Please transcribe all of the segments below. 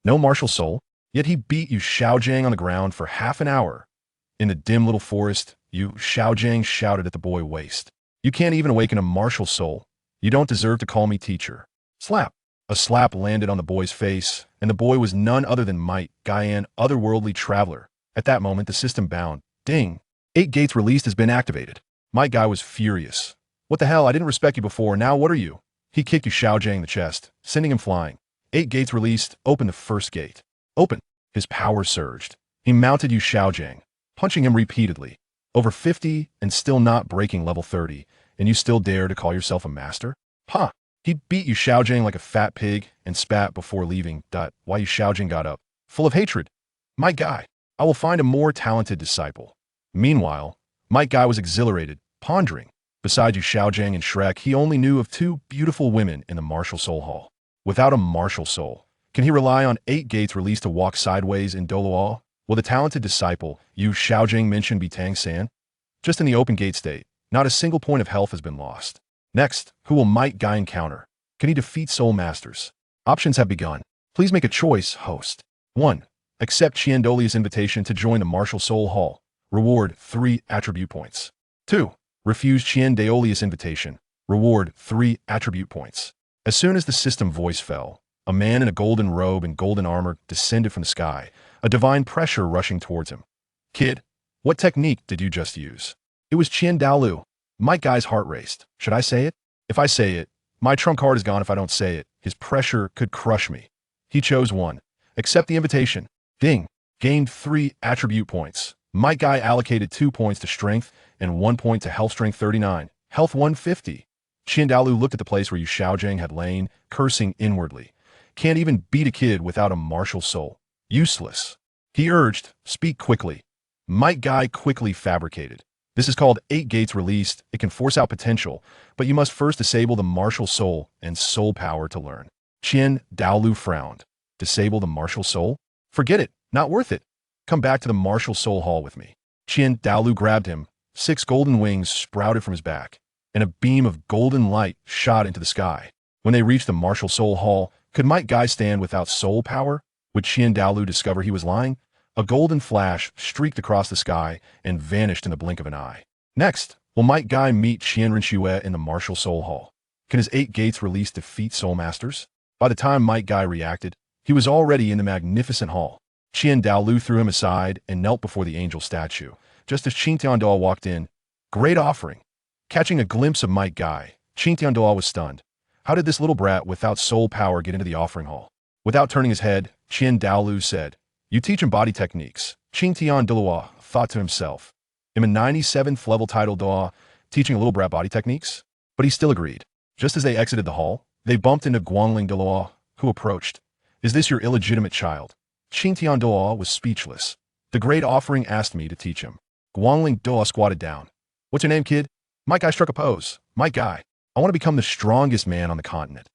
No martial soul, yet he beat Yu Xiaojiang on the ground for half an hour. In the dim little forest, Yu Xiaojiang shouted at the boy waist. You can't even awaken a martial soul. You don't deserve to call me teacher. Slap. A slap landed on the boy's face, and the boy was none other than Might Guyan, otherworldly traveler. At that moment, the system bound. Ding. 8 gates released has been activated. Might Guy was furious. What the hell, I didn't respect you before, now what are you? He kicked Yu Xiaojiang in the chest, sending him flying. 8 gates released, open the first gate. Open. His power surged. He mounted Yu Xiaojiang, punching him repeatedly. Over 50 and still not breaking level 30, and you still dare to call yourself a master? Ha! He beat Yu Xiaojiang like a fat pig and spat before leaving. Why Yu Xiaojiang got up, full of hatred. My guy, I will find a more talented disciple. Meanwhile, Might Guy was exhilarated, pondering. Besides Yu Xiaojiang and Shrek, he only knew of 2 beautiful women in the martial soul hall. Without a martial soul, can he rely on 8 gates released to walk sideways in Douluo? Will the talented disciple Yu Xiaojiang mention be Tang San? Just in the open gate state, not a single point of health has been lost. Next, who will Might Guy encounter? Can he defeat soul masters? Options have begun. Please make a choice, host. 1. Accept Qian Renxue's invitation to join the martial soul hall. Reward 3 attribute points. 2. Refuse Qian Renxue's invitation. Reward 3 attribute points. As soon as the system voice fell, a man in a golden robe and golden armor descended from the sky, a divine pressure rushing towards him. Kid, what technique did you just use? It was Qian Douluo. Might Guy's heart raced. Should I say it? If I say it, my trump card is gone. If I don't say it, his pressure could crush me. He chose 1. Accept the invitation. Ding. Gained 3 attribute points. Might Guy allocated 2 points to strength and 1 point to health, strength 39, health 150. Qian Douluo looked at the place where Yu Xiaojiang had lain, cursing inwardly. Can't even beat a kid without a martial soul. Useless. He urged, speak quickly. Might Guy quickly fabricated. This is called 8 gates released. It can force out potential, but you must first disable the martial soul and soul power to learn. Qian Douluo frowned. Disable the martial soul? Forget it. Not worth it. Come back to the martial soul hall with me. Qian Douluo grabbed him. 6 golden wings sprouted from his back, and a beam of golden light shot into the sky. When they reached the martial soul hall, could Might Guy stand without soul power? Would Qian Douluo discover he was lying? A golden flash streaked across the sky and vanished in the blink of an eye. Next, will Might Guy meet Qian Renxue in the martial soul hall? Can his 8 gates release defeat soul masters? By the time Might Guy reacted, he was already in the magnificent hall. Qian Douluo threw him aside and knelt before the angel statue. Just as Qin Tianduo walked in, great offering. Catching a glimpse of Might Guy, Qin Tianduo was stunned. How did this little brat without soul power get into the offering hall? Without turning his head, Qian Douluo said, You teach him body techniques. Qin Tianduo thought to himself. Am a 97th level tile.Not teaching a little brat body techniques? But he still agreed. Just as they exited the hall, they bumped into Guangling Douluo, who approached. Is this your illegitimate child? Qin Tianduo was speechless. The great offering asked me to teach him. Guangling Douluo squatted down. What's your name, kid? Might Guy struck a pose. Might Guy, I want to become the strongest man on the continent.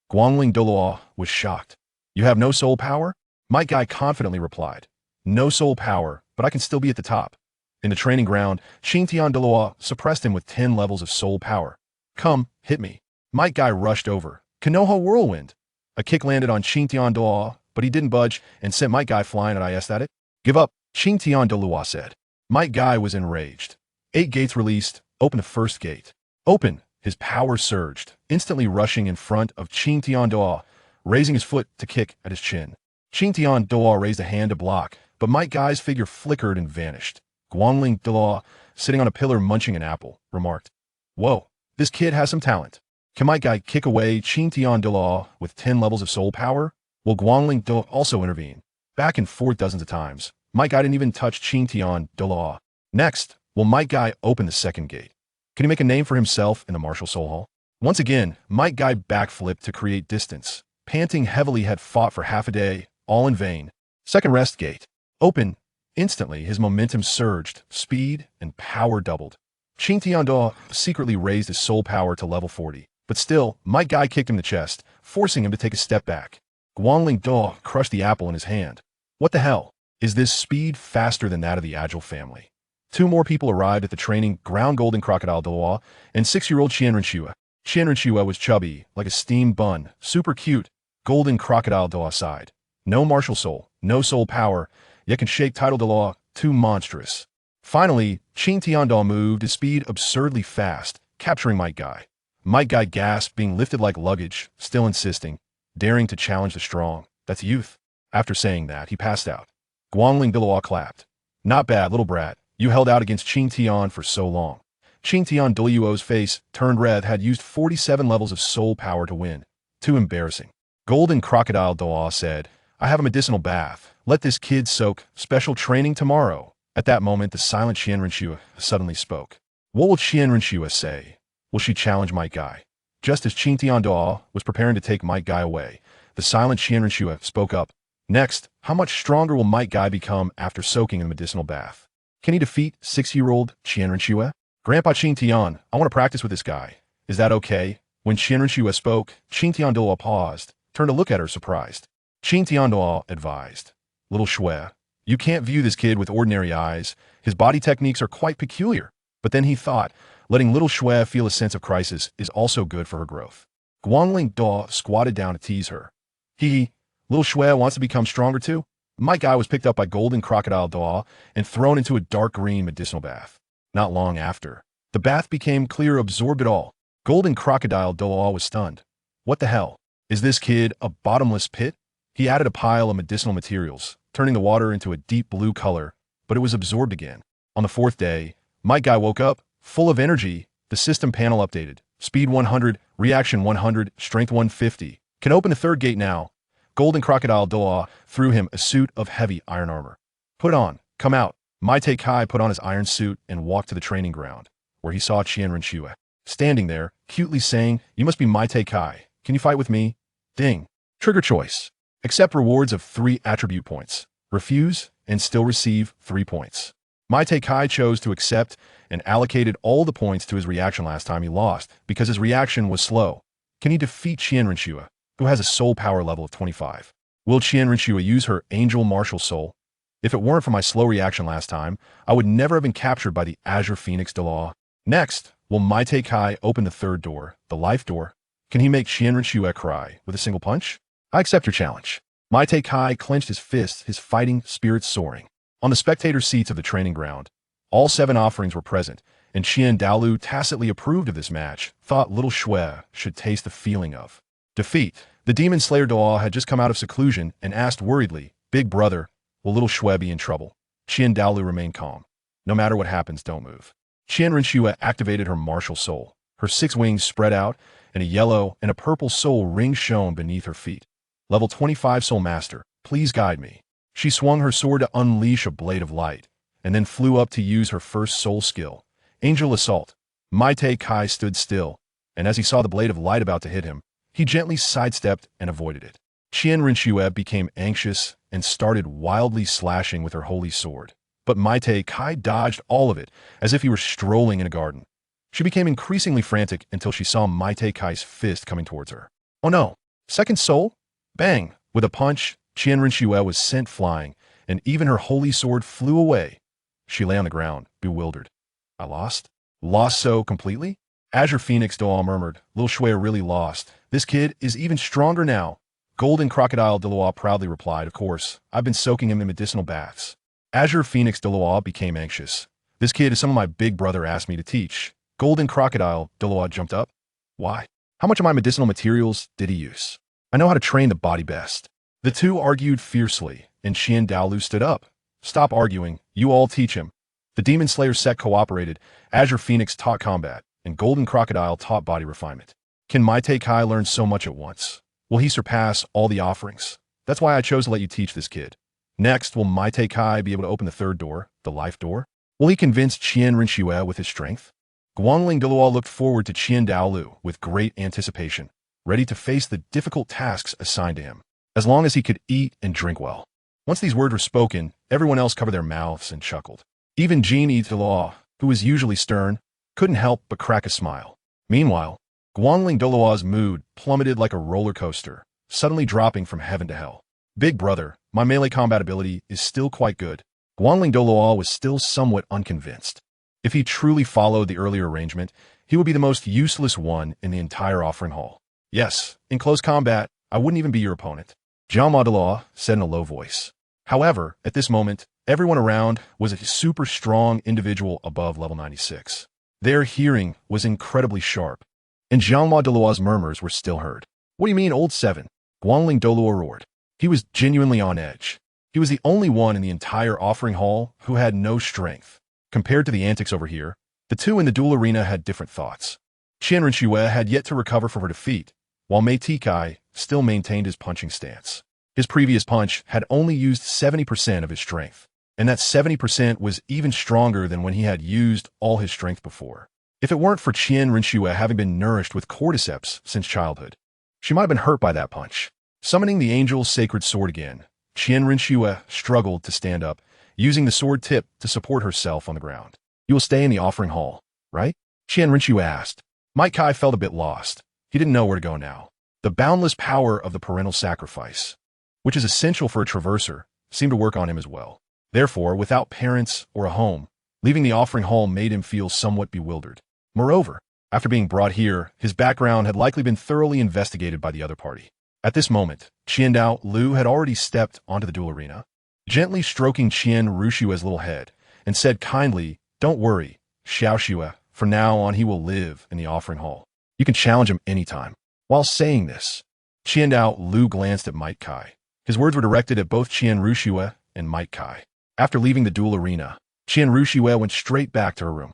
Guangling Douluo was shocked. You have no soul power? Might Guy confidently replied. No soul power, but I can still be at the top. In the training ground, Qin Tianduo suppressed him with 10 levels of soul power. Come, hit me. Might Guy rushed over. Konoha whirlwind. A kick landed on Qin Tianduo, but he didn't budge and sent Might Guy flying at IS at it. Give up, Qin Tianduo said. Might Guy was enraged. 8 gates released. Open the first gate. Open. His power surged, instantly rushing in front of Qin Tianduo, raising his foot to kick at his chin. Qin Tianduo raised a hand to block, but Might Guy's figure flickered and vanished. Guangling Douluo, sitting on a pillar munching an apple, remarked, Whoa, this kid has some talent. Can Might Guy kick away Qin Tianduo with 10 levels of soul power? Will Guangling Douluo also intervene? Back and forth dozens of times. Might Guy didn't even touch Qin Tianduo. Next, will Might Guy open the second gate? Can he make a name for himself in the martial soul hall? Once again, Might Guy backflipped to create distance. Panting heavily, had fought for half a day, all in vain. Second rest gate. Open. Instantly, his momentum surged, speed and power doubled. Qin Tianduo secretly raised his soul power to level 40, but still, Might Guy kicked him in the chest, forcing him to take a step back. Guangling Douluo crushed the apple in his hand. What the hell? Is this speed faster than that of the Agile family? 2 more people arrived at the training ground. Golden Crocodile Douluo and 6-year-old Qian Renxue. Qian Renxue was chubby, like a steamed bun, super cute. Golden Crocodile Douluo sighed. No martial soul, no soul power, yet can shake tile.Not, too monstrous. Finally, Qian moved his speed absurdly fast, capturing Might Guy. Might Guy gasped, being lifted like luggage, still insisting, daring to challenge the strong. That's youth. After saying that, he passed out. Douluo clapped. Not bad, little brat. You held out against Qian for so long. Qian Douluo's face turned red, had used 47 levels of soul power to win. Too embarrassing. Golden Crocodile Douluo said, I have a medicinal bath. Let this kid soak. Special training tomorrow. At that moment, the silent Qian Renxue suddenly spoke. What will Qian Renxue say? Will she challenge Might Guy? Just as Qian Douluo was preparing to take Might Guy away, the silent Qian Renxue spoke up. Next, how much stronger will Might Guy become after soaking in the medicinal bath? Can he defeat 6-year-old Qian Renxue? Grandpa Qian, I want to practice with this guy. Is that okay? When Qian Renxue spoke, Qian Douluo paused, turned to look at her surprised. Qian Douluo advised. Little Shui, you can't view this kid with ordinary eyes. His body techniques are quite peculiar. But then he thought, letting little Shui feel a sense of crisis is also good for her growth. Guangling Douluo squatted down to tease her. Little Shui wants to become stronger too? Might Guy was picked up by Golden Crocodile Douluo and thrown into a dark green medicinal bath. Not long after, the bath became clear, absorbed it all. Golden Crocodile Douluo was stunned. What the hell? Is this kid a bottomless pit? He added a pile of medicinal materials, turning the water into a deep blue color, but it was absorbed again. On the fourth day, Might Guy woke up, full of energy. The system panel updated. Speed 100, reaction 100, strength 150. Can open the third gate now. Golden Crocodile Douluo threw him a suit of heavy iron armor. Put it on. Come out. Might Kai put on his iron suit and walked to the training ground, where he saw Qian Renxue. Standing there, cutely saying, You must be Might Kai. Can you fight with me? Ding. Trigger choice. Accept rewards of 3 attribute points. Refuse, and still receive 3 points. Might Kai chose to accept and allocated all the points to his reaction last time he lost, because his reaction was slow. Can he defeat Qian Renxue, who has a soul power level of 25? Will Qian Renxue use her angel martial soul? If it weren't for my slow reaction last time, I would never have been captured by the Azure Phoenix Douluo. Next, will Might Kai open the third door, the life door? Can he make Qian Renxue cry with a single punch? I accept your challenge. Might Kai clenched his fists, his fighting spirits soaring. On the spectator seats of the training ground, all 7 offerings were present, and Qian Douluo tacitly approved of this match, thought little Shui should taste the feeling of defeat. The Demon Slayer Douluo had just come out of seclusion and asked worriedly, Big brother, will little Shui be in trouble? Qian Douluo remained calm. No matter what happens, don't move. Qian Renxue activated her martial soul. Her 6 wings spread out, and a yellow and a purple soul ring shone beneath her feet. Level 25 Soul Master, please guide me. She swung her sword to unleash a blade of light, and then flew up to use her first soul skill, Angel Assault. Might Kai stood still, and as he saw the blade of light about to hit him, he gently sidestepped and avoided it. Qian Renxue became anxious and started wildly slashing with her holy sword. But Might Kai dodged all of it as if he were strolling in a garden. She became increasingly frantic until she saw Might Kai's fist coming towards her. Oh no! Second soul? Bang! With a punch, Qian Renxue was sent flying, and even her holy sword flew away. She lay on the ground, bewildered. I lost? Lost so completely? Azure Phoenix Douluo murmured, Little Shui really lost. This kid is even stronger now. Golden Crocodile Douluo proudly replied, Of course, I've been soaking him in medicinal baths. Azure Phoenix Douluo became anxious. This kid is someone my big brother asked me to teach. Golden Crocodile Douluo jumped up. Why? How much of my medicinal materials did he use? I know how to train the body best. The two argued fiercely, and Qian Douluo stood up. Stop arguing. You all teach him. The Demon Slayer sect cooperated. Azure Phoenix taught combat, and Golden Crocodile taught body refinement. Can Might Kai learn so much at once? Will he surpass all the offerings? That's why I chose to let you teach this kid. Next, will Might Kai be able to open the third door, the life door? Will he convince Qian Renxue with his strength? Guangling Douluo looked forward to Qian Douluo with great anticipation, ready to face the difficult tasks assigned to him, as long as he could eat and drink well. Once these words were spoken, everyone else covered their mouths and chuckled. Even Qian Douluo, who was usually stern, couldn't help but crack a smile. Meanwhile, Guangling Douluo's mood plummeted like a roller coaster, suddenly dropping from heaven to hell. Big brother, my melee combat ability is still quite good. Guangling Douluo was still somewhat unconvinced. If he truly followed the earlier arrangement, he would be the most useless one in the entire offering hall. Yes, in close combat, I wouldn't even be your opponent. Douluo said in a low voice. However, at this moment, everyone around was a super strong individual above level 96. Their hearing was incredibly sharp, and Douluo's murmurs were still heard. What do you mean, old 7? Douluo roared. He was genuinely on edge. He was the only one in the entire offering hall who had no strength. Compared to the antics over here, the two in the duel arena had different thoughts. Qian Renxue had yet to recover from her defeat, while Mei Kai still maintained his punching stance. His previous punch had only used 70% of his strength, and that 70% was even stronger than when he had used all his strength before. If it weren't for Qian Renxue having been nourished with cordyceps since childhood, she might have been hurt by that punch. Summoning the angel's sacred sword again, Qian Renxue struggled to stand up, using the sword tip to support herself on the ground. You will stay in the offering hall, right? Qian Renxue asked. Kai felt a bit lost. He didn't know where to go now. The boundless power of the parental sacrifice, which is essential for a traverser, seemed to work on him as well. Therefore, without parents or a home, leaving the offering hall made him feel somewhat bewildered. Moreover, after being brought here, his background had likely been thoroughly investigated by the other party. At this moment, Qian had already stepped onto the duel arena, gently stroking Qian Renxue's little head, and said kindly, "Don't worry, Xiaoxue, from now on he will live in the offering hall. You can challenge him anytime." While saying this, Qian glanced at Kai. His words were directed at both Qian Renxue and Kai. After leaving the duel arena, Qian Renxue went straight back to her room.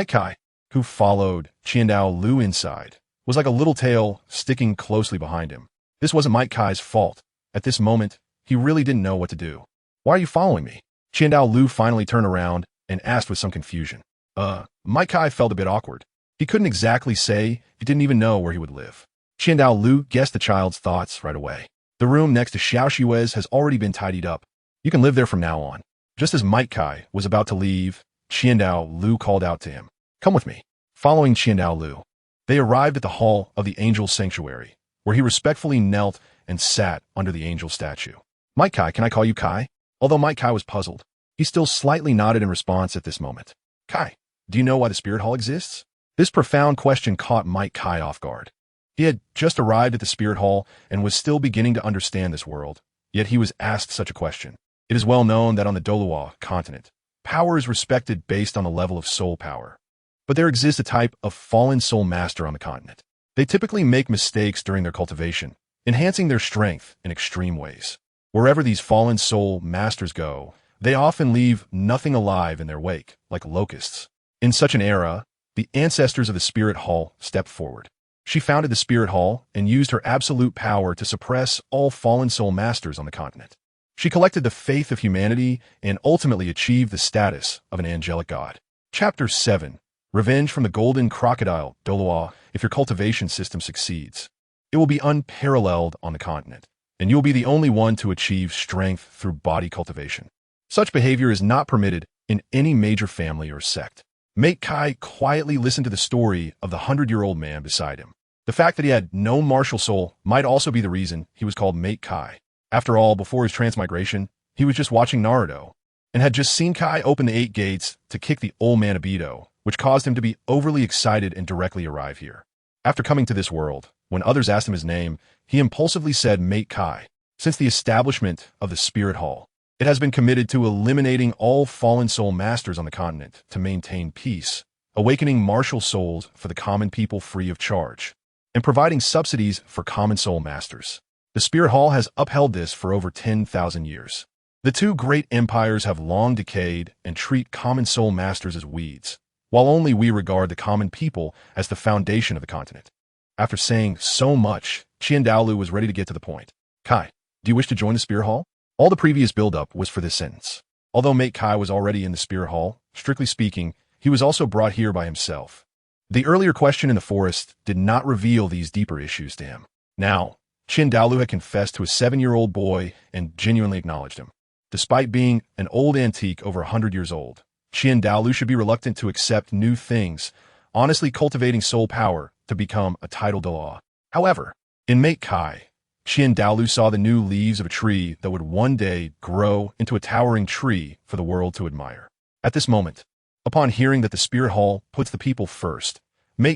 Kai, who followed Qian inside, was like a little tail sticking closely behind him. This wasn't Kai's fault. At this moment, he really didn't know what to do. "Why are you following me?" Qian finally turned around and asked with some confusion. Kai felt a bit awkward. He couldn't exactly say, he didn't even know where he would live. Qian guessed the child's thoughts right away. The room next to Xiaoxue's has already been tidied up. You can live there from now on. Just as Kai was about to leave, Qian called out to him. "Come with me." Following Qian they arrived at the hall of the angel's sanctuary, where he respectfully knelt and sat under the angel statue. Kai, can I call you Kai?" Although Kai was puzzled, he still slightly nodded in response at this moment. "Kai, do you know why the spirit hall exists?" This profound question caught Kai off guard. He had just arrived at the spirit hall and was still beginning to understand this world, yet he was asked such a question. It is well known that on the Douluo Continent, power is respected based on the level of soul power. But there exists a type of fallen soul master on the continent. They typically make mistakes during their cultivation, enhancing their strength in extreme ways. Wherever these fallen soul masters go, they often leave nothing alive in their wake, like locusts. In such an era, the ancestors of the spirit hall stepped forward. She founded the spirit hall and used her absolute power to suppress all fallen soul masters on the continent. She collected the faith of humanity and ultimately achieved the status of an angelic god. Chapter 7. Revenge from the Golden Crocodile, Douluo. If your cultivation system succeeds, it will be unparalleled on the continent, and you will be the only one to achieve strength through body cultivation. Such behavior is not permitted in any major family or sect. Kai quietly listened to the story of the 100-year-old man beside him. The fact that he had no martial soul might also be the reason he was called Kai. After all, before his transmigration, he was just watching Naruto, and had just seen Kai open the 8 gates to kick the old man Obito, which caused him to be overly excited and directly arrive here. After coming to this world, when others asked him his name, he impulsively said Kai. Since the establishment of the Spirit Hall, it has been committed to eliminating all fallen soul masters on the continent to maintain peace, awakening martial souls for the common people free of charge, and providing subsidies for common soul masters. The Spirit Hall has upheld this for over 10,000 years. The two great empires have long decayed and treat common soul masters as weeds, while only we regard the common people as the foundation of the continent. After saying so much, Qian was ready to get to the point. "Kai, do you wish to join the Spirit Hall?" All the previous build-up was for this sentence. Although Kai was already in the Spirit Hall, strictly speaking, he was also brought here by himself. The earlier question in the forest did not reveal these deeper issues to him. Now, Qian had confessed to a 7-year-old boy and genuinely acknowledged him. Despite being an old antique over 100 years old, Qian should be reluctant to accept new things, honestly cultivating soul power to become a tile.Not. However, in Kai, Qian saw the new leaves of a tree that would one day grow into a towering tree for the world to admire. At this moment, upon hearing that the Spirit Hall puts the people first,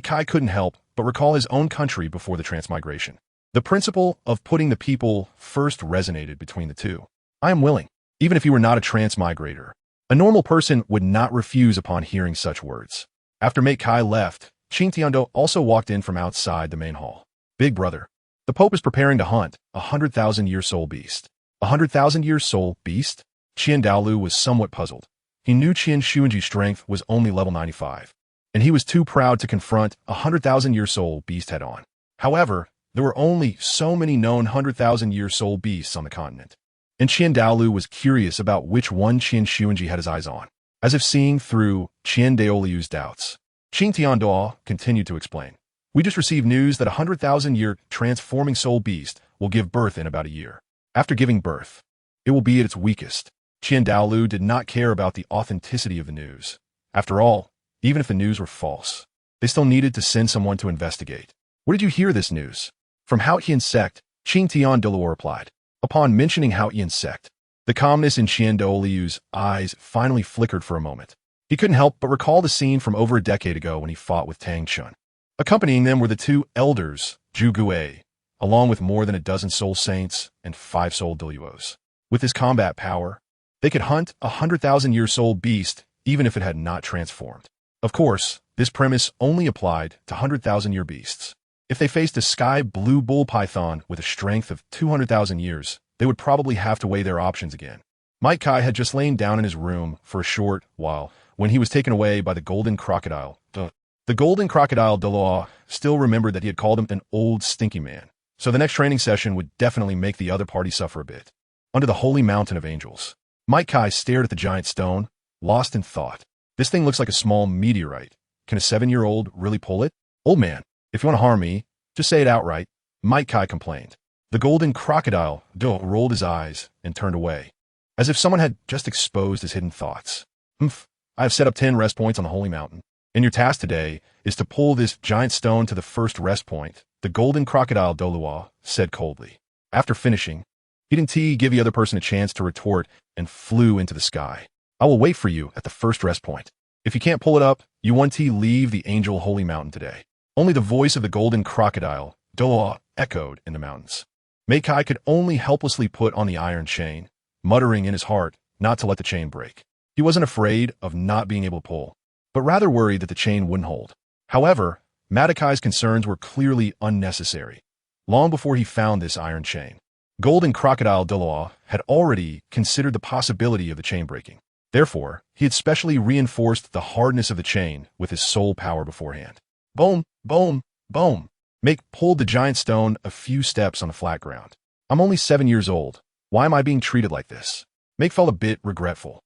Kai couldn't help but recall his own country before the transmigration. The principle of putting the people first resonated between the two. I am willing, even if you were not a transmigrator. A normal person would not refuse upon hearing such words. After Mate Kai left, Qian Tiando also walked in from outside the main hall. Big brother, the Pope is preparing to hunt a 100,000-year soul beast. A 100,000-year soul beast? Qian Douluo was somewhat puzzled. He knew Qian Xuanji's strength was only level 95, and he was too proud to confront a 100,000-year soul beast head-on. However, there were only so many known 100,000-year soul beasts on the continent, and Qian Douluo was curious about which one Qian Xuanji had his eyes on. As if seeing through Qian Douluo's doubts, Qian Tiando continued to explain. We just received news that a 100,000-year transforming soul beast will give birth in about a year. After giving birth, it will be at its weakest. Qian Douluo did not care about the authenticity of the news. After all, even if the news were false, they still needed to send someone to investigate. Where did you hear this news? From Haotian sect, Qian Tiando replied. Upon mentioning Haotian sect, the calmness in Qian Douluo's eyes finally flickered for a moment. He couldn't help but recall the scene from over a decade ago when he fought with Tang Chun. Accompanying them were the two elders, Zhu Gui, along with more than a dozen soul saints and 5 soul Douluos. With his combat power, they could hunt a 100,000-year soul beast even if it had not transformed. Of course, this premise only applied to 100,000-year beasts. If they faced a sky-blue bull python with a strength of 200,000 years, they would probably have to weigh their options again. Mike Kai had just lain down in his room for a short while when he was taken away by the golden crocodile. The golden crocodile Douluo still remembered that he had called him an old stinky man, so the next training session would definitely make the other party suffer a bit. Under the holy mountain of angels, Mike Kai stared at the giant stone, lost in thought. This thing looks like a small meteorite. Can a 7-year-old really pull it? Old man, if you want to harm me, just say it outright, Mike Kai complained. The golden crocodile rolled his eyes and turned away, as if someone had just exposed his hidden thoughts. I have set up 10 rest points on the holy mountain, and your task today is to pull this giant stone to the first rest point, the golden crocodile Douluo said coldly. After finishing, he didn't give the other person a chance to retort and flew into the sky. I will wait for you at the first rest point. If you can't pull it up, you want to leave the angel holy mountain today. Only the voice of the golden crocodile Douluo echoed in the mountains. Mei Kai could only helplessly put on the iron chain, muttering in his heart not to let the chain break. He wasn't afraid of not being able to pull, but rather worried that the chain wouldn't hold. However, Madakai's concerns were clearly unnecessary. Long before he found this iron chain, golden crocodile Douluo had already considered the possibility of the chain breaking. Therefore, he had specially reinforced the hardness of the chain with his soul power beforehand. Boom, boom, boom. Make pulled the giant stone a few steps on the flat ground. I'm only 7 years old. Why am I being treated like this? Make felt a bit regretful.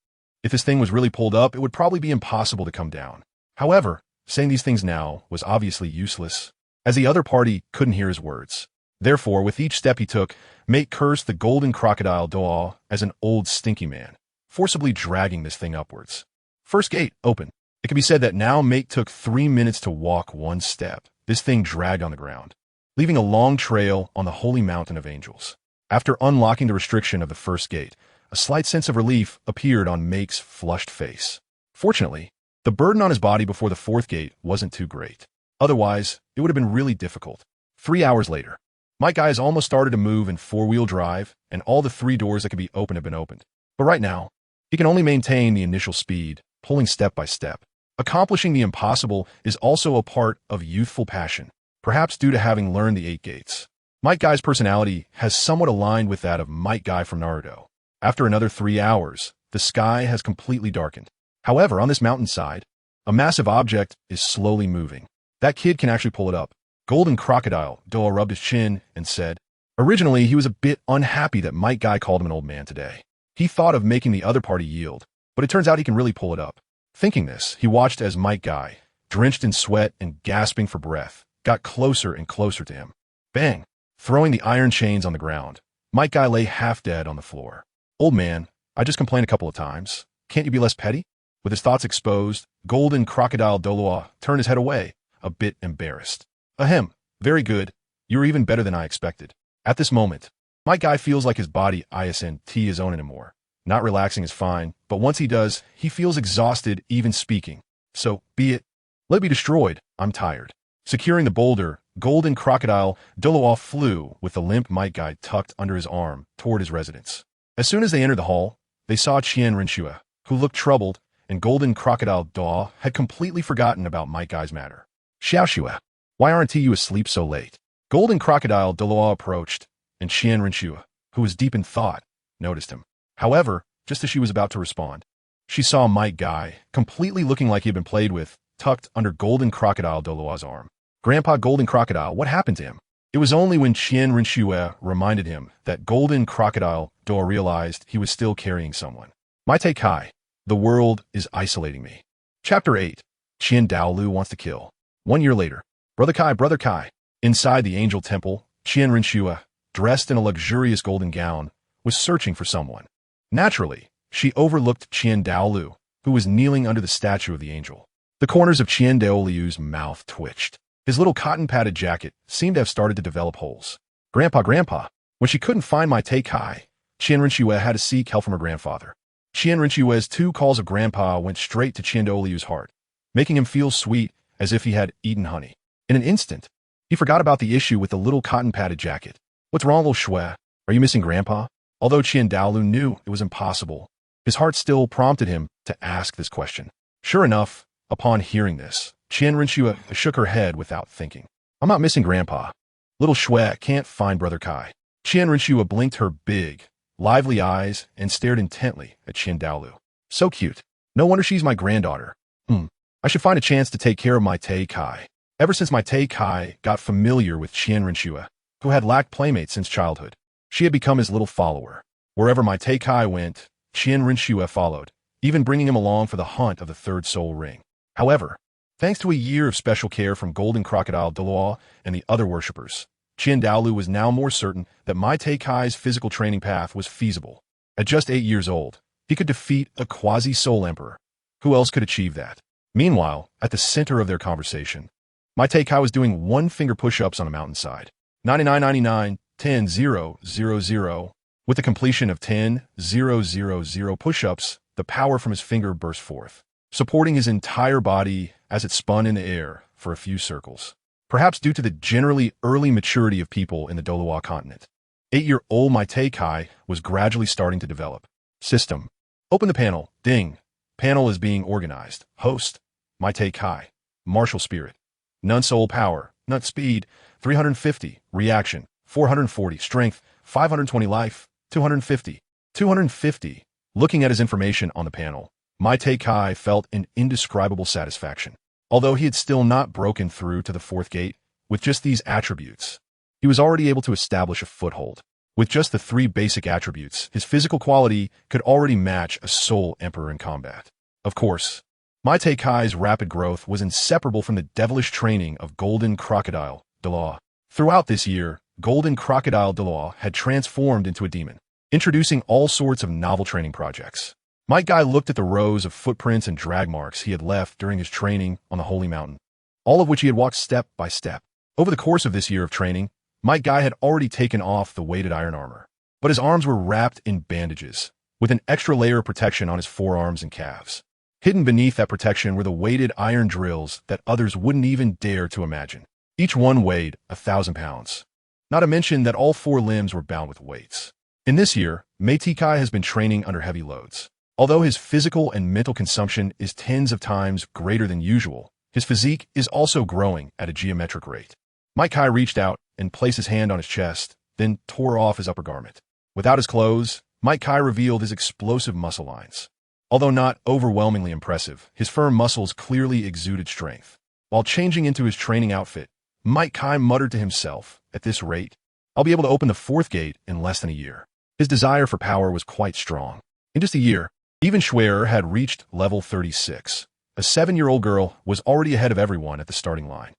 If this thing was really pulled up, it would probably be impossible to come down. However, saying these things now was obviously useless, as the other party couldn't hear his words. Therefore, with each step he took, Mate cursed the golden crocodile Douluo as an old stinky man, forcibly dragging this thing upwards. First gate, open. It can be said that now Mate took 3 minutes to walk 1 step. This thing dragged on the ground, leaving a long trail on the holy mountain of angels. After unlocking the restriction of the first gate, a slight sense of relief appeared on Mate's flushed face. Fortunately, the burden on his body before the 4th gate wasn't too great. Otherwise, it would have been really difficult. 3 hours later, Mike Kai has almost started to move in 4-wheel drive, and all the 3 doors that could be opened have been opened. But right now, he can only maintain the initial speed, pulling step by step. Accomplishing the impossible is also a part of youthful passion, perhaps due to having learned the 8 gates. Mike Kai's personality has somewhat aligned with that of Mike Kai from Naruto. After another 3 hours, the sky has completely darkened. However, on this mountainside, a massive object is slowly moving. That kid can actually pull it up. Golden crocodile Douluo rubbed his chin and said, originally he was a bit unhappy that Mike Kai called him an old man today. He thought of making the other party yield, but it turns out he can really pull it up. Thinking this, he watched as Mike Kai, drenched in sweat and gasping for breath, got closer and closer to him. Bang! Throwing the iron chains on the ground, Mike Kai lay half dead on the floor. Old man, I just complained a couple of times. Can't you be less petty? With his thoughts exposed, golden crocodile Douluo turned his head away, a bit embarrassed. Ahem, very good. You're even better than I expected. At this moment, Mike Kai feels like his body isn't his own anymore. Not relaxing is fine, but once he does, he feels exhausted even speaking. So, be it. Let it be destroyed. I'm tired. Securing the boulder, golden crocodile Douluo flew with the limp might guide tucked under his arm toward his residence. As soon as they entered the hall, they saw Qian Renxue, who looked troubled, and golden crocodile Douluo had completely forgotten about might guy's matter. Xiaoxue, why aren't you asleep so late? Golden crocodile Douluo approached, and Qian Renxue, who was deep in thought, noticed him. However, just as she was about to respond, she saw might guy, completely looking like he had been played with, tucked under golden crocodile Douluo's arm. Grandpa Golden Crocodile, what happened to him? It was only when Qian Renxue reminded him that golden crocodile Douluo realized he was still carrying someone. My take Kai, the world is isolating me. Chapter 8. Qian Douluo wants to kill. 1 year later. Brother Kai. Inside the angel temple, Qian Renxue, dressed in a luxurious golden gown, was searching for someone. Naturally, she overlooked Qian Douluo, who was kneeling under the statue of the angel. The corners of Qian Douluo's mouth twitched. His little cotton-padded jacket seemed to have started to develop holes. Grandpa. When she couldn't find my take Kai, Qian Renxue had to seek help from her grandfather. Qian Renxue's 2 calls of grandpa went straight to Qian Douluo's heart, making him feel sweet as if he had eaten honey. In an instant, he forgot about the issue with the little cotton-padded jacket. What's wrong, little Shui? Are you missing grandpa? Although Qian Douluo knew it was impossible, his heart still prompted him to ask this question. Sure enough, upon hearing this, Qian Renxue shook her head without thinking. I'm not missing grandpa. Little Shui can't find Brother Kai. Qian Renxue blinked her big, lively eyes and stared intently at Qian Douluo. So cute. No wonder she's my granddaughter. I should find a chance to take care of my Tay Kai. Ever since my Tay Kai got familiar with Qian Renxue, who had lacked playmates since childhood, she had become his little follower. Wherever my Tay Kai went, Qian Renxue followed, even bringing him along for the hunt of the 3rd soul ring. However, thanks to a year of special care from Golden Crocodile Douluo and the other worshippers, Qian Douluo was now more certain that my Tay Kai's physical training path was feasible. At just 8 years old, he could defeat a quasi-soul emperor. Who else could achieve that? Meanwhile, at the center of their conversation, my Tay Kai was doing 1-finger push-ups on a mountainside. 99.99, 10.000. With the completion of 10.000 push-ups, the power from his finger burst forth, supporting his entire body as it spun in the air for a few circles. Perhaps due to the generally early maturity of people in the Douluo Continent, 8-year-old my Tay Kai was gradually starting to develop. System. Open the panel. Ding. Panel is being organized. Host. My Tay Kai. Martial spirit. None soul power. Nut speed. 350. Reaction. 440. Strength. 520 life. 250. 250. Looking at his information on the panel, my Tay Kai felt an indescribable satisfaction. Although he had still not broken through to the 4th gate, with just these attributes, he was already able to establish a foothold. With just the 3 basic attributes, his physical quality could already match a soul emperor in combat. Of course, my Tay Kai's rapid growth was inseparable from the devilish training of Golden Crocodile Douluo. Throughout this year, Golden Crocodile Douluo had transformed into a demon, introducing all sorts of novel training projects. Might Guy looked at the rows of footprints and drag marks he had left during his training on the Holy Mountain, all of which he had walked step by step. Over the course of this year of training, Might Guy had already taken off the weighted iron armor, but his arms were wrapped in bandages, with an extra layer of protection on his forearms and calves. Hidden beneath that protection were the weighted iron drills that others wouldn't even dare to imagine. Each one weighed 1,000 pounds. Not to mention that all 4 limbs were bound with weights. In this year, Mei Kai has been training under heavy loads. Although his physical and mental consumption is tens of times greater than usual, his physique is also growing at a geometric rate. Might Kai reached out and placed his hand on his chest, then tore off his upper garment. Without his clothes, Might Kai revealed his explosive muscle lines. Although not overwhelmingly impressive, his firm muscles clearly exuded strength. While changing into his training outfit, Might Kai muttered to himself, at this rate, I'll be able to open the 4th gate in less than a year. His desire for power was quite strong. In just a year, even Schwerer had reached level 36. A 7-year-old girl was already ahead of everyone at the starting line.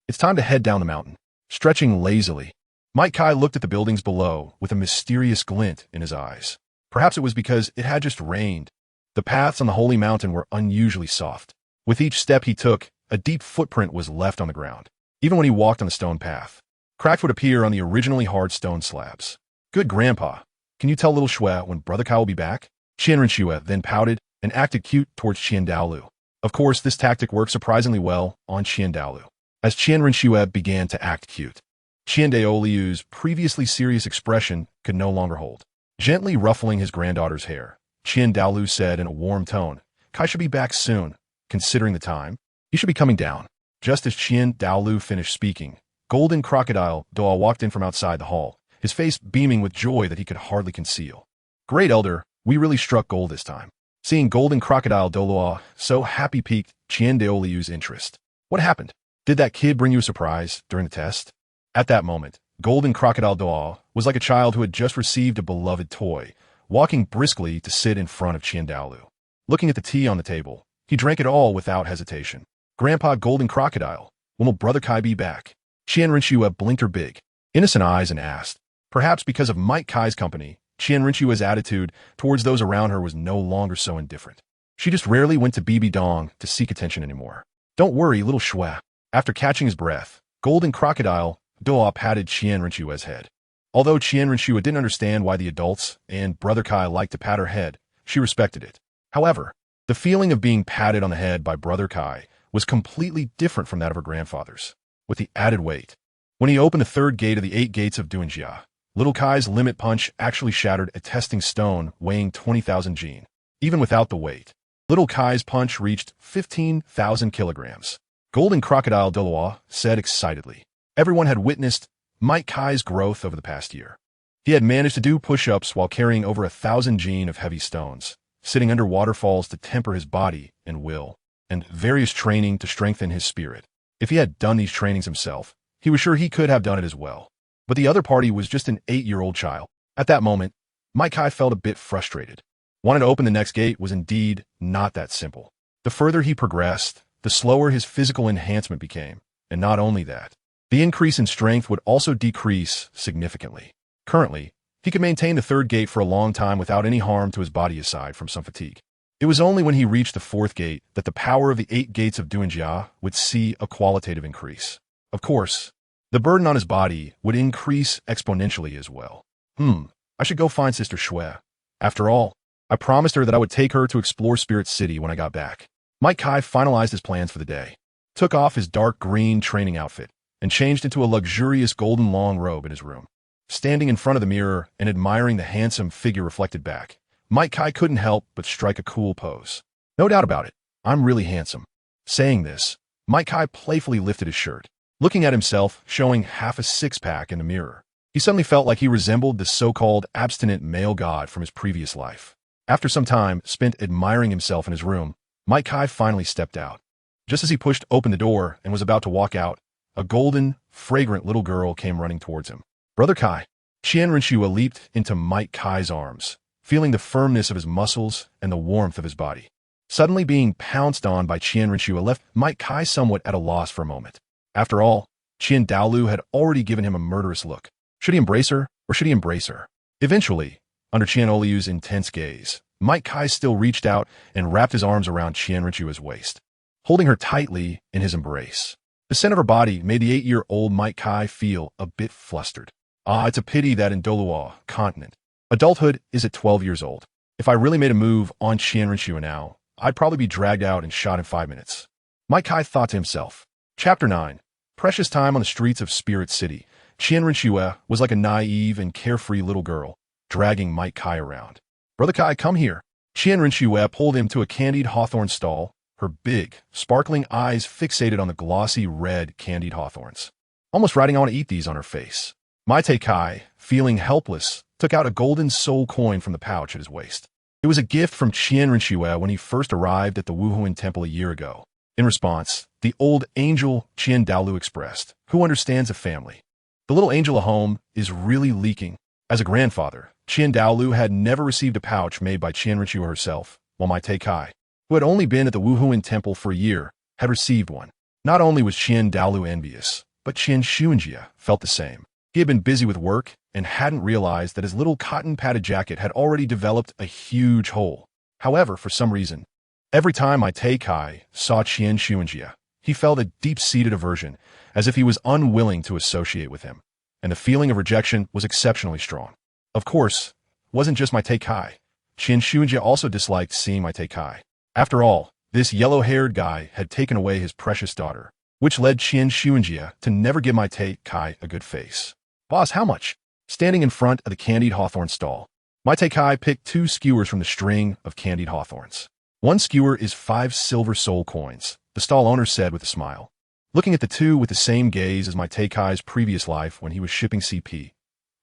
It's time to head down the mountain. Stretching lazily, Might Kai looked at the buildings below with a mysterious glint in his eyes. Perhaps it was because it had just rained. The paths on the Holy Mountain were unusually soft. With each step he took, a deep footprint was left on the ground. Even when he walked on the stone path, cracks would appear on the originally hard stone slabs. Good grandpa, can you tell little Shui when Brother Kai will be back? Qian Renxue then pouted and acted cute towards Qian Douluo. Of course, this tactic worked surprisingly well on Qian Douluo. as Qian Renxue began to act cute. Qian Daoliu's previously serious expression could no longer hold. Gently ruffling his granddaughter's hair, Qian Daolu said in a warm tone, "Kai should be back soon. Considering the time, he should be coming down." Just as Qian Daolu finished speaking, Golden Crocodile Doa walked in from outside the hall, his face beaming with joy that he could hardly conceal. "Great Elder, we really struck gold this time." Seeing Golden Crocodile Douluo so happy piqued Qian Daoliu's interest. "What happened? Did that kid bring you a surprise during the test?" At that moment, Golden Crocodile Doa was like a child who had just received a beloved toy, walking briskly to sit in front of Qian Daolu. Looking at the tea on the table, he drank it all without hesitation. "Grandpa Golden Crocodile, when will Brother Kai be back?" Qian Renxue blinked her big, innocent eyes and asked. Perhaps because of Mike Kai's company, Qian Renxue's attitude towards those around her was no longer so indifferent. She just rarely went to BB Dong to seek attention anymore. "Don't worry, little Shrek." After catching his breath, Golden Crocodile Doa patted Qian Renxue's head. Although Qian Renxue didn't understand why the adults and Brother Kai liked to pat her head, she respected it. However, the feeling of being patted on the head by Brother Kai was completely different from that of her grandfather's, with the added weight. When he opened the third gate of the 8 gates of Duanjia, little Kai's limit punch actually shattered a testing stone weighing 20,000 jin. Even without the weight, little Kai's punch reached 15,000 kilograms. Golden Crocodile Douluo said excitedly. Everyone had witnessed Mike Kai's growth over the past year. He had managed to do push-ups while carrying over 1,000 jin of heavy stones, sitting under waterfalls to temper his body and will, and various training to strengthen his spirit. If he had done these trainings himself, he was sure he could have done it as well. But the other party was just an 8-year-old child. At that moment, Mike Kai felt a bit frustrated. Wanting to open the next gate was indeed not that simple. The further he progressed, the slower his physical enhancement became, and not only that, the increase in strength would also decrease significantly. Currently, he could maintain the third gate for a long time without any harm to his body aside from some fatigue. It was only when he reached the 4th gate that the power of the 8 gates of Duanjia would see a qualitative increase. Of course, the burden on his body would increase exponentially as well. I should go find Sister Shrek. After all, I promised her that I would take her to explore Spirit City when I got back. Mike Kai finalized his plans for the day, took off his dark green training outfit, and changed into a luxurious golden long robe in his room. Standing in front of the mirror and admiring the handsome figure reflected back, Mike Kai couldn't help but strike a cool pose. "No doubt about it, I'm really handsome." Saying this, Mike Kai playfully lifted his shirt, looking at himself showing half a six-pack in the mirror. He suddenly felt like he resembled the so-called abstinent male god from his previous life. After some time spent admiring himself in his room, Mike Kai finally stepped out. Just as he pushed open the door and was about to walk out, a golden, fragrant little girl came running towards him. "Brother Kai." Qian Renxue leaped into Mike Kai's arms, feeling the firmness of his muscles and the warmth of his body. Suddenly being pounced on by Qian Renxue left Mike Kai somewhat at a loss for a moment. After all, Qian Daolu had already given him a murderous look. Should he embrace her, or should he embrace her? Eventually, under Qian Oliu's intense gaze, Mike Kai still reached out and wrapped his arms around Qian Renxue's waist, holding her tightly in his embrace. The scent of her body made the 8-year-old Mike Kai feel a bit flustered. It's a pity that in Douluo Continent, adulthood is at 12 years old. If I really made a move on Qian Renxue now, I'd probably be dragged out and shot in 5 minutes. Mike Kai thought to himself. Chapter 9. Precious time on the streets of Spirit City. Qian Renxue was like a naive and carefree little girl, dragging Mike Kai around. "Brother Kai, come here." Qian Renxue pulled him to a candied hawthorn stall, her big, sparkling eyes fixated on the glossy red candied hawthorns. Almost writing, "I want to eat these" on her face. Maite Kai, feeling helpless, took out a golden soul coin from the pouch at his waist. It was a gift from Qian Renxue when he first arrived at the Wuhuan Temple a year ago. In response, the old angel Qian Daolu expressed, "Who understands a family?" The little angel at home is really leaking. As a grandfather, Qian Daolu had never received a pouch made by Qian Renxue herself, while Maite Kai, who had only been at the Wuhuan Temple for a year, had received one. Not only was Qian Daolu envious, but Qian Renxue felt the same. He had been busy with work and hadn't realized that his little cotton-padded jacket had already developed a huge hole. However, for some reason, every time Maite Kai saw Qian Renxue, he felt a deep-seated aversion, as if he was unwilling to associate with him, and the feeling of rejection was exceptionally strong. Of course, it wasn't just Maite Kai. Qian Renxue also disliked seeing Maite Kai. After all, this yellow-haired guy had taken away his precious daughter. which led Qian Renxue to never give my Kai a good face. Boss, how much? Standing in front of the candied hawthorn stall, my Kai picked 2 skewers from the string of candied hawthorns. 1 skewer is 5 silver soul coins, the stall owner said with a smile. Looking at the 2 with the same gaze as my Kai's previous life when he was shipping CP.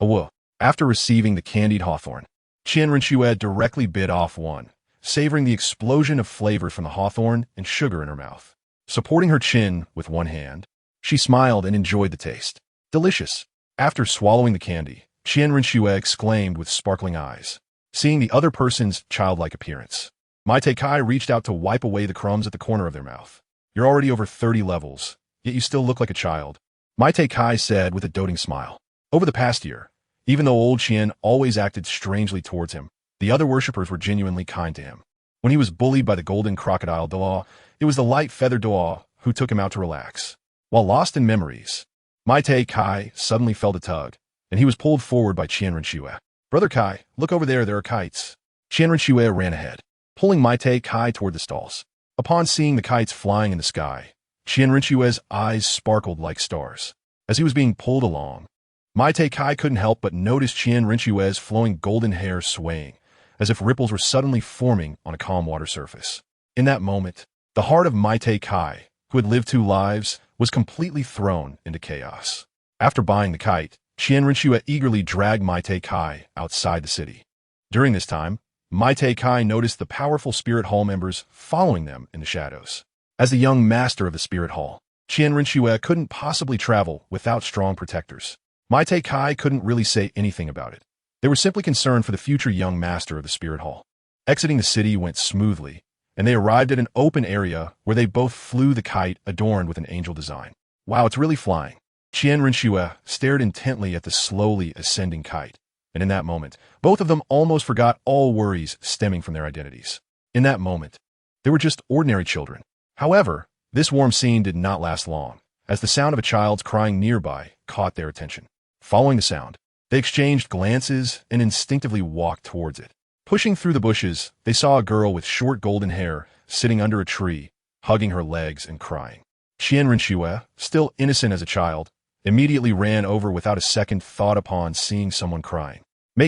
Awoo. After receiving the candied hawthorn, Qian Renxue directly bit off 1, savoring the explosion of flavor from the hawthorn and sugar in her mouth. Supporting her chin with 1 hand, she smiled and enjoyed the taste. Delicious. After swallowing the candy, Qian Renxue exclaimed with sparkling eyes, seeing the other person's childlike appearance. My Kai reached out to wipe away the crumbs at the corner of their mouth. You're already over 30 levels, yet you still look like a child, my Kai said with a doting smile. Over the past year, even though old Qian always acted strangely towards him, the other worshippers were genuinely kind to him. When he was bullied by the golden crocodile Douluo, it was the light feathered Douluo who took him out to relax. While lost in memories, my Kai suddenly felt a tug, and he was pulled forward by Qian Renxue. Brother Kai, look over there are kites. Qian Renxue ran ahead, pulling my Kai toward the stalls. Upon seeing the kites flying in the sky, Qian Renxue's eyes sparkled like stars. As he was being pulled along, my Kai couldn't help but notice Qian Renxue's flowing golden hair swaying, as if ripples were suddenly forming on a calm water surface. In that moment, the heart of my Kai, who had lived 2 lives, was completely thrown into chaos. After buying the kite, Qian Renxue eagerly dragged my Kai outside the city. During this time, my Kai noticed the powerful Spirit Hall members following them in the shadows. As the young master of the Spirit Hall, Qian Renxue couldn't possibly travel without strong protectors. My Kai couldn't really say anything about it. They were simply concerned for the future young master of the Spirit Hall. Exiting the city went smoothly, and they arrived at an open area where they both flew the kite adorned with an angel design. Wow, it's really flying. Qian Renxue stared intently at the slowly ascending kite, and in that moment, both of them almost forgot all worries stemming from their identities. In that moment, they were just ordinary children. However, this warm scene did not last long, as the sound of a child's crying nearby caught their attention. Following the sound, they exchanged glances and instinctively walked towards it. Pushing through the bushes, they saw a girl with short golden hair sitting under a tree, hugging her legs and crying. Qian Renxue, still innocent as a child, immediately ran over without a second thought upon seeing someone crying.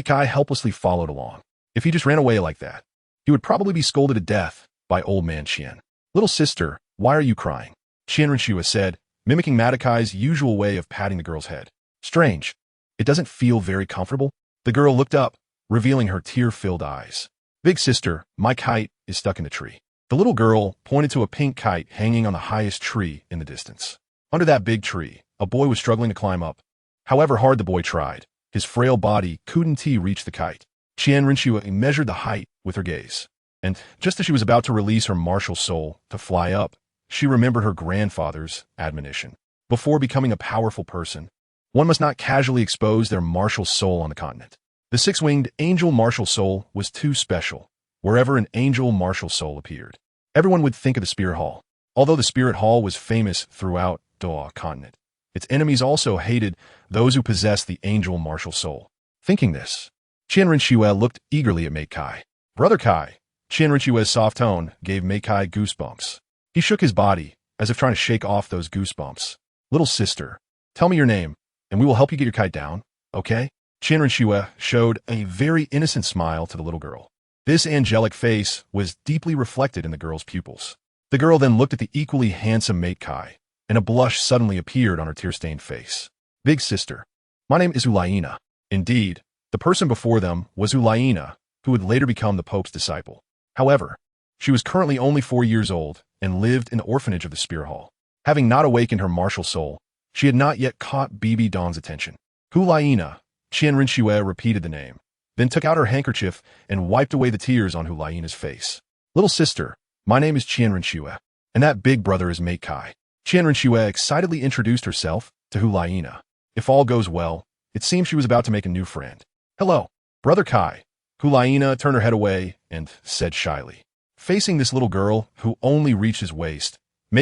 Kai helplessly followed along. If he just ran away like that, he would probably be scolded to death by old man Qian. Little sister, why are you crying? Qian Renxue said, mimicking Kai's usual way of patting the girl's head. Strange. It doesn't feel very comfortable. The girl looked up, revealing her tear-filled eyes. Big sister, my kite is stuck in the tree. The little girl pointed to a pink kite hanging on the highest tree in the distance. Under that big tree, a boy was struggling to climb up. However hard the boy tried, his frail body couldn't reach the kite. Qian Renxue measured the height with her gaze. And just as she was about to release her martial soul to fly up, she remembered her grandfather's admonition. Before becoming a powerful person, one must not casually expose their martial soul on the continent. The 6-winged angel martial soul was too special. Wherever an angel martial soul appeared, everyone would think of the Spirit Hall. Although the Spirit Hall was famous throughout Douluo Continent, its enemies also hated those who possessed the angel martial soul. Thinking this, Qian Renxue looked eagerly at Kai. Brother Kai. Qian Renxue's soft tone gave Kai goosebumps. He shook his body, as if trying to shake off those goosebumps. Little sister, tell me your name, and we will help you get your kite down, okay? Qian Renxue showed a very innocent smile to the little girl. This angelic face was deeply reflected in the girl's pupils. The girl then looked at the equally handsome Kai, and a blush suddenly appeared on her tear-stained face. Big sister, my name is Ulaina. Indeed, the person before them was Ulaina, who would later become the Pope's disciple. However, she was currently only 4 years old and lived in the orphanage of the Spirit Hall. Having not awakened her martial soul, she had not yet caught Bibi Dong's attention. Ulaina, Qian Renxue repeated the name, then took out her handkerchief and wiped away the tears on Ulaina's face. Little sister, my name is Qian Renxue, and that big brother is Kai. Qian Renxue excitedly introduced herself to Ulaina. If all goes well, it seems she was about to make a new friend. Hello, Brother Kai. Ulaina turned her head away and said shyly. Facing this little girl who only reached his waist,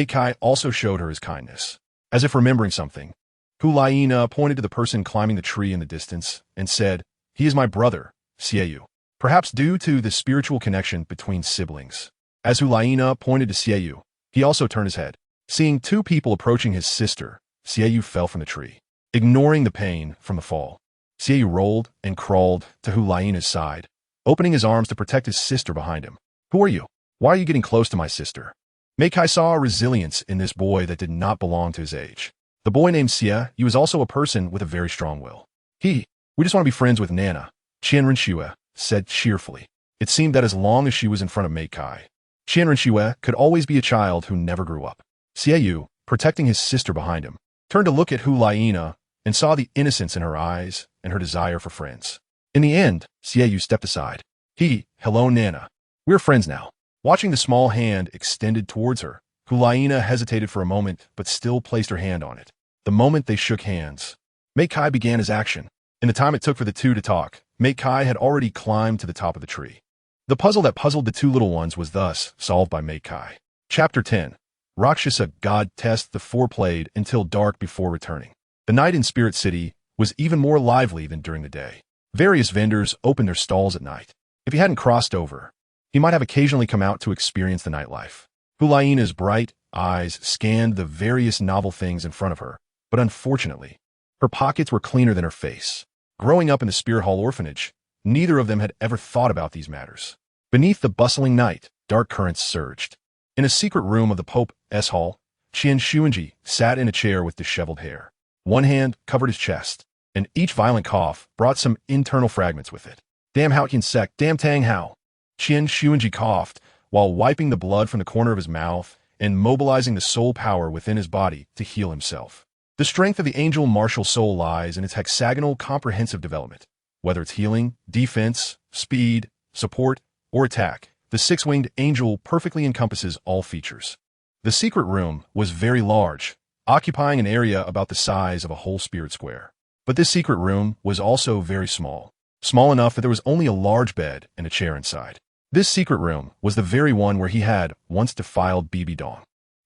Kai also showed her his kindness. As if remembering something, Ulaina pointed to the person climbing the tree in the distance and said, he is my brother, Xiaoyu. Perhaps due to the spiritual connection between siblings. As Ulaina pointed to Xiaoyu, he also turned his head. Seeing two people approaching his sister, Xiaoyu fell from the tree, ignoring the pain from the fall. Xiaoyu rolled and crawled to Hu Laiina's side, opening his arms to protect his sister behind him. Who are you? Why are you getting close to my sister? Mei Kai saw a resilience in this boy that did not belong to his age. The boy named Xie was also a person with a very strong will. We just want to be friends with Nana, Qian Renxue said cheerfully. It seemed that as long as she was in front of Mei Kai, Qian Renxue could always be a child who never grew up. Xiaoyu, protecting his sister behind him, turned to look at Hu Laiina and saw the innocence in her eyes and her desire for friends. In the end, Xiaoyu stepped aside. Hello Nana. We're friends now. Watching the small hand extended towards her, Hu Laiina hesitated for a moment but still placed her hand on it. The moment they shook hands, Mei Kai began his action. In the time it took for the two to talk, Mei Kai had already climbed to the top of the tree. The puzzle that puzzled the two little ones was thus solved by Mei Kai. Chapter 10. Rakshasa God Test. The four played until dark before returning. The night in Spirit City was even more lively than during the day. Various vendors opened their stalls at night. If he hadn't crossed over, he might have occasionally come out to experience the nightlife. Hu Laiina's bright eyes scanned the various novel things in front of her, but unfortunately, her pockets were cleaner than her face. Growing up in the Spear Hall orphanage, neither of them had ever thought about these matters. Beneath the bustling night, dark currents surged. In a secret room of the Pope's hall, Qian Renxue sat in a chair with disheveled hair. One hand covered his chest, and each violent cough brought some internal fragments with it. Damn Hao Qian Sec, damn Tang Hao. Qian Renxue coughed while wiping the blood from the corner of his mouth and mobilizing the soul power within his body to heal himself. The strength of the angel martial soul lies in its hexagonal comprehensive development. Whether it's healing, defense, speed, support, or attack, the six-winged angel perfectly encompasses all features. The secret room was very large, occupying an area about the size of a whole spirit square. But this secret room was also very small. Small enough that there was only a large bed and a chair inside. This secret room was the very one where he had once defiled Bibi Dong.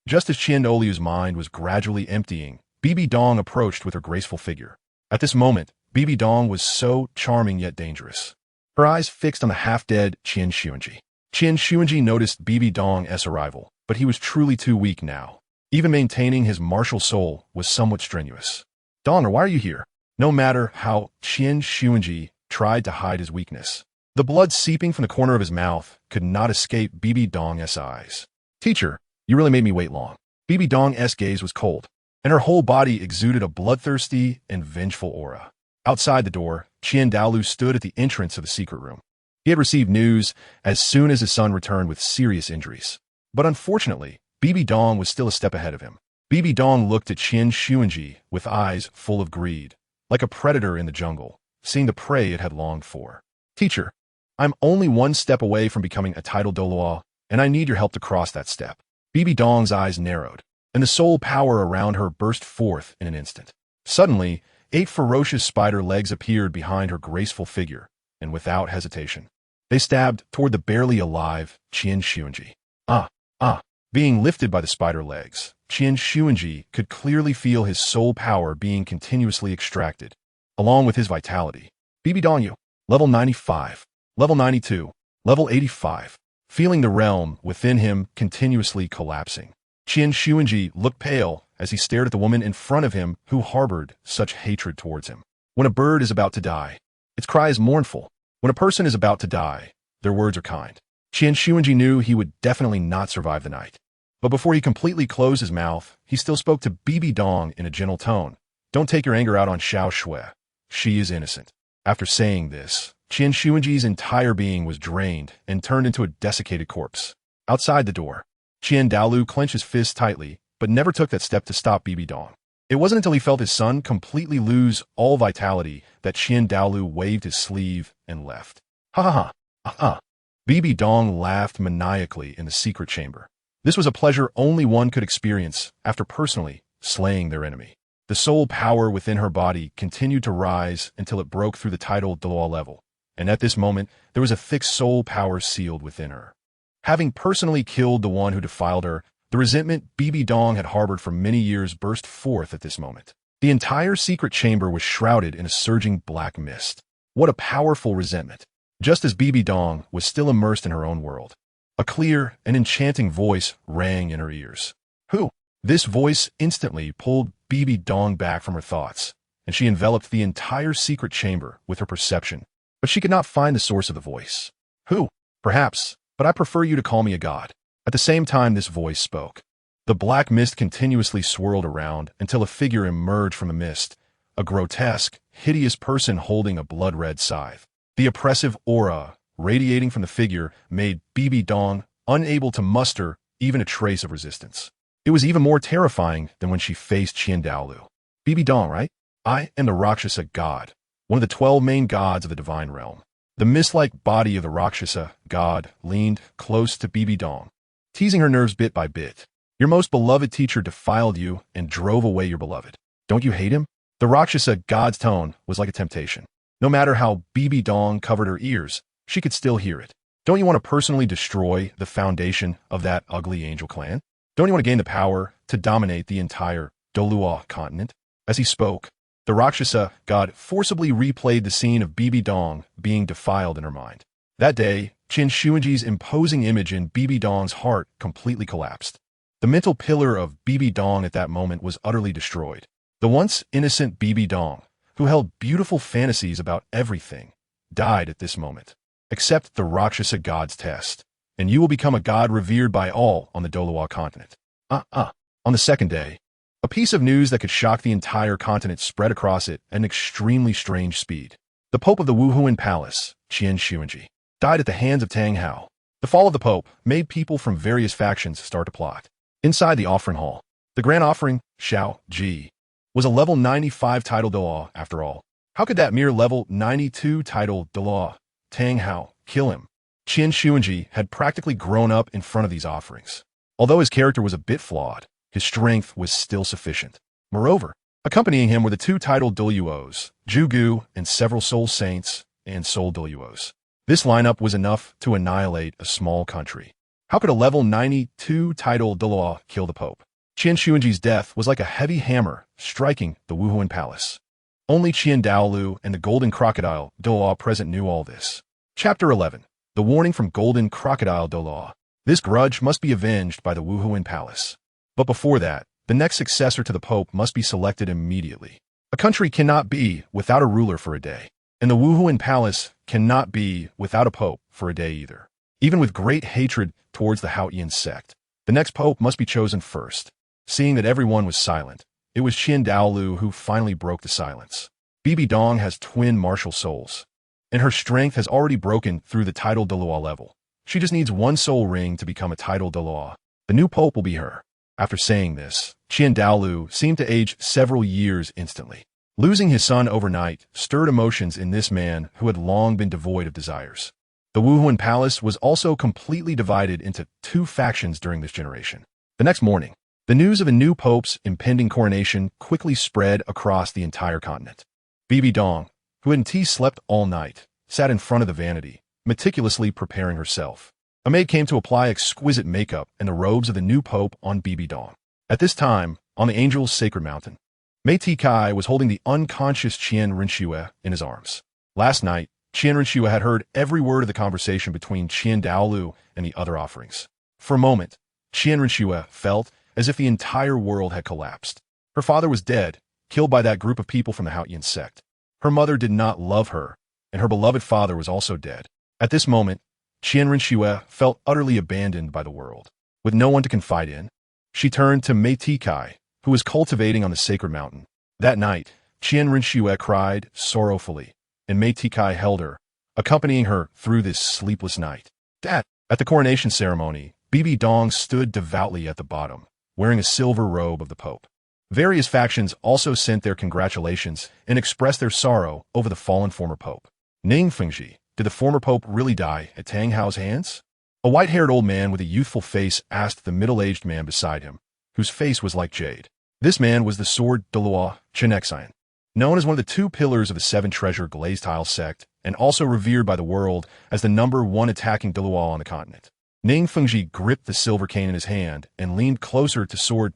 Just as Qian Doliu's mind was gradually emptying, Bibi Dong approached with her graceful figure. At this moment, Bibi Dong was so charming yet dangerous. Her eyes fixed on the half-dead Qian Renxue. Qian Renxue noticed Bibi Dong's arrival, but he was truly too weak now. Even maintaining his martial soul was somewhat strenuous. Donger, why are you here? No matter how Qian Renxue tried to hide his weakness, the blood seeping from the corner of his mouth could not escape Bibi Dong's eyes. Teacher, you really made me wait long. Bibi Dong's gaze was cold, and her whole body exuded a bloodthirsty and vengeful aura. Outside the door, Qian Daolu stood at the entrance of the secret room. He had received news as soon as his son returned with serious injuries. But unfortunately, Bibi Dong was still a step ahead of him. Bibi Dong looked at Qian Renxue with eyes full of greed, like a predator in the jungle, seeing the prey it had longed for. Teacher, I'm only one step away from becoming a title Douluo, and I need your help to cross that step. Bibi Dong's eyes narrowed, and the soul power around her burst forth in an instant. Suddenly, 8 ferocious spider legs appeared behind her graceful figure, and without hesitation, they stabbed toward the barely alive Qian Renxue. Being lifted by the spider legs, Qian Renxue could clearly feel his soul power being continuously extracted, along with his vitality. Bibi Dong, level 95, level 92, level 85, feeling the realm within him continuously collapsing. Qian Renxue looked pale as he stared at the woman in front of him who harbored such hatred towards him. When a bird is about to die, its cry is mournful. When a person is about to die, their words are kind. Qian Renxue knew he would definitely not survive the night. But before he completely closed his mouth, he still spoke to Bibi Dong in a gentle tone. Don't take your anger out on Xiao Shui. She is innocent. After saying this, Qian Renxue's entire being was drained and turned into a desiccated corpse. Outside the door, Qian Daolu clenched his fist tightly, but never took that step to stop Bibi Dong. It wasn't until he felt his son completely lose all vitality that Qian Daolu waved his sleeve and left. Bibi Dong laughed maniacally in the secret chamber. This was a pleasure only one could experience after personally slaying their enemy. The soul power within her body continued to rise until it broke through the title Douluo level, and at this moment there was a thick soul power sealed within her. Having personally killed the one who defiled her, the resentment Bibi Dong had harbored for many years burst forth at this moment. The entire secret chamber was shrouded in a surging black mist. What a powerful resentment! Just as Bibi Dong was still immersed in her own world, a clear and enchanting voice rang in her ears. Who This voice instantly pulled Bibi Dong back from her thoughts, and she enveloped the entire secret chamber with her perception. But she could not find the source of the voice. Who? Perhaps, but I prefer you to call me a god. At the same time this voice spoke, the black mist continuously swirled around until a figure emerged from the mist, a grotesque, hideous person holding a blood-red scythe. The oppressive aura radiating from the figure made Bibi Dong unable to muster even a trace of resistance. It was even more terrifying than when she faced Qian Renxue. Bibi Dong, right? I am the Rakshasa god, one of the 12 main gods of the divine realm. The mist-like body of the Rakshasa god leaned close to Bibi Dong, teasing her nerves bit by bit. Your most beloved teacher defiled you and drove away your beloved. Don't you hate him? The Rakshasa god's tone was like a temptation. No matter how Bibi Dong covered her ears, she could still hear it. Don't you want to personally destroy the foundation of that ugly angel clan? Don't you want to gain the power to dominate the entire Douluo Continent? As he spoke, the Rakshasa god forcibly replayed the scene of Bibi Dong being defiled in her mind. That day, Qian Renxue's imposing image in Bibi Dong's heart completely collapsed. The mental pillar of Bibi Dong at that moment was utterly destroyed. The once innocent Bibi Dong, who held beautiful fantasies about everything, died at this moment. Accept the Rakshasa god's test, and you will become a god revered by all on the Douluo Continent. On the second day, a piece of news that could shock the entire continent spread across it at an extremely strange speed. The Pope of the Wuhuan Palace, Qian Renxue, died at the hands of Tang Hao. The fall of the Pope made people from various factions start to plot. Inside the offering hall, the grand offering, Shao Ji, was a level 95 tile.Not after all. How could that mere level 92 tile.Not, Tang Hao, kill him? Qian Renxue had practically grown up in front of these offerings. Although his character was a bit flawed, his strength was still sufficient. Moreover, accompanying him were the 2 tile.Duos, Jugu and several soul saints and soul Duos. This lineup was enough to annihilate a small country. How could a level 92 tile.Not kill the Pope? Qian Renxue's death was like a heavy hammer striking the Wuhuan Palace. Only Qian Daolu and the Golden Crocodile Douluo present knew all this. Chapter 11. The warning from Golden Crocodile Douluo. This grudge must be avenged by the Wuhuan Palace. But before that, the next successor to the Pope must be selected immediately. A country cannot be without a ruler for a day, and the Wuhuan Palace cannot be without a Pope for a day either. Even with great hatred towards the Haotian sect, the next Pope must be chosen first. Seeing that everyone was silent, it was Qian Daolu who finally broke the silence. Bibi Dong has twin martial souls, and her strength has already broken through the tile.Not level. She just needs one soul ring to become a tile.Not. The new Pope will be her. After saying this, Qian Daolu seemed to age several years instantly. Losing his son overnight stirred emotions in this man who had long been devoid of desires. The Wuhuan Palace was also completely divided into 2 factions during this generation. The next morning, the news of a new pope's impending coronation quickly spread across the entire continent. Bibi Dong, who hadn't slept all night, sat in front of the vanity, meticulously preparing herself. A maid came to apply exquisite makeup and the robes of the new pope on Bibi Dong. At this time, on the angel's sacred mountain, Kai was holding the unconscious Qian Renxue in his arms. Last night, Qian Renxue had heard every word of the conversation between Qian Daolu and the other offerings. For a moment, Qian Renxue felt as if the entire world had collapsed. Her father was dead, killed by that group of people from the Haotian sect. Her mother did not love her, and her beloved father was also dead. At this moment, Qian Renxue felt utterly abandoned by the world. With no one to confide in, she turned to Kai, who was cultivating on the sacred mountain. That night, Qian Renxue cried sorrowfully, and Kai held her, accompanying her through this sleepless night. At the coronation ceremony, Bibi Dong stood devoutly at the bottom, wearing a silver robe of the Pope. Various factions also sent their congratulations and expressed their sorrow over the fallen former Pope. Ning Fengji, did the former Pope really die at Tang Hao's hands? A white-haired old man with a youthful face asked the middle-aged man beside him, whose face was like jade. This man was the sword Douluo Continent, known as one of the 2 pillars of the 7-treasure glazed tile sect, and also revered by the world as the #1 attacking Douluo on the continent. Ning Fengji gripped the silver cane in his hand and leaned closer to sword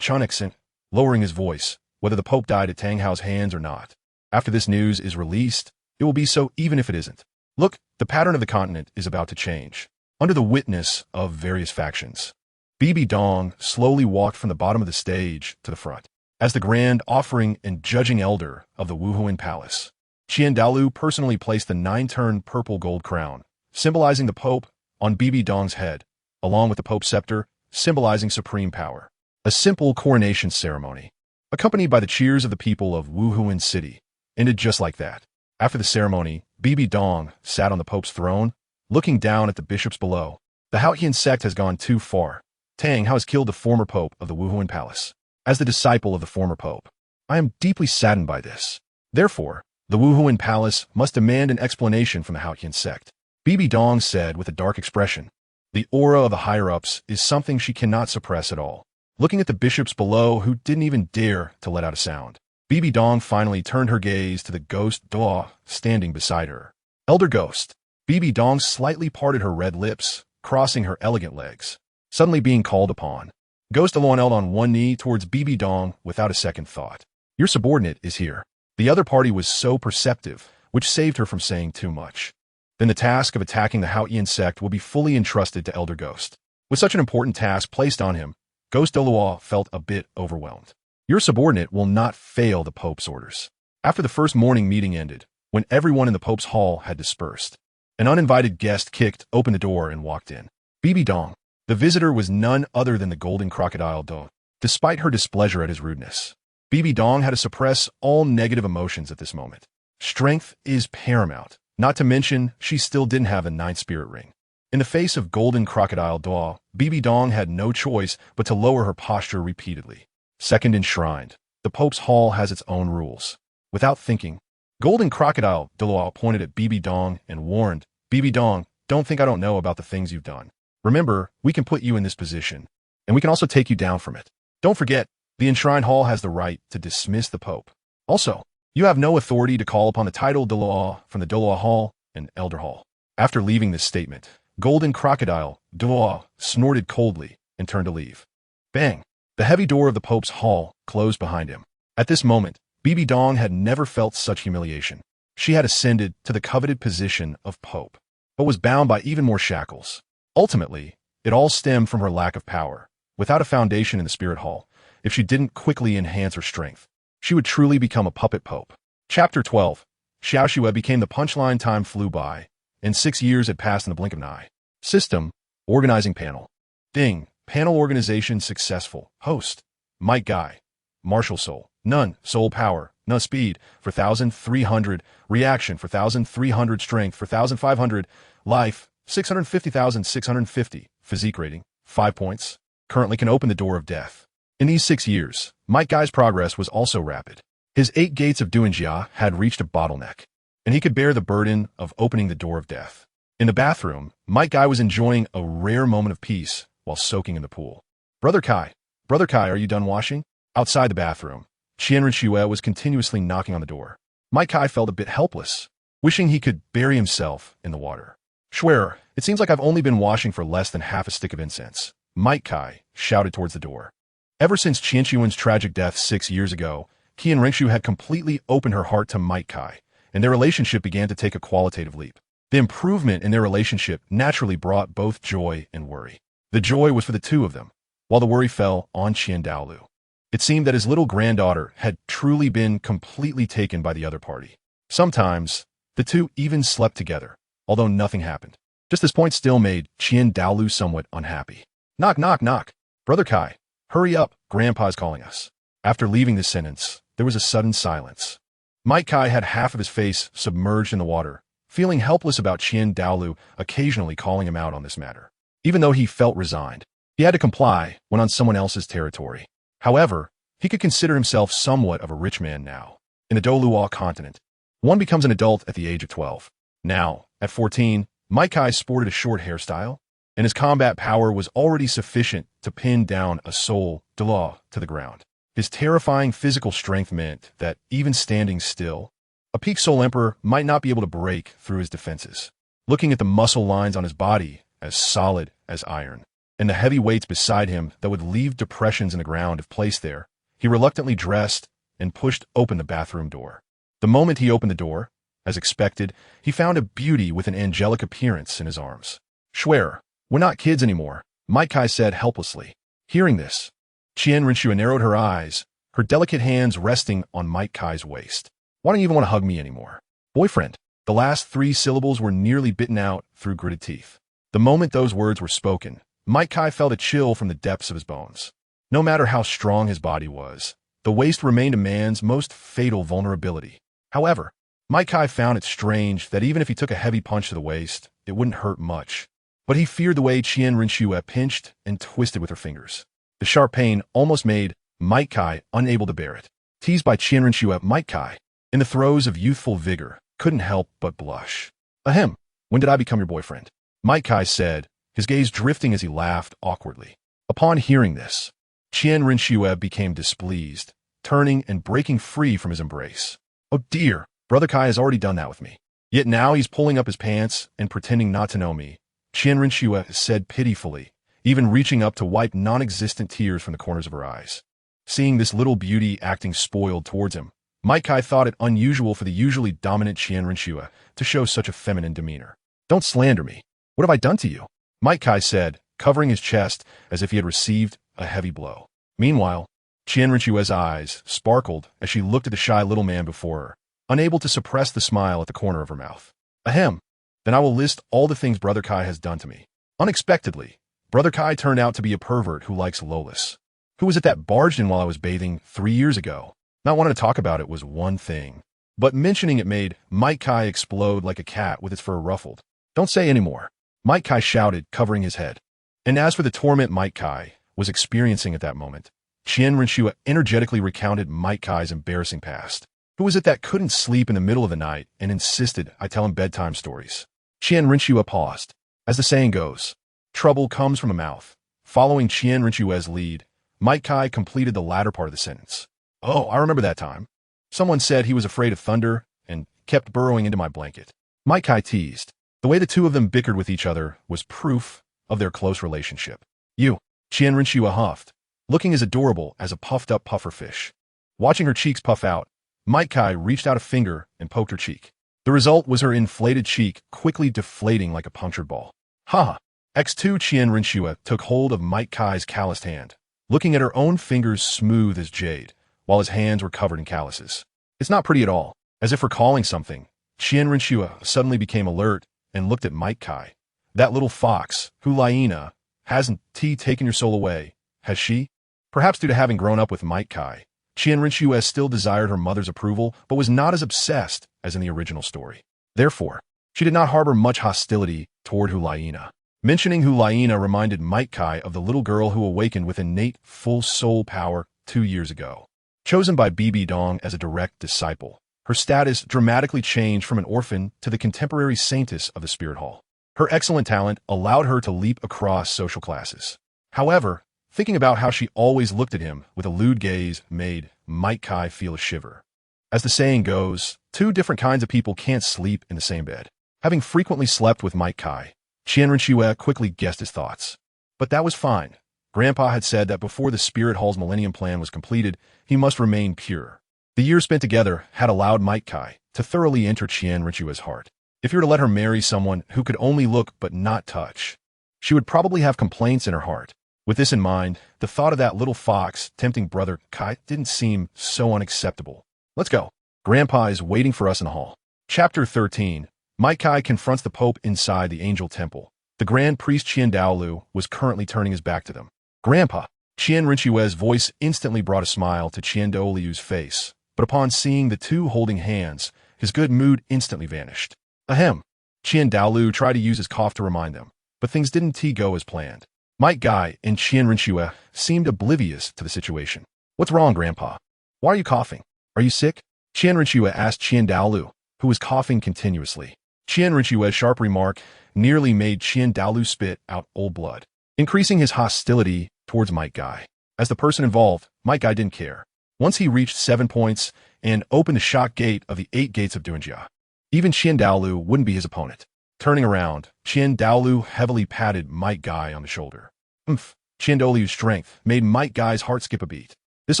Continent, lowering his voice, whether the Pope died at Tang Hao's hands or not. After this news is released, it will be so even if it isn't. Look, the pattern of the continent is about to change. Under the witness of various factions, Bibi Dong slowly walked from the bottom of the stage to the front. As the grand offering and judging elder of the Wuhuan Palace, Qian Dalu personally placed the 9-turn purple gold crown, symbolizing the Pope, on Bibi Dong's head, along with the Pope's scepter, symbolizing supreme power. A simple coronation ceremony, accompanied by the cheers of the people of Wuhuan City, ended just like that. After the ceremony, Bibi Dong sat on the Pope's throne, looking down at the bishops below. The Haotian sect has gone too far. Tang Hao has killed the former Pope of the Wuhuan Palace. As the disciple of the former Pope, I am deeply saddened by this. Therefore, the Wuhuan Palace must demand an explanation from the Haotian sect. Bibi Dong said with a dark expression. The aura of the higher-ups is something she cannot suppress at all. Looking at the bishops below who didn't even dare to let out a sound, Bibi Dong finally turned her gaze to the ghost Douluo standing beside her. Elder Ghost. Bibi Dong slightly parted her red lips, crossing her elegant legs. Suddenly being called upon. Ghost Douluo knelt on one knee towards Bibi Dong without a second thought. Your subordinate is here. The other party was so perceptive, which saved her from saying too much. Then the task of attacking the Haotian sect will be fully entrusted to Elder Ghost. With such an important task placed on him, Ghost Douluo felt a bit overwhelmed. Your subordinate will not fail the Pope's orders. After the first morning meeting ended, when everyone in the Pope's hall had dispersed, an uninvited guest kicked open the door and walked in. Bibi Dong. The visitor was none other than the golden crocodile Douluo. Despite her displeasure at his rudeness, Bibi Dong had to suppress all negative emotions at this moment. Strength is paramount, not to mention she still didn't have the 9th spirit ring. In the face of golden crocodile Douluo, Bibi Dong had no choice but to lower her posture repeatedly. Second enshrined, the Pope's hall has its own rules. Without thinking, golden crocodile Douluo pointed at Bibi Dong and warned, Bibi Dong, don't think I don't know about the things you've done. Remember, we can put you in this position, and we can also take you down from it. Don't forget, the enshrined hall has the right to dismiss the Pope. Also, you have no authority to call upon the tile.Not from the Douluo Hall and Elder Hall. After leaving this statement, golden crocodile Douluo snorted coldly and turned to leave. Bang! The heavy door of the Pope's hall closed behind him. At this moment, Bibi Dong had never felt such humiliation. She had ascended to the coveted position of Pope, but was bound by even more shackles. Ultimately, it all stemmed from her lack of power. Without a foundation in the spirit hall, if she didn't quickly enhance her strength, she would truly become a puppet pope. Chapter 12. Xiaoxue became the punchline. Time flew by, and 6 years had passed in the blink of an eye. System. Organizing panel. Ding. Panel organization successful. Host. Might Guy. Martial soul. None. Soul power. None. Speed. 4,300. Reaction. 4,300. Strength. 4,500. Life. 650,650. Physique rating. 5 points. Currently can open the door of death. In these 6 years, Might Guy's progress was also rapid. His 8 gates of Duanjia had reached a bottleneck, and he could bear the burden of opening the door of death. In the bathroom, Might Guy was enjoying a rare moment of peace while soaking in the pool. Brother Kai, are you done washing? Outside the bathroom, Qian Renxue was continuously knocking on the door. Might Kai felt a bit helpless, wishing he could bury himself in the water. Schwerer, it seems like I've only been washing for less than half a stick of incense. Might Kai shouted towards the door. Ever since Qian Renxue's tragic death 6 years ago, Qian Renxue had completely opened her heart to Might Kai, and their relationship began to take a qualitative leap. The improvement in their relationship naturally brought both joy and worry. The joy was for the two of them, while the worry fell on Qian Dalu. It seemed that his little granddaughter had truly been completely taken by the other party. Sometimes, the two even slept together, although nothing happened. Just this point still made Qian Dalu somewhat unhappy. Knock, knock, knock. Brother Kai, hurry up, Grandpa's calling us. After leaving this sentence, there was a sudden silence. Might Kai had half of his face submerged in the water, feeling helpless about Qian Dalu occasionally calling him out on this matter. Even though he felt resigned, he had to comply when on someone else's territory. However, he could consider himself somewhat of a rich man now. In the Douluo Continent, one becomes an adult at the age of 12. Now, at 14, Might Kai sported a short hairstyle, and his combat power was already sufficient to pin down a soul Douluo to the ground. His terrifying physical strength meant that, even standing still, a peak soul emperor might not be able to break through his defenses. Looking at the muscle lines on his body, as solid as iron, and the heavy weights beside him that would leave depressions in the ground if placed there, he reluctantly dressed and pushed open the bathroom door. The moment he opened the door, as expected, he found a beauty with an angelic appearance in his arms. Schwerer, we're not kids anymore. Mike Kai said helplessly. Hearing this, Qian Renxue narrowed her eyes, her delicate hands resting on Mike Kai's waist. Why don't you even want to hug me anymore? Boyfriend. The last 3 syllables were nearly bitten out through gritted teeth. The moment those words were spoken, Mike Kai felt a chill from the depths of his bones. No matter how strong his body was, the waist remained a man's most fatal vulnerability. However, Mike Kai found it strange that even if he took a heavy punch to the waist, it wouldn't hurt much. But he feared the way Qian Renxue pinched and twisted with her fingers. The sharp pain almost made Mike Kai unable to bear it. Teased by Qian Renxue, Mike Kai, in the throes of youthful vigor, couldn't help but blush. Ahem, when did I become your boyfriend? Mike Kai said, his gaze drifting as he laughed awkwardly. Upon hearing this, Qian Renxue became displeased, turning and breaking free from his embrace. Oh dear, Brother Kai has already done that with me. Yet now he's pulling up his pants and pretending not to know me, Qian Renxue said pitifully, even reaching up to wipe non-existent tears from the corners of her eyes. Seeing this little beauty acting spoiled towards him, Mike Kai thought it unusual for the usually dominant Qian Renxue to show such a feminine demeanor. Don't slander me. What have I done to you? Mike Kai said, covering his chest as if he had received a heavy blow. Meanwhile, Qian Renxue's eyes sparkled as she looked at the shy little man before her, unable to suppress the smile at the corner of her mouth. Ahem. Then I will list all the things Brother Kai has done to me. Unexpectedly, Brother Kai turned out to be a pervert who likes Lolis. Who was it that barged in while I was bathing 3 years ago? Not wanting to talk about it was one thing, but mentioning it made Mike Kai explode like a cat with its fur ruffled. Don't say any more, Mike Kai shouted, covering his head. And as for the torment Mike Kai was experiencing at that moment, Qian Renxue energetically recounted Mike Kai's embarrassing past. Who was it that couldn't sleep in the middle of the night and insisted I tell him bedtime stories? Qian Renxue paused. As the saying goes, trouble comes from a mouth. Following Qian Renxue's lead, Mike Kai completed the latter part of the sentence. Oh, I remember that time. Someone said he was afraid of thunder and kept burrowing into my blanket. Mike Kai teased. The way the two of them bickered with each other was proof of their close relationship. You, Qian Renxue huffed, looking as adorable as a puffed-up pufferfish. Watching her cheeks puff out, Mike Kai reached out a finger and poked her cheek. The result was her inflated cheek quickly deflating like a punctured ball. Ha! X2 Qian Renxue took hold of Mike Kai's calloused hand, looking at her own fingers smooth as jade, while his hands were covered in calluses. It's not pretty at all. As if recalling something, Qian Renxue suddenly became alert and looked at Mike Kai. That little fox, Hulaina, hasn't taken your soul away, has she? Perhaps due to having grown up with Mike Kai, Qian Renxue still desired her mother's approval, but was not as obsessed as in the original story. Therefore, she did not harbor much hostility toward Hulaina. Mentioning Hulaina reminded Mike Kai of the little girl who awakened with innate full soul power 2 years ago. Chosen by Bibi Dong as a direct disciple, her status dramatically changed from an orphan to the contemporary saintess of the Spirit Hall. Her excellent talent allowed her to leap across social classes. However, thinking about how she always looked at him with a lewd gaze made Mike Kai feel a shiver. As the saying goes, 2 different kinds of people can't sleep in the same bed. Having frequently slept with Mike Kai, Qian Renxue quickly guessed his thoughts. But that was fine. Grandpa had said that before the Spirit Hall's Millennium Plan was completed, he must remain pure. The years spent together had allowed Mike Kai to thoroughly enter Qian Renxue's heart. If you were to let her marry someone who could only look but not touch, she would probably have complaints in her heart. With this in mind, the thought of that little fox tempting Brother Kai didn't seem so unacceptable. Let's go. Grandpa is waiting for us in the hall. Chapter 13. Mike Kai confronts the Pope inside the Angel Temple. The Grand Priest Qian Douluo was currently turning his back to them. Grandpa! Qian Renxue's voice instantly brought a smile to Qian Douluo's face, but upon seeing the two holding hands, his good mood instantly vanished. Ahem. Qian Douluo tried to use his cough to remind them, but things didn't go as planned. Mike Kai and Qian Renxue seemed oblivious to the situation. What's wrong, Grandpa? Why are you coughing? Are you sick? Qian Renxue asked Qian Douluo, who was coughing continuously. Qian Renxue's sharp remark nearly made Qian Douluo spit out old blood, increasing his hostility towards Mike Kai. As the person involved, Mike Kai didn't care. Once he reached 7 points and opened the shock gate of the 8 gates of Dunjia, even Qian Douluo wouldn't be his opponent. Turning around, Qian Douluo heavily patted Mike Kai on the shoulder. Qian Douluo's strength made Mike Kai's heart skip a beat. This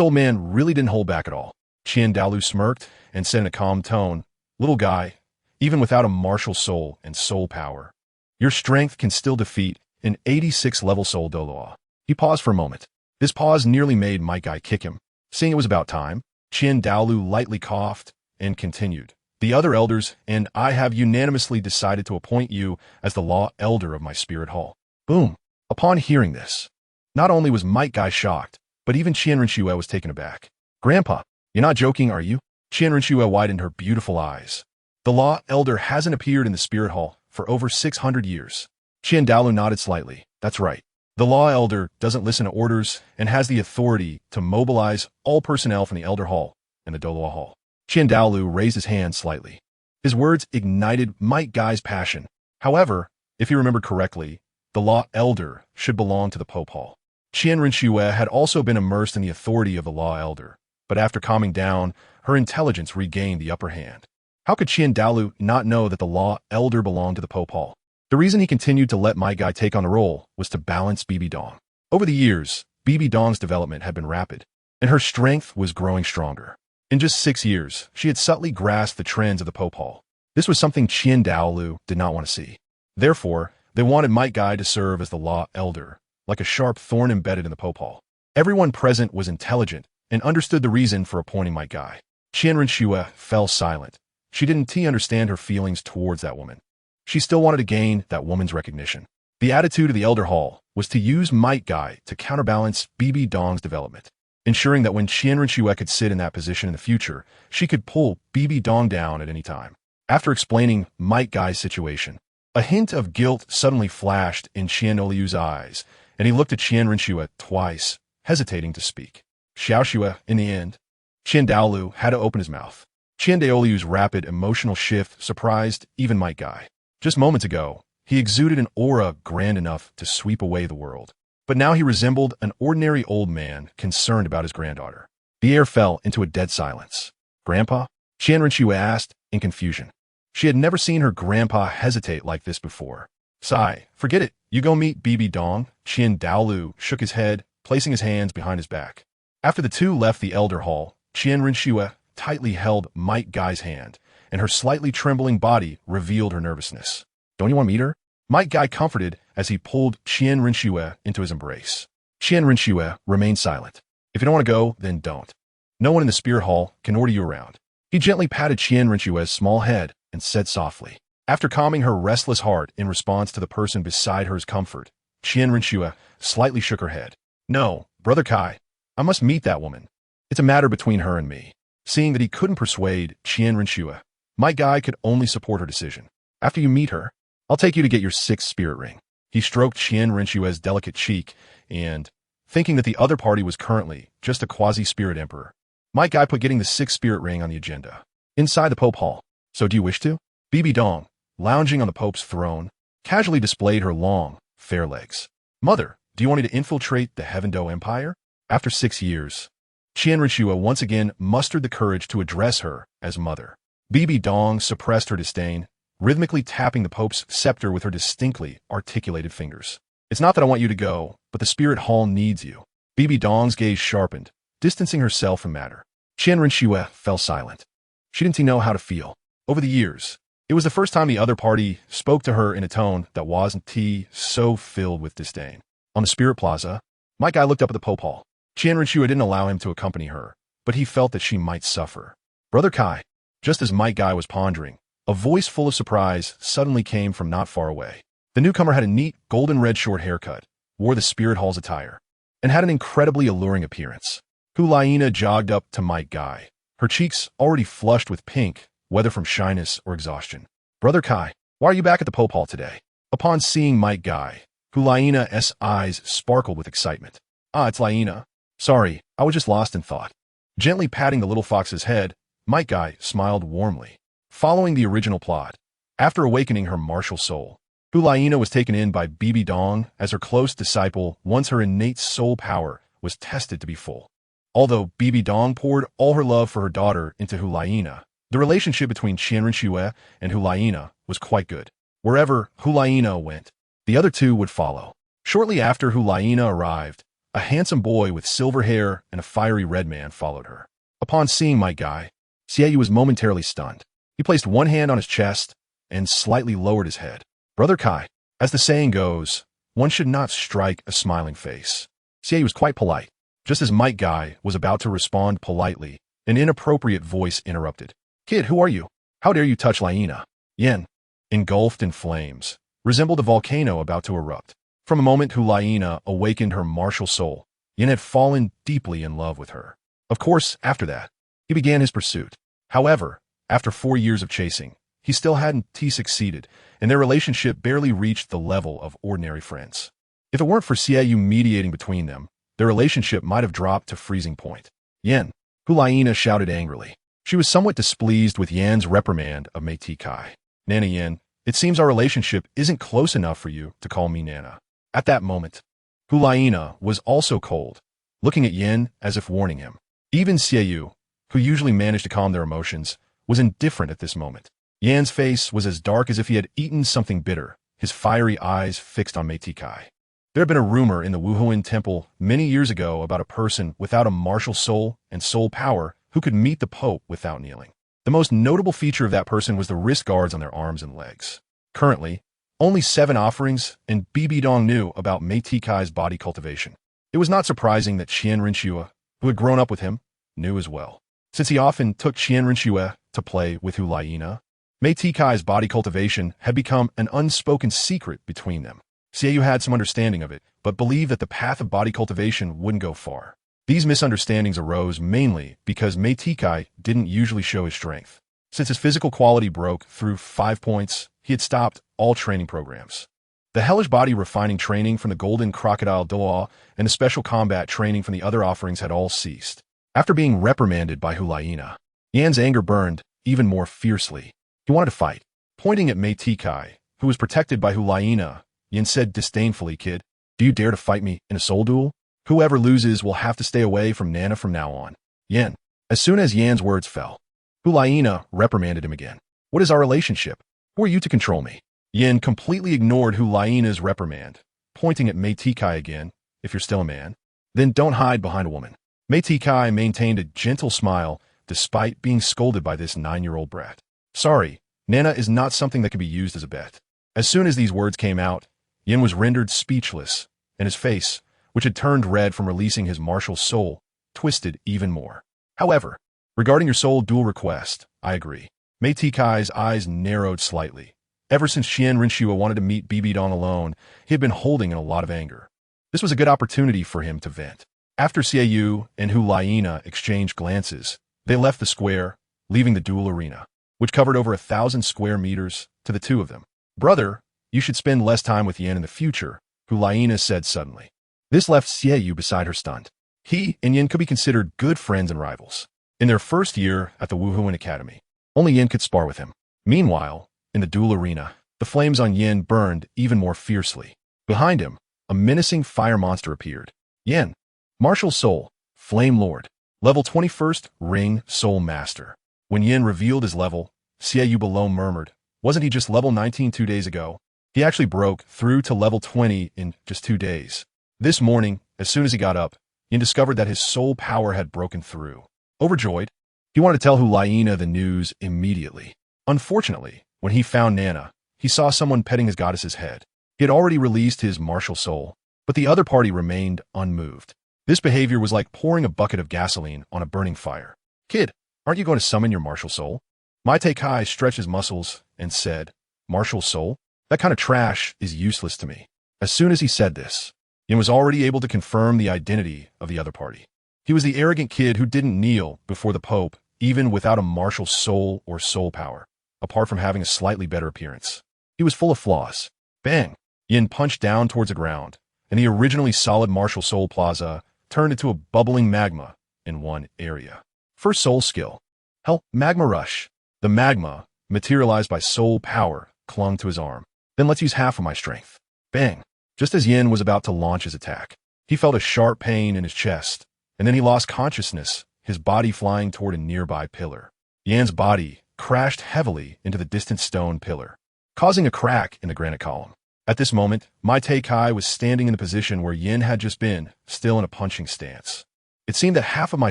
old man really didn't hold back at all. Qian Douluo smirked and said in a calm tone, "Little guy, even without a martial soul and soul power, your strength can still defeat an 86-level soul Douluo. He paused for a moment. This pause nearly made Might Guy kick him. Seeing it was about time, Qian Daolu lightly coughed and continued. The other elders and I have unanimously decided to appoint you as the law elder of my spirit hall. Boom. Upon hearing this, not only was Might Guy shocked, but even Qian Renxue was taken aback. Grandpa, you're not joking, are you? Qian Renxue widened her beautiful eyes. The law elder hasn't appeared in the spirit hall for over 600 years. Qian Daolu nodded slightly. That's right. The law elder doesn't listen to orders and has the authority to mobilize all personnel from the elder hall and the Douluo hall. Qian Daolu raised his hand slightly. His words ignited Might Guy's passion. However, if he remembered correctly, the law elder should belong to the Pope Hall. Qian Renxue had also been immersed in the authority of the law elder, but after calming down, her intelligence regained the upper hand. How could Qian Daolu not know that the law elder belonged to the Pope Hall? The reason he continued to let Might Guy take on the role was to balance Bibi Dong. Over the years, Bibi Dong's development had been rapid, and her strength was growing stronger. In just 6 years, she had subtly grasped the trends of the Pope Hall. This was something Qian Daolu did not want to see. Therefore, they wanted Might Guy to serve as the law elder, like a sharp thorn embedded in the Pope Hall. Everyone present was intelligent and understood the reason for appointing Might Guy. Qian Renxue fell silent. She didn't understand her feelings towards that woman. She still wanted to gain that woman's recognition. The attitude of the Elder Hall was to use Might Guy to counterbalance Bibi Dong's development, ensuring that when Qian Renxue could sit in that position in the future, she could pull Bibi Dong down at any time. After explaining Might Guy's situation, a hint of guilt suddenly flashed in Qian Oliu's eyes, and he looked at Qian Renxue twice, hesitating to speak. Xiaoxue, in the end, Qian Daolu had to open his mouth. Qian Daolu's rapid emotional shift surprised even Might Guy. Just moments ago, he exuded an aura grand enough to sweep away the world. But now he resembled an ordinary old man concerned about his granddaughter. The air fell into a dead silence. Grandpa? Qian Renxue asked, in confusion. She had never seen her grandpa hesitate like this before. Sigh, forget it. You go meet Bibi Dong. Qian Daolu shook his head, placing his hands behind his back. After the two left the Elder Hall, Qian Renxue tightly held Might Guy's hand, and her slightly trembling body revealed her nervousness. Don't you want to meet her? Might Guy comforted as he pulled Qian Renxue into his embrace. Qian Renxue remained silent. If you don't want to go, then don't. No one in the spirit hall can order you around. He gently patted Qian Renxue's small head and said softly. After calming her restless heart in response to the person beside her's comfort, Qian Renxue slightly shook her head. No, Brother Kai, I must meet that woman. It's a matter between her and me. Seeing that he couldn't persuade Qian Renxue, Might Guy could only support her decision. After you meet her, I'll take you to get your 6th spirit ring. He stroked Qian Renxue's delicate cheek and, thinking that the other party was currently just a quasi-spirit emperor, Might Guy put getting the 6th spirit ring on the agenda. Inside the Pope Hall. So do you wish to? Bibi Dong, lounging on the Pope's throne, casually displayed her long, fair legs. Mother, do you want me to infiltrate the Heaven Do Empire? After 6 years, Qian Renxue once again mustered the courage to address her as mother. Bibi Dong suppressed her disdain, rhythmically tapping the Pope's scepter with her distinctly articulated fingers. It's not that I want you to go, but the spirit hall needs you. Bibi Dong's gaze sharpened, distancing herself from matter. Qian Renxue fell silent. She didn't know how to feel. Over the years, it was the first time the other party spoke to her in a tone that wasn't so filled with disdain. On the Spirit Plaza, Might Guy looked up at the Pope Hall. Qian Renxue didn't allow him to accompany her, but he felt that she might suffer. Brother Kai, just as Might Guy was pondering, a voice full of surprise suddenly came from not far away. The newcomer had a neat, golden-red short haircut, wore the Spirit Hall's attire, and had an incredibly alluring appearance. Hulaina jogged up to Might Guy, her cheeks already flushed with pink, whether from shyness or exhaustion. Brother Kai, why are you back at the Pope Hall today? Upon seeing Might Guy, Hulaina's eyes sparkled with excitement. Ah, it's Laina. Sorry, I was just lost in thought. Gently patting the little fox's head, Might Guy smiled warmly. Following the original plot, after awakening her martial soul, Hulaina was taken in by Bibi Dong as her close disciple once her innate soul power was tested to be full. Although Bibi Dong poured all her love for her daughter into Hulaina, the relationship between Qian Renxue and Hulaina was quite good. Wherever Hulaina went, the other two would follow. Shortly after Hulaina arrived, a handsome boy with silver hair and a fiery red man followed her. Upon seeing Might Guy, Xiaoyu was momentarily stunned. He placed one hand on his chest and slightly lowered his head. Brother Kai, as the saying goes, one should not strike a smiling face. Xie was quite polite. Just as Mike Guy was about to respond politely, an inappropriate voice interrupted. Kid, who are you? How dare you touch Laina? Yin, engulfed in flames, resembled a volcano about to erupt. From a moment Laina awakened her martial soul, Yin had fallen deeply in love with her. Of course, after that, he began his pursuit. However, after 4 years of chasing, he still hadn't succeeded, and their relationship barely reached the level of ordinary friends. If it weren't for Xiaoyu mediating between them, their relationship might have dropped to freezing point. Yin, Laina shouted angrily. She was somewhat displeased with Yan's reprimand of Mei Kai. Nana Yin, it seems our relationship isn't close enough for you to call me Nana. At that moment, Laina was also cold, looking at Yin as if warning him. Even Xiaoyu, who usually managed to calm their emotions, was indifferent at this moment. Yan's face was as dark as if he had eaten something bitter, his fiery eyes fixed on Mei Kai. There had been a rumor in the Wuhuan temple many years ago about a person without a martial soul and soul power who could meet the Pope without kneeling. The most notable feature of that person was the wrist guards on their arms and legs. Currently, only 7 offerings and Dong knew about Mei Kai's body cultivation. It was not surprising that Qian Renxue, who had grown up with him, knew as well. Since he often took Qian Renxue to play with Laina, Mei Kai's body cultivation had become an unspoken secret between them. Xiaoyu had some understanding of it, but believed that the path of body cultivation wouldn't go far. These misunderstandings arose mainly because Mei Kai didn't usually show his strength. Since his physical quality broke through 5 points, he had stopped all training programs. The hellish body refining training from the golden crocodile Douluo and the special combat training from the other offerings had all ceased. After being reprimanded by Laina, Yan's anger burned even more fiercely. He wanted to fight. Pointing at Mei Kai, who was protected by Laina, Yan said disdainfully, Kid, do you dare to fight me in a soul duel? Whoever loses will have to stay away from Nana from now on. Yan. As soon as Yan's words fell, Laina reprimanded him again. What is our relationship? Who are you to control me? Yan completely ignored Laina's reprimand, pointing at Mei Kai again. If you're still a man, then don't hide behind a woman. Mei Kai maintained a gentle smile despite being scolded by this 9-year-old brat. Sorry, Nana is not something that can be used as a bet. As soon as these words came out, Yin was rendered speechless, and his face, which had turned red from releasing his martial soul, twisted even more. However, regarding your soul duel request, I agree. Mei Kai's eyes narrowed slightly. Ever since Qian Renxue wanted to meet Dong alone, he had been holding in a lot of anger. This was a good opportunity for him to vent. After Xiaoyu and Laina exchanged glances, they left the square, leaving the duel arena, which covered over 1,000 square meters, to the two of them. Brother, you should spend less time with Yan in the future, Laina said suddenly. This left Xiaoyu beside her stunned. He and Yin could be considered good friends and rivals. In their first year at the Wuhuan Academy, only Yin could spar with him. Meanwhile, in the duel arena, the flames on Yin burned even more fiercely. Behind him, a menacing fire monster appeared. Yin, Martial Soul, Flame Lord, level 21st Ring Soul Master. When Yin revealed his level, Xiaoyu below murmured, wasn't he just level 19 2 days ago? He actually broke through to level 20 in just 2 days. This morning, as soon as he got up, Yin discovered that his soul power had broken through. Overjoyed, he wanted to tell Laina the news immediately. Unfortunately, when he found Nana, he saw someone petting his goddess's head. He had already released his martial soul, but the other party remained unmoved. This behavior was like pouring a bucket of gasoline on a burning fire. Kid, aren't you going to summon your martial soul? Mei Kai stretched his muscles and said, Martial soul? That kind of trash is useless to me. As soon as he said this, Yin was already able to confirm the identity of the other party. He was the arrogant kid who didn't kneel before the Pope, even without a martial soul or soul power, apart from having a slightly better appearance. He was full of flaws. Bang! Yin punched down towards the ground, and the originally solid martial soul plaza turned into a bubbling magma in one area. First soul skill. Hell, Magma Rush. The magma, materialized by soul power, clung to his arm. Then let's use half of my strength. Bang! Just as Yin was about to launch his attack, he felt a sharp pain in his chest, and then he lost consciousness, his body flying toward a nearby pillar. Yan's body crashed heavily into the distant stone pillar, causing a crack in the granite column. At this moment, Mei Kai was standing in the position where Yin had just been, still in a punching stance. It seemed that half of my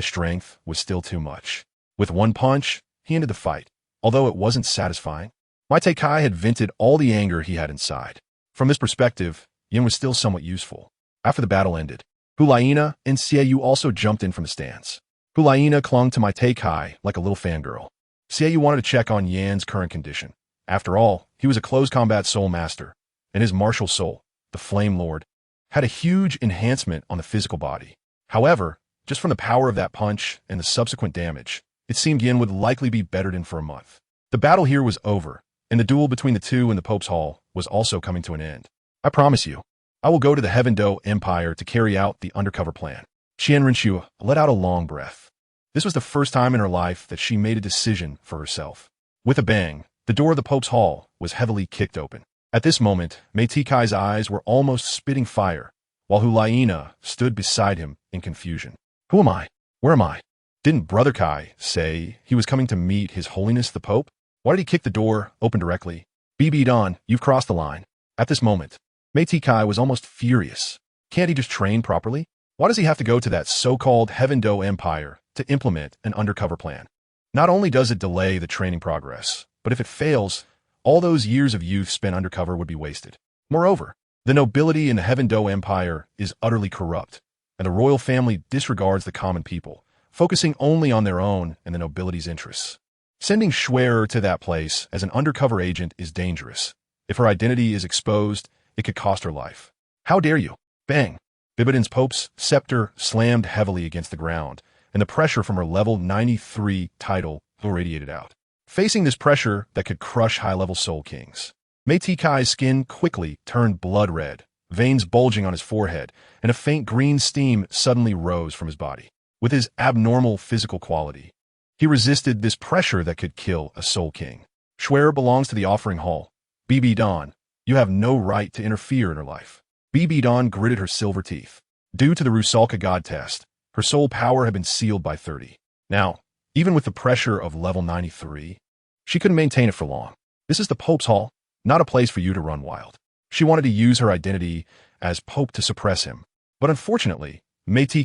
strength was still too much. With one punch, he ended the fight. Although it wasn't satisfying, Mei Kai had vented all the anger he had inside. From this perspective, Yin was still somewhat useful. After the battle ended, Hulaina and Xiaoyu also jumped in from the stands. Hulaina clung to my Kai like a little fangirl. Xiaoyu wanted to check on Yan's current condition. After all, he was a close combat soul master, and his martial soul, the Flame Lord, had a huge enhancement on the physical body. However, just from the power of that punch and the subsequent damage, it seemed Yin would likely be bettered in for a month. The battle here was over, and the duel between the two in the Pope's Hall was also coming to an end. I promise you, I will go to the Heaven Do Empire to carry out the undercover plan. Qian Renxue let out a long breath. This was the first time in her life that she made a decision for herself. With a bang, the door of the Pope's Hall was heavily kicked open. At this moment, Kai's eyes were almost spitting fire, while Hulaina stood beside him in confusion. Who am I? Where am I? Didn't Brother Kai say he was coming to meet His Holiness the Pope? Why did he kick the door open directly? Don, you've crossed the line. At this moment, Kai was almost furious. Can't he just train properly? Why does he have to go to that so-called Heaven Do Empire to implement an undercover plan? Not only does it delay the training progress, but if it fails, all those years of youth spent undercover would be wasted. Moreover, the nobility in the Heaven Do Empire is utterly corrupt, and the royal family disregards the common people, focusing only on their own and the nobility's interests. Sending Schwer to that place as an undercover agent is dangerous. If her identity is exposed, it could cost her life. How dare you? Bang! Bibidon's Pope's scepter slammed heavily against the ground, and the pressure from her level 93 title radiated out. Facing this pressure that could crush high-level Soul Kings, Kai's skin quickly turned blood red, veins bulging on his forehead, and a faint green steam suddenly rose from his body. With his abnormal physical quality, he resisted this pressure that could kill a Soul King. Schwer belongs to the Offering Hall. Don, you have no right to interfere in her life. Don gritted her silver teeth. Due to the Rusalka God test, her soul power had been sealed by 30. Now, even with the pressure of level 93, she couldn't maintain it for long. This is the Pope's Hall, not a place for you to run wild. She wanted to use her identity as Pope to suppress him. But unfortunately,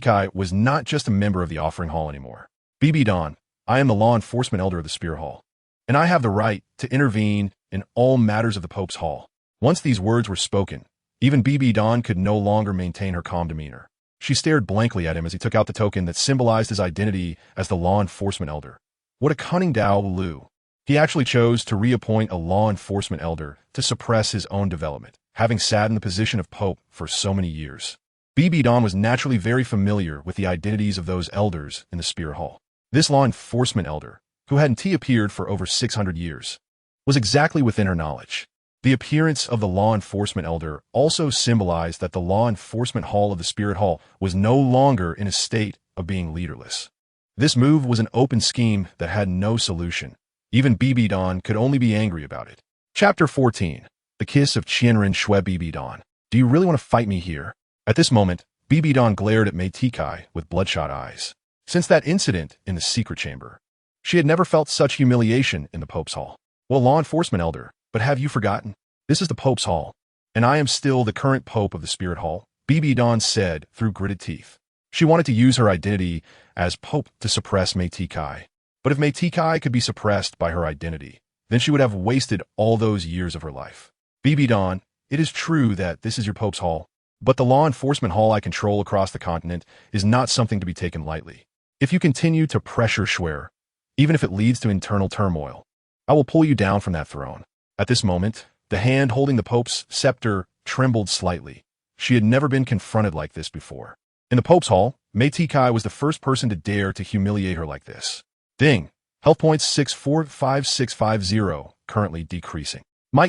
Kai was not just a member of the Offering Hall anymore. Don, I am the law enforcement elder of the Spear Hall, and I have the right to intervene in all matters of the Pope's Hall. Once these words were spoken, even Don could no longer maintain her calm demeanor. She stared blankly at him as he took out the token that symbolized his identity as the law enforcement elder. What a cunning Douluo. He actually chose to reappoint a law enforcement elder to suppress his own development, having sat in the position of Pope for so many years. Don was naturally very familiar with the identities of those elders in the Spear Hall. This law enforcement elder, who hadn't appeared for over 600 years, was exactly within her knowledge. The appearance of the law enforcement elder also symbolized that the law enforcement hall of the Spirit Hall was no longer in a state of being leaderless. This move was an open scheme that had no solution. Even Don could only be angry about it. Chapter 14. The Kiss of Qian Renxue. Don. Do you really want to fight me here? At this moment, Don glared at Kai with bloodshot eyes. Since that incident in the secret chamber, she had never felt such humiliation in the Pope's Hall. Well, law enforcement elder, but have you forgotten? This is the Pope's Hall, and I am still the current Pope of the Spirit Hall, Don said through gritted teeth. She wanted to use her identity as Pope to suppress Kai. But if Kai could be suppressed by her identity, then she would have wasted all those years of her life. Don, it is true that this is your Pope's Hall, but the law enforcement hall I control across the continent is not something to be taken lightly. If you continue to pressure Schwer, even if it leads to internal turmoil, I will pull you down from that throne. At this moment, the hand holding the Pope's scepter trembled slightly. She had never been confronted like this before. In the Pope's Hall, Kai was the first person to dare to humiliate her like this. Ding! Health points 645650, currently decreasing.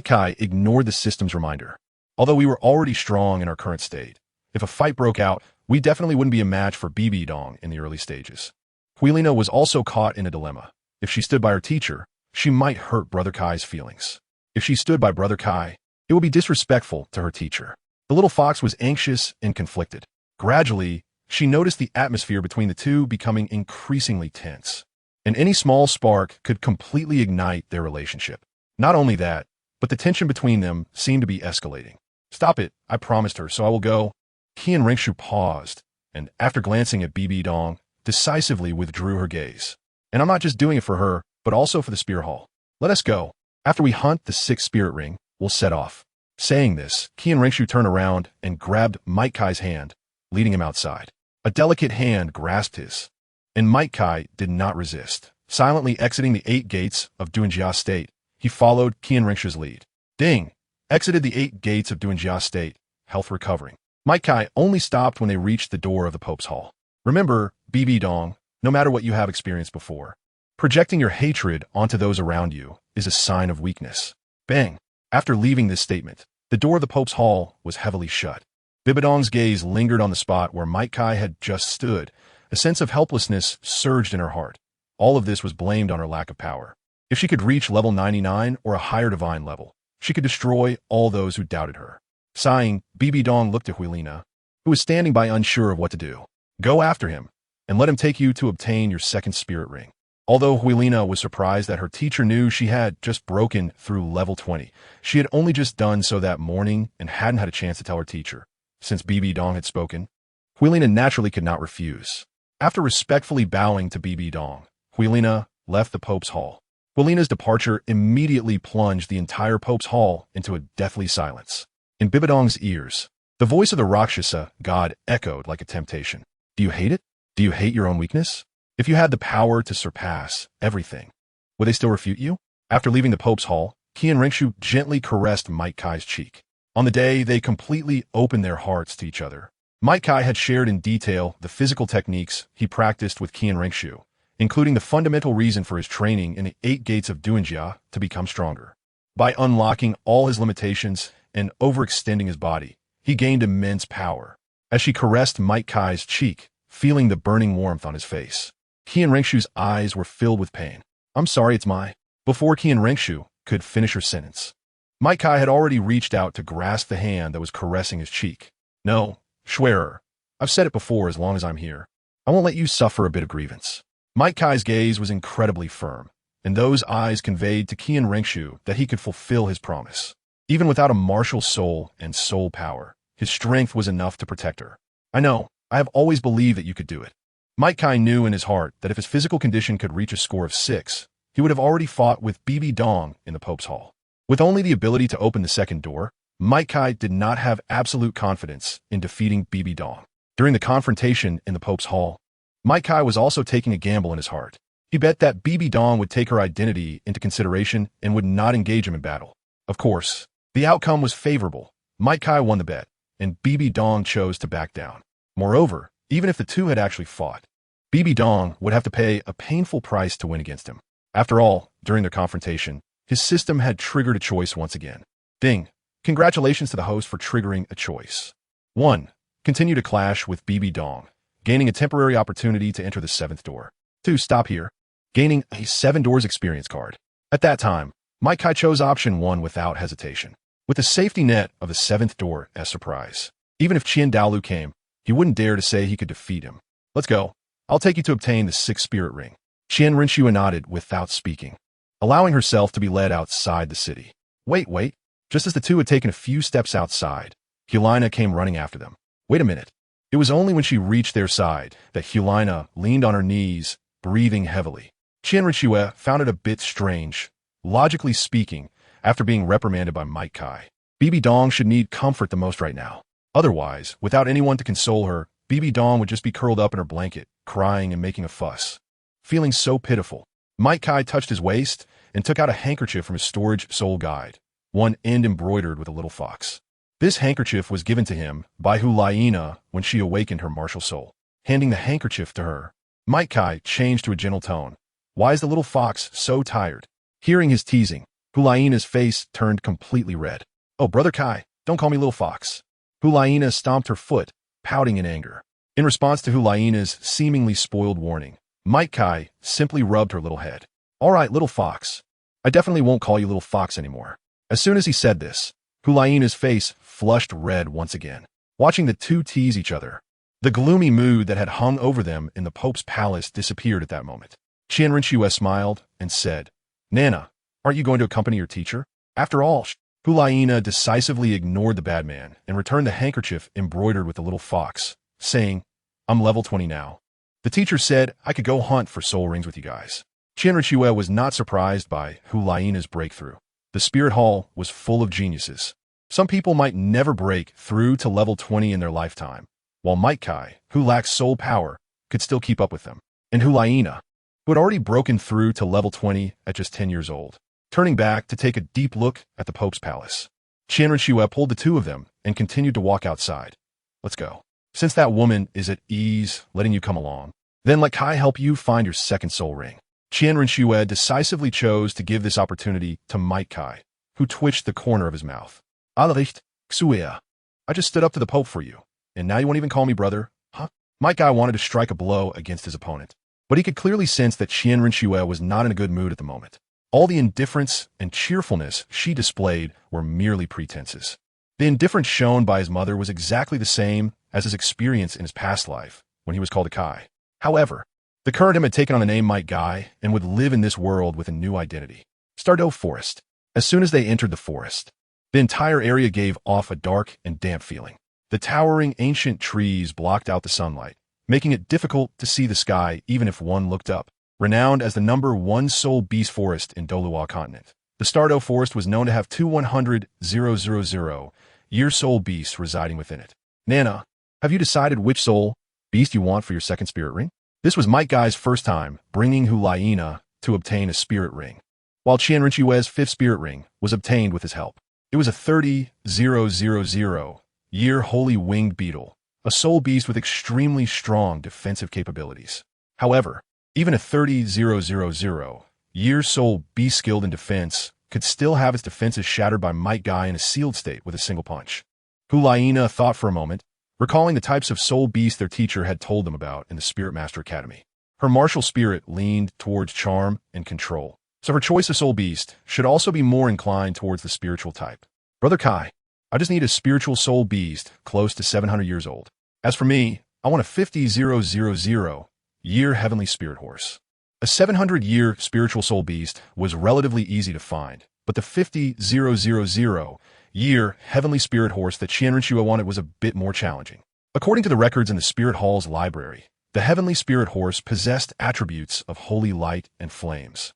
Kai ignored the system's reminder. Although we were already strong in our current state, if a fight broke out, we definitely wouldn't be a match for Dong in the early stages. Huilina was also caught in a dilemma. If she stood by her teacher, she might hurt Brother Kai's feelings. If she stood by Brother Kai, it would be disrespectful to her teacher. The little fox was anxious and conflicted. Gradually, she noticed the atmosphere between the two becoming increasingly tense, and any small spark could completely ignite their relationship. Not only that, but the tension between them seemed to be escalating. Stop it, I promised her, so I will go. Qian Renxue paused, and after glancing at Dong, decisively withdrew her gaze. And I'm not just doing it for her, but also for the Spear Hall. Let us go. After we hunt the 6th spirit ring, we'll set off. Saying this, Qian Renxue turned around and grabbed Might Kai's hand, leading him outside. A delicate hand grasped his, and Might Kai did not resist. Silently exiting the 8 gates of Duanjia State, he followed Qian Renxue's lead. Ding! Exited the 8 gates of Duanjia State, health recovering. Might Kai only stopped when they reached the door of the Pope's Hall. Remember, BB Dong, no matter what you have experienced before, projecting your hatred onto those around you is a sign of weakness. Bang! After leaving this statement, the door of the Pope's Hall was heavily shut. Bibidong's gaze lingered on the spot where Might Kai had just stood. A sense of helplessness surged in her heart. All of this was blamed on her lack of power. If she could reach level 99 or a higher divine level, she could destroy all those who doubted her. Sighing, BB Dong looked at Huilina, who was standing by unsure of what to do. Go after him, and let him take you to obtain your second spirit ring. Although Huilina was surprised that her teacher knew she had just broken through level 20, she had only just done so that morning and hadn't had a chance to tell her teacher. Since BB Dong had spoken, Huilina naturally could not refuse. After respectfully bowing to BB Dong, Huilina left the Pope's Hall. Huilina's departure immediately plunged the entire Pope's Hall into a deathly silence. In Bibidong's ears, the voice of the Rakshasa god echoed like a temptation. Do you hate it? Do you hate your own weakness? If you had the power to surpass everything, would they still refute you? After leaving the Pope's Hall, Qian Renxue gently caressed Might Kai's cheek. On the day they completely opened their hearts to each other, Might Kai had shared in detail the physical techniques he practiced with Qian Renxue, including the fundamental reason for his training in the 8 gates of Duanjia to become stronger. By unlocking all his limitations and overextending his body, he gained immense power. As she caressed Might Kai's cheek, feeling the burning warmth on his face, Qian Renxue's eyes were filled with pain. I'm sorry, it's my... Before Qian Renxue could finish her sentence, Might Kai had already reached out to grasp the hand that was caressing his cheek. No, Schwerer, I've said it before, as long as I'm here, I won't let you suffer a bit of grievance. Might Kai's gaze was incredibly firm, and those eyes conveyed to Qian Renxue that he could fulfill his promise. Even without a martial soul and soul power, his strength was enough to protect her. I know, I have always believed that you could do it. Might Kai knew in his heart that if his physical condition could reach a score of 6, he would have already fought with BB Dong in the Pope's Hall. With only the ability to open the second door, Might Kai did not have absolute confidence in defeating BB Dong. During the confrontation in the Pope's Hall, Might Kai was also taking a gamble in his heart. He bet that BB Dong would take her identity into consideration and would not engage him in battle. Of course, the outcome was favorable. Might Kai won the bet, and BB Dong chose to back down. Moreover, even if the two had actually fought, BB Dong would have to pay a painful price to win against him. After all, during their confrontation, his system had triggered a choice once again. Ding! Congratulations to the host for triggering a choice. 1. Continue to clash with BB Dong, gaining a temporary opportunity to enter the 7th door. 2. Stop here, gaining a 7 doors experience card. At that time, Might Kai chose option 1 without hesitation, with the safety net of the 7th door as surprise. Even if Qian Daolu came, he wouldn't dare to say he could defeat him. Let's go. I'll take you to obtain the 6th spirit ring. Qian Renxue nodded without speaking, allowing herself to be led outside the city. Wait. Just as the two had taken a few steps outside, Huilina came running after them. Wait a minute. It was only when she reached their side that Huilina leaned on her knees, breathing heavily. Qian Renxue found it a bit strange. Logically speaking, after being reprimanded by Might Kai, BB Dong should need comfort the most right now. Otherwise, without anyone to console her, BB Dong would just be curled up in her blanket, crying and making a fuss. Feeling so pitiful, Might Kai touched his waist and took out a handkerchief from his storage soul guide, one end embroidered with a little fox. This handkerchief was given to him by Huilina when she awakened her martial soul. Handing the handkerchief to her, Might Kai changed to a gentle tone. Why is the little fox so tired? Hearing his teasing, Huilina's face turned completely red. Oh, Brother Kai, don't call me little fox. Huilina stomped her foot, pouting in anger. In response to Huilina's seemingly spoiled warning, Might Kai simply rubbed her little head. All right, little fox. I definitely won't call you little fox anymore. As soon as he said this, Huilina's face flushed red once again. Watching the two tease each other, the gloomy mood that had hung over them in the Pope's palace disappeared at that moment. Qian Renxue smiled and said, Nana, aren't you going to accompany your teacher? After all, Huilina decisively ignored the bad man and returned the handkerchief embroidered with the little fox, saying, I'm level 20 now. The teacher said I could go hunt for soul rings with you guys. Qian Renxue was not surprised by Huilina's breakthrough. The spirit hall was full of geniuses. Some people might never break through to level 20 in their lifetime, while Might Kai, who lacks soul power, could still keep up with them. And Hulaina, who had already broken through to level 20 at just 10 years old. Turning back to take a deep look at the Pope's palace, Qian Renxue pulled the two of them and continued to walk outside. Let's go. Since that woman is at ease letting you come along, then let Kai help you find your second soul ring. Qian Renxue decisively chose to give this opportunity to Might Kai, who twitched the corner of his mouth. Alaricht, Xue. I just stood up to the Pope for you, and now you won't even call me brother, huh? Might Kai wanted to strike a blow against his opponent, but he could clearly sense that Qian Renxue was not in a good mood at the moment. All the indifference and cheerfulness she displayed were merely pretenses. The indifference shown by his mother was exactly the same as his experience in his past life, when he was called a Kai. However, the current him had taken on the name Might Kai and would live in this world with a new identity. Douluo Forest. As soon as they entered the forest, the entire area gave off a dark and damp feeling. The towering ancient trees blocked out the sunlight, making it difficult to see the sky even if one looked up. Renowned as the #1 soul beast forest in Douluo Continent, the Douluo Forest was known to have two 100,000-year soul beasts residing within it. Nana, have you decided which soul beast you want for your second spirit ring? This was Might Kai's first time bringing Hulaina to obtain a spirit ring, while Qian Renxue's fifth spirit ring was obtained with his help. It was a 30,000-year holy winged beetle, a soul beast with extremely strong defensive capabilities. However, even a 30,000-year soul beast skilled in defense could still have its defenses shattered by Might Kai in a sealed state with a single punch. Hulaina thought for a moment, recalling the types of soul beasts their teacher had told them about in the Spirit Master Academy. Her martial spirit leaned towards charm and control, so her choice of soul beast should also be more inclined towards the spiritual type. Brother Kai, I just need a spiritual soul beast close to 700 years old. As for me, I want a 50,000-year heavenly spirit horse. A 700-year spiritual soul beast was relatively easy to find, but the 50,000-year heavenly spirit horse that Qian Renxue wanted was a bit more challenging. According to the records in the Spirit Hall's library, the heavenly spirit horse possessed attributes of holy light and flames,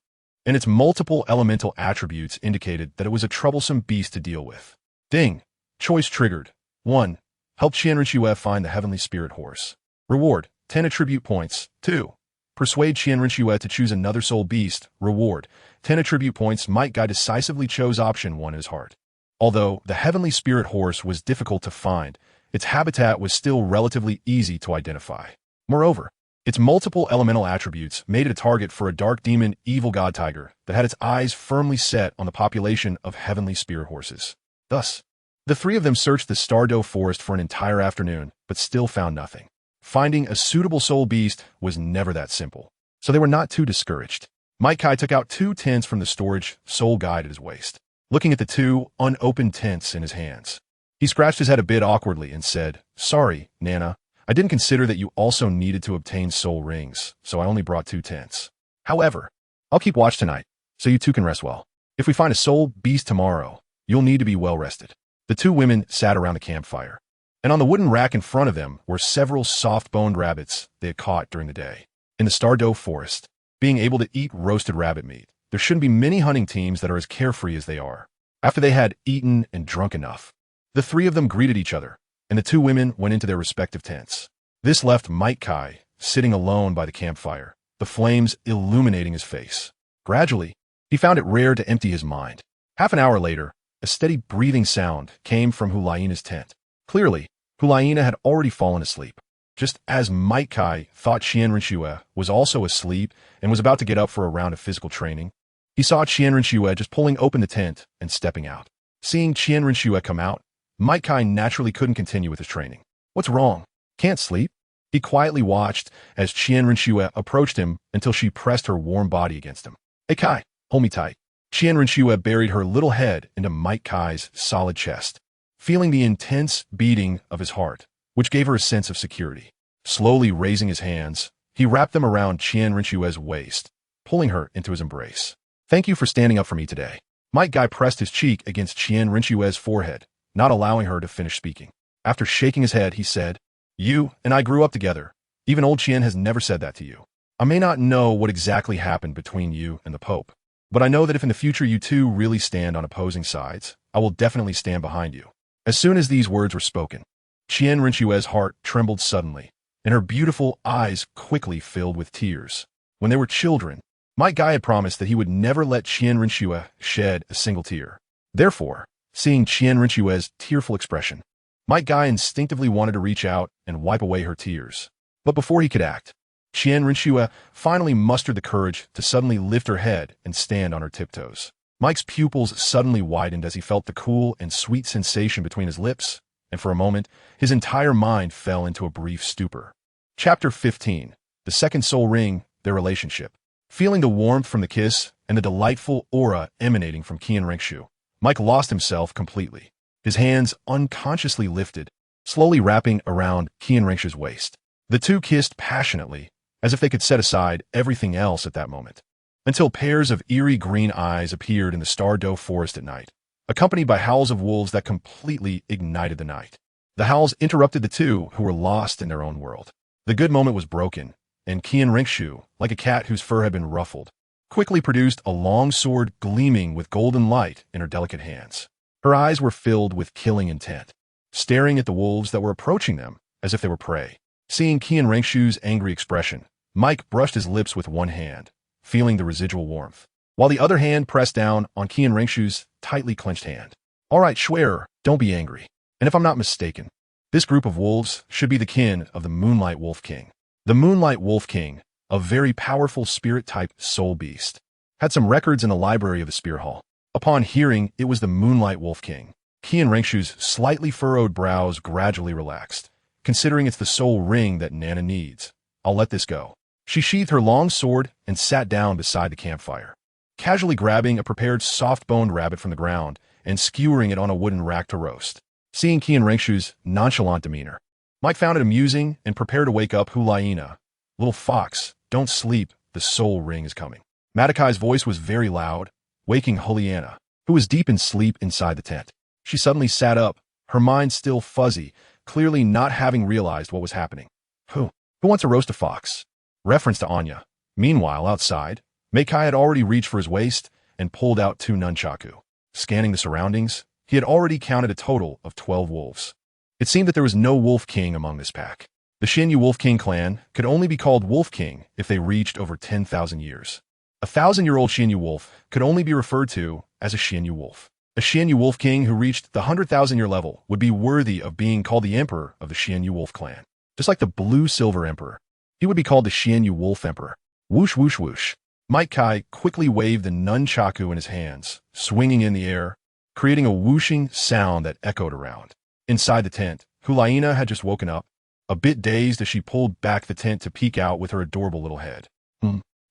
and its multiple elemental attributes indicated that it was a troublesome beast to deal with. Ding! Choice triggered. 1. Help Qian Renxue find the heavenly spirit horse. Reward, 10 attribute points. 2. Persuade Qian Renxue to choose another soul beast. Reward, 10 attribute points. Might Kai decisively chose option 1 in his heart. Although the heavenly spirit horse was difficult to find, its habitat was still relatively easy to identify. Moreover, its multiple elemental attributes made it a target for a dark demon evil god tiger that had its eyes firmly set on the population of heavenly spirit horses. Thus, the three of them searched the Douluo Forest for an entire afternoon, but still found nothing. Finding a suitable soul beast was never that simple, so they were not too discouraged. Might Kai took out 2 tents from the storage soul guide at his waist, looking at the 2 unopened tents in his hands. He scratched his head a bit awkwardly and said, "Sorry, Nana, I didn't consider that you also needed to obtain soul rings, so I only brought 2 tents. However, I'll keep watch tonight, so you two can rest well. If we find a soul beast tomorrow, you'll need to be well rested." The 2 women sat around a campfire, and on the wooden rack in front of them were several soft-boned rabbits they had caught during the day. In the Douluo Forest, being able to eat roasted rabbit meat, there shouldn't be many hunting teams that are as carefree as they are. After they had eaten and drunk enough, the 3 of them greeted each other, and the 2 women went into their respective tents. This left Might Kai sitting alone by the campfire, the flames illuminating his face. Gradually, he found it rare to empty his mind. Half an hour later, a steady breathing sound came from Hulaina's tent. Clearly, Hulaina had already fallen asleep. Just as Might Kai thought Qian Renxue was also asleep and was about to get up for a round of physical training, he saw Qian Renxue just pulling open the tent and stepping out. Seeing Qian Renxue come out, Might Kai naturally couldn't continue with his training. "What's wrong? Can't sleep?" He quietly watched as Qian Renxue approached him until she pressed her warm body against him. "Hey Kai, hold me tight." Qian Renxue buried her little head into Might Kai's solid chest, feeling the intense beating of his heart, which gave her a sense of security. Slowly raising his hands, he wrapped them around Qian Renxue's waist, pulling her into his embrace. "Thank you for standing up for me today." Might Kai pressed his cheek against Qian Renxue's forehead, not allowing her to finish speaking. After shaking his head, he said, "You and I grew up together. Even old Qian has never said that to you. I may not know what exactly happened between you and the Pope, but I know that if in the future you two really stand on opposing sides, I will definitely stand behind you." As soon as these words were spoken, Qian Renxue's heart trembled suddenly, and her beautiful eyes quickly filled with tears. When they were children, Might Guy had promised that he would never let Qian Renxue shed a single tear. Therefore, seeing Qian Renxue's tearful expression, Might Guy instinctively wanted to reach out and wipe away her tears. But before he could act, Qian Renxue finally mustered the courage to suddenly lift her head and stand on her tiptoes. Mike's pupils suddenly widened as he felt the cool and sweet sensation between his lips, and for a moment, his entire mind fell into a brief stupor. Chapter 15. The Second Soul Ring, Their Relationship. Feeling the warmth from the kiss and the delightful aura emanating from Qian Renxue, Mike lost himself completely. His hands unconsciously lifted, slowly wrapping around Qian Renxue's waist. The two kissed passionately, as if they could set aside everything else at that moment, until pairs of eerie green eyes appeared in the Star-Doe forest at night, accompanied by howls of wolves that completely ignited the night. The howls interrupted the two who were lost in their own world. The good moment was broken, and Qian Renxue, like a cat whose fur had been ruffled, quickly produced a long sword gleaming with golden light in her delicate hands. Her eyes were filled with killing intent, staring at the wolves that were approaching them as if they were prey. Seeing Qian Renxue's angry expression, Mike brushed his lips with one hand, feeling the residual warmth, while the other hand pressed down on Qian Renxue's tightly clenched hand. "All right, Schwerer, don't be angry. And if I'm not mistaken, this group of wolves should be the kin of the Moonlight Wolf King." The Moonlight Wolf King, a very powerful spirit-type soul beast, had some records in the library of the Spear Hall. Upon hearing it was the Moonlight Wolf King, Qian Renxue's slightly furrowed brows gradually relaxed. "Considering it's the soul ring that Nana needs, I'll let this go." She sheathed her long sword and sat down beside the campfire, casually grabbing a prepared soft-boned rabbit from the ground and skewering it on a wooden rack to roast. Seeing Qian Renxue's nonchalant demeanor, Mike found it amusing and prepared to wake up Hulaina. "Little fox, don't sleep, the soul ring is coming." Matakai's voice was very loud, waking Hulaina, who was deep in sleep inside the tent. She suddenly sat up, her mind still fuzzy, clearly not having realized what was happening. Who wants to roast a fox?" Reference to Anya. Meanwhile, outside, Meikai had already reached for his waist and pulled out 2 nunchaku. Scanning the surroundings, he had already counted a total of 12 wolves. It seemed that there was no Wolf King among this pack. The Xianyu Wolf King clan could only be called Wolf King if they reached over 10,000 years. A 1,000-year-old Xianyu wolf could only be referred to as a Xianyu wolf. A Xianyu Wolf King who reached the 100,000-year level would be worthy of being called the Emperor of the Xianyu Wolf clan. Just like the Blue-Silver Emperor, he would be called the Xianyu Wolf Emperor. Whoosh, whoosh, whoosh. Mike Kai quickly waved the nunchaku in his hands, swinging in the air, creating a whooshing sound that echoed around. Inside the tent, Hulaina had just woken up, a bit dazed as she pulled back the tent to peek out with her adorable little head.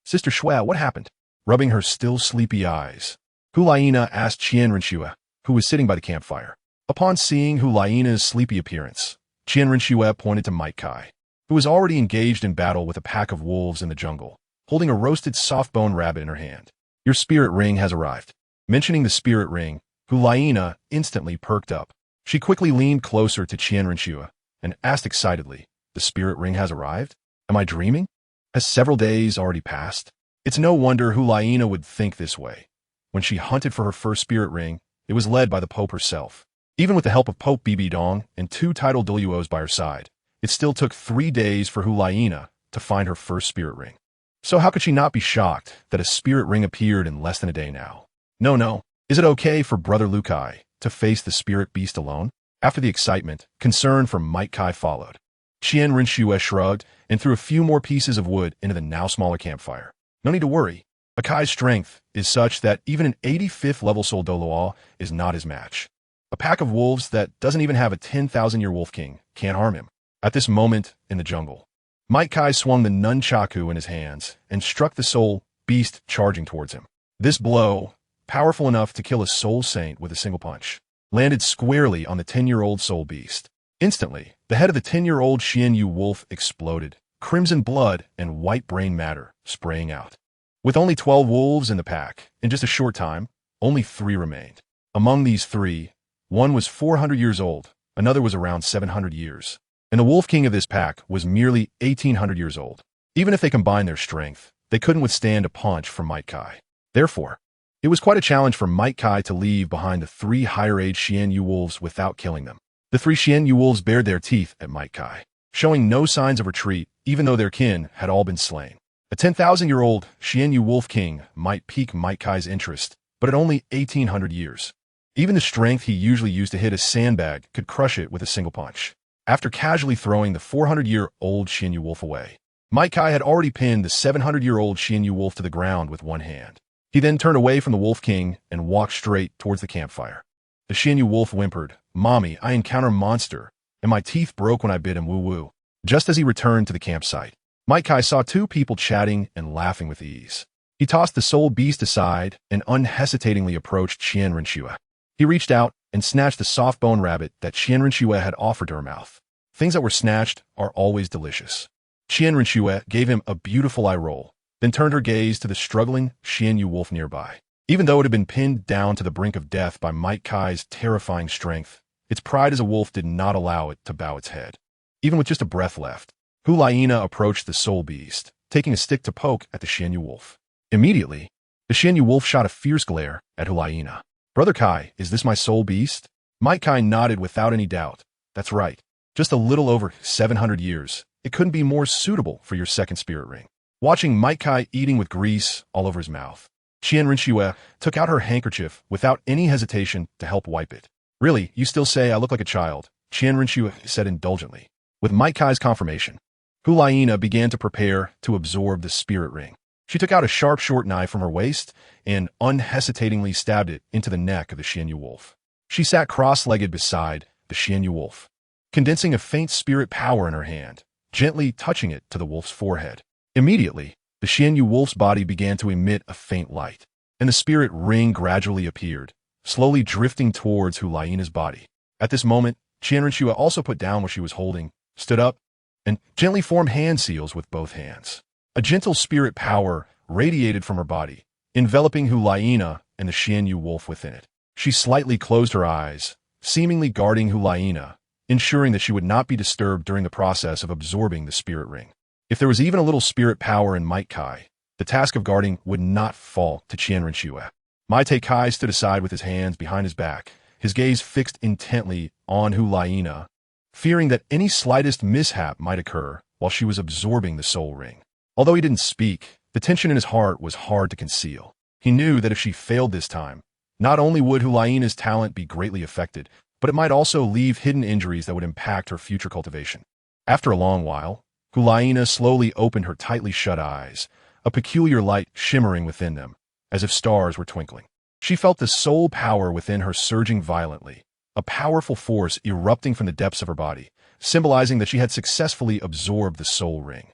Sister Shua, what happened?" Rubbing her still sleepy eyes, Hulaina asked Qian Renxue, who was sitting by the campfire. Upon seeing Hulaina's sleepy appearance, Qian Renxue pointed to Mike Kai, who was already engaged in battle with a pack of wolves in the jungle, holding a roasted soft-boned rabbit in her hand. "Your spirit ring has arrived." Mentioning the spirit ring, Hulaina instantly perked up. She quickly leaned closer to Qian Renxue and asked excitedly, "The spirit ring has arrived? Am I dreaming? Has several days already passed?" It's no wonder Hulaina would think this way. When she hunted for her first spirit ring, it was led by the Pope herself. Even with the help of Pope Bibi Dong and 2 titled Douluos by her side, it still took 3 days for Hulaina to find her first spirit ring. So how could she not be shocked that a spirit ring appeared in less than a day now? No. Is it okay for Brother Lukai to face the spirit beast alone? After the excitement, concern from Mike Kai followed. Qian Renxue shrugged and threw a few more pieces of wood into the now smaller campfire. "No need to worry. Akai's strength is such that even an 85th level Soul Douluo is not his match. A pack of wolves that doesn't even have a 10,000-year Wolf King can't harm him." At this moment in the jungle, Mike Kai swung the nunchaku in his hands and struck the soul beast charging towards him. This blow, powerful enough to kill a soul saint with a single punch, landed squarely on the 10-year-old soul beast. Instantly, the head of the 10-year-old Xianyu wolf exploded, crimson blood and white brain matter spraying out. With only 12 wolves in the pack, in just a short time, only 3 remained. Among these 3, one was 400 years old, another was around 700 years, and the Wolf King of this pack was merely 1,800 years old. Even if they combined their strength, they couldn't withstand a punch from Mike Kai. Therefore, It was quite a challenge for Mike Kai to leave behind the 3 higher-age Xian Yu wolves without killing them. The 3 Xian Yu wolves bared their teeth at Mike Kai, showing no signs of retreat even though their kin had all been slain. A 10,000-year-old Xian Yu wolf king might pique Mike Kai's interest, but at only 1,800 years. Even the strength he usually used to hit a sandbag could crush it with a single punch. After casually throwing the 400-year-old Xian Yu wolf away, Mike Kai had already pinned the 700-year-old Xian Yu wolf to the ground with one hand. He then turned away from the Wolf King and walked straight towards the campfire. The Xian Yu wolf whimpered, "Mommy, I encounter a monster, and my teeth broke when I bit him, woo-woo." Just as he returned to the campsite, Mike Kai saw 2 people chatting and laughing with ease. He tossed the soul beast aside and unhesitatingly approached Qian Renxue. He reached out and snatched the soft bone rabbit that Qian Renxue had offered to her mouth. Things that were snatched are always delicious. Qian Renxue gave him a beautiful eye roll, then turned her gaze to the struggling Xian Yu wolf nearby. Even though it had been pinned down to the brink of death by Mike Kai's terrifying strength, its pride as a wolf did not allow it to bow its head. Even with just a breath left, Hulaina approached the soul beast, taking a stick to poke at the Xian Yu wolf. Immediately, the Xian Yu wolf shot a fierce glare at Hulaina. "Brother Kai, is this my soul beast?" Mike Kai nodded without any doubt. "That's right. Just a little over 700 years. It couldn't be more suitable for your second spirit ring." Watching Mike Kai eating with grease all over his mouth, Qian Renxue took out her handkerchief without any hesitation to help wipe it. "Really, you still say I look like a child," Qian Renxue said indulgently. With Mike Kai's confirmation, Hulaina began to prepare to absorb the spirit ring. She took out a sharp short knife from her waist and unhesitatingly stabbed it into the neck of the Xian Yu wolf. She sat cross-legged beside the Xian Yu wolf, condensing a faint spirit power in her hand, gently touching it to the wolf's forehead. Immediately, the Xian Yu wolf's body began to emit a faint light, and the spirit ring gradually appeared, slowly drifting towards Hulaina's body. At this moment, Qian Renxue also put down what she was holding, stood up, and gently formed hand seals with both hands. A gentle spirit power radiated from her body, enveloping Hulaina and the Xian Yu wolf within it. She slightly closed her eyes, seemingly guarding Hulaina, ensuring that she would not be disturbed during the process of absorbing the spirit ring. If there was even a little spirit power in Mike Kai, the task of guarding would not fall to Qian Renxue. Mike Kai stood aside with his hands behind his back, his gaze fixed intently on Hulaina, fearing that any slightest mishap might occur while she was absorbing the soul ring. Although he didn't speak, the tension in his heart was hard to conceal. He knew that if she failed this time, not only would Hulaina's talent be greatly affected, but it might also leave hidden injuries that would impact her future cultivation. After a long while, Hulaina slowly opened her tightly shut eyes, a peculiar light shimmering within them, as if stars were twinkling. She felt the soul power within her surging violently, a powerful force erupting from the depths of her body, symbolizing that she had successfully absorbed the soul ring.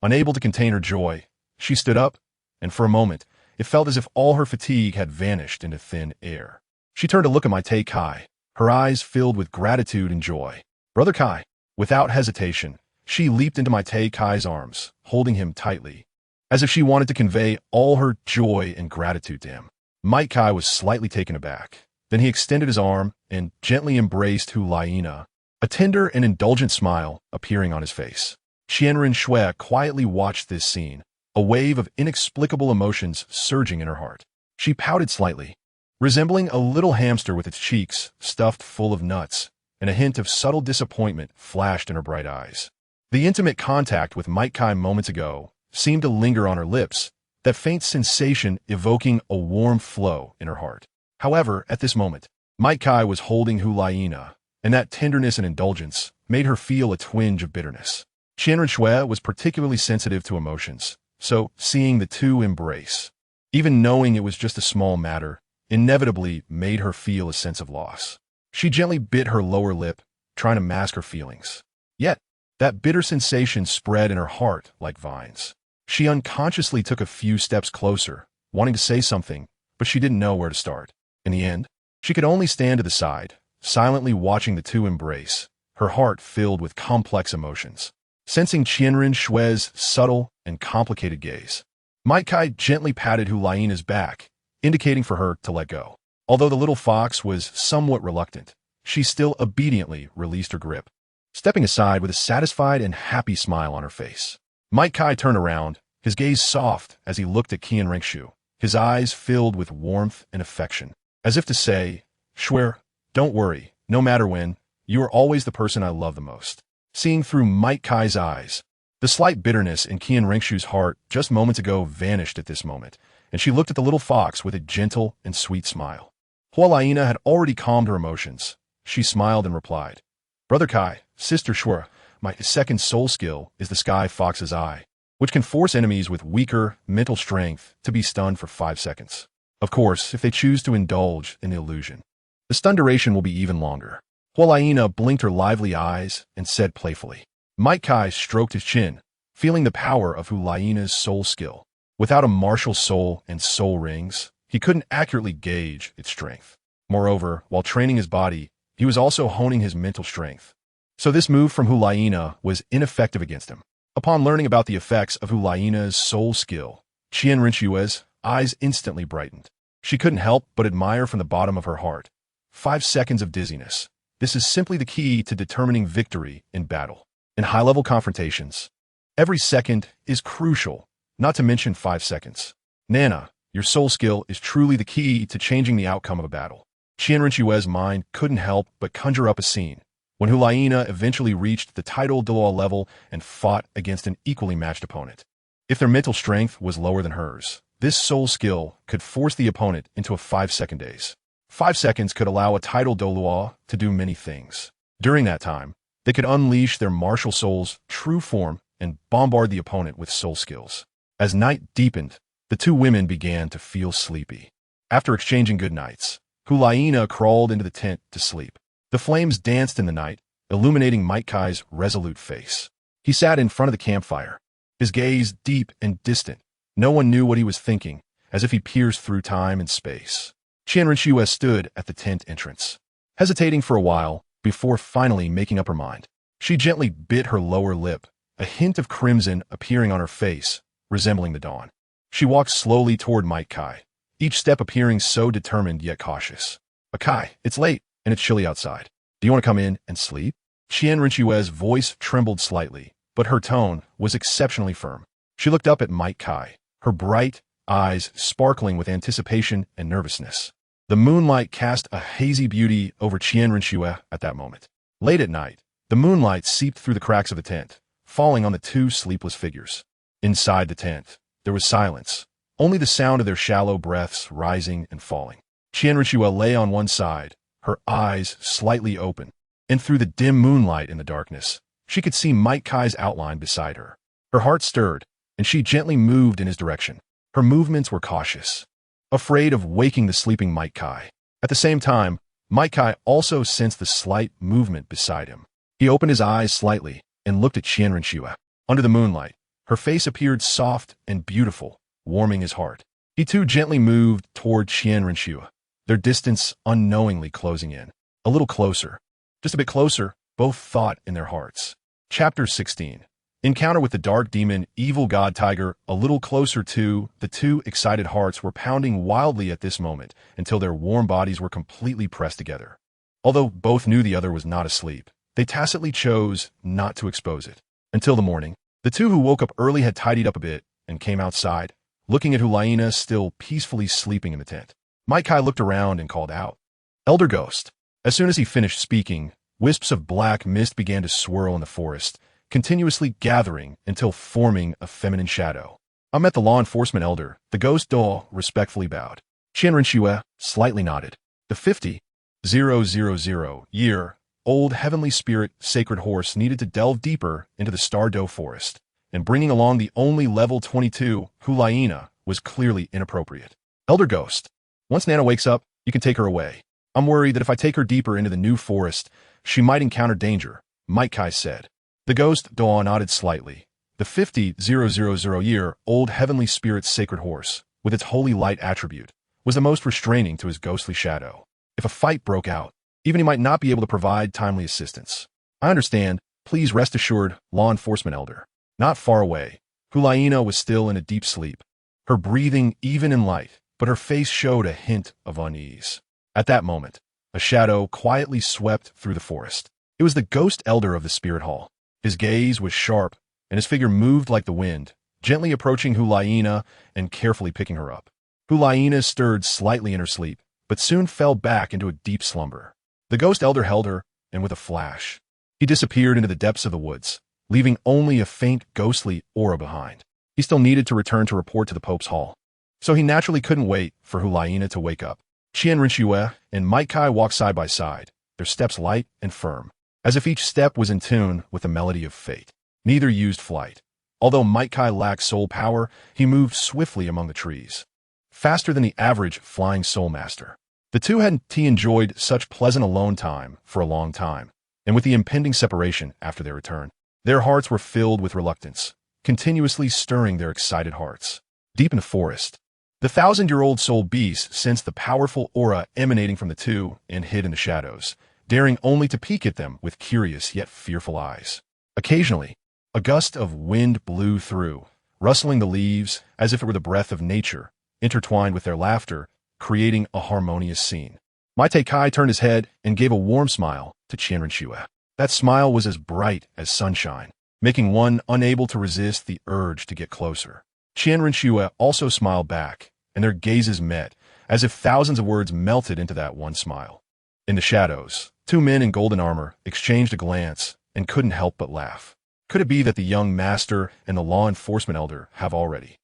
Unable to contain her joy, she stood up, and for a moment, it felt as if all her fatigue had vanished into thin air. She turned to look at Mike Kai, her eyes filled with gratitude and joy. "Brother Kai." Without hesitation, she leaped into Mike Kai's arms, holding him tightly, as if she wanted to convey all her joy and gratitude to him. Mike Kai was slightly taken aback. Then he extended his arm and gently embraced Hulaina, a tender and indulgent smile appearing on his face. Qian Renxue quietly watched this scene, a wave of inexplicable emotions surging in her heart. She pouted slightly, resembling a little hamster with its cheeks stuffed full of nuts, and a hint of subtle disappointment flashed in her bright eyes. The intimate contact with Mike Kai moments ago seemed to linger on her lips, that faint sensation evoking a warm flow in her heart. However, at this moment, Mike Kai was holding Hulaina, and that tenderness and indulgence made her feel a twinge of bitterness. Qian Renxue was particularly sensitive to emotions, so seeing the two embrace, even knowing it was just a small matter, inevitably made her feel a sense of loss. She gently bit her lower lip, trying to mask her feelings. Yet, that bitter sensation spread in her heart like vines. She unconsciously took a few steps closer, wanting to say something, but she didn't know where to start. In the end, she could only stand to the side, silently watching the two embrace, her heart filled with complex emotions. Sensing Qian Renxue's subtle and complicated gaze, Mike Kai gently patted Hulaina's back, indicating for her to let go. Although the little fox was somewhat reluctant, she still obediently released her grip. Stepping aside with a satisfied and happy smile on her face, Mike Kai turned around, his gaze soft as he looked at Qian Renxue, his eyes filled with warmth and affection, as if to say, "Shuer, don't worry, no matter when, you are always the person I love the most." Seeing through Might Kai's eyes, the slight bitterness in Qian Renxue's heart just moments ago vanished at this moment, and she looked at the little fox with a gentle and sweet smile. Hualaina had already calmed her emotions. She smiled and replied, "Brother Kai, Sister Shuer, my second soul skill is the Sky Fox's Eye, which can force enemies with weaker mental strength to be stunned for 5 seconds. Of course, if they choose to indulge in the illusion. The stun duration will be even longer." Hualaina blinked her lively eyes and said playfully. Might Kai stroked his chin, feeling the power of Hualaina's soul skill. Without a martial soul and soul rings, he couldn't accurately gauge its strength. Moreover, while training his body, he was also honing his mental strength. So this move from Hualaina was ineffective against him. Upon learning about the effects of Hualaina's soul skill, Qian Renxue's eyes instantly brightened. She couldn't help but admire from the bottom of her heart. 5 seconds of dizziness. This is simply the key to determining victory in battle. In high-level confrontations, every second is crucial, not to mention 5 seconds. Nana, your soul skill is truly the key to changing the outcome of a battle. Qian Renxue's mind couldn't help but conjure up a scene when Hualaina eventually reached the tile.Not level and fought against an equally matched opponent. If their mental strength was lower than hers, this soul skill could force the opponent into a 5-second daze. 5 seconds could allow a tile.Not to do many things. During that time, they could unleash their martial soul's true form and bombard the opponent with soul skills. As night deepened, the two women began to feel sleepy. After exchanging good nights, Hualaina crawled into the tent to sleep. The flames danced in the night, illuminating Might Kai's resolute face. He sat in front of the campfire, his gaze deep and distant. No one knew what he was thinking, as if he pierced through time and space. Qian Renxue stood at the tent entrance, hesitating for a while before finally making up her mind. She gently bit her lower lip, a hint of crimson appearing on her face, resembling the dawn. She walked slowly toward Might Kai, each step appearing so determined yet cautious. "Kai, it's late, and it's chilly outside. Do you want to come in and sleep?" Qian Renxue's voice trembled slightly, but her tone was exceptionally firm. She looked up at Might Kai, her bright eyes sparkling with anticipation and nervousness. The moonlight cast a hazy beauty over Qian Renxue at that moment. Late at night, the moonlight seeped through the cracks of the tent, falling on the two sleepless figures. Inside the tent, there was silence, only the sound of their shallow breaths rising and falling. Qian Renxue lay on one side, her eyes slightly open, and through the dim moonlight in the darkness, she could see Might Kai's outline beside her. Her heart stirred, and she gently moved in his direction. Her movements were cautious, afraid of waking the sleeping Might Kai. At the same time, Might Kai also sensed the slight movement beside him. He opened his eyes slightly and looked at Qian Renxue. Under the moonlight, her face appeared soft and beautiful, warming his heart. He too gently moved toward Qian Renxue, their distance unknowingly closing in. A little closer. Just a bit closer, both thought in their hearts. Chapter 16. Encounter with the dark demon, evil god tiger. A little closer too, the two excited hearts were pounding wildly at this moment until their warm bodies were completely pressed together. Although both knew the other was not asleep, they tacitly chose not to expose it. Until the morning, the two who woke up early had tidied up a bit and came outside, looking at Hualaina still peacefully sleeping in the tent. Might Kai looked around and called out, "Elder Ghost." As soon as he finished speaking, wisps of black mist began to swirl in the forest, continuously gathering until forming a feminine shadow. "I met the law enforcement elder," the ghost doll respectfully bowed. Qian Renxue slightly nodded. The 50,000-year-old heavenly spirit sacred horse needed to delve deeper into the Stardoe forest, and bringing along the only level 22 Hualaina was clearly inappropriate. "Elder Ghost, once Nana wakes up, you can take her away. I'm worried that if I take her deeper into the new forest, she might encounter danger," Might Kai said. The ghost doll nodded slightly. The 50,000-year-old heavenly spirit's sacred horse, with its holy light attribute, was the most restraining to his ghostly shadow. If a fight broke out, even he might not be able to provide timely assistance. "I understand. Please rest assured, law enforcement elder." Not far away, Hualaina was still in a deep sleep, her breathing even and light, but her face showed a hint of unease. At that moment, a shadow quietly swept through the forest. It was the ghost elder of the spirit hall. His gaze was sharp, and his figure moved like the wind, gently approaching Hualaina and carefully picking her up. Hulaina stirred slightly in her sleep, but soon fell back into a deep slumber. The ghost elder held her, and with a flash, he disappeared into the depths of the woods, leaving only a faint ghostly aura behind. He still needed to return to report to the Pope's Hall, so he naturally couldn't wait for Hulaina to wake up. Qian Renxue and Might Kai walked side by side, their steps light and firm, as if each step was in tune with the melody of fate. Neither used flight. Although Might Kai lacked soul power, he moved swiftly among the trees, faster than the average flying soul master. The two hadn't enjoyed such pleasant alone time for a long time, and with the impending separation after their return, their hearts were filled with reluctance, continuously stirring their excited hearts. Deep in the forest, the 1,000-year-old soul beast sensed the powerful aura emanating from the two and hid in the shadows, daring only to peek at them with curious yet fearful eyes. Occasionally, a gust of wind blew through, rustling the leaves as if it were the breath of nature, intertwined with their laughter, creating a harmonious scene. Might Kai turned his head and gave a warm smile to Qian Renxue. That smile was as bright as sunshine, making one unable to resist the urge to get closer. Qian Renxue also smiled back, and their gazes met, as if thousands of words melted into that one smile. In the shadows, two men in golden armor exchanged a glance and couldn't help but laugh. Could it be that the young master and the law enforcement elder have already?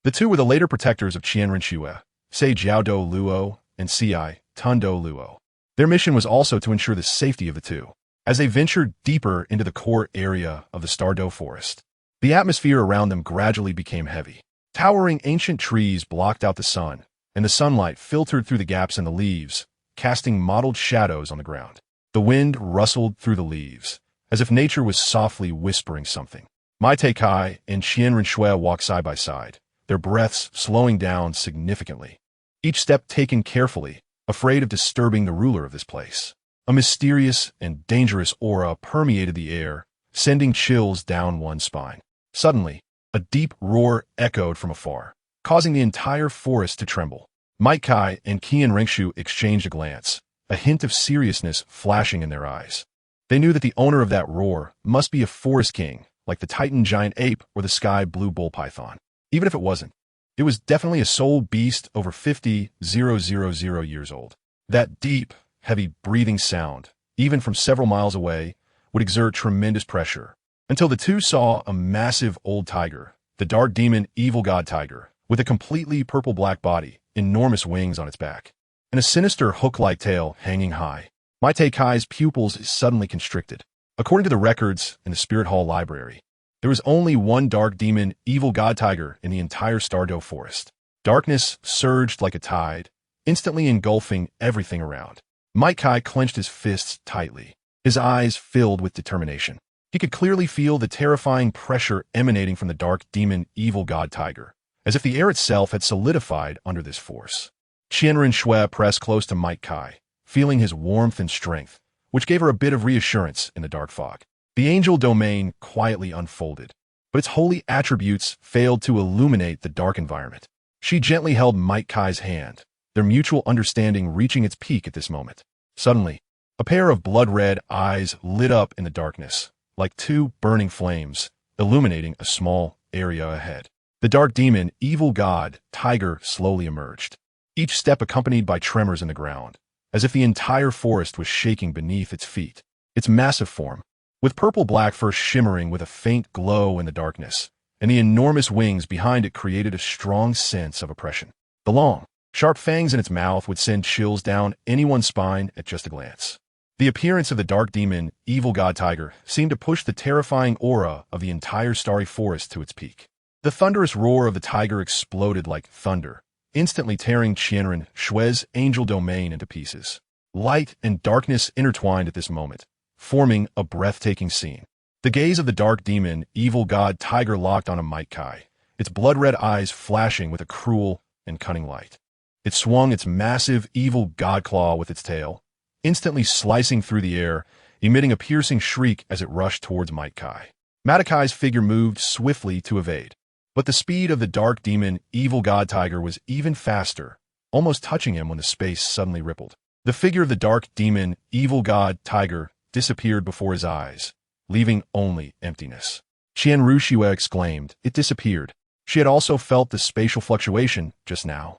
The two were the later protectors of Qian Renxue, Sei Jiao Douluo and Ci Tun Douluo. Their mission was also to ensure the safety of the two. As they ventured deeper into the core area of the Stardo Forest, the atmosphere around them gradually became heavy. Towering ancient trees blocked out the sun, and the sunlight filtered through the gaps in the leaves, casting mottled shadows on the ground. The wind rustled through the leaves, as if nature was softly whispering something. Might Kai and Qian Renxue walked side by side, their breaths slowing down significantly, each step taken carefully, afraid of disturbing the ruler of this place. A mysterious and dangerous aura permeated the air, sending chills down one's spine. Suddenly, a deep roar echoed from afar, causing the entire forest to tremble. Might Kai and Qian Renxue exchanged a glance, a hint of seriousness flashing in their eyes. They knew that the owner of that roar must be a forest king, like the Titan giant ape or the sky blue bull python. Even if it wasn't, it was definitely a soul beast over 50,000 years old. That deep, heavy breathing sound, even from several miles away, would exert tremendous pressure, until the two saw a massive old tiger, the dark demon evil god tiger, with a completely purple-black body, enormous wings on its back, and a sinister hook-like tail hanging high. Might Kai's pupils suddenly constricted. According to the records in the Spirit Hall Library, there was only one dark demon evil god tiger in the entire Stardo Forest. Darkness surged like a tide, instantly engulfing everything around. Might Kai clenched his fists tightly, his eyes filled with determination. He could clearly feel the terrifying pressure emanating from the dark demon evil god tiger, as if the air itself had solidified under this force. Qian Renxue pressed close to Might Kai, feeling his warmth and strength, which gave her a bit of reassurance in the dark fog. The angel domain quietly unfolded, but its holy attributes failed to illuminate the dark environment. She gently held Might Kai's hand, their mutual understanding reaching its peak at this moment. Suddenly, a pair of blood-red eyes lit up in the darkness, like two burning flames, illuminating a small area ahead. The dark demon, evil god, tiger slowly emerged, each step accompanied by tremors in the ground, as if the entire forest was shaking beneath its feet. Its massive form, with purple-black fur shimmering with a faint glow in the darkness, and the enormous wings behind it created a strong sense of oppression. The long, sharp fangs in its mouth would send chills down anyone's spine at just a glance. The appearance of the dark demon, evil god tiger, seemed to push the terrifying aura of the entire starry forest to its peak. The thunderous roar of the tiger exploded like thunder, instantly tearing Qian Renxue's angel domain into pieces. Light and darkness intertwined at this moment, forming a breathtaking scene. The gaze of the dark demon, evil god tiger locked on a Might Kai, its blood-red eyes flashing with a cruel and cunning light. It swung its massive evil god claw with its tail, instantly slicing through the air, emitting a piercing shriek as it rushed towards Might Kai. Might Kai's figure moved swiftly to evade, but the speed of the dark demon, evil god tiger was even faster, almost touching him when the space suddenly rippled. The figure of the dark demon, evil god tiger disappeared before his eyes, leaving only emptiness. Qian Renxue exclaimed, "It disappeared." She had also felt the spatial fluctuation just now.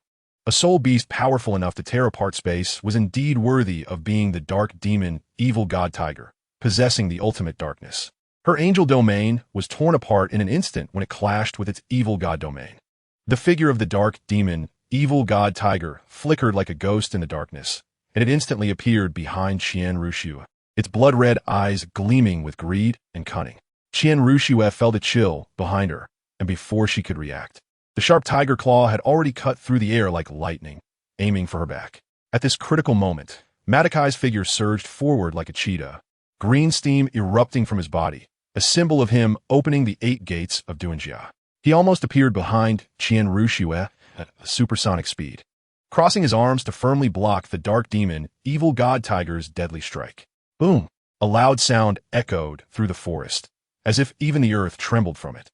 A soul beast powerful enough to tear apart space was indeed worthy of being the dark demon, evil god tiger, possessing the ultimate darkness. Her angel domain was torn apart in an instant when it clashed with its evil god domain. The figure of the dark demon, evil god tiger, flickered like a ghost in the darkness, and it instantly appeared behind Qian Renxue, its blood-red eyes gleaming with greed and cunning. Qian Renxue felt a chill behind her, and before she could react, the sharp tiger claw had already cut through the air like lightning, aiming for her back. At this critical moment, Matakai's figure surged forward like a cheetah, green steam erupting from his body, a symbol of him opening the 8 gates of Douluo. He almost appeared behind Qian Renxue at supersonic speed, crossing his arms to firmly block the dark demon, evil god tiger's deadly strike. Boom! A loud sound echoed through the forest, as if even the earth trembled from it.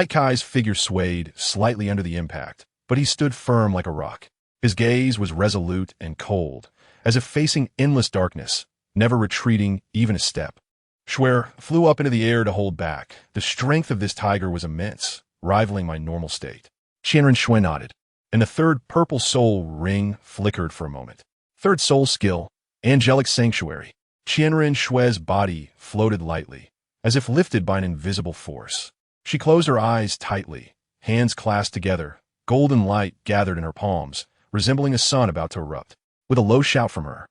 Kai's figure swayed slightly under the impact, but he stood firm like a rock. His gaze was resolute and cold, as if facing endless darkness, never retreating even a step. Renxue flew up into the air to hold back. The strength of this tiger was immense, rivaling my normal state. Qian Renxue nodded, and the third purple soul ring flickered for a moment. Third soul skill, Angelic Sanctuary. Qian Renshue's body floated lightly, as if lifted by an invisible force. She closed her eyes tightly, hands clasped together. Golden light gathered in her palms, resembling a sun about to erupt. With a low shout from her,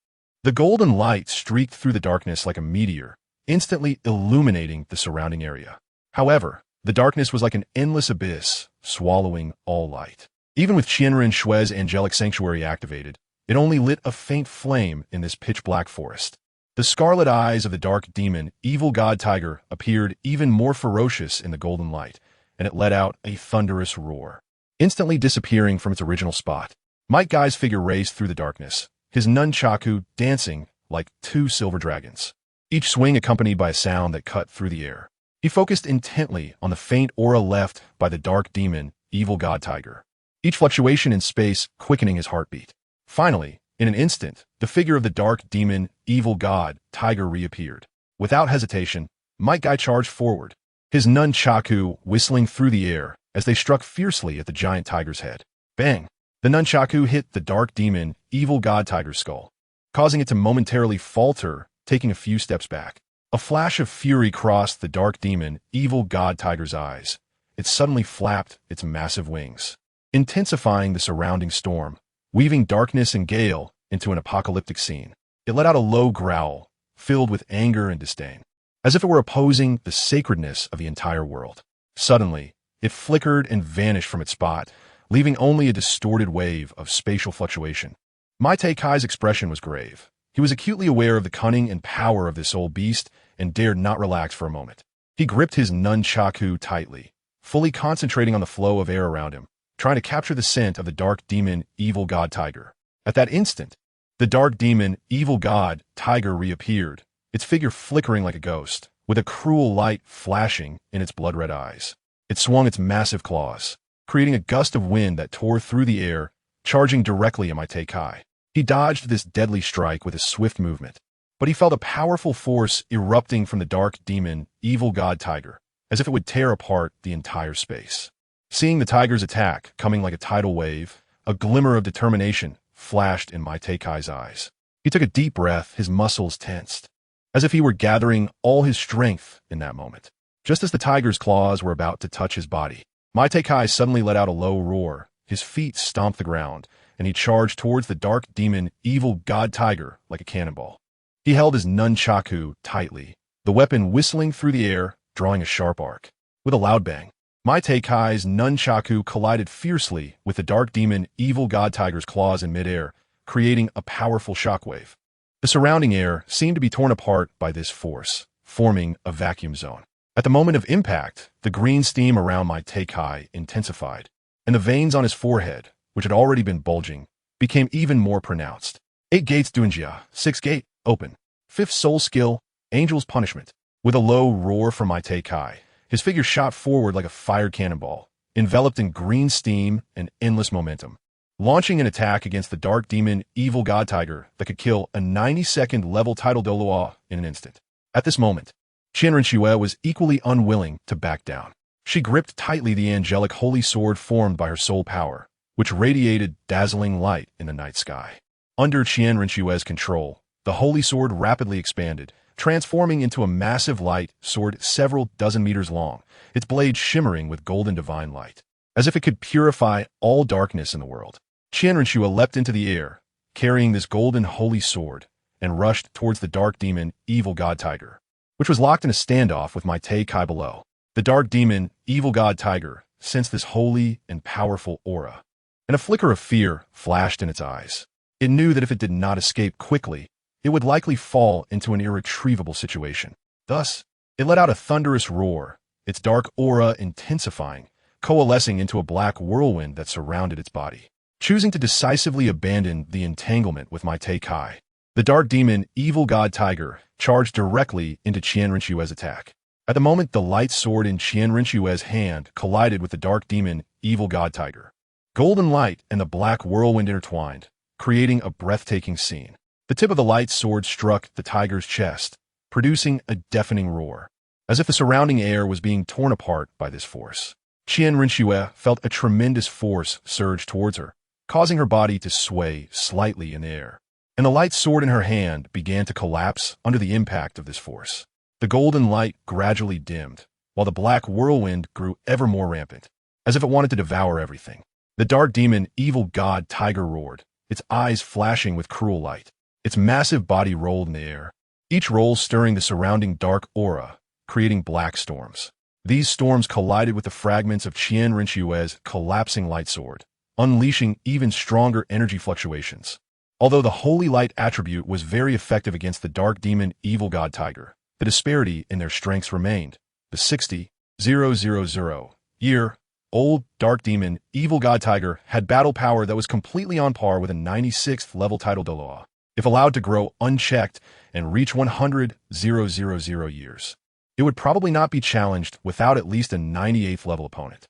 the golden light streaked through the darkness like a meteor, instantly illuminating the surrounding area. However, the darkness was like an endless abyss, swallowing all light. Even with Qian Renshue's angelic sanctuary activated, it only lit a faint flame in this pitch-black forest. The scarlet eyes of the dark demon, evil god tiger, appeared even more ferocious in the golden light, and it let out a thunderous roar, instantly disappearing from its original spot. Kai's figure raced through the darkness, his nunchaku dancing like 2 silver dragons, each swing accompanied by a sound that cut through the air. He focused intently on the faint aura left by the dark demon, evil god tiger, each fluctuation in space quickening his heartbeat. Finally, in an instant, the figure of the dark demon, evil god tiger reappeared. Without hesitation, Kai charged forward, his nunchaku whistling through the air as they struck fiercely at the giant tiger's head. Bang! The nunchaku hit the dark demon, evil god tiger's skull, causing it to momentarily falter, taking a few steps back. A flash of fury crossed the dark demon, evil god tiger's eyes. It suddenly flapped its massive wings, intensifying the surrounding storm, weaving darkness and gale into an apocalyptic scene. It let out a low growl, filled with anger and disdain, as if it were opposing the sacredness of the entire world. Suddenly, it flickered and vanished from its spot, leaving only a distorted wave of spatial fluctuation. Kai's expression was grave. He was acutely aware of the cunning and power of this old beast and dared not relax for a moment. He gripped his nunchaku tightly, fully concentrating on the flow of air around him, trying to capture the scent of the dark demon, evil god tiger. At that instant, the dark demon, evil god tiger reappeared, its figure flickering like a ghost, with a cruel light flashing in its blood-red eyes. It swung its massive claws, creating a gust of wind that tore through the air, charging directly at Kai. He dodged this deadly strike with a swift movement, but he felt a powerful force erupting from the dark demon, evil god tiger, as if it would tear apart the entire space. Seeing the tiger's attack coming like a tidal wave, a glimmer of determination flashed in Kai's eyes. He took a deep breath, his muscles tensed, as if he were gathering all his strength in that moment. Just as the tiger's claws were about to touch his body, Kai suddenly let out a low roar. His feet stomped the ground, and he charged towards the dark demon, evil god tiger like a cannonball. He held his nunchaku tightly, the weapon whistling through the air, drawing a sharp arc. With a loud bang, Kai's nunchaku collided fiercely with the dark demon, evil god tiger's claws in midair, creating a powerful shockwave. The surrounding air seemed to be torn apart by this force, forming a vacuum zone. At the moment of impact, the green steam around Kai intensified, and the veins on his forehead, which had already been bulging, became even more pronounced. 8 gates Douluo, 6th gate, open. 5th soul skill, Angel's Punishment. With a low roar from Kai, his figure shot forward like a fired cannonball, enveloped in green steam and endless momentum, launching an attack against the dark demon, evil god tiger that could kill a 92nd level tile.Not in an instant. At this moment, Qian Renxue was equally unwilling to back down. She gripped tightly the angelic holy sword formed by her soul power, which radiated dazzling light in the night sky. Under Qian Renxue's control, the holy sword rapidly expanded, transforming into a massive light sword several dozen meters long, its blade shimmering with golden divine light, as if it could purify all darkness in the world. Qian Renxue leapt into the air, carrying this golden holy sword, and rushed towards the dark demon, evil god tiger, which was locked in a standoff with my Kai below. The dark demon, evil god tiger, sensed this holy and powerful aura, and a flicker of fear flashed in its eyes. It knew that if it did not escape quickly, it would likely fall into an irretrievable situation. Thus, it let out a thunderous roar, its dark aura intensifying, coalescing into a black whirlwind that surrounded its body. Choosing to decisively abandon the entanglement with my Kai, the dark demon, evil god tiger, charged directly into Qian Renxue's attack. At the moment, the light sword in Qian Renxue's hand collided with the dark demon, evil god tiger. Golden light and the black whirlwind intertwined, creating a breathtaking scene. The tip of the light sword struck the tiger's chest, producing a deafening roar, as if the surrounding air was being torn apart by this force. Qian Renxue felt a tremendous force surge towards her, causing her body to sway slightly in the air, and the light sword in her hand began to collapse under the impact of this force. The golden light gradually dimmed, while the black whirlwind grew ever more rampant, as if it wanted to devour everything. The dark demon, evil god tiger roared, its eyes flashing with cruel light. Its massive body rolled in the air, each roll stirring the surrounding dark aura, creating black storms. These storms collided with the fragments of Qian Renxue's collapsing light sword, unleashing even stronger energy fluctuations. Although the holy light attribute was very effective against the dark demon, evil god tiger, the disparity in their strengths remained. The 60,000-year-old dark demon, evil god tiger had battle power that was completely on par with a 96th level tile.Not, if allowed to grow unchecked and reach 100,000 years. It would probably not be challenged without at least a 98th level opponent.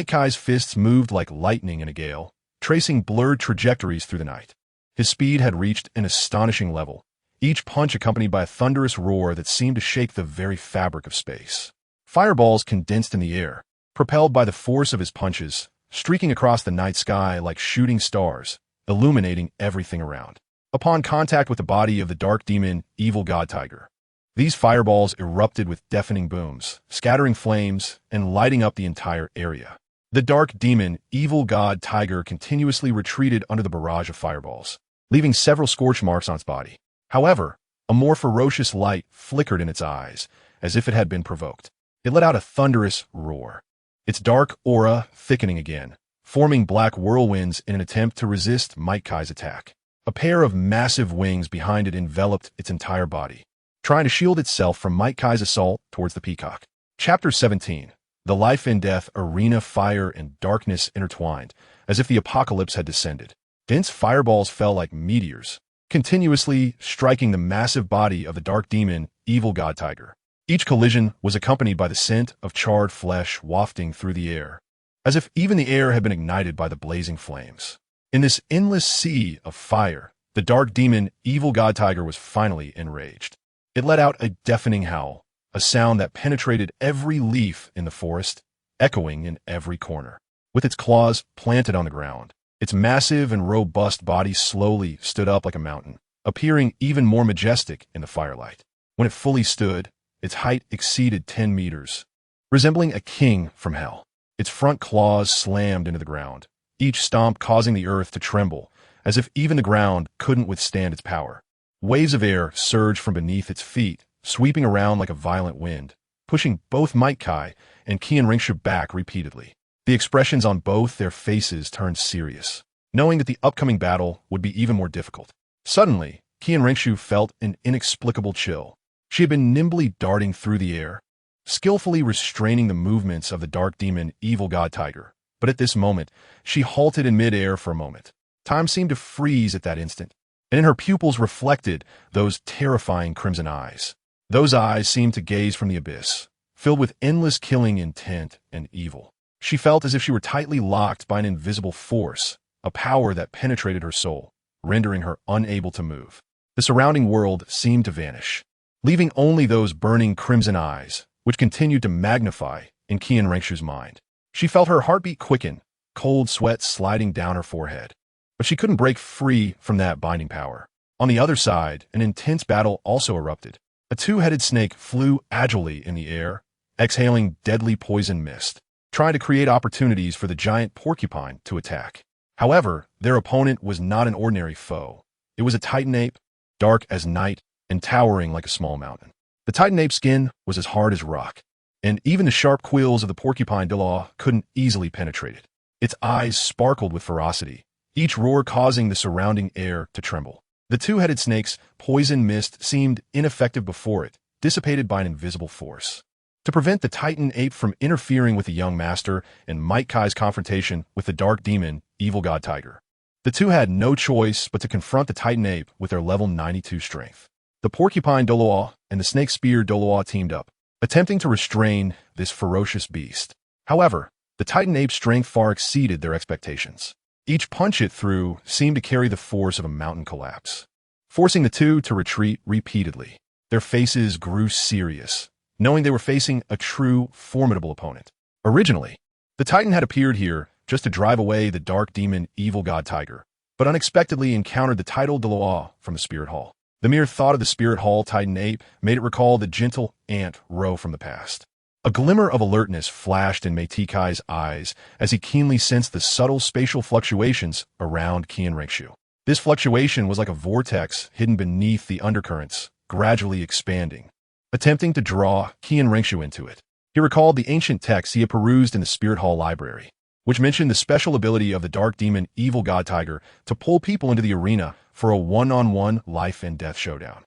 Kai's fists moved like lightning in a gale, tracing blurred trajectories through the night. His speed had reached an astonishing level, each punch accompanied by a thunderous roar that seemed to shake the very fabric of space. Fireballs condensed in the air, propelled by the force of his punches, streaking across the night sky like shooting stars, illuminating everything around. Upon contact with the body of the dark demon, evil god tiger, these fireballs erupted with deafening booms, scattering flames and lighting up the entire area. The dark demon, evil god tiger continuously retreated under the barrage of fireballs, leaving several scorch marks on its body. However, a more ferocious light flickered in its eyes, as if it had been provoked. It let out a thunderous roar, its dark aura thickening again, forming black whirlwinds in an attempt to resist Kai's attack. A pair of massive wings behind it enveloped its entire body, trying to shield itself from Kai's assault towards the peacock. Chapter 17. The life and death arena. Fire and darkness intertwined, as if the apocalypse had descended. Dense fireballs fell like meteors, continuously striking the massive body of the dark demon, evil god tiger. Each collision was accompanied by the scent of charred flesh wafting through the air, as if even the air had been ignited by the blazing flames. In this endless sea of fire, the dark demon, evil god tiger was finally enraged. It let out a deafening howl, a sound that penetrated every leaf in the forest, echoing in every corner. With its claws planted on the ground, its massive and robust body slowly stood up like a mountain, appearing even more majestic in the firelight. When it fully stood, its height exceeded 10 meters, resembling a king from hell. Its front claws slammed into the ground, each stomp causing the earth to tremble, as if even the ground couldn't withstand its power. Waves of air surged from beneath its feet, sweeping around like a violent wind, pushing both Kai and Qian Renxue back repeatedly. The expressions on both their faces turned serious, knowing that the upcoming battle would be even more difficult. Suddenly, Qian Renxue felt an inexplicable chill. She had been nimbly darting through the air, skillfully restraining the movements of the dark demon, evil god tiger. But at this moment, she halted in midair for a moment. Time seemed to freeze at that instant, and in her pupils reflected those terrifying crimson eyes. Those eyes seemed to gaze from the abyss, filled with endless killing intent and evil. She felt as if she were tightly locked by an invisible force, a power that penetrated her soul, rendering her unable to move. The surrounding world seemed to vanish, leaving only those burning crimson eyes, which continued to magnify in Qian Renxue's mind. She felt her heartbeat quicken, cold sweat sliding down her forehead. But she couldn't break free from that binding power. On the other side, an intense battle also erupted. A two-headed snake flew agilely in the air, exhaling deadly poison mist, trying to create opportunities for the giant porcupine to attack. However, their opponent was not an ordinary foe. It was a titan ape, dark as night and towering like a small mountain. The titan ape's skin was as hard as rock, and even the sharp quills of the porcupine Douluo couldn't easily penetrate it. Its eyes sparkled with ferocity, each roar causing the surrounding air to tremble. The two-headed snake's poison mist seemed ineffective before it, dissipated by an invisible force. To prevent the titan ape from interfering with the young master and Might Kai's confrontation with the dark demon, evil god tiger, the two had no choice but to confront the titan ape with their level 92 strength. The porcupine Douluo and the snake spear Douluo teamed up, attempting to restrain this ferocious beast. However, the titan ape's strength far exceeded their expectations. Each punch it threw seemed to carry the force of a mountain collapse, forcing the two to retreat repeatedly. Their faces grew serious, knowing they were facing a true, formidable opponent. Originally, the titan had appeared here just to drive away the dark demon evil god tiger, but unexpectedly encountered the title Douluo from the spirit hall. The mere thought of the spirit hall titan ape made it recall the gentle ant row from the past. A glimmer of alertness flashed in Meite Kai's eyes as he keenly sensed the subtle spatial fluctuations around Qian Renxue. This fluctuation was like a vortex hidden beneath the undercurrents, gradually expanding, attempting to draw Qian Renxue into it. He recalled the ancient texts he had perused in the Spirit Hall library, which mentioned the special ability of the dark demon evil god tiger to pull people into the arena for a one-on-one life and death showdown.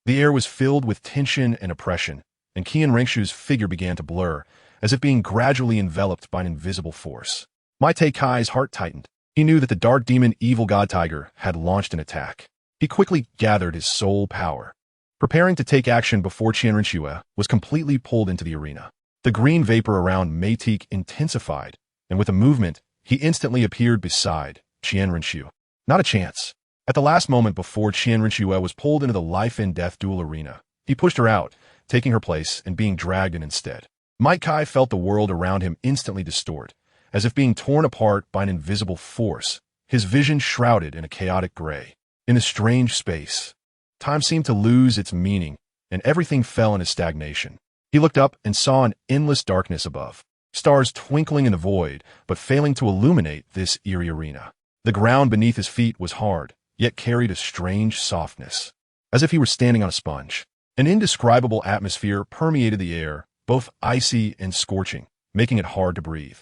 The air was filled with tension and oppression, and Qian Renxue's figure began to blur, as if being gradually enveloped by an invisible force. Meite Kai's heart tightened. He knew that the dark demon evil god tiger had launched an attack. He quickly gathered his soul power, preparing to take action before Qian Renxue was completely pulled into the arena. The green vapor around Meite intensified, and with a movement, he instantly appeared beside Qian Renxue. Not a chance. At the last moment before Qian Renxue was pulled into the life and death duel arena, he pushed her out, taking her place and being dragged in instead. Might Kai felt the world around him instantly distort, as if being torn apart by an invisible force, his vision shrouded in a chaotic gray. In a strange space, time seemed to lose its meaning, and everything fell into stagnation. He looked up and saw an endless darkness above, stars twinkling in the void, but failing to illuminate this eerie arena. The ground beneath his feet was hard, yet carried a strange softness, as if he were standing on a sponge. An indescribable atmosphere permeated the air, both icy and scorching, making it hard to breathe.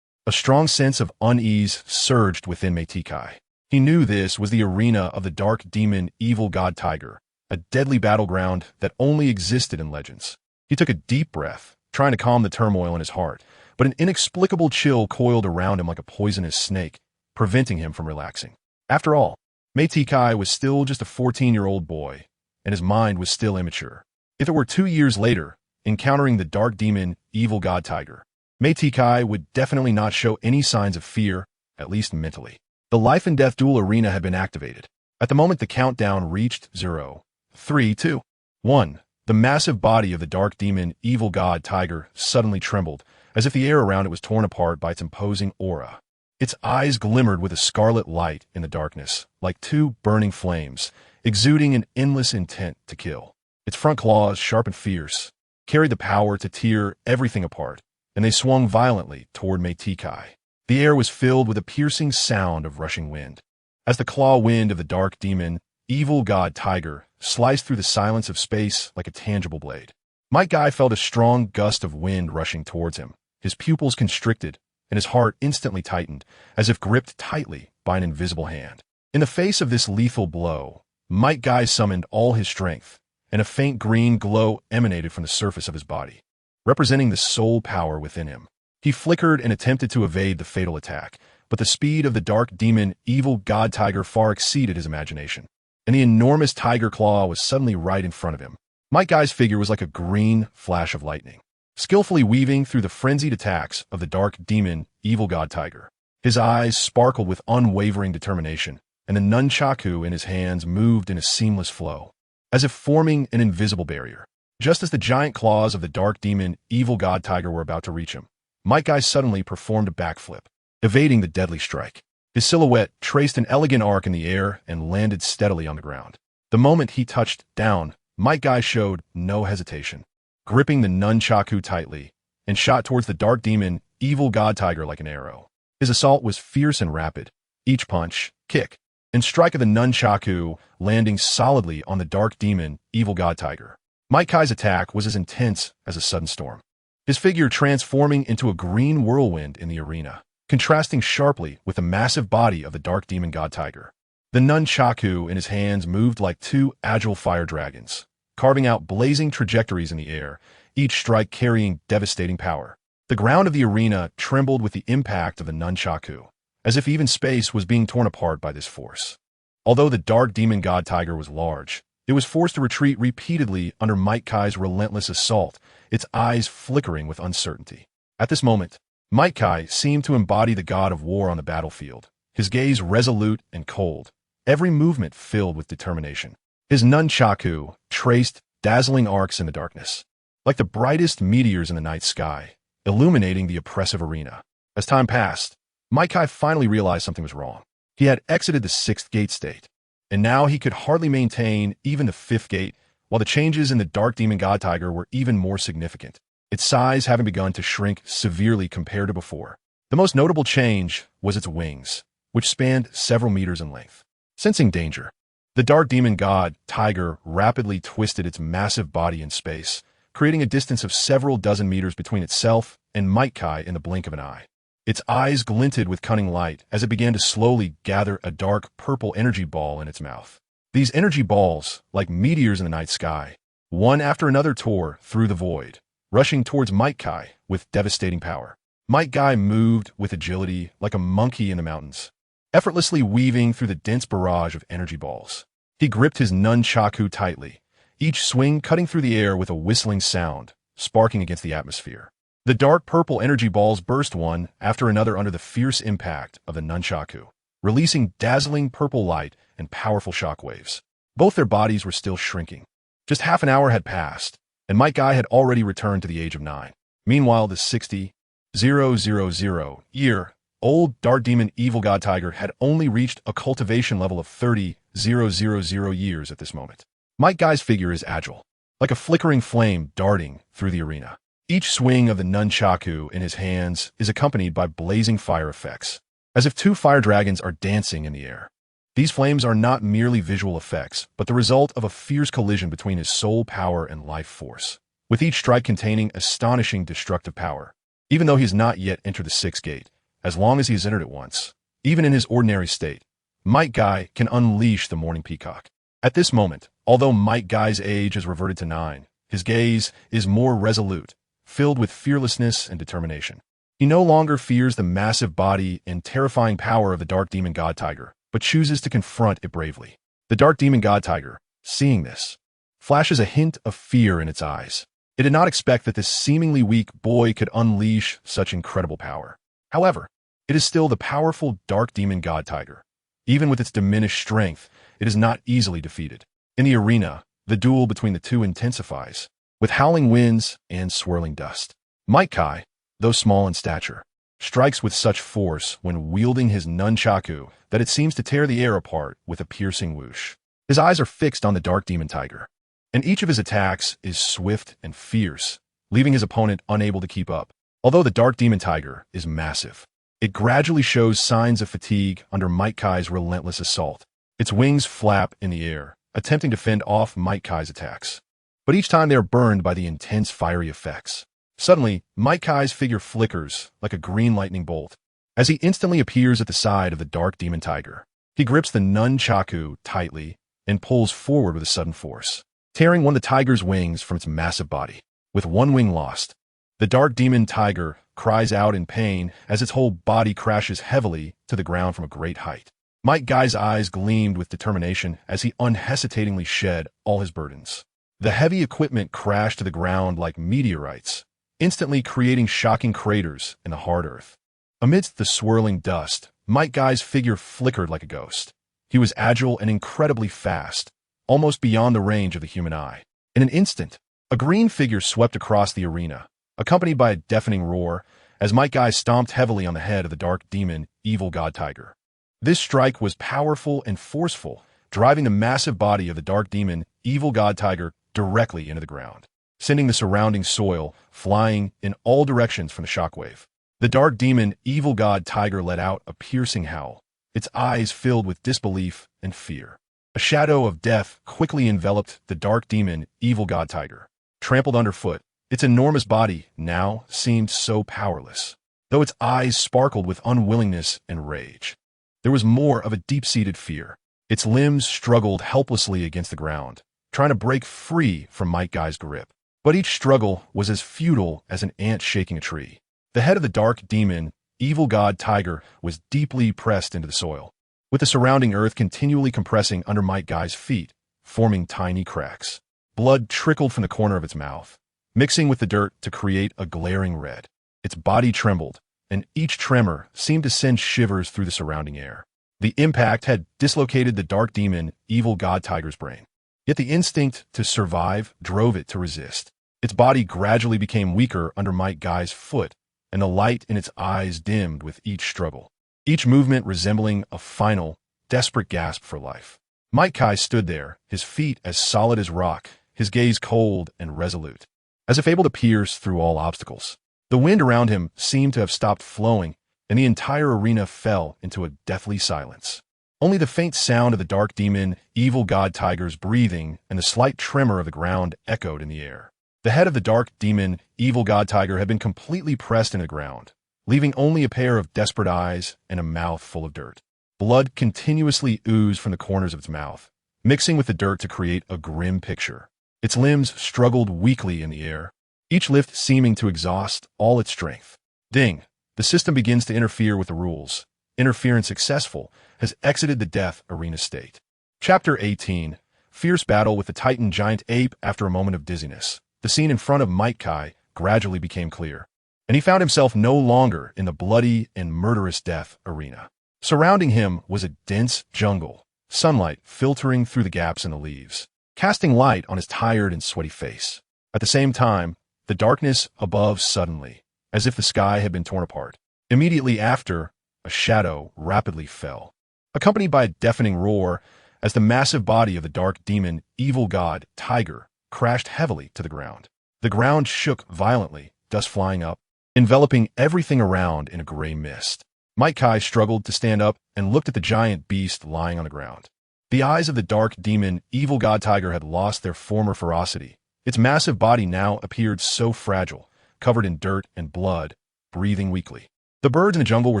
A strong sense of unease surged within Meite Kai. He knew this was the arena of the dark demon evil god tiger, a deadly battleground that only existed in legends. He took a deep breath, trying to calm the turmoil in his heart, but an inexplicable chill coiled around him like a poisonous snake, preventing him from relaxing. After all, Meite Kai was still just a 14-year-old boy, and his mind was still immature. If it were 2 years later, encountering the dark demon evil god tiger, Meite Kai would definitely not show any signs of fear, at least mentally. The life and death duel arena had been activated. At the moment the countdown reached 0, 3, 2, 1, the massive body of the dark demon evil god tiger suddenly trembled, as if the air around it was torn apart by its imposing aura. Its eyes glimmered with a scarlet light in the darkness, like two burning flames, exuding an endless intent to kill. Its front claws, sharp and fierce, carried the power to tear everything apart, and they swung violently toward Meite Kai. The air was filled with a piercing sound of rushing wind, as the claw wind of the dark demon, evil god tiger, sliced through the silence of space like a tangible blade. Might Kai felt a strong gust of wind rushing towards him. His pupils constricted, and his heart instantly tightened, as if gripped tightly by an invisible hand. In the face of this lethal blow, Might Kai summoned all his strength, and a faint green glow emanated from the surface of his body, representing the soul power within him. He flickered and attempted to evade the fatal attack, but the speed of the dark demon evil god tiger far exceeded his imagination, and the enormous tiger claw was suddenly right in front of him. Might Kai's figure was like a green flash of lightning, skillfully weaving through the frenzied attacks of the dark demon evil god tiger. His eyes sparkled with unwavering determination, and the nunchaku in his hands moved in a seamless flow, as if forming an invisible barrier. Just as the giant claws of the dark demon evil god tiger were about to reach him, Might Kai suddenly performed a backflip. evading the deadly strike. His silhouette traced an elegant arc in the air and landed steadily on the ground. The moment he touched down, Might Guy showed no hesitation, gripping the nunchaku tightly, and shot towards the dark demon, evil god tiger like an arrow. His assault was fierce and rapid, each punch, kick, and strike of the nunchaku landing solidly on the dark demon, evil god tiger. Might Guy's attack was as intense as a sudden storm, his figure transforming into a green whirlwind in the arena, contrasting sharply with the massive body of the dark demon god tiger. The nunchaku in his hands moved like two agile fire dragons, carving out blazing trajectories in the air, each strike carrying devastating power. The ground of the arena trembled with the impact of the nunchaku, as if even space was being torn apart by this force. Although the dark demon god tiger was large, it was forced to retreat repeatedly under Might Guy's relentless assault, its eyes flickering with uncertainty. At this moment, Might Guy seemed to embody the god of war on the battlefield, his gaze resolute and cold, every movement filled with determination. His nunchaku traced dazzling arcs in the darkness, like the brightest meteors in the night sky, illuminating the oppressive arena. As time passed, Might Guy finally realized something was wrong. He had exited the sixth gate state, and now he could hardly maintain even the fifth gate, while the changes in the dark demon god tiger were even more significant, its size having begun to shrink severely compared to before. The most notable change was its wings, which spanned several meters in length. Sensing danger, the dark demon god tiger rapidly twisted its massive body in space, creating a distance of several dozen meters between itself and Might Guy in the blink of an eye. Its eyes glinted with cunning light as it began to slowly gather a dark purple energy ball in its mouth. These energy balls, like meteors in the night sky, one after another tore through the void, rushing towards Might Guy with devastating power. Might Guy moved with agility like a monkey in the mountains, effortlessly weaving through the dense barrage of energy balls. He gripped his nunchaku tightly, each swing cutting through the air with a whistling sound, sparking against the atmosphere. The dark purple energy balls burst one after another under the fierce impact of the nunchaku, releasing dazzling purple light and powerful shockwaves. Both their bodies were still shrinking. Just half an hour had passed, and Might Guy had already returned to the age of 9. Meanwhile, the 60,000-year-old dark demon evil god tiger had only reached a cultivation level of 30,000 years at this moment. Might Guy's figure is agile, like a flickering flame darting through the arena. Each swing of the nunchaku in his hands is accompanied by blazing fire effects, as if two fire dragons are dancing in the air. These flames are not merely visual effects, but the result of a fierce collision between his soul power and life force, with each strike containing astonishing destructive power. Even though he has not yet entered the sixth gate, as long as he has entered it once, even in his ordinary state, Might Guy can unleash the morning peacock. At this moment, although Might Guy's age has reverted to 9, his gaze is more resolute, filled with fearlessness and determination. He no longer fears the massive body and terrifying power of the dark demon god tiger, but chooses to confront it bravely. The dark demon god tiger, seeing this, flashes a hint of fear in its eyes. It did not expect that this seemingly weak boy could unleash such incredible power. However, it is still the powerful dark demon god tiger. Even with its diminished strength, it is not easily defeated. In the arena, the duel between the two intensifies, with howling winds and swirling dust. Might Guy, though small in stature, strikes with such force when wielding his nunchaku that it seems to tear the air apart with a piercing whoosh. His eyes are fixed on the dark demon tiger, and each of his attacks is swift and fierce, leaving his opponent unable to keep up. Although the dark demon tiger is massive, it gradually shows signs of fatigue under Might Guy's relentless assault. Its wings flap in the air, attempting to fend off Might Guy's attacks. But each time they are burned by the intense fiery effects. Suddenly, Might Guy's figure flickers like a green lightning bolt, as he instantly appears at the side of the dark demon tiger. He grips the nunchaku tightly and pulls forward with a sudden force, tearing one of the tiger's wings from its massive body. With one wing lost, the dark demon tiger cries out in pain as its whole body crashes heavily to the ground from a great height. Might Guy's eyes gleamed with determination as he unhesitatingly shed all his burdens. The heavy equipment crashed to the ground like meteorites, instantly creating shocking craters in the hard earth. Amidst the swirling dust, Might Guy's figure flickered like a ghost. He was agile and incredibly fast, almost beyond the range of the human eye. In an instant, a green figure swept across the arena, accompanied by a deafening roar, as Might Guy stomped heavily on the head of the dark demon, evil god tiger. This strike was powerful and forceful, driving the massive body of the dark demon, evil god tiger, directly into the ground, sending the surrounding soil flying in all directions from the shockwave. The dark demon, evil god tiger let out a piercing howl, its eyes filled with disbelief and fear. A shadow of death quickly enveloped the dark demon, evil god tiger. Trampled underfoot, its enormous body now seemed so powerless, though its eyes sparkled with unwillingness and rage. There was more of a deep-seated fear. Its limbs struggled helplessly against the ground, trying to break free from Might Guy's grip. But each struggle was as futile as an ant shaking a tree. The head of the dark demon, evil god tiger, was deeply pressed into the soil, with the surrounding earth continually compressing under Might Guy's feet, forming tiny cracks. Blood trickled from the corner of its mouth, mixing with the dirt to create a glaring red. Its body trembled, and each tremor seemed to send shivers through the surrounding air. The impact had dislocated the dark demon, evil god tiger's brain. Yet the instinct to survive drove it to resist. Its body gradually became weaker under Might Guy's foot, and the light in its eyes dimmed with each struggle, each movement resembling a final, desperate gasp for life. Might Guy stood there, his feet as solid as rock, his gaze cold and resolute, as if able to pierce through all obstacles. The wind around him seemed to have stopped flowing, and the entire arena fell into a deathly silence. Only the faint sound of the dark demon, evil god tiger's breathing and the slight tremor of the ground echoed in the air. The head of the dark demon, evil god tiger had been completely pressed into the ground, leaving only a pair of desperate eyes and a mouth full of dirt. Blood continuously oozed from the corners of its mouth, mixing with the dirt to create a grim picture. Its limbs struggled weakly in the air, each lift seeming to exhaust all its strength. Ding! The system begins to interfere with the rules. Interference successful has exited the death arena state. Chapter 18. Fierce battle with the Titan giant ape. After a moment of dizziness, the scene in front of Might Guy gradually became clear, and he found himself no longer in the bloody and murderous death arena. Surrounding him was a dense jungle, sunlight filtering through the gaps in the leaves, casting light on his tired and sweaty face. At the same time, the darkness above suddenly, as if the sky had been torn apart. Immediately after, a shadow rapidly fell, accompanied by a deafening roar as the massive body of the dark demon, evil god, tiger, crashed heavily to the ground. The ground shook violently, dust flying up, enveloping everything around in a gray mist. Might Guy struggled to stand up and looked at the giant beast lying on the ground. The eyes of the dark demon, evil god tiger had lost their former ferocity. Its massive body now appeared so fragile, covered in dirt and blood, breathing weakly. The birds in the jungle were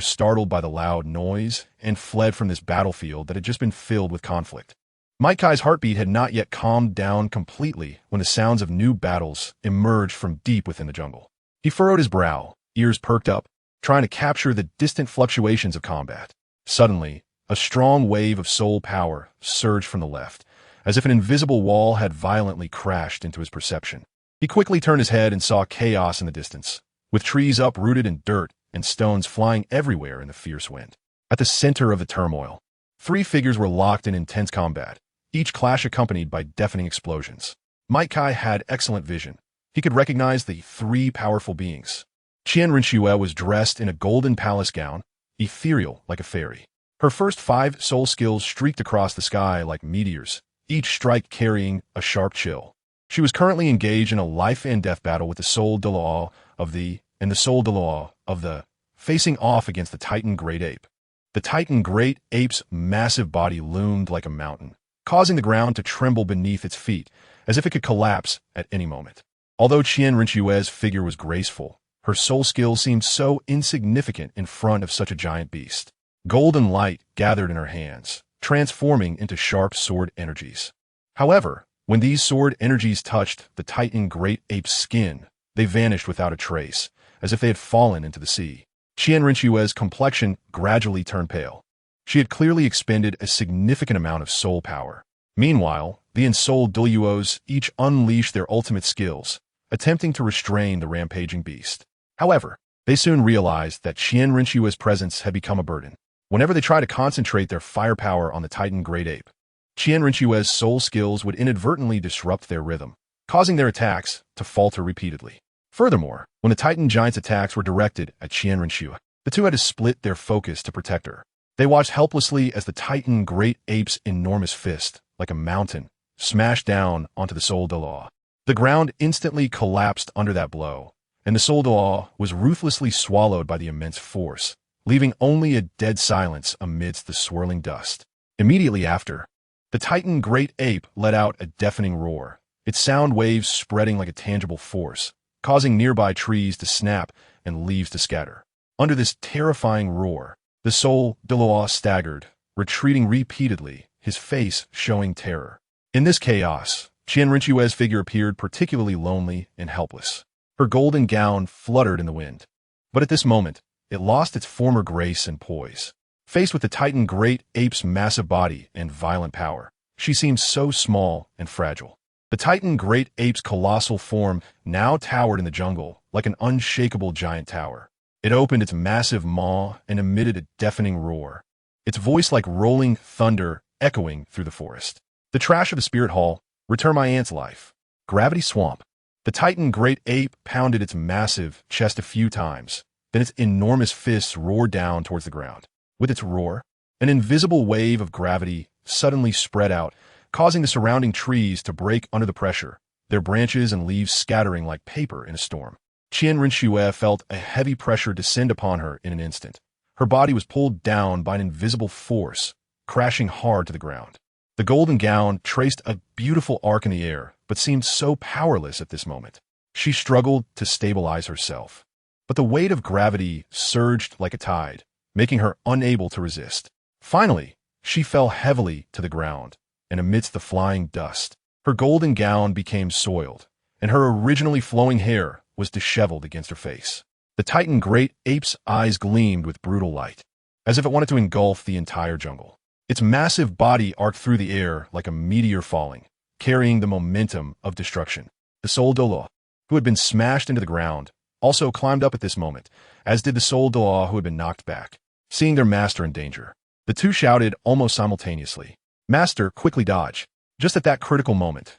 startled by the loud noise and fled from this battlefield that had just been filled with conflict. Might Guy's heartbeat had not yet calmed down completely when the sounds of new battles emerged from deep within the jungle. He furrowed his brow, ears perked up, trying to capture the distant fluctuations of combat. Suddenly, a strong wave of soul power surged from the left, as if an invisible wall had violently crashed into his perception. He quickly turned his head and saw chaos in the distance, with trees uprooted and dirt and stones flying everywhere in the fierce wind. At the center of the turmoil, three figures were locked in intense combat, each clash accompanied by deafening explosions. Might Guy had excellent vision. He could recognize the three powerful beings. Qian Renxue was dressed in a golden palace gown, ethereal like a fairy. Her first 5 soul skills streaked across the sky like meteors, each strike carrying a sharp chill. She was currently engaged in a life and death battle with the soul Douluo of the facing off against the Titan Great Ape. The Titan Great Ape's massive body loomed like a mountain, causing the ground to tremble beneath its feet, as if it could collapse at any moment. Although Qian Renxue's figure was graceful, her soul skills seemed so insignificant in front of such a giant beast. Golden light gathered in her hands, transforming into sharp sword energies. However, when these sword energies touched the Titan Great Ape's skin, they vanished without a trace, as if they had fallen into the sea. Qian Renxue's complexion gradually turned pale. She had clearly expended a significant amount of soul power. Meanwhile, the ensouled Douluos each unleashed their ultimate skills, attempting to restrain the rampaging beast. However, they soon realized that Qian Renxue's presence had become a burden. Whenever they tried to concentrate their firepower on the Titan Great Ape, Qian Renxue's soul skills would inadvertently disrupt their rhythm, causing their attacks to falter repeatedly. Furthermore, when the Titan Giant's attacks were directed at Qian Renxue, the two had to split their focus to protect her. They watched helplessly as the Titan Great Ape's enormous fist, like a mountain, smashed down onto the Soul Douluo. The ground instantly collapsed under that blow, and the Soul Douluo was ruthlessly swallowed by the immense force, leaving only a dead silence amidst the swirling dust. Immediately after, the Titan Great Ape let out a deafening roar, its sound waves spreading like a tangible force, causing nearby trees to snap and leaves to scatter. Under this terrifying roar, the Soul Douluo staggered, retreating repeatedly, his face showing terror. In this chaos, Qian Renxue's figure appeared particularly lonely and helpless. Her golden gown fluttered in the wind. But at this moment, it lost its former grace and poise. Faced with the Titan Great Ape's massive body and violent power, she seemed so small and fragile. The Titan Great Ape's colossal form now towered in the jungle like an unshakable giant tower. It opened its massive maw and emitted a deafening roar, its voice like rolling thunder echoing through the forest. The trash of the spirit hall, return my aunt's life. Gravity swamp. The Titan Great Ape pounded its massive chest a few times, then its enormous fists roared down towards the ground. With its roar, an invisible wave of gravity suddenly spread out, causing the surrounding trees to break under the pressure, their branches and leaves scattering like paper in a storm. Qian Renxue felt a heavy pressure descend upon her in an instant. Her body was pulled down by an invisible force, crashing hard to the ground. The golden gown traced a beautiful arc in the air, but seemed so powerless at this moment. She struggled to stabilize herself. But the weight of gravity surged like a tide, making her unable to resist. Finally, she fell heavily to the ground, and amidst the flying dust, her golden gown became soiled, and her originally flowing hair was disheveled against her face. The Titan Great Ape's eyes gleamed with brutal light, as if it wanted to engulf the entire jungle. Its massive body arced through the air like a meteor falling, carrying the momentum of destruction. The Soul Douluo, who had been smashed into the ground, also climbed up at this moment, as did the Soul Douluo who had been knocked back. Seeing their master in danger, the two shouted almost simultaneously, "Master, quickly dodge!" Just at that critical moment,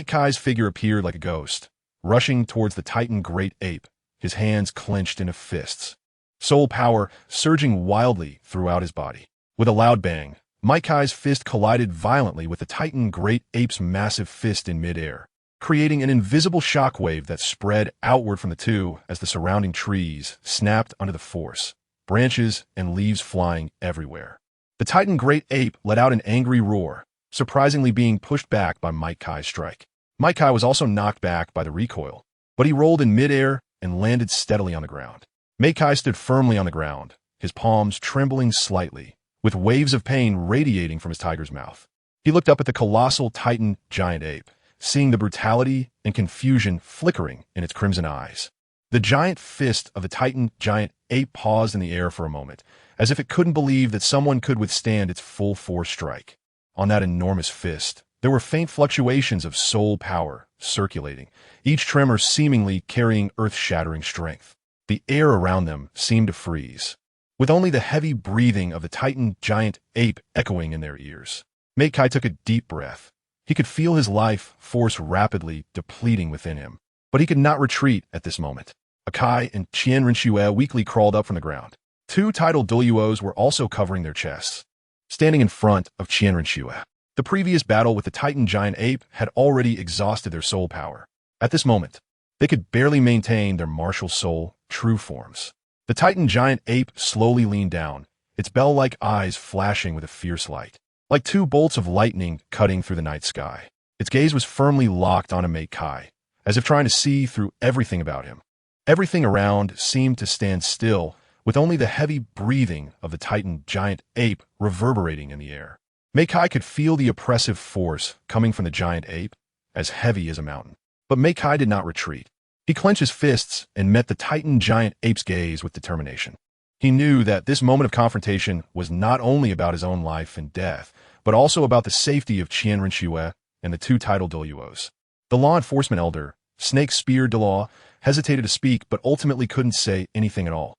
Kai's figure appeared like a ghost, rushing towards the Titan Great Ape, his hands clenched into fists. Soul power surging wildly throughout his body. With a loud bang, Kai's fist collided violently with the Titan Great Ape's massive fist in midair, creating an invisible shockwave that spread outward from the two as the surrounding trees snapped under the force, branches and leaves flying everywhere. The Titan Great Ape let out an angry roar, surprisingly being pushed back by Kai's strike. Kai was also knocked back by the recoil, but he rolled in midair and landed steadily on the ground. Kai stood firmly on the ground, his palms trembling slightly, with waves of pain radiating from his tiger's mouth. He looked up at the colossal Titan Giant Ape, seeing the brutality and confusion flickering in its crimson eyes. The giant fist of the Titan Giant Ape paused in the air for a moment, as if it couldn't believe that someone could withstand its full force strike. On that enormous fist, there were faint fluctuations of soul power circulating, each tremor seemingly carrying earth-shattering strength. The air around them seemed to freeze, with only the heavy breathing of the Titan Giant Ape echoing in their ears. Kai took a deep breath. He could feel his life force rapidly depleting within him, but he could not retreat at this moment. Kai and Qian Renxue weakly crawled up from the ground. Two tidal Douluos were also covering their chests, standing in front of Qian Renxue. The previous battle with the Titan Giant Ape had already exhausted their soul power. At this moment, they could barely maintain their martial soul true forms. The Titan Giant Ape slowly leaned down, its bell-like eyes flashing with a fierce light, like two bolts of lightning cutting through the night sky. Its gaze was firmly locked onto Kai, as if trying to see through everything about him. Everything around seemed to stand still, with only the heavy breathing of the Titan Giant Ape reverberating in the air. Kai could feel the oppressive force coming from the giant ape, as heavy as a mountain. But Kai did not retreat. He clenched his fists and met the Titan Giant Ape's gaze with determination. He knew that this moment of confrontation was not only about his own life and death, but also about the safety of Qian Renxue and the two tidal Douluos. The law enforcement elder, Snake Spear Douluo, hesitated to speak but ultimately couldn't say anything at all.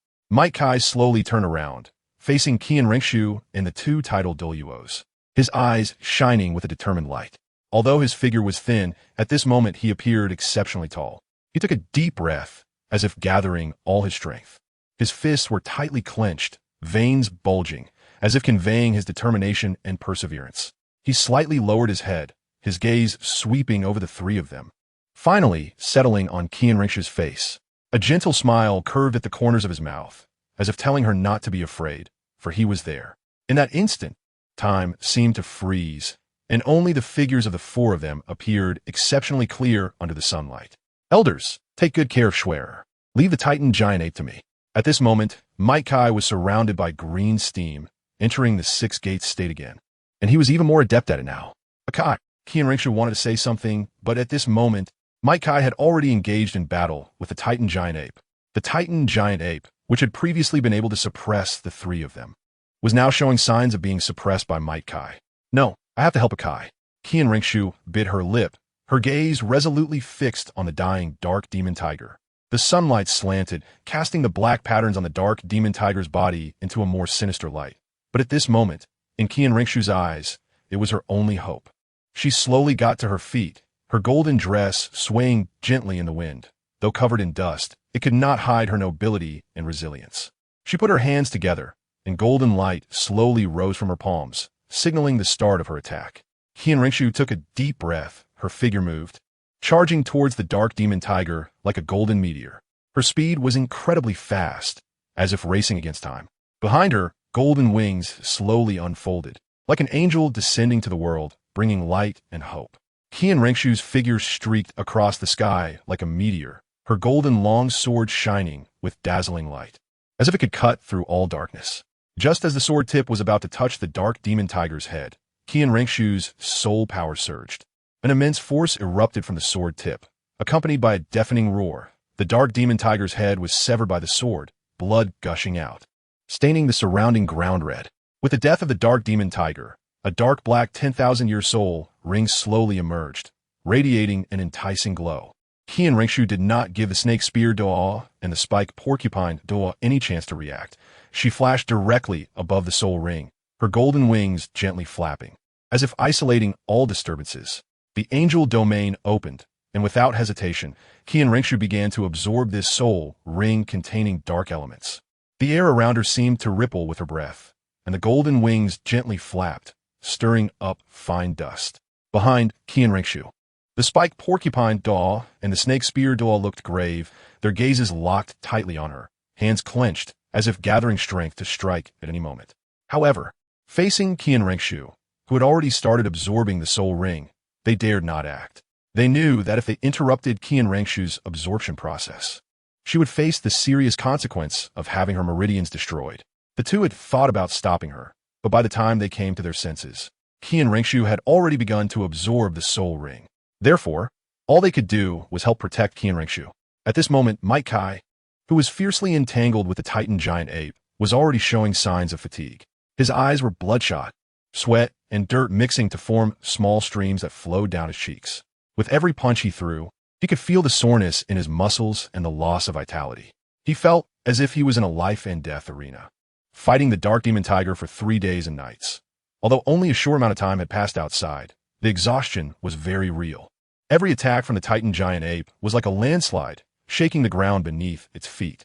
Kai slowly turned around, facing Qian Renxue and the two tidal Douluos, his eyes shining with a determined light. Although his figure was thin, at this moment he appeared exceptionally tall. He took a deep breath, as if gathering all his strength. His fists were tightly clenched, veins bulging, as if conveying his determination and perseverance. He slightly lowered his head, his gaze sweeping over the three of them, finally settling on Qian Renxue's face. A gentle smile curved at the corners of his mouth, as if telling her not to be afraid, for he was there. In that instant, time seemed to freeze, and only the figures of the four of them appeared exceptionally clear under the sunlight. Elders, take good care of Schwer. Leave the Titan giant ape to me. At this moment, Kai was surrounded by green steam, entering the Six Gates state again. And he was even more adept at it now. Qian Renxue wanted to say something, but at this moment, Kai had already engaged in battle with the Titan giant ape. The Titan giant ape, which had previously been able to suppress the three of them, was now showing signs of being suppressed by Kai. No, I have to help Qian Renxue bit her lip, her gaze resolutely fixed on the dying dark demon tiger. The sunlight slanted, casting the black patterns on the dark demon tiger's body into a more sinister light. But at this moment, in Qian Renxue's eyes, it was her only hope. She slowly got to her feet, her golden dress swaying gently in the wind. Though covered in dust, it could not hide her nobility and resilience. She put her hands together, and golden light slowly rose from her palms, signaling the start of her attack. Qian Renxue took a deep breath, her figure moved, charging towards the dark demon tiger like a golden meteor. Her speed was incredibly fast, as if racing against time. Behind her, golden wings slowly unfolded, like an angel descending to the world, bringing light and hope. Qian Renxue's figure streaked across the sky like a meteor, her golden long sword shining with dazzling light, as if it could cut through all darkness. Just as the sword tip was about to touch the dark demon tiger's head, Qian Renxue's soul power surged. An immense force erupted from the sword tip, accompanied by a deafening roar. The dark demon tiger's head was severed by the sword, blood gushing out, staining the surrounding ground red. With the death of the dark demon tiger, a dark black 10,000-year soul ring slowly emerged, radiating an enticing glow. Qian Renxue did not give the snake spear Douluo and the spike porcupine Douluo any chance to react. She flashed directly above the soul ring, her golden wings gently flapping, as if isolating all disturbances. The angel domain opened, and without hesitation, Qian Renxue began to absorb this soul ring containing dark elements. The air around her seemed to ripple with her breath, and the golden wings gently flapped, stirring up fine dust. Behind Qian Renxue, the spiked porcupine Douluo and the snake spear Douluo looked grave, their gazes locked tightly on her, hands clenched, as if gathering strength to strike at any moment. However, facing Qian Renxue, who had already started absorbing the soul ring, they dared not act. They knew that if they interrupted Qian Renxue's absorption process, she would face the serious consequence of having her meridians destroyed. The two had thought about stopping her, but by the time they came to their senses, Qian Renxue had already begun to absorb the soul ring. Therefore, all they could do was help protect Qian Renxue. At this moment, Kai, who was fiercely entangled with the Titan giant ape, was already showing signs of fatigue. His eyes were bloodshot, sweat and dirt mixing to form small streams that flowed down his cheeks. With every punch he threw, he could feel the soreness in his muscles and the loss of vitality. He felt as if he was in a life and death arena, fighting the dark demon tiger for 3 days and nights. Although only a short amount of time had passed outside, the exhaustion was very real. Every attack from the Titan giant ape was like a landslide, shaking the ground beneath its feet.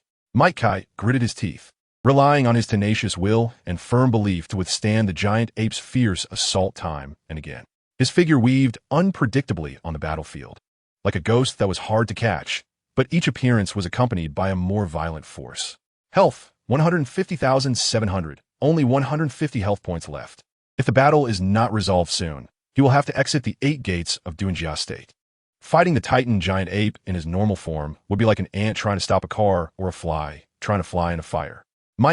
Kai gritted his teeth, relying on his tenacious will and firm belief to withstand the giant ape's fierce assault time and again. His figure weaved unpredictably on the battlefield, like a ghost that was hard to catch, but each appearance was accompanied by a more violent force. Health, 150,700, only 150 health points left. If the battle is not resolved soon, he will have to exit the 8 gates of Douluo State. Fighting the Titan giant ape in his normal form would be like an ant trying to stop a car or a fly trying to fly in a fire.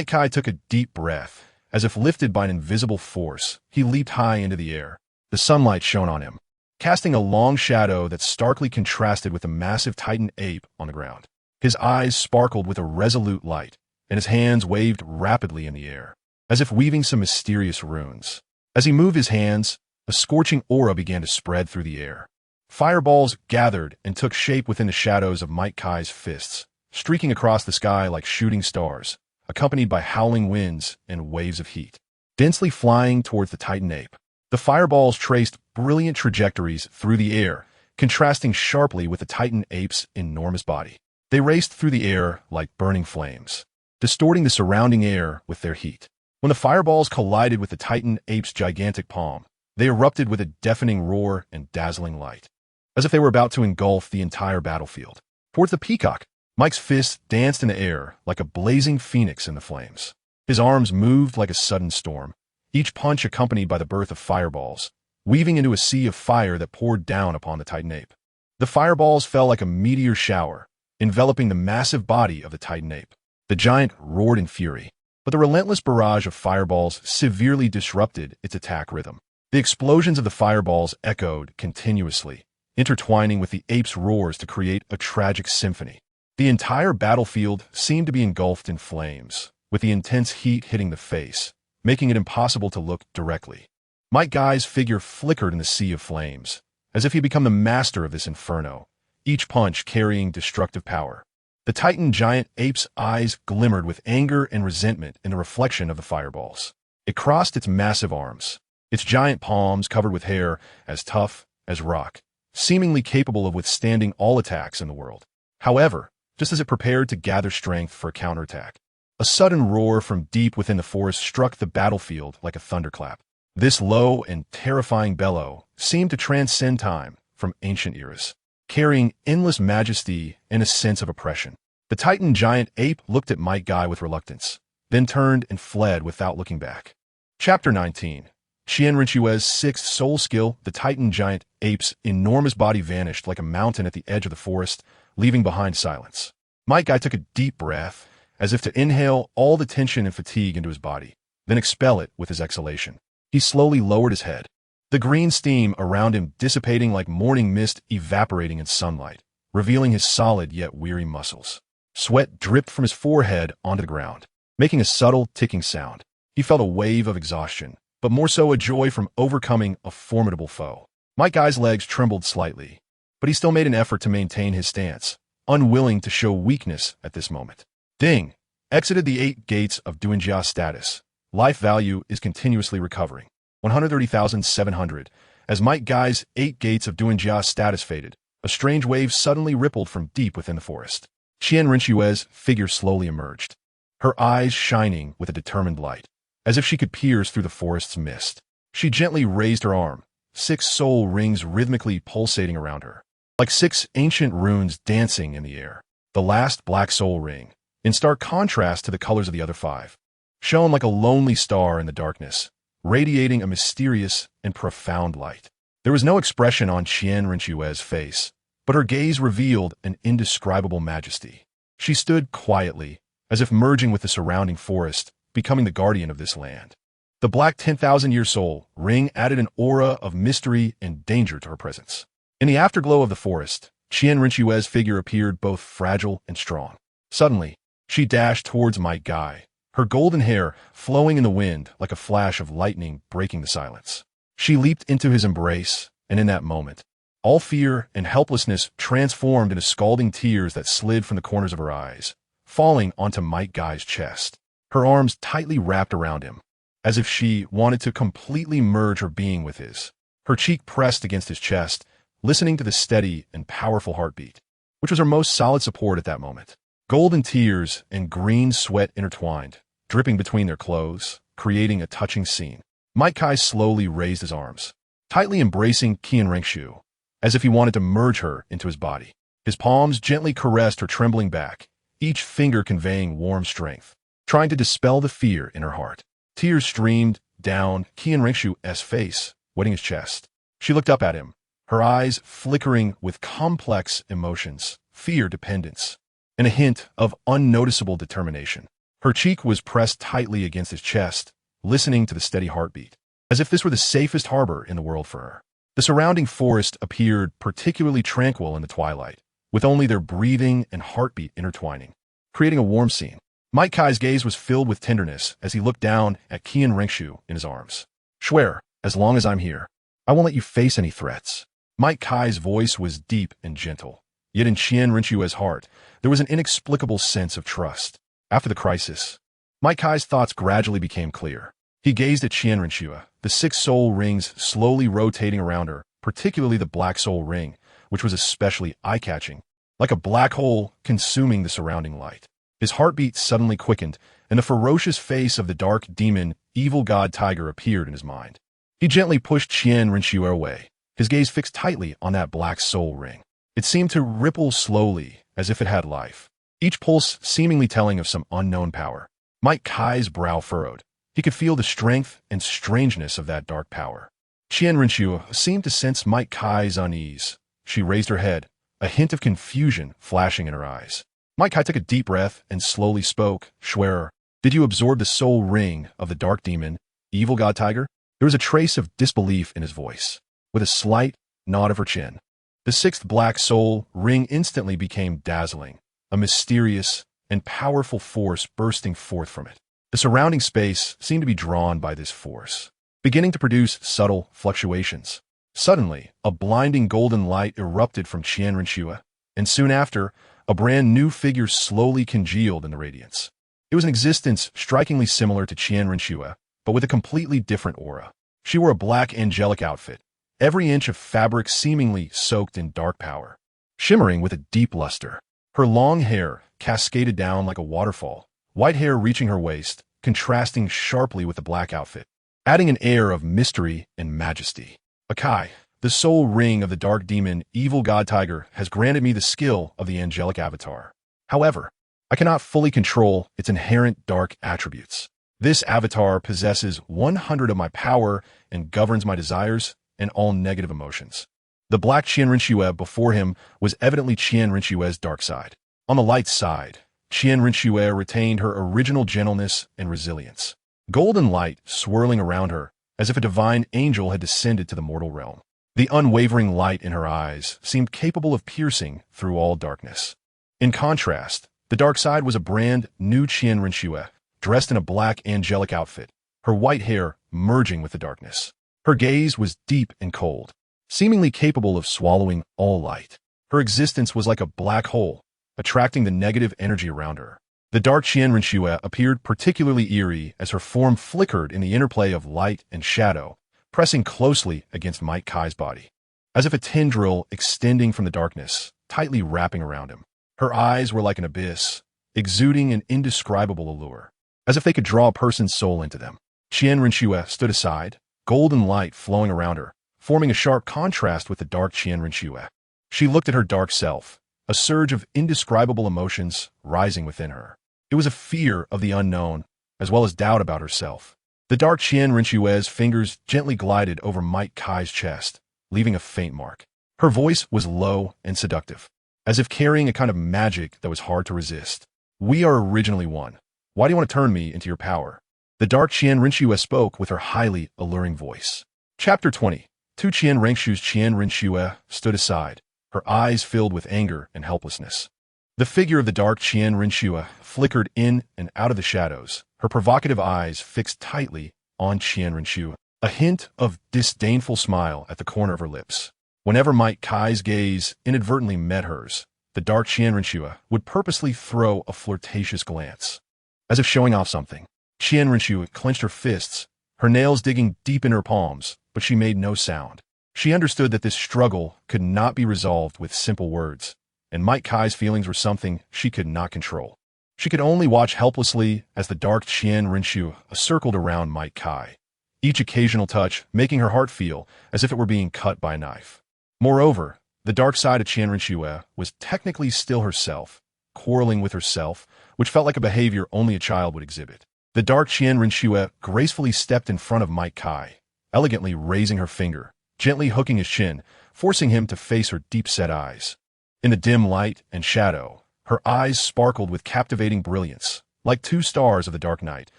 Kai took a deep breath. As if lifted by an invisible force, he leaped high into the air. The sunlight shone on him, casting a long shadow that starkly contrasted with the massive Titan ape on the ground. His eyes sparkled with a resolute light, and his hands waved rapidly in the air, as if weaving some mysterious runes. As he moved his hands, a scorching aura began to spread through the air. Fireballs gathered and took shape within the shadows of Kai's fists, streaking across the sky like shooting stars, accompanied by howling winds and waves of heat. Densely flying towards the Titan ape, the fireballs traced brilliant trajectories through the air, contrasting sharply with the titan ape's enormous body. They raced through the air like burning flames, distorting the surrounding air with their heat. When the fireballs collided with the titan ape's gigantic palm, they erupted with a deafening roar and dazzling light, as if they were about to engulf the entire battlefield. Towards the peacock, Mike's fist danced in the air like a blazing phoenix in the flames. His arms moved like a sudden storm, each punch accompanied by the birth of fireballs, weaving into a sea of fire that poured down upon the titan ape. The fireballs fell like a meteor shower, enveloping the massive body of the titan ape. The giant roared in fury, but the relentless barrage of fireballs severely disrupted its attack rhythm. The explosions of the fireballs echoed continuously, intertwining with the ape's roars to create a tragic symphony. The entire battlefield seemed to be engulfed in flames, with the intense heat hitting the face, making it impossible to look directly. Mike Guy's figure flickered in the sea of flames, as if he had become the master of this inferno, each punch carrying destructive power. The titan giant ape's eyes glimmered with anger and resentment in the reflection of the fireballs. It crossed its massive arms, its giant palms covered with hair as tough as rock, seemingly capable of withstanding all attacks in the world. However, just as it prepared to gather strength for a counterattack, a sudden roar from deep within the forest struck the battlefield like a thunderclap. This low and terrifying bellow seemed to transcend time from ancient eras, carrying endless majesty and a sense of oppression. The titan giant ape looked at Mike Guy with reluctance, then turned and fled without looking back. Chapter 19. Qian Renxue's sixth soul skill. The titan giant ape's enormous body vanished like a mountain at the edge of the forest, leaving behind silence. Mike Guy took a deep breath, as if to inhale all the tension and fatigue into his body, then expel it with his exhalation. He slowly lowered his head, the green steam around him dissipating like morning mist evaporating in sunlight, revealing his solid yet weary muscles. Sweat dripped from his forehead onto the ground, making a subtle ticking sound. He felt a wave of exhaustion, but more so a joy from overcoming a formidable foe. Mike Guy's legs trembled slightly, but he still made an effort to maintain his stance, unwilling to show weakness at this moment. Ding! Exited the 8 gates of Douluo status. Life value is continuously recovering. 130,700. As Mike Guy's 8 gates of Douluo status faded, a strange wave suddenly rippled from deep within the forest. Qian Renxue's figure slowly emerged, her eyes shining with a determined light, as if she could pierce through the forest's mist. She gently raised her arm, 6 soul rings rhythmically pulsating around her, like 6 ancient runes dancing in the air. The last black soul ring, in stark contrast to the colors of the other 5, shone like a lonely star in the darkness, radiating a mysterious and profound light. There was no expression on Qian Renxue's face, but her gaze revealed an indescribable majesty. She stood quietly, as if merging with the surrounding forest, becoming the guardian of this land. The black 10,000-year soul ring added an aura of mystery and danger to her presence. In the afterglow of the forest, Qian Renxue's figure appeared both fragile and strong. Suddenly, she dashed towards Mike Guy, her golden hair flowing in the wind like a flash of lightning breaking the silence. She leaped into his embrace, and in that moment, all fear and helplessness transformed into scalding tears that slid from the corners of her eyes, falling onto Mike Guy's chest. Her arms tightly wrapped around him, as if she wanted to completely merge her being with his. Her cheek pressed against his chest, listening to the steady and powerful heartbeat, which was her most solid support at that moment. Golden tears and green sweat intertwined, dripping between their clothes, creating a touching scene. Mike Guy slowly raised his arms, tightly embracing Qian Renxue, as if he wanted to merge her into his body. His palms gently caressed her trembling back, each finger conveying warm strength, trying to dispel the fear in her heart. Tears streamed down Qian Renxue's face, wetting his chest. She looked up at him, her eyes flickering with complex emotions, fear, dependence, and a hint of unnoticeable determination. Her cheek was pressed tightly against his chest, listening to the steady heartbeat, as if this were the safest harbor in the world for her. The surrounding forest appeared particularly tranquil in the twilight, with only their breathing and heartbeat intertwining, creating a warm scene. Mike Guy's gaze was filled with tenderness as he looked down at Qian Renxue in his arms. "Swear, as long as I'm here, I won't let you face any threats." Mike Guy's voice was deep and gentle, yet in Qian Renxue's heart, there was an inexplicable sense of trust. After the crisis, Mike Guy's thoughts gradually became clear. He gazed at Qian Renxue, the 6 soul rings slowly rotating around her, particularly the black soul ring, which was especially eye-catching, like a black hole consuming the surrounding light. His heartbeat suddenly quickened, and the ferocious face of the dark demon, evil god tiger appeared in his mind. He gently pushed Qian Renxue away, his gaze fixed tightly on that black soul ring. It seemed to ripple slowly, as if it had life, each pulse seemingly telling of some unknown power. Might Kai's brow furrowed. He could feel the strength and strangeness of that dark power. Qian Renxue seemed to sense Might Kai's unease. She raised her head, a hint of confusion flashing in her eyes. Might Kai took a deep breath and slowly spoke. "Schwerer, did you absorb the soul ring of the dark demon, evil god tiger?" There was a trace of disbelief in his voice, with a slight nod of her chin. The sixth black soul ring instantly became dazzling, a mysterious and powerful force bursting forth from it. The surrounding space seemed to be drawn by this force, beginning to produce subtle fluctuations. Suddenly, a blinding golden light erupted from Qian Renxue, and soon after, a brand new figure slowly congealed in the radiance. It was an existence strikingly similar to Qian Renxue, but with a completely different aura. She wore a black angelic outfit, every inch of fabric seemingly soaked in dark power, shimmering with a deep luster. Her long hair cascaded down like a waterfall, white hair reaching her waist, contrasting sharply with the black outfit, adding an air of mystery and majesty. Kai, the soul ring of the dark demon, evil god tiger, has granted me the skill of the angelic avatar. However, I cannot fully control its inherent dark attributes. This avatar possesses 100 of my power and governs my desires and all negative emotions. The black Qian Renxue before him was evidently Qian Renxue's dark side. On the light side, Qian Renxue retained her original gentleness and resilience. Golden light swirling around her, as if a divine angel had descended to the mortal realm. The unwavering light in her eyes seemed capable of piercing through all darkness. In contrast, the dark side was a brand new Qian Renxue, dressed in a black angelic outfit, her white hair merging with the darkness. Her gaze was deep and cold, seemingly capable of swallowing all light. Her existence was like a black hole, attracting the negative energy around her. The dark Qian Renxue appeared particularly eerie as her form flickered in the interplay of light and shadow, pressing closely against Might Kai's body, as if a tendril extending from the darkness, tightly wrapping around him. Her eyes were like an abyss, exuding an indescribable allure, as if they could draw a person's soul into them. Qian Renxue stood aside, golden light flowing around her, forming a sharp contrast with the dark Qian Renxue. She looked at her dark self, a surge of indescribable emotions rising within her. It was a fear of the unknown, as well as doubt about herself. The dark Qian Renxue's fingers gently glided over Might Kai's chest, leaving a faint mark. Her voice was low and seductive, as if carrying a kind of magic that was hard to resist. "We are originally one. Why do you want to turn me into your power?" The dark Qian Renxue spoke with her highly alluring voice. Chapter 20. Tu Qian Renxue's Qian Renxue stood aside, her eyes filled with anger and helplessness. The figure of the dark Qian Renxue flickered in and out of the shadows, her provocative eyes fixed tightly on Qian Renxue, a hint of disdainful smile at the corner of her lips. Whenever Might Kai's gaze inadvertently met hers, the dark Qian Renxue would purposely throw a flirtatious glance, as if showing off something. Qian Renxue clenched her fists, her nails digging deep in her palms, but she made no sound. She understood that this struggle could not be resolved with simple words, and Might Kai's feelings were something she could not control. She could only watch helplessly as the dark Qian Renxue circled around Might Kai, each occasional touch making her heart feel as if it were being cut by a knife. Moreover, the dark side of Qian Renxue was technically still herself, quarreling with herself, which felt like a behavior only a child would exhibit. The dark Qian Renxue gracefully stepped in front of Might Kai, elegantly raising her finger, gently hooking his chin, forcing him to face her deep-set eyes. In the dim light and shadow, her eyes sparkled with captivating brilliance, like two stars of the dark night,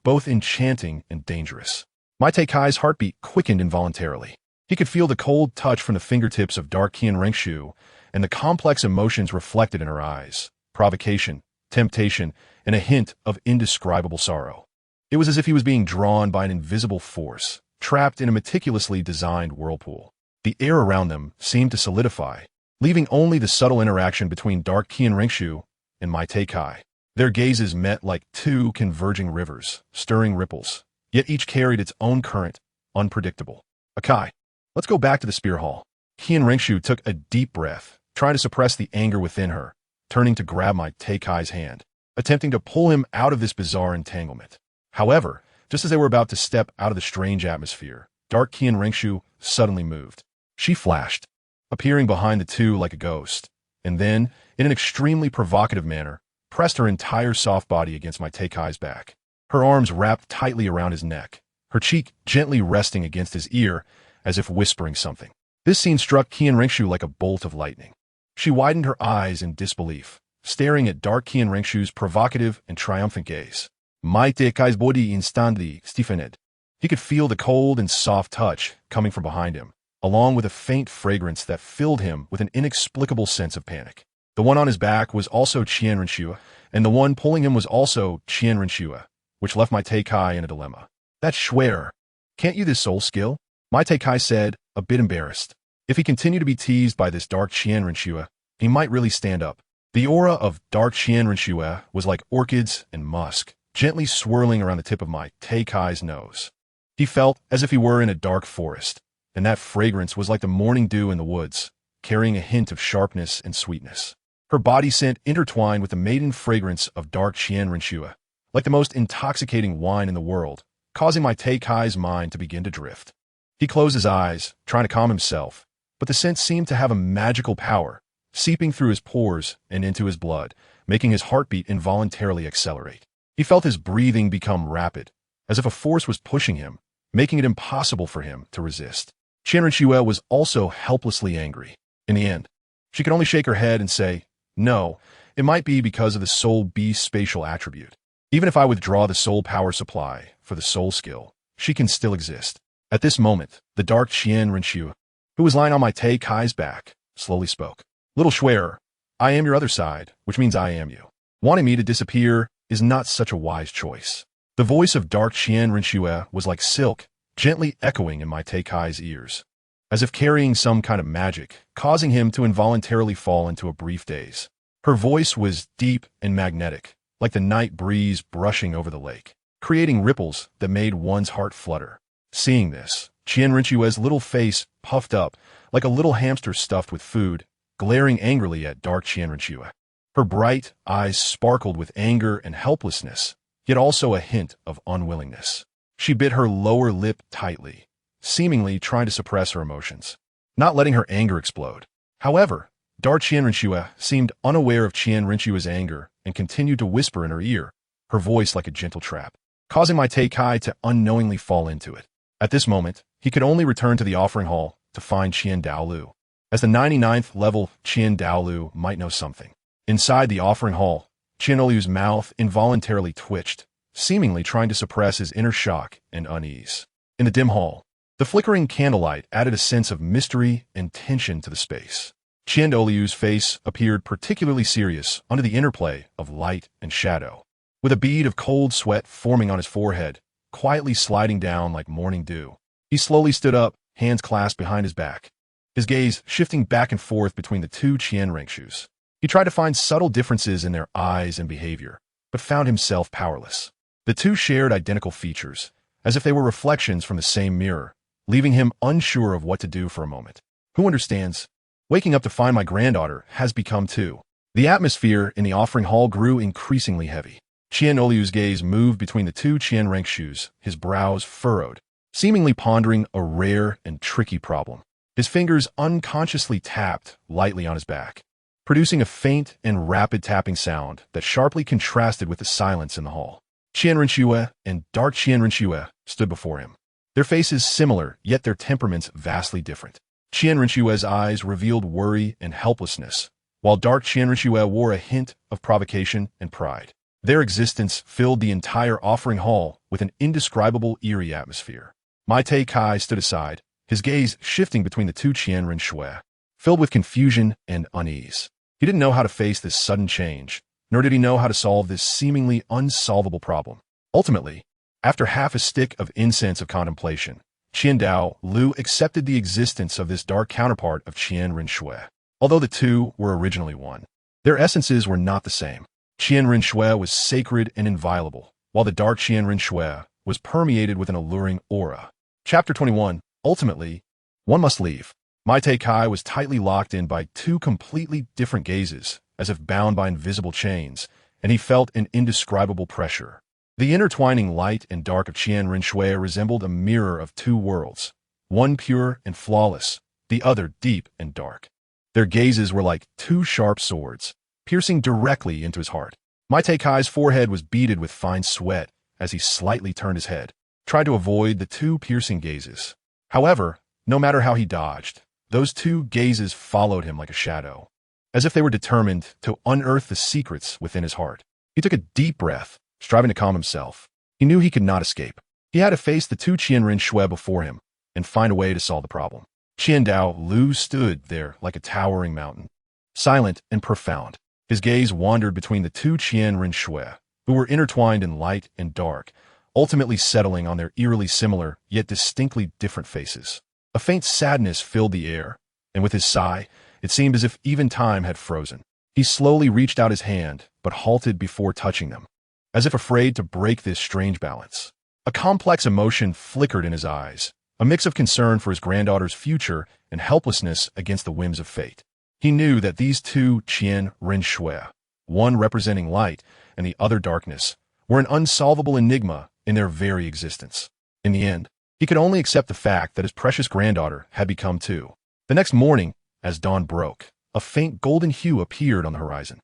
both enchanting and dangerous. Might Kai's heartbeat quickened involuntarily. He could feel the cold touch from the fingertips of dark Qian Renxue and the complex emotions reflected in her eyes: provocation, temptation, and a hint of indescribable sorrow. It was as if he was being drawn by an invisible force, trapped in a meticulously designed whirlpool. The air around them seemed to solidify, leaving only the subtle interaction between dark Qian Renxue and Might Kai. Their gazes met like two converging rivers, stirring ripples, yet each carried its own current, unpredictable. "Kai, let's go back to the spear hall." Qian Renxue took a deep breath, trying to suppress the anger within her, turning to grab my Kai's hand, attempting to pull him out of this bizarre entanglement. However, just as they were about to step out of the strange atmosphere, dark Qian Renxue suddenly moved. She flashed, appearing behind the two like a ghost, and then, in an extremely provocative manner, pressed her entire soft body against my Kai's back. Her arms wrapped tightly around his neck, her cheek gently resting against his ear, as if whispering something. This scene struck Qian Renxue like a bolt of lightning. She widened her eyes in disbelief, staring at dark Qian Renxue's provocative and triumphant gaze. My Kai's body instantly stiffened. He could feel the cold and soft touch coming from behind him, along with a faint fragrance that filled him with an inexplicable sense of panic. The one on his back was also Qian Renxue, and the one pulling him was also Qian Renxue, which left my Kai in a dilemma. That's Schwer. Can't you this soul skill? My Kai said, a bit embarrassed. If he continued to be teased by this dark Qian Renxue, he might really stand up. The aura of dark Qian Renxue was like orchids and musk, gently swirling around the tip of my Kai's nose. He felt as if he were in a dark forest, and that fragrance was like the morning dew in the woods, carrying a hint of sharpness and sweetness. Her body scent intertwined with the maiden fragrance of dark Qian Renxue, like the most intoxicating wine in the world, causing my Kai's mind to begin to drift. He closed his eyes, trying to calm himself, but the scent seemed to have a magical power, seeping through his pores and into his blood, making his heartbeat involuntarily accelerate. He felt his breathing become rapid, as if a force was pushing him, making it impossible for him to resist. Qian Renxue was also helplessly angry. In the end, she could only shake her head and say, no, it might be because of the soul beast spatial attribute. Even if I withdraw the soul power supply for the soul skill, she can still exist. At this moment, the dark Qian Renxue, who was lying on my Kai's back, slowly spoke. Little Schwerer, I am your other side, which means I am you. Wanting me to disappear is not such a wise choice. The voice of dark Qian Renxue was like silk, gently echoing in my Kai's ears, as if carrying some kind of magic, causing him to involuntarily fall into a brief daze. Her voice was deep and magnetic, like the night breeze brushing over the lake, creating ripples that made one's heart flutter. Seeing this, Qian Renxue's little face puffed up, like a little hamster stuffed with food, glaring angrily at dark Qian Renxue. Her bright eyes sparkled with anger and helplessness, yet also a hint of unwillingness. She bit her lower lip tightly, seemingly trying to suppress her emotions, not letting her anger explode. However, dark Qian Renxue seemed unaware of Qian Renxue's anger and continued to whisper in her ear, her voice like a gentle trap, causing my Kai to unknowingly fall into it. At this moment, he could only return to the offering hall to find Qian Douluo. As the 99th level Qian Douluo might know something. Inside the offering hall, Qian Douluo's mouth involuntarily twitched, seemingly trying to suppress his inner shock and unease. In the dim hall, the flickering candlelight added a sense of mystery and tension to the space. Qian Douluo's face appeared particularly serious under the interplay of light and shadow, with a bead of cold sweat forming on his forehead, quietly sliding down like morning dew. He slowly stood up, hands clasped behind his back, his gaze shifting back and forth between the two Qian Renxues. He tried to find subtle differences in their eyes and behavior, but found himself powerless. The two shared identical features, as if they were reflections from the same mirror, leaving him unsure of what to do for a moment. Who understands? Waking up to find my granddaughter has become too. The atmosphere in the offering hall grew increasingly heavy. Qian Douluo's gaze moved between the two Qian Renxues, his brows furrowed, seemingly pondering a rare and tricky problem. His fingers unconsciously tapped lightly on his back, producing a faint and rapid tapping sound that sharply contrasted with the silence in the hall. Qian Renxue and dark Qian Renxue stood before him. Their faces similar, yet their temperaments vastly different. Qian Renxue's eyes revealed worry and helplessness, while dark Qian Renxue wore a hint of provocation and pride. Their existence filled the entire offering hall with an indescribable eerie atmosphere. My Kai stood aside, his gaze shifting between the two Qian Renxue, filled with confusion and unease. He didn't know how to face this sudden change, nor did he know how to solve this seemingly unsolvable problem. Ultimately, after half a stick of incense of contemplation, Qian Douluo accepted the existence of this dark counterpart of Qian Renxue. Although the two were originally one, their essences were not the same. Qian Renxue was sacred and inviolable, while the dark Qian Renxue was permeated with an alluring aura. Chapter 21. Ultimately, one must leave. Kai was tightly locked in by two completely different gazes, as if bound by invisible chains, and he felt an indescribable pressure. The intertwining light and dark of Qian Renxue resembled a mirror of two worlds, one pure and flawless, the other deep and dark. Their gazes were like two sharp swords, piercing directly into his heart. Kai's forehead was beaded with fine sweat as he slightly turned his head, tried to avoid the two piercing gazes. However, no matter how he dodged, those two gazes followed him like a shadow, as if they were determined to unearth the secrets within his heart. He took a deep breath, striving to calm himself. He knew he could not escape. He had to face the two Qian Renxue before him and find a way to solve the problem. Qian Douluo stood there like a towering mountain, silent and profound. His gaze wandered between the two Qian Renxue, who were intertwined in light and dark, ultimately settling on their eerily similar yet distinctly different faces. A faint sadness filled the air, and with his sigh, it seemed as if even time had frozen. He slowly reached out his hand, but halted before touching them, as if afraid to break this strange balance. A complex emotion flickered in his eyes, a mix of concern for his granddaughter's future and helplessness against the whims of fate. He knew that these two Qian Renxue, one representing light and the other darkness, were an unsolvable enigma in their very existence. In the end, he could only accept the fact that his precious granddaughter had become two. The next morning, as dawn broke, a faint golden hue appeared on the horizon.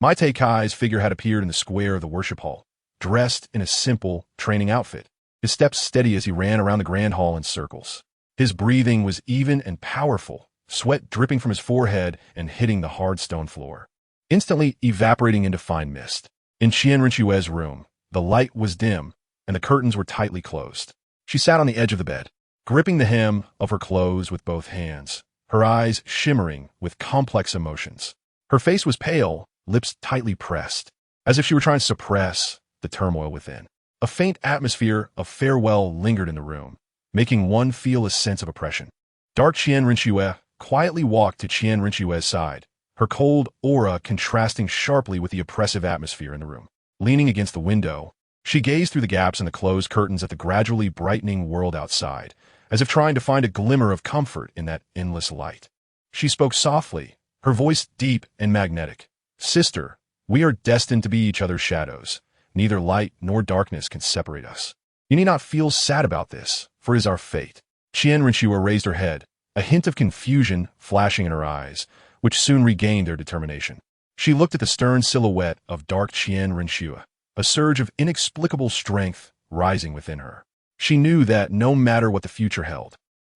Kai's figure had appeared in the square of the worship hall, dressed in a simple training outfit, his steps steady as he ran around the grand hall in circles. His breathing was even and powerful, sweat dripping from his forehead and hitting the hard stone floor, instantly evaporating into fine mist. In Qian Renxue's room, the light was dim and the curtains were tightly closed. She sat on the edge of the bed, gripping the hem of her clothes with both hands, her eyes shimmering with complex emotions. Her face was pale, lips tightly pressed, as if she were trying to suppress the turmoil within. A faint atmosphere of farewell lingered in the room, making one feel a sense of oppression. Dark Qian Renxue quietly walked to Qian Renxue's side, her cold aura contrasting sharply with the oppressive atmosphere in the room. Leaning against the window, she gazed through the gaps in the closed curtains at the gradually brightening world outside, as if trying to find a glimmer of comfort in that endless light. She spoke softly, her voice deep and magnetic. "Sister, we are destined to be each other's shadows. Neither light nor darkness can separate us. You need not feel sad about this, for it is our fate." Qian Renxue raised her head, a hint of confusion flashing in her eyes, which soon regained their determination. She looked at the stern silhouette of dark Qian Renxue, a surge of inexplicable strength rising within her. She knew that no matter what the future held,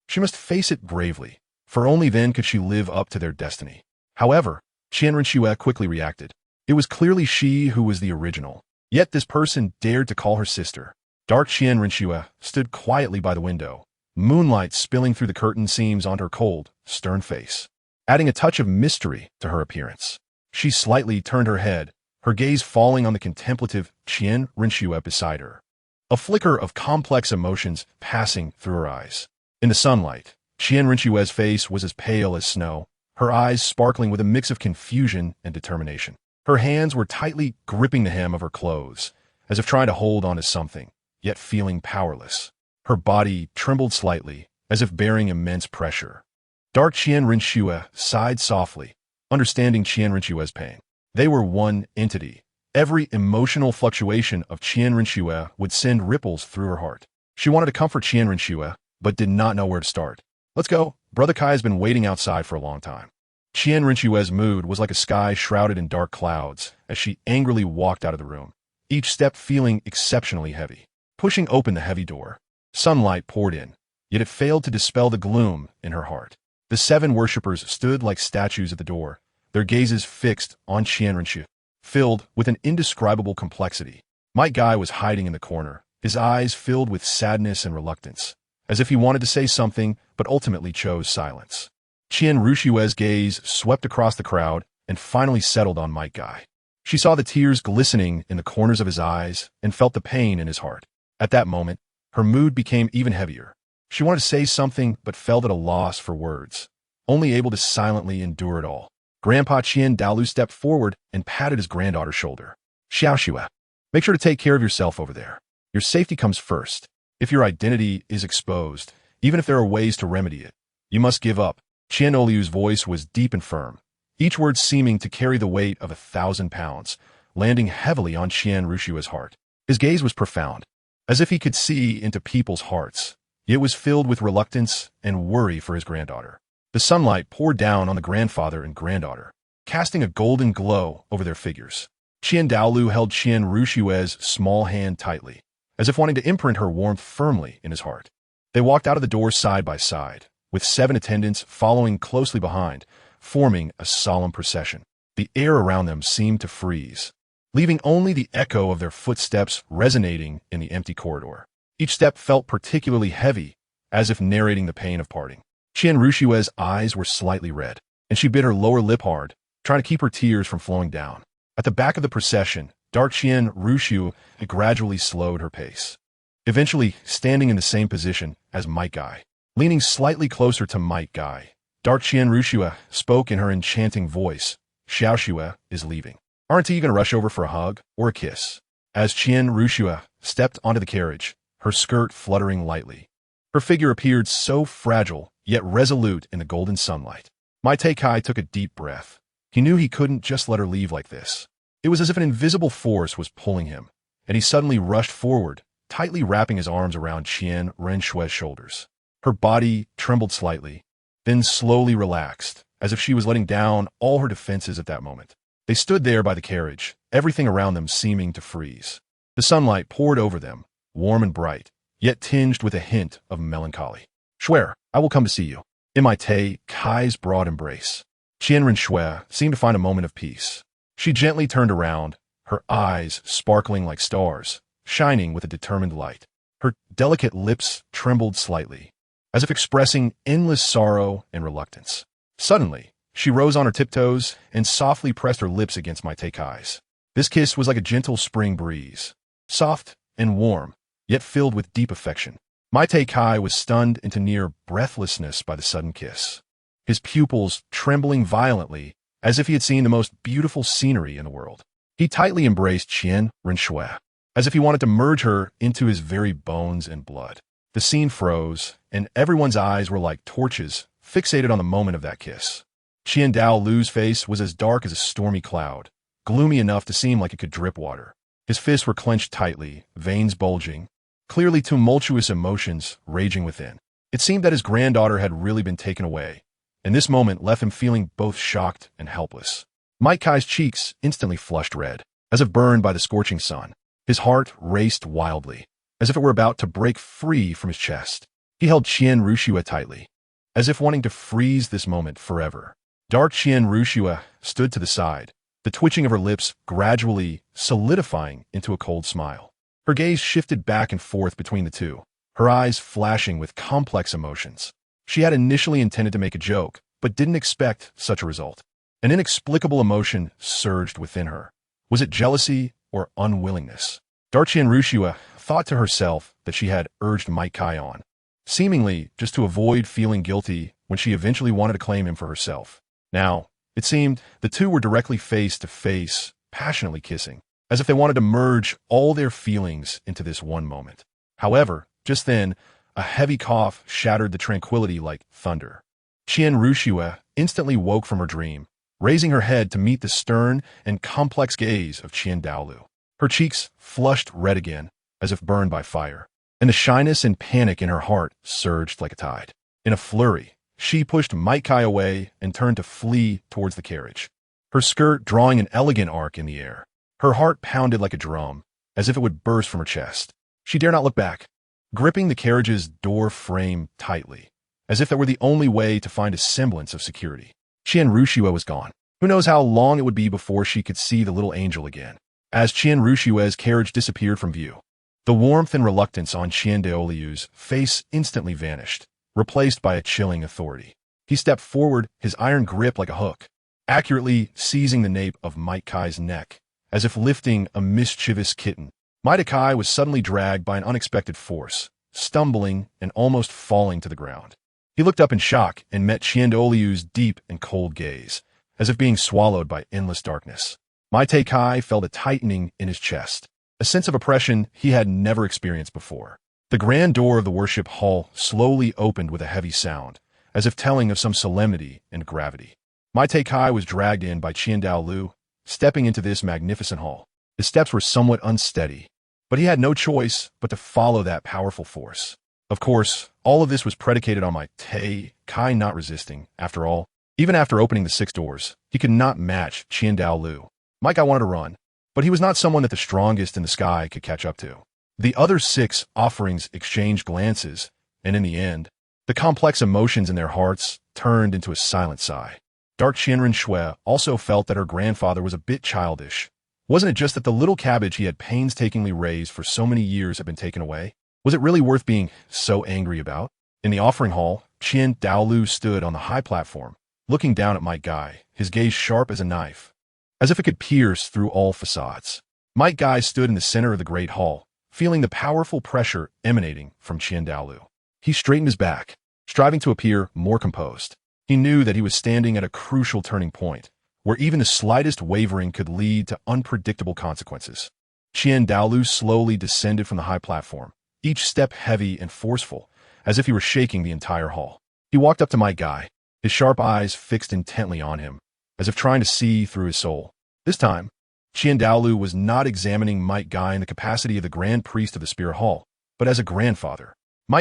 she must face it bravely, for only then could she live up to their destiny. However, Qian Renxue quickly reacted. It was clearly she who was the original, yet this person dared to call her sister. Dark Qian Renxue stood quietly by the window, moonlight spilling through the curtain seams onto her cold, stern face, adding a touch of mystery to her appearance. She slightly turned her head, her gaze falling on the contemplative Qian Renxue beside her, a flicker of complex emotions passing through her eyes. In the sunlight, Qian Renxue's face was as pale as snow, her eyes sparkling with a mix of confusion and determination. Her hands were tightly gripping the hem of her clothes, as if trying to hold on to something, yet feeling powerless. Her body trembled slightly, as if bearing immense pressure. Dark Qian Renxue sighed softly, understanding Qian Renxue's pain. They were one entity. Every emotional fluctuation of Qian Renxue would send ripples through her heart. She wanted to comfort Qian Renxue, but did not know where to start. "Let's go. Brother Kai has been waiting outside for a long time." Qian Renxue's mood was like a sky shrouded in dark clouds as she angrily walked out of the room, each step feeling exceptionally heavy. Pushing open the heavy door, sunlight poured in, yet it failed to dispel the gloom in her heart. The 7 worshippers stood like statues at the door, their gazes fixed on Qian Renxue, filled with an indescribable complexity. Kai was hiding in the corner, his eyes filled with sadness and reluctance, as if he wanted to say something but ultimately chose silence. Qian Renxue's gaze swept across the crowd and finally settled on Kai. She saw the tears glistening in the corners of his eyes and felt the pain in his heart. At that moment, her mood became even heavier. She wanted to say something but felt at a loss for words, only able to silently endure it all. Grandpa Qian Douluo stepped forward and patted his granddaughter's shoulder. "Xiaoxue, make sure to take care of yourself over there. Your safety comes first. If your identity is exposed, even if there are ways to remedy it, you must give up." Qian Renxue's voice was deep and firm, each word seeming to carry the weight of 1,000 pounds, landing heavily on Qian Renxue's heart. His gaze was profound, as if he could see into people's hearts. It was filled with reluctance and worry for his granddaughter. The sunlight poured down on the grandfather and granddaughter, casting a golden glow over their figures. Qian Douluo held Qian Renshue's small hand tightly, as if wanting to imprint her warmth firmly in his heart. They walked out of the door side by side, with 7 attendants following closely behind, forming a solemn procession. The air around them seemed to freeze, leaving only the echo of their footsteps resonating in the empty corridor. Each step felt particularly heavy, as if narrating the pain of parting. Qian Renshue's eyes were slightly red, and she bit her lower lip hard, trying to keep her tears from flowing down. At the back of the procession, dark Qian Renxue gradually slowed her pace, eventually standing in the same position as Might Guy. Leaning slightly closer to Might Guy, dark Qian Renxue spoke in her enchanting voice. Xiaoxue is leaving. Aren't you going to rush over for a hug or a kiss? As Qian Renxue stepped onto the carriage, her skirt fluttering lightly, her figure appeared so fragile yet resolute in the golden sunlight. Might Kai took a deep breath. He knew he couldn't just let her leave like this. It was as if an invisible force was pulling him, and he suddenly rushed forward, tightly wrapping his arms around Qian Renshue's shoulders. Her body trembled slightly, then slowly relaxed, as if she was letting down all her defenses at that moment. They stood there by the carriage, everything around them seeming to freeze. The sunlight poured over them, warm and bright, yet tinged with a hint of melancholy. Swear, I will come to see you. In Might Kai's broad embrace, Qian Renxue seemed to find a moment of peace. She gently turned around, her eyes sparkling like stars, shining with a determined light. Her delicate lips trembled slightly, as if expressing endless sorrow and reluctance. Suddenly, she rose on her tiptoes and softly pressed her lips against Might Kai's. This kiss was like a gentle spring breeze, soft and warm, yet filled with deep affection. Might Kai was stunned into near breathlessness by the sudden kiss, his pupils trembling violently as if he had seen the most beautiful scenery in the world. He tightly embraced Qian Renxue, as if he wanted to merge her into his very bones and blood. The scene froze, and everyone's eyes were like torches, fixated on the moment of that kiss. Qian Daolu's face was as dark as a stormy cloud, gloomy enough to seem like it could drip water. His fists were clenched tightly, veins bulging, clearly tumultuous emotions raging within. It seemed that his granddaughter had really been taken away, and this moment left him feeling both shocked and helpless. Might Kai's cheeks instantly flushed red, as if burned by the scorching sun. His heart raced wildly, as if it were about to break free from his chest. He held Qian Renxue tightly, as if wanting to freeze this moment forever. Dark Qian Renxue stood to the side, the twitching of her lips gradually solidifying into a cold smile. Her gaze shifted back and forth between the two, her eyes flashing with complex emotions. She had initially intended to make a joke, but didn't expect such a result. An inexplicable emotion surged within her. Was it jealousy or unwillingness? Dark Qian Renxue thought to herself that she had urged Might Kai on, seemingly just to avoid feeling guilty when she eventually wanted to claim him for herself. Now, it seemed the two were directly face to face, passionately kissing, as if they wanted to merge all their feelings into this one moment. However, just then, a heavy cough shattered the tranquility like thunder. Qian Renxue instantly woke from her dream, raising her head to meet the stern and complex gaze of Qian Daoluo. Her cheeks flushed red again, as if burned by fire, and the shyness and panic in her heart surged like a tide. In a flurry, she pushed Might Kai away and turned to flee towards the carriage, her skirt drawing an elegant arc in the air. Her heart pounded like a drum, as if it would burst from her chest. She dare not look back, gripping the carriage's door frame tightly, as if that were the only way to find a semblance of security. Qian Renxue was gone. Who knows how long it would be before she could see the little angel again. As Qian Renshue's carriage disappeared from view, the warmth and reluctance on Qian Daolu's face instantly vanished, replaced by a chilling authority. He stepped forward, his iron grip like a hook, accurately seizing the nape of Might Kai's neck, as if lifting a mischievous kitten. Might Kai was suddenly dragged by an unexpected force, stumbling and almost falling to the ground. He looked up in shock and met Qian Daolu's deep and cold gaze, as if being swallowed by endless darkness. Might Kai felt a tightening in his chest, a sense of oppression he had never experienced before. The grand door of the worship hall slowly opened with a heavy sound, as if telling of some solemnity and gravity. Kai was dragged in by Qian, stepping into this magnificent hall. His steps were somewhat unsteady, but he had no choice but to follow that powerful force. Of course, all of this was predicated on Kai not resisting. After all, even after opening the 6 doors, he could not match Qian. Kai wanted to run, but he was not someone that the strongest in the sky could catch up to. The other 6 offerings exchanged glances, and in the end, the complex emotions in their hearts turned into a silent sigh. Dark Qian Renxue also felt that her grandfather was a bit childish. Wasn't it just that the little cabbage he had painstakingly raised for so many years had been taken away? Was it really worth being so angry about? In the offering hall, Qian stood on the high platform, looking down at Kai, his gaze sharp as a knife, as if it could pierce through all facades. Kai stood in the center of the great hall, feeling the powerful pressure emanating from Qian. He straightened his back, striving to appear more composed. He knew that he was standing at a crucial turning point, where even the slightest wavering could lead to unpredictable consequences. Qian slowly descended from the high platform, each step heavy and forceful, as if he were shaking the entire hall. He walked up to Kai, his sharp eyes fixed intently on him, as if trying to see through his soul. This time, Qian was not examining Kai in the capacity of the Grand Priest of the Spirit Hall, but as a grandfather.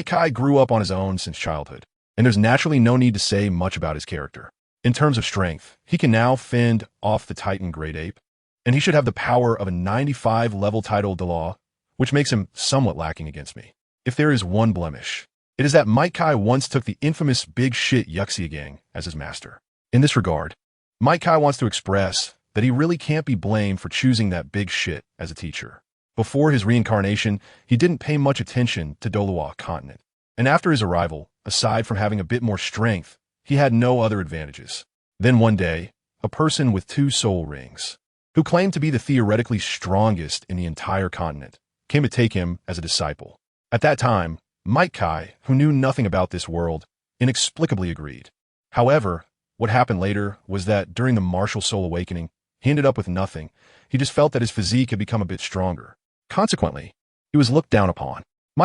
Kai grew up on his own since childhood, and there's naturally no need to say much about his character. In terms of strength, he can now fend off the Titan Great Ape, and he should have the power of a 95-level tile.Not, which makes him somewhat lacking against me. If there is one blemish, it is that Kai once took the infamous Big Shit Yuxia Gang as his master. In this regard, Kai wants to express that he really can't be blamed for choosing that big shit as a teacher. Before his reincarnation, he didn't pay much attention to Douluo Continent, and after his arrival, aside from having a bit more strength, he had no other advantages. Then one day, a person with 2 soul rings, who claimed to be the theoretically strongest in the entire continent, came to take him as a disciple. At that time, Kai, who knew nothing about this world, inexplicably agreed. However, what happened later was that during the martial soul awakening, he ended up with nothing. He just felt that his physique had become a bit stronger. Consequently, he was looked down upon.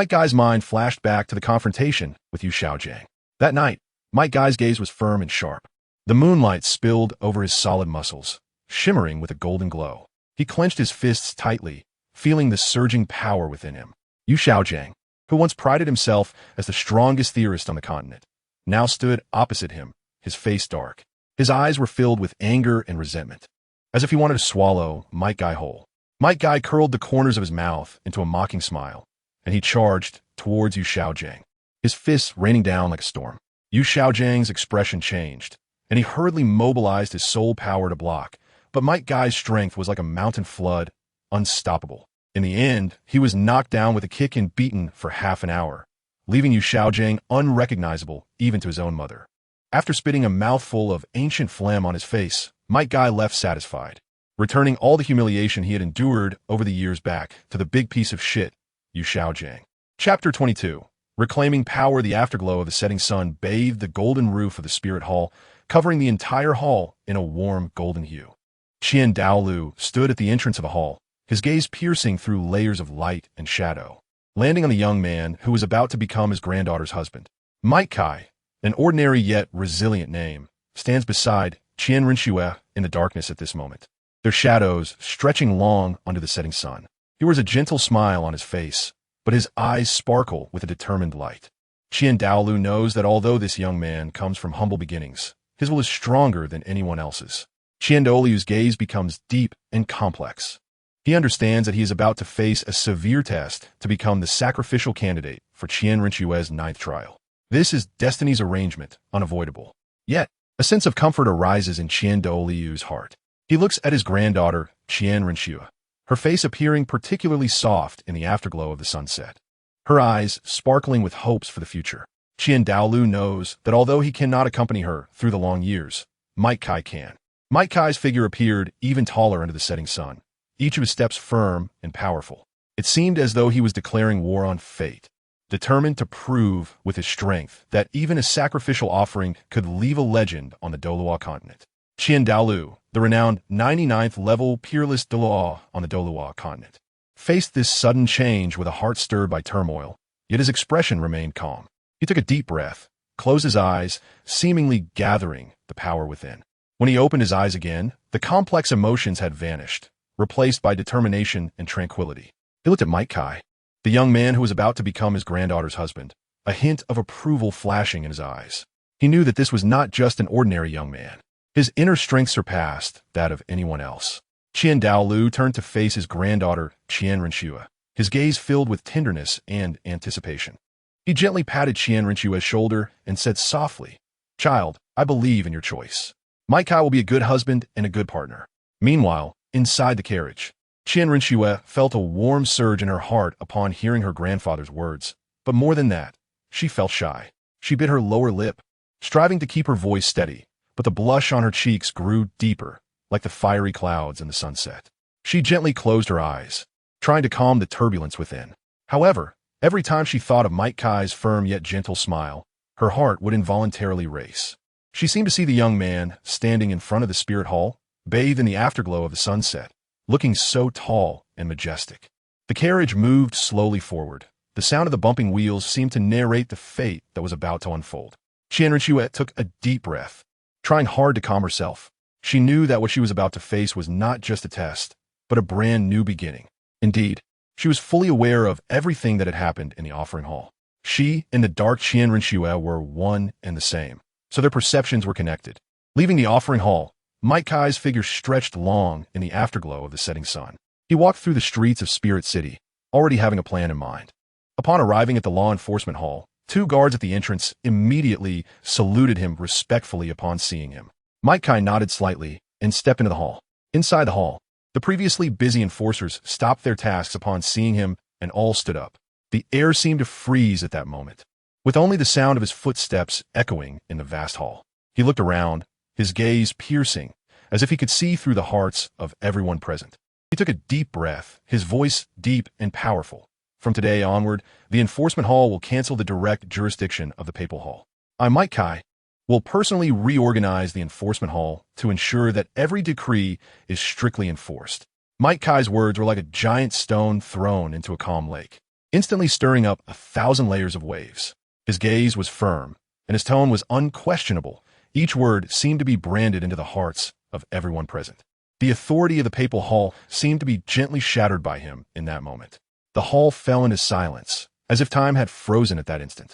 Kai's mind flashed back to the confrontation with Yu Xiaojiang. That night, Kai's gaze was firm and sharp. The moonlight spilled over his solid muscles, shimmering with a golden glow. He clenched his fists tightly, feeling the surging power within him. Yu Xiaojiang, who once prided himself as the strongest theorist on the continent, now stood opposite him, his face dark. His eyes were filled with anger and resentment, as if he wanted to swallow Kai whole. Kai curled the corners of his mouth into a mocking smile, and he charged towards Yu Xiaojiang, his fists raining down like a storm. Yu Xiaojiang's expression changed, and he hurriedly mobilized his soul power to block, but Kai's strength was like a mountain flood, unstoppable. In the end, he was knocked down with a kick and beaten for half an hour, leaving Yu Xiaojiang unrecognizable even to his own mother. After spitting a mouthful of ancient phlegm on his face, Kai left satisfied, returning all the humiliation he had endured over the years back to the big piece of shit, Yu Xiaojiang. Chapter 22. Reclaiming power. The afterglow of the setting sun bathed the golden roof of the Spirit Hall, covering the entire hall in a warm golden hue. Qian stood at the entrance of the hall, his gaze piercing through layers of light and shadow, landing on the young man who was about to become his granddaughter's husband. Kai, an ordinary yet resilient name, stands beside Qian Renxue in the darkness at this moment, their shadows stretching long under the setting sun. He wears a gentle smile on his face, but his eyes sparkle with a determined light. Qian knows that although this young man comes from humble beginnings, his will is stronger than anyone else's. Qian gaze becomes deep and complex. He understands that he is about to face a severe test to become the sacrificial candidate for Qian Renxue's 9th trial. This is destiny's arrangement, unavoidable. Yet, a sense of comfort arises in Qian heart. He looks at his granddaughter, Qian Renxue, her face appearing particularly soft in the afterglow of the sunset, her eyes sparkling with hopes for the future. Qian knows that although he cannot accompany her through the long years, Kai can. Kai's figure appeared even taller under the setting sun, each of his steps firm and powerful. It seemed as though he was declaring war on fate, determined to prove with his strength that even a sacrificial offering could leave a legend on the Douluo Continent. Qian the renowned 99th level peerless Douluo on the Douluo Continent, faced this sudden change with a heart stirred by turmoil, yet his expression remained calm. He took a deep breath, closed his eyes, seemingly gathering the power within. When he opened his eyes again, the complex emotions had vanished, replaced by determination and tranquility. He looked at Kai, the young man who was about to become his granddaughter's husband, a hint of approval flashing in his eyes. He knew that this was not just an ordinary young man. His inner strength surpassed that of anyone else. Douluo turned to face his granddaughter, Qian Renxue, his gaze filled with tenderness and anticipation. He gently patted Qian Renxue's shoulder and said softly, "Child, I believe in your choice. Kai will be a good husband and a good partner." Meanwhile, inside the carriage, Qian Renxue felt a warm surge in her heart upon hearing her grandfather's words. But more than that, she felt shy. She bit her lower lip, striving to keep her voice steady, but the blush on her cheeks grew deeper, like the fiery clouds in the sunset. She gently closed her eyes, trying to calm the turbulence within. However, every time she thought of Kai's firm yet gentle smile, her heart would involuntarily race. She seemed to see the young man standing in front of the spirit hall, bathed in the afterglow of the sunset, looking so tall and majestic. The carriage moved slowly forward. The sound of the bumping wheels seemed to narrate the fate that was about to unfold. Qian Renxue took a deep breath, trying hard to calm herself. She knew that what she was about to face was not just a test, but a brand new beginning. Indeed, she was fully aware of everything that had happened in the offering hall. She and the dark Qian Renxue were one and the same, so their perceptions were connected. Leaving the offering hall, Kai's figure stretched long in the afterglow of the setting sun. He walked through the streets of Spirit City, already having a plan in mind. Upon arriving at the law enforcement hall, 2 guards at the entrance immediately saluted him respectfully upon seeing him. Kai nodded slightly and stepped into the hall. Inside the hall, the previously busy enforcers stopped their tasks upon seeing him and all stood up. The air seemed to freeze at that moment, with only the sound of his footsteps echoing in the vast hall. He looked around, his gaze piercing, as if he could see through the hearts of everyone present. He took a deep breath, his voice deep and powerful. From today onward, the enforcement hall will cancel the direct jurisdiction of the papal hall. I, Kai, will personally reorganize the enforcement hall to ensure that every decree is strictly enforced. Kai's words were like a giant stone thrown into a calm lake, instantly stirring up 1,000 layers of waves. His gaze was firm, and his tone was unquestionable. Each word seemed to be branded into the hearts of everyone present. The authority of the papal hall seemed to be gently shattered by him in that moment. The hall fell into silence, as if time had frozen at that instant.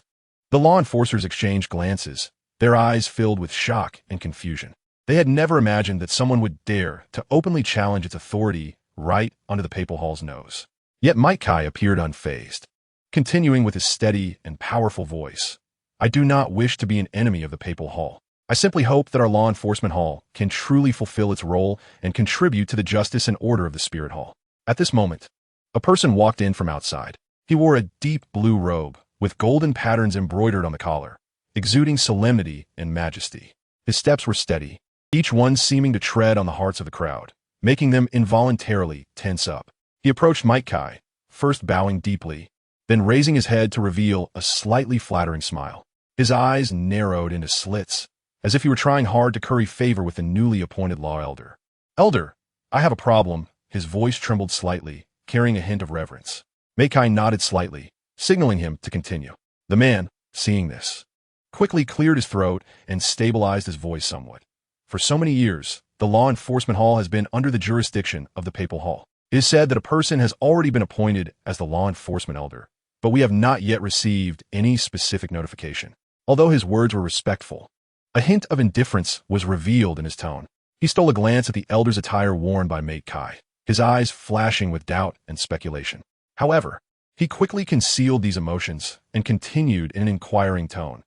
The law enforcers exchanged glances, their eyes filled with shock and confusion. They had never imagined that someone would dare to openly challenge its authority right under the papal hall's nose. Yet Kai appeared unfazed, continuing with his steady and powerful voice. "I do not wish to be an enemy of the papal hall. I simply hope that our law enforcement hall can truly fulfill its role and contribute to the justice and order of the Spirit Hall." At this moment, a person walked in from outside. He wore a deep blue robe with golden patterns embroidered on the collar, exuding solemnity and majesty. His steps were steady, each one seeming to tread on the hearts of the crowd, making them involuntarily tense up. He approached Kai, first bowing deeply, then raising his head to reveal a slightly flattering smile. His eyes narrowed into slits, as if he were trying hard to curry favor with the newly appointed law elder. "Elder, I have a problem." His voice trembled slightly, carrying a hint of reverence. Kai nodded slightly, signaling him to continue. The man, seeing this, quickly cleared his throat and stabilized his voice somewhat. For so many years, the law enforcement hall has been under the jurisdiction of the papal hall. It is said that a person has already been appointed as the law enforcement elder, but we have not yet received any specific notification. Although his words were respectful, a hint of indifference was revealed in his tone. He stole a glance at the elder's attire worn by Kai, his eyes flashing with doubt and speculation. However, he quickly concealed these emotions and continued in an inquiring tone.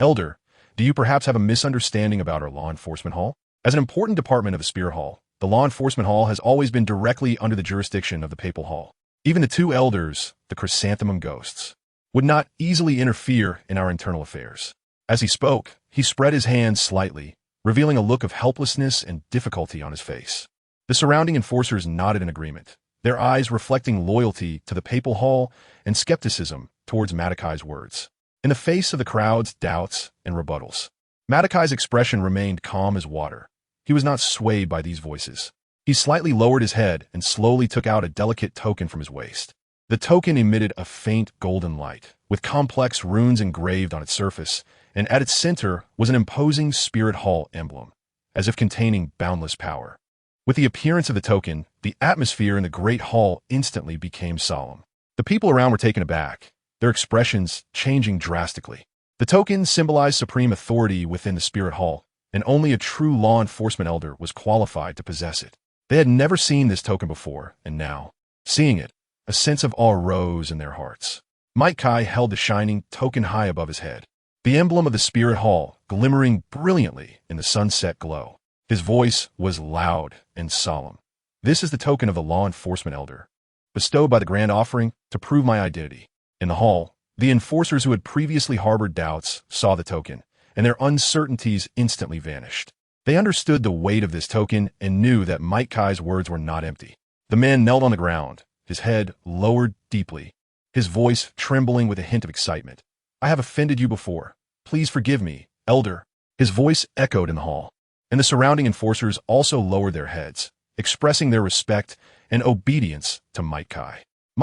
"Elder, do you perhaps have a misunderstanding about our law enforcement hall? As an important department of the Spirit Hall, the law enforcement hall has always been directly under the jurisdiction of the papal hall. Even the 2 elders, the chrysanthemum ghosts, would not easily interfere in our internal affairs." As he spoke, he spread his hands slightly, revealing a look of helplessness and difficulty on his face. The surrounding enforcers nodded in agreement, their eyes reflecting loyalty to the papal hall and skepticism towards Kai's words. In the face of the crowd's doubts and rebuttals, Kai's expression remained calm as water. He was not swayed by these voices. He slightly lowered his head and slowly took out a delicate token from his waist. The token emitted a faint golden light, with complex runes engraved on its surface, and at its center was an imposing Spirit Hall emblem, as if containing boundless power. With the appearance of the token, the atmosphere in the Great Hall instantly became solemn. The people around were taken aback, their expressions changing drastically. The token symbolized supreme authority within the Spirit Hall, and only a true law enforcement elder was qualified to possess it. They had never seen this token before, and now, seeing it, a sense of awe rose in their hearts. Kai held the shining token high above his head, the emblem of the Spirit Hall glimmering brilliantly in the sunset glow. His voice was loud and solemn. This is the token of the law enforcement elder, bestowed by the grand offering to prove my identity. In the hall, the enforcers who had previously harbored doubts saw the token, and their uncertainties instantly vanished. They understood the weight of this token and knew that Kai's words were not empty. The man knelt on the ground, his head lowered deeply, his voice trembling with a hint of excitement. I have offended you before. Please forgive me, elder. His voice echoed in the hall, and the surrounding enforcers also lowered their heads, expressing their respect and obedience to Kai.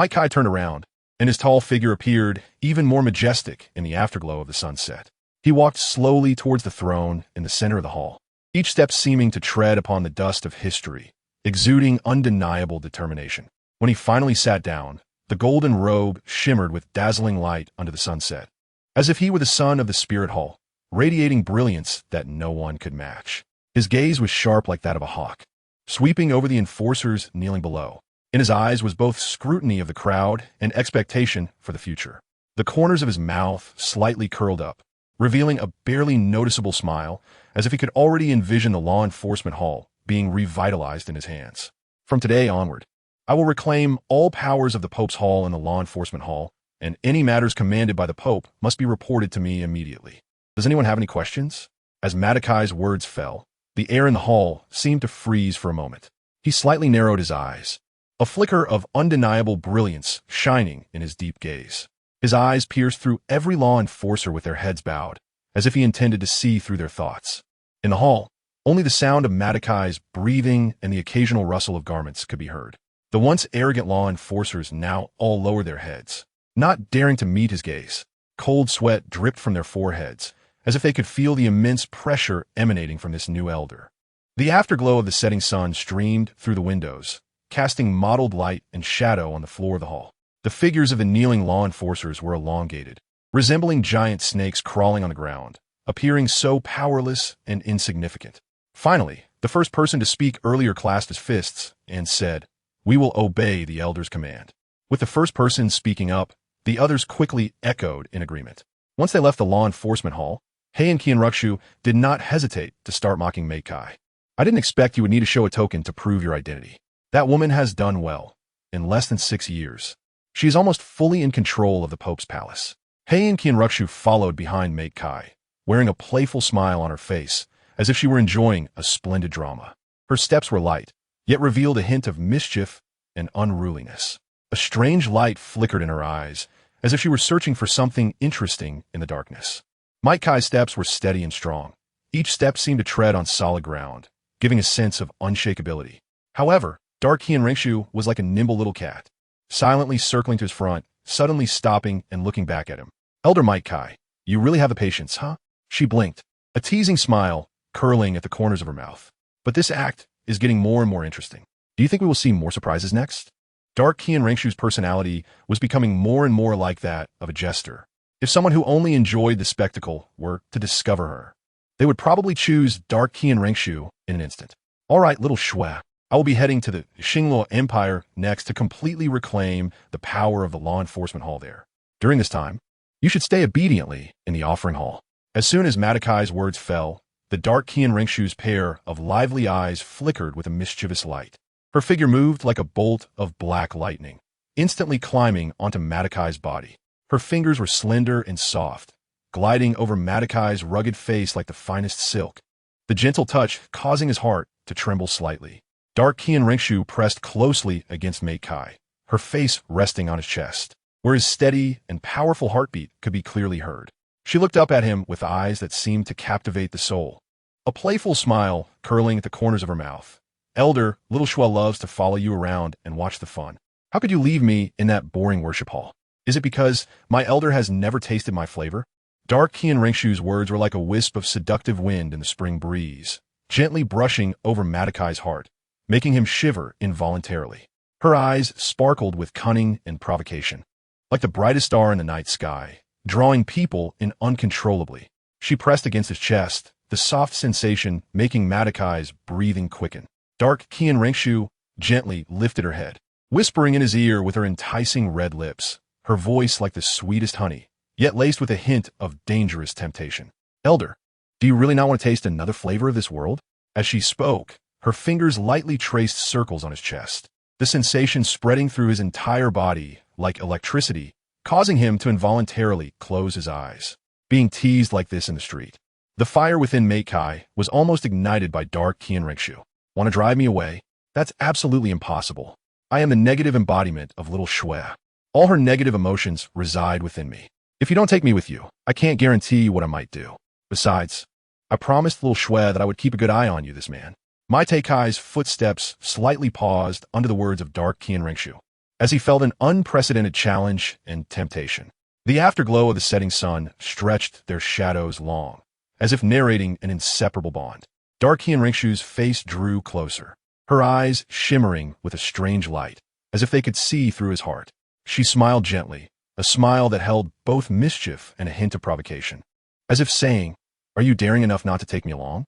Kai turned around, and his tall figure appeared even more majestic in the afterglow of the sunset. He walked slowly towards the throne in the center of the hall, each step seeming to tread upon the dust of history, exuding undeniable determination. When he finally sat down, the golden robe shimmered with dazzling light under the sunset, as if he were the son of the Spirit Hall, radiating brilliance that no one could match. His gaze was sharp like that of a hawk, sweeping over the enforcers kneeling below. In his eyes was both scrutiny of the crowd and expectation for the future. The corners of his mouth slightly curled up, revealing a barely noticeable smile, as if he could already envision the law enforcement hall being revitalized in his hands. From today onward, I will reclaim all powers of the Pope's Hall and the law enforcement hall, and any matters commanded by the Pope must be reported to me immediately. Does anyone have any questions? As Kai's words fell, the air in the hall seemed to freeze for a moment. He slightly narrowed his eyes, a flicker of undeniable brilliance shining in his deep gaze. His eyes pierced through every law enforcer with their heads bowed, as if he intended to see through their thoughts. In the hall, only the sound of Kai's breathing and the occasional rustle of garments could be heard. The once arrogant law enforcers now all lowered their heads, not daring to meet his gaze. Cold sweat dripped from their foreheads, as if they could feel the immense pressure emanating from this new elder. The afterglow of the setting sun streamed through the windows, casting mottled light and shadow on the floor of the hall. The figures of the kneeling law enforcers were elongated, resembling giant snakes crawling on the ground, appearing so powerless and insignificant. Finally, the first person to speak earlier clasped his fists and said, "We will obey the elder's command." With the first person speaking up, the others quickly echoed in agreement. Once they left the law enforcement hall, Qian Renxue did not hesitate to start mocking Kai. I didn't expect you would need to show a token to prove your identity. That woman has done well. In less than 6 years, she is almost fully in control of the Pope's palace. Qian Renxue followed behind Kai, wearing a playful smile on her face, as if she were enjoying a splendid drama. Her steps were light, yet revealed a hint of mischief and unruliness. A strange light flickered in her eyes, as if she were searching for something interesting in the darkness. Kai's steps were steady and strong. Each step seemed to tread on solid ground, giving a sense of unshakability. However, Qian Renxue was like a nimble little cat, silently circling to his front, suddenly stopping and looking back at him. Elder Kai, you really have the patience, huh? She blinked, a teasing smile curling at the corners of her mouth. But this act is getting more and more interesting. Do you think we will see more surprises next? Qian Renxue's personality was becoming more and more like that of a jester. If someone who only enjoyed the spectacle were to discover her, they would probably choose Qian Renxue in an instant. All right, little Shrek, I will be heading to the Xingluo Empire next to completely reclaim the power of the law enforcement hall there. During this time, you should stay obediently in the offering hall. As soon as Kai's words fell, the Qian Renxue's pair of lively eyes flickered with a mischievous light. Her figure moved like a bolt of black lightning, instantly climbing onto Kai's body. Her fingers were slender and soft, gliding over Kai's rugged face like the finest silk, the gentle touch causing his heart to tremble slightly. Qian Renxue pressed closely against Kai, her face resting on his chest, where his steady and powerful heartbeat could be clearly heard. She looked up at him with eyes that seemed to captivate the soul, a playful smile curling at the corners of her mouth. Elder, little Shrek loves to follow you around and watch the fun. How could you leave me in that boring worship hall? Is it because my elder has never tasted my flavor? Dark Qian Renxue's words were like a wisp of seductive wind in the spring breeze, gently brushing over Madakai's heart, making him shiver involuntarily. Her eyes sparkled with cunning and provocation, like the brightest star in the night sky, drawing people in uncontrollably. She pressed against his chest, the soft sensation making Madakai's breathing quicken. Dark Qian Renxue gently lifted her head, whispering in his ear with her enticing red lips, her voice like the sweetest honey, yet laced with a hint of dangerous temptation. Elder, do you really not want to taste another flavor of this world? As she spoke, her fingers lightly traced circles on his chest, the sensation spreading through his entire body like electricity, causing him to involuntarily close his eyes. Being teased like this in the street. The fire within Kai was almost ignited by Dark Qian Renxue. Want to drive me away? That's absolutely impossible. I am the negative embodiment of little Shrek. All her negative emotions reside within me. If you don't take me with you, I can't guarantee what I might do. Besides, I promised little Shrek that I would keep a good eye on you, this man. Kai's footsteps slightly paused under the words of Dark Qian Renxue, as he felt an unprecedented challenge and temptation. The afterglow of the setting sun stretched their shadows long, as if narrating an inseparable bond. Dark Qian Renxue's face drew closer, her eyes shimmering with a strange light, as if they could see through his heart. She smiled gently, a smile that held both mischief and a hint of provocation, as if saying, "Are you daring enough not to take me along?"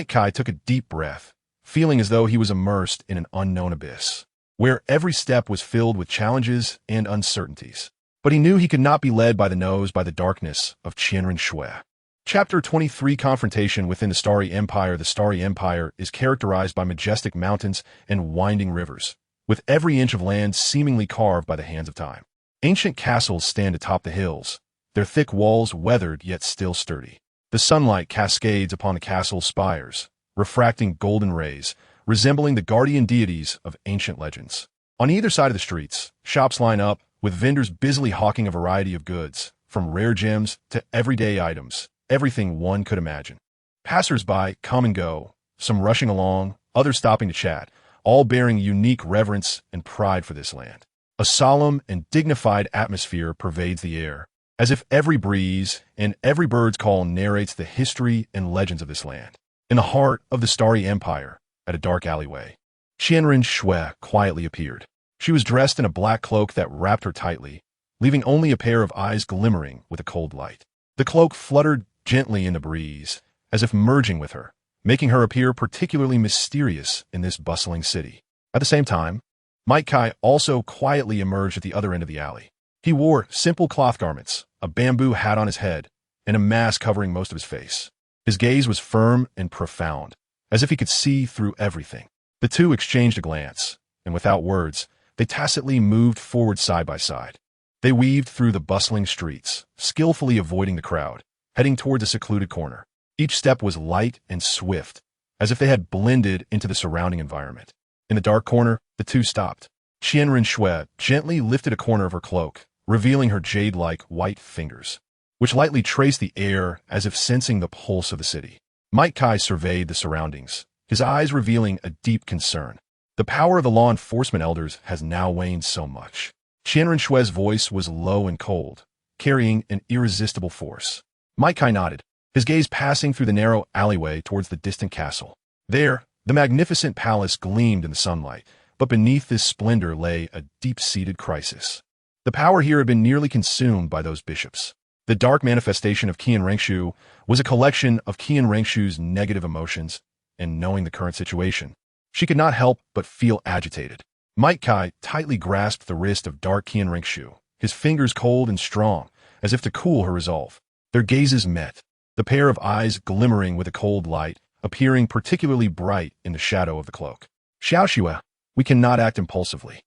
Kai took a deep breath, feeling as though he was immersed in an unknown abyss, where every step was filled with challenges and uncertainties. But he knew he could not be led by the nose by the darkness of Qian Renxue. Chapter 23 Confrontation within the Starry Empire. The Starry Empire is characterized by majestic mountains and winding rivers, with every inch of land seemingly carved by the hands of time. Ancient castles stand atop the hills, their thick walls weathered yet still sturdy. The sunlight cascades upon the castle's spires, refracting golden rays, resembling the guardian deities of ancient legends. On either side of the streets, shops line up, with vendors busily hawking a variety of goods, from rare gems to everyday items, everything one could imagine. Passers-by come and go, some rushing along, others stopping to chat, all bearing unique reverence and pride for this land. A solemn and dignified atmosphere pervades the air, as if every breeze and every bird's call narrates the history and legends of this land. In the heart of the Starry Empire, at a dark alleyway, Qian Renxue quietly appeared. She was dressed in a black cloak that wrapped her tightly, leaving only a pair of eyes glimmering with a cold light. The cloak fluttered gently in the breeze, as if merging with her, making her appear particularly mysterious in this bustling city. At the same time, Kai also quietly emerged at the other end of the alley. He wore simple cloth garments, a bamboo hat on his head, and a mask covering most of his face. His gaze was firm and profound, as if he could see through everything. The two exchanged a glance, and without words, they tacitly moved forward side by side. They weaved through the bustling streets, skillfully avoiding the crowd, heading towards a secluded corner. Each step was light and swift, as if they had blended into the surrounding environment. In the dark corner, the two stopped. Qian Renxue gently lifted a corner of her cloak, revealing her jade-like white fingers, which lightly traced the air as if sensing the pulse of the city. Kai surveyed the surroundings, his eyes revealing a deep concern. The power of the law enforcement elders has now waned so much. Qian Renxue's voice was low and cold, carrying an irresistible force. Kai nodded, his gaze passing through the narrow alleyway towards the distant castle. There, the magnificent palace gleamed in the sunlight, but beneath this splendor lay a deep-seated crisis. The power here had been nearly consumed by those bishops. The dark manifestation of Qian Renxue was a collection of Qian Renxue's negative emotions, and knowing the current situation, she could not help but feel agitated. Kai tightly grasped the wrist of Dark Qian Renxue, his fingers cold and strong, as if to cool her resolve. Their gazes met, the pair of eyes glimmering with a cold light, appearing particularly bright in the shadow of the cloak. Xiaoxue, we cannot act impulsively.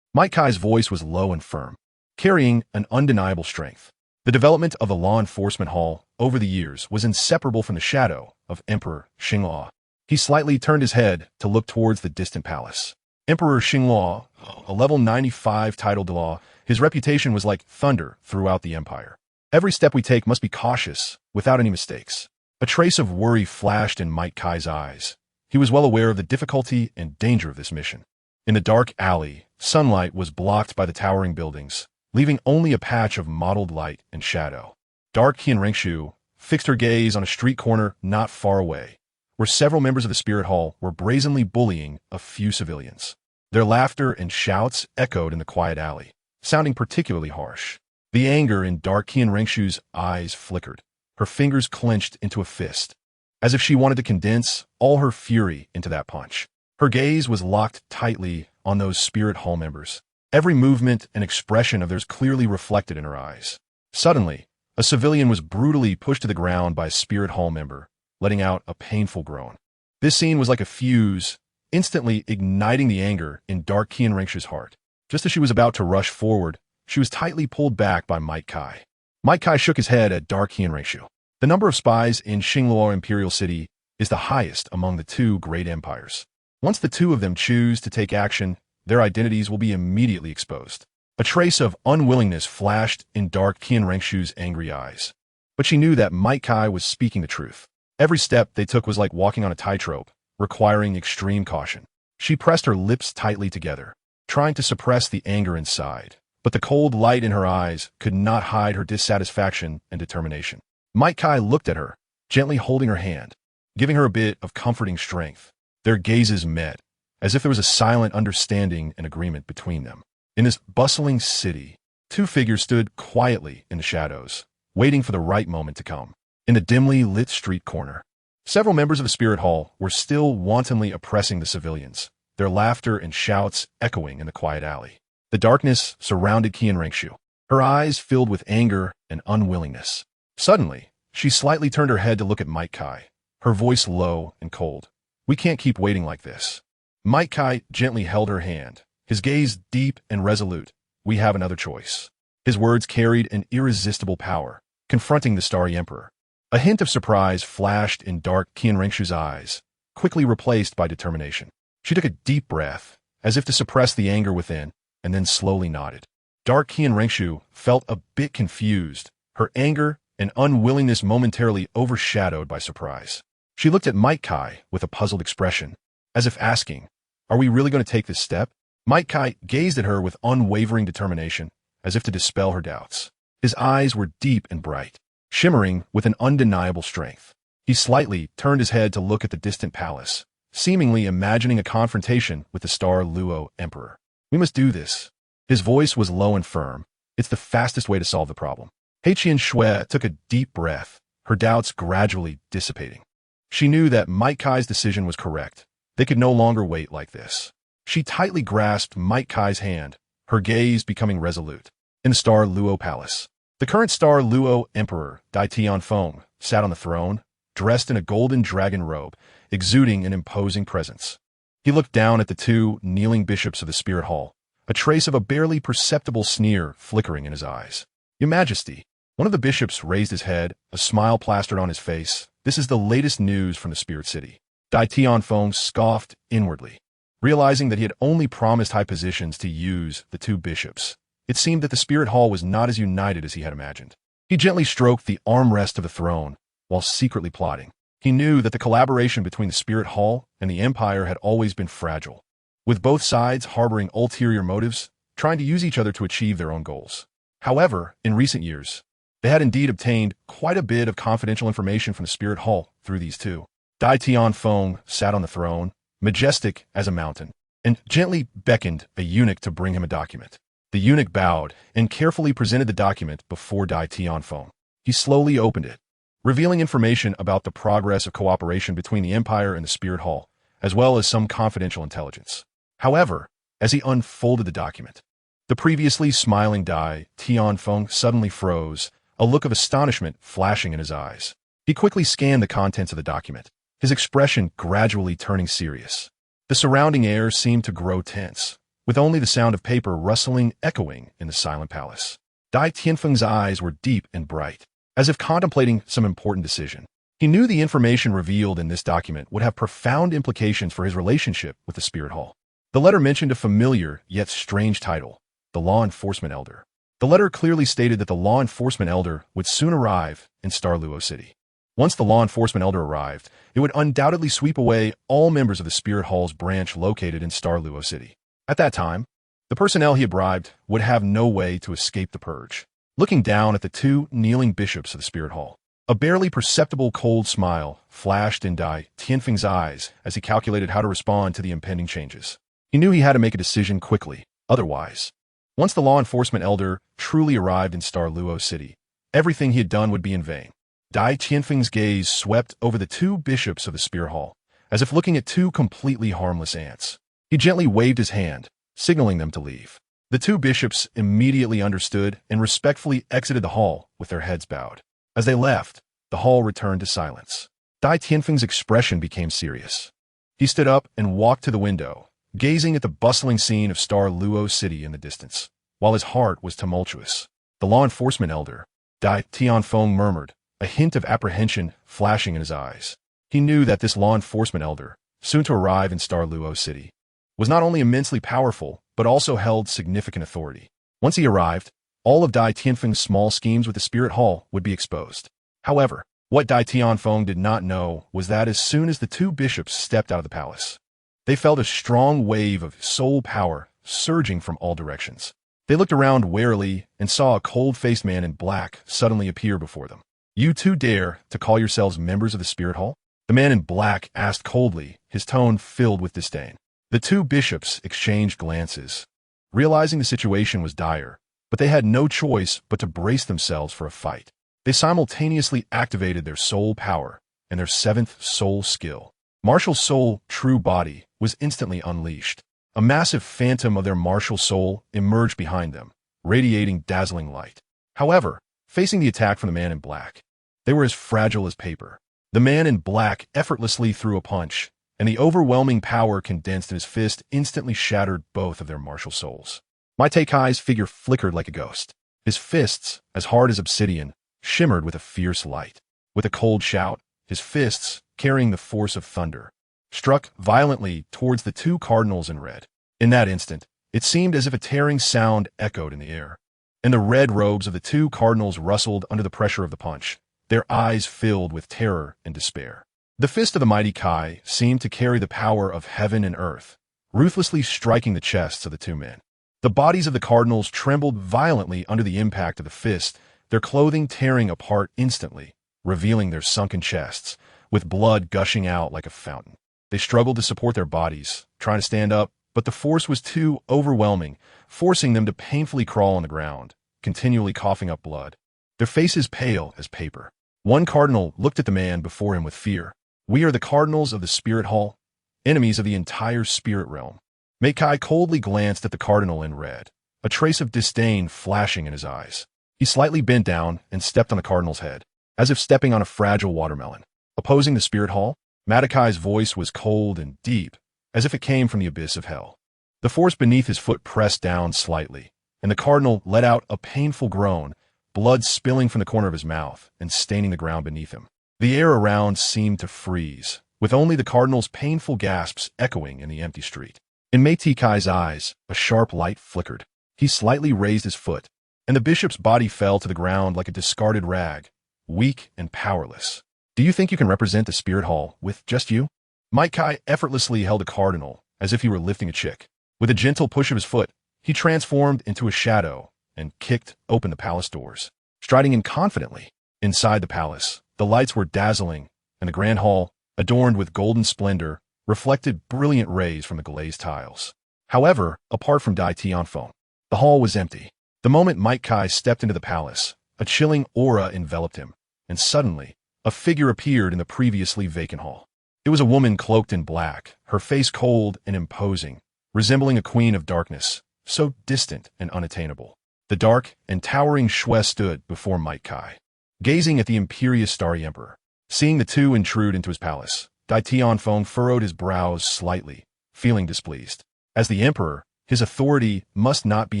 Kai's voice was low and firm, carrying an undeniable strength. The development of the law enforcement hall over the years was inseparable from the shadow of Emperor Xingluo. He slightly turned his head to look towards the distant palace. Emperor Xingluo, a level 95 tile.Not, his reputation was like thunder throughout the empire. Every step we take must be cautious, without any mistakes. A trace of worry flashed in Kai's eyes. He was well aware of the difficulty and danger of this mission. In the dark alley, sunlight was blocked by the towering buildings, leaving only a patch of mottled light and shadow. Dark Qian Renxue fixed her gaze on a street corner not far away, where several members of the Spirit Hall were brazenly bullying a few civilians. Their laughter and shouts echoed in the quiet alley, sounding particularly harsh. The anger in Dark Qian Renxue's eyes flickered. Her fingers clenched into a fist, as if she wanted to condense all her fury into that punch. Her gaze was locked tightly on those Spirit Hall members, every movement and expression of theirs clearly reflected in her eyes. Suddenly, a civilian was brutally pushed to the ground by a Spirit Hall member, letting out a painful groan. This scene was like a fuse, instantly igniting the anger in Dark Qian Renxue's heart. Just as she was about to rush forward, she was tightly pulled back by Mike Kai. Mike Kai shook his head at Dark Qian Renxue. The number of spies in Xingluo Imperial City is the highest among the two great empires. Once the two of them choose to take action, their identities will be immediately exposed. A trace of unwillingness flashed in Dark Qian Renxue's angry eyes. But she knew that Mike Kai was speaking the truth. Every step they took was like walking on a tightrope, requiring extreme caution. She pressed her lips tightly together, trying to suppress the anger inside. But the cold light in her eyes could not hide her dissatisfaction and determination. Mike Kai looked at her, gently holding her hand, giving her a bit of comforting strength. Their gazes met, as if there was a silent understanding and agreement between them. In this bustling city, two figures stood quietly in the shadows, waiting for the right moment to come. In the dimly lit street corner, several members of the Spirit Hall were still wantonly oppressing the civilians, their laughter and shouts echoing in the quiet alley. The darkness surrounded Qian Renxue, her eyes filled with anger and unwillingness. Suddenly, she slightly turned her head to look at Mike Kai, her voice low and cold. "We can't keep waiting like this." Mike Kai gently held her hand, his gaze deep and resolute. "We have another choice." His words carried an irresistible power, confronting the Starry Emperor. A hint of surprise flashed in Dark Qian Renxue's eyes, quickly replaced by determination. She took a deep breath, as if to suppress the anger within, and then slowly nodded. Dark Qian Renxue felt a bit confused, her anger and unwillingness momentarily overshadowed by surprise. She looked at Mike Kai with a puzzled expression, as if asking, "Are we really going to take this step?" Mike Kai gazed at her with unwavering determination, as if to dispel her doubts. His eyes were deep and bright, shimmering with an undeniable strength. He slightly turned his head to look at the distant palace, seemingly imagining a confrontation with the Douluo Emperor. "We must do this." His voice was low and firm. "It's the fastest way to solve the problem." Qian Renxue took a deep breath, her doubts gradually dissipating. She knew that Mike Kai's decision was correct. They could no longer wait like this. She tightly grasped Mike Kai's hand, her gaze becoming resolute. In the Douluo Palace, the current Douluo Emperor, Tianfeng, sat on the throne, dressed in a golden dragon robe, exuding an imposing presence. He looked down at the two kneeling bishops of the Spirit Hall, a trace of a barely perceptible sneer flickering in his eyes. "Your Majesty." One of the bishops raised his head, a smile plastered on his face. "This is the latest news from the Spirit City." Tianfeng scoffed inwardly. Realizing that he had only promised high positions to use the two bishops, it seemed that the Spirit Hall was not as united as he had imagined. He gently stroked the armrest of the throne, while secretly plotting. He knew that the collaboration between the Spirit Hall and the Empire had always been fragile, with both sides harboring ulterior motives, trying to use each other to achieve their own goals. However, in recent years, they had indeed obtained quite a bit of confidential information from the Spirit Hall through these two. Tianfeng sat on the throne, majestic as a mountain, and gently beckoned a eunuch to bring him a document. The eunuch bowed and carefully presented the document before Tianfeng. He slowly opened it, revealing information about the progress of cooperation between the Empire and the Spirit Hall, as well as some confidential intelligence. However, as he unfolded the document, the previously smiling Tianfeng suddenly froze, a look of astonishment flashing in his eyes. He quickly scanned the contents of the document, his expression gradually turning serious. The surrounding air seemed to grow tense, with only the sound of paper rustling echoing in the silent palace. Tianfeng's eyes were deep and bright, as if contemplating some important decision. He knew the information revealed in this document would have profound implications for his relationship with the Spirit Hall. The letter mentioned a familiar yet strange title, the Law Enforcement Elder. The letter clearly stated that the Law Enforcement Elder would soon arrive in Douluo City. Once the Law Enforcement Elder arrived, it would undoubtedly sweep away all members of the Spirit Hall's branch located in Douluo City. At that time, The personnel he had bribed would have no way to escape the purge. Looking down at the two kneeling bishops of the Spirit Hall, a barely perceptible cold smile flashed in Dai Tianfeng's eyes as he calculated how to respond to the impending changes. He knew he had to make a decision quickly, otherwise. Once the law enforcement elder truly arrived in Douluo City, everything he had done would be in vain. Dai Tianfeng's gaze swept over the two bishops of the Spirit Hall, as if looking at two completely harmless ants. He gently waved his hand, signaling them to leave. The two bishops immediately understood and respectfully exited the hall with their heads bowed. As they left, the hall returned to silence. Dai Tianfeng's expression became serious. He stood up and walked to the window, gazing at the bustling scene of Douluo City in the distance, while his heart was tumultuous. The law enforcement elder, Dai Tianfeng, murmured, a hint of apprehension flashing in his eyes. He knew that this law enforcement elder, soon to arrive in Douluo City, was not only immensely powerful, but also held significant authority. Once he arrived, all of Dai Tianfeng's small schemes with the Spirit Hall would be exposed. However, what Dai Tianfeng did not know was that as soon as the two bishops stepped out of the palace, they felt a strong wave of soul power surging from all directions. They looked around warily and saw a cold-faced man in black suddenly appear before them. "You two dare to call yourselves members of the Spirit Hall?" The man in black asked coldly, his tone filled with disdain. The two bishops exchanged glances, realizing the situation was dire, but they had no choice but to brace themselves for a fight. They simultaneously activated their soul power and their seventh soul skill. Martial soul, true body, was instantly unleashed. A massive phantom of their martial soul emerged behind them, radiating dazzling light. However, facing the attack from the man in black, they were as fragile as paper. The man in black effortlessly threw a punch, and the overwhelming power condensed in his fist instantly shattered both of their martial souls. Mai Kai's figure flickered like a ghost. His fists, as hard as obsidian, shimmered with a fierce light. With a cold shout, his fists, carrying the force of thunder, struck violently towards the two cardinals in red. In that instant, it seemed as if a tearing sound echoed in the air, and the red robes of the two cardinals rustled under the pressure of the punch, their eyes filled with terror and despair. The fist of the mighty Kai seemed to carry the power of heaven and earth, ruthlessly striking the chests of the two men. The bodies of the cardinals trembled violently under the impact of the fist, their clothing tearing apart instantly, revealing their sunken chests, with blood gushing out like a fountain. They struggled to support their bodies, trying to stand up, but the force was too overwhelming, forcing them to painfully crawl on the ground, continually coughing up blood, their faces pale as paper. One cardinal looked at the man before him with fear. "We are the cardinals of the Spirit Hall, enemies of the entire spirit realm." Mai Kai coldly glanced at the cardinal in red, a trace of disdain flashing in his eyes. He slightly bent down and stepped on the cardinal's head, as if stepping on a fragile watermelon. Opposing the Spirit Hall, Matakai's voice was cold and deep, as if it came from the abyss of hell. The force beneath his foot pressed down slightly, and the cardinal let out a painful groan, blood spilling from the corner of his mouth and staining the ground beneath him. The air around seemed to freeze, with only the cardinal's painful gasps echoing in the empty street. In Mai Kai's eyes, a sharp light flickered. He slightly raised his foot, and the bishop's body fell to the ground like a discarded rag, weak and powerless. "Do you think you can represent the Spirit Hall with just you?" Mai Kai effortlessly held a cardinal as if he were lifting a chick. With a gentle push of his foot, he transformed into a shadow and kicked open the palace doors. Striding in confidently, inside the palace, the lights were dazzling, and the grand hall, adorned with golden splendor, reflected brilliant rays from the glazed tiles. However, apart from Dai Tianfeng, the hall was empty. The moment Mai Kai stepped into the palace, a chilling aura enveloped him, and suddenly, a figure appeared in the previously vacant hall. It was a woman cloaked in black, her face cold and imposing, resembling a queen of darkness, so distant and unattainable. The dark and towering Shrek stood before Mai Kai, gazing at the imperious starry emperor. Seeing the two intrude into his palace, Dai Tianfeng furrowed his brows slightly, feeling displeased. As the emperor, his authority must not be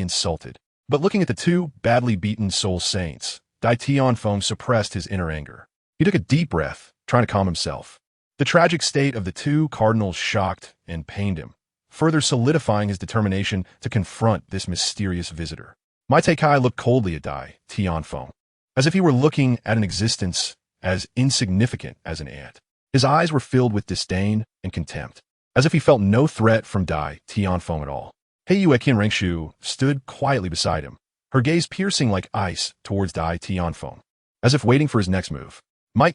insulted. But looking at the two badly beaten soul saints, Dai Tianfeng suppressed his inner anger. He took a deep breath, trying to calm himself. The tragic state of the two cardinals shocked and pained him, further solidifying his determination to confront this mysterious visitor. Mai Kai looked coldly at Dai Tianfeng, as if he were looking at an existence as insignificant as an ant. His eyes were filled with disdain and contempt, as if he felt no threat from Dai Tianfeng at all. Qian Renxue stood quietly beside him, her gaze piercing like ice towards Tianfeng, as if waiting for his next move.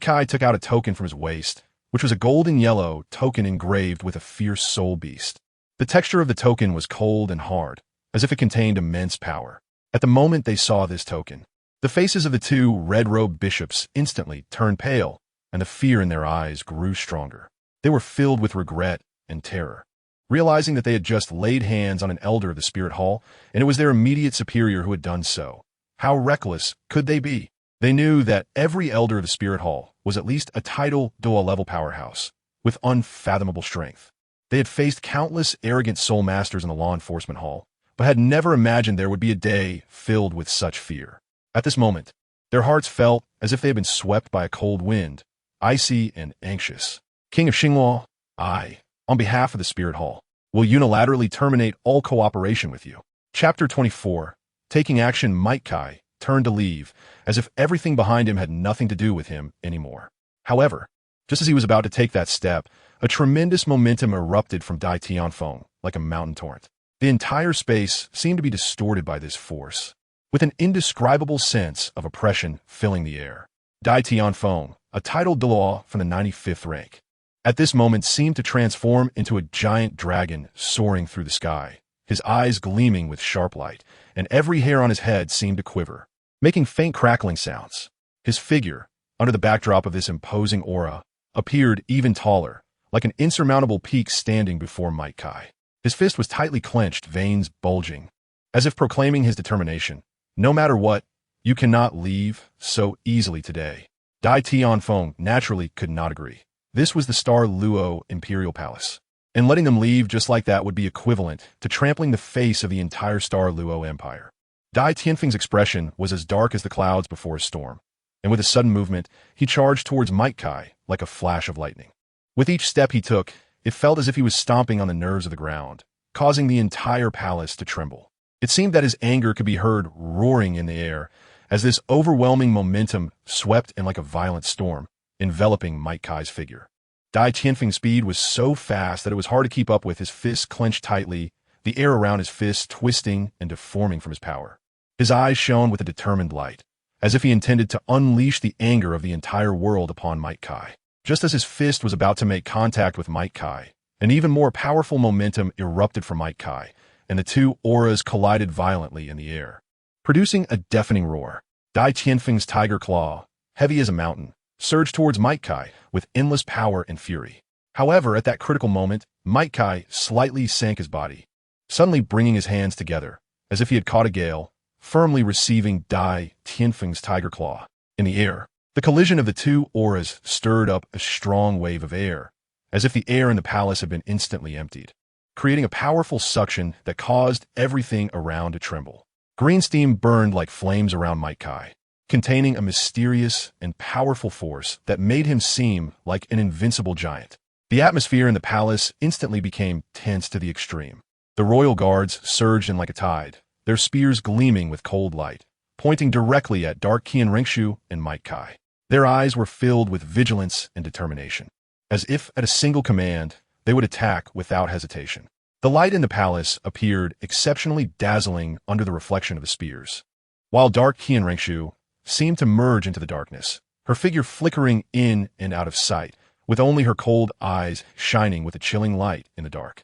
Kai took out a token from his waist, which was a golden-yellow token engraved with a fierce soul beast. The texture of the token was cold and hard, as if it contained immense power. At the moment they saw this token, the faces of the two red-robed bishops instantly turned pale, and the fear in their eyes grew stronger. They were filled with regret and terror, realizing that they had just laid hands on an elder of the Spirit Hall, and it was their immediate superior who had done so. How reckless could they be? They knew that every elder of the Spirit Hall was at least a tile.Not level powerhouse, with unfathomable strength. They had faced countless arrogant soul masters in the law enforcement hall, but had never imagined there would be a day filled with such fear. At this moment, their hearts felt as if they had been swept by a cold wind, icy and anxious. King of Xinghua, I, on behalf of the Spirit Hall, will unilaterally terminate all cooperation with you. Chapter 24. Taking action. Kai turned to leave, as if everything behind him had nothing to do with him anymore. However, just as he was about to take that step, a tremendous momentum erupted from Tianfeng like a mountain torrent. The entire space seemed to be distorted by this force, with an indescribable sense of oppression filling the air. Tianfeng, a tile.Not from the 95th rank, at this moment seemed to transform into a giant dragon soaring through the sky, his eyes gleaming with sharp light, and every hair on his head seemed to quiver, making faint crackling sounds. His figure, under the backdrop of this imposing aura, appeared even taller, like an insurmountable peak standing before Kai. His fist was tightly clenched, veins bulging, as if proclaiming his determination. No matter what, you cannot leave so easily today. Tianfeng naturally could not agree. This was the Douluo Imperial Palace, and letting them leave just like that would be equivalent to trampling the face of the entire Douluo Empire. Tianfeng's expression was as dark as the clouds before a storm, and with a sudden movement, he charged towards Kai like a flash of lightning. With each step he took, it felt as if he was stomping on the nerves of the ground, causing the entire palace to tremble. It seemed that his anger could be heard roaring in the air as this overwhelming momentum swept in like a violent storm, enveloping Kai's figure. Tianfeng's speed was so fast that it was hard to keep up with, his fists clenched tightly, the air around his fists twisting and deforming from his power. His eyes shone with a determined light, as if he intended to unleash the anger of the entire world upon Kai. Just as his fist was about to make contact with Kai, an even more powerful momentum erupted from Kai, and the two auras collided violently in the air, producing a deafening roar. Tianfeng's tiger claw, heavy as a mountain, surged towards Kai with endless power and fury. However, at that critical moment, Kai slightly sank his body, suddenly bringing his hands together, as if he had caught a gale, firmly receiving Tianfeng's tiger claw. In the air, the collision of the two auras stirred up a strong wave of air, as if the air in the palace had been instantly emptied, creating a powerful suction that caused everything around to tremble. Green steam burned like flames around Kai, containing a mysterious and powerful force that made him seem like an invincible giant. The atmosphere in the palace instantly became tense to the extreme. The royal guards surged in like a tide, their spears gleaming with cold light, pointing directly at Qian Renxue and Kai. Their eyes were filled with vigilance and determination, as if at a single command they would attack without hesitation. The light in the palace appeared exceptionally dazzling under the reflection of the spears, while Qian Renxue seemed to merge into the darkness, her figure flickering in and out of sight, with only her cold eyes shining with a chilling light in the dark.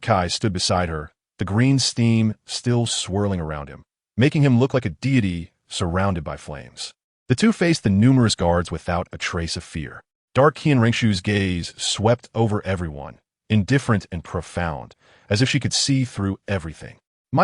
Kai stood beside her, the green steam still swirling around him, making him look like a deity surrounded by flames. The two faced the numerous guards without a trace of fear. Qian Renxue's gaze swept over everyone, indifferent and profound, as if she could see through everything.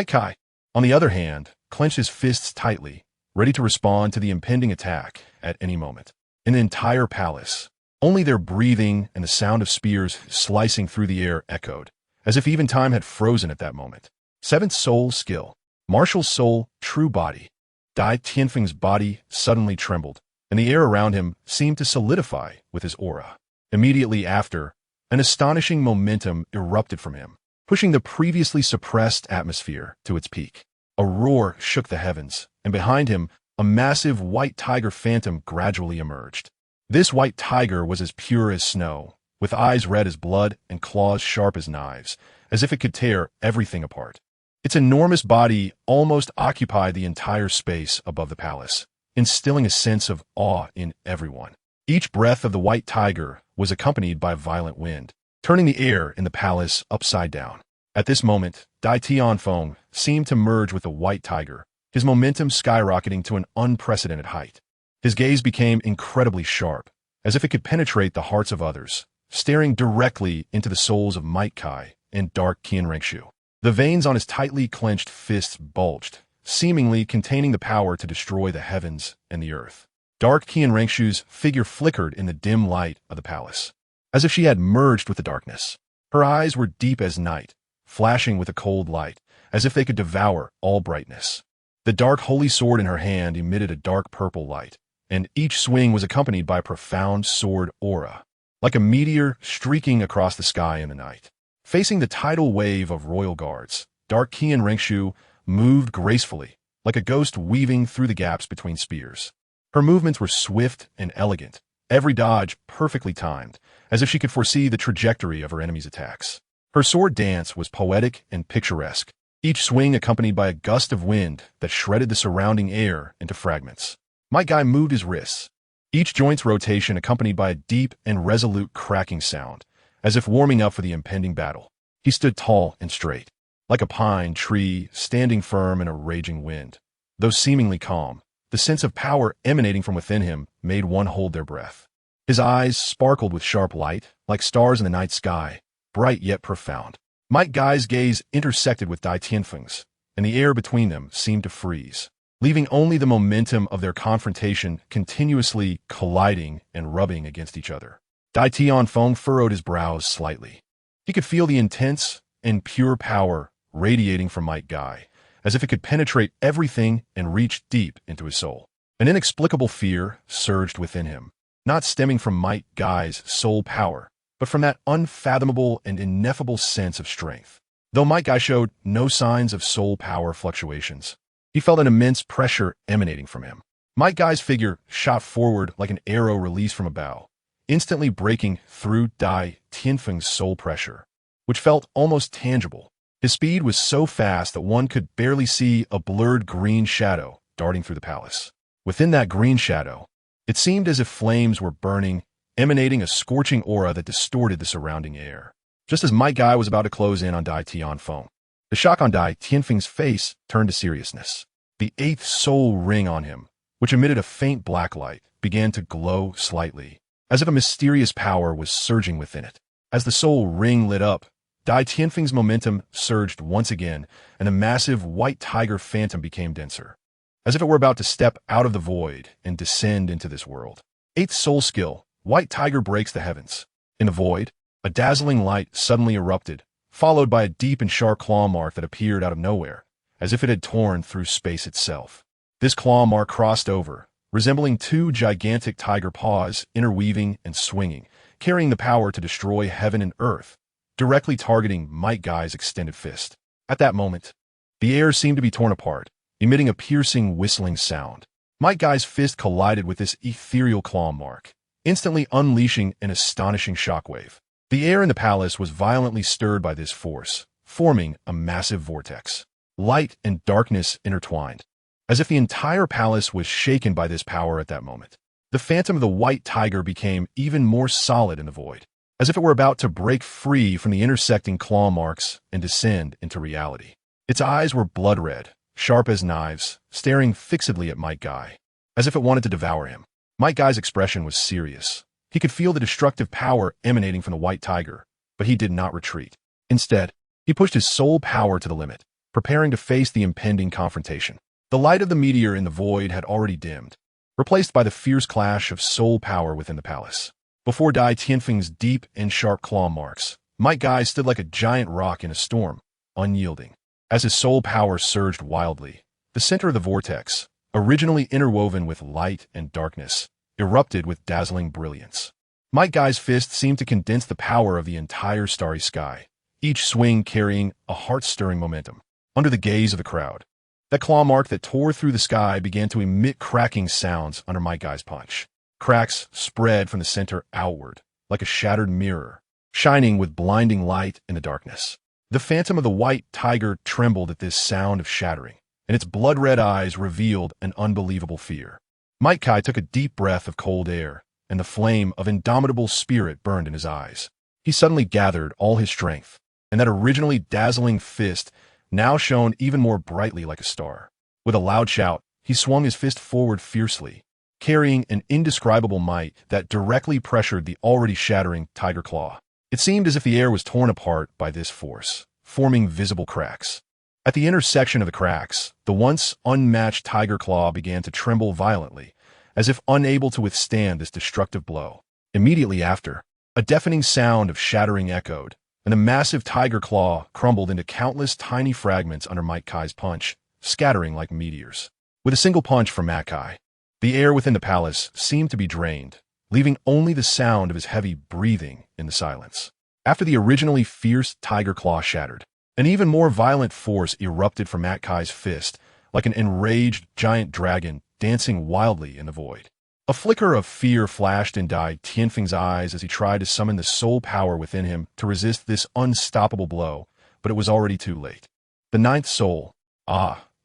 Kai, on the other hand, clenched his fists tightly, ready to respond to the impending attack at any moment. In the entire palace, only their breathing and the sound of spears slicing through the air echoed, as if even time had frozen at that moment. Seventh soul skill. Martial soul, true body. Tianfeng's body suddenly trembled, and the air around him seemed to solidify with his aura. Immediately after, an astonishing momentum erupted from him, pushing the previously suppressed atmosphere to its peak. A roar shook the heavens, and behind him, a massive white tiger phantom gradually emerged. This white tiger was as pure as snow, with eyes red as blood and claws sharp as knives, as if it could tear everything apart. Its enormous body almost occupied the entire space above the palace, instilling a sense of awe in everyone. Each breath of the white tiger was accompanied by a violent wind, turning the air in the palace upside down. At this moment, Tianfeng seemed to merge with the white tiger, his momentum skyrocketing to an unprecedented height. His gaze became incredibly sharp, as if it could penetrate the hearts of others, staring directly into the souls of Might Kai and dark Qian Renxue. The veins on his tightly clenched fists bulged, seemingly containing the power to destroy the heavens and the earth. Dark Qian Renxue's figure flickered in the dim light of the palace, as if she had merged with the darkness. Her eyes were deep as night, flashing with a cold light, as if they could devour all brightness. The dark holy sword in her hand emitted a dark purple light, and each swing was accompanied by a profound sword aura, like a meteor streaking across the sky in the night. Facing the tidal wave of royal guards, dark Qian Renxue moved gracefully, like a ghost weaving through the gaps between spears. Her movements were swift and elegant, every dodge perfectly timed, as if she could foresee the trajectory of her enemy's attacks. Her sword dance was poetic and picturesque, each swing accompanied by a gust of wind that shredded the surrounding air into fragments. Might Guy moved his wrists, each joint's rotation accompanied by a deep and resolute cracking sound, as if warming up for the impending battle. He stood tall and straight, like a pine tree standing firm in a raging wind. Though seemingly calm, the sense of power emanating from within him made one hold their breath. His eyes sparkled with sharp light, like stars in the night sky, bright yet profound. Might Guy's gaze intersected with Tianfeng's, and the air between them seemed to freeze, leaving only the momentum of their confrontation continuously colliding and rubbing against each other. Tianfeng furrowed his brows slightly. He could feel the intense and pure power radiating from Might Guy, as if it could penetrate everything and reach deep into his soul. An inexplicable fear surged within him, not stemming from Might Guy's soul power, but from that unfathomable and ineffable sense of strength. Though Might Guy showed no signs of soul power fluctuations, he felt an immense pressure emanating from him. Might Guy's figure shot forward like an arrow released from a bow, instantly breaking through Tianfeng's soul pressure, which felt almost tangible. His speed was so fast that one could barely see a blurred green shadow darting through the palace. Within that green shadow, it seemed as if flames were burning, emanating a scorching aura that distorted the surrounding air. Just as Might Guy was about to close in on Tianfeng, the shock on Tianfeng's face turned to seriousness. The eighth soul ring on him, which emitted a faint black light, began to glow slightly, as if a mysterious power was surging within it. As the soul ring lit up, Tianfeng's momentum surged once again, and the massive white tiger phantom became denser, as if it were about to step out of the void and descend into this world. Eighth soul skill, White Tiger breaks the heavens. In the void, a dazzling light suddenly erupted, followed by a deep and sharp claw mark that appeared out of nowhere, as if it had torn through space itself. This claw mark crossed over, resembling two gigantic tiger paws interweaving and swinging, carrying the power to destroy heaven and earth, directly targeting Might Guy's extended fist. At that moment, the air seemed to be torn apart, emitting a piercing whistling sound. Might Guy's fist collided with this ethereal claw mark, instantly unleashing an astonishing shockwave. The air in the palace was violently stirred by this force, forming a massive vortex. Light and darkness intertwined, as if the entire palace was shaken by this power at that moment. The phantom of the white tiger became even more solid in the void, as if it were about to break free from the intersecting claw marks and descend into reality. Its eyes were blood red, sharp as knives, staring fixedly at Might Guy, as if it wanted to devour him. Might Guy's expression was serious. He could feel the destructive power emanating from the white tiger, but he did not retreat. Instead, he pushed his soul power to the limit, preparing to face the impending confrontation. The light of the meteor in the void had already dimmed, replaced by the fierce clash of soul power within the palace. Before Tianfeng's deep and sharp claw marks, Might Guy stood like a giant rock in a storm, unyielding. As his soul power surged wildly, the center of the vortex, originally interwoven with light and darkness, erupted with dazzling brilliance. Might Guy's fist seemed to condense the power of the entire starry sky, each swing carrying a heart-stirring momentum. Under the gaze of the crowd, that claw mark that tore through the sky began to emit cracking sounds under Might Guy's punch. Cracks spread from the center outward, like a shattered mirror, shining with blinding light in the darkness. The phantom of the white tiger trembled at this sound of shattering, and its blood-red eyes revealed an unbelievable fear. Kai took a deep breath of cold air, and the flame of indomitable spirit burned in his eyes. He suddenly gathered all his strength, and that originally dazzling fist now shone even more brightly like a star. With a loud shout, he swung his fist forward fiercely, carrying an indescribable might that directly pressured the already shattering tiger claw. It seemed as if the air was torn apart by this force, forming visible cracks. At the intersection of the cracks, the once unmatched tiger claw began to tremble violently, as if unable to withstand this destructive blow. Immediately after, a deafening sound of shattering echoed, and the massive tiger claw crumbled into countless tiny fragments under Kai's punch, scattering like meteors. With a single punch from Kai, the air within the palace seemed to be drained, leaving only the sound of his heavy breathing in the silence. After the originally fierce tiger claw shattered, an even more violent force erupted from Kai's fist, like an enraged giant dragon dancing wildly in the void. A flicker of fear flashed in Dai Tianfeng's eyes as he tried to summon the soul power within him to resist this unstoppable blow, but it was already too late. The ninth soul.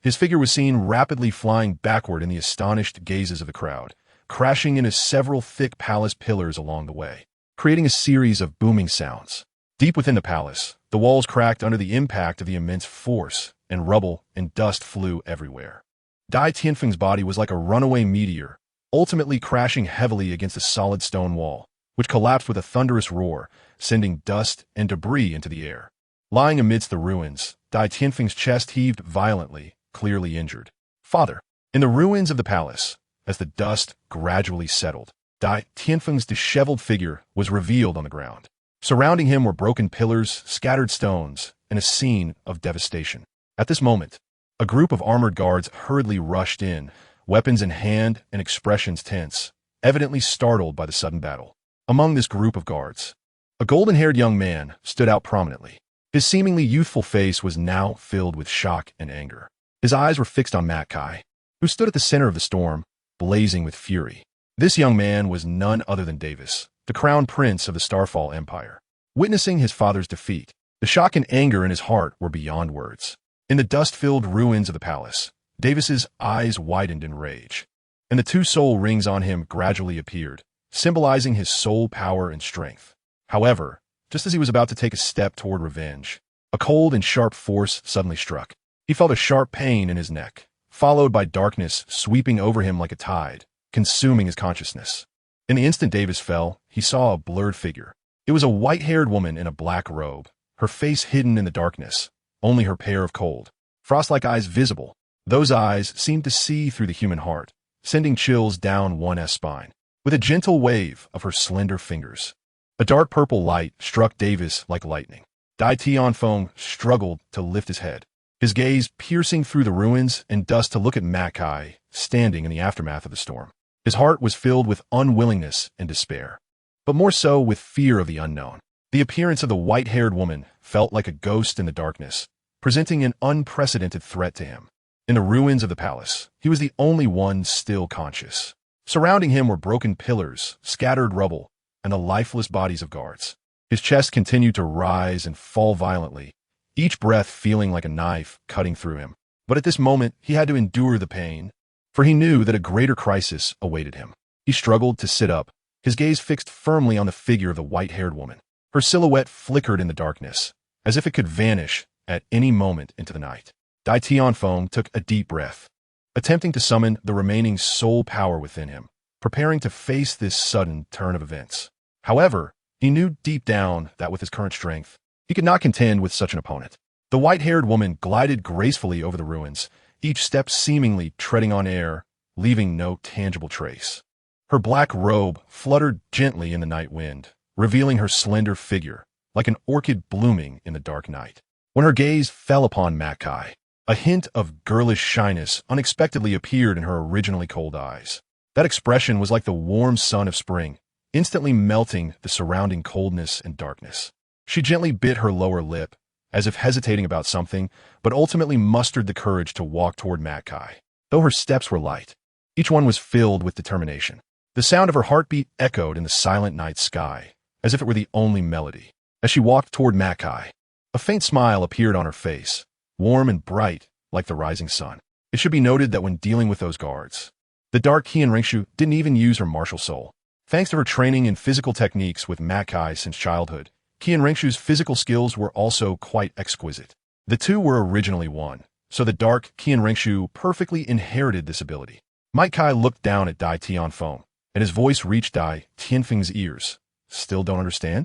His figure was seen rapidly flying backward in the astonished gazes of the crowd, crashing into several thick palace pillars along the way, creating a series of booming sounds. Deep within the palace, the walls cracked under the impact of the immense force, and rubble and dust flew everywhere. Dai Tianfeng's body was like a runaway meteor, ultimately crashing heavily against a solid stone wall, which collapsed with a thunderous roar, sending dust and debris into the air. Lying amidst the ruins, Dai Tianfeng's chest heaved violently, clearly injured. Father! In the ruins of the palace, as the dust gradually settled, Dai Tianfeng's disheveled figure was revealed on the ground. Surrounding him were broken pillars, scattered stones, and a scene of devastation. At this moment, a group of armored guards hurriedly rushed in, weapons in hand and expressions tense, evidently startled by the sudden battle. Among this group of guards, a golden-haired young man stood out prominently. His seemingly youthful face was now filled with shock and anger. His eyes were fixed on Kai, who stood at the center of the storm, blazing with fury. This young man was none other than Davis, the crown prince of the Starfall Empire. Witnessing his father's defeat, the shock and anger in his heart were beyond words. In the dust-filled ruins of the palace, Davis's eyes widened in rage, and the two soul rings on him gradually appeared, symbolizing his soul power and strength. However, just as he was about to take a step toward revenge, a cold and sharp force suddenly struck. He felt a sharp pain in his neck, followed by darkness sweeping over him like a tide, consuming his consciousness. In the instant Davis fell, he saw a blurred figure. It was a white-haired woman in a black robe, her face hidden in the darkness, only her pair of cold, frost-like eyes visible. Those eyes seemed to see through the human heart, sending chills down one's spine. With a gentle wave of her slender fingers, a dark purple light struck Davis like lightning. Dai Tianfeng struggled to lift his head, his gaze piercing through the ruins and dust to look at Kai, standing in the aftermath of the storm. His heart was filled with unwillingness and despair, but more so with fear of the unknown. The appearance of the white-haired woman felt like a ghost in the darkness, presenting an unprecedented threat to him. In the ruins of the palace, he was the only one still conscious. Surrounding him were broken pillars, scattered rubble, and the lifeless bodies of guards. His chest continued to rise and fall violently, each breath feeling like a knife cutting through him. But at this moment, he had to endure the pain, for he knew that a greater crisis awaited him. He struggled to sit up, his gaze fixed firmly on the figure of the white-haired woman. Her silhouette flickered in the darkness, as if it could vanish at any moment into the night. Dai Tianfeng took a deep breath, attempting to summon the remaining soul power within him, preparing to face this sudden turn of events. However, he knew deep down that with his current strength, he could not contend with such an opponent. The white-haired woman glided gracefully over the ruins, each step seemingly treading on air, leaving no tangible trace. Her black robe fluttered gently in the night wind, revealing her slender figure, like an orchid blooming in the dark night. When her gaze fell upon Kai, a hint of girlish shyness unexpectedly appeared in her originally cold eyes. That expression was like the warm sun of spring, instantly melting the surrounding coldness and darkness. She gently bit her lower lip, as if hesitating about something, but ultimately mustered the courage to walk toward Kai. Though her steps were light, each one was filled with determination. The sound of her heartbeat echoed in the silent night sky, as if it were the only melody. As she walked toward Kai, A faint smile appeared on her face, warm and bright like the rising sun. It should be noted that when dealing with those guards, the dark Qian Renxue didn't even use her martial soul. Thanks to her training in physical techniques with Kai since childhood, Qian Renxue's physical skills were also quite exquisite. The two were originally one, so the dark Qian Renxue perfectly inherited this ability. Kai looked down at Dai Tianfeng, and his voice reached Dai Tianfeng's ears. Still don't understand?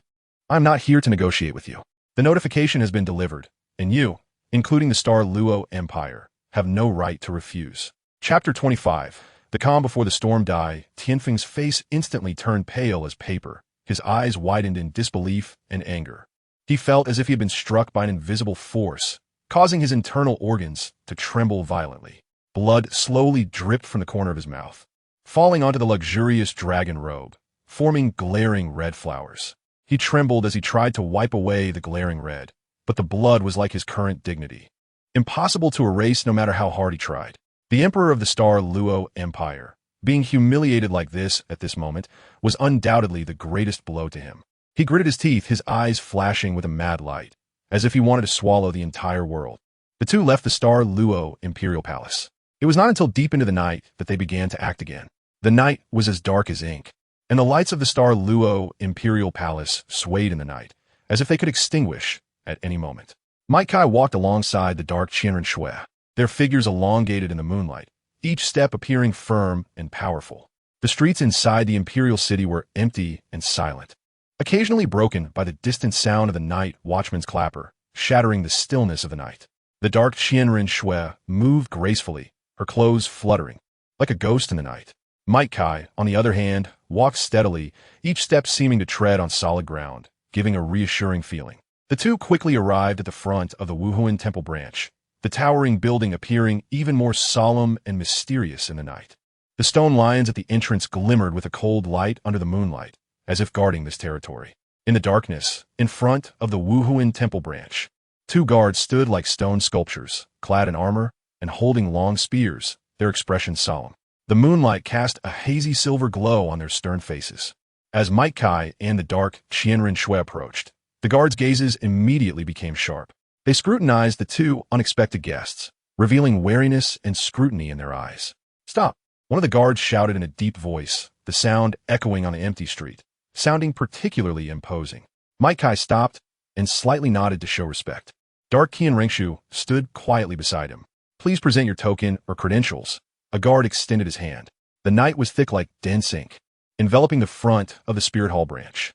I'm not here to negotiate with you. The notification has been delivered, and you, including the Star Luo Empire, have no right to refuse. Chapter 25. The calm before the storm. Dai Tianfeng's face instantly turned pale as paper. His eyes widened in disbelief and anger. He felt as if he had been struck by an invisible force, causing his internal organs to tremble violently. Blood slowly dripped from the corner of his mouth, falling onto the luxurious dragon robe, forming glaring red flowers. He trembled as he tried to wipe away the glaring red, but the blood was like his current dignity, impossible to erase no matter how hard he tried. The Emperor of the Star Luo Empire, being humiliated like this at this moment, was undoubtedly the greatest blow to him. He gritted his teeth, his eyes flashing with a mad light, as if he wanted to swallow the entire world. The two left the Star Luo Imperial Palace. It was not until deep into the night that they began to act again. The night was as dark as ink, and the lights of the Star Luo Imperial Palace swayed in the night, as if they could extinguish at any moment. Kai walked alongside the dark Qian Renxue, their figures elongated in the moonlight, each step appearing firm and powerful. The streets inside the imperial city were empty and silent, occasionally broken by the distant sound of the night watchman's clapper, shattering the stillness of the night. The dark Qian Renxue moved gracefully, her clothes fluttering, like a ghost in the night. Kai, on the other hand, walked steadily, each step seeming to tread on solid ground, giving a reassuring feeling. The two quickly arrived at the front of the Wuhuan Temple branch, the towering building appearing even more solemn and mysterious in the night. The stone lions at the entrance glimmered with a cold light under the moonlight, as if guarding this territory. In the darkness, in front of the Wuhuan Temple branch, two guards stood like stone sculptures, clad in armor and holding long spears, their expressions solemn. The moonlight cast a hazy silver glow on their stern faces. As Kai and the dark Qian Renxue approached, the guards' gazes immediately became sharp. They scrutinized the two unexpected guests, revealing wariness and scrutiny in their eyes. "Stop!" One of the guards shouted in a deep voice, the sound echoing on the empty street, sounding particularly imposing. Kai stopped and slightly nodded to show respect. Dark Qian Renxue stood quietly beside him. "Please present your token or credentials." A guard extended his hand. The night was thick like dense ink, enveloping the front of the Spirit Hall branch.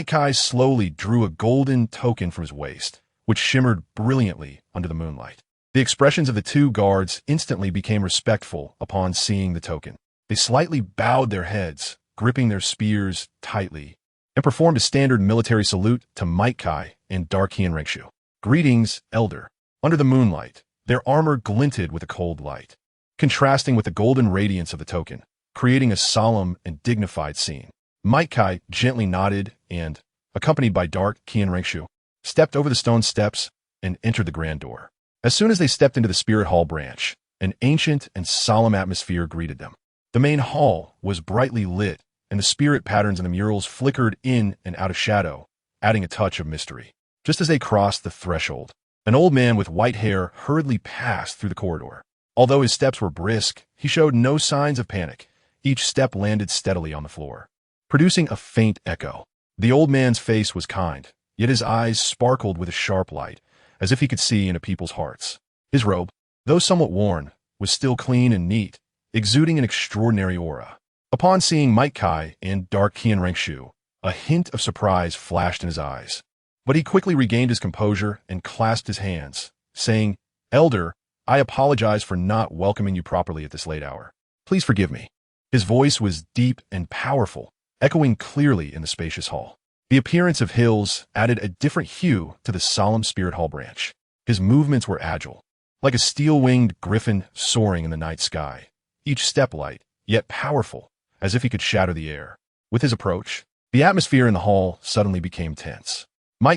Kai slowly drew a golden token from his waist, which shimmered brilliantly under the moonlight. The expressions of the two guards instantly became respectful upon seeing the token. They slightly bowed their heads, gripping their spears tightly, and performed a standard military salute to Kai and Dark Qian Renxue. "Greetings, Elder." Under the moonlight, their armor glinted with a cold light, contrasting with the golden radiance of the token, creating a solemn and dignified scene. Kai gently nodded and, accompanied by Dark Qian Renxue, stepped over the stone steps and entered the grand door. As soon as they stepped into the Spirit Hall branch, an ancient and solemn atmosphere greeted them. The main hall was brightly lit, and the spirit patterns in the murals flickered in and out of shadow, adding a touch of mystery. Just as they crossed the threshold, an old man with white hair hurriedly passed through the corridor. Although his steps were brisk, he showed no signs of panic. Each step landed steadily on the floor, producing a faint echo. The old man's face was kind, yet his eyes sparkled with a sharp light, as if he could see into people's hearts. His robe, though somewhat worn, was still clean and neat, exuding an extraordinary aura. Upon seeing Kai and Dark Qian Renxue, a hint of surprise flashed in his eyes. But he quickly regained his composure and clasped his hands, saying, "Elder, I apologize for not welcoming you properly at this late hour. Please forgive me." His voice was deep and powerful, echoing clearly in the spacious hall. The appearance of Hills added a different hue to the solemn Spirit Hall branch. His movements were agile, like a steel-winged griffin soaring in the night sky, each step light, yet powerful, as if he could shatter the air. With his approach, the atmosphere in the hall suddenly became tense.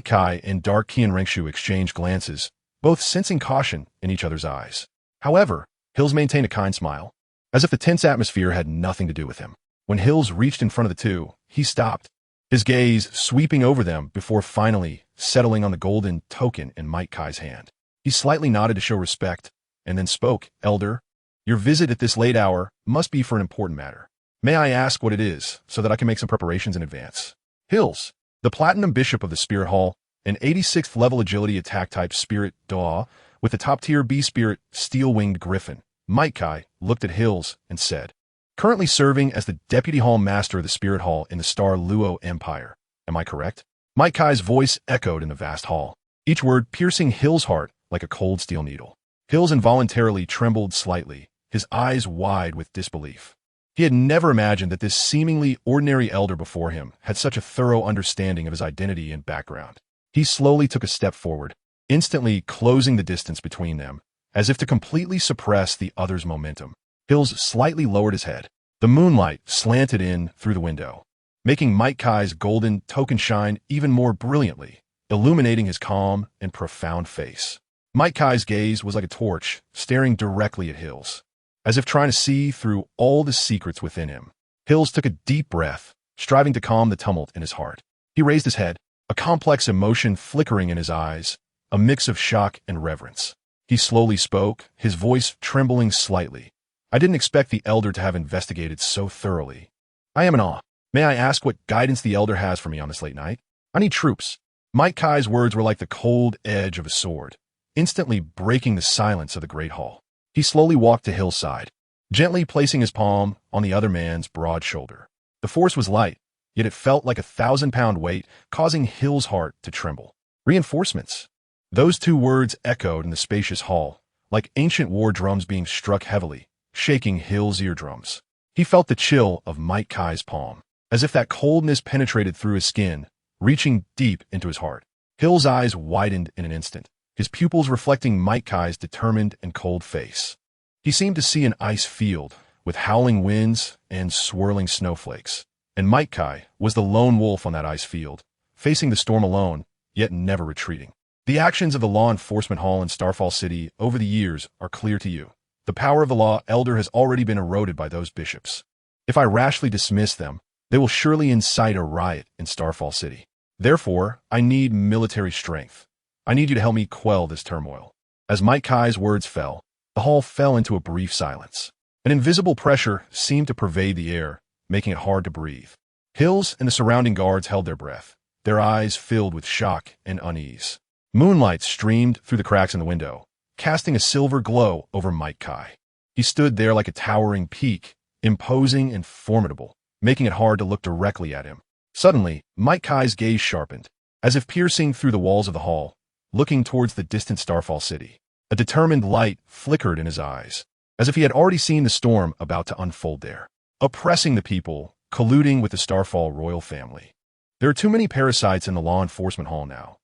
Kai and Dark Qian Renxue exchanged glances, both sensing caution in each other's eyes. However, Hills maintained a kind smile, as if the tense atmosphere had nothing to do with him. When Hills reached in front of the two, he stopped, his gaze sweeping over them before finally settling on the golden token in Mike Kai's hand. He slightly nodded to show respect, and then spoke. "Elder, your visit at this late hour must be for an important matter. May I ask what it is, so that I can make some preparations in advance?" Hills, the Platinum Bishop of the Spirit Hall, an 86th level agility attack type Spirit Daw, with the top-tier B-Spirit Steel-Winged Griffin, Mike Kai looked at Hills and said, "Currently serving as the Deputy Hall Master of the Spirit Hall in the Star Luo Empire. Am I correct?" Mike Kai's voice echoed in the vast hall, each word piercing Hills' heart like a cold steel needle. Hills involuntarily trembled slightly, his eyes wide with disbelief. He had never imagined that this seemingly ordinary elder before him had such a thorough understanding of his identity and background. He slowly took a step forward, instantly closing the distance between them, as if to completely suppress the other's momentum. Hills slightly lowered his head. The moonlight slanted in through the window, making Mike Kai's golden token shine even more brilliantly, illuminating his calm and profound face. Mike Kai's gaze was like a torch, staring directly at Hills, as if trying to see through all the secrets within him. Hills took a deep breath, striving to calm the tumult in his heart. He raised his head, a complex emotion flickering in his eyes, a mix of shock and reverence. He slowly spoke, his voice trembling slightly. "I didn't expect the Elder to have investigated so thoroughly. I am in awe. May I ask what guidance the Elder has for me on this late night? I need troops." Mike Kai's words were like the cold edge of a sword, instantly breaking the silence of the great hall. He slowly walked to Hill's side, gently placing his palm on the other man's broad shoulder. The force was light, yet it felt like a 1,000-pound weight, causing Hill's heart to tremble. Reinforcements. Those two words echoed in the spacious hall, like ancient war drums being struck heavily, shaking Hill's eardrums. He felt the chill of Mike Kai's palm, as if that coldness penetrated through his skin, reaching deep into his heart. Hill's eyes widened in an instant, his pupils reflecting Mike Kai's determined and cold face. He seemed to see an ice field, with howling winds and swirling snowflakes, and Mike Kai was the lone wolf on that ice field, facing the storm alone, yet never retreating. The actions of the law enforcement hall in Starfall City over the years are clear to you. The power of the law elder has already been eroded by those bishops. If I rashly dismiss them, they will surely incite a riot in Starfall City. Therefore, I need military strength. I need you to help me quell this turmoil. As Mike Kai's words fell, the hall fell into a brief silence. An invisible pressure seemed to pervade the air, making it hard to breathe. Hills and the surrounding guards held their breath, their eyes filled with shock and unease. Moonlight streamed through the cracks in the window, casting a silver glow over Mike Kai. He stood there like a towering peak, imposing and formidable, making it hard to look directly at him. Suddenly, Mike Kai's gaze sharpened, as if piercing through the walls of the hall, looking towards the distant Starfall City. A determined light flickered in his eyes, as if he had already seen the storm about to unfold there, oppressing the people, colluding with the Starfall royal family. There are too many parasites in the law enforcement hall now.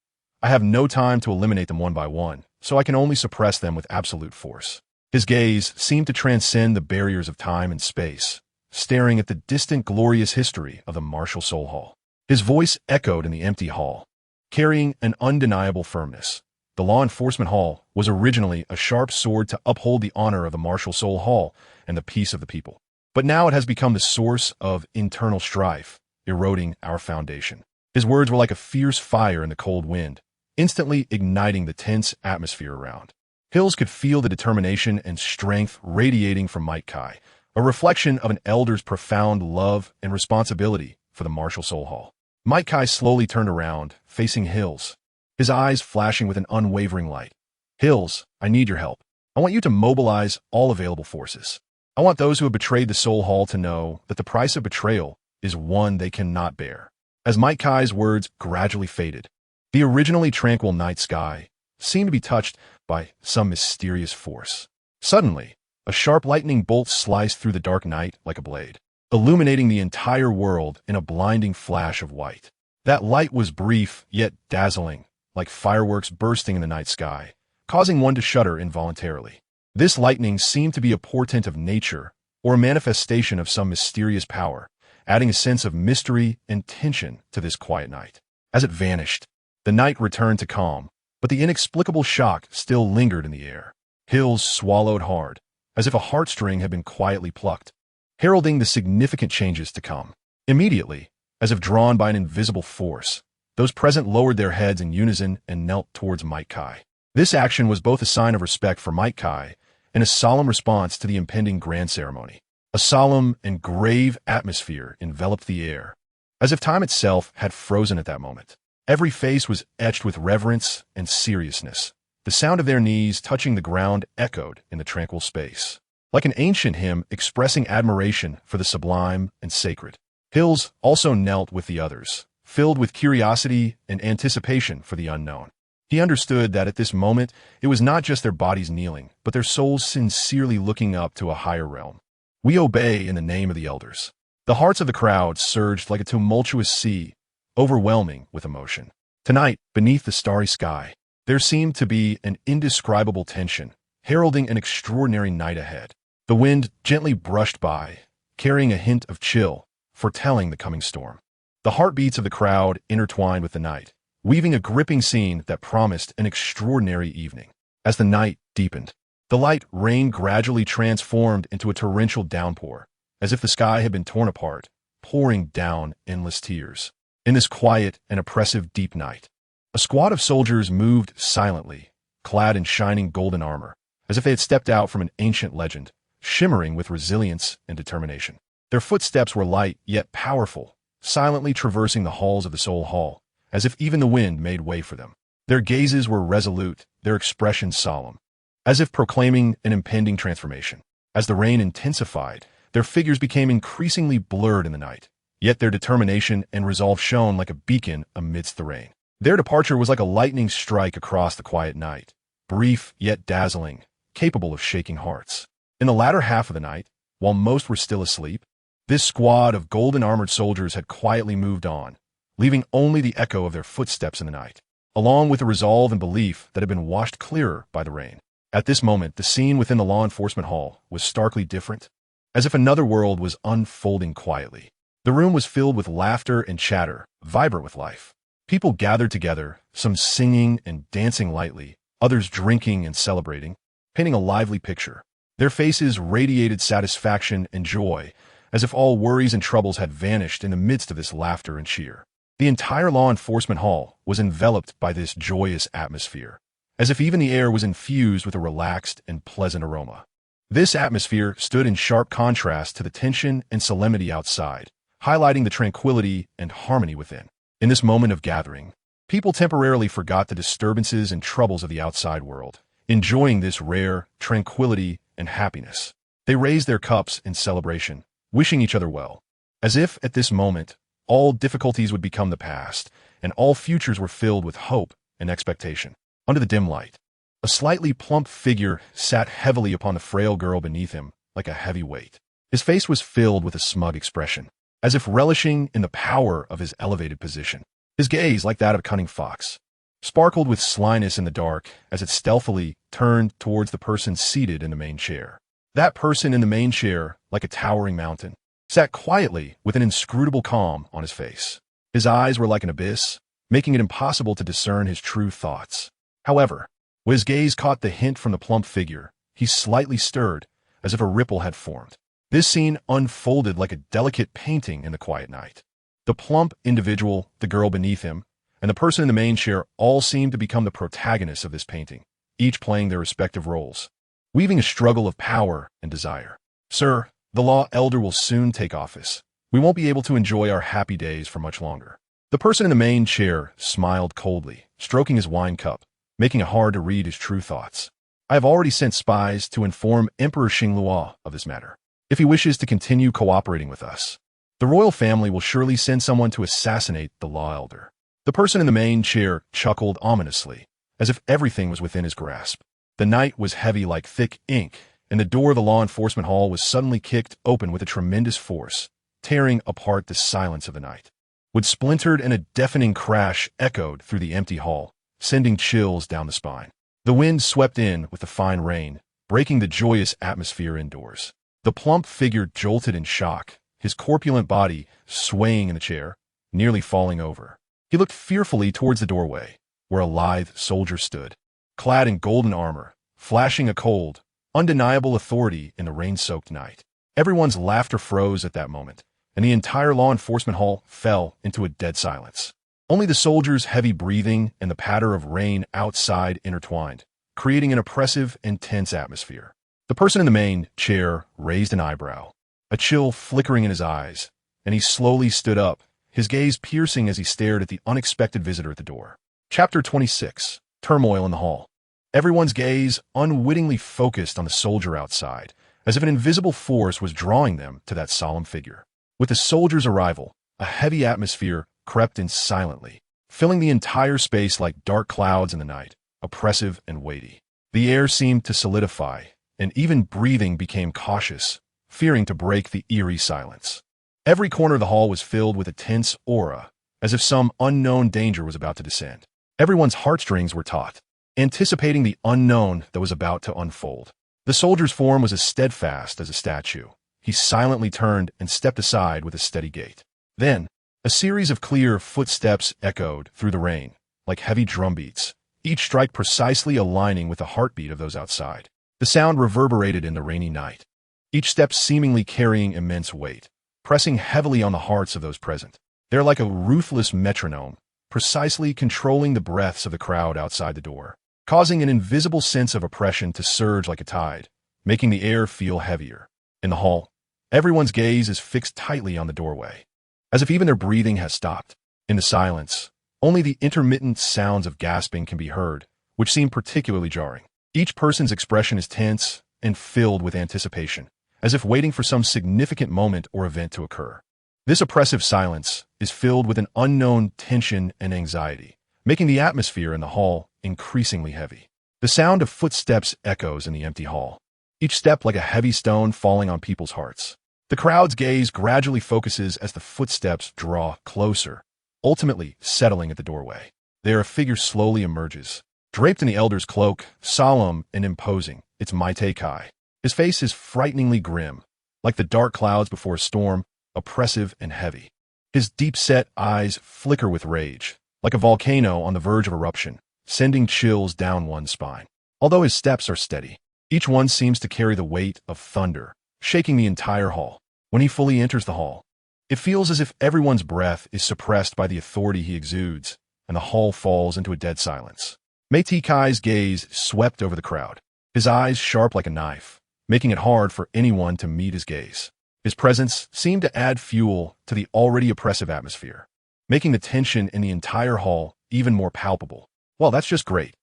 I have no time to eliminate them one by one, so I can only suppress them with absolute force. His gaze seemed to transcend the barriers of time and space, staring at the distant glorious history of the Martial Soul Hall. His voice echoed in the empty hall, carrying an undeniable firmness. The law enforcement hall was originally a sharp sword to uphold the honor of the Martial Soul Hall and the peace of the people. But now it has become the source of internal strife, eroding our foundation. His words were like a fierce fire in the cold wind, instantly igniting the tense atmosphere around. Hills could feel the determination and strength radiating from Mike Kai, a reflection of an elder's profound love and responsibility for the Martial Soul Hall. Mike Kai slowly turned around, facing Hills, his eyes flashing with an unwavering light. "Hills, I need your help. I want you to mobilize all available forces. I want those who have betrayed the Soul Hall to know that the price of betrayal is one they cannot bear." As Mike Kai's words gradually faded, the originally tranquil night sky seemed to be touched by some mysterious force. Suddenly, a sharp lightning bolt sliced through the dark night like a blade, illuminating the entire world in a blinding flash of white. That light was brief yet dazzling, like fireworks bursting in the night sky, causing one to shudder involuntarily. This lightning seemed to be a portent of nature or a manifestation of some mysterious power, adding a sense of mystery and tension to this quiet night. As it vanished, the night returned to calm, but the inexplicable shock still lingered in the air. Hills swallowed hard, as if a heartstring had been quietly plucked, heralding the significant changes to come. Immediately, as if drawn by an invisible force. Those present lowered their heads in unison and knelt towards Might Kai. This action was both a sign of respect for Might Kai and a solemn response to the impending grand ceremony. A solemn and grave atmosphere enveloped the air, as if time itself had frozen at that moment. Every face was etched with reverence and seriousness. The sound of their knees touching the ground echoed in the tranquil space, like an ancient hymn expressing admiration for the sublime and sacred. Hills also knelt with the others, filled with curiosity and anticipation for the unknown. He understood that at this moment, it was not just their bodies kneeling, but their souls sincerely looking up to a higher realm. We obey in the name of the elders. The hearts of the crowd surged like a tumultuous sea, overwhelming with emotion. Tonight, beneath the starry sky, there seemed to be an indescribable tension, heralding an extraordinary night ahead. The wind gently brushed by, carrying a hint of chill, foretelling the coming storm. The heartbeats of the crowd intertwined with the night, weaving a gripping scene that promised an extraordinary evening. As the night deepened, the light rain gradually transformed into a torrential downpour, as if the sky had been torn apart, pouring down endless tears. In this quiet and oppressive deep night, a squad of soldiers moved silently, clad in shining golden armor, as if they had stepped out from an ancient legend, shimmering with resilience and determination. Their footsteps were light yet powerful, silently traversing the halls of the Soul Hall, as if even the wind made way for them. Their gazes were resolute, their expressions solemn, as if proclaiming an impending transformation. As the rain intensified, their figures became increasingly blurred in the night, yet their determination and resolve shone like a beacon amidst the rain. Their departure was like a lightning strike across the quiet night, brief yet dazzling, capable of shaking hearts. In the latter half of the night, while most were still asleep, this squad of golden-armored soldiers had quietly moved on, leaving only the echo of their footsteps in the night, along with the resolve and belief that had been washed clearer by the rain. At this moment, the scene within the law enforcement hall was starkly different, as if another world was unfolding quietly. The room was filled with laughter and chatter, vibrant with life. People gathered together, some singing and dancing lightly, others drinking and celebrating, painting a lively picture. Their faces radiated satisfaction and joy, as if all worries and troubles had vanished in the midst of this laughter and cheer. The entire law enforcement hall was enveloped by this joyous atmosphere, as if even the air was infused with a relaxed and pleasant aroma. This atmosphere stood in sharp contrast to the tension and solemnity outside, highlighting the tranquility and harmony within. In this moment of gathering, people temporarily forgot the disturbances and troubles of the outside world, enjoying this rare tranquility and happiness. They raised their cups in celebration, wishing each other well, as if at this moment all difficulties would become the past, and all futures were filled with hope and expectation. Under the dim light, a slightly plump figure sat heavily upon the frail girl beneath him like a heavy weight. His face was filled with a smug expression, as if relishing in the power of his elevated position. His gaze, like that of a cunning fox, sparkled with slyness in the dark as it stealthily turned towards the person seated in the main chair. That person in the main chair, like a towering mountain, sat quietly with an inscrutable calm on his face. His eyes were like an abyss, making it impossible to discern his true thoughts. However, when his gaze caught the hint from the plump figure, he slightly stirred, as if a ripple had formed. This scene unfolded like a delicate painting in the quiet night. The plump individual, the girl beneath him, and the person in the main chair all seemed to become the protagonists of this painting, each playing their respective roles, weaving a struggle of power and desire. Sir, the law elder will soon take office. We won't be able to enjoy our happy days for much longer. The person in the main chair smiled coldly, stroking his wine cup, making it hard to read his true thoughts. I have already sent spies to inform Emperor Xingluo of this matter. If he wishes to continue cooperating with us, the royal family will surely send someone to assassinate the law elder. The person in the main chair chuckled ominously, as if everything was within his grasp. The night was heavy like thick ink, and the door of the law enforcement hall was suddenly kicked open with a tremendous force, tearing apart the silence of the night. Wood splintered and a deafening crash echoed through the empty hall, sending chills down the spine. The wind swept in with the fine rain, breaking the joyous atmosphere indoors. The plump figure jolted in shock, his corpulent body swaying in the chair, nearly falling over. He looked fearfully towards the doorway, where a lithe soldier stood, clad in golden armor, flashing a cold, undeniable authority in the rain-soaked night. Everyone's laughter froze at that moment, and the entire law enforcement hall fell into a dead silence. Only the soldiers' heavy breathing and the patter of rain outside intertwined, creating an oppressive and tense atmosphere. The person in the main chair raised an eyebrow, a chill flickering in his eyes, and he slowly stood up, his gaze piercing as he stared at the unexpected visitor at the door. Chapter 26. Turmoil in the hall. Everyone's gaze unwittingly focused on the soldier outside, as if an invisible force was drawing them to that solemn figure. With the soldier's arrival, a heavy atmosphere crept in silently, filling the entire space like dark clouds in the night, oppressive and weighty. The air seemed to solidify, and even breathing became cautious, fearing to break the eerie silence. Every corner of the hall was filled with a tense aura, as if some unknown danger was about to descend. Everyone's heartstrings were taut, anticipating the unknown that was about to unfold. The soldier's form was as steadfast as a statue. He silently turned and stepped aside with a steady gait. Then, a series of clear footsteps echoed through the rain, like heavy drumbeats, each strike precisely aligning with the heartbeat of those outside. The sound reverberated in the rainy night, each step seemingly carrying immense weight, pressing heavily on the hearts of those present. They're like a ruthless metronome, precisely controlling the breaths of the crowd outside the door, causing an invisible sense of oppression to surge like a tide, making the air feel heavier. In the hall, everyone's gaze is fixed tightly on the doorway, as if even their breathing has stopped. In the silence, only the intermittent sounds of gasping can be heard, which seem particularly jarring. Each person's expression is tense and filled with anticipation, as if waiting for some significant moment or event to occur. This oppressive silence is filled with an unknown tension and anxiety, making the atmosphere in the hall increasingly heavy. The sound of footsteps echoes in the empty hall, each step like a heavy stone falling on people's hearts. The crowd's gaze gradually focuses as the footsteps draw closer, ultimately settling at the doorway. There a figure slowly emerges, draped in the elder's cloak, solemn and imposing. It's Kai. His face is frighteningly grim, like the dark clouds before a storm, oppressive and heavy. His deep-set eyes flicker with rage, like a volcano on the verge of eruption, sending chills down one's spine. Although his steps are steady, each one seems to carry the weight of thunder, shaking the entire hall. When he fully enters the hall, it feels as if everyone's breath is suppressed by the authority he exudes, and the hall falls into a dead silence. Kai's gaze swept over the crowd, his eyes sharp like a knife, making it hard for anyone to meet his gaze. His presence seemed to add fuel to the already oppressive atmosphere, making the tension in the entire hall even more palpable. Well, that's just great.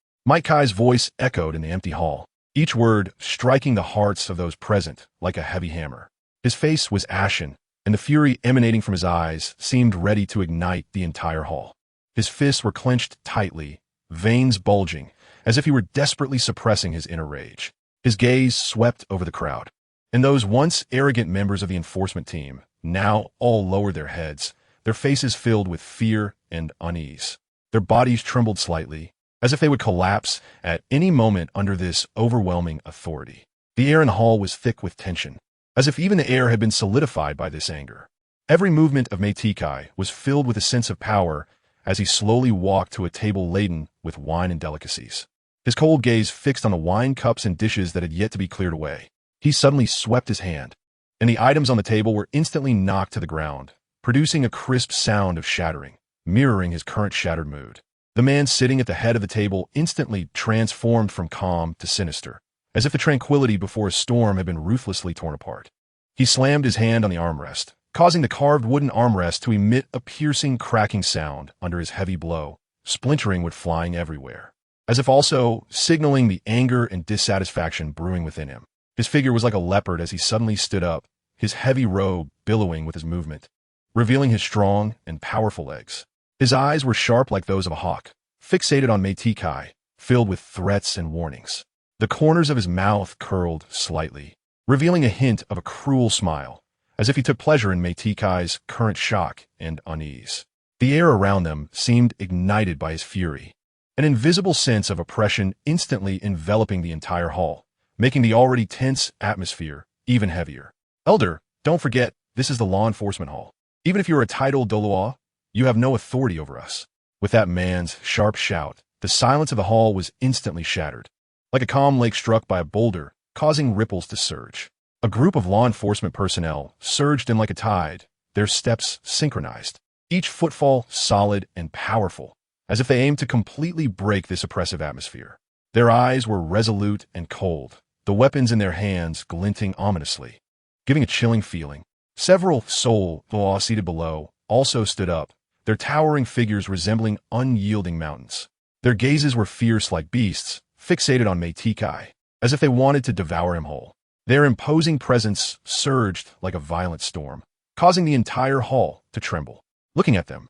Kai's voice echoed in the empty hall, each word striking the hearts of those present like a heavy hammer. His face was ashen, and the fury emanating from his eyes seemed ready to ignite the entire hall. His fists were clenched tightly, veins bulging, as if he were desperately suppressing his inner rage. His gaze swept over the crowd, and those once arrogant members of the enforcement team now all lowered their heads, their faces filled with fear and unease. Their bodies trembled slightly, as if they would collapse at any moment under this overwhelming authority. The air in the hall was thick with tension, as if even the air had been solidified by this anger. Every movement of Kai was filled with a sense of power as he slowly walked to a table laden with wine and delicacies. His cold gaze fixed on the wine cups and dishes that had yet to be cleared away. He suddenly swept his hand, and the items on the table were instantly knocked to the ground, producing a crisp sound of shattering, mirroring his current shattered mood. The man sitting at the head of the table instantly transformed from calm to sinister, as if the tranquility before a storm had been ruthlessly torn apart. He slammed his hand on the armrest, causing the carved wooden armrest to emit a piercing, cracking sound under his heavy blow, splintering wood flying everywhere, as if also signaling the anger and dissatisfaction brewing within him. His figure was like a leopard as he suddenly stood up, his heavy robe billowing with his movement, revealing his strong and powerful legs. His eyes were sharp like those of a hawk, fixated on Kai, filled with threats and warnings. The corners of his mouth curled slightly, revealing a hint of a cruel smile, as if he took pleasure in Kai's current shock and unease. The air around them seemed ignited by his fury, an invisible sense of oppression instantly enveloping the entire hall, making the already tense atmosphere even heavier. Elder, don't forget, this is the law enforcement hall. Even if you're a title Douluo, you have no authority over us. With that man's sharp shout, the silence of the hall was instantly shattered, like a calm lake struck by a boulder, causing ripples to surge. A group of law enforcement personnel surged in like a tide, their steps synchronized. Each footfall solid and powerful, as if they aimed to completely break this oppressive atmosphere. Their eyes were resolute and cold, the weapons in their hands glinting ominously, giving a chilling feeling. Several soul seated below also stood up, their towering figures resembling unyielding mountains. Their gazes were fierce like beasts, fixated on Kai, as if they wanted to devour him whole. Their imposing presence surged like a violent storm, causing the entire hall to tremble. Looking at them,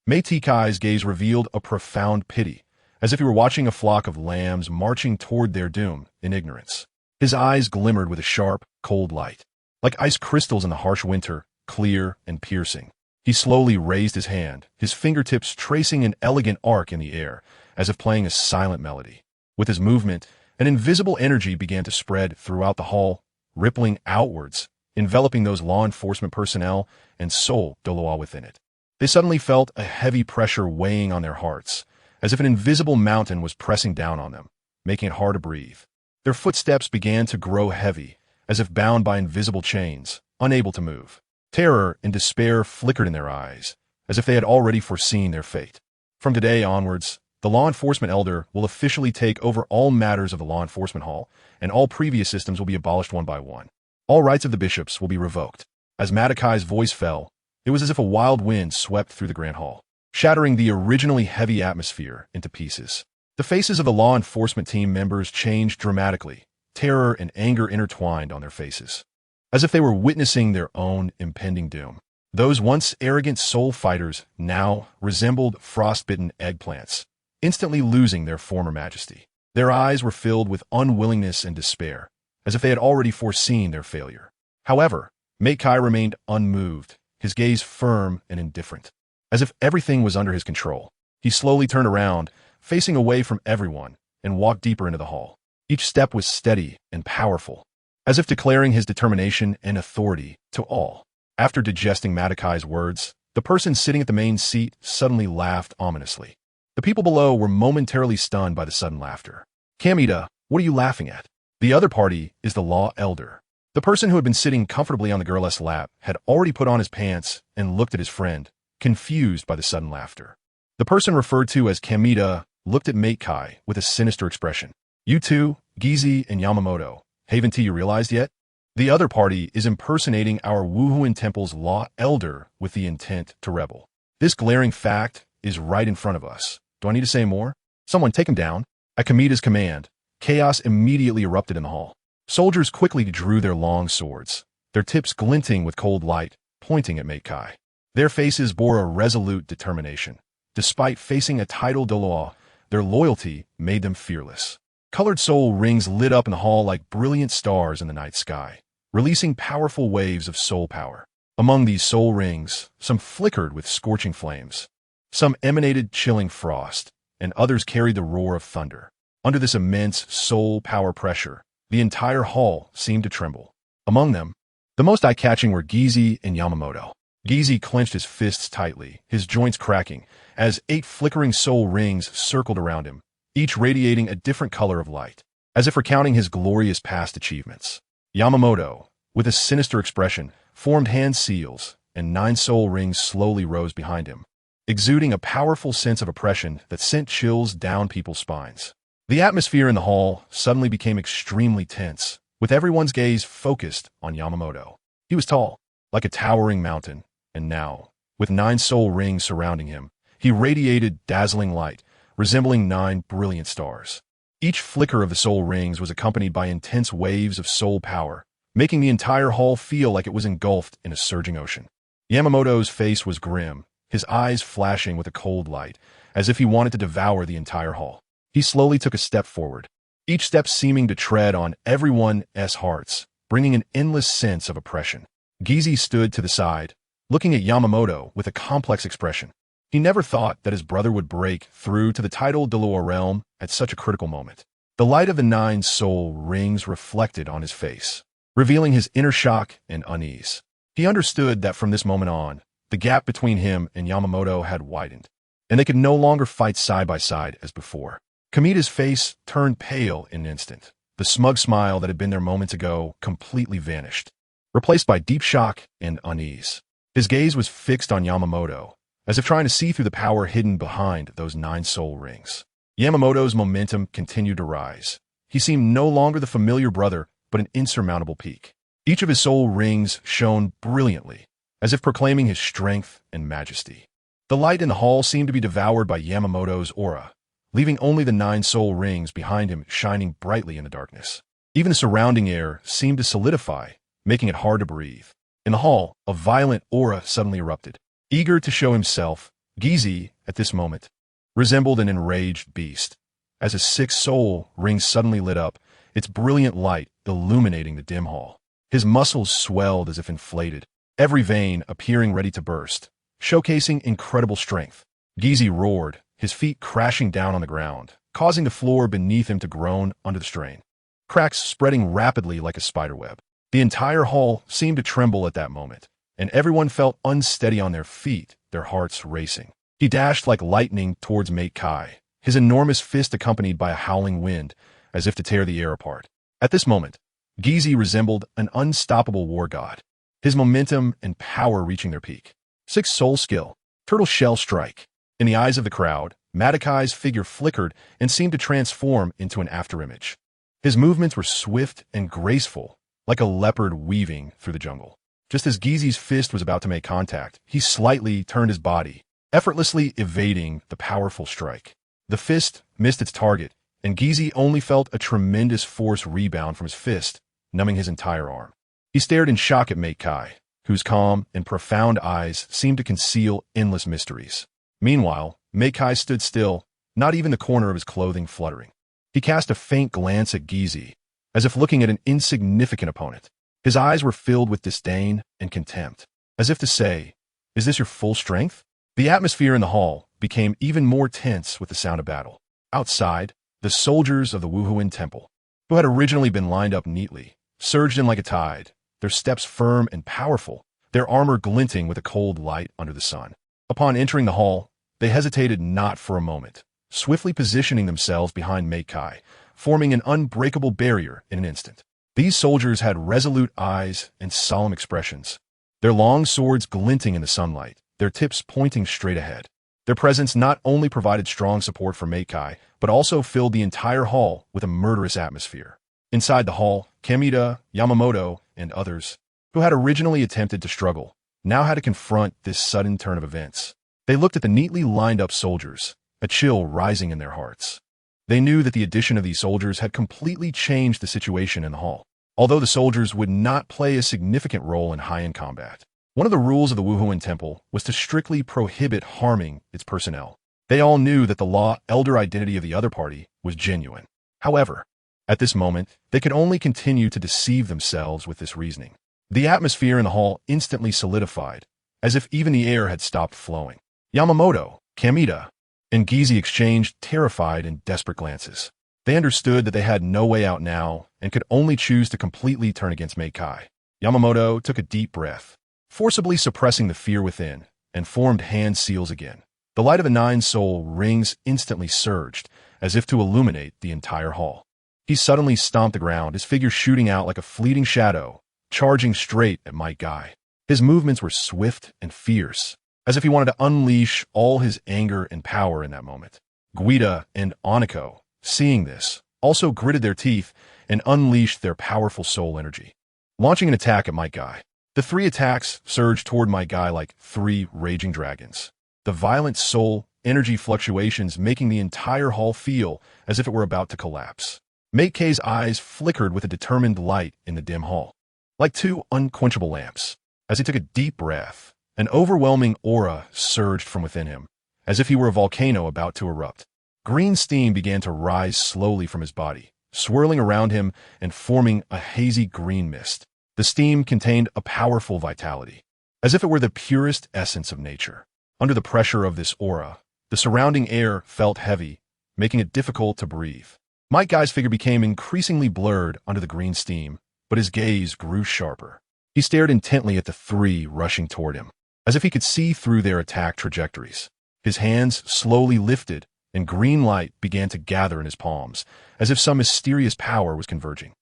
Kai's gaze revealed a profound pity, as if he were watching a flock of lambs marching toward their doom in ignorance. His eyes glimmered with a sharp, cold light, like ice crystals in the harsh winter, clear and piercing. He slowly raised his hand, his fingertips tracing an elegant arc in the air, as if playing a silent melody. With his movement, an invisible energy began to spread throughout the hall, rippling outwards, enveloping those law enforcement personnel and Douluo within it. They suddenly felt a heavy pressure weighing on their hearts, as if an invisible mountain was pressing down on them, making it hard to breathe. Their footsteps began to grow heavy, as if bound by invisible chains, unable to move. Terror and despair flickered in their eyes, as if they had already foreseen their fate. From today onwards, the law enforcement elder will officially take over all matters of the law enforcement hall, and all previous systems will be abolished one by one. All rights of the bishops will be revoked. As Kai's voice fell, it was as if a wild wind swept through the grand hall, shattering the originally heavy atmosphere into pieces. The faces of the law enforcement team members changed dramatically, terror and anger intertwined on their faces, as if they were witnessing their own impending doom. Those once arrogant soul fighters now resembled frostbitten eggplants, instantly losing their former majesty. Their eyes were filled with unwillingness and despair, as if they had already foreseen their failure. However, Kai remained unmoved, his gaze firm and indifferent, as if everything was under his control. He slowly turned around, facing away from everyone, and walked deeper into the hall. Each step was steady and powerful, as if declaring his determination and authority to all. After digesting Kai's words, the person sitting at the main seat suddenly laughed ominously. The people below were momentarily stunned by the sudden laughter. Kamita, what are you laughing at? The other party is the law elder. The person who had been sitting comfortably on the girl's lap had already put on his pants and looked at his friend, confused by the sudden laughter. The person referred to as Kamita looked at Kai with a sinister expression. You two, Gizi and Yamamoto, haven't you realized yet? The other party is impersonating our Wuhuan Temple's law elder with the intent to rebel. This glaring fact is right in front of us. Do I need to say more? Someone take him down. At Kamita's command, chaos immediately erupted in the hall. Soldiers quickly drew their long swords, their tips glinting with cold light, pointing at Kai. Their faces bore a resolute determination. Despite facing a tile.Not, their loyalty made them fearless. Colored soul rings lit up in the hall like brilliant stars in the night sky, releasing powerful waves of soul power. Among these soul rings, some flickered with scorching flames. Some emanated chilling frost, and others carried the roar of thunder. Under this immense soul power pressure, the entire hall seemed to tremble. Among them, the most eye-catching were Gizi and Yamamoto. Gizi clenched his fists tightly, his joints cracking, as 8 flickering soul rings circled around him, each radiating a different color of light, as if recounting his glorious past achievements. Yamamoto, with a sinister expression, formed hand seals, and 9 soul rings slowly rose behind him, exuding a powerful sense of oppression that sent chills down people's spines. The atmosphere in the hall suddenly became extremely tense, with everyone's gaze focused on Yamamoto. He was tall, like a towering mountain, and now, with 9 soul rings surrounding him, he radiated dazzling light, resembling 9 brilliant stars. Each flicker of the soul rings was accompanied by intense waves of soul power, making the entire hall feel like it was engulfed in a surging ocean. Yamamoto's face was grim, his eyes flashing with a cold light, as if he wanted to devour the entire hall. He slowly took a step forward, each step seeming to tread on everyone's hearts, bringing an endless sense of oppression. Gizi stood to the side, looking at Yamamoto with a complex expression. He never thought that his brother would break through to the tile.Not realm at such a critical moment. The light of the 9 soul rings reflected on his face, revealing his inner shock and unease. He understood that from this moment on, the gap between him and Yamamoto had widened, and they could no longer fight side by side as before. Kamita's face turned pale in an instant. The smug smile that had been there moments ago completely vanished, replaced by deep shock and unease. His gaze was fixed on Yamamoto, as if trying to see through the power hidden behind those 9 soul rings. Yamamoto's momentum continued to rise. He seemed no longer the familiar brother, but an insurmountable peak. Each of his soul rings shone brilliantly, as if proclaiming his strength and majesty. The light in the hall seemed to be devoured by Yamamoto's aura, leaving only the 9 soul rings behind him shining brightly in the darkness. Even the surrounding air seemed to solidify, making it hard to breathe. In the hall, a violent aura suddenly erupted. Eager to show himself, Gizi, at this moment, resembled an enraged beast. As his 6 soul rings suddenly lit up, its brilliant light illuminating the dim hall. His muscles swelled as if inflated, every vein appearing ready to burst, showcasing incredible strength. Gizi roared, his feet crashing down on the ground, causing the floor beneath him to groan under the strain. Cracks spreading rapidly like a spiderweb. The entire hall seemed to tremble at that moment, and everyone felt unsteady on their feet, their hearts racing. He dashed like lightning towards Mate Kai, his enormous fist accompanied by a howling wind, as if to tear the air apart. At this moment, Gizi resembled an unstoppable war god, his momentum and power reaching their peak. 6 soul skill, turtle shell strike. In the eyes of the crowd, Madakai's figure flickered and seemed to transform into an afterimage. His movements were swift and graceful, like a leopard weaving through the jungle. Just as Gizi's fist was about to make contact, he slightly turned his body, effortlessly evading the powerful strike. The fist missed its target, and Gizi only felt a tremendous force rebound from his fist, numbing his entire arm. He stared in shock at Mate Kai, whose calm and profound eyes seemed to conceal endless mysteries. Meanwhile, Mate Kai stood still, not even the corner of his clothing fluttering. He cast a faint glance at Gizi, as if looking at an insignificant opponent. His eyes were filled with disdain and contempt, as if to say, "Is this your full strength?" The atmosphere in the hall became even more tense with the sound of battle. Outside, the soldiers of the Wuhuan Temple, who had originally been lined up neatly, surged in like a tide, their steps firm and powerful, their armor glinting with a cold light under the sun. Upon entering the hall, they hesitated not for a moment, swiftly positioning themselves behind Mate Kai, forming an unbreakable barrier in an instant. These soldiers had resolute eyes and solemn expressions, their long swords glinting in the sunlight, their tips pointing straight ahead. Their presence not only provided strong support for Mate Kai, but also filled the entire hall with a murderous atmosphere. Inside the hall, Kamita, Yamamoto, and others, who had originally attempted to struggle, now had to confront this sudden turn of events. They looked at the neatly lined-up soldiers, a chill rising in their hearts. They knew that the addition of these soldiers had completely changed the situation in the hall. Although the soldiers would not play a significant role in high-end combat, one of the rules of the Wuhuan Temple was to strictly prohibit harming its personnel. They all knew that the law-elder identity of the other party was genuine. However, at this moment, they could only continue to deceive themselves with this reasoning. The atmosphere in the hall instantly solidified, as if even the air had stopped flowing. Yamamoto, Kamita, and Gizi exchanged terrified and desperate glances. They understood that they had no way out now and could only choose to completely turn against Mate Kai. Yamamoto took a deep breath, forcibly suppressing the fear within, and formed hand seals again. The light of the 9 soul rings instantly surged, as if to illuminate the entire hall. He suddenly stomped the ground, his figure shooting out like a fleeting shadow, charging straight at Mate Kai. His movements were swift and fierce, as if he wanted to unleash all his anger and power in that moment. Guida and Oniko, seeing this, also gritted their teeth and unleashed their powerful soul energy, launching an attack at Mate Kai. The 3 attacks surged toward Mate Kai like 3 raging dragons, the violent soul energy fluctuations making the entire hall feel as if it were about to collapse. Mate Kai's eyes flickered with a determined light in the dim hall, like 2 unquenchable lamps. As he took a deep breath, an overwhelming aura surged from within him, as if he were a volcano about to erupt. Green steam began to rise slowly from his body, swirling around him and forming a hazy green mist. The steam contained a powerful vitality, as if it were the purest essence of nature. Under the pressure of this aura, the surrounding air felt heavy, making it difficult to breathe. Mate Kai's figure became increasingly blurred under the green steam, but his gaze grew sharper. He stared intently at the 3 rushing toward him, as if he could see through their attack trajectories. His hands slowly lifted, and green light began to gather in his palms, as if some mysterious power was converging.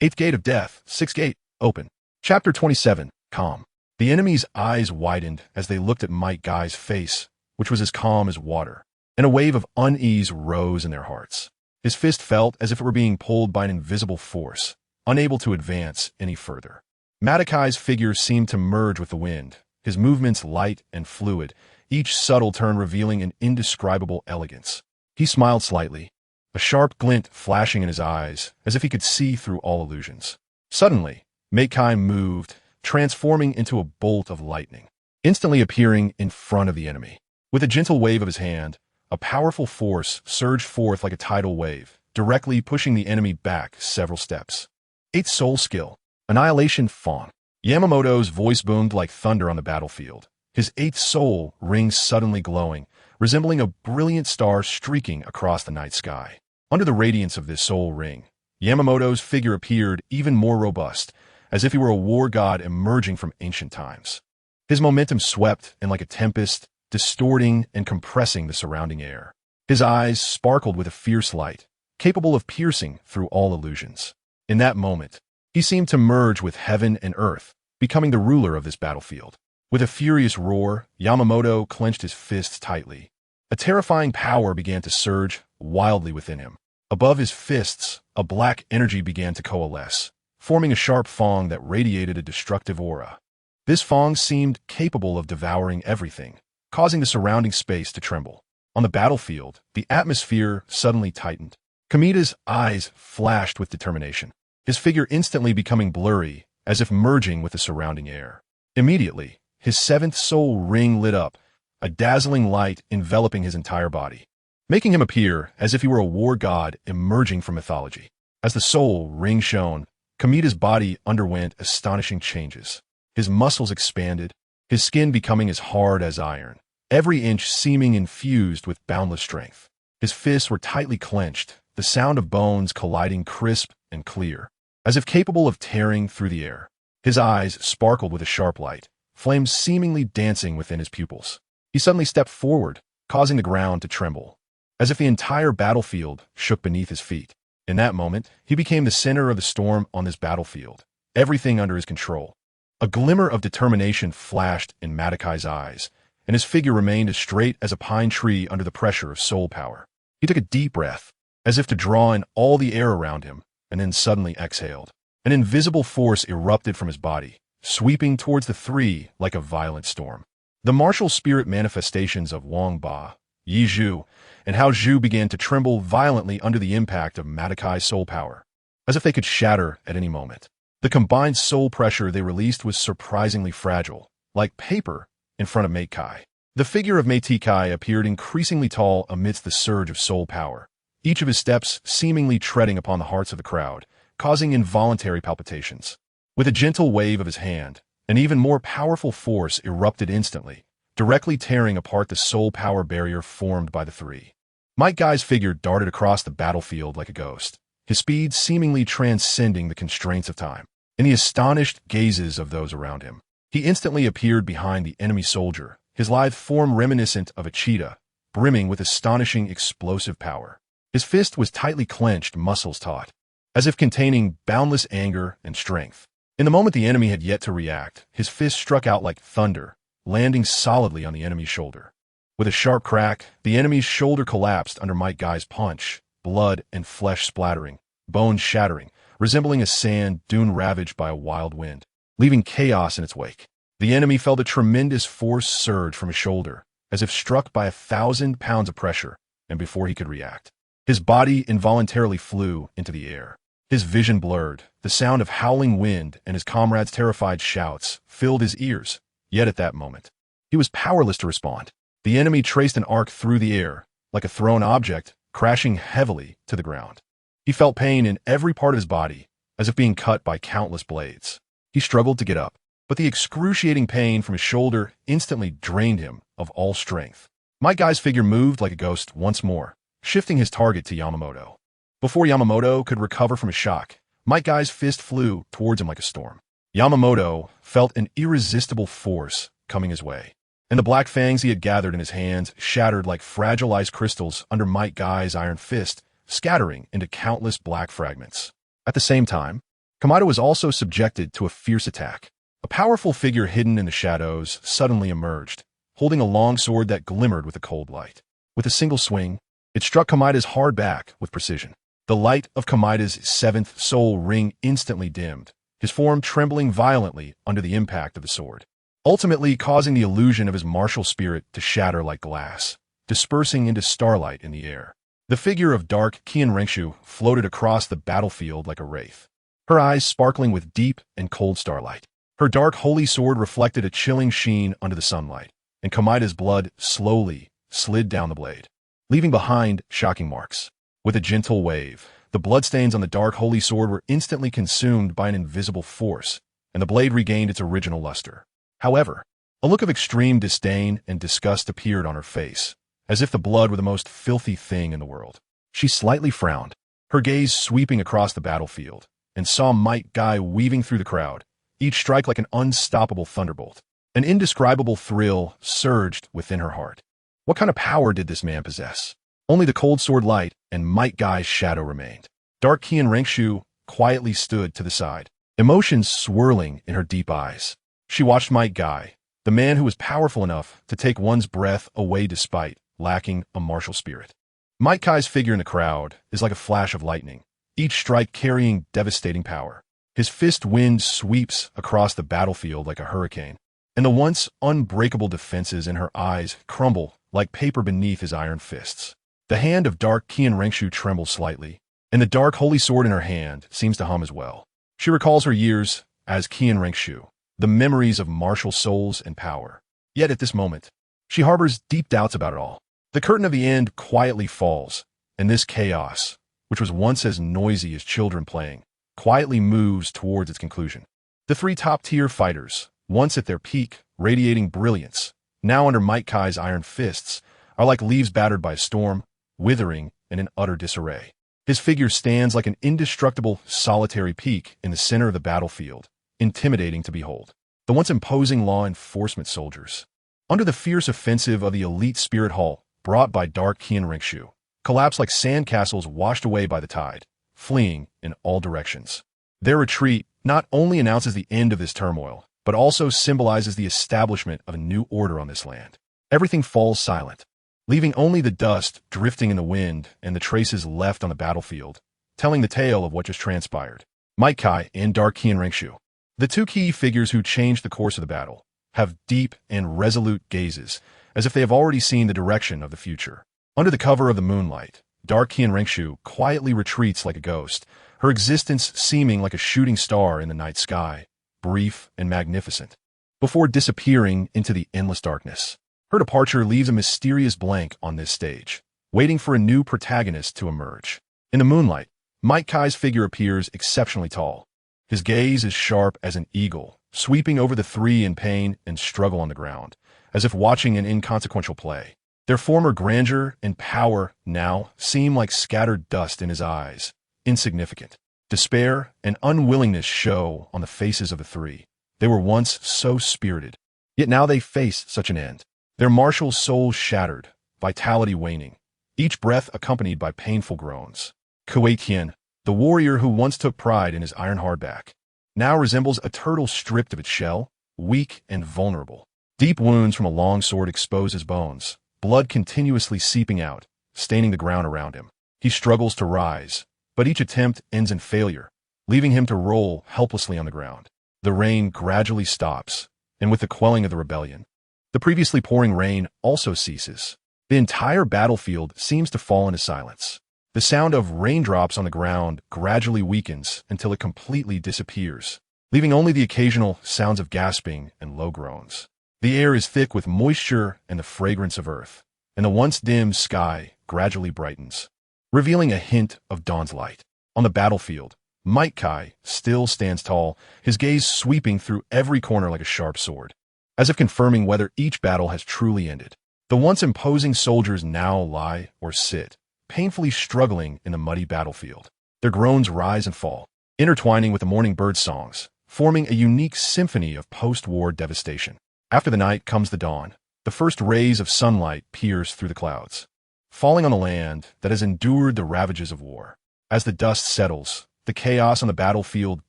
8th Gate of Death, 6th Gate, open. Chapter 27, Calm. The enemy's eyes widened as they looked at Might Guy's face, which was as calm as water, and a wave of unease rose in their hearts. His fist felt as if it were being pulled by an invisible force, unable to advance any further. Matakai's figure seemed to merge with the wind, his movements light and fluid, each subtle turn revealing an indescribable elegance. He smiled slightly, a sharp glint flashing in his eyes, as if he could see through all illusions. Suddenly, Makai moved, transforming into a bolt of lightning, instantly appearing in front of the enemy. With a gentle wave of his hand, a powerful force surged forth like a tidal wave, directly pushing the enemy back several steps. 8th Soul Skill, Annihilation Fong. Yamamoto's voice boomed like thunder on the battlefield, his 8th soul ring suddenly glowing, resembling a brilliant star streaking across the night sky. Under the radiance of this soul ring, Yamamoto's figure appeared even more robust, as if he were a war god emerging from ancient times. His momentum swept in like a tempest, distorting and compressing the surrounding air. His eyes sparkled with a fierce light, capable of piercing through all illusions. In that moment, he seemed to merge with heaven and earth, becoming the ruler of this battlefield. With a furious roar, Yamamoto clenched his fists tightly. A terrifying power began to surge wildly within him. Above his fists, a black energy began to coalesce, forming a sharp fong that radiated a destructive aura. This fong seemed capable of devouring everything, causing the surrounding space to tremble. On the battlefield, the atmosphere suddenly tightened. Kamida's eyes flashed with determination, his figure instantly becoming blurry, as if merging with the surrounding air. Immediately, his 7th soul ring lit up, a dazzling light enveloping his entire body, making him appear as if he were a war god emerging from mythology. As the soul ring shone, Kamida's body underwent astonishing changes. His muscles expanded, his skin becoming as hard as iron, every inch seeming infused with boundless strength. His fists were tightly clenched, the sound of bones colliding crisp and clear, as if capable of tearing through the air. His eyes sparkled with a sharp light, flames seemingly dancing within his pupils. He suddenly stepped forward, causing the ground to tremble, as if the entire battlefield shook beneath his feet. In that moment, he became the center of the storm on this battlefield, everything under his control. A glimmer of determination flashed in Matakai's eyes, and his figure remained as straight as a pine tree under the pressure of soul power. He took a deep breath, as if to draw in all the air around him, and then suddenly exhaled. An invisible force erupted from his body, sweeping towards the three like a violent storm. The martial spirit manifestations of Wang Ba, Yi Zhu, and Hao Zhu began to tremble violently under the impact of Matakai's soul power, as if they could shatter at any moment. The combined soul pressure they released was surprisingly fragile, like paper in front of Makai. The figure of Matai appeared increasingly tall amidst the surge of soul power, each of his steps seemingly treading upon the hearts of the crowd, causing involuntary palpitations. With a gentle wave of his hand, an even more powerful force erupted instantly, directly tearing apart the soul power barrier formed by the three. Might Guy's figure darted across the battlefield like a ghost, his speed seemingly transcending the constraints of time. In the astonished gazes of those around him, he instantly appeared behind the enemy soldier, his lithe form reminiscent of a cheetah, brimming with astonishing explosive power. His fist was tightly clenched, muscles taut, as if containing boundless anger and strength. In the moment the enemy had yet to react, his fist struck out like thunder, landing solidly on the enemy's shoulder. With a sharp crack, the enemy's shoulder collapsed under Might Guy's punch, blood and flesh splattering, bones shattering, resembling a sand dune ravaged by a wild wind, leaving chaos in its wake. The enemy felt a tremendous force surge from his shoulder, as if struck by 1,000 pounds of pressure, and before he could react, his body involuntarily flew into the air. His vision blurred, the sound of howling wind and his comrades' terrified shouts filled his ears, yet at that moment, he was powerless to respond. The enemy traced an arc through the air, like a thrown object, crashing heavily to the ground. He felt pain in every part of his body, as if being cut by countless blades. He struggled to get up, but the excruciating pain from his shoulder instantly drained him of all strength. Might Guy's figure moved like a ghost once more, shifting his target to Yamamoto. Before Yamamoto could recover from his shock, Might Guy's fist flew towards him like a storm. Yamamoto felt an irresistible force coming his way, and the black fangs he had gathered in his hands shattered like fragile ice crystals under Might Guy's iron fist, scattering into countless black fragments. At the same time, Kamado was also subjected to a fierce attack. A powerful figure hidden in the shadows suddenly emerged, holding a long sword that glimmered with a cold light. With a single swing, it struck Kamida's hard back with precision. The light of Kamida's seventh soul ring instantly dimmed, his form trembling violently under the impact of the sword, ultimately causing the illusion of his martial spirit to shatter like glass, dispersing into starlight in the air. The figure of dark Qian Renxue floated across the battlefield like a wraith, her eyes sparkling with deep and cold starlight. Her dark holy sword reflected a chilling sheen under the sunlight, and Kamida's blood slowly slid down the blade, leaving behind shocking marks. With a gentle wave, the bloodstains on the dark holy sword were instantly consumed by an invisible force, and the blade regained its original luster. However, a look of extreme disdain and disgust appeared on her face, as if the blood were the most filthy thing in the world. She slightly frowned, her gaze sweeping across the battlefield, and saw Might Guy weaving through the crowd, each strike like an unstoppable thunderbolt. An indescribable thrill surged within her heart. What kind of power did this man possess? Only the cold sword light and Might Guy's shadow remained. Dark Qian Renxue quietly stood to the side, emotions swirling in her deep eyes. She watched Might Guy, the man who was powerful enough to take one's breath away despite lacking a martial spirit. Might Guy's figure in the crowd is like a flash of lightning, each strike carrying devastating power. His fist wind sweeps across the battlefield like a hurricane, and the once unbreakable defenses in her eyes crumble like paper beneath his iron fists. The hand of dark Qian Renxue trembles slightly, and the dark holy sword in her hand seems to hum as well. She recalls her years as Qian Renxue, the memories of martial souls and power. Yet at this moment, she harbors deep doubts about it all. The curtain of the end quietly falls, and this chaos, which was once as noisy as children playing, quietly moves towards its conclusion. The three top-tier fighters, once at their peak, radiating brilliance, now under Might Guy's iron fists, are like leaves battered by a storm, withering and in utter disarray. His figure stands like an indestructible, solitary peak in the center of the battlefield, intimidating to behold. The once imposing law enforcement soldiers, under the fierce offensive of the elite spirit hall brought by dark Qian Renxue, collapse like sandcastles washed away by the tide, fleeing in all directions. Their retreat not only announces the end of this turmoil, but also symbolizes the establishment of a new order on this land. Everything falls silent, leaving only the dust drifting in the wind and the traces left on the battlefield, telling the tale of what just transpired. Might Guy and dark Qian Renxue, the two key figures who changed the course of the battle, have deep and resolute gazes, as if they have already seen the direction of the future. Under the cover of the moonlight, dark Qian Renxue quietly retreats like a ghost, her existence seeming like a shooting star in the night sky, brief and magnificent, before disappearing into the endless darkness. Her departure leaves a mysterious blank on this stage, waiting for a new protagonist to emerge. In the moonlight, Might Guy's figure appears exceptionally tall. His gaze is sharp as an eagle, sweeping over the three in pain and struggle on the ground, as if watching an inconsequential play. Their former grandeur and power now seem like scattered dust in his eyes, insignificant. Despair and unwillingness show on the faces of the three. They were once so spirited, yet now they face such an end. Their martial souls shattered, vitality waning, each breath accompanied by painful groans. Kuei Qian, the warrior who once took pride in his iron hardback, now resembles a turtle stripped of its shell, weak and vulnerable. Deep wounds from a long sword expose his bones, blood continuously seeping out, staining the ground around him. He struggles to rise, but each attempt ends in failure, leaving him to roll helplessly on the ground. The rain gradually stops, and with the quelling of the rebellion, the previously pouring rain also ceases. The entire battlefield seems to fall into silence. The sound of raindrops on the ground gradually weakens until it completely disappears, leaving only the occasional sounds of gasping and low groans. The air is thick with moisture and the fragrance of earth, and the once dim sky gradually brightens, revealing a hint of dawn's light. On the battlefield, Might Guy still stands tall, his gaze sweeping through every corner like a sharp sword, as if confirming whether each battle has truly ended. The once imposing soldiers now lie or sit, painfully struggling in the muddy battlefield. Their groans rise and fall, intertwining with the morning bird songs, forming a unique symphony of post-war devastation. After the night comes the dawn. The first rays of sunlight pierce through the clouds, falling on the land that has endured the ravages of war. As the dust settles, the chaos on the battlefield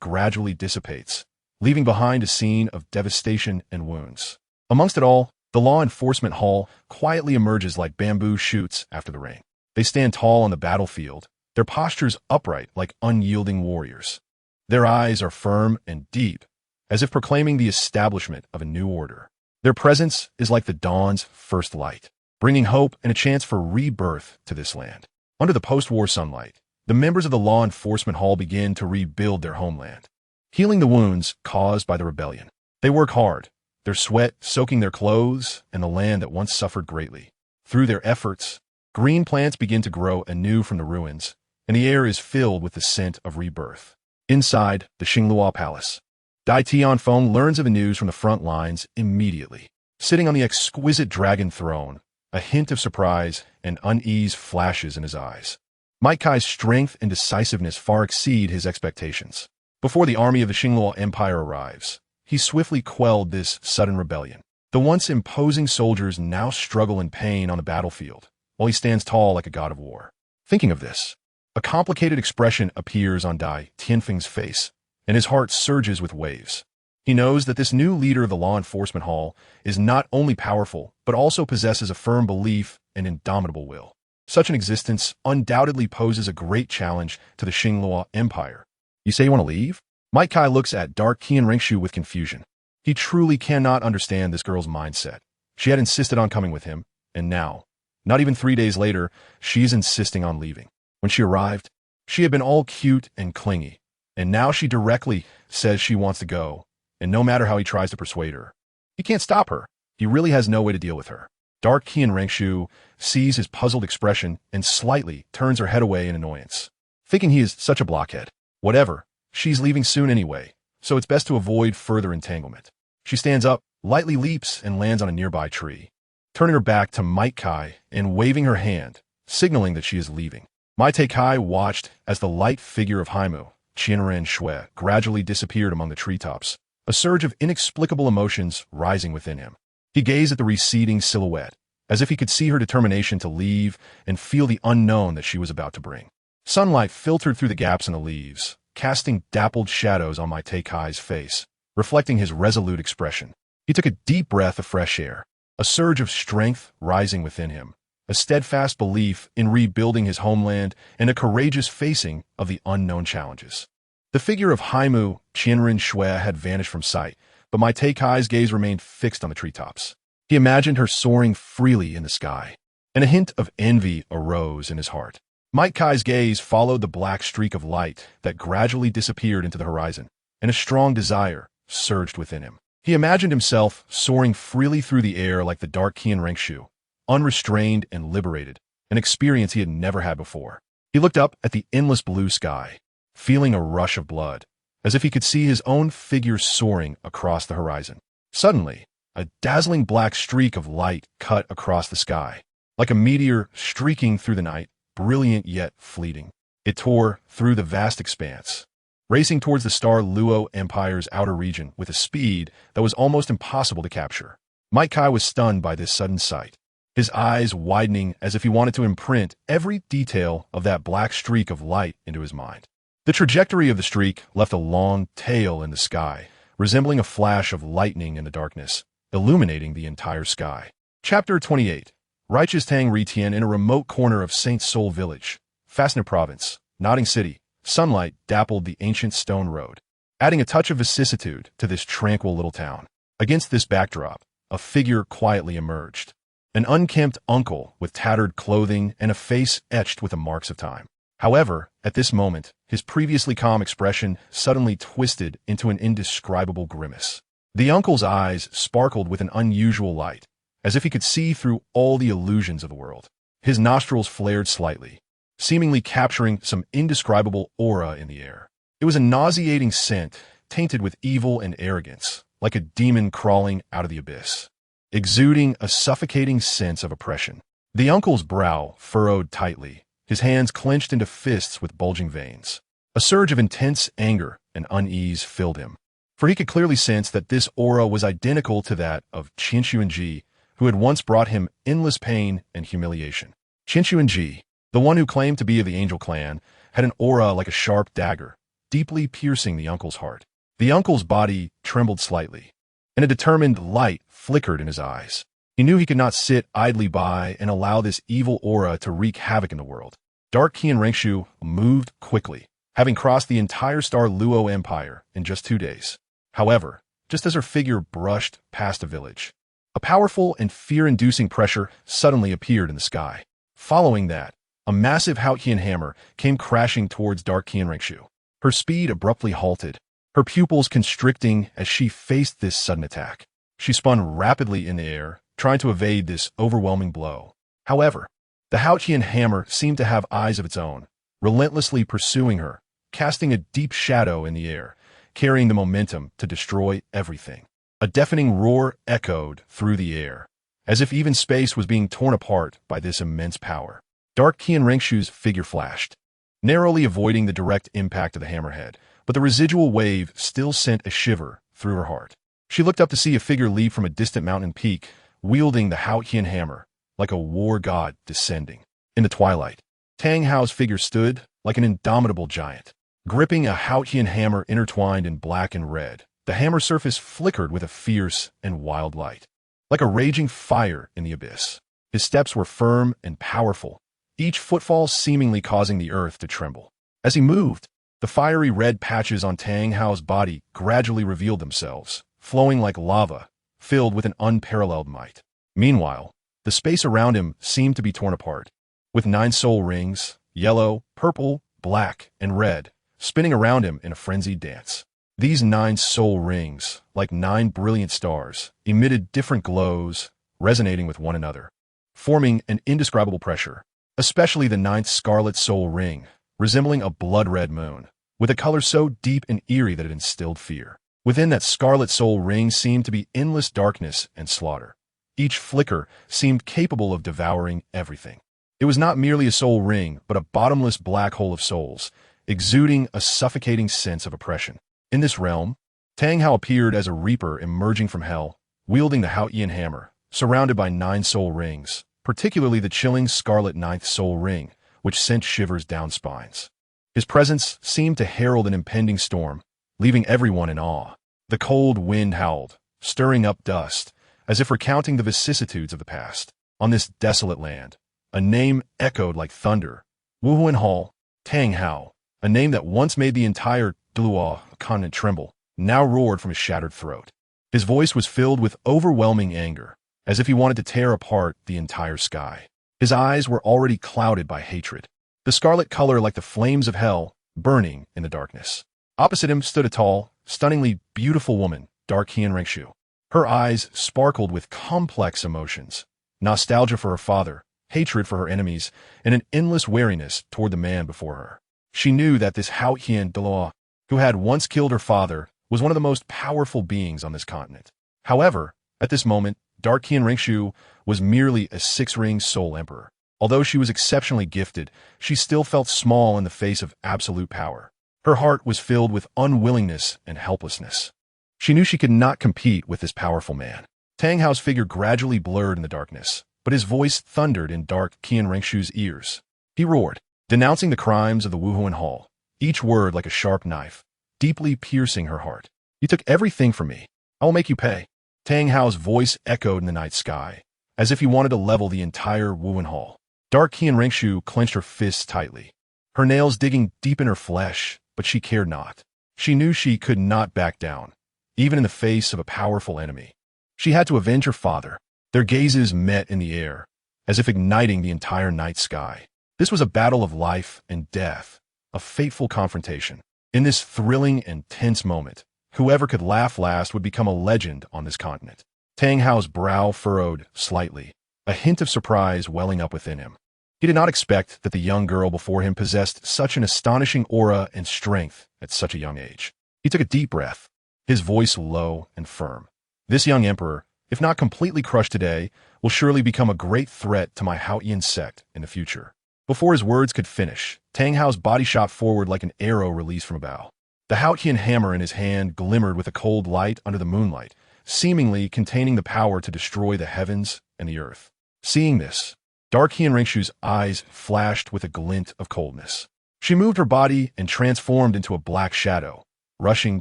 gradually dissipates, leaving behind a scene of devastation and wounds. Amongst it all, the law enforcement hall quietly emerges like bamboo shoots after the rain. They stand tall on the battlefield, their postures upright like unyielding warriors. Their eyes are firm and deep, as if proclaiming the establishment of a new order. Their presence is like the dawn's first light, bringing hope and a chance for rebirth to this land. Under the post-war sunlight, the members of the law enforcement hall begin to rebuild their homeland, healing the wounds caused by the rebellion. They work hard, their sweat soaking their clothes and the land that once suffered greatly. Through their efforts, green plants begin to grow anew from the ruins, and the air is filled with the scent of rebirth. Inside the Xinglua Palace, Dai Tianfeng learns of the news from the front lines immediately. Sitting on the exquisite dragon throne, a hint of surprise and unease flashes in his eyes. Might Kai's strength and decisiveness far exceed his expectations. Before the army of the Xinglua Empire arrives, he swiftly quelled this sudden rebellion. The once imposing soldiers now struggle in pain on the battlefield, while he stands tall like a god of war. Thinking of this, a complicated expression appears on Dai Tianfeng's face, and his heart surges with waves. He knows that this new leader of the law enforcement hall is not only powerful, but also possesses a firm belief and indomitable will. Such an existence undoubtedly poses a great challenge to the Xinglua Empire. You say you want to leave? Might Kai looks at dark Qian Renxue with confusion. He truly cannot understand this girl's mindset. She had insisted on coming with him, and now, not even 3 days later, she's insisting on leaving. When she arrived, she had been all cute and clingy, and now she directly says she wants to go, and no matter how he tries to persuade her, he can't stop her. He really has no way to deal with her. Dark Qian Renxue sees his puzzled expression and slightly turns her head away in annoyance, thinking he is such a blockhead. Whatever, she's leaving soon anyway, so it's best to avoid further entanglement. She stands up, lightly leaps, and lands on a nearby tree, turning her back to Might Kai and waving her hand, signaling that she is leaving. Might Kai watched as the light figure of Haimu, Qian Renxue, gradually disappeared among the treetops, a surge of inexplicable emotions rising within him. He gazed at the receding silhouette, as if he could see her determination to leave and feel the unknown that she was about to bring. Sunlight filtered through the gaps in the leaves, casting dappled shadows on Might Kai's face, reflecting his resolute expression. He took a deep breath of fresh air, a surge of strength rising within him, a steadfast belief in rebuilding his homeland, and a courageous facing of the unknown challenges. The figure of Haimu, Qian Renxue, had vanished from sight, but Might Kai's gaze remained fixed on the treetops. He imagined her soaring freely in the sky, and a hint of envy arose in his heart. Might Kai's gaze followed the black streak of light that gradually disappeared into the horizon, and a strong desire surged within him. He imagined himself soaring freely through the air like the dark Qian Renxue, unrestrained and liberated, an experience he had never had before. He looked up at the endless blue sky, feeling a rush of blood, as if he could see his own figure soaring across the horizon. Suddenly, a dazzling black streak of light cut across the sky, like a meteor streaking through the night, brilliant yet fleeting. It tore through the vast expanse, racing towards the Douluo Empire's outer region with a speed that was almost impossible to capture. Might Kai was stunned by this sudden sight, his eyes widening as if he wanted to imprint every detail of that black streak of light into his mind. The trajectory of the streak left a long tail in the sky, resembling a flash of lightning in the darkness, illuminating the entire sky. Chapter 28. Righteous Tang Ritian in a remote corner of Saint Sol Village, Fastner Province, Nodding City. Sunlight dappled the ancient stone road, adding a touch of vicissitude to this tranquil little town. Against this backdrop, a figure quietly emerged. An unkempt uncle with tattered clothing and a face etched with the marks of time. However, at this moment, his previously calm expression suddenly twisted into an indescribable grimace. The uncle's eyes sparkled with an unusual light, as if he could see through all the illusions of the world. His nostrils flared slightly, seemingly capturing some indescribable aura in the air. It was a nauseating scent, tainted with evil and arrogance, like a demon crawling out of the abyss, exuding a suffocating sense of oppression. The uncle's brow furrowed tightly, his hands clenched into fists with bulging veins. A surge of intense anger and unease filled him, for he could clearly sense that this aura was identical to that of Qian, who had once brought him endless pain and humiliation. Qian, the one who claimed to be of the Angel clan, had an aura like a sharp dagger, deeply piercing the uncle's heart. The uncle's body trembled slightly, and a determined light flickered in his eyes. He knew he could not sit idly by and allow this evil aura to wreak havoc in the world. Dark Qian Renxue moved quickly, having crossed the entire Star Luo Empire in just 2 days. However, just as her figure brushed past a village, a powerful and fear-inducing pressure suddenly appeared in the sky. Following that, a massive Haotian hammer came crashing towards Dark Qian Renxue. Her speed abruptly halted, her pupils constricting as she faced this sudden attack. She spun rapidly in the air, trying to evade this overwhelming blow. However, the Haotian hammer seemed to have eyes of its own, relentlessly pursuing her, casting a deep shadow in the air, carrying the momentum to destroy everything. A deafening roar echoed through the air, as if even space was being torn apart by this immense power. Dark Qian Renxue's figure flashed, narrowly avoiding the direct impact of the hammerhead, but the residual wave still sent a shiver through her heart. She looked up to see a figure leap from a distant mountain peak, wielding the Haotian hammer, like a war god descending. In the twilight, Tang Hao's figure stood like an indomitable giant, gripping a Haotian hammer intertwined in black and red. The hammer surface flickered with a fierce and wild light, like a raging fire in the abyss. His steps were firm and powerful, each footfall seemingly causing the earth to tremble. As he moved, the fiery red patches on Tang Hao's body gradually revealed themselves, flowing like lava, filled with an unparalleled might. Meanwhile, the space around him seemed to be torn apart, with 9 soul rings, yellow, purple, black, and red, spinning around him in a frenzied dance. These 9 soul rings, like 9 brilliant stars, emitted different glows, resonating with one another, forming an indescribable pressure, especially the 9th scarlet soul ring, resembling a blood-red moon, with a color so deep and eerie that it instilled fear. Within that scarlet soul ring seemed to be endless darkness and slaughter. Each flicker seemed capable of devouring everything. It was not merely a soul ring, but a bottomless black hole of souls, exuding a suffocating sense of oppression. In this realm, Tang Hao appeared as a reaper emerging from hell, wielding the Haotian hammer, surrounded by 9 soul rings, particularly the chilling scarlet 9th soul ring, which sent shivers down spines. His presence seemed to herald an impending storm, leaving everyone in awe. The cold wind howled, stirring up dust, as if recounting the vicissitudes of the past. On this desolate land, a name echoed like thunder. Wuhuan Hall, Tang Hao, a name that once made the entire Douluo Continent tremble, now roared from his shattered throat. His voice was filled with overwhelming anger, as if he wanted to tear apart the entire sky. His eyes were already clouded by hatred, the scarlet color like the flames of hell, burning in the darkness. Opposite him stood a tall, stunningly beautiful woman, Dark Qian Renxue. Her eyes sparkled with complex emotions, nostalgia for her father, hatred for her enemies, and an endless wariness toward the man before her. She knew that this Haotian Douluo, who had once killed her father, was one of the most powerful beings on this continent. However, at this moment, Dark Qian Renxue was merely a 6-ring soul emperor. Although she was exceptionally gifted, she still felt small in the face of absolute power. Her heart was filled with unwillingness and helplessness. She knew she could not compete with this powerful man. Tang Hao's figure gradually blurred in the darkness, but his voice thundered in Dark Qian Renxue's ears. He roared, denouncing the crimes of the Wuhuan Hall, each word like a sharp knife, deeply piercing her heart. "You took everything from me. I will make you pay." Tang Hao's voice echoed in the night sky, as if he wanted to level the entire Wuhuan Hall. Dark Qian Renxue clenched her fists tightly, her nails digging deep in her flesh, but she cared not. She knew she could not back down, even in the face of a powerful enemy. She had to avenge her father. Their gazes met in the air, as if igniting the entire night sky. This was a battle of life and death, a fateful confrontation. In this thrilling and tense moment, whoever could laugh last would become a legend on this continent. Tang Hao's brow furrowed slightly, a hint of surprise welling up within him. He did not expect that the young girl before him possessed such an astonishing aura and strength at such a young age. He took a deep breath, his voice low and firm. This young emperor, if not completely crushed today, will surely become a great threat to my Haotian sect in the future. Before his words could finish, Tang Hao's body shot forward like an arrow released from a bow. The Haotian hammer in his hand glimmered with a cold light under the moonlight, seemingly containing the power to destroy the heavens and the earth. Seeing this, Dark Qian Renxue's eyes flashed with a glint of coldness. She moved her body and transformed into a black shadow, rushing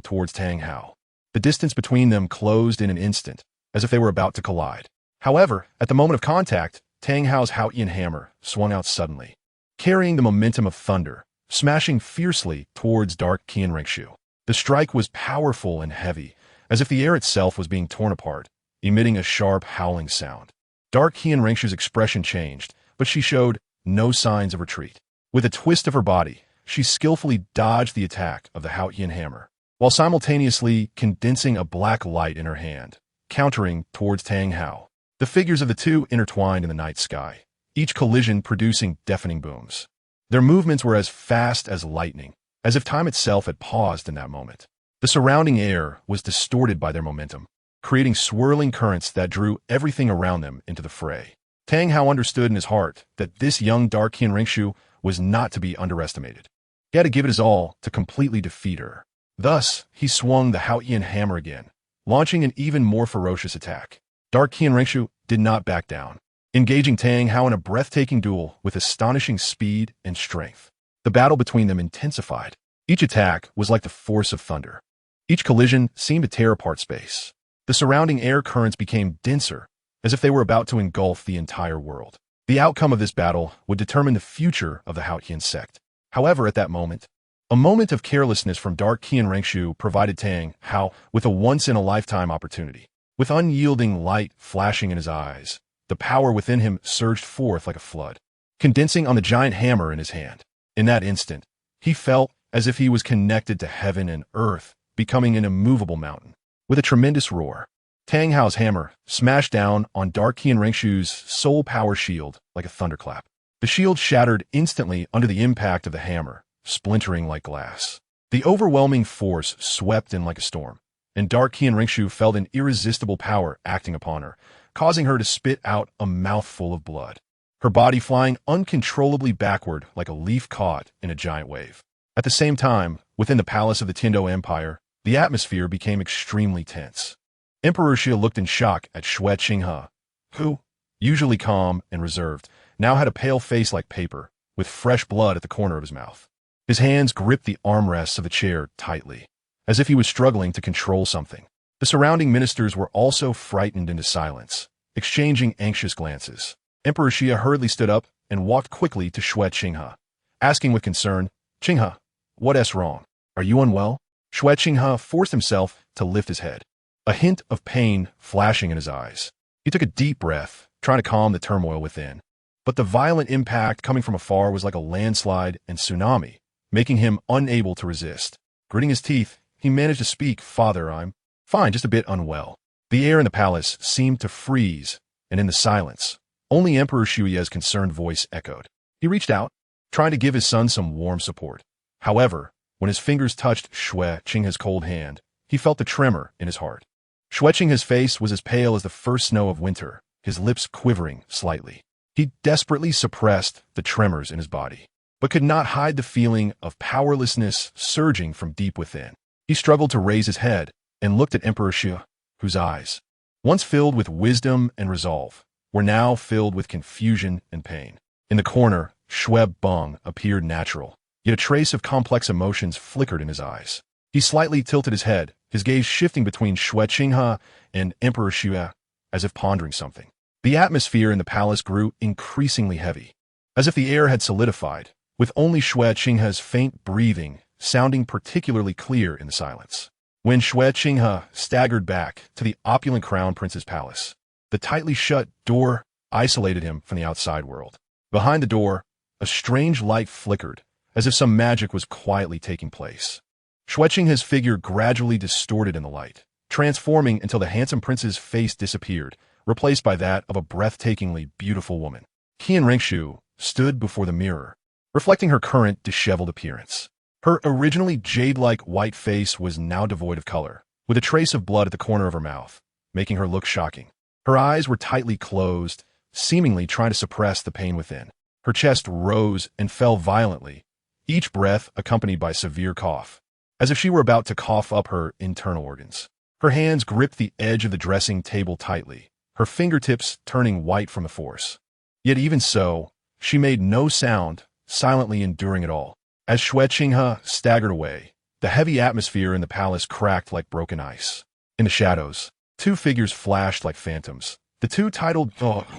towards Tang Hao. The distance between them closed in an instant, as if they were about to collide. However, at the moment of contact, Tang Hao's Haotian hammer swung out suddenly, carrying the momentum of thunder, smashing fiercely towards dark Qian Renxue. The strike was powerful and heavy, as if the air itself was being torn apart, emitting a sharp howling sound. Dark Qian Renxue's expression changed, but she showed no signs of retreat. With a twist of her body, she skillfully dodged the attack of the Haotian hammer, while simultaneously condensing a black light in her hand, countering towards Tang Hao. The figures of the two intertwined in the night sky, each collision producing deafening booms. Their movements were as fast as lightning, as if time itself had paused in that moment. The surrounding air was distorted by their momentum, creating swirling currents that drew everything around them into the fray. Tang Hao understood in his heart that this young dark Qian Renxue was not to be underestimated. He had to give it his all to completely defeat her. Thus, he swung the Haotian hammer again, launching an even more ferocious attack. Dark Qian Renxue did not back down, engaging Tang Hao in a breathtaking duel with astonishing speed and strength. The battle between them intensified. Each attack was like the force of thunder. Each collision seemed to tear apart space. The surrounding air currents became denser, as if they were about to engulf the entire world. The outcome of this battle would determine the future of the Haotian sect. However, at that moment, a moment of carelessness from dark Qian Renxue provided Tang Hao with a once-in-a-lifetime opportunity. With unyielding light flashing in his eyes, the power within him surged forth like a flood, condensing on the giant hammer in his hand. In that instant, he felt as if he was connected to heaven and earth, becoming an immovable mountain. With a tremendous roar, Tang Hao's hammer smashed down on dark Qian Renxue's soul power shield like a thunderclap. The shield shattered instantly under the impact of the hammer, splintering like glass. The overwhelming force swept in like a storm, and dark Qian Renxue felt an irresistible power acting upon her, causing her to spit out a mouthful of blood, her body flying uncontrollably backward like a leaf caught in a giant wave. At the same time, within the palace of the Tindo Empire, the atmosphere became extremely tense. Emperor Xia looked in shock at Xue Qinghe, who, usually calm and reserved, now had a pale face like paper, with fresh blood at the corner of his mouth. His hands gripped the armrests of the chair tightly, as if he was struggling to control something. The surrounding ministers were also frightened into silence, exchanging anxious glances. Emperor Xia hurriedly stood up and walked quickly to Xue Qinghe, asking with concern, "Qinghe, what's wrong? Are you unwell?" Xue Qinghe forced himself to lift his head, a hint of pain flashing in his eyes. He took a deep breath, trying to calm the turmoil within. But the violent impact coming from afar was like a landslide and tsunami, making him unable to resist. Gritting his teeth, he managed to speak, "Father, I'm fine, just a bit unwell." The air in the palace seemed to freeze, and in the silence, only Emperor Xuye's concerned voice echoed. He reached out, trying to give his son some warm support. However, when his fingers touched Xue Qinghe's cold hand, he felt the tremor in his heart. Xue Qinghe's face was as pale as the first snow of winter, his lips quivering slightly. He desperately suppressed the tremors in his body, but could not hide the feeling of powerlessness surging from deep within. He struggled to raise his head and looked at Emperor Xue, whose eyes, once filled with wisdom and resolve, were now filled with confusion and pain. In the corner, Xue Beng appeared natural, yet a trace of complex emotions flickered in his eyes. He slightly tilted his head, his gaze shifting between Xue Qinghe and Emperor Xue, as if pondering something. The atmosphere in the palace grew increasingly heavy, as if the air had solidified, with only Xue Qinghe's faint breathing sounding particularly clear in the silence. When Xue Qinghe staggered back to the opulent crown prince's palace, the tightly shut door isolated him from the outside world. Behind the door, a strange light flickered, as if some magic was quietly taking place. Xue Qinghe's figure gradually distorted in the light, transforming until the handsome prince's face disappeared, replaced by that of a breathtakingly beautiful woman. Qian Renxue stood before the mirror, reflecting her current disheveled appearance. Her originally jade-like white face was now devoid of color, with a trace of blood at the corner of her mouth, making her look shocking. Her eyes were tightly closed, seemingly trying to suppress the pain within. Her chest rose and fell violently, each breath accompanied by a severe cough, as if she were about to cough up her internal organs. Her hands gripped the edge of the dressing table tightly, her fingertips turning white from the force. Yet even so, she made no sound, silently enduring it all. As Xue Qinghe staggered away, The heavy atmosphere in the palace cracked like broken ice. In the shadows, two figures flashed like phantoms, the two titled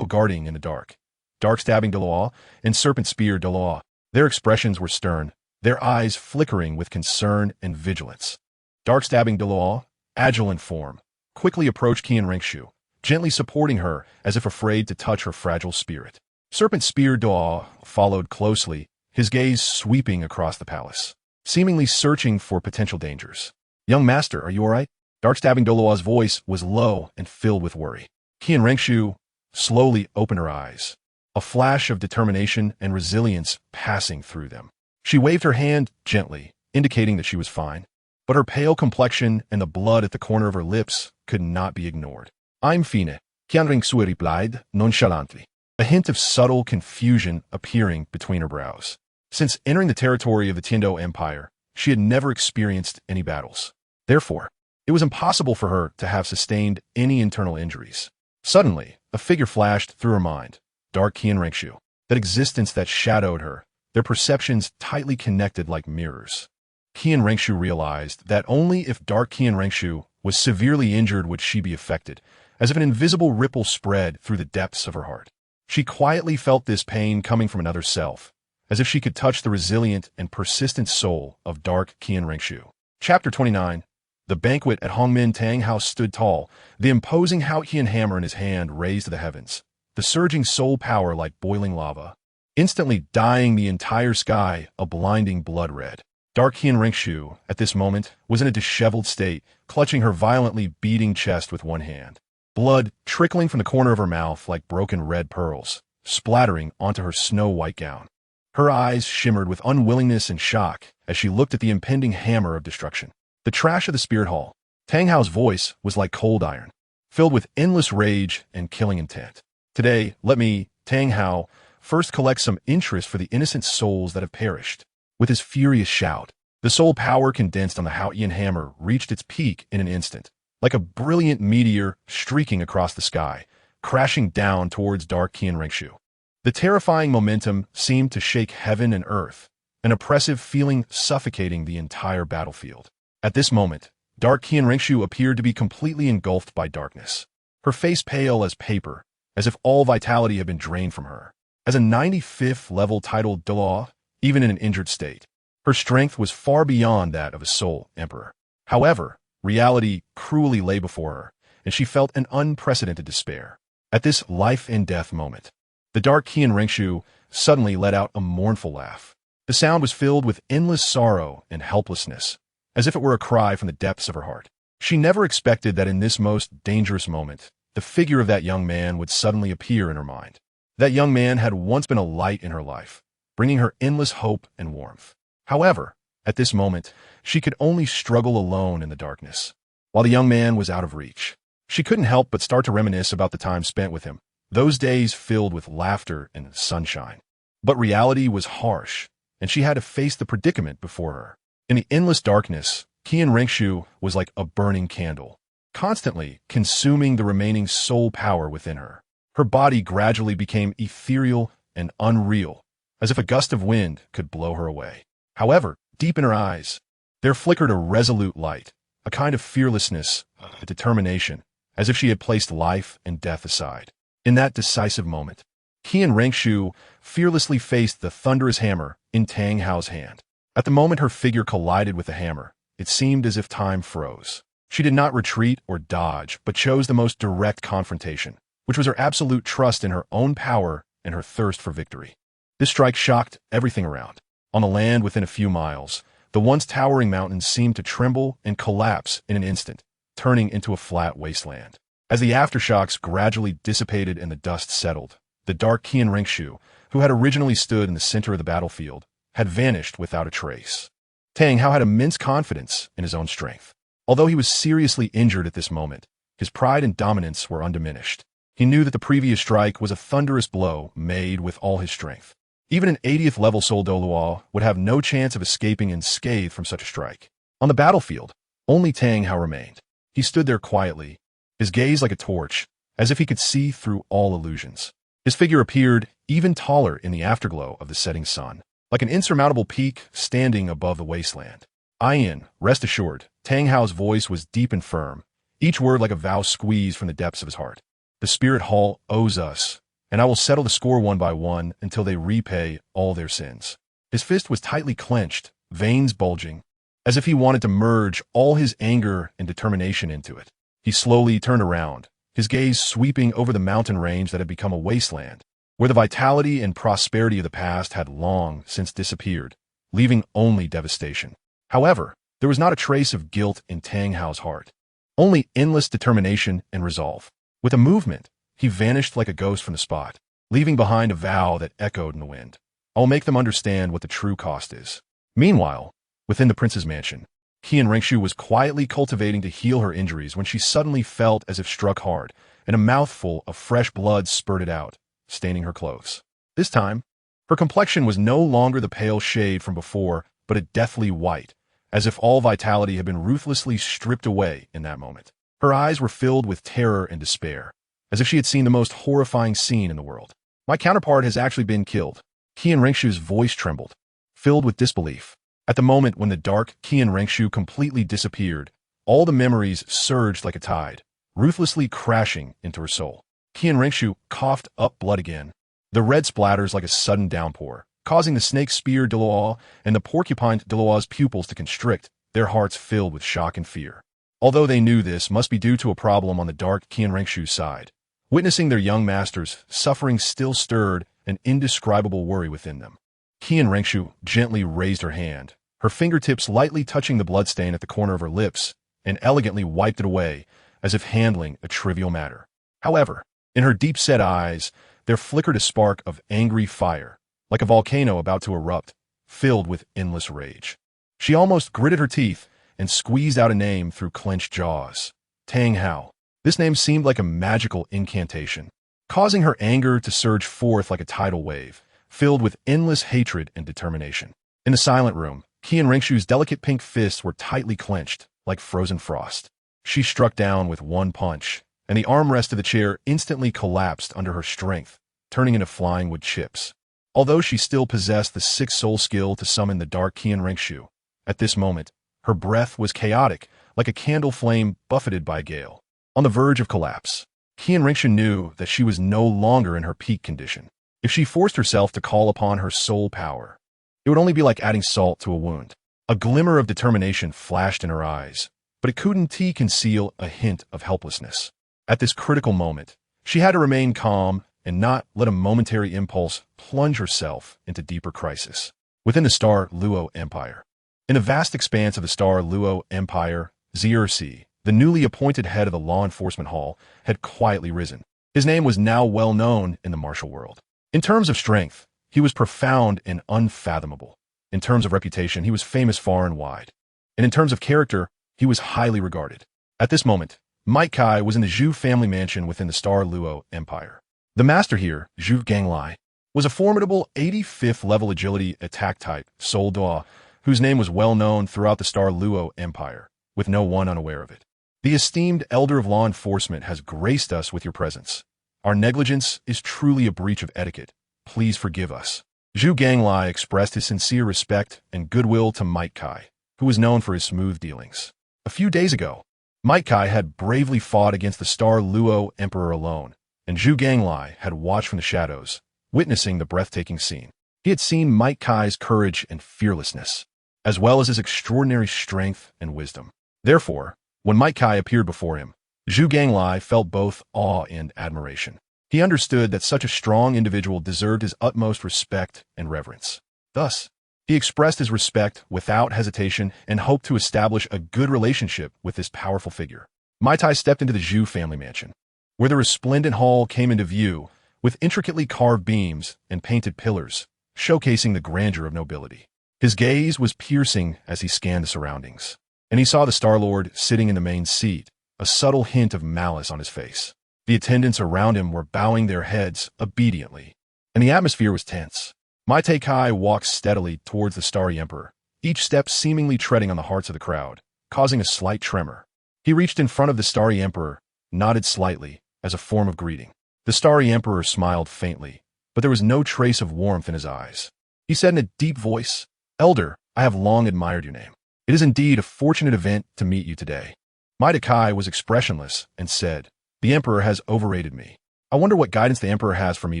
guarding in the dark. Dark-stabbing Douluo and serpent spear Douluo. Their expressions were stern, their eyes flickering with concern and vigilance. Dark-stabbing Douluo, agile in form, quickly approached Qian Renxue, gently supporting her as if afraid to touch her fragile spirit. Serpent spear Douluo followed closely, his gaze sweeping across the palace, seemingly searching for potential dangers. "Young master, are you all right?" Dark-stabbing Douluo's voice was low and filled with worry. Qian Renxue slowly opened her eyes, a flash of determination and resilience passing through them. She waved her hand gently, indicating that she was fine, but her pale complexion and the blood at the corner of her lips could not be ignored. "I'm fine," Qian Renxue replied nonchalantly, a hint of subtle confusion appearing between her brows. Since entering the territory of the Tiando Empire, she had never experienced any battles. Therefore, it was impossible for her to have sustained any internal injuries. Suddenly, a figure flashed through her mind, dark Qian Renxue, that existence that shadowed her, their perceptions tightly connected like mirrors. Qian Renxue realized that only if dark Qian Renxue was severely injured would she be affected, as if an invisible ripple spread through the depths of her heart. She quietly felt this pain coming from another self, as if she could touch the resilient and persistent soul of dark Qian Renxue. Chapter 29. The banquet at Hongmen Tang House stood tall, the imposing Haotian hammer in his hand raised to the heavens, the surging soul power like boiling lava, instantly dyeing the entire sky a blinding blood red. Dark Qian Renxue, at this moment, was in a disheveled state, clutching her violently beating chest with one hand. Blood trickling from the corner of her mouth like broken red pearls, splattering onto her snow-white gown. Her eyes shimmered with unwillingness and shock as she looked at the impending hammer of destruction. The trash of the spirit hall. Tang Hao's voice was like cold iron, filled with endless rage and killing intent. "Today, let me, Tang Hao, first collect some interest for the innocent souls that have perished." With his furious shout, the soul power condensed on the Haotian hammer reached its peak in an instant, like a brilliant meteor streaking across the sky, crashing down towards dark Qian Renxue. The terrifying momentum seemed to shake heaven and earth, an oppressive feeling suffocating the entire battlefield. At this moment, dark Qian Renxue appeared to be completely engulfed by darkness, her face pale as paper, as if all vitality had been drained from her. As a 95th level titled Douluo, even in an injured state, her strength was far beyond that of a soul emperor. However, reality cruelly lay before her, and she felt an unprecedented despair. At this life-and-death moment, the dark Qian Renxue suddenly let out a mournful laugh. The sound was filled with endless sorrow and helplessness, as if it were a cry from the depths of her heart. She never expected that in this most dangerous moment, the figure of that young man would suddenly appear in her mind. That young man had once been a light in her life, bringing her endless hope and warmth. However, at this moment, she could only struggle alone in the darkness. While the young man was out of reach, she couldn't help but start to reminisce about the time spent with him, those days filled with laughter and sunshine. But reality was harsh, and she had to face the predicament before her. In the endless darkness, Qian Renxue was like a burning candle, constantly consuming the remaining soul power within her. Her body gradually became ethereal and unreal, as if a gust of wind could blow her away. However, deep in her eyes, there flickered a resolute light, a kind of fearlessness, a determination, as if she had placed life and death aside. In that decisive moment, Qian Renxue fearlessly faced the thunderous hammer in Tang Hao's hand. At the moment her figure collided with the hammer, it seemed as if time froze. She did not retreat or dodge, but chose the most direct confrontation, which was her absolute trust in her own power and her thirst for victory. This strike shocked everything around. On the land within a few miles, the once towering mountains seemed to tremble and collapse in an instant, turning into a flat wasteland. As the aftershocks gradually dissipated and the dust settled, the dark Qian Renxue, who had originally stood in the center of the battlefield, had vanished without a trace. Tang Hao had immense confidence in his own strength. Although he was seriously injured at this moment, his pride and dominance were undiminished. He knew that the previous strike was a thunderous blow made with all his strength. Even an 80th level soul Douluo would have no chance of escaping unscathed from such a strike. On the battlefield, only Tang Hao remained. He stood there quietly, his gaze like a torch, as if he could see through all illusions. His figure appeared even taller in the afterglow of the setting sun, like an insurmountable peak standing above the wasteland. Ian, rest assured, Tang Hao's voice was deep and firm, each word like a vow squeezed from the depths of his heart. The Spirit Hall owes us, and I will settle the score one by one until they repay all their sins. His fist was tightly clenched, veins bulging, as if he wanted to merge all his anger and determination into it. He slowly turned around, his gaze sweeping over the mountain range that had become a wasteland, where the vitality and prosperity of the past had long since disappeared, leaving only devastation. However, there was not a trace of guilt in Tang Hao's heart, only endless determination and resolve. With a movement, he vanished like a ghost from the spot, leaving behind a vow that echoed in the wind. I'll make them understand what the true cost is. Meanwhile, within the prince's mansion, Qian Renxue was quietly cultivating to heal her injuries when she suddenly felt as if struck hard, and a mouthful of fresh blood spurted out, staining her clothes. This time, her complexion was no longer the pale shade from before, but a deathly white, as if all vitality had been ruthlessly stripped away in that moment. Her eyes were filled with terror and despair, as if she had seen the most horrifying scene in the world. My counterpart has actually been killed. Qian Renxue's voice trembled, filled with disbelief. At the moment when the dark Qian Renxue completely disappeared, all the memories surged like a tide, ruthlessly crashing into her soul. Qian Renxue coughed up blood again, the red splatters like a sudden downpour, causing the snake spear Douluo and the porcupine Douluo's pupils to constrict, their hearts filled with shock and fear. Although they knew this must be due to a problem on the dark Qian Renxue's side, witnessing their young master's suffering still stirred an indescribable worry within them. Qian Renxue gently raised her hand, her fingertips lightly touching the bloodstain at the corner of her lips, and elegantly wiped it away, as if handling a trivial matter. However, in her deep-set eyes, there flickered a spark of angry fire, like a volcano about to erupt, filled with endless rage. She almost gritted her teeth and squeezed out a name through clenched jaws. Tang Hao. This name seemed like a magical incantation, causing her anger to surge forth like a tidal wave, filled with endless hatred and determination. In the silent room, Qian Renxue's delicate pink fists were tightly clenched, like frozen frost. She struck down with one punch, and the armrest of the chair instantly collapsed under her strength, turning into flying wood chips. Although she still possessed the sixth soul skill to summon the dark Qian Renxue, at this moment, her breath was chaotic, like a candle flame buffeted by a gale. On the verge of collapse, Qian Renxue knew that she was no longer in her peak condition. If she forced herself to call upon her soul power, it would only be like adding salt to a wound. A glimmer of determination flashed in her eyes, but it couldn't conceal a hint of helplessness. At this critical moment, she had to remain calm and not let a momentary impulse plunge herself into deeper crisis. Within the Star-Luo Empire. In the vast expanse of the Star-Luo Empire, Ziersi, the newly appointed head of the law enforcement hall, had quietly risen. His name was now well known in the martial world. In terms of strength, he was profound and unfathomable. In terms of reputation, he was famous far and wide. And in terms of character, he was highly regarded. At this moment, Might Kai was in the Zhu family mansion within the Star-Luo Empire. The master here, Zhu Ganglai, was a formidable 85th level agility attack type, Soul Dua, whose name was well known throughout the Star-Luo Empire, with no one unaware of it. The esteemed elder of law enforcement has graced us with your presence. Our negligence is truly a breach of etiquette. Please forgive us. Zhu Ganglai expressed his sincere respect and goodwill to Might Kai, who was known for his smooth dealings. A few days ago, Might Kai had bravely fought against the Star-Luo Emperor alone, and Zhu Ganglai had watched from the shadows, witnessing the breathtaking scene. He had seen Might Kai's courage and fearlessness, as well as his extraordinary strength and wisdom. Therefore, when Might Kai appeared before him, Zhu Ganglai felt both awe and admiration. He understood that such a strong individual deserved his utmost respect and reverence. Thus, he expressed his respect without hesitation and hoped to establish a good relationship with this powerful figure. Mai Tai stepped into the Zhu family mansion, where the resplendent hall came into view with intricately carved beams and painted pillars, showcasing the grandeur of nobility. His gaze was piercing as he scanned the surroundings, and he saw the Star-Lord sitting in the main seat, a subtle hint of malice on his face. The attendants around him were bowing their heads obediently, and the atmosphere was tense. Mai Tai walked steadily towards the Starry Emperor, each step seemingly treading on the hearts of the crowd, causing a slight tremor. He reached in front of the Starry Emperor, nodded slightly, as a form of greeting. The Starry Emperor smiled faintly, but there was no trace of warmth in his eyes. He said in a deep voice, "Elder, I have long admired your name. It is indeed a fortunate event to meet you today. Kai was expressionless and said, "The Emperor has overrated me. I wonder what guidance the Emperor has for me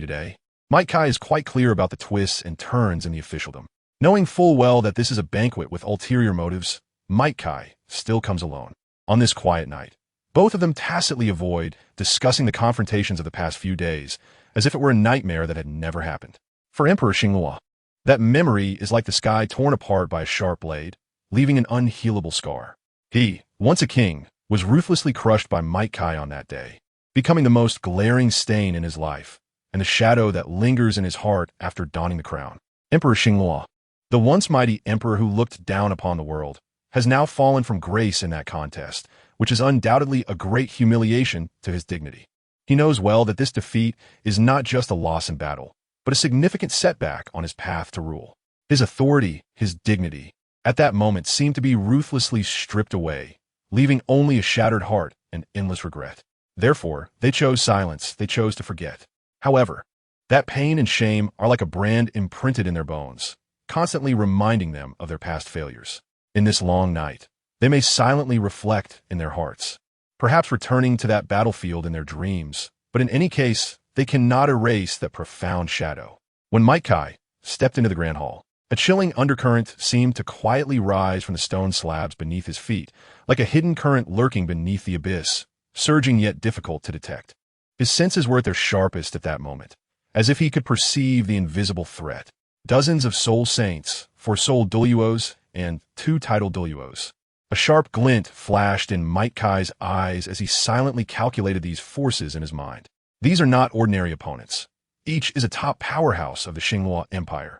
today." Kai is quite clear about the twists and turns in the officialdom. Knowing full well that this is a banquet with ulterior motives, Kai still comes alone. On this quiet night, both of them tacitly avoid discussing the confrontations of the past few days, as if it were a nightmare that had never happened. For Emperor Xingluo, that memory is like the sky torn apart by a sharp blade, leaving an unhealable scar. He, once a king, was ruthlessly crushed by Kai on that day, becoming the most glaring stain in his life, and the shadow that lingers in his heart after donning the crown. Emperor Xingluo, the once mighty emperor who looked down upon the world, has now fallen from grace in that contest, which is undoubtedly a great humiliation to his dignity. He knows well that this defeat is not just a loss in battle, but a significant setback on his path to rule. His authority, his dignity, at that moment seemed to be ruthlessly stripped away, leaving only a shattered heart and endless regret. Therefore, they chose silence, they chose to forget. However, that pain and shame are like a brand imprinted in their bones, constantly reminding them of their past failures. In this long night, they may silently reflect in their hearts, perhaps returning to that battlefield in their dreams, but in any case, they cannot erase that profound shadow. When Kai stepped into the Grand Hall, a chilling undercurrent seemed to quietly rise from the stone slabs beneath his feet, like a hidden current lurking beneath the abyss, surging yet difficult to detect. His senses were at their sharpest at that moment, as if he could perceive the invisible threat. Dozens of soul saints, 4 soul Douluos, and 2 title Douluos. A sharp glint flashed in Kai's eyes as he silently calculated these forces in his mind. These are not ordinary opponents. Each is a top powerhouse of the Xingluo Empire,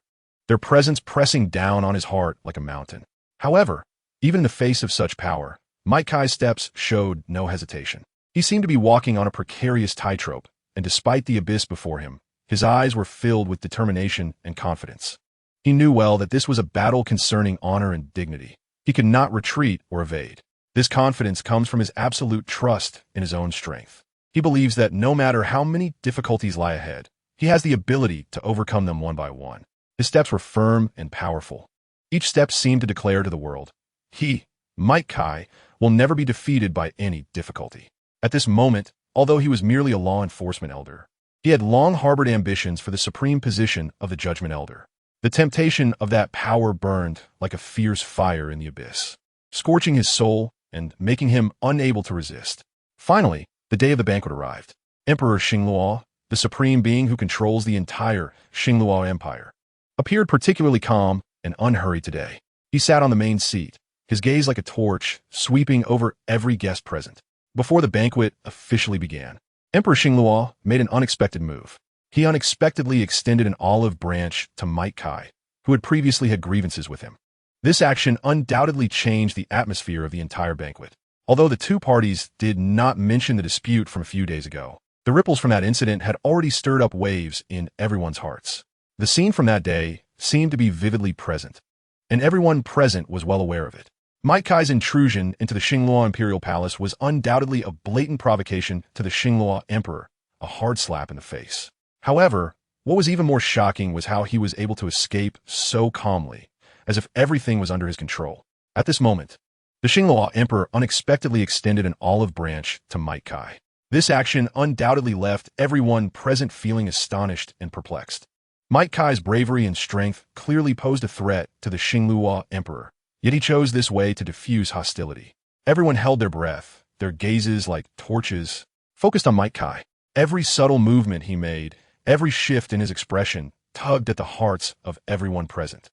their presence pressing down on his heart like a mountain. However, even in the face of such power, Kai's steps showed no hesitation. He seemed to be walking on a precarious tightrope, and despite the abyss before him, his eyes were filled with determination and confidence. He knew well that this was a battle concerning honor and dignity. He could not retreat or evade. This confidence comes from his absolute trust in his own strength. He believes that no matter how many difficulties lie ahead, he has the ability to overcome them one by one. His steps were firm and powerful. Each step seemed to declare to the world, he, Kai, will never be defeated by any difficulty. At this moment, although he was merely a law enforcement elder, he had long harbored ambitions for the supreme position of the Judgment Elder. The temptation of that power burned like a fierce fire in the abyss, scorching his soul and making him unable to resist. Finally, the day of the banquet arrived. Emperor Xingluo, the supreme being who controls the entire Xingluo Empire, appeared particularly calm and unhurried today. He sat on the main seat, his gaze like a torch, sweeping over every guest present. Before the banquet officially began, Emperor Xingluo made an unexpected move. He unexpectedly extended an olive branch to Kai, who had previously had grievances with him. This action undoubtedly changed the atmosphere of the entire banquet. Although the two parties did not mention the dispute from a few days ago, the ripples from that incident had already stirred up waves in everyone's hearts. The scene from that day seemed to be vividly present, and everyone present was well aware of it. Kai's intrusion into the Xingluo Imperial Palace was undoubtedly a blatant provocation to the Xingluo Emperor, a hard slap in the face. However, what was even more shocking was how he was able to escape so calmly, as if everything was under his control. At this moment, the Xingluo Emperor unexpectedly extended an olive branch to Kai. This action undoubtedly left everyone present feeling astonished and perplexed. Kai's bravery and strength clearly posed a threat to the Xingluo Emperor, yet he chose this way to diffuse hostility. Everyone held their breath, their gazes like torches, focused on Kai. Every subtle movement he made, every shift in his expression, tugged at the hearts of everyone present.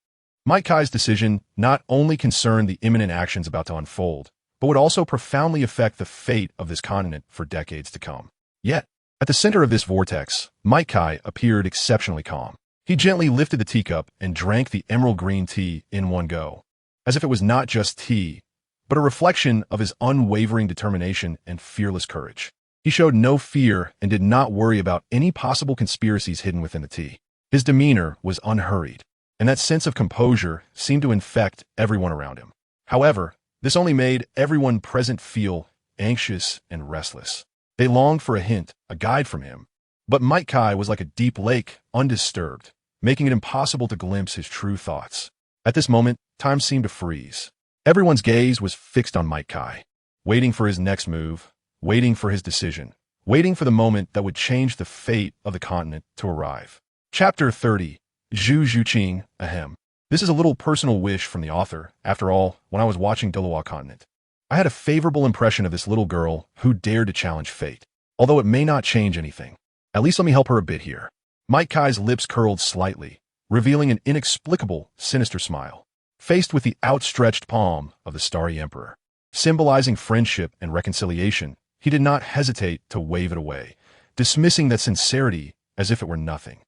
Kai's decision not only concerned the imminent actions about to unfold, but would also profoundly affect the fate of this continent for decades to come. Yet, at the center of this vortex, Kai appeared exceptionally calm. He gently lifted the teacup and drank the emerald green tea in one go, as if it was not just tea, but a reflection of his unwavering determination and fearless courage. He showed no fear and did not worry about any possible conspiracies hidden within the tea. His demeanor was unhurried, and that sense of composure seemed to infect everyone around him. However, this only made everyone present feel anxious and restless. They longed for a hint, a guide from him, but Kai was like a deep lake, undisturbed, making it impossible to glimpse his true thoughts. At this moment, time seemed to freeze. Everyone's gaze was fixed on Mike Kai, waiting for his next move, waiting for his decision, waiting for the moment that would change the fate of the continent to arrive. Chapter 30. Zhu Zhuqing, Ahem. This is a little personal wish from the author. After all, when I was watching Douluo Continent, I had a favorable impression of this little girl who dared to challenge fate. Although it may not change anything, at least let me help her a bit here. Mike Kai's lips curled slightly, revealing an inexplicable, sinister smile. Faced with the outstretched palm of the Starry Emperor, symbolizing friendship and reconciliation, he did not hesitate to wave it away, dismissing that sincerity as if it were nothing.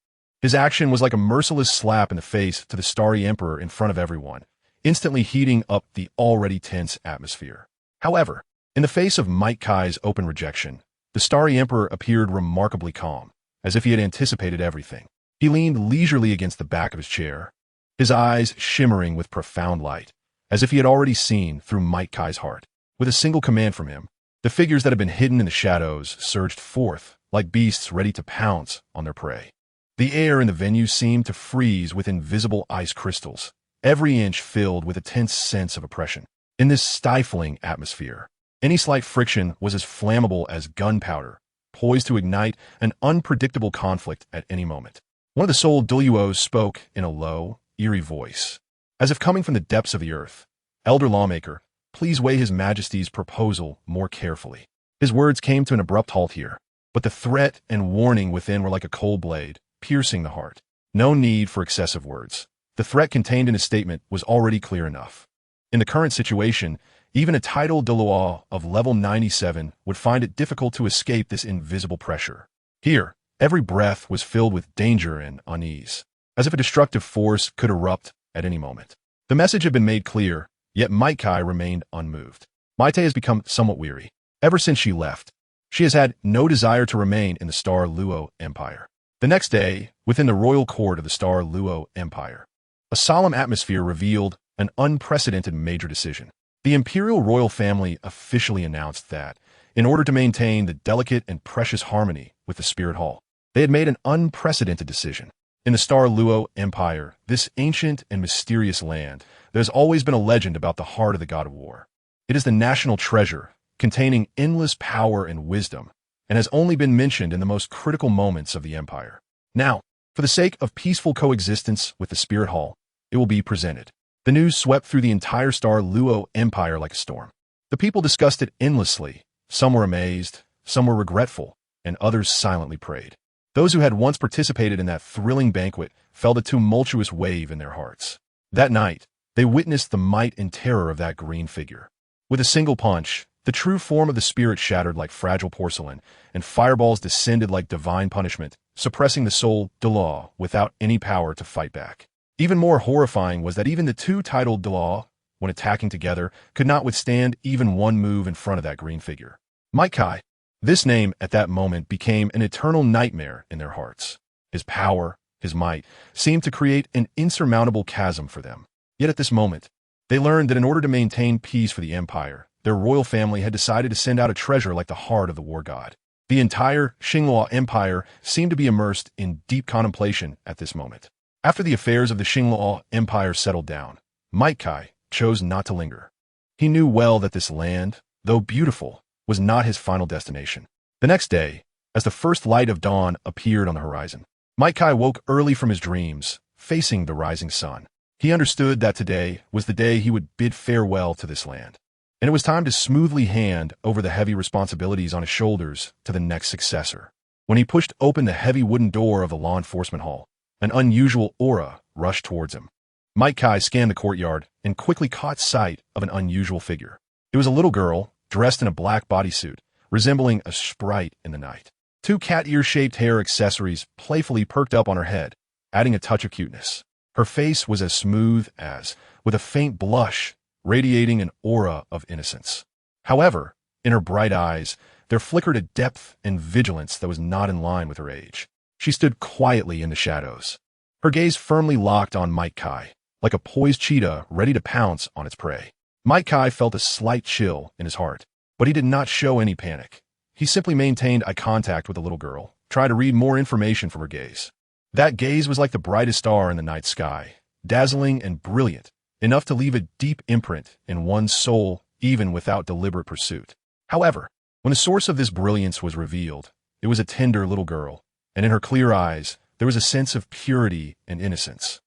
His action was like a merciless slap in the face to the Starry Emperor in front of everyone, instantly heating up the already tense atmosphere. However, in the face of Mike Kai's open rejection, the Starry Emperor appeared remarkably calm, as if he had anticipated everything. He leaned leisurely against the back of his chair, his eyes shimmering with profound light, as if he had already seen through Mike Kai's heart. With a single command from him, the figures that had been hidden in the shadows surged forth like beasts ready to pounce on their prey. The air in the venue seemed to freeze with invisible ice crystals, every inch filled with a tense sense of oppression. In this stifling atmosphere, any slight friction was as flammable as gunpowder, poised to ignite an unpredictable conflict at any moment. One of the Soul Douluos spoke in a low, eerie voice, as if coming from the depths of the earth. Elder Lawmaker, please weigh His Majesty's proposal more carefully. His words came to an abrupt halt here, but the threat and warning within were like a cold blade, piercing the heart. No need for excessive words. The threat contained in his statement was already clear enough. In the current situation, even a tile.Not of level 97 would find it difficult to escape this invisible pressure. Here, every breath was filled with danger and unease, as if a destructive force could erupt at any moment. The message had been made clear, yet Mike Kai remained unmoved. Maite has become somewhat weary. Ever since she left, she has had no desire to remain in the Douluo Empire. The next day, within the royal court of the Douluo Empire, a solemn atmosphere revealed an unprecedented major decision. The imperial royal family officially announced that, in order to maintain the delicate and precious harmony with the Spirit Hall, they had made an unprecedented decision. In the Douluo Empire, this ancient and mysterious land, there has always been a legend about the heart of the god of war. It is the national treasure, containing endless power and wisdom, and has only been mentioned in the most critical moments of the empire. Now, for the sake of peaceful coexistence with the Spirit Hall, it will be presented. The news swept through the entire Douluo Empire like a storm. The people discussed it endlessly. Some were amazed, some were regretful, and others silently prayed. Those who had once participated in that thrilling banquet felt a tumultuous wave in their hearts. That night, they witnessed the might and terror of that green figure. With a single punch, the true form of the spirit shattered like fragile porcelain, and fireballs descended like divine punishment, suppressing the Soul Douluo without any power to fight back. Even more horrifying was that even the two titled Douluo, when attacking together, could not withstand even one move in front of that green figure. Mike Kai. This name at that moment became an eternal nightmare in their hearts. His power, his might, seemed to create an insurmountable chasm for them. Yet at this moment, they learned that in order to maintain peace for the empire, their royal family had decided to send out a treasure like the heart of the war god. The entire Xinluo Empire seemed to be immersed in deep contemplation at this moment. After the affairs of the Xinluo Empire settled down, Mike Kai chose not to linger. He knew well that this land, though beautiful, was not his final destination. The next day, as the first light of dawn appeared on the horizon, Mike Kai woke early from his dreams, facing the rising sun. He understood that today was the day he would bid farewell to this land, and it was time to smoothly hand over the heavy responsibilities on his shoulders to the next successor. When he pushed open the heavy wooden door of the law enforcement hall, an unusual aura rushed towards him. Mike Kai scanned the courtyard and quickly caught sight of an unusual figure. It was a little girl, dressed in a black bodysuit, resembling a sprite in the night. Two cat ear-shaped hair accessories playfully perked up on her head, adding a touch of cuteness. Her face was as smooth as, with a faint blush, radiating an aura of innocence. However, in her bright eyes, there flickered a depth and vigilance that was not in line with her age. She stood quietly in the shadows, her gaze firmly locked on Mike Kai, like a poised cheetah ready to pounce on its prey. Mike Kai felt a slight chill in his heart, but he did not show any panic. He simply maintained eye contact with the little girl, trying to read more information from her gaze. That gaze was like the brightest star in the night sky, dazzling and brilliant, enough to leave a deep imprint in one's soul even without deliberate pursuit. However, when the source of this brilliance was revealed, it was a tender little girl, and in her clear eyes, there was a sense of purity and innocence.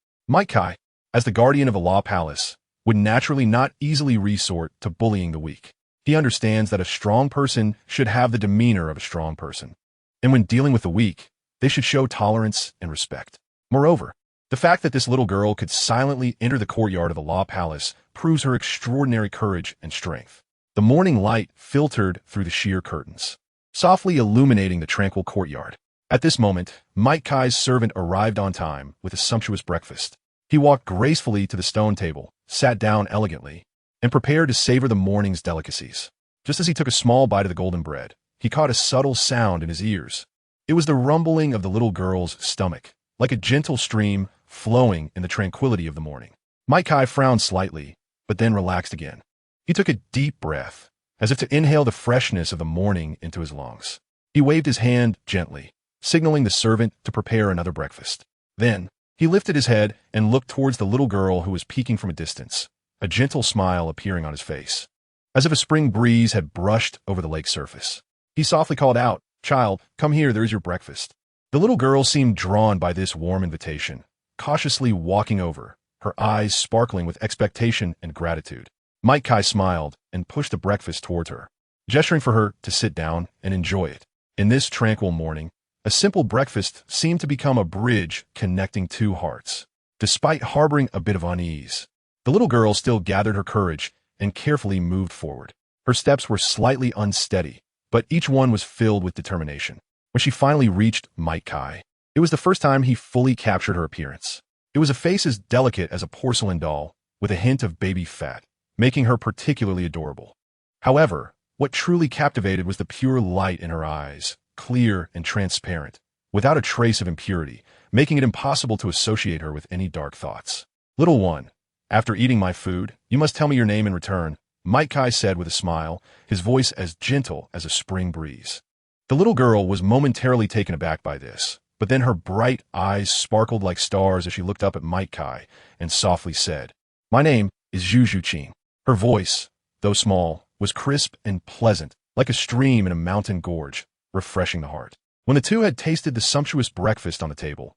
Kai, as the guardian of a law palace, would naturally not easily resort to bullying the weak. He understands that a strong person should have the demeanor of a strong person, and when dealing with the weak, they should show tolerance and respect. Moreover, the fact that this little girl could silently enter the courtyard of the law palace proves her extraordinary courage and strength. The morning light filtered through the sheer curtains, softly illuminating the tranquil courtyard. At this moment, Kai's servant arrived on time with a sumptuous breakfast. He walked gracefully to the stone table, sat down elegantly, and prepared to savor the morning's delicacies. Just as he took a small bite of the golden bread, he caught a subtle sound in his ears. It was the rumbling of the little girl's stomach, like a gentle stream flowing in the tranquility of the morning. Kai frowned slightly, but then relaxed again. He took a deep breath, as if to inhale the freshness of the morning into his lungs. He waved his hand gently, signaling the servant to prepare another breakfast. Then, he lifted his head and looked towards the little girl who was peeking from a distance, a gentle smile appearing on his face, as if a spring breeze had brushed over the lake's surface. He softly called out, "Child, come here, there is your breakfast." The little girl seemed drawn by this warm invitation, cautiously walking over, her eyes sparkling with expectation and gratitude. Kai smiled and pushed the breakfast towards her, gesturing for her to sit down and enjoy it. In this tranquil morning, a simple breakfast seemed to become a bridge connecting two hearts. Despite harboring a bit of unease, the little girl still gathered her courage and carefully moved forward. Her steps were slightly unsteady, but each one was filled with determination. When she finally reached Kai, it was the first time he fully captured her appearance. It was a face as delicate as a porcelain doll, with a hint of baby fat, making her particularly adorable. However, what truly captivated was the pure light in her eyes, clear and transparent, without a trace of impurity, making it impossible to associate her with any dark thoughts. "Little one, after eating my food, you must tell me your name in return," Kai said with a smile, his voice as gentle as a spring breeze. The little girl was momentarily taken aback by this, but then her bright eyes sparkled like stars as she looked up at Kai and softly said, "My name is Zhu Zhuqing." Her voice, though small, was crisp and pleasant, like a stream in a mountain gorge, refreshing the heart. When the two had tasted the sumptuous breakfast on the table,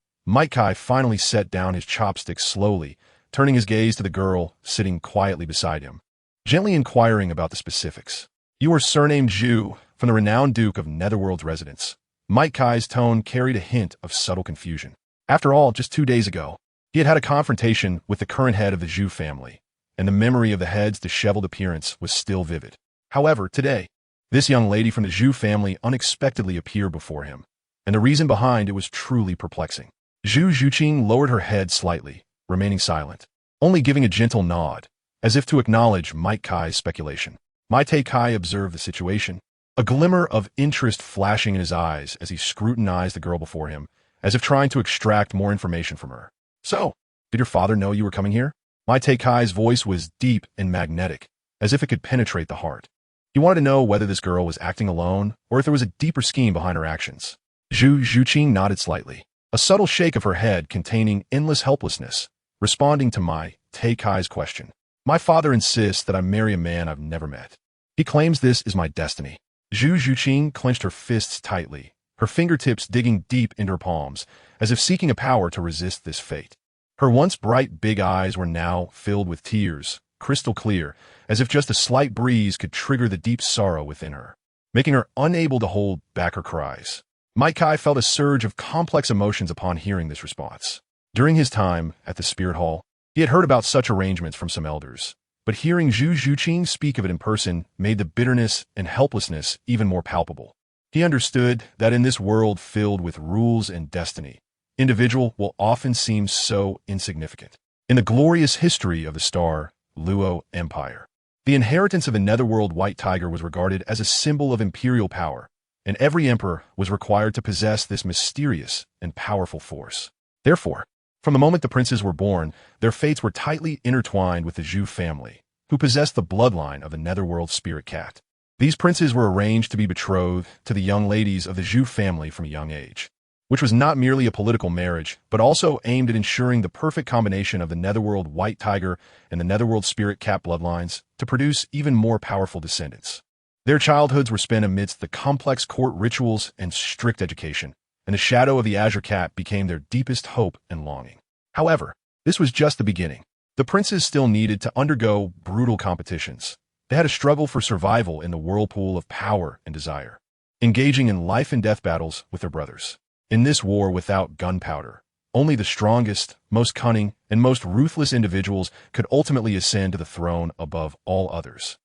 Kai finally set down his chopsticks slowly, turning his gaze to the girl sitting quietly beside him, gently inquiring about the specifics. "You are surnamed Zhu, from the renowned Duke of Netherworld's residence." Kai's tone carried a hint of subtle confusion. After all, just 2 days ago, he had had a confrontation with the current head of the Zhu family, and the memory of the head's disheveled appearance was still vivid. However, today, this young lady from the Zhu family unexpectedly appeared before him, and the reason behind it was truly perplexing. Zhu Zhuqing lowered her head slightly, remaining silent, only giving a gentle nod, as if to acknowledge Kai's speculation. Kai observed the situation, a glimmer of interest flashing in his eyes as he scrutinized the girl before him, as if trying to extract more information from her. "So, did your father know you were coming here?" Kai's voice was deep and magnetic, as if it could penetrate the heart. He wanted to know whether this girl was acting alone or if there was a deeper scheme behind her actions. Zhu Zhuqing nodded slightly, a subtle shake of her head containing endless helplessness, responding to Kai's question. "My father insists that I marry a man I've never met. He claims this is my destiny." Zhu Zhuqing clenched her fists tightly, her fingertips digging deep into her palms, as if seeking a power to resist this fate. Her once bright big eyes were now filled with tears, crystal clear, as if just a slight breeze could trigger the deep sorrow within her, making her unable to hold back her cries. Kai felt a surge of complex emotions upon hearing this response. During his time at the Spirit Hall, he had heard about such arrangements from some elders, but hearing Zhu Zhuqing speak of it in person made the bitterness and helplessness even more palpable. He understood that in this world filled with rules and destiny, individual will often seem so insignificant. In the glorious history of the Star Luo Empire, the inheritance of the Netherworld White Tiger was regarded as a symbol of imperial power, and every emperor was required to possess this mysterious and powerful force. Therefore, from the moment the princes were born, their fates were tightly intertwined with the Zhu family, who possessed the bloodline of the Netherworld Spirit Cat. These princes were arranged to be betrothed to the young ladies of the Zhu family from a young age. which was not merely a political marriage, but also aimed at ensuring the perfect combination of the Netherworld White Tiger and the Netherworld Spirit Cat bloodlines to produce even more powerful descendants. Their childhoods were spent amidst the complex court rituals and strict education, and the shadow of the Azure Cat became their deepest hope and longing. However, this was just the beginning. The princes still needed to undergo brutal competitions. They had to struggle for survival in the whirlpool of power and desire, engaging in life-and-death battles with their brothers. In this war without gunpowder, only the strongest, most cunning, and most ruthless individuals could ultimately ascend to the throne above all others.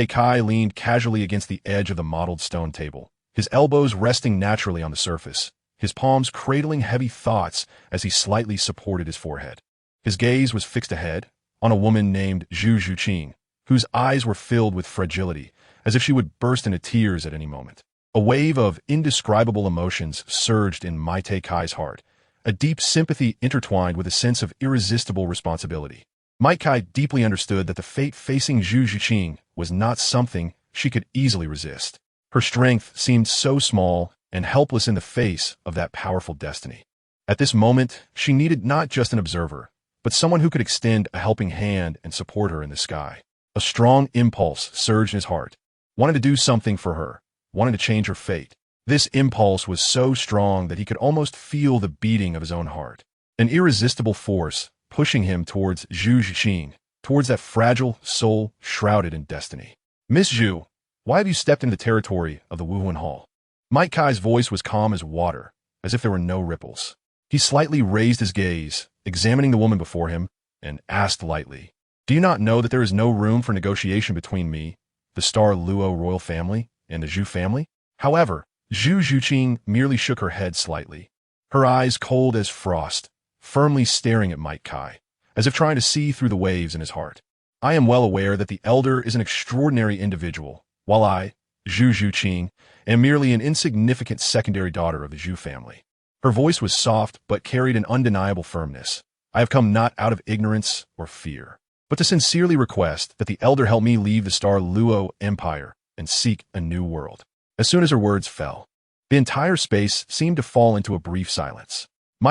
Kai leaned casually against the edge of the mottled stone table, his elbows resting naturally on the surface, his palms cradling heavy thoughts as he slightly supported his forehead. His gaze was fixed ahead, on a woman named Zhu Zhuqing, whose eyes were filled with fragility, as if she would burst into tears at any moment. A wave of indescribable emotions surged in Kai's heart, a deep sympathy intertwined with a sense of irresistible responsibility. Kai deeply understood that the fate facing Zhu Zhuqing was not something she could easily resist. Her strength seemed so small and helpless in the face of that powerful destiny. At this moment, she needed not just an observer, but someone who could extend a helping hand and support her in the sky. A strong impulse surged in his heart, wanted to do something for her, wanted to change her fate. This impulse was so strong that he could almost feel the beating of his own heart. An irresistible force pushing him towards Zhu Zhuqing, towards that fragile soul shrouded in destiny. Miss Zhu, why have you stepped into the territory of the Wuhuan Hall? Kai's voice was calm as water, as if there were no ripples. He slightly raised his gaze, examining the woman before him, and asked lightly, "Do you not know that there is no room for negotiation between me, the Douluo royal family, and the Zhu family?" However, Zhu Zhuqing merely shook her head slightly, her eyes cold as frost, firmly staring at Kai, as if trying to see through the waves in his heart. "I am well aware that the elder is an extraordinary individual, while I, Zhu Zhuqing, am merely an insignificant secondary daughter of the Zhu family." Her voice was soft but carried an undeniable firmness. "I have come not out of ignorance or fear, but to sincerely request that the elder help me leave the Douluo Empire and seek a new world." As soon as her words fell, the entire space seemed to fall into a brief silence.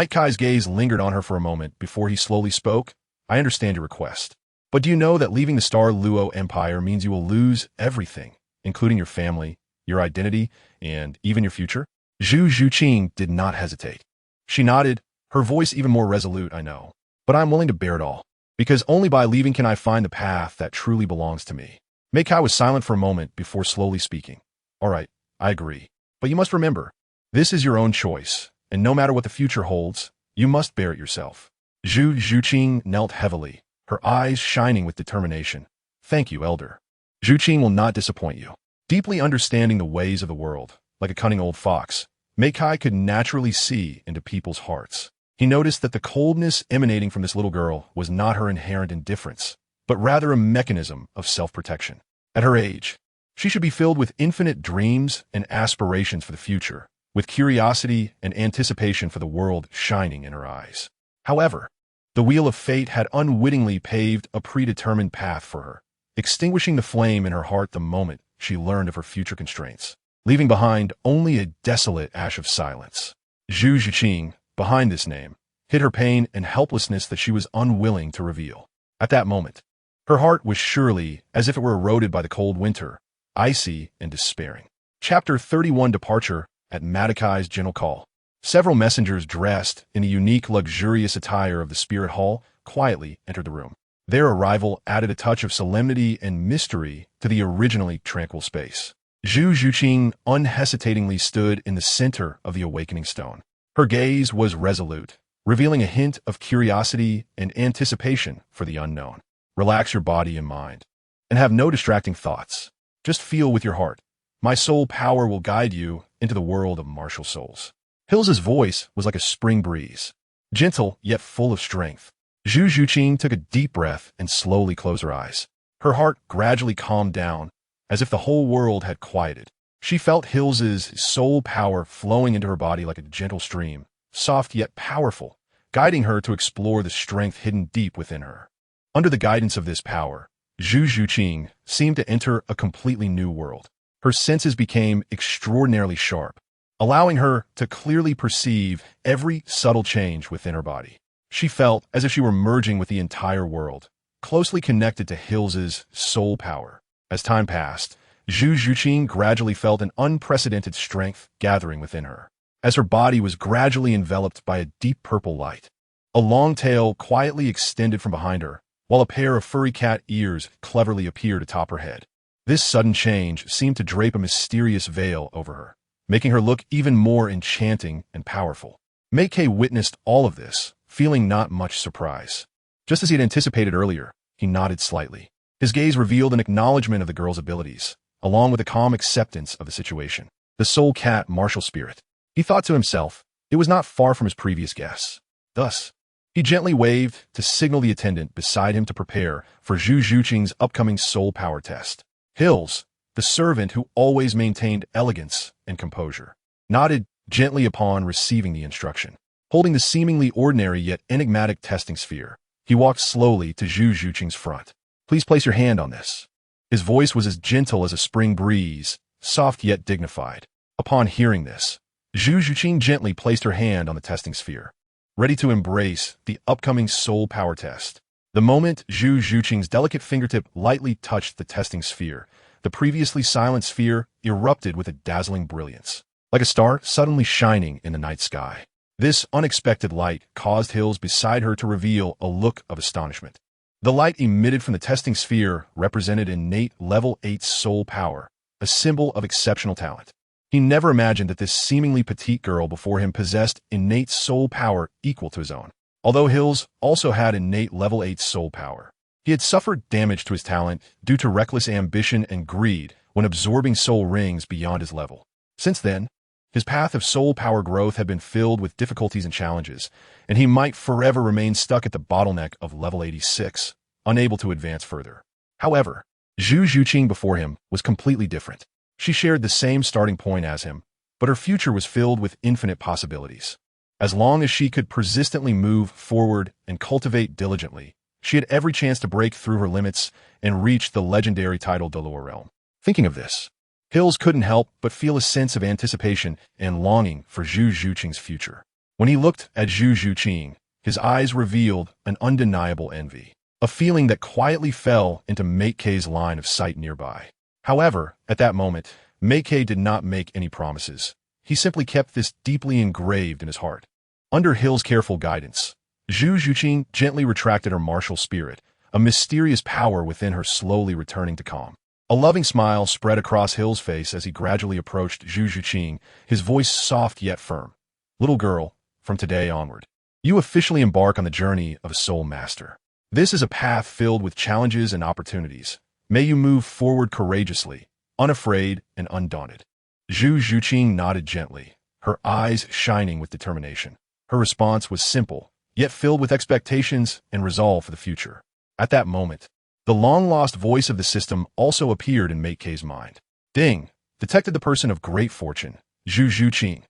Kai's gaze lingered on her for a moment before he slowly spoke. "I understand your request, but do you know that leaving the Douluo Empire means you will lose everything, including your family, your identity, and even your future?" Zhu Zhuqing did not hesitate. She nodded, her voice even more resolute. "I know, but I am willing to bear it all, because only by leaving can I find the path that truly belongs to me." Kai was silent for a moment before slowly speaking. "All right, I agree. But you must remember, this is your own choice, and no matter what the future holds, you must bear it yourself." Zhu Zhuqing knelt heavily, her eyes shining with determination. "Thank you, elder. Zhuqing will not disappoint you." Deeply understanding the ways of the world, like a cunning old fox, Kai could naturally see into people's hearts. He noticed that the coldness emanating from this little girl was not her inherent indifference, but rather a mechanism of self-protection. At her age, she should be filled with infinite dreams and aspirations for the future, with curiosity and anticipation for the world shining in her eyes. However, the wheel of fate had unwittingly paved a predetermined path for her, extinguishing the flame in her heart the moment she learned of her future constraints, leaving behind only a desolate ash of silence. Zhu Zhuqing, behind this name, hid her pain and helplessness that she was unwilling to reveal. At that moment, her heart was surely as if it were eroded by the cold winter, icy and despairing. Chapter 31 Departure at Kai's gentle call. Several messengers dressed in the unique luxurious attire of the Spirit Hall quietly entered the room. Their arrival added a touch of solemnity and mystery to the originally tranquil space. Zhu Zhuqing unhesitatingly stood in the center of the awakening stone. Her gaze was resolute, revealing a hint of curiosity and anticipation for the unknown. "Relax your body and mind, and have no distracting thoughts. Just feel with your heart. My soul power will guide you into the world of martial souls." Hill's voice was like a spring breeze, gentle yet full of strength. Zhu Zhuqing took a deep breath and slowly closed her eyes. Her heart gradually calmed down, as if the whole world had quieted. She felt Hill's soul power flowing into her body like a gentle stream, soft yet powerful, guiding her to explore the strength hidden deep within her. Under the guidance of this power, Zhu Zhuqing seemed to enter a completely new world. Her senses became extraordinarily sharp, allowing her to clearly perceive every subtle change within her body. She felt as if she were merging with the entire world, closely connected to Hills' soul power. As time passed, Zhu Zhuqing gradually felt an unprecedented strength gathering within her, as her body was gradually enveloped by a deep purple light. A long tail quietly extended from behind her, while a pair of furry cat ears cleverly appeared atop her head. This sudden change seemed to drape a mysterious veil over her, making her look even more enchanting and powerful. Mei Kei witnessed all of this, feeling not much surprise. Just as he had anticipated earlier, he nodded slightly. His gaze revealed an acknowledgement of the girl's abilities, along with a calm acceptance of the situation. The soul cat martial spirit. He thought to himself, it was not far from his previous guess. Thus, he gently waved to signal the attendant beside him to prepare for Zhu Zhuqing's upcoming soul power test. Hills, the servant who always maintained elegance and composure, nodded gently upon receiving the instruction. Holding the seemingly ordinary yet enigmatic testing sphere, he walked slowly to Zhu Zhuqing's front. Please place your hand on this. His voice was as gentle as a spring breeze, soft yet dignified. Upon hearing this, Zhu Zhuqing gently placed her hand on the testing sphere, ready to embrace the upcoming soul power test. The moment Zhu Zhuqing's delicate fingertip lightly touched the testing sphere, the previously silent sphere erupted with a dazzling brilliance, like a star suddenly shining in the night sky. This unexpected light caused Hills beside her to reveal a look of astonishment. The light emitted from the testing sphere represented innate level 8 soul power, a symbol of exceptional talent. He never imagined that this seemingly petite girl before him possessed innate soul power equal to his own. Although Hills also had innate level 8 soul power, he had suffered damage to his talent due to reckless ambition and greed when absorbing soul rings beyond his level. Since then, his path of soul power growth had been filled with difficulties and challenges, and he might forever remain stuck at the bottleneck of level 86, unable to advance further. However, Zhu Zhuqing before him was completely different. She shared the same starting point as him, but her future was filled with infinite possibilities. As long as she could persistently move forward and cultivate diligently, she had every chance to break through her limits and reach the legendary title Douluo realm. Thinking of this, Hills couldn't help but feel a sense of anticipation and longing for Zhu Zhuqing's future. When he looked at Zhu Zhuqing, his eyes revealed an undeniable envy, a feeling that quietly fell into Mei Kei's line of sight nearby. However, at that moment, Mei Kei did not make any promises. He simply kept this deeply engraved in his heart. Under Hill's careful guidance, Zhu Zhuqing gently retracted her martial spirit, a mysterious power within her slowly returning to calm. A loving smile spread across Hill's face as he gradually approached Zhu Zhuqing, his voice soft yet firm. Little girl, from today onward, you officially embark on the journey of a soul master. This is a path filled with challenges and opportunities. May you move forward courageously, unafraid and undaunted. Zhu Zhuqing nodded gently, her eyes shining with determination. Her response was simple, yet filled with expectations and resolve for the future. At that moment, the long-lost voice of the system also appeared in Mei Kei's mind. Ding! Detected the person of great fortune, Zhu Zhuqing.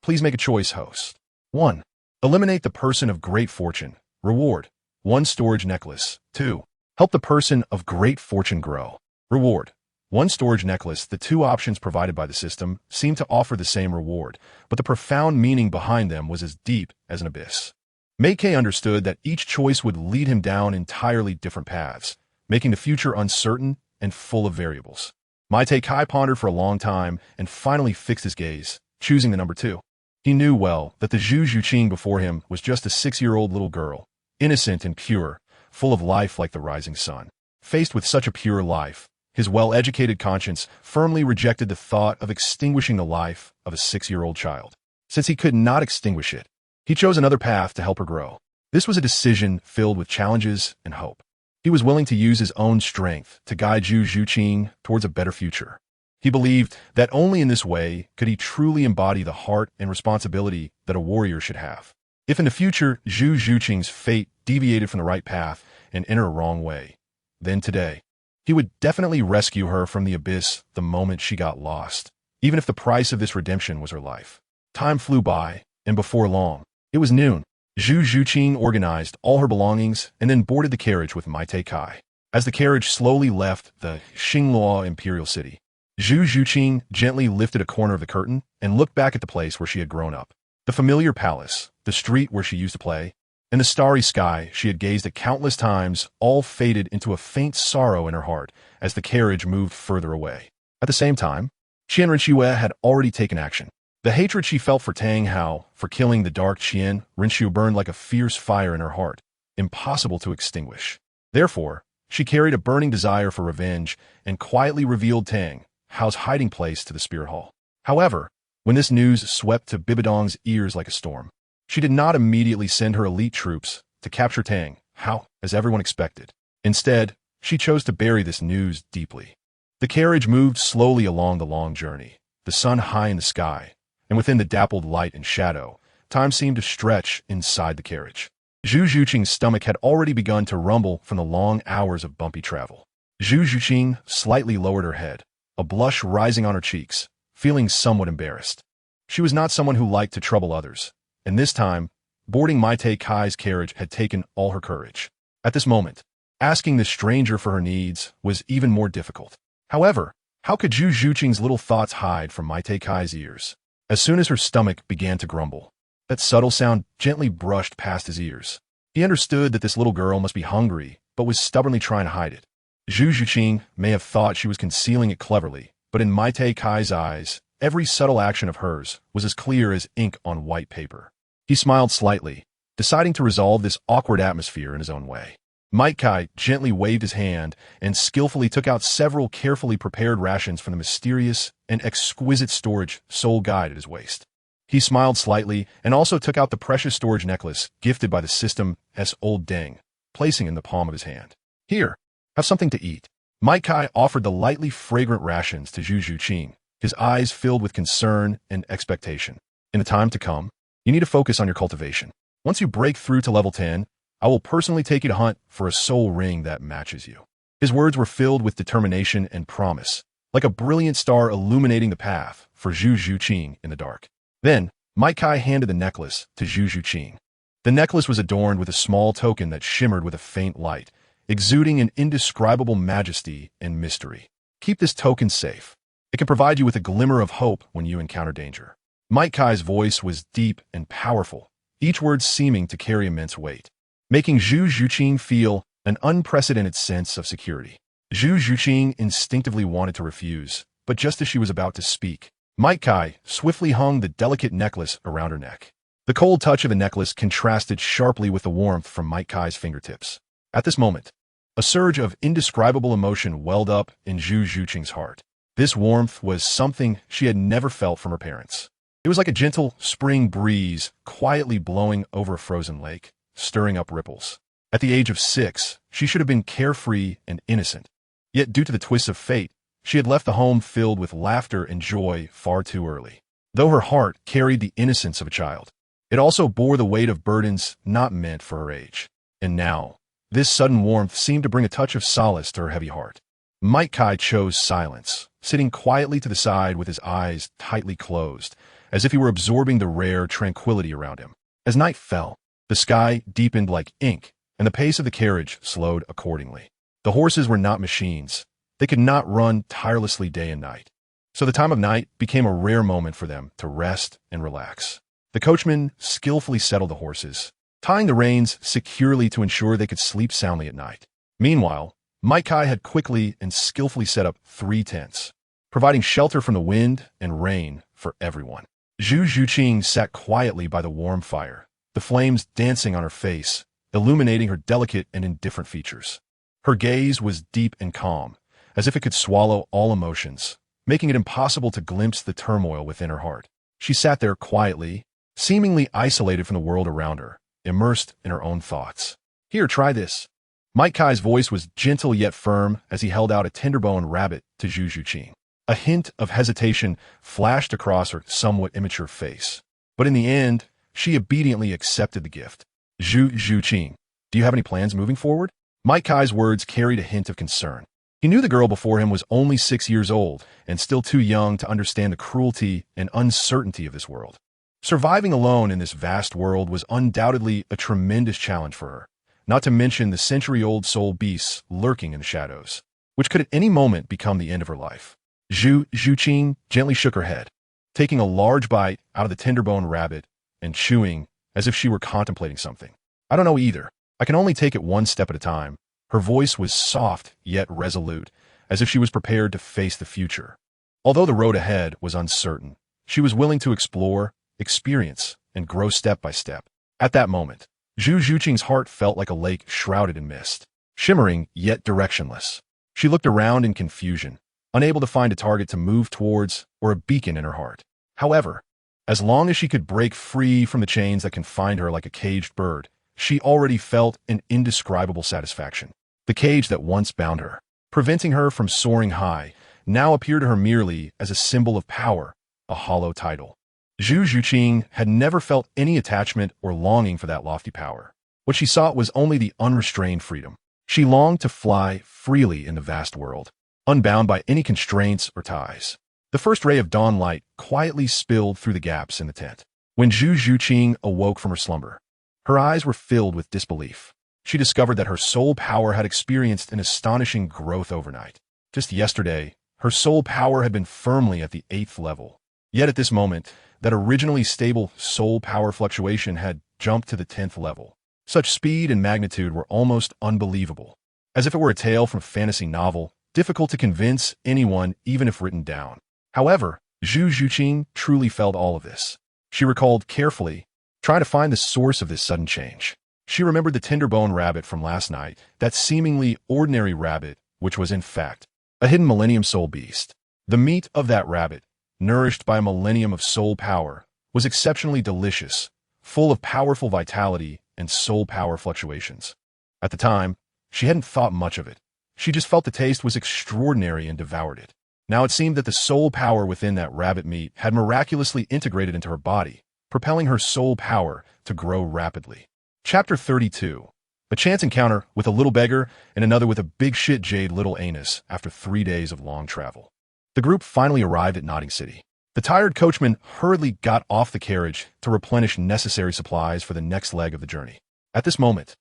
Please make a choice, host. 1. Eliminate the person of great fortune. Reward: 1 storage necklace. 2. Help the person of great fortune grow. Reward: 1 storage necklace. The two options provided by the system seemed to offer the same reward, but the profound meaning behind them was as deep as an abyss. Mei Kei understood that each choice would lead him down entirely different paths, making the future uncertain and full of variables. Kai pondered for a long time and finally fixed his gaze, choosing the number 2. He knew well that the Zhu Zhuqing before him was just a 6-year-old little girl, innocent and pure, full of life like the rising sun. Faced with such a pure life, his well-educated conscience firmly rejected the thought of extinguishing the life of a 6-year-old child. Since he could not extinguish it, he chose another path to help her grow. This was a decision filled with challenges and hope. He was willing to use his own strength to guide Zhu Zhuqing towards a better future. He believed that only in this way could he truly embody the heart and responsibility that a warrior should have. If in the future Zhu Zhuqing's fate deviated from the right path and entered a wrong way, then today, he would definitely rescue her from the abyss the moment she got lost, even if the price of this redemption was her life. Time flew by, and before long, it was noon. Zhu Zhuqing organized all her belongings and then boarded the carriage with Kai. As the carriage slowly left the Xingluo Imperial City, Zhu Zhuqing gently lifted a corner of the curtain and looked back at the place where she had grown up. The familiar palace, the street where she used to play, and the starry sky she had gazed at countless times all faded into a faint sorrow in her heart as the carriage moved further away. At the same time, Qian Renxue had already taken action. The hatred she felt for Tang Hao for killing the dark Qian Renxue burned like a fierce fire in her heart, impossible to extinguish. Therefore, she carried a burning desire for revenge and quietly revealed Tang Hao's hiding place to the spirit hall. However, when this news swept to Bibidong's ears like a storm, she did not immediately send her elite troops to capture Tang Hao, as everyone expected. Instead, she chose to bury this news deeply. The carriage moved slowly along the long journey, the sun high in the sky, and within the dappled light and shadow, time seemed to stretch inside the carriage. Zhu Zhuqing's stomach had already begun to rumble from the long hours of bumpy travel. Zhu Zhuqing slightly lowered her head, a blush rising on her cheeks, feeling somewhat embarrassed. She was not someone who liked to trouble others, and this time, boarding Mai Kai's carriage had taken all her courage. At this moment, asking the stranger for her needs was even more difficult. However, how could Zhu Zhuqing's little thoughts hide from Mai Kai's ears? As soon as her stomach began to grumble, that subtle sound gently brushed past his ears. He understood that this little girl must be hungry, but was stubbornly trying to hide it. Zhu Zhuqing may have thought she was concealing it cleverly, but in Mai Kai's eyes, every subtle action of hers was as clear as ink on white paper. He smiled slightly, deciding to resolve this awkward atmosphere in his own way. Mai Kai gently waved his hand and skillfully took out several carefully prepared rations from the mysterious and exquisite storage Soul Guide at his waist. He smiled slightly and also took out the precious storage necklace gifted by the system as Old Deng, placing it in the palm of his hand. Here, have something to eat. Mai Kai offered the lightly fragrant rations to Zhu Zhuqing, his eyes filled with concern and expectation. In the time to come, you need to focus on your cultivation. Once you break through to level 10, I will personally take you to hunt for a soul ring that matches you. His words were filled with determination and promise, like a brilliant star illuminating the path for Zhu Zhuqing in the dark. Then, Mai Kai handed the necklace to Zhu Zhuqing. The necklace was adorned with a small token that shimmered with a faint light, exuding an indescribable majesty and mystery. Keep this token safe. It can provide you with a glimmer of hope when you encounter danger. Mai Kai's voice was deep and powerful, each word seeming to carry immense weight, making Zhu Zhuqing feel an unprecedented sense of security. Zhu Zhuqing instinctively wanted to refuse, but just as she was about to speak, Mai Kai swiftly hung the delicate necklace around her neck. The cold touch of the necklace contrasted sharply with the warmth from Mai Kai's fingertips. At this moment, a surge of indescribable emotion welled up in Zhu Zhuqing's heart. This warmth was something she had never felt from her parents. It was like a gentle spring breeze quietly blowing over a frozen lake, stirring up ripples. At the age of 6, she should have been carefree and innocent. Yet due to the twists of fate, she had left the home filled with laughter and joy far too early. Though her heart carried the innocence of a child, it also bore the weight of burdens not meant for her age. And now, this sudden warmth seemed to bring a touch of solace to her heavy heart. Mai Kai chose silence, sitting quietly to the side with his eyes tightly closed, as if he were absorbing the rare tranquility around him. As night fell, the sky deepened like ink, and the pace of the carriage slowed accordingly. The horses were not machines. They could not run tirelessly day and night. So the time of night became a rare moment for them to rest and relax. The coachman skillfully settled the horses, tying the reins securely to ensure they could sleep soundly at night. Meanwhile, Mai Kai had quickly and skillfully set up 3 tents, providing shelter from the wind and rain for everyone. Zhu Zhuqing sat quietly by the warm fire, the flames dancing on her face, illuminating her delicate and indifferent features. Her gaze was deep and calm, as if it could swallow all emotions, making it impossible to glimpse the turmoil within her heart. She sat there quietly, seemingly isolated from the world around her, immersed in her own thoughts. Here, try this. Mai Kai's voice was gentle yet firm as he held out a tender-boned rabbit to Zhu Zhuqing. A hint of hesitation flashed across her somewhat immature face, but in the end, she obediently accepted the gift. Zhu Zhuqing, do you have any plans moving forward? Mai Kai's words carried a hint of concern. He knew the girl before him was only 6 years old and still too young to understand the cruelty and uncertainty of this world. Surviving alone in this vast world was undoubtedly a tremendous challenge for her, not to mention the century-old soul beasts lurking in the shadows, which could at any moment become the end of her life. Zhu Zhuqing gently shook her head, taking a large bite out of the tenderbone rabbit and chewing as if she were contemplating something. I don't know either. I can only take it one step at a time. Her voice was soft yet resolute, as if she was prepared to face the future. Although the road ahead was uncertain, she was willing to explore, experience, and grow step by step. At that moment, Zhu Zhuqing's heart felt like a lake shrouded in mist, shimmering yet directionless. She looked around in confusion, unable to find a target to move towards or a beacon in her heart. However, as long as she could break free from the chains that confined her like a caged bird, she already felt an indescribable satisfaction. The cage that once bound her, preventing her from soaring high, now appeared to her merely as a symbol of power, a hollow title. Zhu Zhuqing had never felt any attachment or longing for that lofty power. What she sought was only the unrestrained freedom. She longed to fly freely in the vast world, unbound by any constraints or ties. The first ray of dawn light quietly spilled through the gaps in the tent. When Zhu Zhuqing awoke from her slumber, her eyes were filled with disbelief. She discovered that her soul power had experienced an astonishing growth overnight. Just yesterday, her soul power had been firmly at the 8th level. Yet at this moment, that originally stable soul power fluctuation had jumped to the 10th level. Such speed and magnitude were almost unbelievable. As if it were a tale from a fantasy novel, difficult to convince anyone even if written down. However, Zhu Zhuqing truly felt all of this. She recalled carefully, trying to find the source of this sudden change. She remembered the tenderbone rabbit from last night, that seemingly ordinary rabbit, which was in fact a hidden millennium soul beast. The meat of that rabbit, nourished by a millennium of soul power, was exceptionally delicious, full of powerful vitality and soul power fluctuations. At the time, she hadn't thought much of it. She just felt the taste was extraordinary and devoured it. Now it seemed that the soul power within that rabbit meat had miraculously integrated into her body, propelling her soul power to grow rapidly. Chapter 32. A chance encounter with a little beggar and another with a big shit jade little anus after 3 days of long travel. The group finally arrived at Notting City. The tired coachman hurriedly got off the carriage to replenish necessary supplies for the next leg of the journey. At this moment,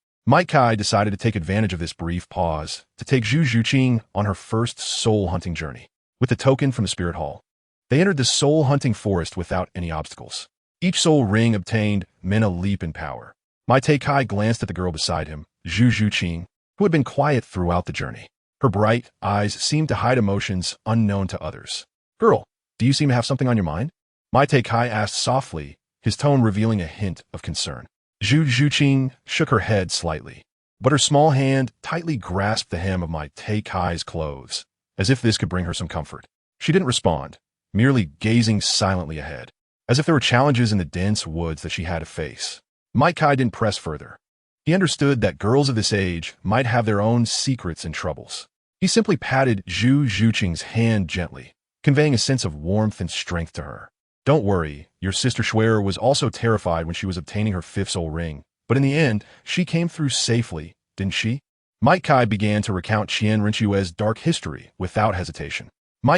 Kai decided to take advantage of this brief pause to take Zhu Zhuqing on her first soul-hunting journey. With the token from the spirit hall, they entered the soul-hunting forest without any obstacles. Each soul ring obtained meant a leap in power. Kai glanced at the girl beside him, Zhu Zhuqing, who had been quiet throughout the journey. Her bright eyes seemed to hide emotions unknown to others. "Girl, do you seem to have something on your mind?" Kai asked softly, his tone revealing a hint of concern. Zhu Zhuqing shook her head slightly, but her small hand tightly grasped the hem of Kai's clothes, as if this could bring her some comfort. She didn't respond, merely gazing silently ahead, as if there were challenges in the dense woods that she had to face. Kai didn't press further. He understood that girls of this age might have their own secrets and troubles. He simply patted Zhu Zhuqing's hand gently, conveying a sense of warmth and strength to her. "Don't worry, your sister Schwer was also terrified when she was obtaining her 5th soul ring, but in the end, she came through safely, didn't she?" Kai began to recount Qian Renxue's dark history without hesitation.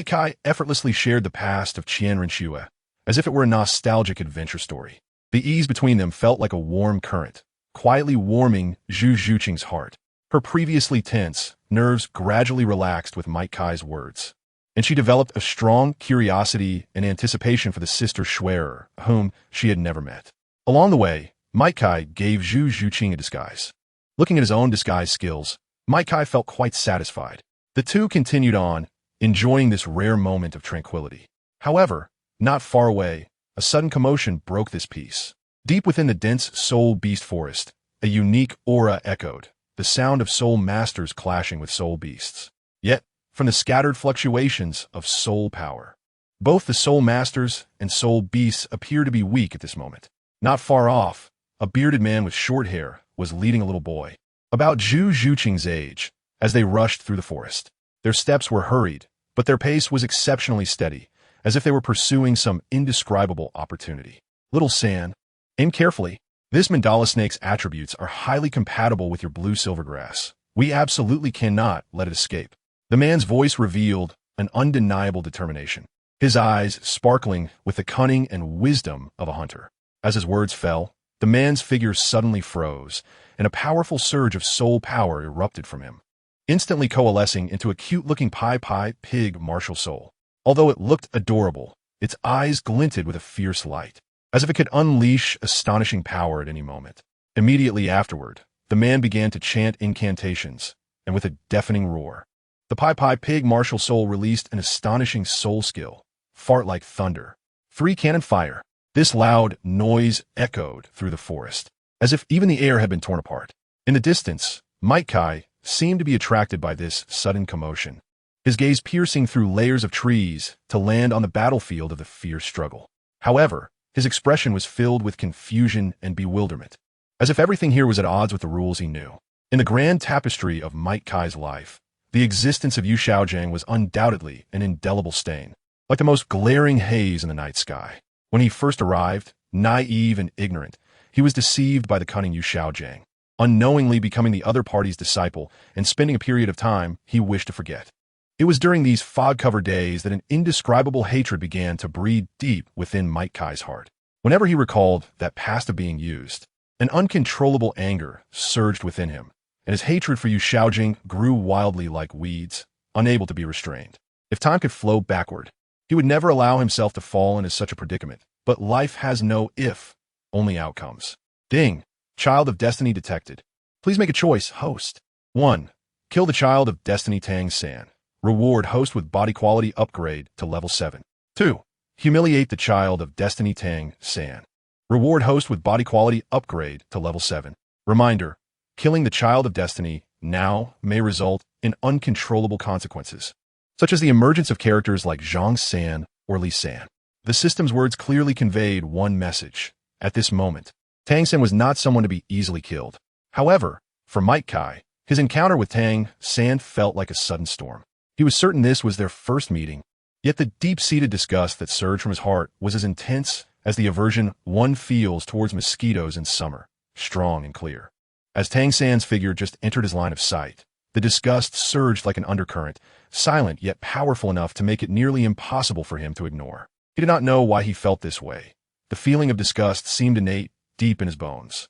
Kai effortlessly shared the past of Qian Renxue, as if it were a nostalgic adventure story. The ease between them felt like a warm current, quietly warming Zhu Zhuqing's heart. Her previously tense nerves gradually relaxed with Kai's words, and she developed a strong curiosity and anticipation for the sister Schwer, whom she had never met. Along the way, Kai gave Zhu Zhuqing a disguise. Looking at his own disguise skills, Kai felt quite satisfied. The two continued on, enjoying this rare moment of tranquility. However, not far away, a sudden commotion broke this peace. Deep within the dense soul beast forest, a unique aura echoed, the sound of soul masters clashing with soul beasts. Yet, from the scattered fluctuations of soul power, both the soul masters and soul beasts appear to be weak at this moment. Not far off, a bearded man with short hair was leading a little boy, about Zhu Zhuqing's age, as they rushed through the forest. Their steps were hurried, but their pace was exceptionally steady, as if they were pursuing some indescribable opportunity. "Little San, aim carefully. This mandala snake's attributes are highly compatible with your blue silvergrass. We absolutely cannot let it escape." The man's voice revealed an undeniable determination, his eyes sparkling with the cunning and wisdom of a hunter. As his words fell, the man's figure suddenly froze, and a powerful surge of soul power erupted from him, instantly coalescing into a cute-looking pie pig martial soul. Although it looked adorable, its eyes glinted with a fierce light, as if it could unleash astonishing power at any moment. Immediately afterward, the man began to chant incantations, and with a deafening roar, the Pai Pig martial soul released an astonishing soul skill, fart like thunder. 3 cannon fire. This loud noise echoed through the forest, as if even the air had been torn apart. In the distance, Kai seemed to be attracted by this sudden commotion, his gaze piercing through layers of trees to land on the battlefield of the fierce struggle. However, his expression was filled with confusion and bewilderment, as if everything here was at odds with the rules he knew. In the grand tapestry of Kai's life, the existence of Yu Xiaojing was undoubtedly an indelible stain, like the most glaring haze in the night sky. When he first arrived, naive and ignorant, he was deceived by the cunning Yu Xiaojing, unknowingly becoming the other party's disciple and spending a period of time he wished to forget. It was during these fog-covered days that an indescribable hatred began to breed deep within Kai's heart. Whenever he recalled that past of being used, an uncontrollable anger surged within him, and his hatred for Yu Xiaojing grew wildly like weeds, unable to be restrained. If time could flow backward, he would never allow himself to fall into such a predicament. But life has no if, only outcomes. Ding! Child of Destiny detected. Please make a choice, host. 1. Kill the Child of Destiny Tang San. Reward host with body quality upgrade to level 7. 2. Humiliate the Child of Destiny Tang San. Reward host with body quality upgrade to level 7. Reminder, killing the Child of Destiny now may result in uncontrollable consequences, such as the emergence of characters like Zhang San or Li San. The system's words clearly conveyed one message. At this moment, Tang San was not someone to be easily killed. However, for Kai, his encounter with Tang San felt like a sudden storm. He was certain this was their first meeting, yet the deep-seated disgust that surged from his heart was as intense as the aversion one feels towards mosquitoes in summer, strong and clear. As Tang San's figure just entered his line of sight, the disgust surged like an undercurrent, silent yet powerful enough to make it nearly impossible for him to ignore. He did not know why he felt this way. The feeling of disgust seemed innate deep in his bones.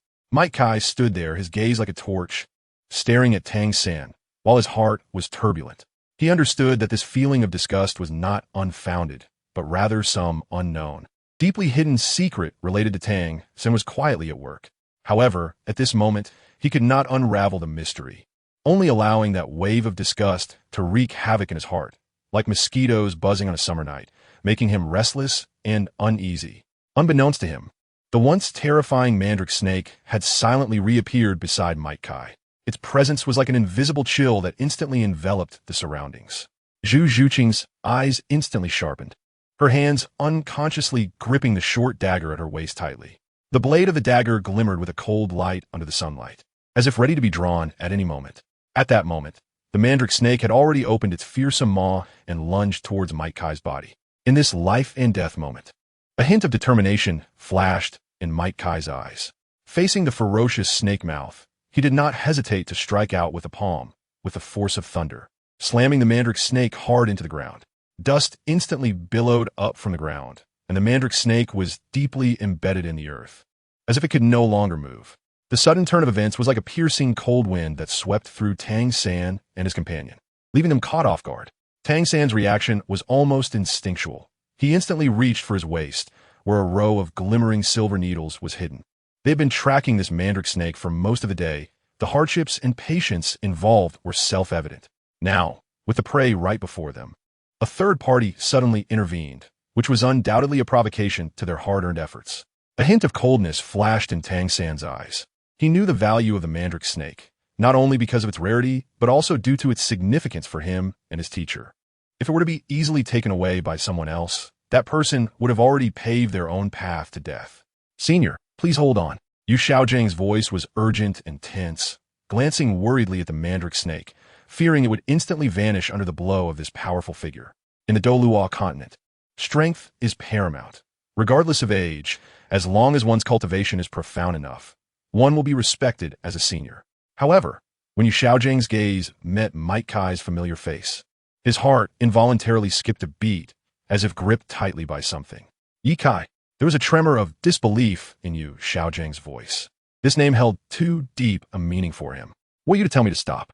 Kai stood there, his gaze like a torch, staring at Tang San, while his heart was turbulent. He understood that this feeling of disgust was not unfounded, but rather some unknown, deeply hidden secret related to Tang San was quietly at work. However, at this moment, he could not unravel the mystery, only allowing that wave of disgust to wreak havoc in his heart, like mosquitoes buzzing on a summer night, making him restless and uneasy. Unbeknownst to him, the once terrifying mandrake snake had silently reappeared beside Kai. Its presence was like an invisible chill that instantly enveloped the surroundings. Zhu Zhuqing's eyes instantly sharpened, her hands unconsciously gripping the short dagger at her waist tightly. The blade of the dagger glimmered with a cold light under the sunlight, as if ready to be drawn at any moment. At that moment, the mandrake snake had already opened its fearsome maw and lunged towards Kai's body. In this life and death moment, a hint of determination flashed in Kai's eyes. Facing the ferocious snake mouth, he did not hesitate to strike out with a palm, with the force of thunder, slamming the mandrake snake hard into the ground. Dust instantly billowed up from the ground, and the mandrake snake was deeply embedded in the earth, as if it could no longer move. The sudden turn of events was like a piercing cold wind that swept through Tang San and his companion, leaving them caught off guard. Tang San's reaction was almost instinctual. He instantly reached for his waist, where a row of glimmering silver needles was hidden. They had been tracking this mandrake snake for most of the day. The hardships and patience involved were self-evident. Now, with the prey right before them, a third party suddenly intervened, which was undoubtedly a provocation to their hard-earned efforts. A hint of coldness flashed in Tang San's eyes. He knew the value of the mandrake snake, not only because of its rarity, but also due to its significance for him and his teacher. If it were to be easily taken away by someone else, that person would have already paved their own path to death. Senior, please hold on. Yu Xiaojing's voice was urgent and tense, glancing worriedly at the mandrake snake, fearing it would instantly vanish under the blow of this powerful figure. In the Douluo Continent, strength is paramount. Regardless of age, as long as one's cultivation is profound enough, one will be respected as a senior. However, when Yu Xiaojing's gaze met Kai's familiar face, his heart involuntarily skipped a beat, as if gripped tightly by something. Yi Kai. There was a tremor of disbelief in Yu Xiaojing's voice. This name held too deep a meaning for him. "Want you to tell me to stop?"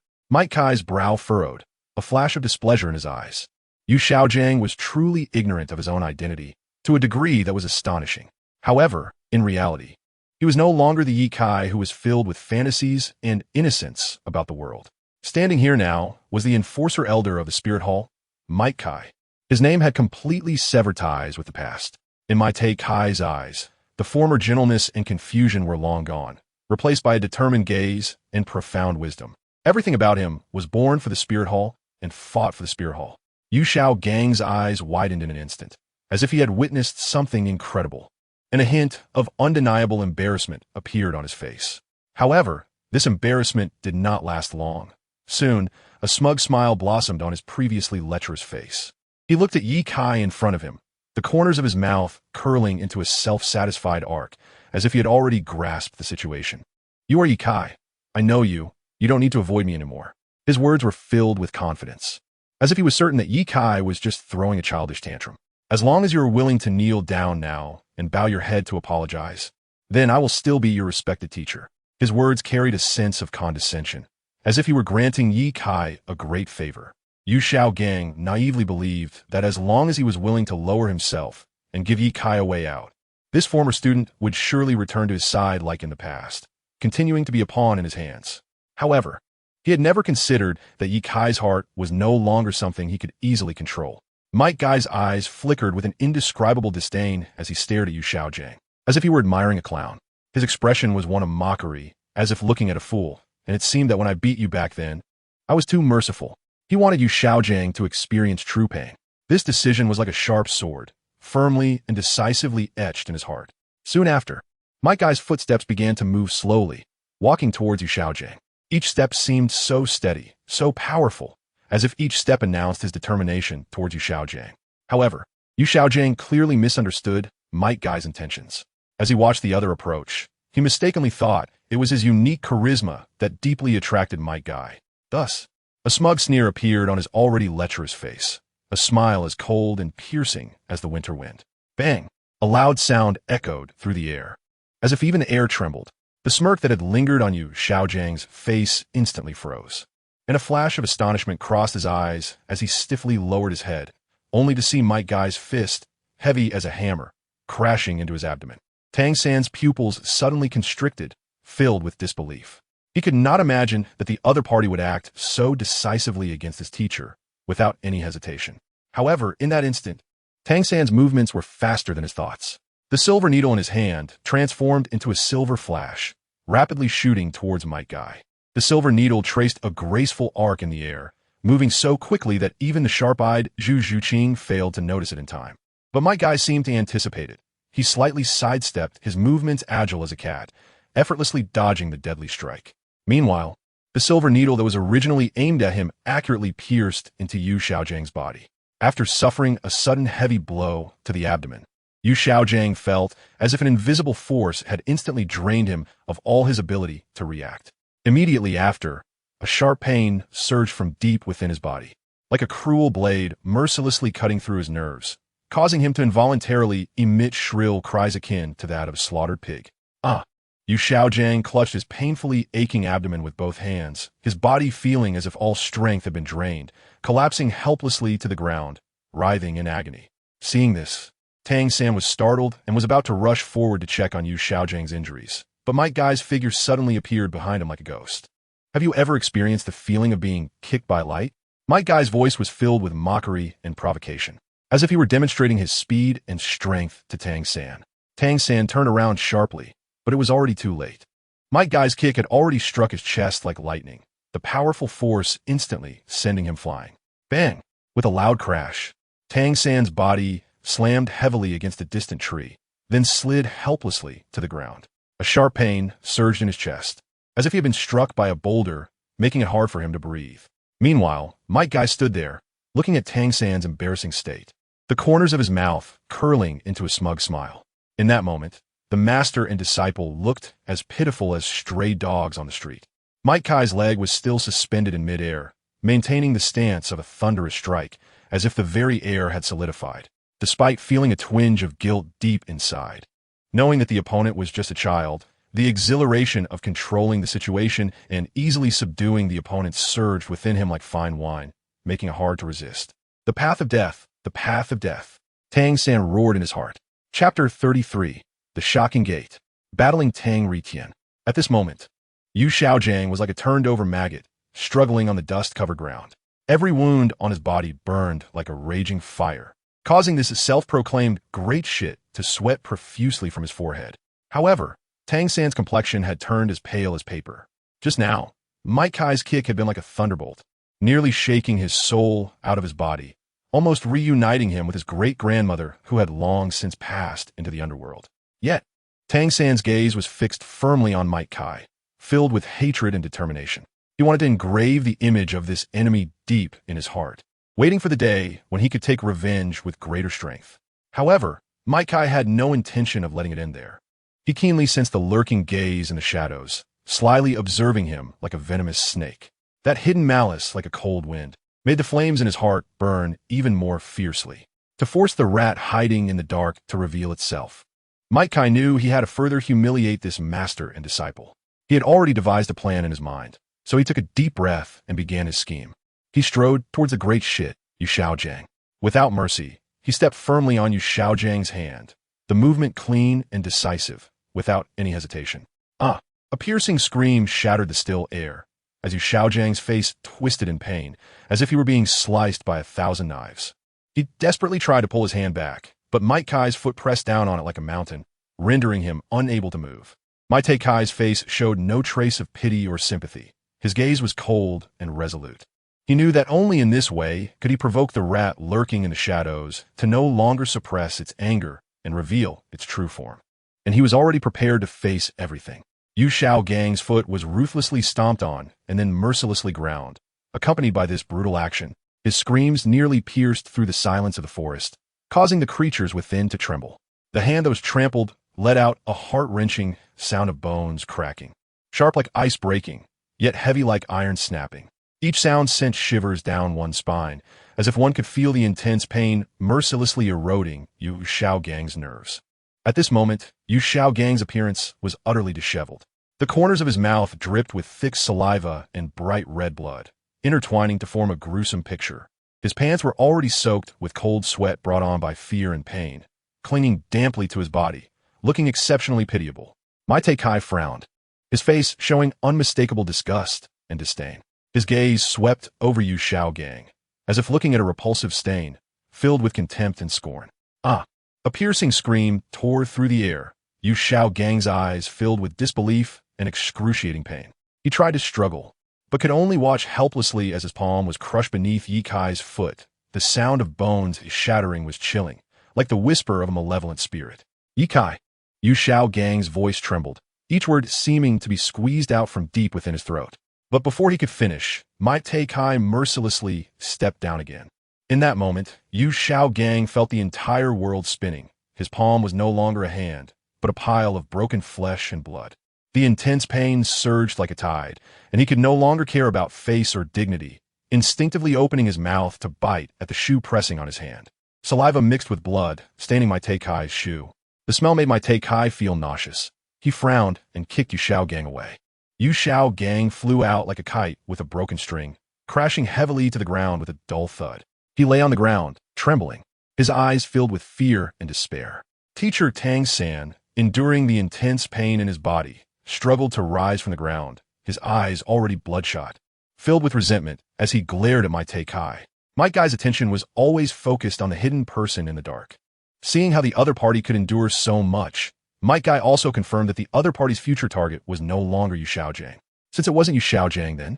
Kai's brow furrowed, a flash of displeasure in his eyes. Yu Xiaojiang was truly ignorant of his own identity, to a degree that was astonishing. However, in reality, he was no longer the Yi Kai who was filled with fantasies and innocence about the world. Standing here now was the enforcer elder of the Spirit Hall, Mike Kai. His name had completely severed ties with the past. In my Kai's eyes, the former gentleness and confusion were long gone, replaced by a determined gaze and profound wisdom. Everything about him was born for the Spirit Hall and fought for the Spirit Hall. Yu Xiaogang's eyes widened in an instant, as if he had witnessed something incredible, and a hint of undeniable embarrassment appeared on his face. However, this embarrassment did not last long. Soon, a smug smile blossomed on his previously lecherous face. He looked at Yi Kai in front of him, the corners of his mouth curling into a self-satisfied arc, as if he had already grasped the situation. "You are Yi Kai. I know you. You don't need to avoid me anymore." His words were filled with confidence, as if he was certain that Yi Kai was just throwing a childish tantrum. "As long as you are willing to kneel down now and bow your head to apologize, then I will still be your respected teacher." His words carried a sense of condescension, as if he were granting Yi Kai a great favor. Yu Xiaogang naively believed that as long as he was willing to lower himself and give Yi Kai a way out, this former student would surely return to his side like in the past, continuing to be a pawn in his hands. However, he had never considered that Yi Kai's heart was no longer something he could easily control. Mike Guy's eyes flickered with an indescribable disdain as he stared at Yu Xiaojiang, as if he were admiring a clown. His expression was one of mockery, as if looking at a fool, and it seemed that when I beat you back then, I was too merciful. He wanted Yu Xiaojiang to experience true pain. This decision was like a sharp sword, firmly and decisively etched in his heart. Soon after, Mike Guy's footsteps began to move slowly, walking towards Yu Xiaojiang. Each step seemed so steady, so powerful, as if each step announced his determination towards Yu Xiaojiang. However, Yu Xiaojiang clearly misunderstood Mike Guy's intentions. As he watched the other approach, he mistakenly thought it was his unique charisma that deeply attracted Mike Guy. Thus, a smug sneer appeared on his already lecherous face, a smile as cold and piercing as the winter wind. Bang! A loud sound echoed through the air, as if even the air trembled. The smirk that had lingered on Yu Xiaojiang's face instantly froze, and a flash of astonishment crossed his eyes as he stiffly lowered his head, only to see Mike Guy's fist, heavy as a hammer, crashing into his abdomen. Tang San's pupils suddenly constricted, filled with disbelief. He could not imagine that the other party would act so decisively against his teacher, without any hesitation. However, in that instant, Tang San's movements were faster than his thoughts. The silver needle in his hand transformed into a silver flash, rapidly shooting towards Mike Guy. The silver needle traced a graceful arc in the air, moving so quickly that even the sharp-eyed Zhu Zhuqing failed to notice it in time. But Mike Guy seemed to anticipate it. He slightly sidestepped, his movements agile as a cat, effortlessly dodging the deadly strike. Meanwhile, the silver needle that was originally aimed at him accurately pierced into Yu Xiaojiang's body. After suffering a sudden heavy blow to the abdomen, Yu Xiaojiang felt as if an invisible force had instantly drained him of all his ability to react. Immediately after, a sharp pain surged from deep within his body, like a cruel blade mercilessly cutting through his nerves, causing him to involuntarily emit shrill cries akin to that of a slaughtered pig. "Ah!" Yu Xiaojiang clutched his painfully aching abdomen with both hands, his body feeling as if all strength had been drained, collapsing helplessly to the ground, writhing in agony. Seeing this, Tang San was startled and was about to rush forward to check on Yu Xiaojiang's injuries, but Mike Guy's figure suddenly appeared behind him like a ghost. "Have you ever experienced the feeling of being kicked by light?" Mike Guy's voice was filled with mockery and provocation, as if he were demonstrating his speed and strength to Tang San. Tang San turned around sharply, but it was already too late. Mike Guy's kick had already struck his chest like lightning, the powerful force instantly sending him flying. Bang! With a loud crash, Tang San's body slammed heavily against a distant tree, then slid helplessly to the ground. A sharp pain surged in his chest, as if he had been struck by a boulder, making it hard for him to breathe. Meanwhile, Mike Guy stood there, looking at Tang San's embarrassing state, the corners of his mouth curling into a smug smile. In that moment, the master and disciple looked as pitiful as stray dogs on the street. Mike Guy's leg was still suspended in midair, maintaining the stance of a thunderous strike, as if the very air had solidified, despite feeling a twinge of guilt deep inside. Knowing that the opponent was just a child, the exhilaration of controlling the situation and easily subduing the opponent surged within him like fine wine, making it hard to resist. The path of death, the path of death. Tang San roared in his heart. Chapter 33. The Shocking Gate. Battling Tang Renxue. At this moment, Yu Xiaojiang was like a turned-over maggot, struggling on the dust-covered ground. Every wound on his body burned like a raging fire, causing this self-proclaimed great shit to sweat profusely from his forehead. However, Tang San's complexion had turned as pale as paper. Just now, Mike Kai's kick had been like a thunderbolt, nearly shaking his soul out of his body, almost reuniting him with his great-grandmother who had long since passed into the underworld. Yet, Tang San's gaze was fixed firmly on Mike Kai, filled with hatred and determination. He wanted to engrave the image of this enemy deep in his heart, waiting for the day when he could take revenge with greater strength. However, Mike Kai had no intention of letting it end there. He keenly sensed the lurking gaze in the shadows, slyly observing him like a venomous snake. That hidden malice, like a cold wind, made the flames in his heart burn even more fiercely, to force the rat hiding in the dark to reveal itself. Mike Kai knew he had to further humiliate this master and disciple. He had already devised a plan in his mind, so he took a deep breath and began his scheme. He strode towards the great shit, Yu Xiaojiang. Without mercy, he stepped firmly on Yu Xiaojiang's hand, the movement clean and decisive, without any hesitation. A piercing scream shattered the still air, as Yu Xiaojiang's face twisted in pain, as if he were being sliced by 1,000 knives. He desperately tried to pull his hand back, but Mike Kai's foot pressed down on it like a mountain, rendering him unable to move. Mike Kai's face showed no trace of pity or sympathy. His gaze was cold and resolute. He knew that only in this way could he provoke the rat lurking in the shadows to no longer suppress its anger and reveal its true form. And he was already prepared to face everything. Yu Xiaojiang's foot was ruthlessly stomped on and then mercilessly ground. Accompanied by this brutal action, his screams nearly pierced through the silence of the forest, causing the creatures within to tremble. The hand that was trampled let out a heart-wrenching sound of bones cracking, sharp like ice breaking, yet heavy like iron snapping. Each sound sent shivers down one's spine, as if one could feel the intense pain mercilessly eroding Yu Xiaojiang's nerves. At this moment, Yu Xiaojiang's appearance was utterly disheveled. The corners of his mouth dripped with thick saliva and bright red blood, intertwining to form a gruesome picture. His pants were already soaked with cold sweat brought on by fear and pain, clinging damply to his body, looking exceptionally pitiable. Mike Kai frowned, his face showing unmistakable disgust and disdain. His gaze swept over Yu Xiaojiang, as if looking at a repulsive stain, filled with contempt and scorn. A piercing scream tore through the air, Yu Xiaojiang's eyes filled with disbelief and excruciating pain. He tried to struggle, but could only watch helplessly as his palm was crushed beneath Yi Kai's foot. The sound of bones shattering was chilling, like the whisper of a malevolent spirit. Yi Kai. Yu Xiaojiang's voice trembled, each word seeming to be squeezed out from deep within his throat. But before he could finish, Mike Kai mercilessly stepped down again. In that moment, Yu Xiaojiang felt the entire world spinning. His palm was no longer a hand, but a pile of broken flesh and blood. The intense pain surged like a tide, and he could no longer care about face or dignity, instinctively opening his mouth to bite at the shoe pressing on his hand. Saliva mixed with blood, staining Mike Kai's shoe. The smell made Mike Kai feel nauseous. He frowned and kicked Yu Xiaojiang away. Yu Xiaojiang flew out like a kite with a broken string, crashing heavily to the ground with a dull thud. He lay on the ground, trembling, his eyes filled with fear and despair. Teacher Tang San, enduring the intense pain in his body, struggled to rise from the ground, his eyes already bloodshot, filled with resentment as he glared at Mike Kai. Mike Kai's attention was always focused on the hidden person in the dark. Seeing how the other party could endure so much, Mike Kai also confirmed that the other party's future target was no longer Yu Xiaojiang. Since it wasn't Yu Xiaojiang then,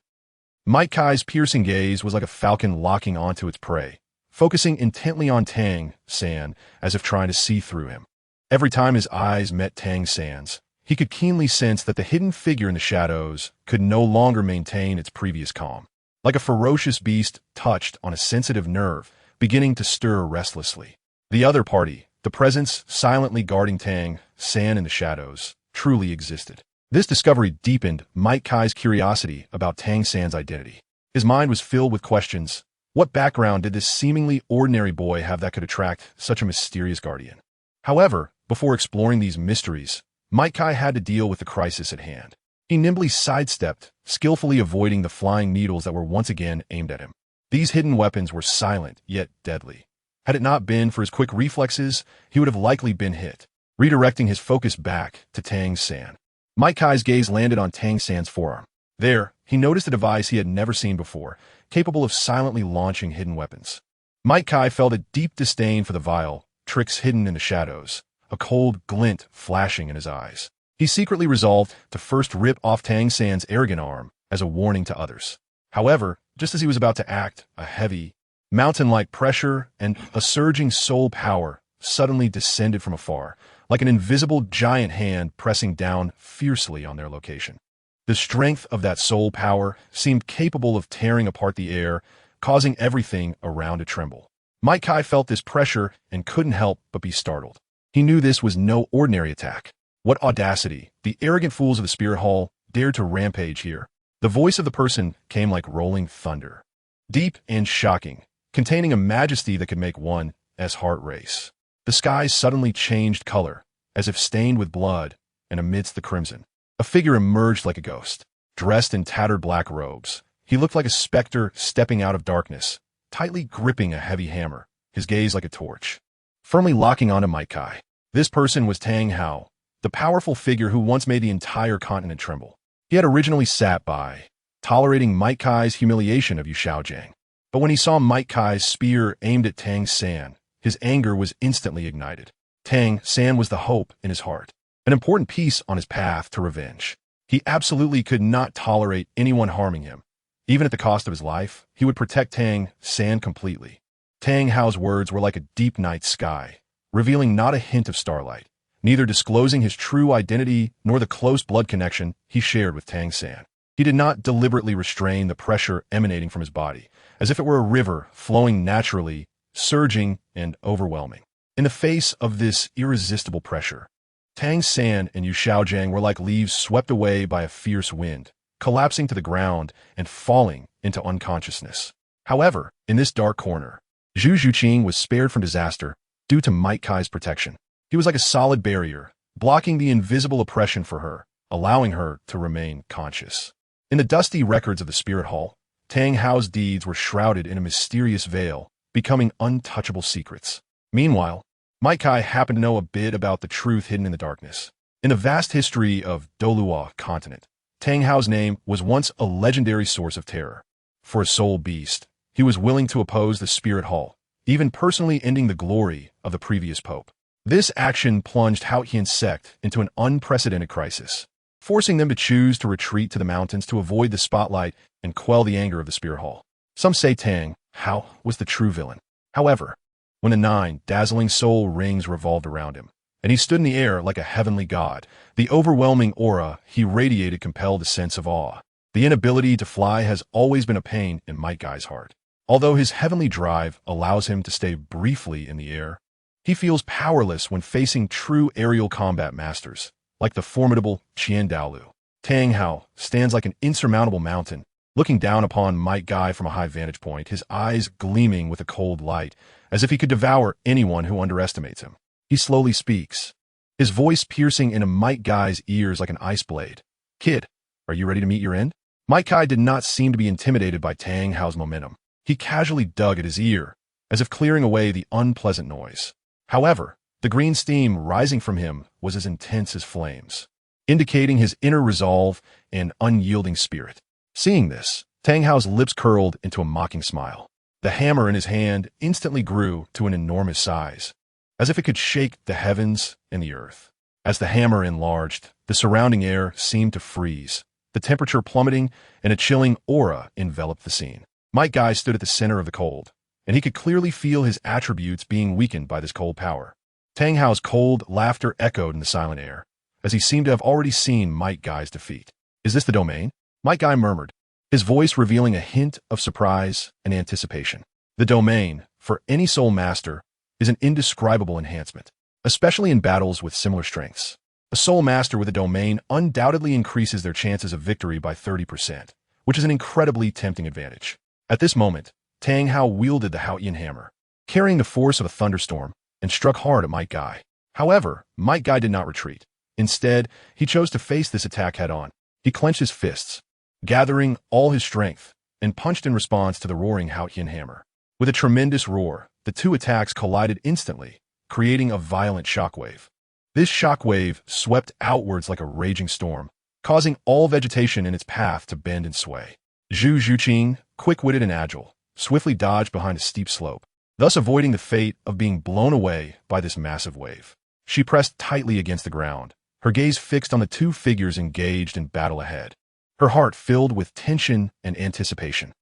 Mike Kai's piercing gaze was like a falcon locking onto its prey, focusing intently on Tang San as if trying to see through him. Every time his eyes met Tang San's, he could keenly sense that the hidden figure in the shadows could no longer maintain its previous calm. Like a ferocious beast touched on a sensitive nerve, beginning to stir restlessly. The other party, the presence silently guarding Tang San in the shadows, truly existed. This discovery deepened Mike Kai's curiosity about Tang San's identity. His mind was filled with questions. What background did this seemingly ordinary boy have that could attract such a mysterious guardian? However, before exploring these mysteries, Mike Kai had to deal with the crisis at hand. He nimbly sidestepped, skillfully avoiding the flying needles that were once again aimed at him. These hidden weapons were silent, yet deadly. Had it not been for his quick reflexes, he would have likely been hit, redirecting his focus back to Tang San. Mike Kai's gaze landed on Tang San's forearm. There, he noticed a device he had never seen before, capable of silently launching hidden weapons. Mike Kai felt a deep disdain for the vile tricks hidden in the shadows, a cold glint flashing in his eyes. He secretly resolved to first rip off Tang San's arrogant arm as a warning to others. However, just as he was about to act, a heavy, mountain-like pressure and a surging soul power suddenly descended from afar, like an invisible giant hand pressing down fiercely on their location. The strength of that soul power seemed capable of tearing apart the air, causing everything around to tremble. Mike Kai felt this pressure and couldn't help but be startled. He knew this was no ordinary attack. What audacity! The arrogant fools of the Spirit Hall dared to rampage here. The voice of the person came like rolling thunder, deep and shocking, containing a majesty that could make one's heart race. The skies suddenly changed color, as if stained with blood, and amidst the crimson, a figure emerged like a ghost. Dressed in tattered black robes, he looked like a specter stepping out of darkness, tightly gripping a heavy hammer, his gaze like a torch, firmly locking onto Mike Kai. This person was Tang Hao, the powerful figure who once made the entire continent tremble. He had originally sat by, tolerating Mike Kai's humiliation of Yu Xiaojiang. But when he saw Mike Kai's spear aimed at Tang San, his anger was instantly ignited. Tang San was the hope in his heart, an important piece on his path to revenge. He absolutely could not tolerate anyone harming him. Even at the cost of his life, he would protect Tang San completely. Tang Hao's words were like a deep night sky, revealing not a hint of starlight, neither disclosing his true identity nor the close blood connection he shared with Tang San. He did not deliberately restrain the pressure emanating from his body, as if it were a river flowing naturally, surging and overwhelming. In the face of this irresistible pressure, Tang San and Yu Xiaojiang were like leaves swept away by a fierce wind, collapsing to the ground and falling into unconsciousness. However, in this dark corner, Zhu Zhuqing was spared from disaster due to Mike Kai's protection. He was like a solid barrier, blocking the invisible oppression for her, allowing her to remain conscious. In the dusty records of the Spirit Hall, Tang Hao's deeds were shrouded in a mysterious veil, becoming untouchable secrets. Meanwhile, Mike Kai happened to know a bit about the truth hidden in the darkness. In the vast history of Douluo Continent, Tang Hao's name was once a legendary source of terror. For a soul beast, he was willing to oppose the Spirit Hall, even personally ending the glory of the previous pope. This action plunged Haotian sect into an unprecedented crisis, forcing them to choose to retreat to the mountains to avoid the spotlight and quell the anger of the Spirit Hall. Some say Tang Hao was the true villain. However, when the 9 dazzling soul rings revolved around him, and he stood in the air like a heavenly god, the overwhelming aura he radiated compelled a sense of awe. The inability to fly has always been a pain in Mike Kai's heart. Although his heavenly drive allows him to stay briefly in the air, he feels powerless when facing true aerial combat masters, like the formidable Qian Renxue. Tang Hao stands like an insurmountable mountain, looking down upon Mike Kai from a high vantage point, his eyes gleaming with a cold light, as if he could devour anyone who underestimates him. He slowly speaks, his voice piercing into Mike Kai's ears like an ice blade. "Kid, are you ready to meet your end?" Mike Kai did not seem to be intimidated by Tang Hao's momentum. He casually dug at his ear, as if clearing away the unpleasant noise. However, the green steam rising from him was as intense as flames, indicating his inner resolve and unyielding spirit. Seeing this, Tang Hao's lips curled into a mocking smile. The hammer in his hand instantly grew to an enormous size, as if it could shake the heavens and the earth. As the hammer enlarged, the surrounding air seemed to freeze, the temperature plummeting, and a chilling aura enveloped the scene. Mike Kai stood at the center of the cold, and he could clearly feel his attributes being weakened by this cold power. Tang Hao's cold laughter echoed in the silent air, as he seemed to have already seen Mike Kai's defeat. "Is this the domain?" Mike Kai murmured, his voice revealing a hint of surprise and anticipation. The domain, for any soul master, is an indescribable enhancement, especially in battles with similar strengths. A soul master with a domain undoubtedly increases their chances of victory by 30%, which is an incredibly tempting advantage. At this moment, Tang Hao wielded the Haotian hammer, carrying the force of a thunderstorm, and struck hard at Mike Kai. However, Mike Kai did not retreat. Instead, he chose to face this attack head-on. He clenched his fists, gathering all his strength, and punched in response to the roaring Qian hammer. With a tremendous roar, the two attacks collided instantly, creating a violent shockwave. This shockwave swept outwards like a raging storm, causing all vegetation in its path to bend and sway. Zhu Zhuqing, quick-witted and agile, swiftly dodged behind a steep slope, thus avoiding the fate of being blown away by this massive wave. She pressed tightly against the ground, her gaze fixed on the two figures engaged in battle ahead. Her heart filled with tension and anticipation.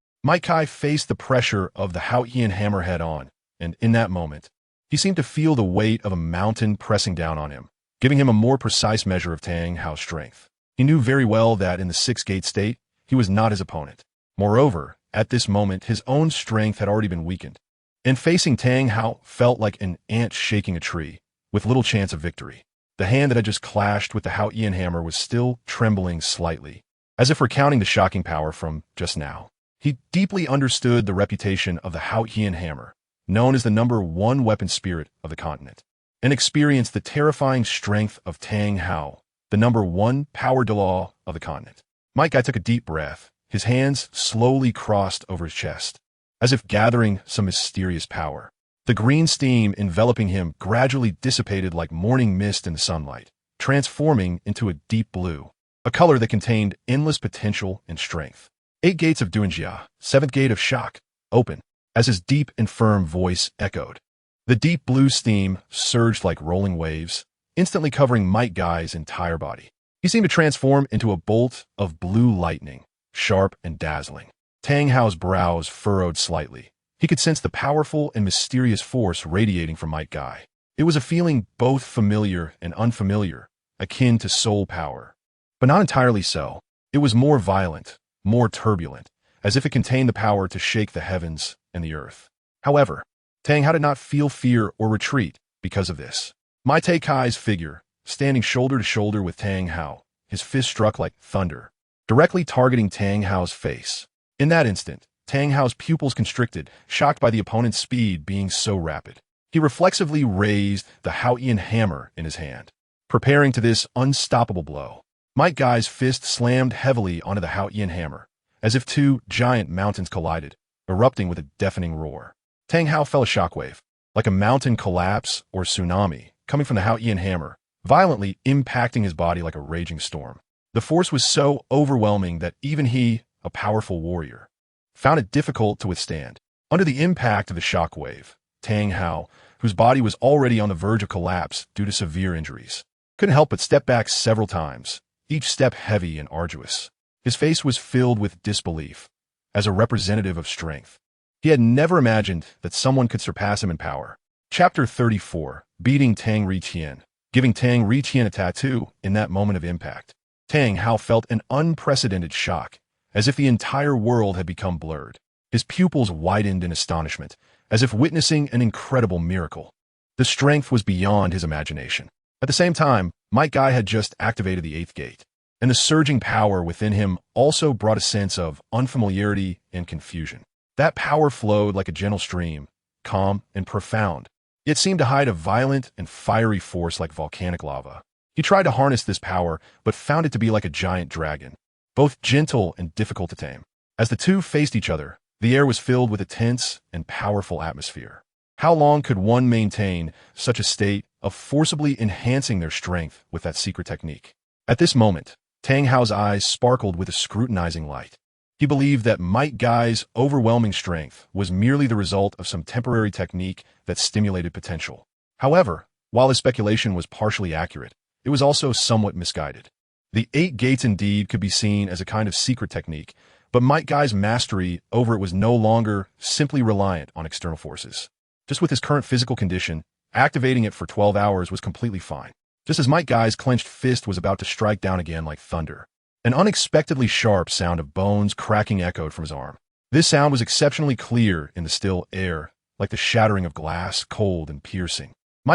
Kai faced the pressure of the Qian hammer head-on, and in that moment, he seemed to feel the weight of a mountain pressing down on him, giving him a more precise measure of Tang Hao's strength. He knew very well that in the six-gate state, he was not his opponent. Moreover, at this moment, his own strength had already been weakened, and facing Tang Hao felt like an ant shaking a tree, with little chance of victory. The hand that had just clashed with the Qian hammer was still trembling slightly, as if recounting the shocking power from just now. He deeply understood the reputation of the Qian hammer, known as the #1 weapon spirit of the continent, and experienced the terrifying strength of Tang Hao, the #1 power-Douluo of the continent. Kai took a deep breath. His hands slowly crossed over his chest, as if gathering some mysterious power. The green steam enveloping him gradually dissipated like morning mist in the sunlight, transforming into a deep blue, a color that contained endless potential and strength. 8 gates of Duanjia, 7th gate of shock, open, as his deep and firm voice echoed. The deep blue steam surged like rolling waves, instantly covering Kai's entire body. He seemed to transform into a bolt of blue lightning, sharp and dazzling. Tang Hao's brows furrowed slightly. He could sense the powerful and mysterious force radiating from Kai. It was a feeling both familiar and unfamiliar, akin to soul power. But not entirely so. It was more violent, more turbulent, as if it contained the power to shake the heavens and the earth. However, Tang Hao did not feel fear or retreat because of this. Kai's figure, standing shoulder to shoulder with Tang Hao, his fist struck like thunder, directly targeting Tang Hao's face. In that instant, Tang Hao's pupils constricted, shocked by the opponent's speed being so rapid. He reflexively raised the Qian hammer in his hand, preparing to this unstoppable blow. Kai's fist slammed heavily onto the Qian hammer, as if two giant mountains collided, erupting with a deafening roar. Tang Hao felt a shockwave, like a mountain collapse or tsunami, coming from the Qian hammer, violently impacting his body like a raging storm. The force was so overwhelming that even he, a powerful warrior, found it difficult to withstand. Under the impact of the shockwave, Tang Hao, whose body was already on the verge of collapse due to severe injuries, couldn't help but step back several times, each step heavy and arduous. His face was filled with disbelief, as a representative of strength. He had never imagined that someone could surpass him in power. Chapter 34, Beating Tang Renxue, giving Tang Renxue a tattoo in that moment of impact. Tang Hao felt an unprecedented shock, as if the entire world had become blurred. His pupils widened in astonishment, as if witnessing an incredible miracle. The strength was beyond his imagination. At the same time, Kai had just activated the 8th gate, and the surging power within him also brought a sense of unfamiliarity and confusion. That power flowed like a gentle stream, calm and profound. It seemed to hide a violent and fiery force like volcanic lava. He tried to harness this power, but found it to be like a giant dragon, both gentle and difficult to tame. As the two faced each other, the air was filled with a tense and powerful atmosphere. How long could one maintain such a state of forcibly enhancing their strength with that secret technique? At this moment, Tang Hao's eyes sparkled with a scrutinizing light. He believed that Kai's overwhelming strength was merely the result of some temporary technique that stimulated potential. However, while his speculation was partially accurate, it was also somewhat misguided. The 8 gates indeed could be seen as a kind of secret technique, but Kai's mastery over it was no longer simply reliant on external forces. Just with his current physical condition, activating it for 12 hours was completely fine. Just as Kai's clenched fist was about to strike down again like thunder, an unexpectedly sharp sound of bones cracking echoed from his arm. This sound was exceptionally clear in the still air, like the shattering of glass, cold and piercing.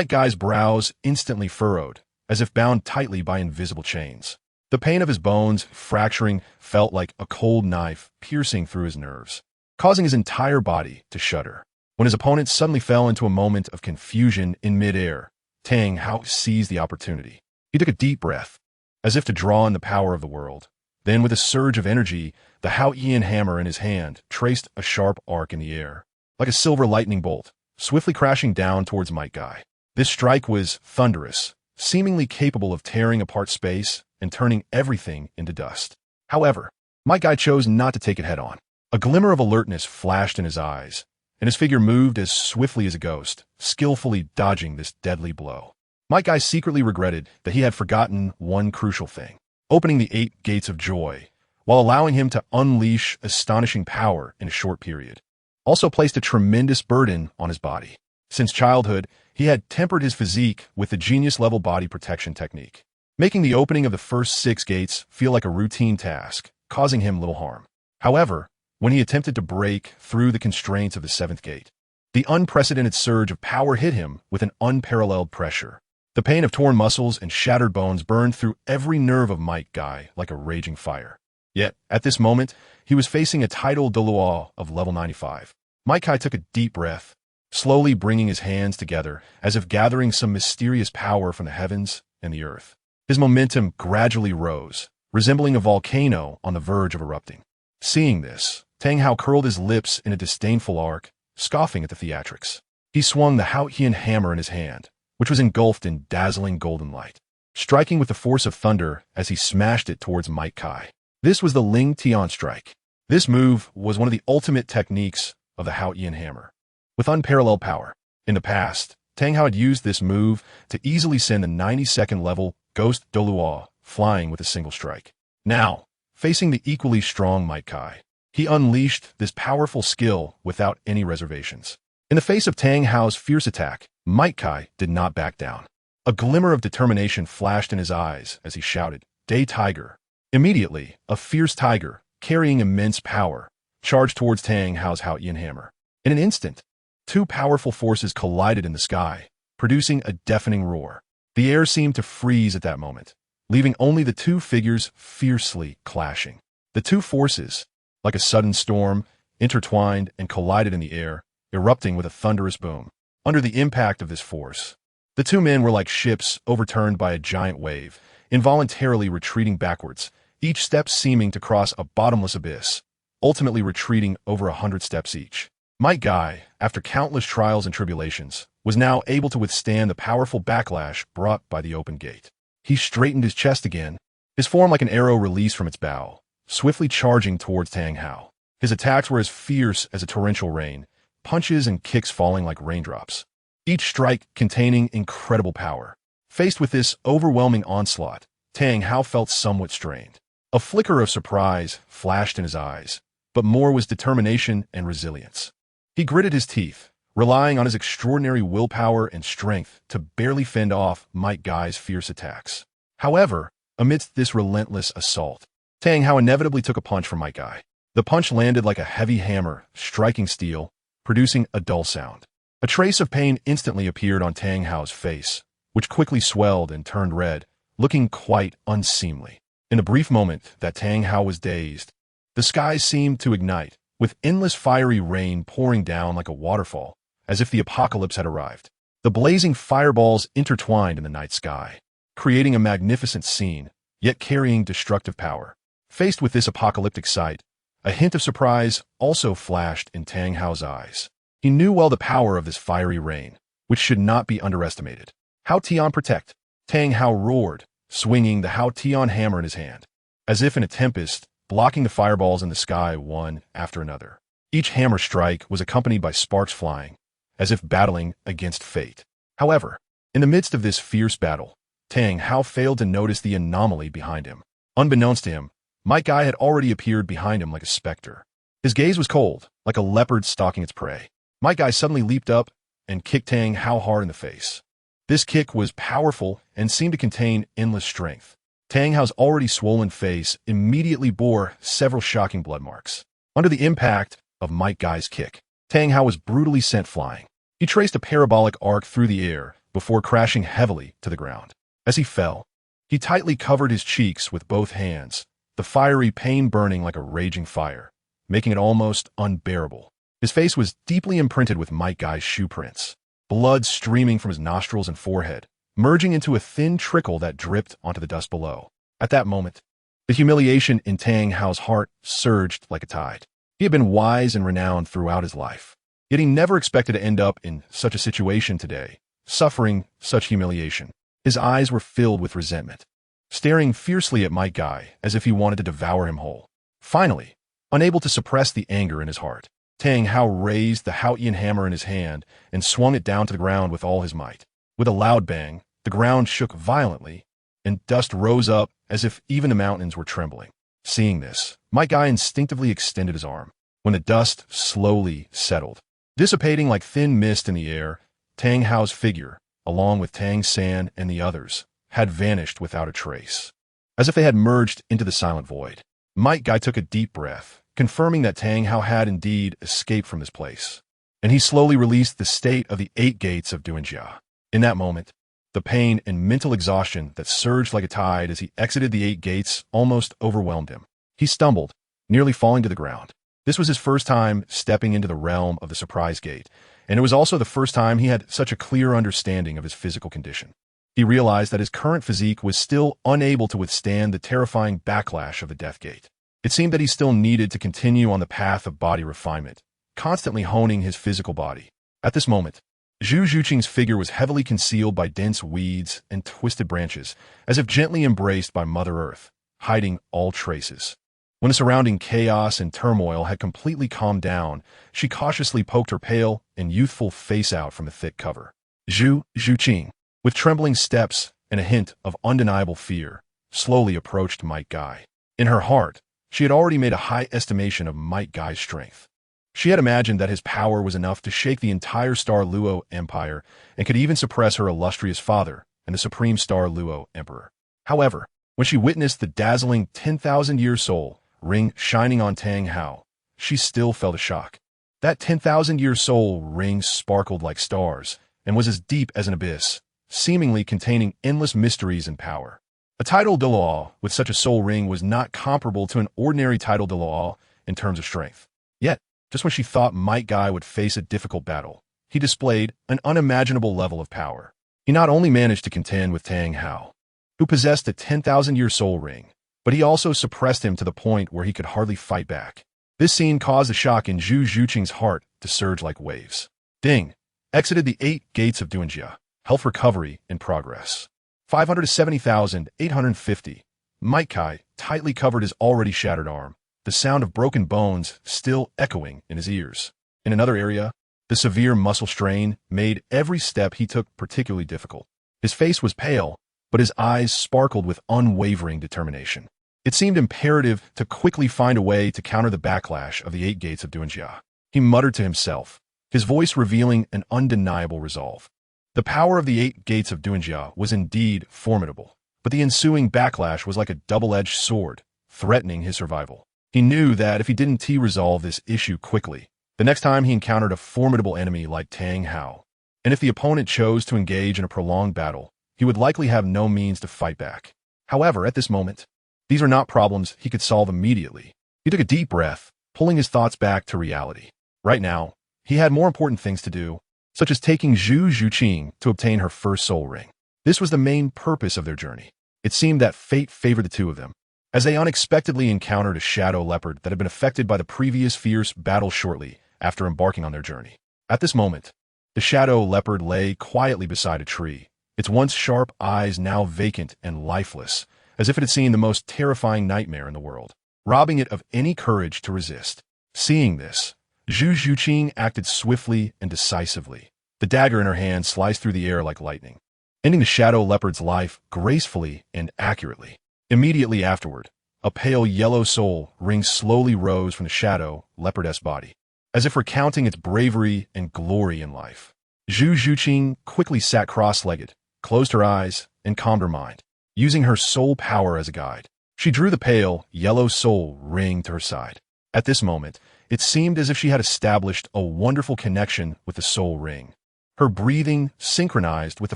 Kai's brows instantly furrowed, as if bound tightly by invisible chains. The pain of his bones fracturing felt like a cold knife piercing through his nerves, causing his entire body to shudder. When his opponent suddenly fell into a moment of confusion in midair, Tang Hao seized the opportunity. He took a deep breath, as if to draw in the power of the world. Then, with a surge of energy, The Hao-Ian hammer in his hand traced a sharp arc in the air, like a silver lightning bolt, swiftly crashing down towards Might Guy. This strike was thunderous, seemingly capable of tearing apart space and turning everything into dust. However, Might Guy chose not to take it head-on. A glimmer of alertness flashed in his eyes, and his figure moved as swiftly as a ghost, skillfully dodging this deadly blow. Might Guy secretly regretted that he had forgotten one crucial thing, opening the 8 gates of joy, while allowing him to unleash astonishing power in a short period. Also placed a tremendous burden on his body. Since childhood, he had tempered his physique with the genius-level body protection technique, making the opening of the first 6 gates feel like a routine task, causing him little harm. However, when he attempted to break through the constraints of the 7th gate, the unprecedented surge of power hit him with an unparalleled pressure. The pain of torn muscles and shattered bones burned through every nerve of Might Guy like a raging fire. Yet, at this moment, he was facing a title Douluo of level 95. Might Guy took a deep breath, slowly bringing his hands together as if gathering some mysterious power from the heavens and the earth. His momentum gradually rose, resembling a volcano on the verge of erupting. Seeing this, Tang Hao curled his lips in a disdainful arc, scoffing at the theatrics. He swung the Hao-Ian hammer in his hand, which was engulfed in dazzling golden light, striking with the force of thunder as he smashed it towards Might Guy. This was the Ling Tian strike. This move was one of the ultimate techniques of the Hao-Ian hammer, with unparalleled power. In the past, Tang Hao had used this move to easily send the 92nd level Ghost Douluo flying with a single strike. Now, facing the equally strong Might Guy, he unleashed this powerful skill without any reservations. In the face of Tang Hao's fierce attack, Might Guy did not back down. A glimmer of determination flashed in his eyes as he shouted, "Day Tiger!" Immediately, a fierce tiger, carrying immense power, charged towards Tang Hao's Hao-Ian hammer. In an instant, 2 powerful forces collided in the sky, producing a deafening roar. The air seemed to freeze at that moment, leaving only the 2 figures fiercely clashing. The 2 forces, like a sudden storm, intertwined and collided in the air, erupting with a thunderous boom. Under the impact of this force, the 2 men were like ships overturned by a giant wave, involuntarily retreating backwards, each step seeming to cross a bottomless abyss, ultimately retreating over 100 steps each. Might Guy, after countless trials and tribulations, was now able to withstand the powerful backlash brought by the open gate. He straightened his chest again, his form like an arrow released from its bow, swiftly charging towards Tang Hao. His attacks were as fierce as a torrential rain, punches and kicks falling like raindrops, each strike containing incredible power. Faced with this overwhelming onslaught, Tang Hao felt somewhat strained. A flicker of surprise flashed in his eyes, but more was determination and resilience. He gritted his teeth, relying on his extraordinary willpower and strength to barely fend off Might Guy's fierce attacks. However, amidst this relentless assault, Tang Hao inevitably took a punch from Might Guy. The punch landed like a heavy hammer, striking steel, producing a dull sound. A trace of pain instantly appeared on Tang Hao's face, which quickly swelled and turned red, looking quite unseemly. In the brief moment that Tang Hao was dazed, the skies seemed to ignite, with endless fiery rain pouring down like a waterfall, as if the apocalypse had arrived. The blazing fireballs intertwined in the night sky, creating a magnificent scene, yet carrying destructive power. Faced with this apocalyptic sight, a hint of surprise also flashed in Tang Hao's eyes. He knew well the power of this fiery rain, which should not be underestimated. Hao-Tian protect! Tang Hao roared, swinging the Hao-Tian hammer in his hand, as if in a tempest, blocking the fireballs in the sky one after another. Each hammer strike was accompanied by sparks flying, as if battling against fate. However, in the midst of this fierce battle, Tang Hao failed to notice the anomaly behind him. Unbeknownst to him, Might Guy had already appeared behind him like a specter. His gaze was cold, like a leopard stalking its prey. Might Guy suddenly leaped up and kicked Tang Hao hard in the face. This kick was powerful and seemed to contain endless strength. Tang Hao's already swollen face immediately bore several shocking blood marks. Under the impact of Might Guy's kick, Tang Hao was brutally sent flying. He traced a parabolic arc through the air before crashing heavily to the ground. As he fell, he tightly covered his cheeks with both hands, the fiery pain burning like a raging fire, making it almost unbearable. His face was deeply imprinted with Might Guy's shoe prints, blood streaming from his nostrils and forehead, merging into a thin trickle that dripped onto the dust below. At that moment, The humiliation in Tang Hao's heart surged like a tide. He had been wise and renowned throughout his life. Yet he never expected to end up in such a situation today, suffering such humiliation. His eyes were filled with resentment, staring fiercely at Might Guy as if he wanted to devour him whole. Finally, unable to suppress the anger in his heart, Tang Hao raised the Haotian hammer in his hand and swung it down to the ground with all his might. With a loud bang, the ground shook violently, and dust rose up as if even the mountains were trembling. Seeing this, Might Guy instinctively extended his arm. When the dust slowly settled, dissipating like thin mist in the air, Tang Hao's figure, along with Tang San and the others, had vanished without a trace. As if they had merged into the silent void, Might Guy took a deep breath, confirming that Tang Hao had indeed escaped from this place. And he slowly released the state of the 8 gates of Douluo. In that moment, the pain and mental exhaustion that surged like a tide as he exited the 8 gates almost overwhelmed him. He stumbled, nearly falling to the ground. This was his first time stepping into the realm of the surprise gate, and it was also the first time he had such a clear understanding of his physical condition. He realized that his current physique was still unable to withstand the terrifying backlash of the Death Gate. It seemed that he still needed to continue on the path of body refinement, constantly honing his physical body. At this moment, Zhu Zhuqing's figure was heavily concealed by dense weeds and twisted branches, as if gently embraced by Mother Earth, hiding all traces. When the surrounding chaos and turmoil had completely calmed down, she cautiously poked her pale and youthful face out from the thick cover. Zhu Zhuqing, with trembling steps and a hint of undeniable fear, slowly approached Might Guy. In her heart, she had already made a high estimation of Might Guy's strength. She had imagined that his power was enough to shake the entire Star Luo Empire and could even suppress her illustrious father and the supreme Star Luo Emperor. However, when she witnessed the dazzling 10,000-year soul ring shining on Tang Hao, she still felt a shock. That 10,000-year soul ring sparkled like stars and was as deep as an abyss, seemingly containing endless mysteries and power. A tile.Not with such a soul ring was not comparable to an ordinary tile.Not in terms of strength. Yet, just when she thought Might Guy would face a difficult battle, he displayed an unimaginable level of power. He not only managed to contend with Tang Hao, who possessed a 10,000-year soul ring, but he also suppressed him to the point where he could hardly fight back. This scene caused a shock in Zhu Zhuqing's heart to surge like waves. Ding! Exited the 8 gates of Douluo. Health recovery in progress. 570,850. Might Guy tightly covered his already shattered arm, the sound of broken bones still echoing in his ears. In another area, the severe muscle strain made every step he took particularly difficult. His face was pale, but his eyes sparkled with unwavering determination. It seemed imperative to quickly find a way to counter the backlash of the 8 gates of Douluo. He muttered to himself, his voice revealing an undeniable resolve. The power of the 8 gates of Douluo was indeed formidable, but the ensuing backlash was like a double-edged sword, threatening his survival. He knew that if he didn't resolve this issue quickly, the next time he encountered a formidable enemy like Tang Hao, and if the opponent chose to engage in a prolonged battle, he would likely have no means to fight back. However, at this moment, these are not problems he could solve immediately. He took a deep breath, pulling his thoughts back to reality. Right now, he had more important things to do, such as taking Zhu Zhuqing to obtain her first soul ring. This was the main purpose of their journey. It seemed that fate favored the two of them, as they unexpectedly encountered a shadow leopard that had been affected by the previous fierce battle shortly after embarking on their journey. At this moment, the shadow leopard lay quietly beside a tree, its once sharp eyes now vacant and lifeless, as if it had seen the most terrifying nightmare in the world, robbing it of any courage to resist. Seeing this, Zhu Zhuqing acted swiftly and decisively. The dagger in her hand sliced through the air like lightning, ending the shadow leopard's life gracefully and accurately. Immediately afterward, a pale yellow soul ring slowly rose from the shadow leopardess body, as if recounting its bravery and glory in life. Zhu Zhuqing quickly sat cross-legged, closed her eyes, and calmed her mind. Using her soul power as a guide, she drew the pale, yellow soul ring to her side. At this moment, it seemed as if she had established a wonderful connection with the soul ring. Her breathing synchronized with the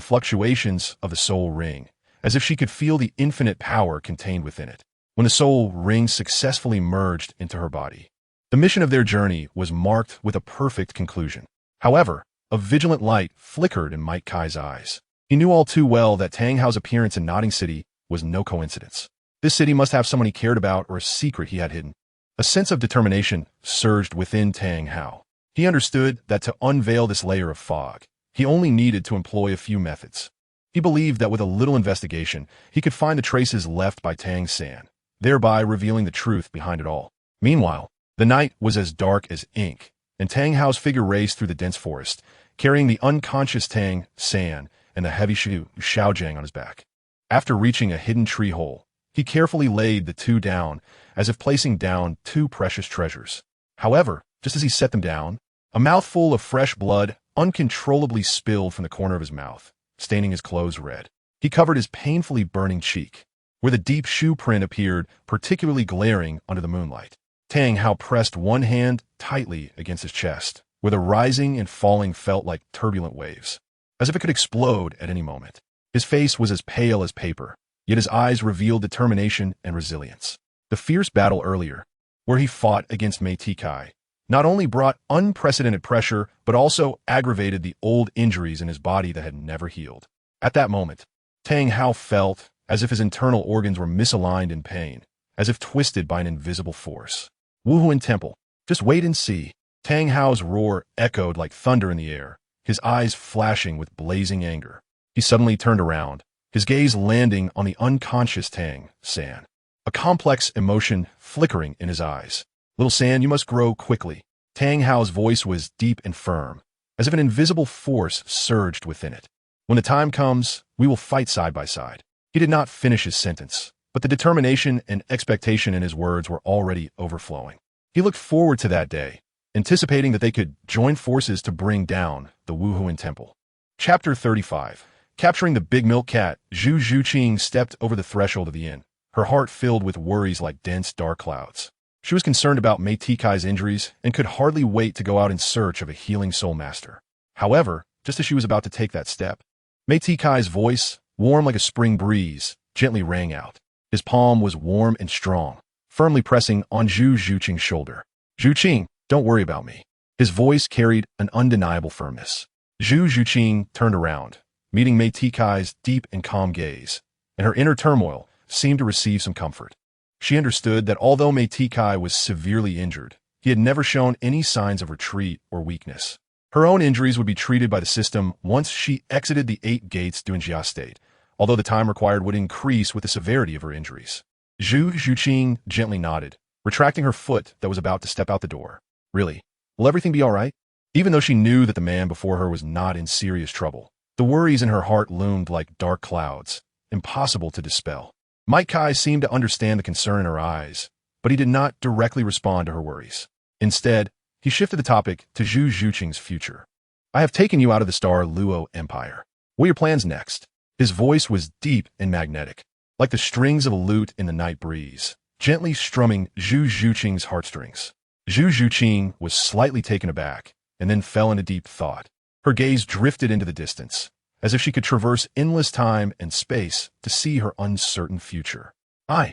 fluctuations of the soul ring, as if she could feel the infinite power contained within it. When the soul ring successfully merged into her body, the mission of their journey was marked with a perfect conclusion. However, a vigilant light flickered in Might Guy's eyes. He knew all too well that Tang Hao's appearance in Nodding City was no coincidence. This city must have someone he cared about or a secret he had hidden. A sense of determination surged within Tang Hao. He understood that to unveil this layer of fog, he only needed to employ a few methods. He believed that with a little investigation, he could find the traces left by Tang San, thereby revealing the truth behind it all. Meanwhile, the night was as dark as ink, and Tang Hao's figure raced through the dense forest, carrying the unconscious Tang San and the heavy Xiaojing on his back. After reaching a hidden tree hole, he carefully laid the two down, as if placing down two precious treasures. However, just as he set them down, a mouthful of fresh blood uncontrollably spilled from the corner of his mouth, staining his clothes red. He covered his painfully burning cheek, where the deep shoe print appeared particularly glaring under the moonlight. Tang Hao pressed one hand tightly against his chest, where the rising and falling felt like turbulent waves, as if it could explode at any moment. His face was as pale as paper, yet his eyes revealed determination and resilience. The fierce battle earlier, where he fought against Mei Tikai, not only brought unprecedented pressure, but also aggravated the old injuries in his body that had never healed. At that moment, Tang Hao felt as if his internal organs were misaligned in pain, as if twisted by an invisible force. Wuhuan Temple, just wait and see. Tang Hao's roar echoed like thunder in the air, his eyes flashing with blazing anger. He suddenly turned around, his gaze landing on the unconscious Tang San, a complex emotion flickering in his eyes. Little San, you must grow quickly. Tang Hao's voice was deep and firm, as if an invisible force surged within it. When the time comes, we will fight side by side. He did not finish his sentence, but the determination and expectation in his words were already overflowing. He looked forward to that day, anticipating that they could join forces to bring down the Wuhuan Temple. Chapter 35. Capturing the big milk cat, Zhu Zhuqing stepped over the threshold of the inn, her heart filled with worries like dense, dark clouds. She was concerned about Mei Tikai's injuries and could hardly wait to go out in search of a healing soul master. However, just as she was about to take that step, Mei Tikai's voice, warm like a spring breeze, gently rang out. His palm was warm and strong, firmly pressing on Zhu Zhuqing's shoulder. Zhuqing, don't worry about me. His voice carried an undeniable firmness. Zhu Zhuqing turned around, meeting Mei Tikai's deep and calm gaze, and her inner turmoil seemed to receive some comfort. She understood that although Mei Tikai was severely injured, he had never shown any signs of retreat or weakness. Her own injuries would be treated by the system once she exited the 8 gates Dunjia state, although the time required would increase with the severity of her injuries. Zhu Zhuqing gently nodded, retracting her foot that was about to step out the door. Really? Will everything be all right? Even though she knew that the man before her was not in serious trouble, the worries in her heart loomed like dark clouds, impossible to dispel. Mike Kai seemed to understand the concern in her eyes, but he did not directly respond to her worries. Instead, he shifted the topic to Zhu Zhuqing's future. I have taken you out of the Star Luo Empire. What are your plans next? His voice was deep and magnetic, like the strings of a lute in the night breeze, gently strumming Zhu Zhuqing's heartstrings. Zhu Zhuqing was slightly taken aback, and then fell into deep thought. Her gaze drifted into the distance, as if she could traverse endless time and space to see her uncertain future. I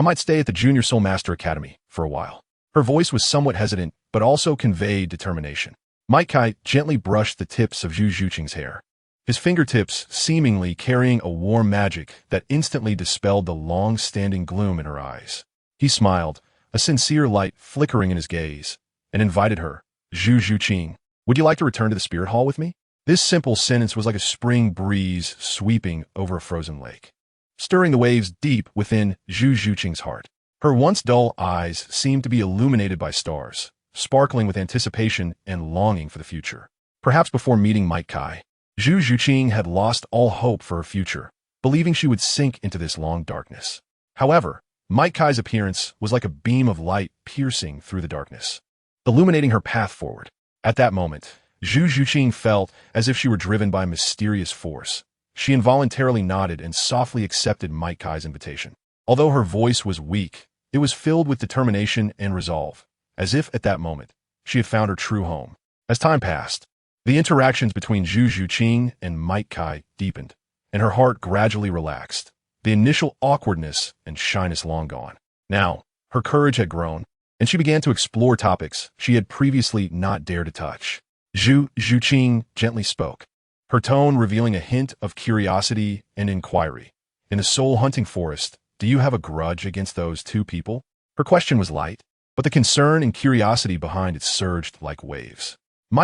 might stay at the Junior Soul Master Academy for a while. Her voice was somewhat hesitant, but also conveyed determination. Mike Kai gently brushed the tips of Zhu Zhuqing's hair, his fingertips seemingly carrying a warm magic that instantly dispelled the long-standing gloom in her eyes. He smiled, a sincere light flickering in his gaze, and invited her. Zhu Zhuqing, would you like to return to the Spirit Hall with me? This simple sentence was like a spring breeze sweeping over a frozen lake, stirring the waves deep within Zhu Zhuqing's heart. Her once dull eyes seemed to be illuminated by stars, sparkling with anticipation and longing for the future. Perhaps before meeting Mike Kai, Zhu Zhuqing had lost all hope for her future, believing she would sink into this long darkness. However, Mike Kai's appearance was like a beam of light piercing through the darkness, illuminating her path forward. At that moment, Zhu Zhuqing felt as if she were driven by a mysterious force. She involuntarily nodded and softly accepted Mike Kai's invitation. Although her voice was weak, it was filled with determination and resolve, as if at that moment she had found her true home. As time passed, the interactions between Zhu Zhuqing and Mike Kai deepened, and her heart gradually relaxed, the initial awkwardness and shyness long gone. Now, her courage had grown, and she began to explore topics she had previously not dared to touch. Zhu Zhuqing gently spoke, her tone revealing a hint of curiosity and inquiry. In the soul-hunting forest, do you have a grudge against those two people? Her question was light, but the concern and curiosity behind it surged like waves.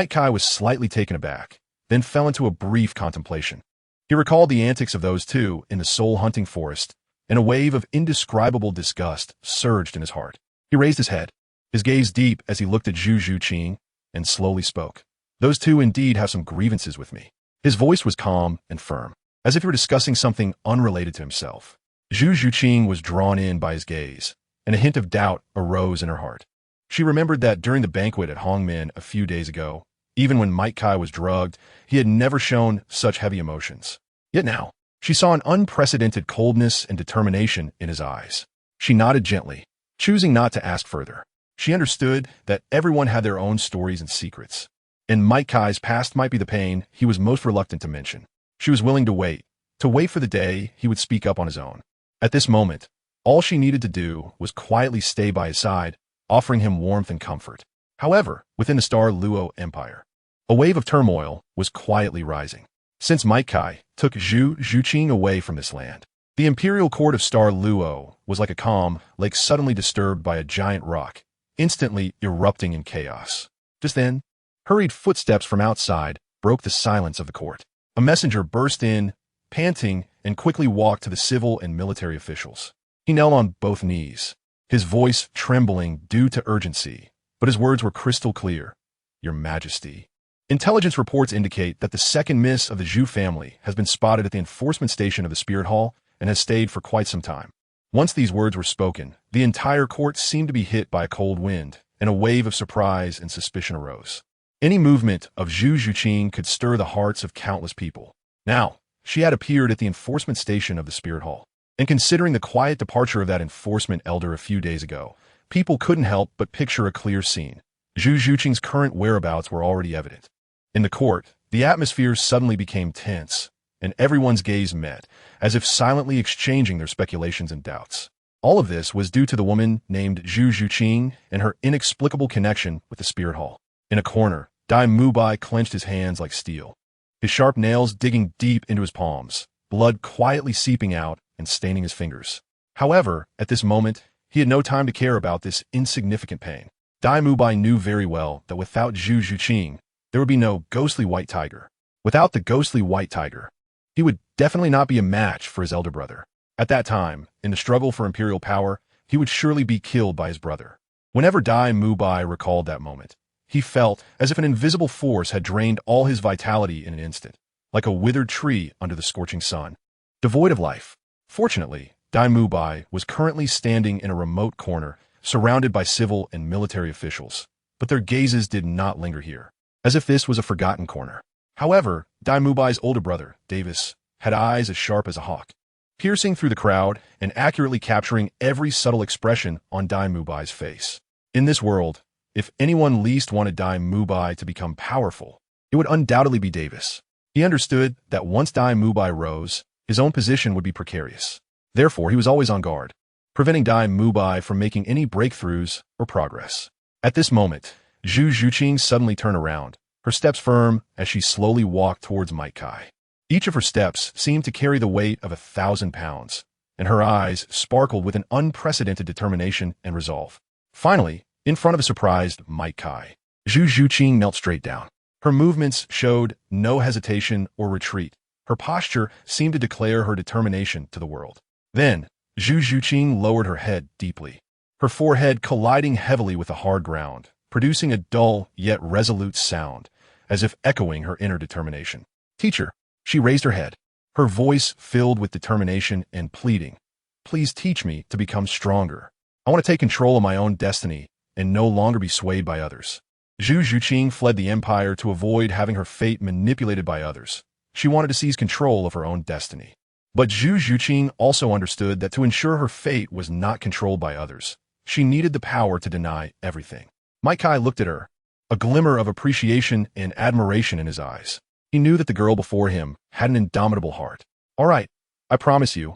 Kai was slightly taken aback, then fell into a brief contemplation. He recalled the antics of those two in the soul-hunting forest, and a wave of indescribable disgust surged in his heart. He raised his head, his gaze deep as he looked at Zhu Zhuqing, and slowly spoke. Those two indeed have some grievances with me. His voice was calm and firm, as if he were discussing something unrelated to himself. Zhu Zhuqing was drawn in by his gaze, and a hint of doubt arose in her heart. She remembered that during the banquet at Hongmen a few days ago, even when Kai was drugged, he had never shown such heavy emotions. Yet now, she saw an unprecedented coldness and determination in his eyes. She nodded gently, choosing not to ask further. She understood that everyone had their own stories and secrets, and Kai's past might be the pain he was most reluctant to mention. She was willing to wait for the day he would speak up on his own. At this moment, all she needed to do was quietly stay by his side, offering him warmth and comfort. However, within the Douluo Empire, a wave of turmoil was quietly rising. Since Kai took Zhu Zhuqing away from this land, the imperial court of Douluo was like a calm lake suddenly disturbed by a giant rock, instantly erupting in chaos. Just then, hurried footsteps from outside broke the silence of the court. A messenger burst in, panting, and quickly walked to the civil and military officials. He knelt on both knees, his voice trembling due to urgency, but his words were crystal clear. Your Majesty. Intelligence reports indicate that the second miss of the Zhu family has been spotted at the enforcement station of the Spirit Hall and has stayed for quite some time. Once these words were spoken, the entire court seemed to be hit by a cold wind, and a wave of surprise and suspicion arose. Any movement of Zhu Zhuqing could stir the hearts of countless people. Now, she had appeared at the enforcement station of the Spirit Hall, and considering the quiet departure of that enforcement elder a few days ago, people couldn't help but picture a clear scene. Zhu Zhuqing's current whereabouts were already evident. In the court, the atmosphere suddenly became tense, and everyone's gaze met, as if silently exchanging their speculations and doubts. All of this was due to the woman named Zhu Zhuqing and her inexplicable connection with the Spirit Hall. In a corner, Dai Mubai clenched his hands like steel, his sharp nails digging deep into his palms, blood quietly seeping out and staining his fingers. However, at this moment, he had no time to care about this insignificant pain. Dai Mubai knew very well that without Zhu Zhuqing, there would be no ghostly white tiger. Without the ghostly white tiger, he would definitely not be a match for his elder brother. At that time, in the struggle for imperial power, he would surely be killed by his brother. Whenever Dai Mubai recalled that moment, he felt as if an invisible force had drained all his vitality in an instant, like a withered tree under the scorching sun, devoid of life. Fortunately, Dai Mubai was currently standing in a remote corner, surrounded by civil and military officials, but their gazes did not linger here, as if this was a forgotten corner. However, Dai Mubai's older brother, Davis, had eyes as sharp as a hawk, piercing through the crowd and accurately capturing every subtle expression on Dai Mubai's face. In this world, if anyone least wanted Dai Mubai to become powerful, it would undoubtedly be Davis. He understood that once Dai Mubai rose, his own position would be precarious. Therefore, he was always on guard, preventing Dai Mubai from making any breakthroughs or progress. At this moment, Zhu Zhuqing suddenly turned around, her steps firm as she slowly walked towards Kai. Each of her steps seemed to carry the weight of 1,000 pounds, and her eyes sparkled with an unprecedented determination and resolve. Finally, in front of a surprised Kai, Zhu Zhuqing knelt straight down. Her movements showed no hesitation or retreat. Her posture seemed to declare her determination to the world. Then, Zhu Zhuqing lowered her head deeply, her forehead colliding heavily with the hard ground, producing a dull yet resolute sound, as if echoing her inner determination. Teacher, she raised her head, her voice filled with determination and pleading. Please teach me to become stronger. I want to take control of my own destiny and no longer be swayed by others. Zhu Zhuqing fled the empire to avoid having her fate manipulated by others. She wanted to seize control of her own destiny. But Zhu Zhuqing also understood that to ensure her fate was not controlled by others, she needed the power to deny everything. Kai looked at her, a glimmer of appreciation and admiration in his eyes. He knew that the girl before him had an indomitable heart. All right, I promise you,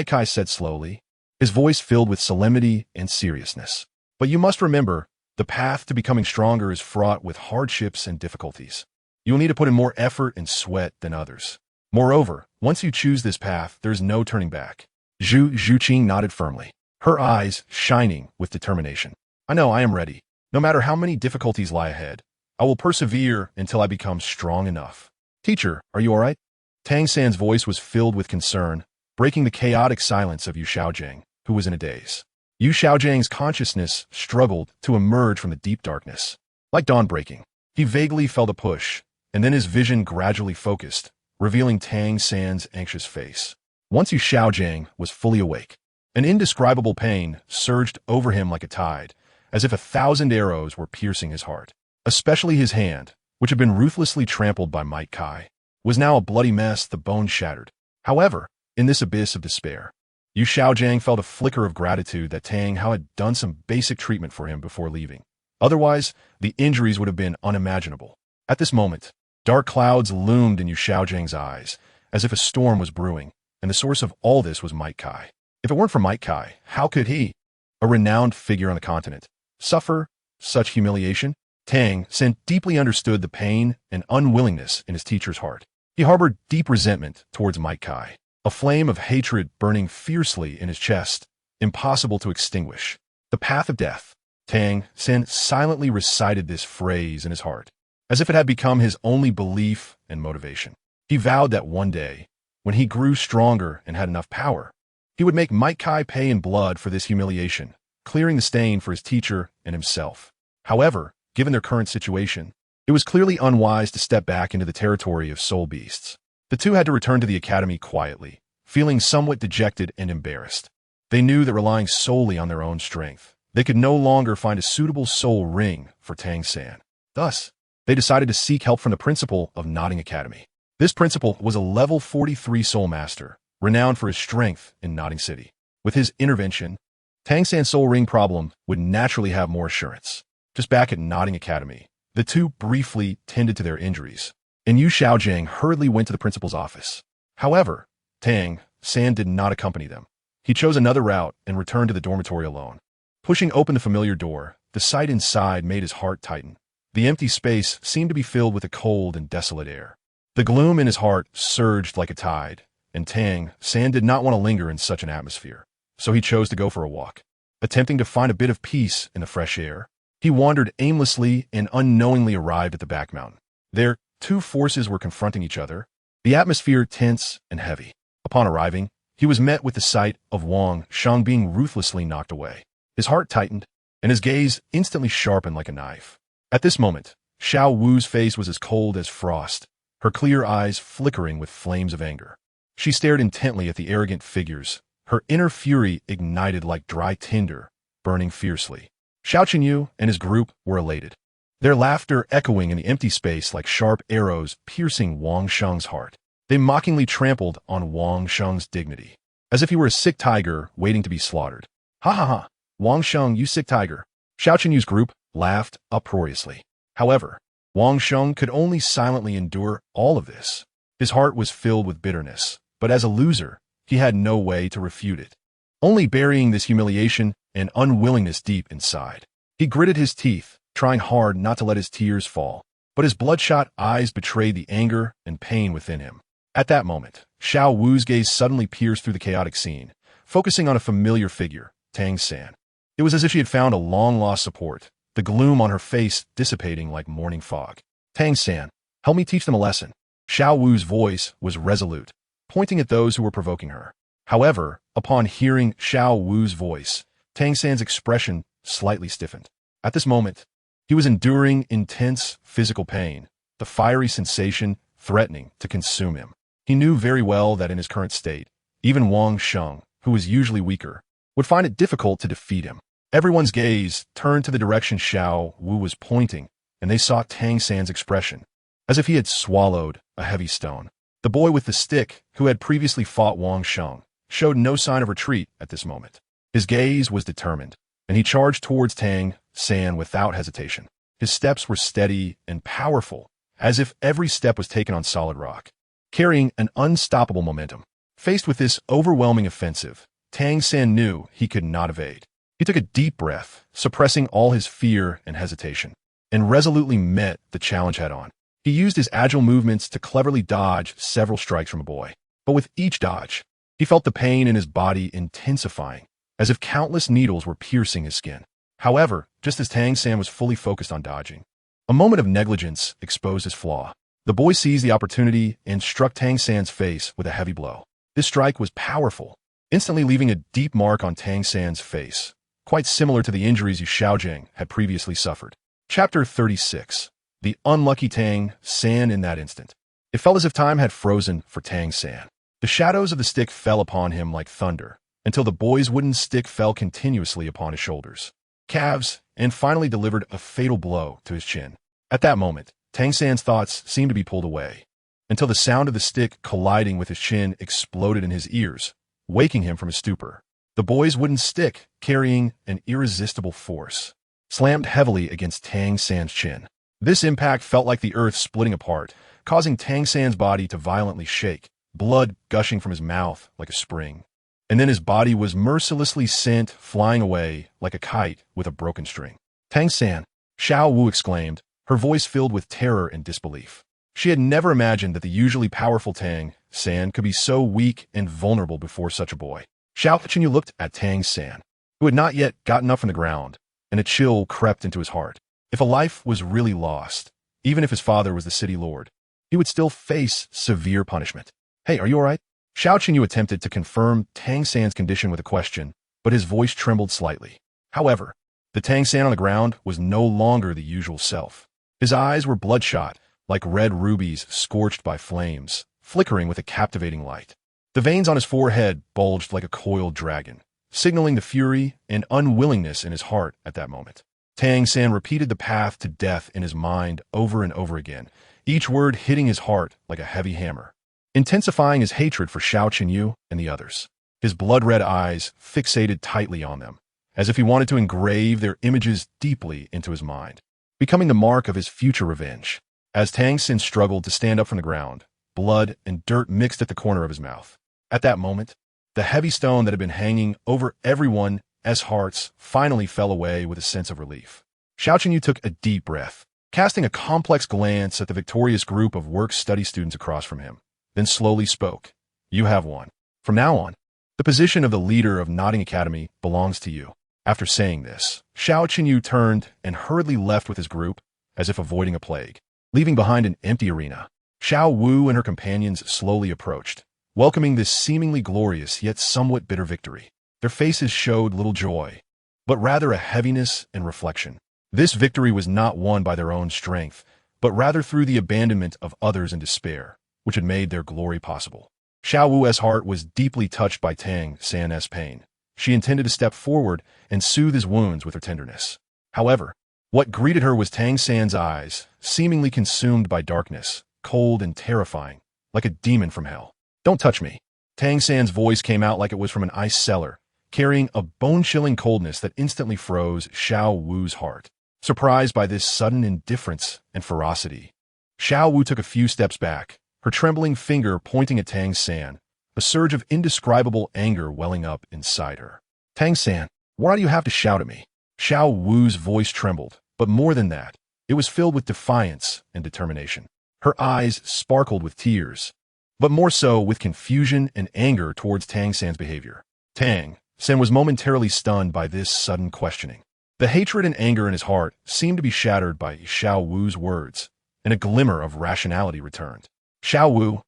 Kai said slowly, his voice filled with solemnity and seriousness. But you must remember, the path to becoming stronger is fraught with hardships and difficulties. You will need to put in more effort and sweat than others. Moreover, once you choose this path, there is no turning back. Zhu Zhuqing nodded firmly, her eyes shining with determination. I know I am ready. No matter how many difficulties lie ahead, I will persevere until I become strong enough. Teacher, are you all right? Tang San's voice was filled with concern, breaking the chaotic silence of Yu Xiaojiang, who was in a daze. Yu Xiaojiang's consciousness struggled to emerge from the deep darkness. Like dawn breaking, he vaguely felt a push, and then his vision gradually focused, revealing Tang San's anxious face. Once Yu Xiaojiang was fully awake, an indescribable pain surged over him like a tide, as if 1,000 arrows were piercing his heart. Especially his hand, which had been ruthlessly trampled by Might Kai, was now a bloody mess, the bones shattered. However, in this abyss of despair, Yu Xiaojiang felt a flicker of gratitude that Tang Hao had done some basic treatment for him before leaving. Otherwise, the injuries would have been unimaginable. At this moment, dark clouds loomed in Yu Xiaojiang's eyes, as if a storm was brewing, and the source of all this was Might Kai. If it weren't for Might Kai, how could he, a renowned figure on the continent, suffer such humiliation? Tang San deeply understood the pain and unwillingness in his teacher's heart. He harbored deep resentment towards Might Kai, a flame of hatred burning fiercely in his chest, impossible to extinguish. The path of death. Tang San silently recited this phrase in his heart, as if it had become his only belief and motivation. He vowed that one day, when he grew stronger and had enough power, he would make Might Kai pay in blood for this humiliation, clearing the stain for his teacher and himself. However, given their current situation, it was clearly unwise to step back into the territory of soul beasts. The two had to return to the academy quietly, feeling somewhat dejected and embarrassed. They knew that relying solely on their own strength, they could no longer find a suitable soul ring for Tang San. Thus, they decided to seek help from the principal of Nodding Academy. This principal was a level 43 soul master, renowned for his strength in Nodding City. With his intervention, Tang San's soul ring problem would naturally have more assurance. Just back at Nodding Academy, the two briefly tended to their injuries, and Yu Xiaojiang hurriedly went to the principal's office. However, Tang San did not accompany them. He chose another route and returned to the dormitory alone. Pushing open the familiar door, the sight inside made his heart tighten. The empty space seemed to be filled with a cold and desolate air. The gloom in his heart surged like a tide, and Tang San did not want to linger in such an atmosphere, so he chose to go for a walk. Attempting to find a bit of peace in the fresh air, he wandered aimlessly and unknowingly arrived at the back mountain. There, two forces were confronting each other, the atmosphere tense and heavy. Upon arriving, he was met with the sight of Wang Sheng being ruthlessly knocked away. His heart tightened, and his gaze instantly sharpened like a knife. At this moment, Xiao Wu's face was as cold as frost, her clear eyes flickering with flames of anger. She stared intently at the arrogant figures, her inner fury ignited like dry tinder, burning fiercely. Xiao Qinyu and his group were elated, their laughter echoing in the empty space like sharp arrows piercing Wang Sheng's heart. They mockingly trampled on Wang Sheng's dignity, as if he were a sick tiger waiting to be slaughtered. Ha ha ha, Wang Sheng, you sick tiger. Xiao Qinyu's group laughed uproariously. However, Wang Sheng could only silently endure all of this. His heart was filled with bitterness, but as a loser, he had no way to refute it, only burying this humiliation and unwillingness deep inside. He gritted his teeth, trying hard not to let his tears fall, but his bloodshot eyes betrayed the anger and pain within him. At that moment, Xiao Wu's gaze suddenly pierced through the chaotic scene, focusing on a familiar figure, Tang San. It was as if she had found a long-lost support, the gloom on her face dissipating like morning fog. Tang San, help me teach them a lesson. Xiao Wu's voice was resolute, pointing at those who were provoking her. However, upon hearing Xiao Wu's voice, Tang San's expression slightly stiffened. At this moment, he was enduring intense physical pain, the fiery sensation threatening to consume him. He knew very well that in his current state, even Wang Sheng, who was usually weaker, would find it difficult to defeat him. Everyone's gaze turned to the direction Xiao Wu was pointing, and they saw Tang San's expression, as if he had swallowed a heavy stone. The boy with the stick, who had previously fought Wang Sheng, showed no sign of retreat at this moment. His gaze was determined, and he charged towards Tang San without hesitation. His steps were steady and powerful, as if every step was taken on solid rock, carrying an unstoppable momentum. Faced with this overwhelming offensive, Tang San knew he could not evade. He took a deep breath, suppressing all his fear and hesitation, and resolutely met the challenge head-on. He used his agile movements to cleverly dodge several strikes from a boy. But with each dodge, He felt the pain in his body intensifying, as if countless needles were piercing his skin. However, just as Tang San was fully focused on dodging, a moment of negligence exposed his flaw. The boy seized the opportunity and struck Tang San's face with a heavy blow. This strike was powerful, instantly leaving a deep mark on Tang San's face, quite similar to the injuries Yu Xiaojing had previously suffered. Chapter 36. The unlucky Tang San in that instant. It felt as if time had frozen for Tang San. The shadows of the stick fell upon him like thunder, until the boy's wooden stick fell continuously upon his shoulders, calves, and finally delivered a fatal blow to his chin. At that moment, Tang San's thoughts seemed to be pulled away, until the sound of the stick colliding with his chin exploded in his ears, waking him from his stupor. The boy's wooden stick, carrying an irresistible force, slammed heavily against Tang San's chin. This impact felt like the earth splitting apart, causing Tang San's body to violently shake, blood gushing from his mouth like a spring. And then his body was mercilessly sent flying away like a kite with a broken string. Tang San, Xiao Wu exclaimed, her voice filled with terror and disbelief. She had never imagined that the usually powerful Tang San could be so weak and vulnerable before such a boy. Xiao Qinyu looked at Tang San, who had not yet gotten up from the ground, and a chill crept into his heart. If a life was really lost, even if his father was the city lord, he would still face severe punishment. Hey, are you all right? Xiao Qinyu attempted to confirm Tang San's condition with a question, but his voice trembled slightly. However, the Tang San on the ground was no longer the usual self. His eyes were bloodshot, like red rubies scorched by flames, flickering with a captivating light. The veins on his forehead bulged like a coiled dragon, signaling the fury and unwillingness in his heart at that moment. Tang San repeated the path to death in his mind over and over again, each word hitting his heart like a heavy hammer, intensifying his hatred for Xiao Qinyu and the others. His blood-red eyes fixated tightly on them, as if he wanted to engrave their images deeply into his mind, becoming the mark of his future revenge. As Tang San struggled to stand up from the ground, blood and dirt mixed at the corner of his mouth. At that moment, the heavy stone that had been hanging over everyone's hearts finally fell away with a sense of relief. Xiao Qinyu took a deep breath, casting a complex glance at the victorious group of work-study students across from him, then slowly spoke. You have won. From now on, the position of the leader of Nodding Academy belongs to you. After saying this, Xiao Qinyu turned and hurriedly left with his group, as if avoiding a plague, leaving behind an empty arena. Xiao Wu and her companions slowly approached, welcoming this seemingly glorious yet somewhat bitter victory. Their faces showed little joy, but rather a heaviness and reflection. This victory was not won by their own strength, but rather through the abandonment of others in despair, which had made their glory possible. Xiao Wu's heart was deeply touched by Tang San's pain. She intended to step forward and soothe his wounds with her tenderness. However, what greeted her was Tang San's eyes, seemingly consumed by darkness, cold and terrifying, like a demon from hell. Don't touch me. Tang San's voice came out like it was from an ice cellar, carrying a bone-chilling coldness that instantly froze Xiao Wu's heart. Surprised by this sudden indifference and ferocity, Xiao Wu took a few steps back, her trembling finger pointing at Tang San, a surge of indescribable anger welling up inside her. Tang San, why do you have to shout at me? Xiao Wu's voice trembled, but more than that, it was filled with defiance and determination. Her eyes sparkled with tears, but more so with confusion and anger towards Tang San's behavior. Tang San was momentarily stunned by this sudden questioning. The hatred and anger in his heart seemed to be shattered by Xiao Wu's words, and a glimmer of rationality returned. Xiao Wu,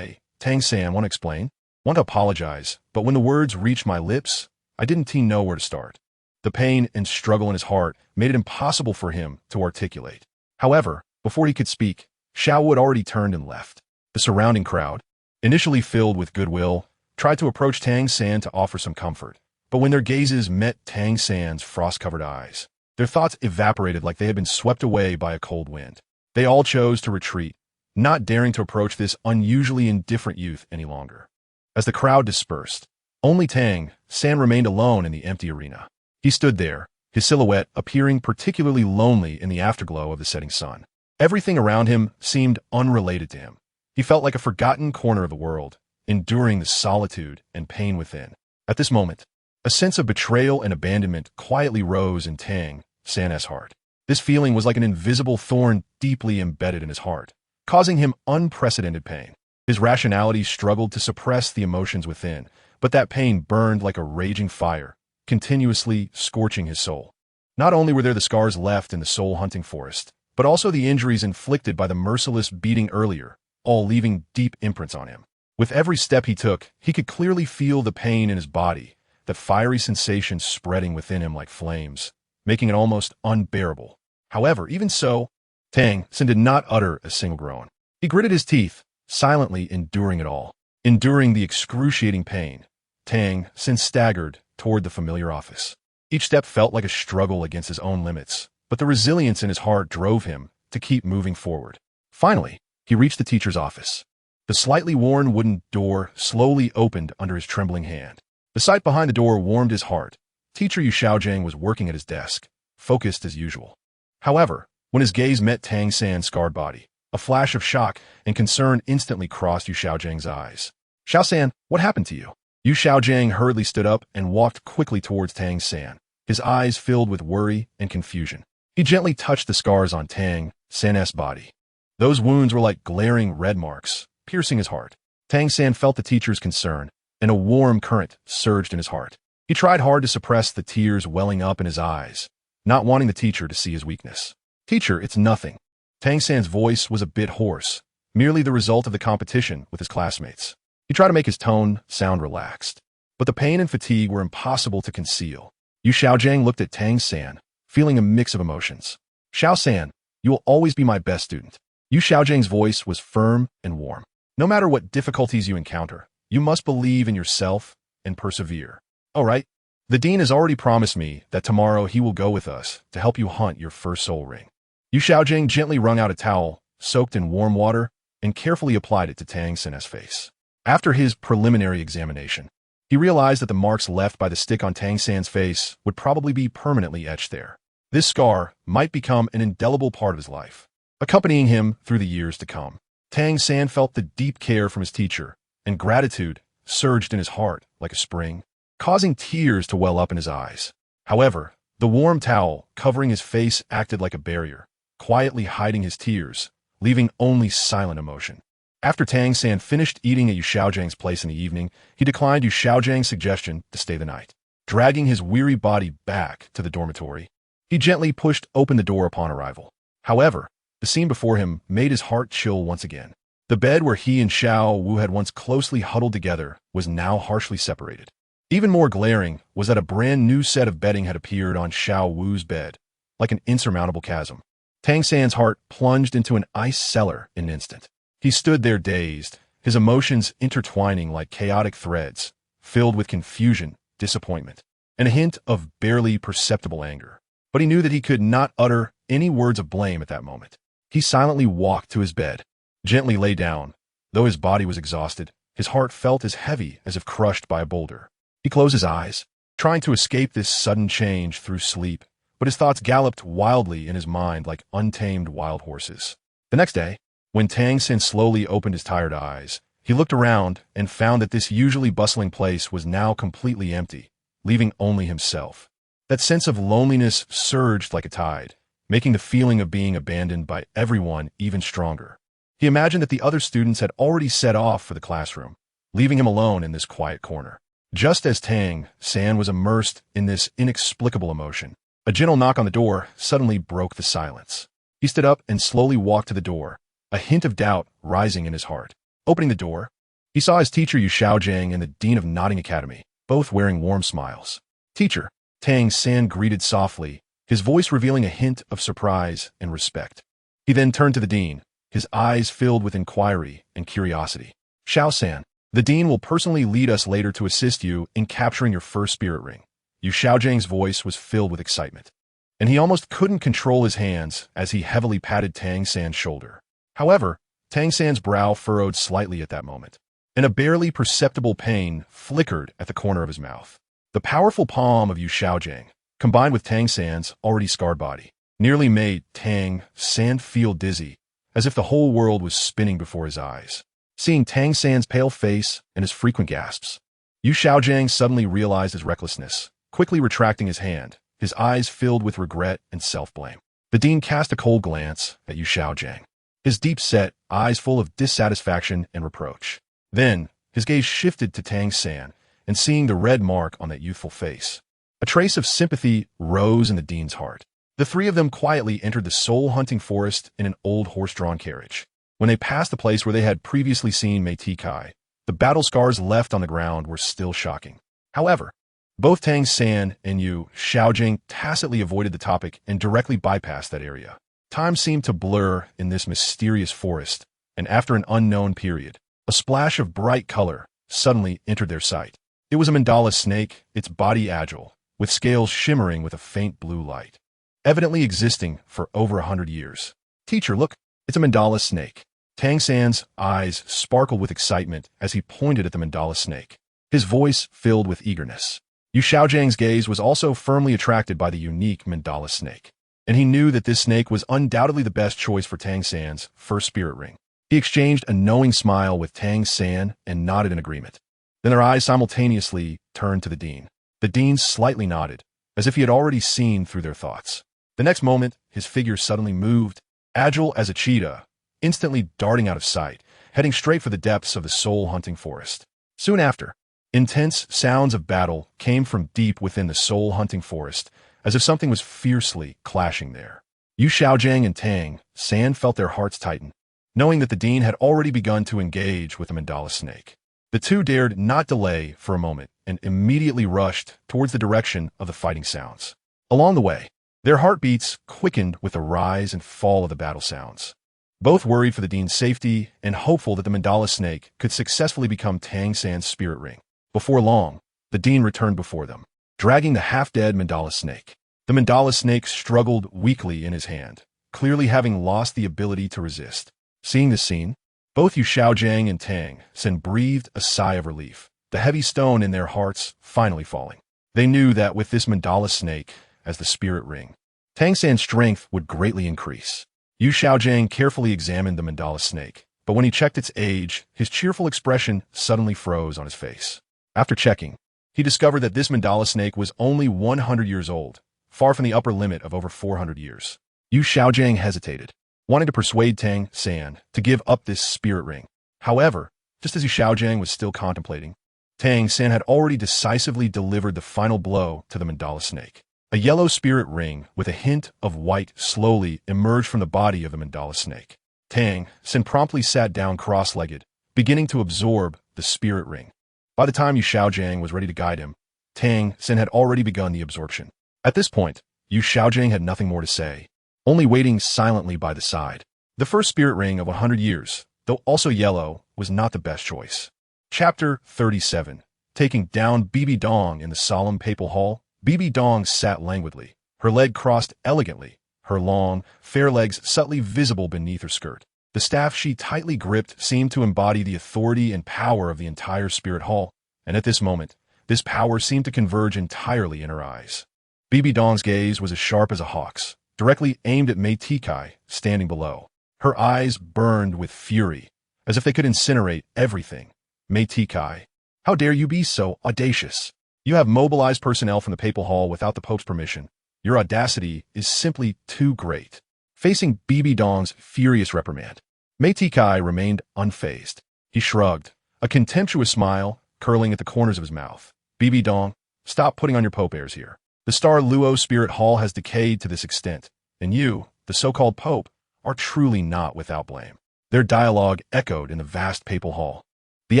Tang San, want to explain, want to apologize, but when the words reached my lips, I didn't know where to start. The pain and struggle in his heart made it impossible for him to articulate. However, before he could speak, Xiao Wu had already turned and left. The surrounding crowd, initially filled with goodwill, tried to approach Tang San to offer some comfort, but when their gazes met Tang San's frost-covered eyes, their thoughts evaporated like they had been swept away by a cold wind. They all chose to retreat, not daring to approach this unusually indifferent youth any longer. As the crowd dispersed, only Tang San remained alone in the empty arena. He stood there, his silhouette appearing particularly lonely in the afterglow of the setting sun. Everything around him seemed unrelated to him. He felt like a forgotten corner of the world, enduring the solitude and pain within. At this moment, a sense of betrayal and abandonment quietly rose in Tang San's heart. This feeling was like an invisible thorn deeply embedded in his heart, causing him unprecedented pain. His rationality struggled to suppress the emotions within, but that pain burned like a raging fire, continuously scorching his soul. Not only were there the scars left in the soul-hunting forest, but also the injuries inflicted by the merciless beating earlier, all leaving deep imprints on him. With every step he took, he could clearly feel the pain in his body, that fiery sensation spreading within him like flames, making it almost unbearable. However, even so, Tang Sen did not utter a single groan. He gritted his teeth, silently enduring it all. Enduring the excruciating pain, Tang Sen staggered toward the familiar office. Each step felt like a struggle against his own limits, but the resilience in his heart drove him to keep moving forward. Finally, he reached the teacher's office. The slightly worn wooden door slowly opened under his trembling hand. The sight behind the door warmed his heart. Teacher Yu Xiaojiang was working at his desk, focused as usual. However, when his gaze met Tang San's scarred body, a flash of shock and concern instantly crossed Yu Xiaojiang's eyes. "Xiao San, what happened to you?" Yu Xiaojiang hurriedly stood up and walked quickly towards Tang San, his eyes filled with worry and confusion. He gently touched the scars on Tang San's body. Those wounds were like glaring red marks, piercing his heart. Tang San felt the teacher's concern, and a warm current surged in his heart. He tried hard to suppress the tears welling up in his eyes, not wanting the teacher to see his weakness. "Teacher, it's nothing." Tang San's voice was a bit hoarse, merely the result of the competition with his classmates. He tried to make his tone sound relaxed, but the pain and fatigue were impossible to conceal. Yu Xiaojiang looked at Tang San, feeling a mix of emotions. "Xiao San, you will always be my best student." Yu Xiaojiang's voice was firm and warm. "No matter what difficulties you encounter, you must believe in yourself and persevere. All right, the dean has already promised me that tomorrow he will go with us to help you hunt your first soul ring." Yu Xiaojiang gently wrung out a towel, soaked in warm water, and carefully applied it to Tang San's face. After his preliminary examination, he realized that the marks left by the stick on Tang San's face would probably be permanently etched there. This scar might become an indelible part of his life, accompanying him through the years to come. Tang San felt the deep care from his teacher, and gratitude surged in his heart like a spring, causing tears to well up in his eyes. However, the warm towel covering his face acted like a barrier, quietly hiding his tears, leaving only silent emotion. After Tang San finished eating at Yu Xiaojiang's place in the evening, he declined Yu Xiaojiang's suggestion to stay the night. Dragging his weary body back to the dormitory, he gently pushed open the door upon arrival. However, the scene before him made his heart chill once again. The bed where he and Xiao Wu had once closely huddled together was now harshly separated. Even more glaring was that a brand new set of bedding had appeared on Xiao Wu's bed, like an insurmountable chasm. Tang San's heart plunged into an ice cellar in an instant. He stood there dazed, his emotions intertwining like chaotic threads, filled with confusion, disappointment, and a hint of barely perceptible anger. But he knew that he could not utter any words of blame at that moment. He silently walked to his bed, gently lay down. Though his body was exhausted, his heart felt as heavy as if crushed by a boulder. He closed his eyes, trying to escape this sudden change through sleep, but his thoughts galloped wildly in his mind like untamed wild horses. The next day, when Tang San slowly opened his tired eyes, he looked around and found that this usually bustling place was now completely empty, leaving only himself. That sense of loneliness surged like a tide, making the feeling of being abandoned by everyone even stronger. He imagined that the other students had already set off for the classroom, leaving him alone in this quiet corner. Just as Tang San was immersed in this inexplicable emotion, a gentle knock on the door suddenly broke the silence. He stood up and slowly walked to the door, a hint of doubt rising in his heart. Opening the door, he saw his teacher Yu Xiaojiang and the dean of Nodding Academy, both wearing warm smiles. "Teacher," Tang San greeted softly, his voice revealing a hint of surprise and respect. He then turned to the dean, his eyes filled with inquiry and curiosity. "Xiao San, the dean will personally lead us later to assist you in capturing your first spirit ring." Yu Xiaojiang's voice was filled with excitement, and he almost couldn't control his hands as he heavily patted Tang San's shoulder. However, Tang San's brow furrowed slightly at that moment, and a barely perceptible pain flickered at the corner of his mouth. The powerful palm of Yu Xiaojiang, combined with Tang San's already scarred body, nearly made Tang San feel dizzy, as if the whole world was spinning before his eyes. Seeing Tang San's pale face and his frequent gasps, Yu Xiaojiang suddenly realized his recklessness, quickly retracting his hand, his eyes filled with regret and self-blame. The dean cast a cold glance at Yu Xiaojiang. his deep-set, eyes full of dissatisfaction and reproach. Then, his gaze shifted to Tang San, and seeing the red mark on that youthful face, a trace of sympathy rose in the dean's heart. The three of them quietly entered the soul-hunting forest in an old horse-drawn carriage. When they passed the place where they had previously seen Mei Kai, the battle scars left on the ground were still shocking. However, both Tang San and Yu Xiaojing tacitly avoided the topic and directly bypassed that area. Time seemed to blur in this mysterious forest, and after an unknown period, a splash of bright color suddenly entered their sight. It was a mandala snake, its body agile, with scales shimmering with a faint blue light, evidently existing for over 100 years. Teacher, look, it's a mandala snake. Tang San's eyes sparkled with excitement as he pointed at the mandala snake, his voice filled with eagerness. Yu Xiaojing's gaze was also firmly attracted by the unique mandala snake, and he knew that this snake was undoubtedly the best choice for Tang San's first spirit ring. He exchanged a knowing smile with Tang San and nodded in agreement. Then their eyes simultaneously turned to the dean. The dean slightly nodded, as if he had already seen through their thoughts. The next moment, his figure suddenly moved, agile as a cheetah, instantly darting out of sight, heading straight for the depths of the soul-hunting forest. Soon after, intense sounds of battle came from deep within the soul-hunting forest, as if something was fiercely clashing there. Yu Xiaojing and Tang San felt their hearts tighten, knowing that the dean had already begun to engage with the mandala snake. The two dared not delay for a moment and immediately rushed towards the direction of the fighting sounds. Along the way, their heartbeats quickened with the rise and fall of the battle sounds. Both worried for the dean's safety and hopeful that the mandala snake could successfully become Tang San's spirit ring. Before long, the dean returned before them, dragging the half-dead mandala snake. The mandala snake struggled weakly in his hand, clearly having lost the ability to resist. Seeing this scene, both Yu Xiaojing and Tang San breathed a sigh of relief, the heavy stone in their hearts finally falling. They knew that with this mandala snake as the spirit ring, Tang San's strength would greatly increase. Yu Xiaojing carefully examined the mandala snake, but when he checked its age, his cheerful expression suddenly froze on his face. After checking, he discovered that this mandala snake was only 100 years old, far from the upper limit of over 400 years. Yu Xiaojing hesitated, wanting to persuade Tang San to give up this spirit ring. However, just as Yu Xiaojing was still contemplating, Tang San had already decisively delivered the final blow to the mandala snake. A yellow spirit ring with a hint of white slowly emerged from the body of the mandala snake. Tang San promptly sat down cross-legged, beginning to absorb the spirit ring. By the time Yu Xiaojing was ready to guide him, Tang San had already begun the absorption. At this point, Yu Xiaojing had nothing more to say, only waiting silently by the side. The first spirit ring of 100 years, though also yellow, was not the best choice. Chapter 37. Taking down Bibi Dong in the solemn papal hall, Bibi Dong sat languidly, her leg crossed elegantly, her long, fair legs subtly visible beneath her skirt. The staff she tightly gripped seemed to embody the authority and power of the entire spirit hall, and at this moment, this power seemed to converge entirely in her eyes. Bibi Dong's gaze was as sharp as a hawk's, directly aimed at Mei Kai, standing below. Her eyes burned with fury, as if they could incinerate everything. Mei Kai, how dare you be so audacious? You have mobilized personnel from the papal hall without the Pope's permission. Your audacity is simply too great. Facing Bibi Dong's furious reprimand, Mei Kai remained unfazed. He shrugged, a contemptuous smile curling at the corners of his mouth. Bibi Dong, stop putting on your Pope airs here. The Star Luo Spirit Hall has decayed to this extent, and you, the so-called Pope, are truly not without blame. Their dialogue echoed in the vast papal hall, the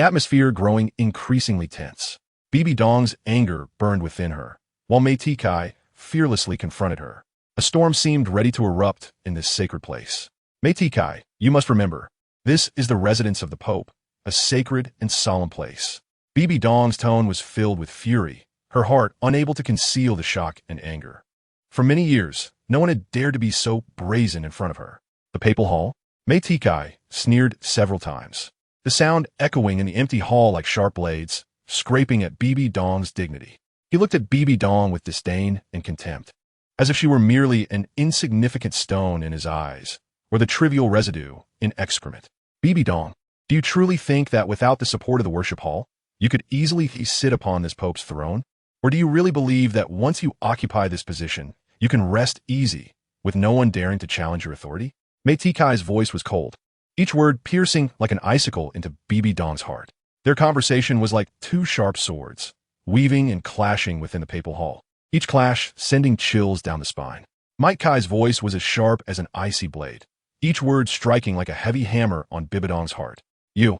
atmosphere growing increasingly tense. Bibi Dong's anger burned within her, while Mei Kai fearlessly confronted her. A storm seemed ready to erupt in this sacred place. Mei Kai, you must remember, this is the residence of the Pope, a sacred and solemn place. Bibi Dong's tone was filled with fury, her heart unable to conceal the shock and anger. For many years, no one had dared to be so brazen in front of her. The papal hall? Mei Kai sneered several times, the sound echoing in the empty hall like sharp blades, scraping at Bibi Dong's dignity. He looked at Bibi Dong with disdain and contempt, as if she were merely an insignificant stone in his eyes, or the trivial residue in excrement. Bibi Dong, do you truly think that without the support of the worship hall, you could easily sit upon this Pope's throne? Or do you really believe that once you occupy this position, you can rest easy, with no one daring to challenge your authority? Mei Tikai's voice was cold, each word piercing like an icicle into Bibi Dong's heart. Their conversation was like two sharp swords, weaving and clashing within the papal hall, each clash sending chills down the spine. Mike Kai's voice was as sharp as an icy blade, each word striking like a heavy hammer on Bibidong's heart. You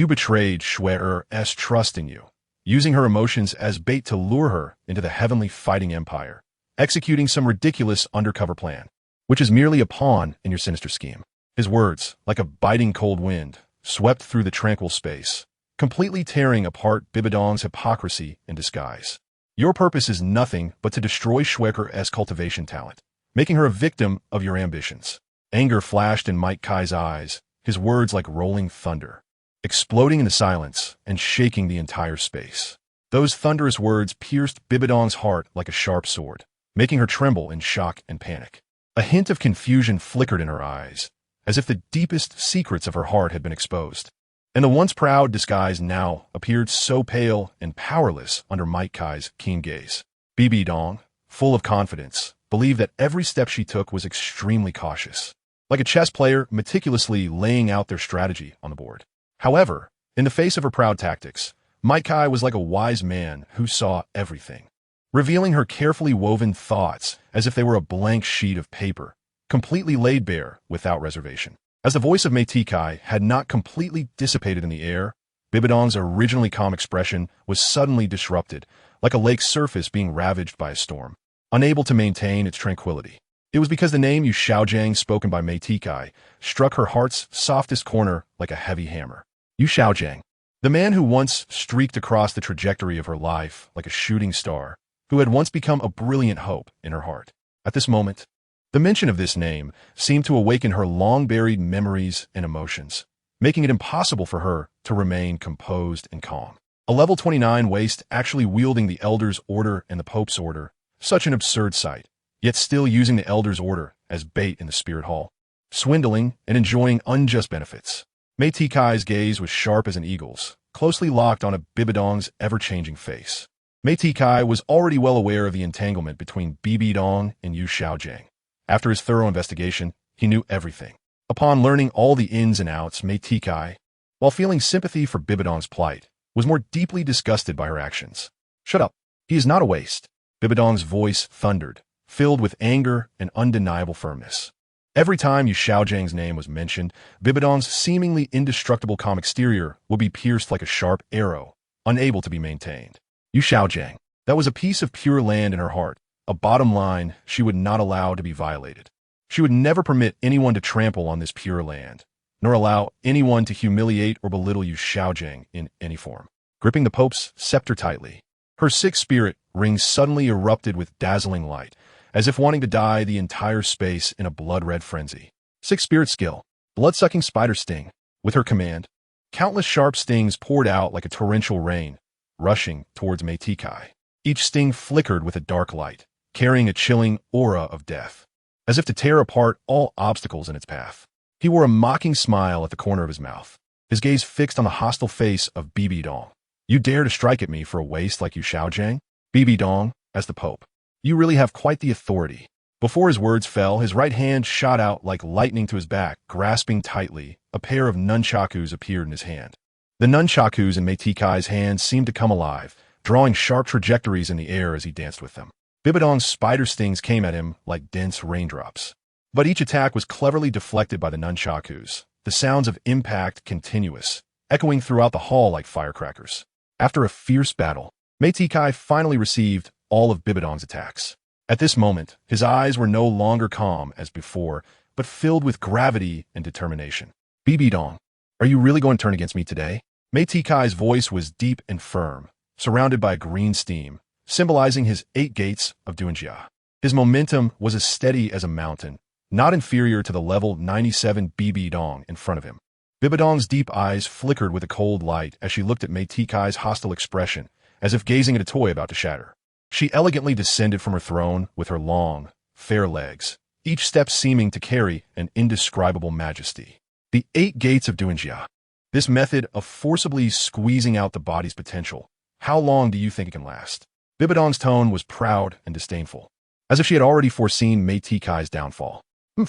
betrayed Shue's trust in you, using her emotions as bait to lure her into the heavenly fighting empire, executing some ridiculous undercover plan, which is merely a pawn in your sinister scheme. His words, like a biting cold wind, swept through the tranquil space, completely tearing apart Bibidong's hypocrisy in disguise. Your purpose is nothing but to destroy Shue's cultivation talent, making her a victim of your ambitions. Anger flashed in Mike Kai's eyes, his words like rolling thunder, exploding in the silence and shaking the entire space. Those thunderous words pierced Bibidong's heart like a sharp sword, making her tremble in shock and panic. A hint of confusion flickered in her eyes, as if the deepest secrets of her heart had been exposed. And the once proud disguise now appeared so pale and powerless under Mike Kai's keen gaze. Bibi Dong, full of confidence, believed that every step she took was extremely cautious, like a chess player meticulously laying out their strategy on the board. However, in the face of her proud tactics, Mike Kai was like a wise man who saw everything, revealing her carefully woven thoughts as if they were a blank sheet of paper, completely laid bare without reservation. As the voice of Mei Tikai had not completely dissipated in the air, Bibidong's originally calm expression was suddenly disrupted, like a lake's surface being ravaged by a storm, unable to maintain its tranquility. It was because the name Yu Xiaojiang spoken by Mei Tikai struck her heart's softest corner like a heavy hammer. Yu Xiaojiang, the man who once streaked across the trajectory of her life like a shooting star, who had once become a brilliant hope in her heart. At this moment, the mention of this name seemed to awaken her long-buried memories and emotions, making it impossible for her to remain composed and calm. A level 29 waste actually wielding the Elder's Order and the Pope's Order, such an absurd sight, yet still using the Elder's Order as bait in the Spirit Hall, swindling and enjoying unjust benefits. Mei Tikai's gaze was sharp as an eagle's, closely locked on a Bibidong's ever-changing face. Mei Tikai was already well aware of the entanglement between Bibi Dong and Yu Xiaojiang. After his thorough investigation, he knew everything. Upon learning all the ins and outs, Mei Tikai, while feeling sympathy for Bibidong's plight, was more deeply disgusted by her actions. Shut up. He is not a waste. Bibidong's voice thundered, filled with anger and undeniable firmness. Every time Yu Xiaojiang's name was mentioned, Bibidong's seemingly indestructible calm exterior would be pierced like a sharp arrow, unable to be maintained. Yu Xiaojiang, that was a piece of pure land in her heart, a bottom line she would not allow to be violated. She would never permit anyone to trample on this pure land, nor allow anyone to humiliate or belittle Yu Xiaojiang in any form. Gripping the Pope's scepter tightly, her sixth spirit ring suddenly erupted with dazzling light, as if wanting to dye the entire space in a blood-red frenzy. Sixth spirit skill, blood-sucking spider sting. With her command, countless sharp stings poured out like a torrential rain, rushing towards Mei Tikai. Each sting flickered with a dark light, carrying a chilling aura of death, as if to tear apart all obstacles in its path. He wore a mocking smile at the corner of his mouth, his gaze fixed on the hostile face of Bibi Dong. You dare to strike at me for a waste like Yu Xiaojiang? Bibi Dong, as the Pope. You really have quite the authority. Before his words fell, his right hand shot out like lightning to his back, grasping tightly. A pair of nunchakus appeared in his hand. The nunchakus in Mei Tikai's hands seemed to come alive, drawing sharp trajectories in the air as he danced with them. Bibidong's spider stings came at him like dense raindrops. But each attack was cleverly deflected by the nunchakus, the sounds of impact continuous, echoing throughout the hall like firecrackers. After a fierce battle, Mei Tikai finally received all of Bibidong's attacks. At this moment, his eyes were no longer calm as before, but filled with gravity and determination. Bibi Dong, are you really going to turn against me today? Mei Tikai's voice was deep and firm, surrounded by green steam, symbolizing his 8 gates of Duanjia. His momentum was as steady as a mountain, not inferior to the level 97 Bibi Dong in front of him. Bibidong's deep eyes flickered with a cold light as she looked at Mei Tikai's hostile expression, as if gazing at a toy about to shatter. She elegantly descended from her throne with her long, fair legs, each step seeming to carry an indescribable majesty. The 8 gates of Duanjia. This method of forcibly squeezing out the body's potential. How long do you think it can last? Bibidong's tone was proud and disdainful, as if she had already foreseen Mei Tikai's downfall.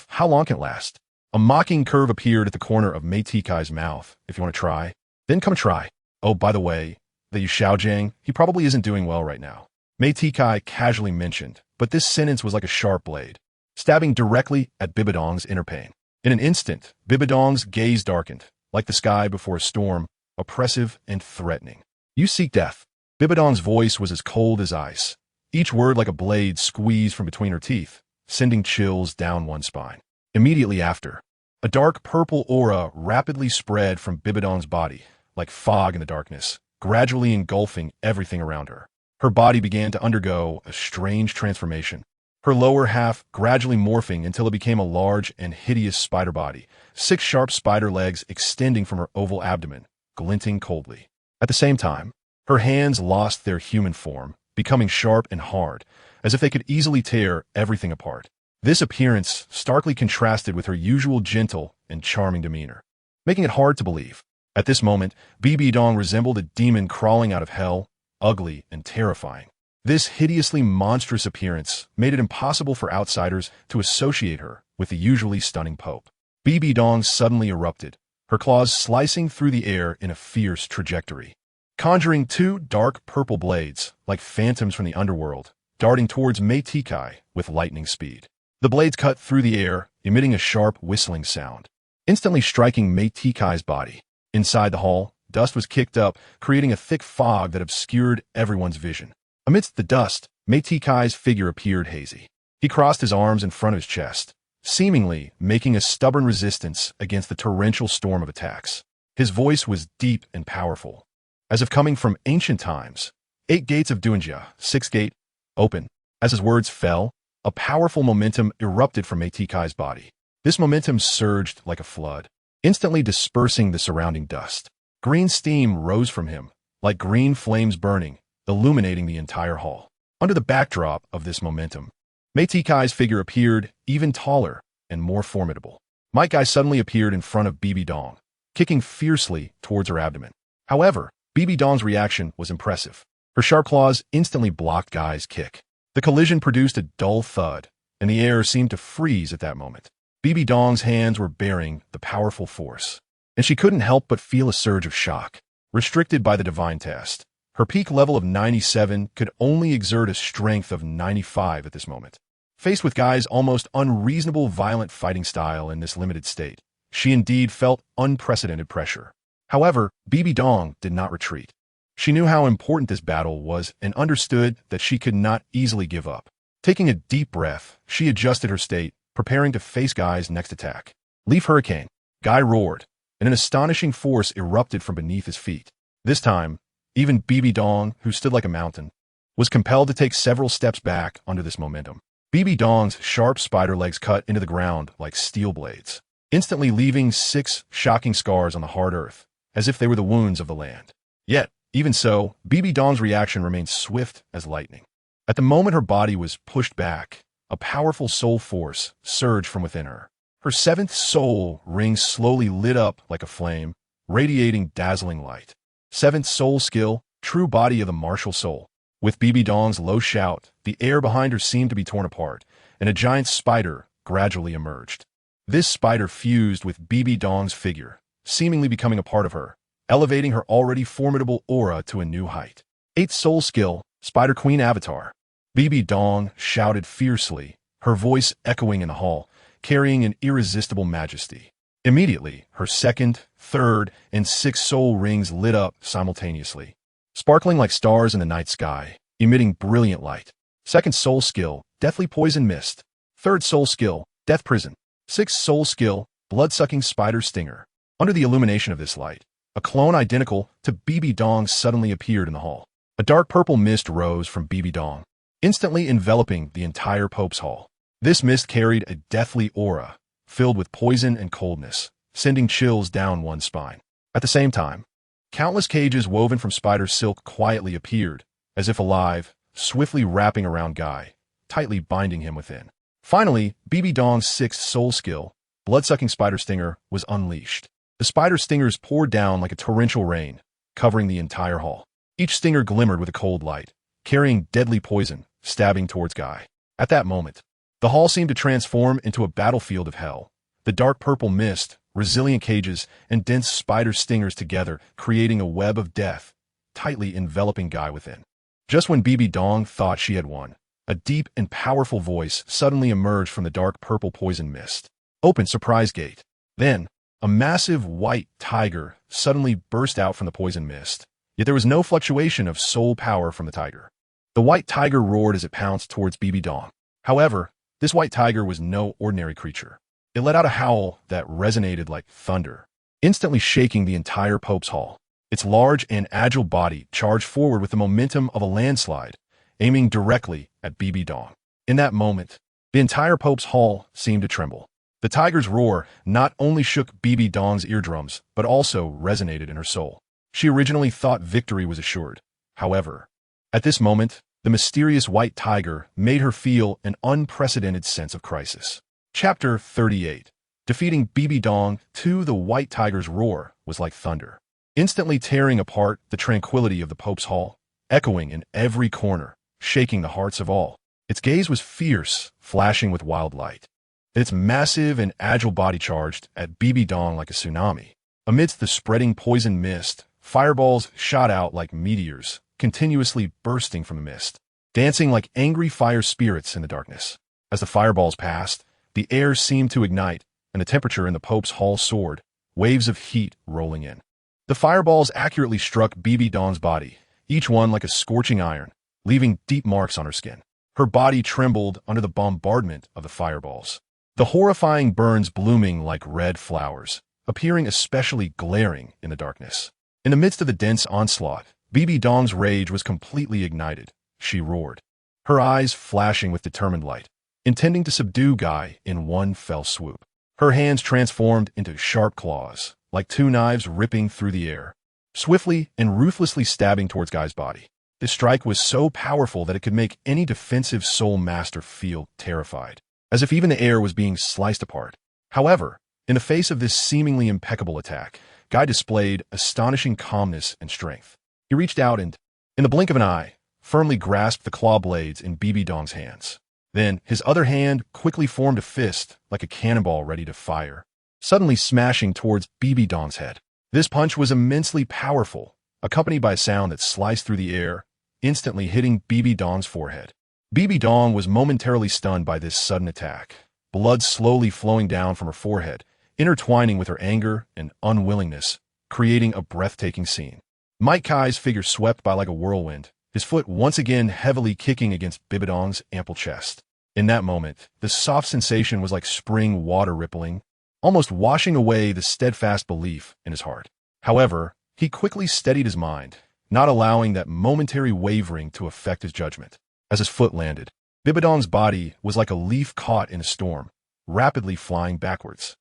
How long can it last? A mocking curve appeared at the corner of Mei Tikai's mouth. If you want to try, then come try. Oh, by the way, that you Xiaojiang, he probably isn't doing well right now. Mei Tikai casually mentioned, but this sentence was like a sharp blade, stabbing directly at Bibidong's inner pain. In an instant, Bibidong's gaze darkened, like the sky before a storm, oppressive and threatening. You seek death. Bibidong's voice was as cold as ice, each word like a blade squeezed from between her teeth, sending chills down one spine. Immediately after, a dark purple aura rapidly spread from Bibidong's body, like fog in the darkness, gradually engulfing everything around her. Her body began to undergo a strange transformation, her lower half gradually morphing until it became a large and hideous spider body, 6 sharp spider legs extending from her oval abdomen, glinting coldly. At the same time, her hands lost their human form, becoming sharp and hard, as if they could easily tear everything apart. This appearance starkly contrasted with her usual gentle and charming demeanor, making it hard to believe. At this moment, Bibidong resembled a demon crawling out of hell, ugly and terrifying. This hideously monstrous appearance made it impossible for outsiders to associate her with the usually stunning Pope. Bibidong suddenly erupted, her claws slicing through the air in a fierce trajectory, conjuring 2 dark purple blades, like phantoms from the underworld, darting towards Mei Tikai with lightning speed. The blades cut through the air, emitting a sharp whistling sound, instantly striking Mei Tikai's body. Inside the hall, dust was kicked up, creating a thick fog that obscured everyone's vision. Amidst the dust, Mei Tikai's figure appeared hazy. He crossed his arms in front of his chest, seemingly making a stubborn resistance against the torrential storm of attacks. His voice was deep and powerful, as if coming from ancient times. 8 gates of Duanjia, 6th gate, open. As his words fell, a powerful momentum erupted from Mei Tikai's body. This momentum surged like a flood, instantly dispersing the surrounding dust. Green steam rose from him, like green flames burning, illuminating the entire hall. Under the backdrop of this momentum, Mei Tikai's figure appeared even taller and more formidable. Might Guy suddenly appeared in front of Bibidong, kicking fiercely towards her abdomen. However, Bibidong's reaction was impressive. Her sharp claws instantly blocked Guy's kick. The collision produced a dull thud, and the air seemed to freeze at that moment. Bibidong's hands were bearing the powerful force, and she couldn't help but feel a surge of shock. Restricted by the divine test, her peak level of 97 could only exert a strength of 95 at this moment. Faced with Guy's almost unreasonable violent fighting style in this limited state, she indeed felt unprecedented pressure. However, Bibidong did not retreat. She knew how important this battle was and understood that she could not easily give up. Taking a deep breath, she adjusted her state, preparing to face Guy's next attack. Leaf Hurricane. Guy roared, and an astonishing force erupted from beneath his feet. This time, even Bibidong, who stood like a mountain, was compelled to take several steps back under this momentum. Bibidong's sharp spider legs cut into the ground like steel blades, instantly leaving 6 shocking scars on the hard earth, as if they were the wounds of the land. Yet, even so, Bibidong's reaction remained swift as lightning. At the moment her body was pushed back, a powerful soul force surged from within her. Her 7th soul ring slowly lit up like a flame, radiating dazzling light. 7th soul skill, true body of the martial soul. With Bibidong's low shout, the air behind her seemed to be torn apart, and a giant spider gradually emerged. This spider fused with Bibidong's figure, seemingly becoming a part of her, elevating her already formidable aura to a new height. 8th soul skill, Spider Queen Avatar. Bibidong shouted fiercely, her voice echoing in the hall, carrying an irresistible majesty. Immediately, her 2nd, 3rd, and 6th soul rings lit up simultaneously, sparkling like stars in the night sky, emitting brilliant light. 2nd soul skill, Deathly Poison Mist. 3rd soul skill, Death Prison. 6th soul skill, Blood-Sucking Spider Stinger. Under the illumination of this light, a clone identical to Bibidong suddenly appeared in the hall. A dark purple mist rose from Bibidong, instantly enveloping the entire Pope's hall. This mist carried a deathly aura, filled with poison and coldness, sending chills down one's spine. At the same time, countless cages woven from spider silk quietly appeared, as if alive, swiftly wrapping around Guy, tightly binding him within. Finally, Bibidong's 6th soul skill, Blood-Sucking Spider Stinger, was unleashed. The spider stingers poured down like a torrential rain, covering the entire hall. Each stinger glimmered with a cold light, carrying deadly poison, stabbing towards Guy. At that moment, the hall seemed to transform into a battlefield of hell, The dark purple mist, resilient cages, and dense spider stingers together, creating a web of death, tightly enveloping Guy within. Just when Bibi Dong thought she had won, a deep and powerful voice suddenly emerged from the dark purple poison mist. Open surprise gate. Then, a massive white tiger suddenly burst out from the poison mist, yet there was no fluctuation of soul power from the tiger. The white tiger roared as it pounced towards Bibi Dong. However, this white tiger was no ordinary creature. It let out a howl that resonated like thunder, instantly shaking the entire Pope's Hall. Its large and agile body charged forward with the momentum of a landslide, aiming directly at Bibi Dong. In that moment, the entire Pope's Hall seemed to tremble. The tiger's roar not only shook Bibi Dong's eardrums, but also resonated in her soul. She originally thought victory was assured. However, at this moment, the mysterious white tiger made her feel an unprecedented sense of crisis. Chapter 38. Defeating Bibi Dong. The white tiger's roar was like thunder, instantly tearing apart the tranquility of the Pope's Hall, echoing in every corner, shaking the hearts of all. Its gaze was fierce, flashing with wild light. Its massive and agile body charged at Bibi Dong like a tsunami. Amidst the spreading poison mist, fireballs shot out like meteors, continuously bursting from the mist, dancing like angry fire spirits in the darkness. As the fireballs passed, the air seemed to ignite, and the temperature in the Pope's Hall soared, waves of heat rolling in. The fireballs accurately struck Bibi Dong's body, each one like a scorching iron, leaving deep marks on her skin. Her body trembled under the bombardment of the fireballs, the horrifying burns blooming like red flowers, appearing especially glaring in the darkness. In the midst of the dense onslaught, Bibi Dong's rage was completely ignited. She roared, her eyes flashing with determined light, intending to subdue Guy in one fell swoop. Her hands transformed into sharp claws, like two knives ripping through the air, swiftly and ruthlessly stabbing towards Guy's body. This strike was so powerful that it could make any defensive soul master feel terrified, as if even the air was being sliced apart. However, in the face of this seemingly impeccable attack, Guy displayed astonishing calmness and strength. He reached out and, in the blink of an eye, firmly grasped the claw blades in Bibi Dong's hands. Then, his other hand quickly formed a fist like a cannonball ready to fire, suddenly smashing towards Bibi Dong's head. This punch was immensely powerful, accompanied by a sound that sliced through the air, instantly hitting Bibi Dong's forehead. Bibi Dong was momentarily stunned by this sudden attack, blood slowly flowing down from her forehead, intertwining with her anger and unwillingness, creating a breathtaking scene. Mike Kai's figure swept by like a whirlwind, his foot once again heavily kicking against Bibi Dong's ample chest. In that moment, the soft sensation was like spring water rippling, almost washing away the steadfast belief in his heart. However, he quickly steadied his mind, not allowing that momentary wavering to affect his judgment. As his foot landed, Bibi Dong's body was like a leaf caught in a storm, rapidly flying backwards.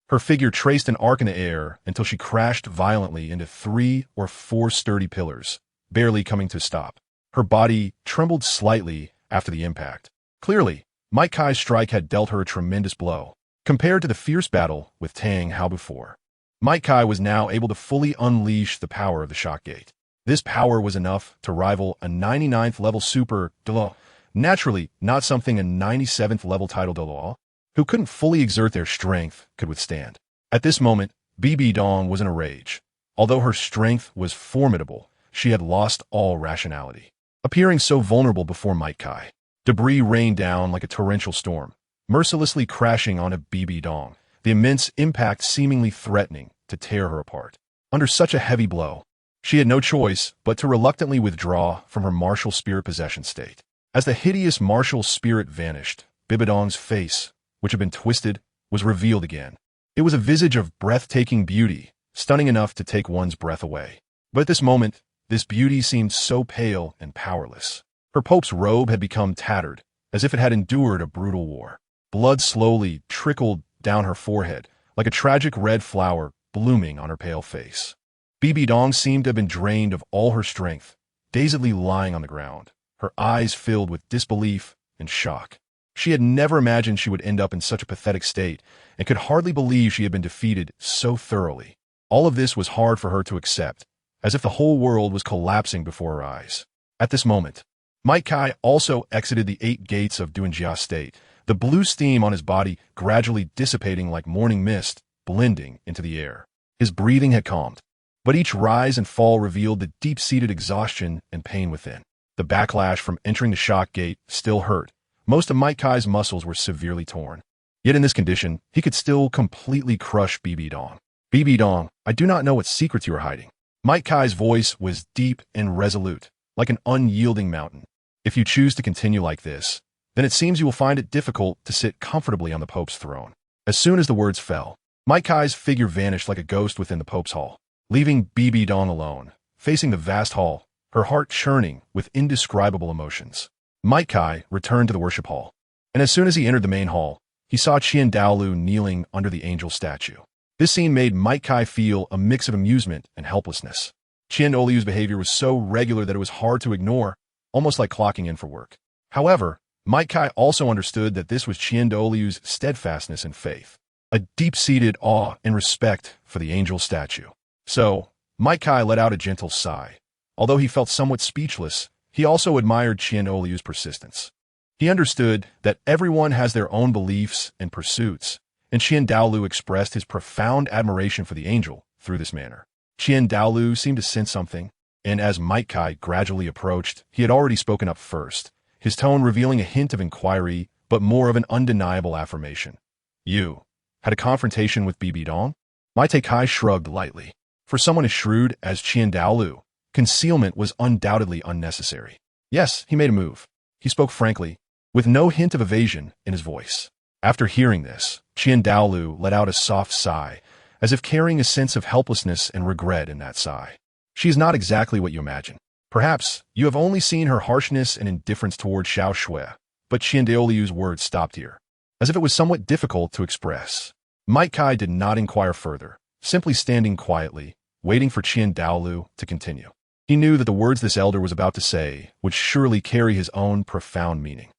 Her figure traced an arc in the air until she crashed violently into 3 or 4 sturdy pillars, barely coming to a stop. Her body trembled slightly after the impact. Clearly, Mike Kai's strike had dealt her a tremendous blow, compared to the fierce battle with Tang Hao before. Mike Kai was now able to fully unleash the power of the shock gate. This power was enough to rival a 99th level super Douluo, naturally not something a 97th level title Douluo, who couldn't fully exert their strength, could withstand. At this moment, Bibi Dong was in a rage. Although her strength was formidable, she had lost all rationality. Appearing so vulnerable before Mike Kai, debris rained down like a torrential storm, mercilessly crashing onto Bibi Dong, the immense impact seemingly threatening to tear her apart. Under such a heavy blow, she had no choice but to reluctantly withdraw from her martial spirit possession state. As the hideous martial spirit vanished, Bibi Dong's face, which had been twisted, was revealed again. It was a visage of breathtaking beauty, stunning enough to take one's breath away. But at this moment, this beauty seemed so pale and powerless. Her Pope's robe had become tattered, as if it had endured a brutal war. Blood slowly trickled down her forehead, like a tragic red flower blooming on her pale face. Bibi Dong seemed to have been drained of all her strength, dazedly lying on the ground, her eyes filled with disbelief and shock. She had never imagined she would end up in such a pathetic state, and could hardly believe she had been defeated so thoroughly. All of this was hard for her to accept, as if the whole world was collapsing before her eyes. At this moment, Mike Kai also exited the 8 gates of Douluo state, the blue steam on his body gradually dissipating like morning mist, blending into the air. His breathing had calmed, but each rise and fall revealed the deep-seated exhaustion and pain within. The backlash from entering the shock gate still hurt. Most of Mike Kai's muscles were severely torn. Yet in this condition, he could still completely crush BB Dong. BB Dong, I do not know what secrets you are hiding. Mike Kai's voice was deep and resolute, like an unyielding mountain. If you choose to continue like this, then it seems you will find it difficult to sit comfortably on the Pope's throne. As soon as the words fell, Mike Kai's figure vanished like a ghost within the Pope's hall, leaving BB Dong alone, facing the vast hall, her heart churning with indescribable emotions. Mike Kai returned to the worship hall, and as soon as he entered the main hall, he saw Qian Daolu kneeling under the angel statue. This scene made Mike Kai feel a mix of amusement and helplessness. Qian Daolu's behavior was so regular that it was hard to ignore, almost like clocking in for work. However, Mike Kai also understood that this was Qian Daolu's steadfastness and faith, a deep-seated awe and respect for the angel statue. So, Mike Kai let out a gentle sigh. Although he felt somewhat speechless, he also admired Qian Daolu's persistence. He understood that everyone has their own beliefs and pursuits, and Qian Daolu expressed his profound admiration for the angel through this manner. Qian Daolu seemed to sense something, and as Mike Kai gradually approached, he had already spoken up first, his tone revealing a hint of inquiry, but more of an undeniable affirmation. You had a confrontation with BB Dong? Mike Kai shrugged lightly. For someone as shrewd as Qian Daolu, concealment was undoubtedly unnecessary. Yes, he made a move. He spoke frankly, with no hint of evasion in his voice. After hearing this, Qian Daolu let out a soft sigh, as if carrying a sense of helplessness and regret in that sigh. She is not exactly what you imagine. Perhaps you have only seen her harshness and indifference toward Xiao Shui, but Qian Daolu's words stopped here, as if it was somewhat difficult to express. Mike Kai did not inquire further, simply standing quietly, waiting for Qian Daolu to continue. He knew that the words this elder was about to say would surely carry his own profound meaning.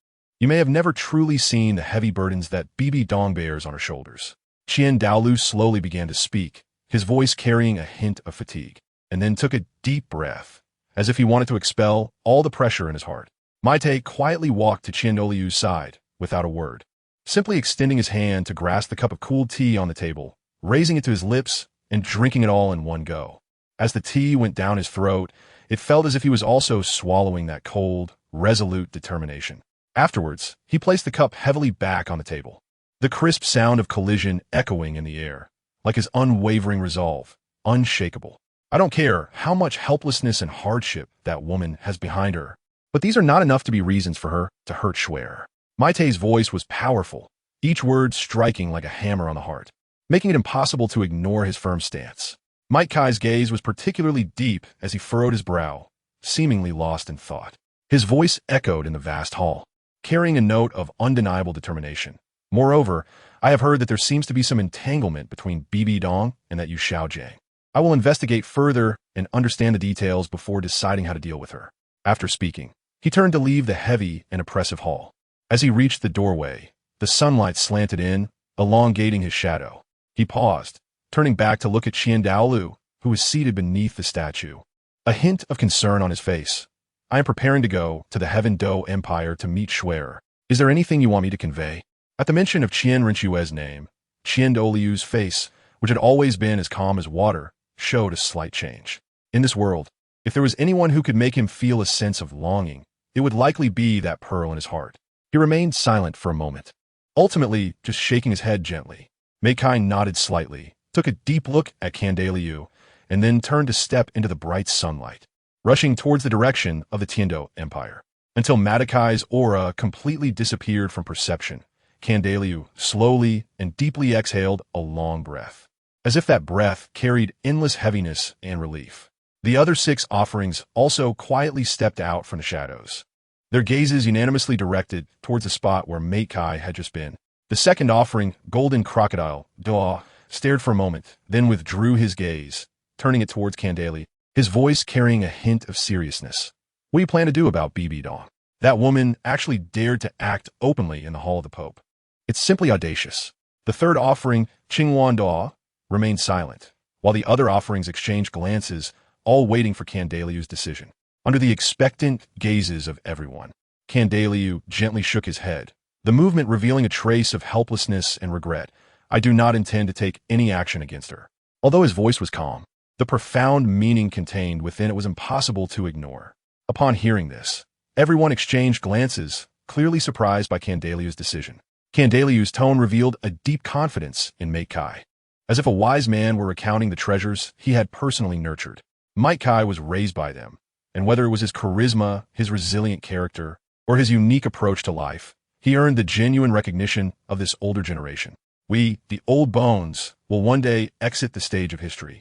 You may have never truly seen the heavy burdens that BB Dong bears on her shoulders. Qian Daolu slowly began to speak, his voice carrying a hint of fatigue, and then took a deep breath, as if he wanted to expel all the pressure in his heart. Maite quietly walked to Qian Daolu's side, without a word, simply extending his hand to grasp the cup of cooled tea on the table, raising it to his lips and drinking it all in one go. As the tea went down his throat, it felt as if he was also swallowing that cold, resolute determination. Afterwards, he placed the cup heavily back on the table, the crisp sound of collision echoing in the air, like his unwavering resolve, unshakable. I don't care how much helplessness and hardship that woman has behind her, but these are not enough to be reasons for her to hurt Schwer. Maite's voice was powerful, each word striking like a hammer on the heart, making it impossible to ignore his firm stance. Mike Kai's gaze was particularly deep as he furrowed his brow, seemingly lost in thought. His voice echoed in the vast hall, carrying a note of undeniable determination. Moreover, I have heard that there seems to be some entanglement between BB Dong and that Yu Xiaojiang. I will investigate further and understand the details before deciding how to deal with her. After speaking, he turned to leave the heavy and oppressive hall. As he reached the doorway, the sunlight slanted in, elongating his shadow. He paused, turning back to look at Qian Daolu, who was seated beneath the statue. A hint of concern on his face. I am preparing to go to the Heaven Do Empire to meet Schwer. Is there anything you want me to convey? At the mention of Qian Renxue's name, Qian Daolu's face, which had always been as calm as water, showed a slight change. In this world, if there was anyone who could make him feel a sense of longing, it would likely be that pearl in his heart. He remained silent for a moment, ultimately just shaking his head gently. Meikai nodded slightly, took a deep look at Candeliu, and then turned to step into the bright sunlight, rushing towards the direction of the Tiando Empire. Until Madakai's aura completely disappeared from perception, Candeliu slowly and deeply exhaled a long breath, as if that breath carried endless heaviness and relief. The other 6 offerings also quietly stepped out from the shadows, their gazes unanimously directed towards the spot where Meikai had just been. The second offering, Golden Crocodile, Doa, stared for a moment, then withdrew his gaze, turning it towards Candeli, his voice carrying a hint of seriousness. What do you plan to do about BB Dong? That woman actually dared to act openly in the Hall of the Pope. It's simply audacious. The third offering, Qingwan Doa, remained silent, while the other offerings exchanged glances, all waiting for Candeliu's decision. Under the expectant gazes of everyone, Candeliu gently shook his head, the movement revealing a trace of helplessness and regret. I do not intend to take any action against her. Although his voice was calm, the profound meaning contained within it was impossible to ignore. Upon hearing this, everyone exchanged glances, clearly surprised by Candelia's decision. Candelia's tone revealed a deep confidence in Mate Kai, as if a wise man were recounting the treasures he had personally nurtured. Mate Kai was raised by them, and whether it was his charisma, his resilient character, or his unique approach to life, he earned the genuine recognition of this older generation. We, the old bones, will one day exit the stage of history,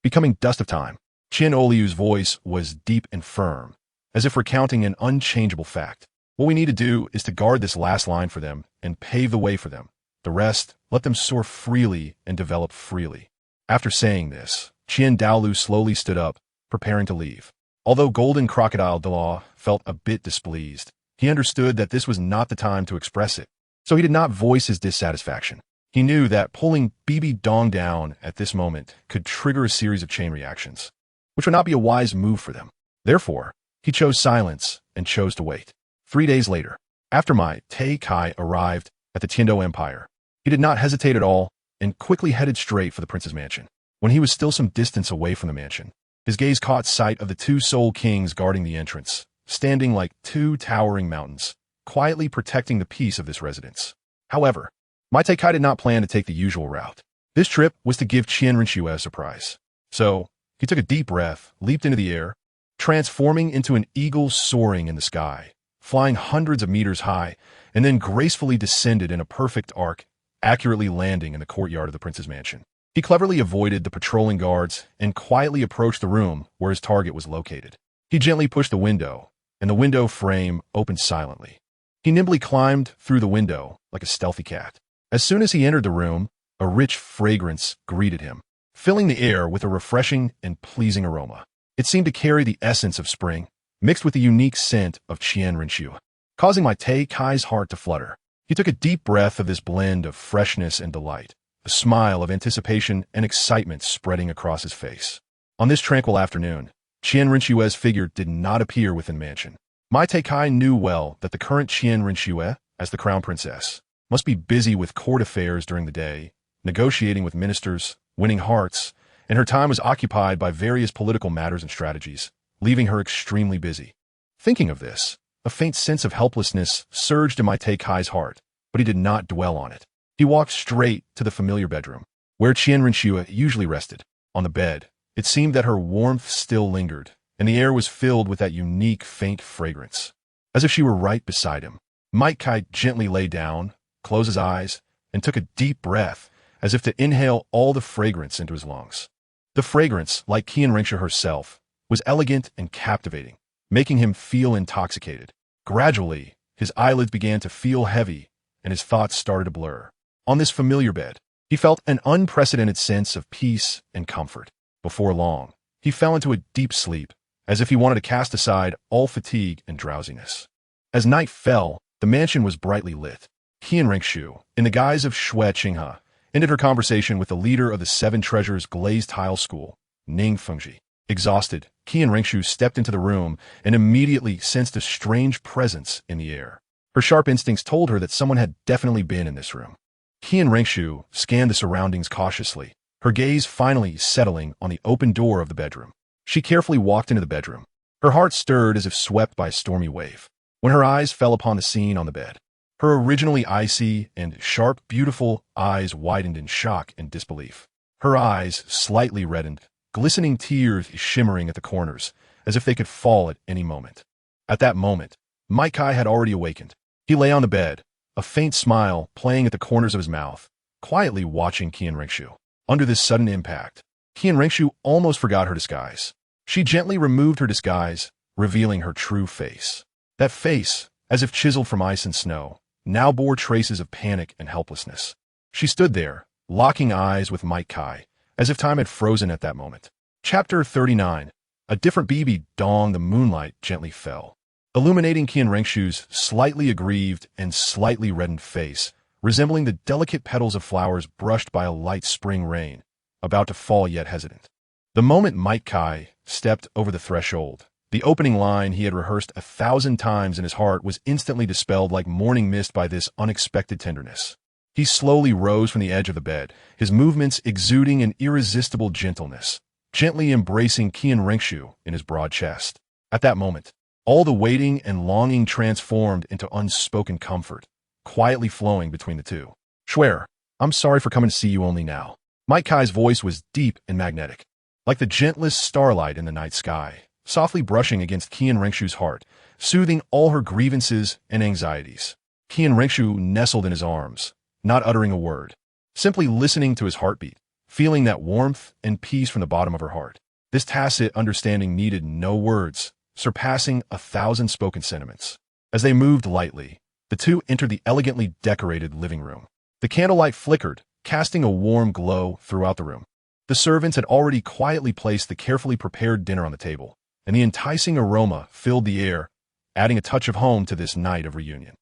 becoming dust of time. Qian Renxue's voice was deep and firm, as if recounting an unchangeable fact. What we need to do is to guard this last line for them and pave the way for them. The rest, let them soar freely and develop freely. After saying this, Qian Douluo slowly stood up, preparing to leave. Although Golden Crocodile Douluo felt a bit displeased, he understood that this was not the time to express it, so he did not voice his dissatisfaction. He knew that pulling BB Dong down at this moment could trigger a series of chain reactions, which would not be a wise move for them. Therefore, he chose silence and chose to wait. 3 days later, after Mate Kai arrived at the Tiando Empire, he did not hesitate at all and quickly headed straight for the prince's mansion. When he was still some distance away from the mansion, his gaze caught sight of the two soul kings guarding the entrance, standing like two towering mountains, quietly protecting the peace of this residence. However, Mate Kai did not plan to take the usual route. This trip was to give Qian Renxue a surprise. So, he took a deep breath, leaped into the air, transforming into an eagle soaring in the sky, flying hundreds of meters high, and then gracefully descended in a perfect arc, accurately landing in the courtyard of the prince's mansion. He cleverly avoided the patrolling guards and quietly approached the room where his target was located. He gently pushed the window, and the window frame opened silently. He nimbly climbed through the window like a stealthy cat. As soon as he entered the room, a rich fragrance greeted him, filling the air with a refreshing and pleasing aroma. It seemed to carry the essence of spring, mixed with the unique scent of Qian Renxue, causing Mate Kai's heart to flutter. He took a deep breath of this blend of freshness and delight, a smile of anticipation and excitement spreading across his face. On this tranquil afternoon, Qian Renxue's figure did not appear within the mansion. Mate Kai knew well that the current Qian Renxue, as the crown princess, must be busy with court affairs during the day, negotiating with ministers, winning hearts, and her time was occupied by various political matters and strategies, leaving her extremely busy. Thinking of this, a faint sense of helplessness surged in Mate Kai's heart, but he did not dwell on it. He walked straight to the familiar bedroom, where Qian Renxue usually rested. On the bed, it seemed that her warmth still lingered, and the air was filled with that unique faint fragrance, as if she were right beside him. Mate Kai gently lay down, closed his eyes, and took a deep breath, as if to inhale all the fragrance into his lungs. The fragrance, like Qian Renxue herself, was elegant and captivating, making him feel intoxicated. Gradually, his eyelids began to feel heavy, and his thoughts started to blur. On this familiar bed, he felt an unprecedented sense of peace and comfort. Before long, he fell into a deep sleep, as if he wanted to cast aside all fatigue and drowsiness. As night fell, the mansion was brightly lit. Qian Renxue, in the guise of Shui Qinghe, ended her conversation with the leader of the Seven Treasures Glazed Tile School, Ning Fengji. Exhausted, Qian Renxue stepped into the room and immediately sensed a strange presence in the air. Her sharp instincts told her that someone had definitely been in this room. Qian Renxue scanned the surroundings cautiously, her gaze finally settling on the open door of the bedroom. She carefully walked into the bedroom. Her heart stirred as if swept by a stormy wave. When her eyes fell upon the scene on the bed, her originally icy and sharp, beautiful eyes widened in shock and disbelief. Her eyes slightly reddened, glistening tears shimmering at the corners, as if they could fall at any moment. At that moment, Mate Kai had already awakened. He lay on the bed, a faint smile playing at the corners of his mouth, quietly watching Qian Renxue. Under this sudden impact, Qian Renxue almost forgot her disguise. She gently removed her disguise, revealing her true face. That face, as if chiseled from ice and snow, now bore traces of panic and helplessness. She stood there, locking eyes with Mate Kai, as if time had frozen at that moment. Chapter 39. A different BB Dong. The moonlight gently fell, illuminating Qian Renxue's slightly aggrieved and slightly reddened face, resembling the delicate petals of flowers brushed by a light spring rain, about to fall yet hesitant. The moment Mate Kai stepped over the threshold, The opening line he had rehearsed 1,000 times in his heart was instantly dispelled like morning mist by this unexpected tenderness. He slowly rose from the edge of the bed, his movements exuding an irresistible gentleness, gently embracing Qian Renxue in his broad chest. At that moment, all the waiting and longing transformed into unspoken comfort, quietly flowing between the two. "Schwer, I'm sorry for coming to see you only now." Mike Kai's voice was deep and magnetic, like the gentlest starlight in the night sky, softly brushing against Qian Renxue's heart, soothing all her grievances and anxieties. Qian Renxue nestled in his arms, not uttering a word, simply listening to his heartbeat, feeling that warmth and peace from the bottom of her heart. This tacit understanding needed no words, surpassing 1,000 spoken sentiments. As they moved lightly, the two entered the elegantly decorated living room. The candlelight flickered, casting a warm glow throughout the room. The servants had already quietly placed the carefully prepared dinner on the table, and the enticing aroma filled the air, adding a touch of home to this night of reunion.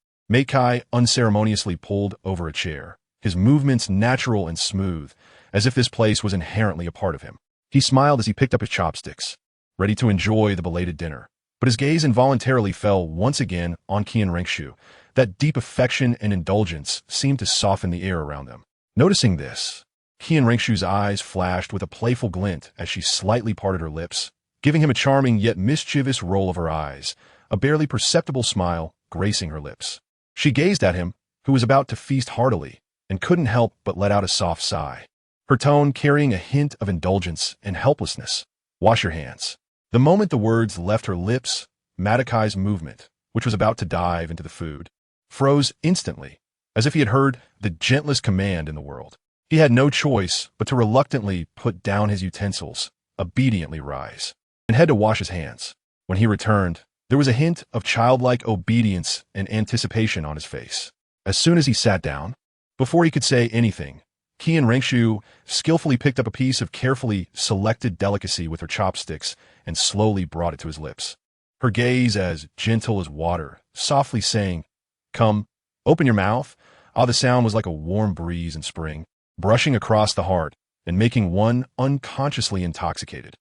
Kai unceremoniously pulled over a chair, his movements natural and smooth, as if this place was inherently a part of him. He smiled as he picked up his chopsticks, ready to enjoy the belated dinner. But his gaze involuntarily fell once again on Qian Renxue. That deep affection and indulgence seemed to soften the air around them. Noticing this, Qian Renxue's eyes flashed with a playful glint as she slightly parted her lips, giving him a charming yet mischievous roll of her eyes, a barely perceptible smile gracing her lips. She gazed at him, who was about to feast heartily, and couldn't help but let out a soft sigh, her tone carrying a hint of indulgence and helplessness. "Wash your hands." The moment the words left her lips, Kai's movement, which was about to dive into the food, froze instantly, as if he had heard the gentlest command in the world. He had no choice but to reluctantly put down his utensils, obediently rise, and head to wash his hands. When he returned, there was a hint of childlike obedience and anticipation on his face. As soon as he sat down, before he could say anything, Qian Renxue skillfully picked up a piece of carefully selected delicacy with her chopsticks and slowly brought it to his lips. Her gaze as gentle as water, softly saying, "Come, open your mouth." The sound was like a warm breeze in spring, brushing across the heart and making one unconsciously intoxicated.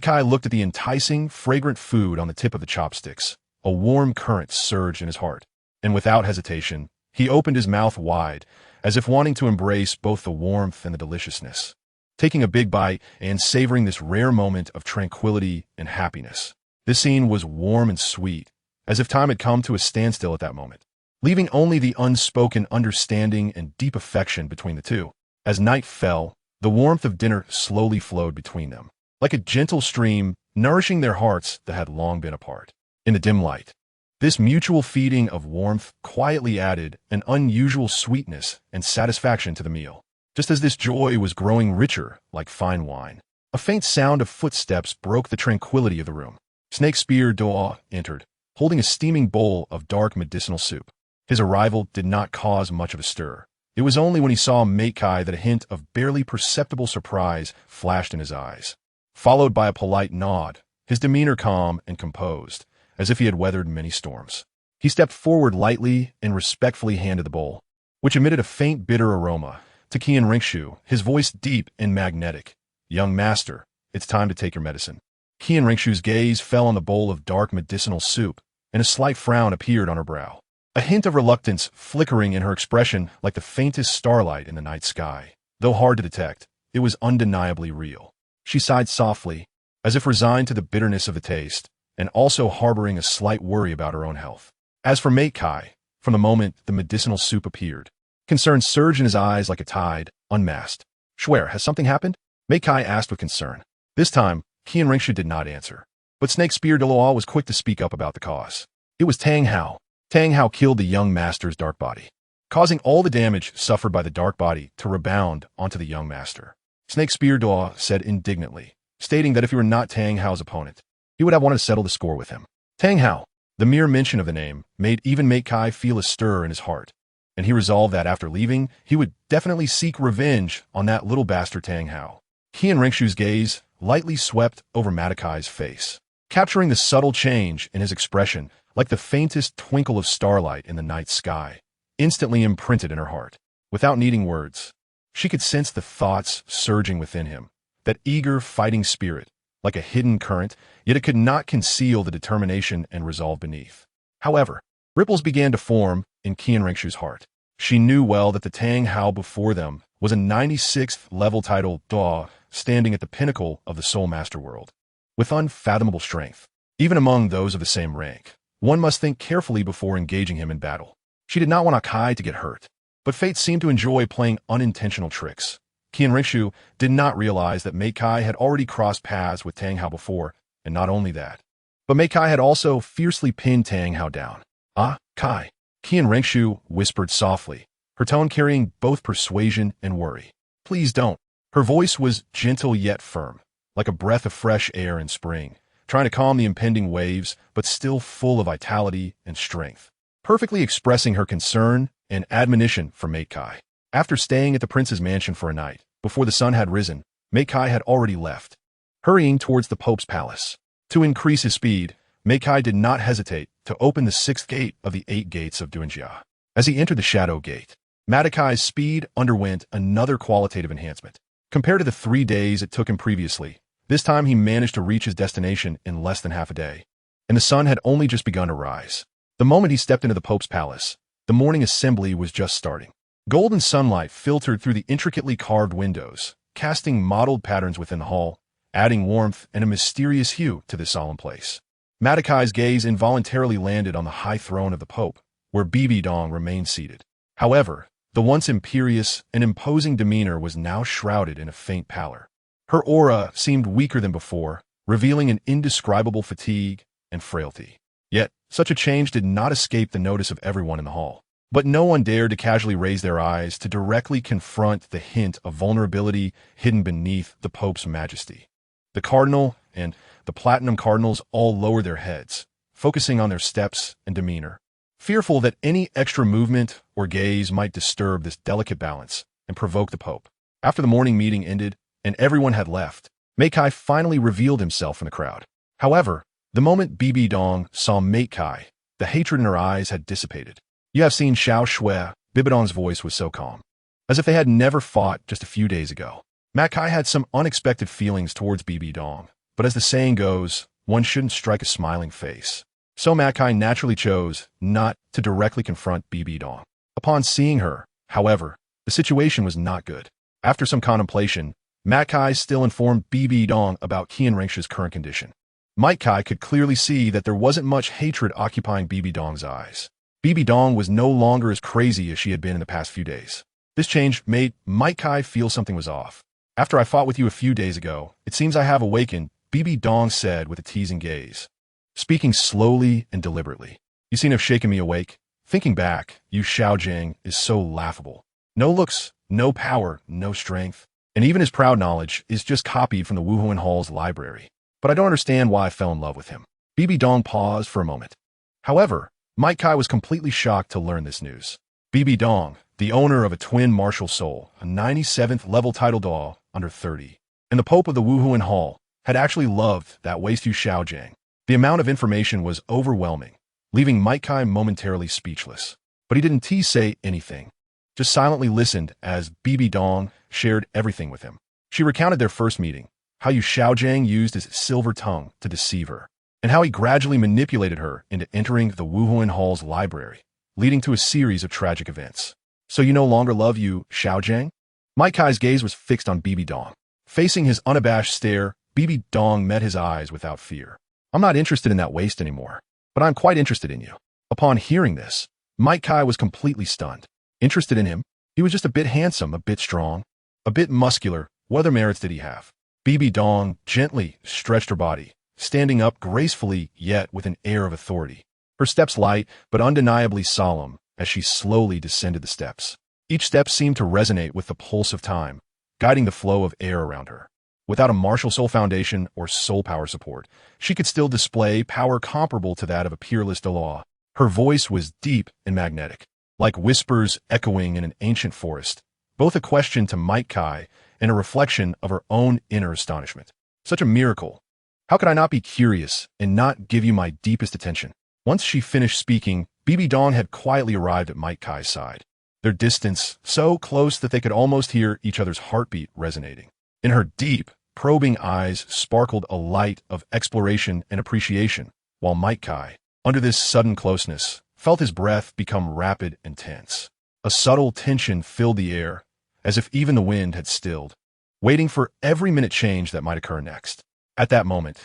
Kai looked at the enticing, fragrant food on the tip of the chopsticks. A warm current surged in his heart, and without hesitation, he opened his mouth wide, as if wanting to embrace both the warmth and the deliciousness, taking a big bite and savoring this rare moment of tranquility and happiness. This scene was warm and sweet, as if time had come to a standstill at that moment, leaving only the unspoken understanding and deep affection between the two. As night fell, the warmth of dinner slowly flowed between them, like a gentle stream nourishing their hearts that had long been apart. In the dim light, this mutual feeding of warmth quietly added an unusual sweetness and satisfaction to the meal. Just as this joy was growing richer like fine wine, a faint sound of footsteps broke the tranquility of the room. Snake Spear Douluo entered, holding a steaming bowl of dark medicinal soup. His arrival did not cause much of a stir. It was only when he saw Kai that a hint of barely perceptible surprise flashed in his eyes, followed by a polite nod, his demeanor calm and composed, as if he had weathered many storms. He stepped forward lightly and respectfully handed the bowl, which emitted a faint bitter aroma, to Qian Renxue, his voice deep and magnetic. "Young master, it's time to take your medicine." Qian Renxue's gaze fell on the bowl of dark medicinal soup, and a slight frown appeared on her brow, a hint of reluctance flickering in her expression like the faintest starlight in the night sky. Though hard to detect, it was undeniably real. She sighed softly, as if resigned to the bitterness of the taste, and also harboring a slight worry about her own health. As for Kai, from the moment the medicinal soup appeared, concern surged in his eyes like a tide, unmasked. "Schwer, has something happened?" Kai asked with concern. This time, Qian Renxue did not answer, but Snake Spear Douluo was quick to speak up about the cause. It was Tang Hao. Tang Hao killed the young master's dark body, causing all the damage suffered by the dark body to rebound onto the young master. Snake Spear Douluo said indignantly, stating that if he were not Tang Hao's opponent, he would have wanted to settle the score with him. Tang Hao, the mere mention of the name, made even Kai feel a stir in his heart, and he resolved that after leaving, he would definitely seek revenge on that little bastard Tang Hao. Qian Renxue's gaze lightly swept over Kai's face, capturing the subtle change in his expression like the faintest twinkle of starlight in the night sky, instantly imprinted in her heart. Without needing words, she could sense the thoughts surging within him, that eager fighting spirit, like a hidden current, yet it could not conceal the determination and resolve beneath. However, ripples began to form in Qian Renxue's heart. She knew well that the Tang Hao before them was a 96th level tile.Not, standing at the pinnacle of the Soul Master world. With unfathomable strength, even among those of the same rank, one must think carefully before engaging him in battle. She did not want Kai to get hurt, but fate seemed to enjoy playing unintentional tricks. Qian Renxue did not realize that Mei Kai had already crossed paths with Tang Hao before, and not only that, but Mei Kai had also fiercely pinned Tang Hao down. "Ah, Kai," Qian Renxue whispered softly, her tone carrying both persuasion and worry. "Please don't." Her voice was gentle yet firm, like a breath of fresh air in spring, trying to calm the impending waves, but still full of vitality and strength, perfectly expressing her concern and admonition for Mei Kai. After staying at the prince's mansion for a night, before the sun had risen, Mei Kai had already left, hurrying towards the Pope's palace. To increase his speed, Mei Kai did not hesitate to open the 6th gate of the 8 gates of Duanjia. As he entered the Shadow Gate, Matakai's speed underwent another qualitative enhancement. Compared to the 3 days it took him previously, this time he managed to reach his destination in less than half a day, and the sun had only just begun to rise. The moment he stepped into the Pope's palace, the morning assembly was just starting. Golden sunlight filtered through the intricately carved windows, casting mottled patterns within the hall, adding warmth and a mysterious hue to this solemn place. Matakai's gaze involuntarily landed on the high throne of the Pope, where Bibi Dong remained seated. However, the once imperious and imposing demeanor was now shrouded in a faint pallor. Her aura seemed weaker than before, revealing an indescribable fatigue and frailty. Yet, such a change did not escape the notice of everyone in the hall. But no one dared to casually raise their eyes to directly confront the hint of vulnerability hidden beneath the Pope's majesty. The Cardinal and the Platinum Cardinals all lowered their heads, focusing on their steps and demeanor, fearful that any extra movement or gaze might disturb this delicate balance and provoke the Pope. After the morning meeting ended and everyone had left, Mei Kai finally revealed himself in the crowd. However, the moment Bibi Dong saw Mei Kai, the hatred in her eyes had dissipated. "You have seen Xiao Shui," Bibi Dong's voice was so calm, as if they had never fought just a few days ago. Mei Kai had some unexpected feelings towards Bibi Dong, but as the saying goes, one shouldn't strike a smiling face. So Mei Kai naturally chose not to directly confront Bibi Dong. Upon seeing her, however, the situation was not good. After some contemplation, Mei Kai still informed Bibi Dong about Qian Renxue's current condition. Mei Kai could clearly see that there wasn't much hatred occupying Bibi Dong's eyes. Bibi Dong was no longer as crazy as she had been in the past few days. This change made Mei Kai feel something was off. "After I fought with you a few days ago, it seems I have awakened," Bibi Dong said with a teasing gaze, speaking slowly and deliberately. "You seem to have shaken me awake. Thinking back, you Xiaojing is so laughable. No looks, no power, no strength. And even his proud knowledge is just copied from the Wuhuan Hall's library. But I don't understand why I fell in love with him." Bibi Dong paused for a moment. However, Mei Kai was completely shocked to learn this news. Bibi Dong, the owner of a twin martial soul, a 97th level tile.Not under 30, and the Pope of the Wuhuan Hall, had actually loved that Waistu Xiaojing. The amount of information was overwhelming, leaving Mei Kai momentarily speechless. But he didn't say anything, just silently listened as Bibi Dong shared everything with him. She recounted their first meeting, how Yu Xiaojing used his silver tongue to deceive her, and how he gradually manipulated her into entering the Wuhuan Hall's library, leading to a series of tragic events. "So you no longer love Yu Xiaojing?" Mei Kai's gaze was fixed on Bibi Dong. Facing his unabashed stare, Bibi Dong met his eyes without fear. "I'm not interested in that waste anymore, but I'm quite interested in you." Upon hearing this, Mei Kai was completely stunned. Interested in him? He was just a bit handsome, a bit strong, a bit muscular. What other merits did he have? Bibi Dong gently stretched her body, standing up gracefully yet with an air of authority. Her steps light but undeniably solemn as she slowly descended the steps. Each step seemed to resonate with the pulse of time, guiding the flow of air around her. Without a martial soul foundation or soul power support, she could still display power comparable to that of a peerless Douluo. Her voice was deep and magnetic, like whispers echoing in an ancient forest, both a question to Mei Kai and a reflection of her own inner astonishment. Such a miracle. How could I not be curious and not give you my deepest attention? Once she finished speaking, Bibi Dong had quietly arrived at Mei Kai's side, their distance so close that they could almost hear each other's heartbeat resonating. In her deep, probing eyes sparkled a light of exploration and appreciation, while Kai, under this sudden closeness, felt his breath become rapid and tense. A subtle tension filled the air, as if even the wind had stilled, waiting for every minute change that might occur next. At that moment,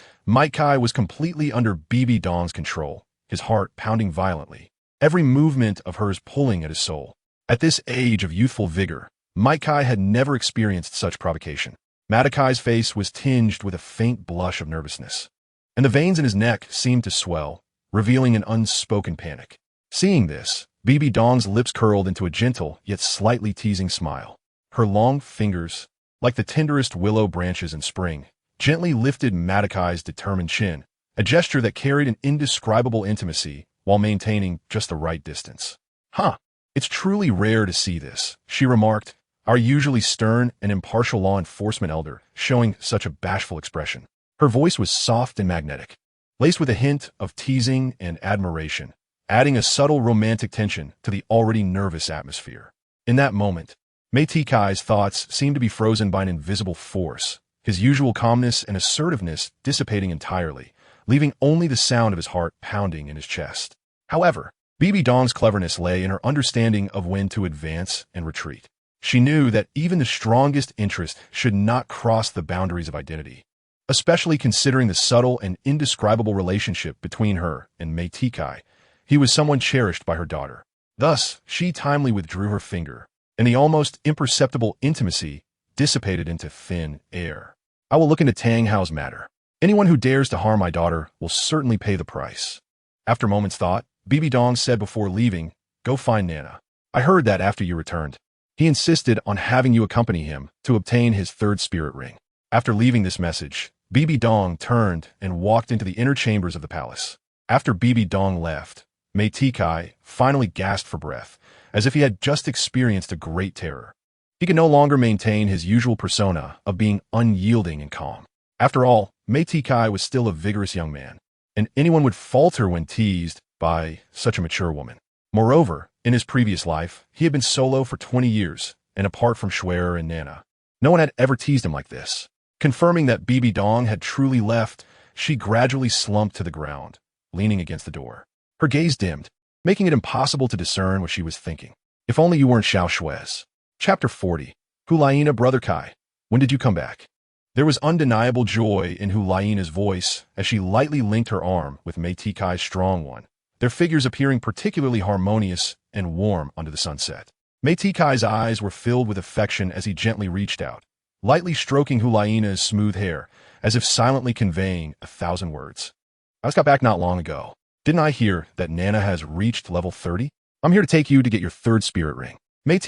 Kai was completely under Bibi Dong's control, his heart pounding violently, every movement of hers pulling at his soul. At this age of youthful vigor, Kai had never experienced such provocation. Kai's face was tinged with a faint blush of nervousness, and the veins in his neck seemed to swell, revealing an unspoken panic. Seeing this, Bibi Dong's lips curled into a gentle yet slightly teasing smile. Her long fingers, like the tenderest willow branches in spring, gently lifted Kai's determined chin, a gesture that carried an indescribable intimacy while maintaining just the right distance. "Huh, it's truly rare to see this," she remarked, our usually stern and impartial law enforcement elder showing such a bashful expression. Her voice was soft and magnetic, laced with a hint of teasing and admiration, adding a subtle romantic tension to the already nervous atmosphere. In that moment, Kai's thoughts seemed to be frozen by an invisible force, his usual calmness and assertiveness dissipating entirely, leaving only the sound of his heart pounding in his chest. However, Bibi Dong's cleverness lay in her understanding of when to advance and retreat. She knew that even the strongest interest should not cross the boundaries of identity, especially considering the subtle and indescribable relationship between her and Kai. He was someone cherished by her daughter. Thus, she timely withdrew her finger, and the almost imperceptible intimacy dissipated into thin air. "I will look into Tang Hao's matter. Anyone who dares to harm my daughter will certainly pay the price." After a moment's thought, Bibi Dong said before leaving, "Go find Nana. I heard that after you returned, he insisted on having you accompany him to obtain his third spirit ring." After leaving this message, Bibi Dong turned and walked into the inner chambers of the palace. After Bibi Dong left, Kai finally gasped for breath, as if he had just experienced a great terror. He could no longer maintain his usual persona of being unyielding and calm. After all, Kai was still a vigorous young man, and anyone would falter when teased by such a mature woman. Moreover, in his previous life, he had been solo for 20 years, and apart from Schwer and Nana, no one had ever teased him like this. Confirming that Bibi Dong had truly left, she gradually slumped to the ground, leaning against the door. Her gaze dimmed, making it impossible to discern what she was thinking. "If only you weren't Xiao Shui's." Chapter 40. Hulaina, brother Kai, when did you come back? There was undeniable joy in Hulaina's voice as she lightly linked her arm with Kai's strong one, their figures appearing particularly harmonious and warm under the sunset. Kai's eyes were filled with affection as he gently reached out, lightly stroking Hulaina's smooth hair, as if silently conveying 1,000 words. "I just got back not long ago. Didn't I hear that Nana has reached level 30? I'm here to take you to get your third spirit ring."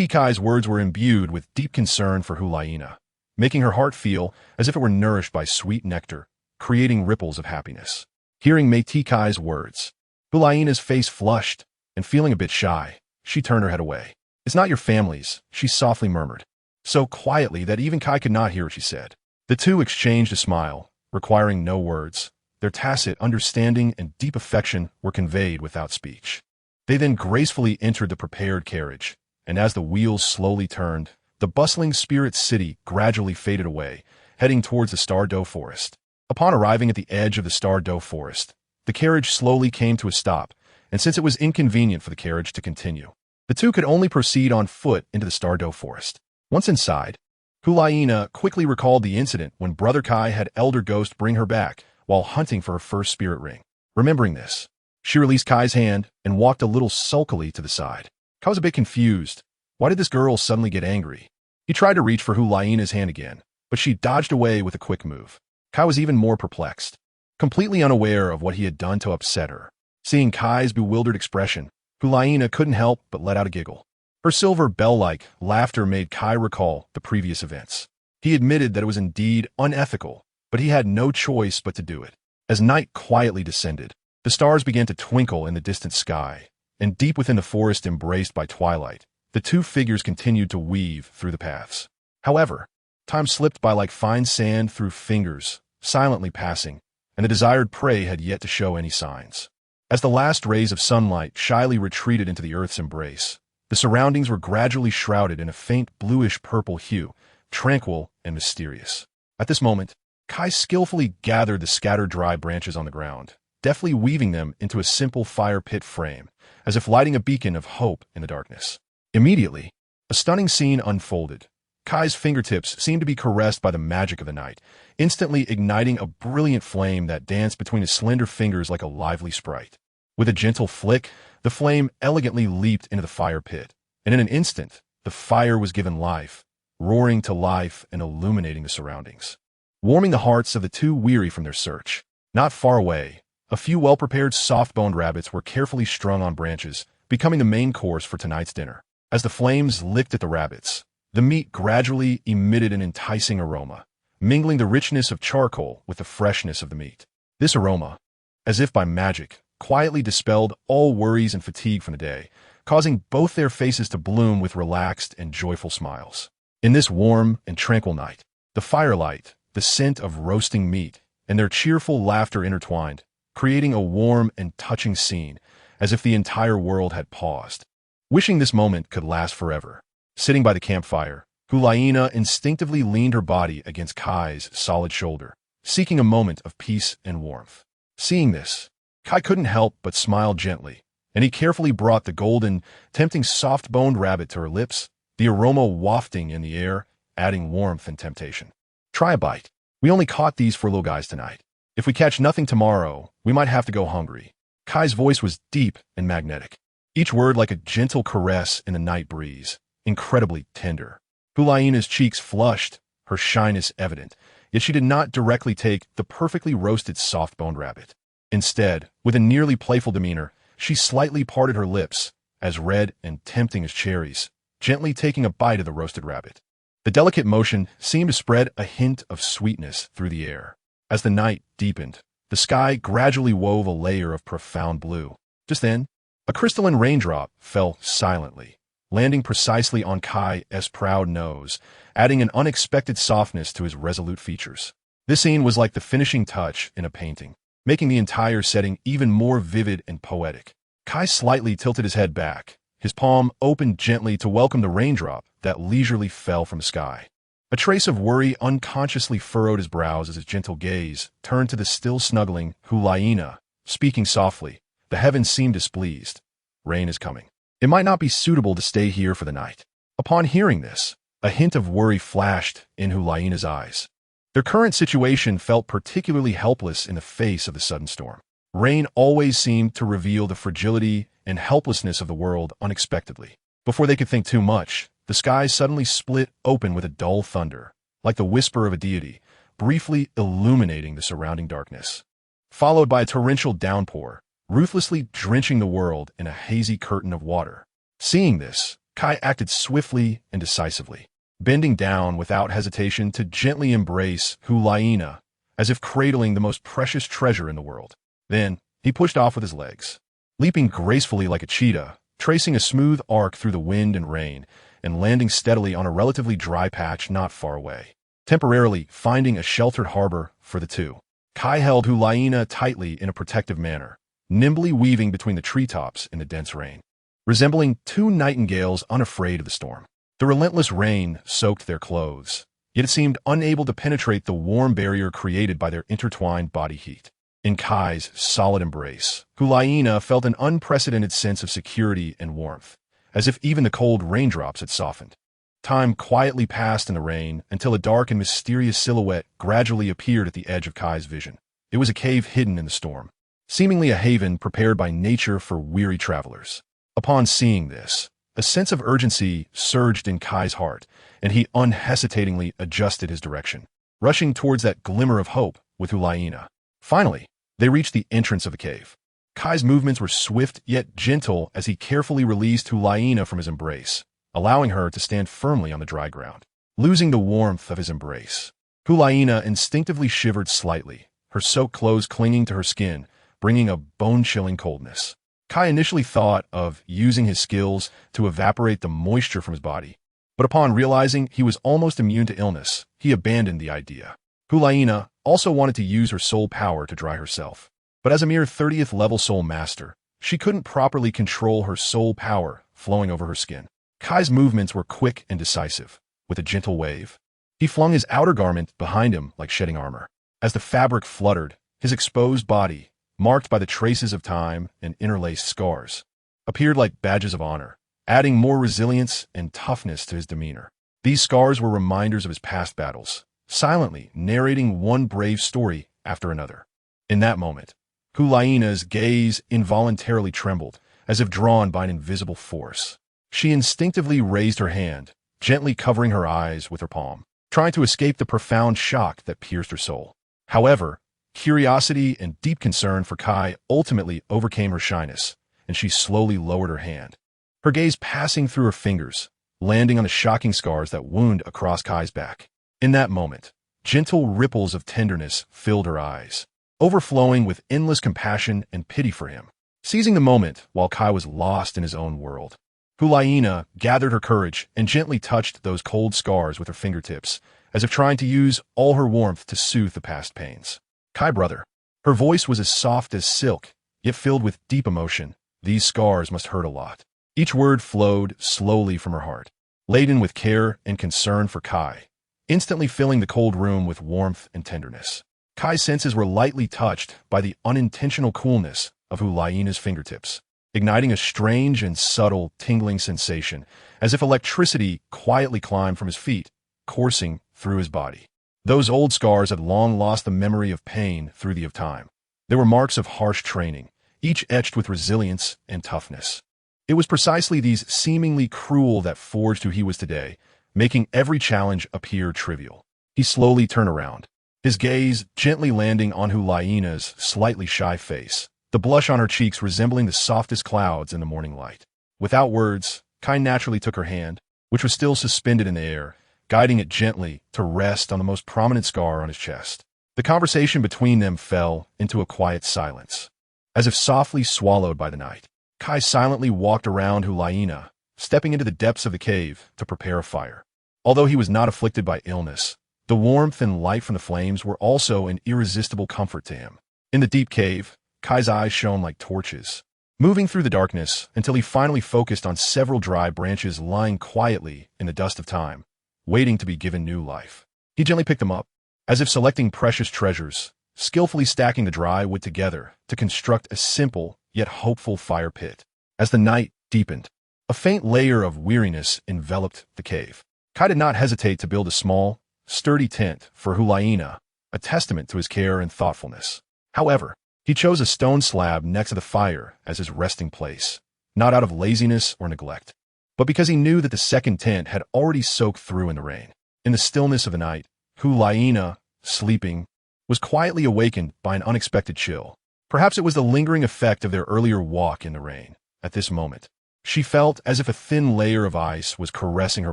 Kai's words were imbued with deep concern for Hulaina, making her heart feel as if it were nourished by sweet nectar, creating ripples of happiness. Hearing Kai's words, Hulaina's face flushed, and feeling a bit shy, she turned her head away. "It's not your family's," she softly murmured, so quietly that even Kai could not hear what she said. The two exchanged a smile, requiring no words. Their tacit understanding and deep affection were conveyed without speech. They then gracefully entered the prepared carriage, and as the wheels slowly turned, the bustling spirit city gradually faded away, heading towards the Star-Do Forest. Upon arriving at the edge of the Star-Do Forest, the carriage slowly came to a stop, and since it was inconvenient for the carriage to continue, the two could only proceed on foot into the Star-Do Forest. Once inside, Hulaina quickly recalled the incident when Brother Kai had Elder Ghost bring her back while hunting for her first spirit ring. Remembering this, she released Kai's hand and walked a little sulkily to the side. Kai was a bit confused. Why did this girl suddenly get angry? He tried to reach for Hulaina's hand again, but she dodged away with a quick move. Kai was even more perplexed, completely unaware of what he had done to upset her. Seeing Kai's bewildered expression, Hulaina couldn't help but let out a giggle. Her silver bell-like laughter made Kai recall the previous events. He admitted that it was indeed unethical, but he had no choice but to do it. As night quietly descended, the stars began to twinkle in the distant sky, and deep within the forest embraced by twilight, the two figures continued to weave through the paths. However, time slipped by like fine sand through fingers, silently passing, and the desired prey had yet to show any signs. As the last rays of sunlight shyly retreated into the earth's embrace, the surroundings were gradually shrouded in a faint bluish-purple hue, tranquil and mysterious. At this moment, Kai skillfully gathered the scattered dry branches on the ground, deftly weaving them into a simple fire pit frame, as if lighting a beacon of hope in the darkness. Immediately, a stunning scene unfolded. Kai's fingertips seemed to be caressed by the magic of the night, instantly igniting a brilliant flame that danced between his slender fingers like a lively sprite. With a gentle flick, the flame elegantly leaped into the fire pit, and in an instant, the fire was given life, roaring to life and illuminating the surroundings, warming the hearts of the two weary from their search. Not far away, a few well-prepared soft-boned rabbits were carefully strung on branches, becoming the main course for tonight's dinner. As the flames licked at the rabbits, the meat gradually emitted an enticing aroma, mingling the richness of charcoal with the freshness of the meat. This aroma, as if by magic, quietly dispelled all worries and fatigue from the day, causing both their faces to bloom with relaxed and joyful smiles. In this warm and tranquil night, the firelight, the scent of roasting meat, and their cheerful laughter intertwined, creating a warm and touching scene, as if the entire world had paused, wishing this moment could last forever. Sitting by the campfire, Hulaina instinctively leaned her body against Kai's solid shoulder, seeking a moment of peace and warmth. Seeing this, Kai couldn't help but smile gently, and he carefully brought the golden, tempting soft-boned rabbit to her lips, the aroma wafting in the air, adding warmth and temptation. Try a bite. We only caught these for little guys tonight. If we catch nothing tomorrow, we might have to go hungry. Kai's voice was deep and magnetic, each word like a gentle caress in the night breeze, incredibly tender. Hulaina's cheeks flushed, her shyness evident, yet she did not directly take the perfectly roasted soft-boned rabbit. Instead, with a nearly playful demeanor, she slightly parted her lips, as red and tempting as cherries, gently taking a bite of the roasted rabbit. The delicate motion seemed to spread a hint of sweetness through the air. As the night deepened, the sky gradually wove a layer of profound blue. Just then, a crystalline raindrop fell silently, landing precisely on Kai's proud nose, adding an unexpected softness to his resolute features. This scene was like the finishing touch in a painting, making the entire setting even more vivid and poetic. Kai slightly tilted his head back, his palm opened gently to welcome the raindrop that leisurely fell from the sky. A trace of worry unconsciously furrowed his brows as his gentle gaze turned to the still snuggling Hulaina. Speaking softly, the heavens seemed displeased. Rain is coming. It might not be suitable to stay here for the night. Upon hearing this, a hint of worry flashed in Hulaina's eyes. Their current situation felt particularly helpless in the face of the sudden storm. Rain always seemed to reveal the fragility and helplessness of the world unexpectedly. Before they could think too much, the sky suddenly split open with a dull thunder, like the whisper of a deity, briefly illuminating the surrounding darkness, followed by a torrential downpour, ruthlessly drenching the world in a hazy curtain of water. Seeing this, Kai acted swiftly and decisively, bending down without hesitation to gently embrace Hulaina, as if cradling the most precious treasure in the world. Then, he pushed off with his legs, leaping gracefully like a cheetah, tracing a smooth arc through the wind and rain, and landing steadily on a relatively dry patch not far away, temporarily finding a sheltered harbor for the two. Kai held Hulaina tightly in a protective manner, nimbly weaving between the treetops in the dense rain, resembling two nightingales unafraid of the storm. The relentless rain soaked their clothes, yet it seemed unable to penetrate the warm barrier created by their intertwined body heat. In Kai's solid embrace, Hulaina felt an unprecedented sense of security and warmth, as if even the cold raindrops had softened. Time quietly passed in the rain until a dark and mysterious silhouette gradually appeared at the edge of Kai's vision. It was a cave hidden in the storm, seemingly a haven prepared by nature for weary travelers. Upon seeing this, a sense of urgency surged in Kai's heart, and he unhesitatingly adjusted his direction, rushing towards that glimmer of hope with Hulaina. Finally, they reached the entrance of the cave. Kai's movements were swift yet gentle as he carefully released Hulaina from his embrace, allowing her to stand firmly on the dry ground. Losing the warmth of his embrace, Hulaina instinctively shivered slightly, her soaked clothes clinging to her skin, bringing a bone-chilling coldness. Kai initially thought of using his skills to evaporate the moisture from his body, but upon realizing he was almost immune to illness, he abandoned the idea. Hulaina also wanted to use her soul power to dry herself, but as a mere 30th level soul master, she couldn't properly control her soul power flowing over her skin. Kai's movements were quick and decisive. With a gentle wave, He flung his outer garment behind him like shedding armor. As the fabric fluttered, his exposed body, marked by the traces of time and interlaced scars, appeared like badges of honor, adding more resilience and toughness to his demeanor. These scars were reminders of his past battles, silently narrating one brave story after another. In that moment, Hulaina's gaze involuntarily trembled, as if drawn by an invisible force. She instinctively raised her hand, gently covering her eyes with her palm, trying to escape the profound shock that pierced her soul. However, curiosity and deep concern for Kai ultimately overcame her shyness, and she slowly lowered her hand, her gaze passing through her fingers, landing on the shocking scars that wound across Kai's back. In that moment, gentle ripples of tenderness filled her eyes, overflowing with endless compassion and pity for him. Seizing the moment while Kai was lost in his own world, Hulaina gathered her courage and gently touched those cold scars with her fingertips, as if trying to use all her warmth to soothe the past pains. Kai, brother. Her voice was as soft as silk, yet filled with deep emotion. These scars must hurt a lot. Each word flowed slowly from her heart, laden with care and concern for Kai, instantly filling the cold room with warmth and tenderness. Kai's senses were lightly touched by the unintentional coolness of Hulaina's fingertips, igniting a strange and subtle tingling sensation, as if electricity quietly climbed from his feet, coursing through his body. Those old scars had long lost the memory of pain through the of time. They were marks of harsh training, each etched with resilience and toughness. It was precisely these seemingly cruel that forged who he was today, making every challenge appear trivial. He slowly turned around, his gaze gently landing on Hulaina's slightly shy face, the blush on her cheeks resembling the softest clouds in the morning light. Without words, Kai naturally took her hand, which was still suspended in the air, guiding it gently to rest on the most prominent scar on his chest. The conversation between them fell into a quiet silence, as if softly swallowed by the night. Kai silently walked around Hulaina, stepping into the depths of the cave to prepare a fire. Although he was not afflicted by illness, the warmth and light from the flames were also an irresistible comfort to him. In the deep cave, Kai's eyes shone like torches, moving through the darkness until he finally focused on several dry branches lying quietly in the dust of time, waiting to be given new life. He gently picked them up, as if selecting precious treasures, skillfully stacking the dry wood together to construct a simple yet hopeful fire pit. As the night deepened, a faint layer of weariness enveloped the cave. Kai did not hesitate to build a small, sturdy tent for Hulaina, a testament to his care and thoughtfulness. However, he chose a stone slab next to the fire as his resting place, not out of laziness or neglect, but because he knew that the second tent had already soaked through in the rain. In the stillness of the night, Hulaina, sleeping, was quietly awakened by an unexpected chill. Perhaps it was the lingering effect of their earlier walk in the rain. At this moment, she felt as if a thin layer of ice was caressing her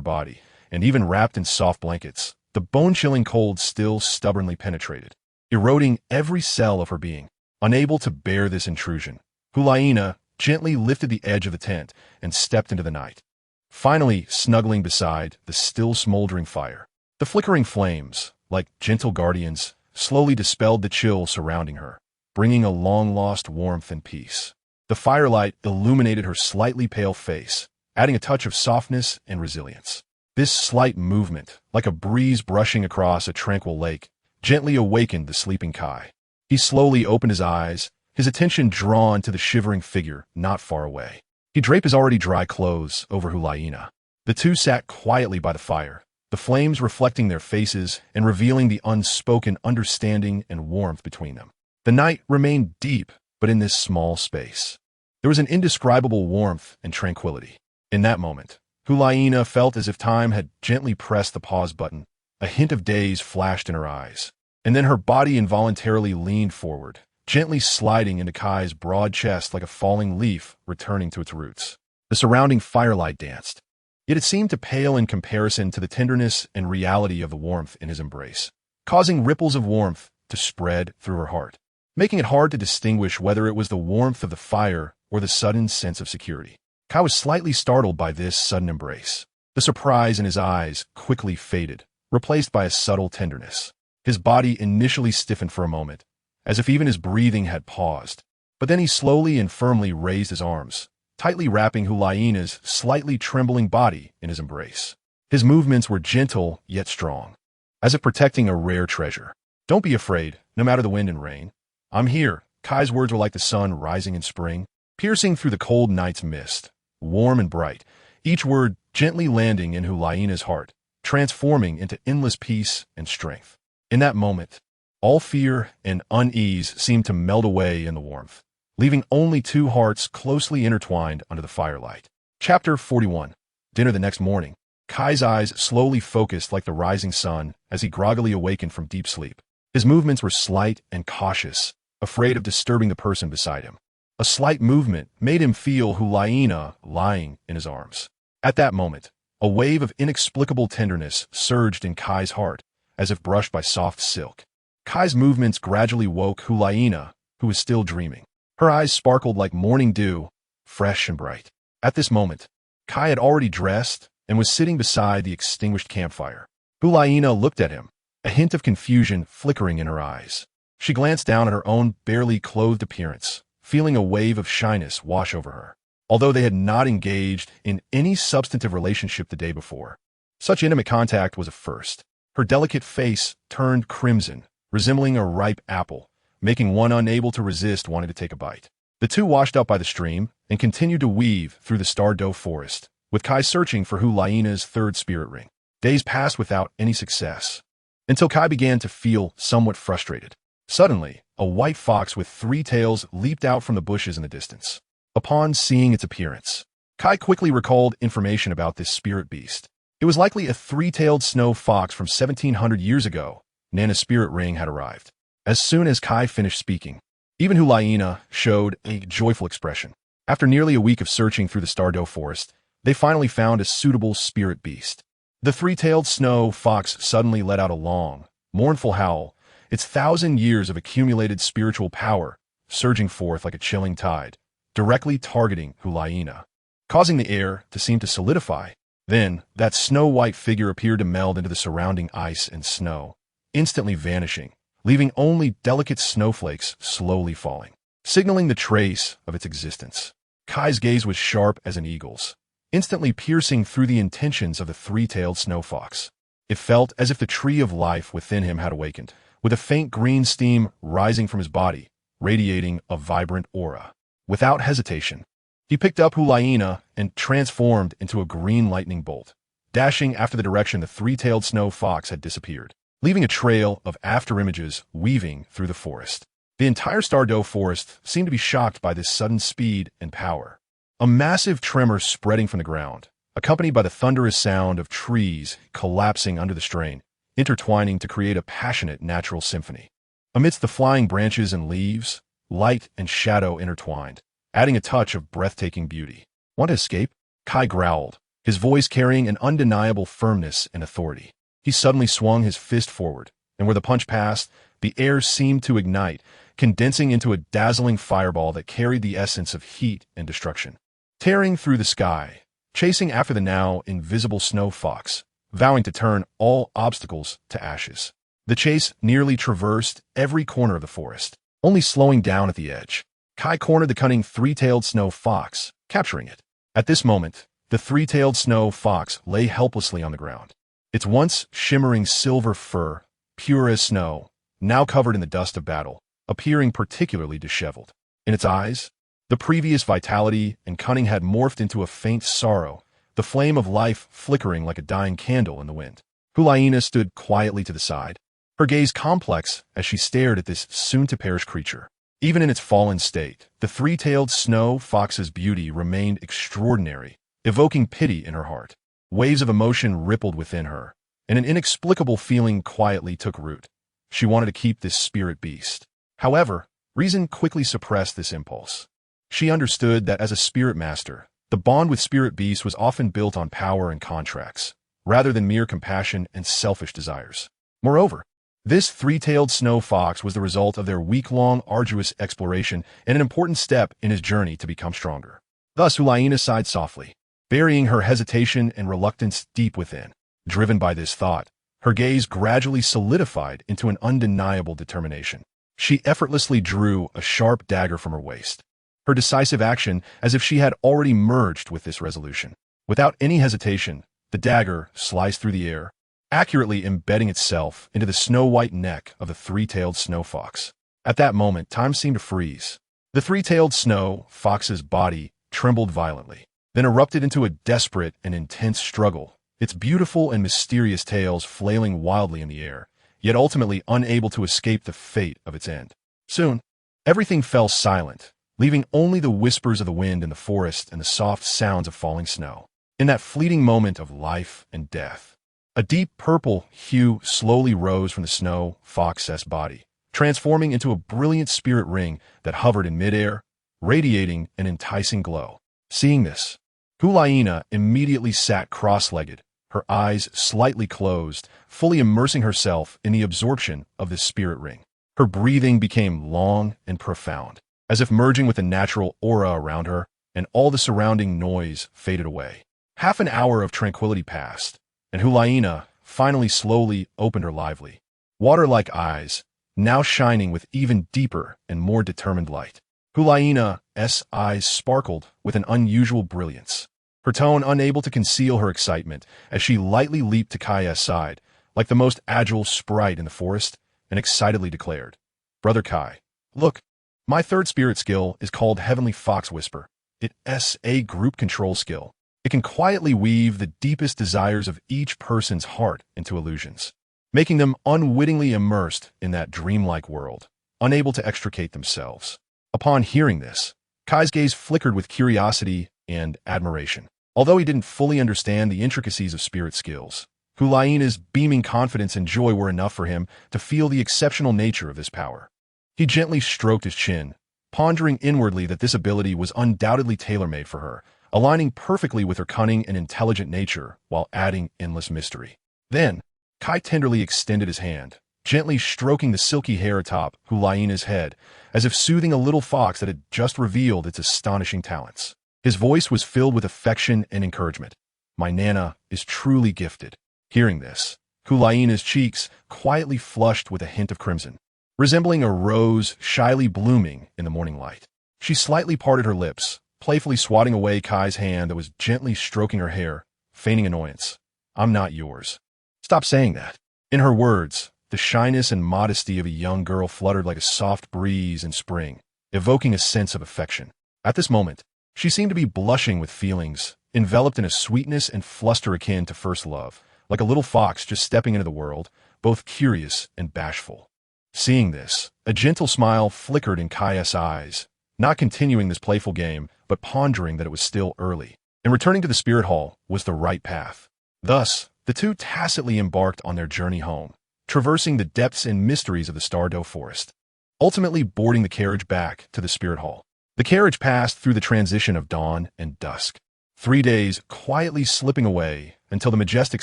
body, and even wrapped in soft blankets, the bone-chilling cold still stubbornly penetrated, eroding every cell of her being. Unable to bear this intrusion, Hulaina gently lifted the edge of the tent and stepped into the night, finally snuggling beside the still smoldering fire. The flickering flames, like gentle guardians, slowly dispelled the chill surrounding her, bringing a long-lost warmth and peace. The firelight illuminated her slightly pale face, adding a touch of softness and resilience. This slight movement, like a breeze brushing across a tranquil lake, gently awakened the sleeping Kai. He slowly opened his eyes, his attention drawn to the shivering figure not far away. He draped his already dry clothes over Hulaina. The two sat quietly by the fire, the flames reflecting their faces and revealing the unspoken understanding and warmth between them. The night remained deep, but in this small space, there was an indescribable warmth and tranquility. In that moment, Hulaina felt as if time had gently pressed the pause button. A hint of daze flashed in her eyes, and then her body involuntarily leaned forward, gently sliding into Kai's broad chest like a falling leaf returning to its roots. The surrounding firelight danced, yet it seemed to pale in comparison to the tenderness and reality of the warmth in his embrace, causing ripples of warmth to spread through her heart, making it hard to distinguish whether it was the warmth of the fire or the sudden sense of security. Kai was slightly startled by this sudden embrace. The surprise in his eyes quickly faded, replaced by a subtle tenderness. His body initially stiffened for a moment, as if even his breathing had paused, but then he slowly and firmly raised his arms, tightly wrapping Hulaina's slightly trembling body in his embrace. His movements were gentle yet strong, as if protecting a rare treasure. Don't be afraid, no matter the wind and rain. I'm here. Kai's words were like the sun rising in spring, piercing through the cold night's mist, warm and bright, each word gently landing in Hulaina's heart, transforming into endless peace and strength. In that moment, all fear and unease seemed to melt away in the warmth, leaving only two hearts closely intertwined under the firelight. Chapter 41. Dinner the next morning. Kai's eyes slowly focused like the rising sun as he groggily awakened from deep sleep. His movements were slight and cautious, afraid of disturbing the person beside him. A slight movement made him feel Hulaina lying in his arms. At that moment, a wave of inexplicable tenderness surged in Kai's heart, as if brushed by soft silk. Kai's movements gradually woke Hulaina, who was still dreaming. Her eyes sparkled like morning dew, fresh and bright. At this moment, Kai had already dressed and was sitting beside the extinguished campfire. Hulaina looked at him, a hint of confusion flickering in her eyes. She glanced down at her own barely clothed appearance, feeling a wave of shyness wash over her. Although they had not engaged in any substantive relationship the day before, such intimate contact was a first. Her delicate face turned crimson, resembling a ripe apple, making one unable to resist wanting to take a bite. The two washed up by the stream and continued to weave through the Douluo forest, with Kai searching for Hulaina's third spirit ring. Days passed without any success, until Kai began to feel somewhat frustrated. Suddenly, a white fox with 3 tails leaped out from the bushes in the distance. Upon seeing its appearance, Kai quickly recalled information about this spirit beast. It was likely a 3-tailed snow fox from 1700 years ago. Nana's spirit ring had arrived. As soon as Kai finished speaking, even Hulaina showed a joyful expression. After nearly a week of searching through the Douluo forest, they finally found a suitable spirit beast. The 3-tailed snow fox suddenly let out a long, mournful howl, its 1,000 years of accumulated spiritual power surging forth like a chilling tide, directly targeting Hulaina, causing the air to seem to solidify. Then, that snow-white figure appeared to meld into the surrounding ice and snow, instantly vanishing, leaving only delicate snowflakes slowly falling, signaling the trace of its existence. Kai's gaze was sharp as an eagle's, instantly piercing through the intentions of the 3-tailed snow fox. It felt as if the tree of life within him had awakened, with a faint green steam rising from his body, radiating a vibrant aura. Without hesitation, he picked up Hulaina and transformed into a green lightning bolt, dashing after the direction the 3-tailed snow fox had disappeared, leaving a trail of afterimages weaving through the forest. The entire Douluo forest seemed to be shocked by this sudden speed and power. A massive tremor spreading from the ground, accompanied by the thunderous sound of trees collapsing under the strain, intertwining to create a passionate natural symphony. Amidst the flying branches and leaves, light and shadow intertwined, adding a touch of breathtaking beauty. Want to escape? Kai growled, his voice carrying an undeniable firmness and authority. He suddenly swung his fist forward, and where the punch passed, the air seemed to ignite, condensing into a dazzling fireball that carried the essence of heat and destruction. Tearing through the sky, chasing after the now invisible snow fox, vowing to turn all obstacles to ashes. The chase nearly traversed every corner of the forest, only slowing down at the edge. Kai cornered the cunning 3-tailed snow fox, capturing it. At this moment, the 3-tailed snow fox lay helplessly on the ground, its once shimmering silver fur, pure as snow, now covered in the dust of battle, appearing particularly disheveled. In its eyes, the previous vitality and cunning had morphed into a faint sorrow, the flame of life flickering like a dying candle in the wind. Hulaina stood quietly to the side, her gaze complex as she stared at this soon-to-perish creature. Even in its fallen state, the 3-tailed snow fox's beauty remained extraordinary, evoking pity in her heart. Waves of emotion rippled within her, and an inexplicable feeling quietly took root. She wanted to keep this spirit beast. However, reason quickly suppressed this impulse. She understood that as a spirit master, the bond with spirit beasts was often built on power and contracts, rather than mere compassion and selfish desires. Moreover, this 3-tailed snow fox was the result of their week-long arduous exploration and an important step in his journey to become stronger. Thus Hulaina sighed softly, burying her hesitation and reluctance deep within. Driven by this thought, her gaze gradually solidified into an undeniable determination. She effortlessly drew a sharp dagger from her waist, her decisive action as if she had already merged with this resolution. Without any hesitation, the dagger sliced through the air, accurately embedding itself into the snow-white neck of the three-tailed snow fox. At that moment, time seemed to freeze. The three-tailed snow fox's body trembled violently, then erupted into a desperate and intense struggle, its beautiful and mysterious tails flailing wildly in the air, yet ultimately unable to escape the fate of its end. Soon, everything fell silent, leaving only the whispers of the wind in the forest and the soft sounds of falling snow. In that fleeting moment of life and death, a deep purple hue slowly rose from the snow fox's body, transforming into a brilliant spirit ring that hovered in midair, radiating an enticing glow. Seeing this, Hulaina immediately sat cross-legged, her eyes slightly closed, fully immersing herself in the absorption of this spirit ring. Her breathing became long and profound, as if merging with the natural aura around her, and all the surrounding noise faded away. Half an hour of tranquility passed, and Hulaina finally slowly opened her lively, water-like eyes, now shining with even deeper and more determined light. Hulaina's eyes sparkled with an unusual brilliance, her tone unable to conceal her excitement as she lightly leaped to Kai's side, like the most agile sprite in the forest, and excitedly declared, "Brother Kai, look, my third spirit skill is called Heavenly Fox Whisper. It's a group control skill. It can quietly weave the deepest desires of each person's heart into illusions, making them unwittingly immersed in that dreamlike world, unable to extricate themselves." Upon hearing this, Kai's gaze flickered with curiosity and admiration. Although he didn't fully understand the intricacies of spirit skills, Hulaina's beaming confidence and joy were enough for him to feel the exceptional nature of this power. He gently stroked his chin, pondering inwardly that this ability was undoubtedly tailor-made for her, aligning perfectly with her cunning and intelligent nature while adding endless mystery. Then, Kai tenderly extended his hand, gently stroking the silky hair atop Hulaina's head, as if soothing a little fox that had just revealed its astonishing talents. His voice was filled with affection and encouragement. "My Nana is truly gifted." Hearing this, Hulaina's cheeks quietly flushed with a hint of crimson, resembling a rose shyly blooming in the morning light. She slightly parted her lips, playfully swatting away Kai's hand that was gently stroking her hair, feigning annoyance. "I'm not yours. Stop saying that." In her words, the shyness and modesty of a young girl fluttered like a soft breeze in spring, evoking a sense of affection. At this moment, she seemed to be blushing with feelings, enveloped in a sweetness and fluster akin to first love, like a little fox just stepping into the world, both curious and bashful. Seeing this, a gentle smile flickered in Kai's eyes, not continuing this playful game, but pondering that it was still early, and returning to the spirit hall was the right path. Thus, the two tacitly embarked on their journey home, traversing the depths and mysteries of the Stardew Forest, ultimately boarding the carriage back to the spirit hall. The carriage passed through the transition of dawn and dusk, 3 days quietly slipping away until the majestic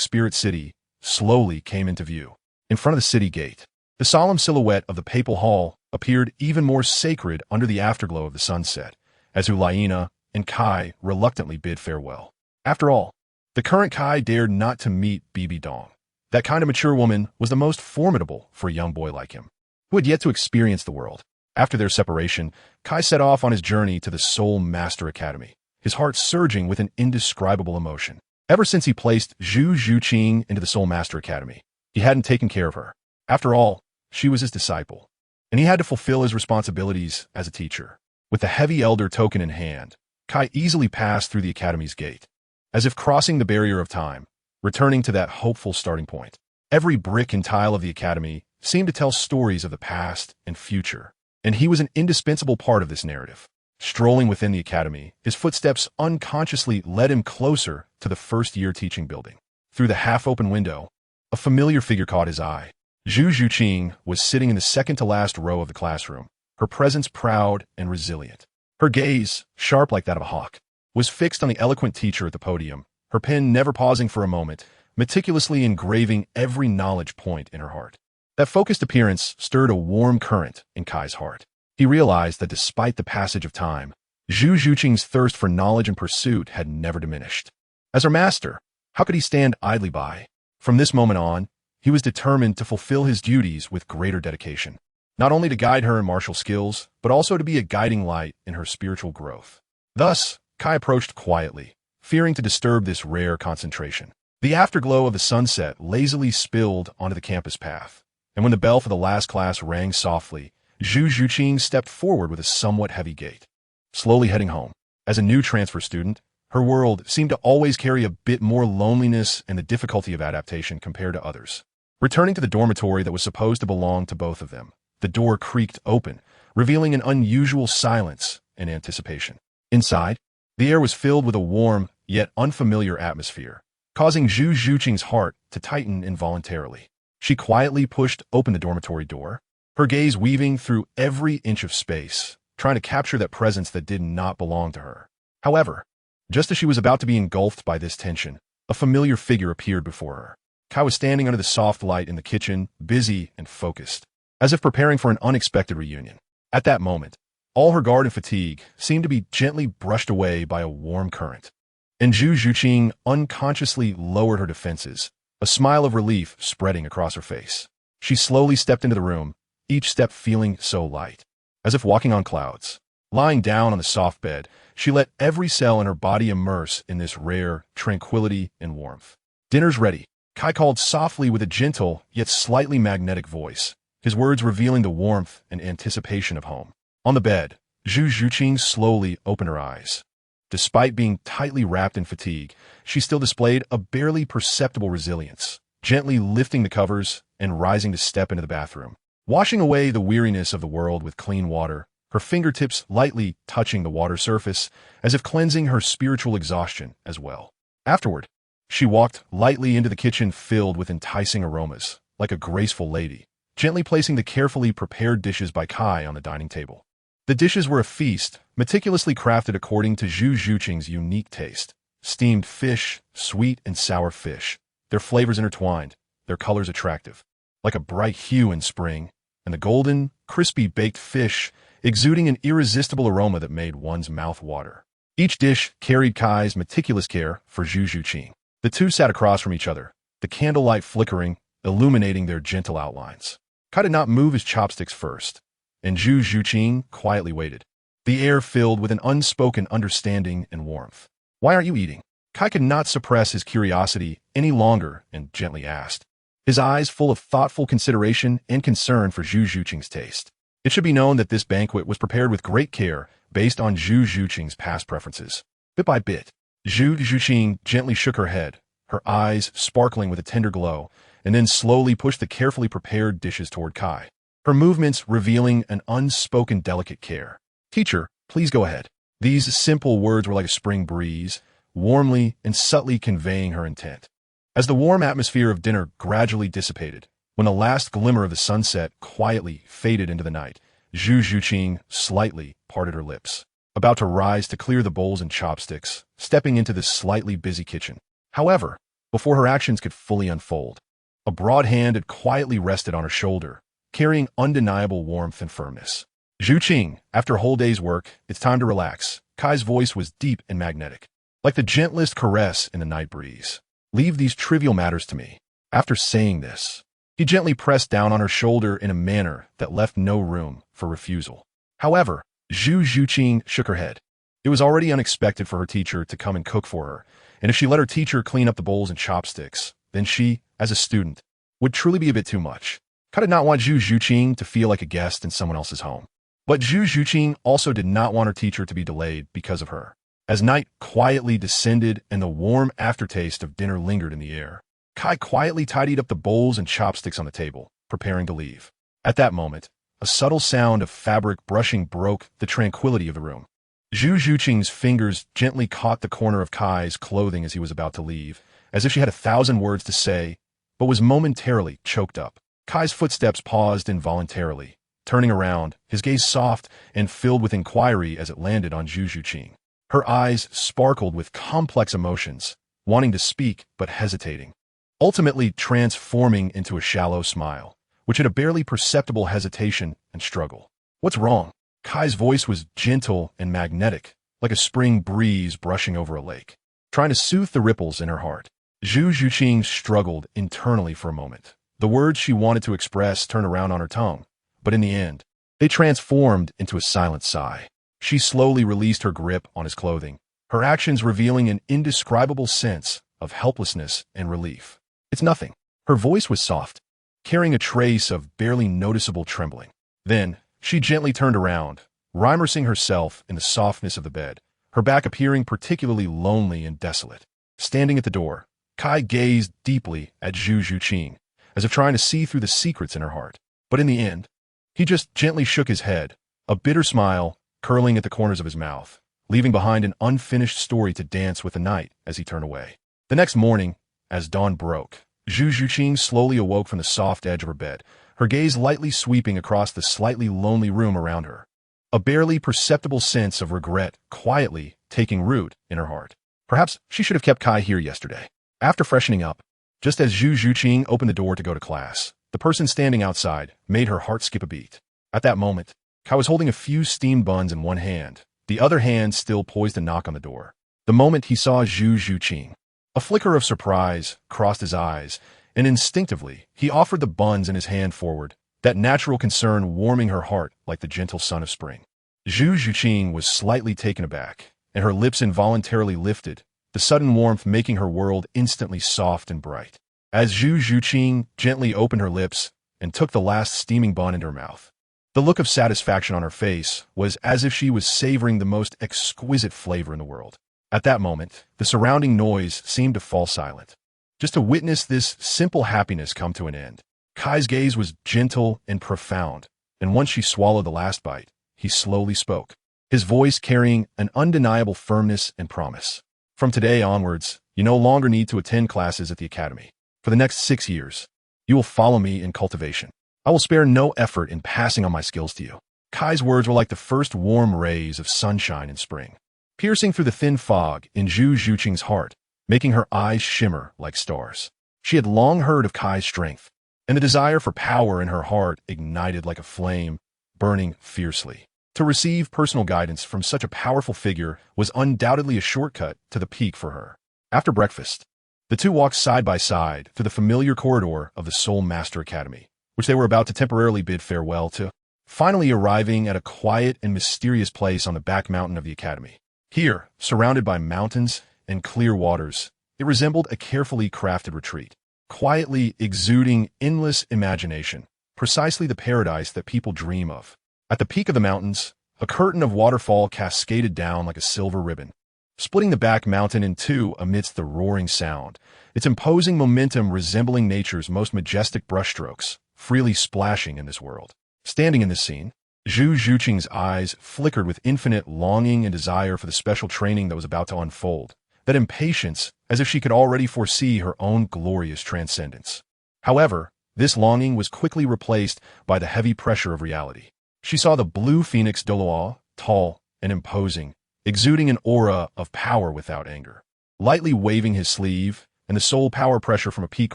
spirit city slowly came into view. In front of the city gate, the solemn silhouette of the papal hall appeared even more sacred under the afterglow of the sunset, as Hulaina and Kai reluctantly bid farewell. After all, the current Kai dared not to meet Bibi Dong. That kind of mature woman was the most formidable for a young boy like him, who had yet to experience the world. After their separation, Kai set off on his journey to the Soul Master Academy, his heart surging with an indescribable emotion. Ever since he placed Zhu Zhuqing into the Soul Master Academy, he hadn't taken care of her. After all, she was his disciple, and he had to fulfill his responsibilities as a teacher. With the heavy elder token in hand, Kai easily passed through the academy's gate, as if crossing the barrier of time, returning to that hopeful starting point. Every brick and tile of the academy seemed to tell stories of the past and future, and he was an indispensable part of this narrative. Strolling within the academy, his footsteps unconsciously led him closer to the first-year teaching building. Through the half-open window, a familiar figure caught his eye. Zhu Zhuqing was sitting in the second-to-last row of the classroom, her presence proud and resilient. Her gaze, sharp like that of a hawk, was fixed on the eloquent teacher at the podium, her pen never pausing for a moment, meticulously engraving every knowledge point in her heart. That focused appearance stirred a warm current in Kai's heart. He realized that despite the passage of time, Zhu Zhuqing's thirst for knowledge and pursuit had never diminished. As her master, how could he stand idly by? From this moment on, he was determined to fulfill his duties with greater dedication, not only to guide her in martial skills, but also to be a guiding light in her spiritual growth. Thus, Kai approached quietly, fearing to disturb this rare concentration. The afterglow of the sunset lazily spilled onto the campus path, and when the bell for the last class rang softly, Zhu Zhuqing stepped forward with a somewhat heavy gait, slowly heading home. As a new transfer student, her world seemed to always carry a bit more loneliness and the difficulty of adaptation compared to others. Returning to the dormitory that was supposed to belong to both of them, the door creaked open, revealing an unusual silence and anticipation. Inside, the air was filled with a warm, yet unfamiliar atmosphere, causing Zhu Zhuqing's heart to tighten involuntarily. She quietly pushed open the dormitory door, her gaze weaving through every inch of space, trying to capture that presence that did not belong to her. However, just as she was about to be engulfed by this tension, a familiar figure appeared before her. Kai was standing under the soft light in the kitchen, busy and focused, as if preparing for an unexpected reunion. At that moment, all her guard and fatigue seemed to be gently brushed away by a warm current, and Zhu Zhuqing unconsciously lowered her defenses, a smile of relief spreading across her face. She slowly stepped into the room, each step feeling so light, as if walking on clouds. Lying down on the soft bed, she let every cell in her body immerse in this rare tranquility and warmth. "Dinner's ready," Kai called softly with a gentle yet slightly magnetic voice, his words revealing the warmth and anticipation of home. On the bed, Zhu Zhuqing slowly opened her eyes. Despite being tightly wrapped in fatigue, she still displayed a barely perceptible resilience, gently lifting the covers and rising to step into the bathroom. Washing away the weariness of the world with clean water, her fingertips lightly touching the water surface, as if cleansing her spiritual exhaustion as well. Afterward, she walked lightly into the kitchen filled with enticing aromas, like a graceful lady, gently placing the carefully prepared dishes by Kai on the dining table. The dishes were a feast, meticulously crafted according to Zhu Zhuqing's unique taste. Steamed fish, sweet and sour fish, their flavors intertwined, their colors attractive, like a bright hue in spring, and the golden, crispy baked fish exuding an irresistible aroma that made one's mouth water. Each dish carried Kai's meticulous care for Zhu Zhuqing. The two sat across from each other, the candlelight flickering, illuminating their gentle outlines. Kai did not move his chopsticks first, and Zhu Zhuqing quietly waited, the air filled with an unspoken understanding and warmth. "Why aren't you eating?" Kai could not suppress his curiosity any longer and gently asked, his eyes full of thoughtful consideration and concern for Zhu Zhuqing's taste. It should be known that this banquet was prepared with great care based on Zhu Zhuqing's past preferences. Bit by bit, Zhu Zhuqing gently shook her head, her eyes sparkling with a tender glow, and then slowly pushed the carefully prepared dishes toward Kai, her movements revealing an unspoken delicate care. "Teacher, please go ahead." These simple words were like a spring breeze, warmly and subtly conveying her intent. As the warm atmosphere of dinner gradually dissipated, when the last glimmer of the sunset quietly faded into the night, Zhu Zhuqing slightly parted her lips, about to rise to clear the bowls and chopsticks, stepping into the slightly busy kitchen. However, before her actions could fully unfold, a broad hand had quietly rested on her shoulder, carrying undeniable warmth and firmness. "Zhuqing, after a whole day's work, it's time to relax." Kai's voice was deep and magnetic, like the gentlest caress in the night breeze. "Leave these trivial matters to me." After saying this, he gently pressed down on her shoulder in a manner that left no room for refusal. However, Zhu Zhuqing shook her head. It was already unexpected for her teacher to come and cook for her, and if she let her teacher clean up the bowls and chopsticks, then she, as a student, would truly be a bit too much. Kai did not want Zhu Zhuqing to feel like a guest in someone else's home. But Zhu Zhuqing also did not want her teacher to be delayed because of her. As night quietly descended and the warm aftertaste of dinner lingered in the air, Kai quietly tidied up the bowls and chopsticks on the table, preparing to leave. At that moment, a subtle sound of fabric brushing broke the tranquility of the room. Zhu Zhuqing's fingers gently caught the corner of Kai's clothing as he was about to leave, as if she had 1,000 words to say, but was momentarily choked up. Kai's footsteps paused involuntarily, turning around, his gaze soft and filled with inquiry as it landed on Zhu Zhuqing. Her eyes sparkled with complex emotions, wanting to speak but hesitating, ultimately transforming into a shallow smile, which had a barely perceptible hesitation and struggle. "What's wrong?" Kai's voice was gentle and magnetic, like a spring breeze brushing over a lake, trying to soothe the ripples in her heart. Zhu Zhuqing struggled internally for a moment. The words she wanted to express turned around on her tongue, but in the end, they transformed into a silent sigh. She slowly released her grip on his clothing, her actions revealing an indescribable sense of helplessness and relief. "It's nothing." Her voice was soft, carrying a trace of barely noticeable trembling. Then, she gently turned around, immersing herself in the softness of the bed, her back appearing particularly lonely and desolate. Standing at the door, Kai gazed deeply at Zhu Zhuqing, as if trying to see through the secrets in her heart. But in the end, he just gently shook his head, a bitter smile curling at the corners of his mouth, leaving behind an unfinished story to dance with the night as he turned away. The next morning, as dawn broke, Zhu Zhuqing slowly awoke from the soft edge of her bed, her gaze lightly sweeping across the slightly lonely room around her. A barely perceptible sense of regret quietly taking root in her heart. Perhaps she should have kept Kai here yesterday. After freshening up, just as Zhu Zhuqing opened the door to go to class, the person standing outside made her heart skip a beat. At that moment, Kai was holding a few steamed buns in one hand, the other hand still poised to knock on the door. The moment he saw Zhu Zhuqing, a flicker of surprise crossed his eyes, and instinctively, he offered the buns in his hand forward, that natural concern warming her heart like the gentle sun of spring. Zhu Zhuqing was slightly taken aback, and her lips involuntarily lifted, the sudden warmth making her world instantly soft and bright. As Zhu Zhuqing gently opened her lips and took the last steaming bun into her mouth, the look of satisfaction on her face was as if she was savoring the most exquisite flavor in the world. At that moment, the surrounding noise seemed to fall silent, just to witness this simple happiness come to an end. Kai's gaze was gentle and profound, and once she swallowed the last bite, he slowly spoke, his voice carrying an undeniable firmness and promise. "From today onwards, you no longer need to attend classes at the academy. For the next 6 years, you will follow me in cultivation. I will spare no effort in passing on my skills to you." Kai's words were like the first warm rays of sunshine in spring, piercing through the thin fog in Zhu Zhuqing's heart, making her eyes shimmer like stars. She had long heard of Kai's strength, and the desire for power in her heart ignited like a flame, burning fiercely. To receive personal guidance from such a powerful figure was undoubtedly a shortcut to the peak for her. After breakfast, the two walked side by side through the familiar corridor of the Soul Master Academy, which they were about to temporarily bid farewell to, finally arriving at a quiet and mysterious place on the back mountain of the academy. Here, surrounded by mountains and clear waters, it resembled a carefully crafted retreat, quietly exuding endless imagination, precisely the paradise that people dream of. At the peak of the mountains, a curtain of waterfall cascaded down like a silver ribbon, splitting the back mountain in two amidst the roaring sound, its imposing momentum resembling nature's most majestic brushstrokes, freely splashing in this world. Standing in this scene, Zhu Zhuqing's eyes flickered with infinite longing and desire for the special training that was about to unfold, that impatience as if she could already foresee her own glorious transcendence. However, this longing was quickly replaced by the heavy pressure of reality. She saw the blue phoenix Douluo, tall and imposing, exuding an aura of power without anger, lightly waving his sleeve, and the soul power pressure from a peak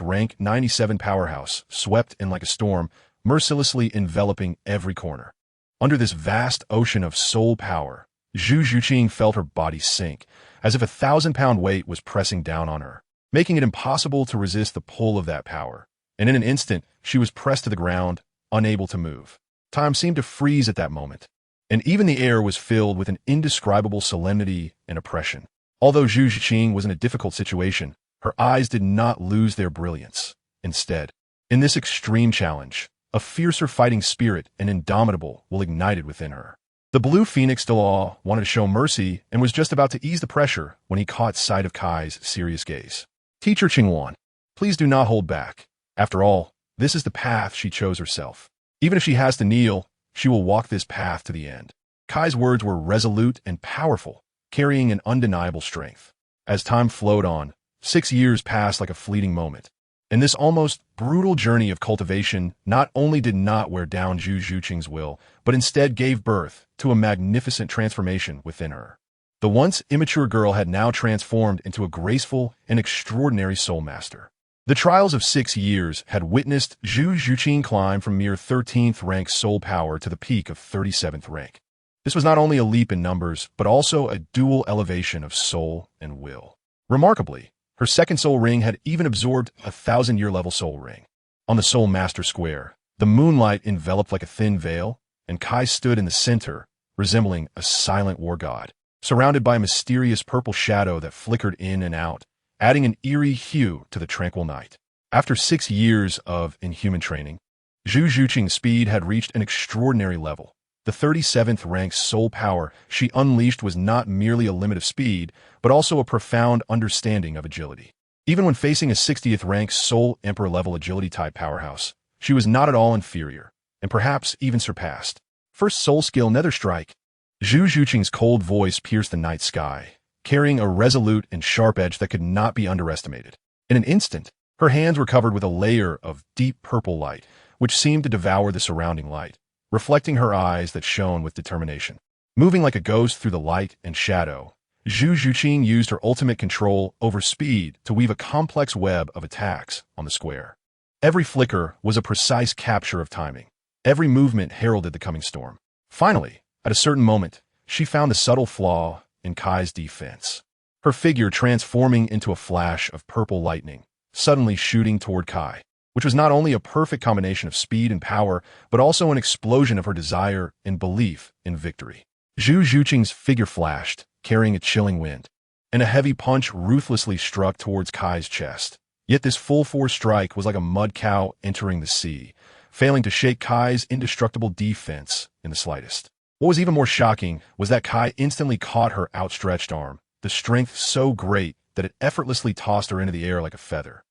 rank 97 powerhouse swept in like a storm, mercilessly enveloping every corner. Under this vast ocean of soul power, Zhu Zhuqing felt her body sink, as if a 1,000-pound weight was pressing down on her, making it impossible to resist the pull of that power. And in an instant, she was pressed to the ground, unable to move. Time seemed to freeze at that moment, and even the air was filled with an indescribable solemnity and oppression. Although Zhu Zhuqing was in a difficult situation, her eyes did not lose their brilliance. Instead, in this extreme challenge, a fiercer fighting spirit and indomitable will ignited within her. The blue phoenix Douluo wanted to show mercy and was just about to ease the pressure when he caught sight of Kai's serious gaze. "Teacher Qingwan, please do not hold back. After all, this is the path she chose herself. Even if she has to kneel, she will walk this path to the end." Kai's words were resolute and powerful, carrying an undeniable strength. As time flowed on, 6 years passed like a fleeting moment, and this almost brutal journey of cultivation not only did not wear down Zhu Zhuqing's will, but instead gave birth to a magnificent transformation within her. The once immature girl had now transformed into a graceful and extraordinary soul master. The trials of 6 years had witnessed Zhu Zhuqing climb from mere 13th rank soul power to the peak of 37th rank. This was not only a leap in numbers, but also a dual elevation of soul and will. Remarkably, her second soul ring had even absorbed a 1,000-year level soul ring. On the Soul Master Square, the moonlight enveloped like a thin veil, and Kai stood in the center, resembling a silent war god, surrounded by a mysterious purple shadow that flickered in and out, adding an eerie hue to the tranquil night. After 6 years of inhuman training, Zhu Zhuqing's speed had reached an extraordinary level. The 37th ranked soul power she unleashed was not merely a limit of speed, but also a profound understanding of agility. Even when facing a 60th ranked soul emperor level agility type powerhouse, she was not at all inferior, and perhaps even surpassed. First soul skill Nether Strike. Zhu Zhuqing's cold voice pierced the night sky, carrying a resolute and sharp edge that could not be underestimated. In an instant, her hands were covered with a layer of deep purple light, which seemed to devour the surrounding light, reflecting her eyes that shone with determination. Moving like a ghost through the light and shadow, Zhu Zhuqing used her ultimate control over speed to weave a complex web of attacks on the square. Every flicker was a precise capture of timing. Every movement heralded the coming storm. Finally, at a certain moment, she found the subtle flaw in Kai's defense. Her figure transforming into a flash of purple lightning, suddenly shooting toward Kai, which was not only a perfect combination of speed and power, but also an explosion of her desire and belief in victory. Zhu Zhuqing's figure flashed, carrying a chilling wind, and a heavy punch ruthlessly struck towards Kai's chest. Yet this full-force strike was like a mud cow entering the sea, failing to shake Kai's indestructible defense in the slightest. What was even more shocking was that Kai instantly caught her outstretched arm, the strength so great that it effortlessly tossed her into the air like a feather.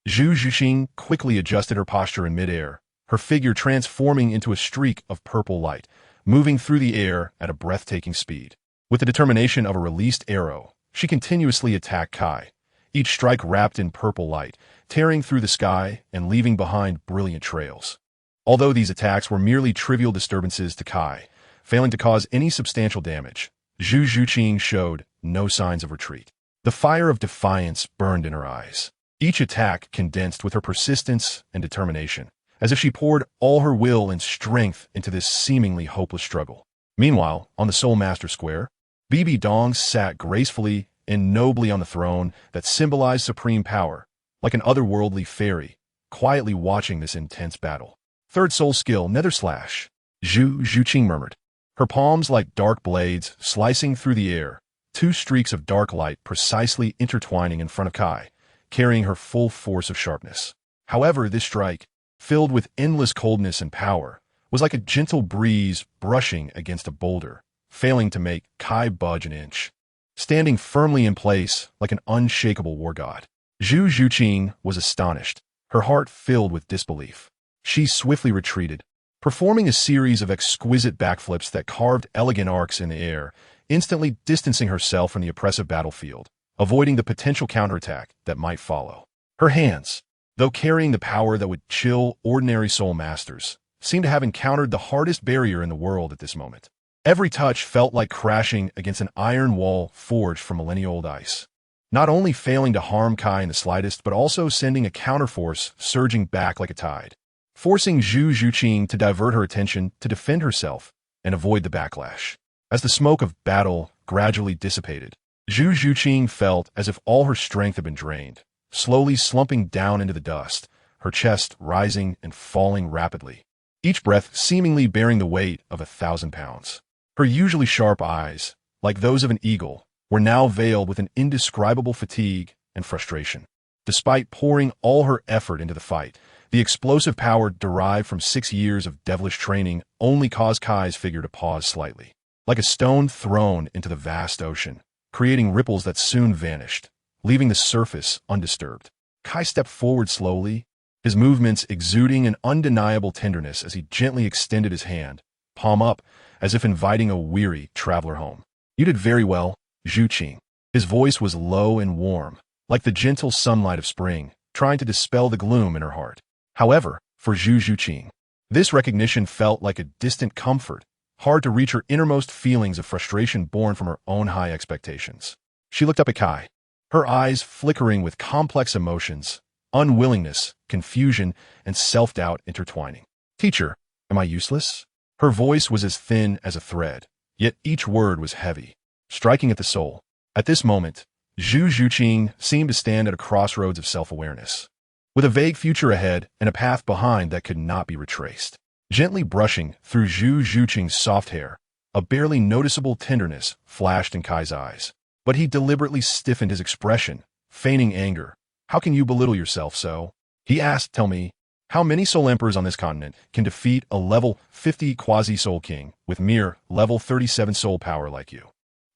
Zhu Zhuqing quickly adjusted her posture in midair, her figure transforming into a streak of purple light, moving through the air at a breathtaking speed. With the determination of a released arrow, she continuously attacked Kai, each strike wrapped in purple light, tearing through the sky and leaving behind brilliant trails. Although these attacks were merely trivial disturbances to Kai, failing to cause any substantial damage, Zhu Zhuqing showed no signs of retreat. The fire of defiance burned in her eyes. Each attack condensed with her persistence and determination, as if she poured all her will and strength into this seemingly hopeless struggle. Meanwhile, on the Soul Master Square, Bibi Dong sat gracefully and nobly on the throne that symbolized supreme power, like an otherworldly fairy, quietly watching this intense battle. Third soul skill, Nether Slash. Zhu Zhuqing murmured, her palms like dark blades slicing through the air, two streaks of dark light precisely intertwining in front of Kai, carrying her full force of sharpness. However, this strike, filled with endless coldness and power, was like a gentle breeze brushing against a boulder, failing to make Kai budge an inch. Standing firmly in place like an unshakable war god, Zhu Zhuqing was astonished, her heart filled with disbelief. She swiftly retreated, performing a series of exquisite backflips that carved elegant arcs in the air, instantly distancing herself from the oppressive battlefield, avoiding the potential counterattack that might follow. Her hands, though carrying the power that would chill ordinary soul masters, seemed to have encountered the hardest barrier in the world at this moment. Every touch felt like crashing against an iron wall forged from millennia-old ice, not only failing to harm Kai in the slightest, but also sending a counterforce surging back like a tide, forcing Zhu Zhuqing to divert her attention to defend herself and avoid the backlash. As the smoke of battle gradually dissipated, Zhu Zhuqing felt as if all her strength had been drained, slowly slumping down into the dust, her chest rising and falling rapidly, each breath seemingly bearing the weight of 1,000 pounds. Her usually sharp eyes, like those of an eagle, were now veiled with an indescribable fatigue and frustration. Despite pouring all her effort into the fight, the explosive power derived from 6 years of devilish training only caused Kai's figure to pause slightly, like a stone thrown into the vast ocean, creating ripples that soon vanished, leaving the surface undisturbed. Kai stepped forward slowly, his movements exuding an undeniable tenderness as he gently extended his hand, palm up, as if inviting a weary traveler home. "You did very well, Zhuqing." His voice was low and warm, like the gentle sunlight of spring, trying to dispel the gloom in her heart. However, for Zhu Zhuqing, this recognition felt like a distant comfort, hard to reach her innermost feelings of frustration born from her own high expectations. She looked up at Kai, her eyes flickering with complex emotions, unwillingness, confusion, and self-doubt intertwining. "Teacher, am I useless?" Her voice was as thin as a thread, yet each word was heavy, striking at the soul. At this moment, Zhu Zhuqing seemed to stand at a crossroads of self-awareness, with a vague future ahead and a path behind that could not be retraced. Gently brushing through Zhu Zhuqing's soft hair, a barely noticeable tenderness flashed in Kai's eyes, but he deliberately stiffened his expression, feigning anger. How can you belittle yourself so? He asked. Tell me, how many soul emperors on this continent can defeat a level 50 quasi-soul king with mere level 37 soul power like you?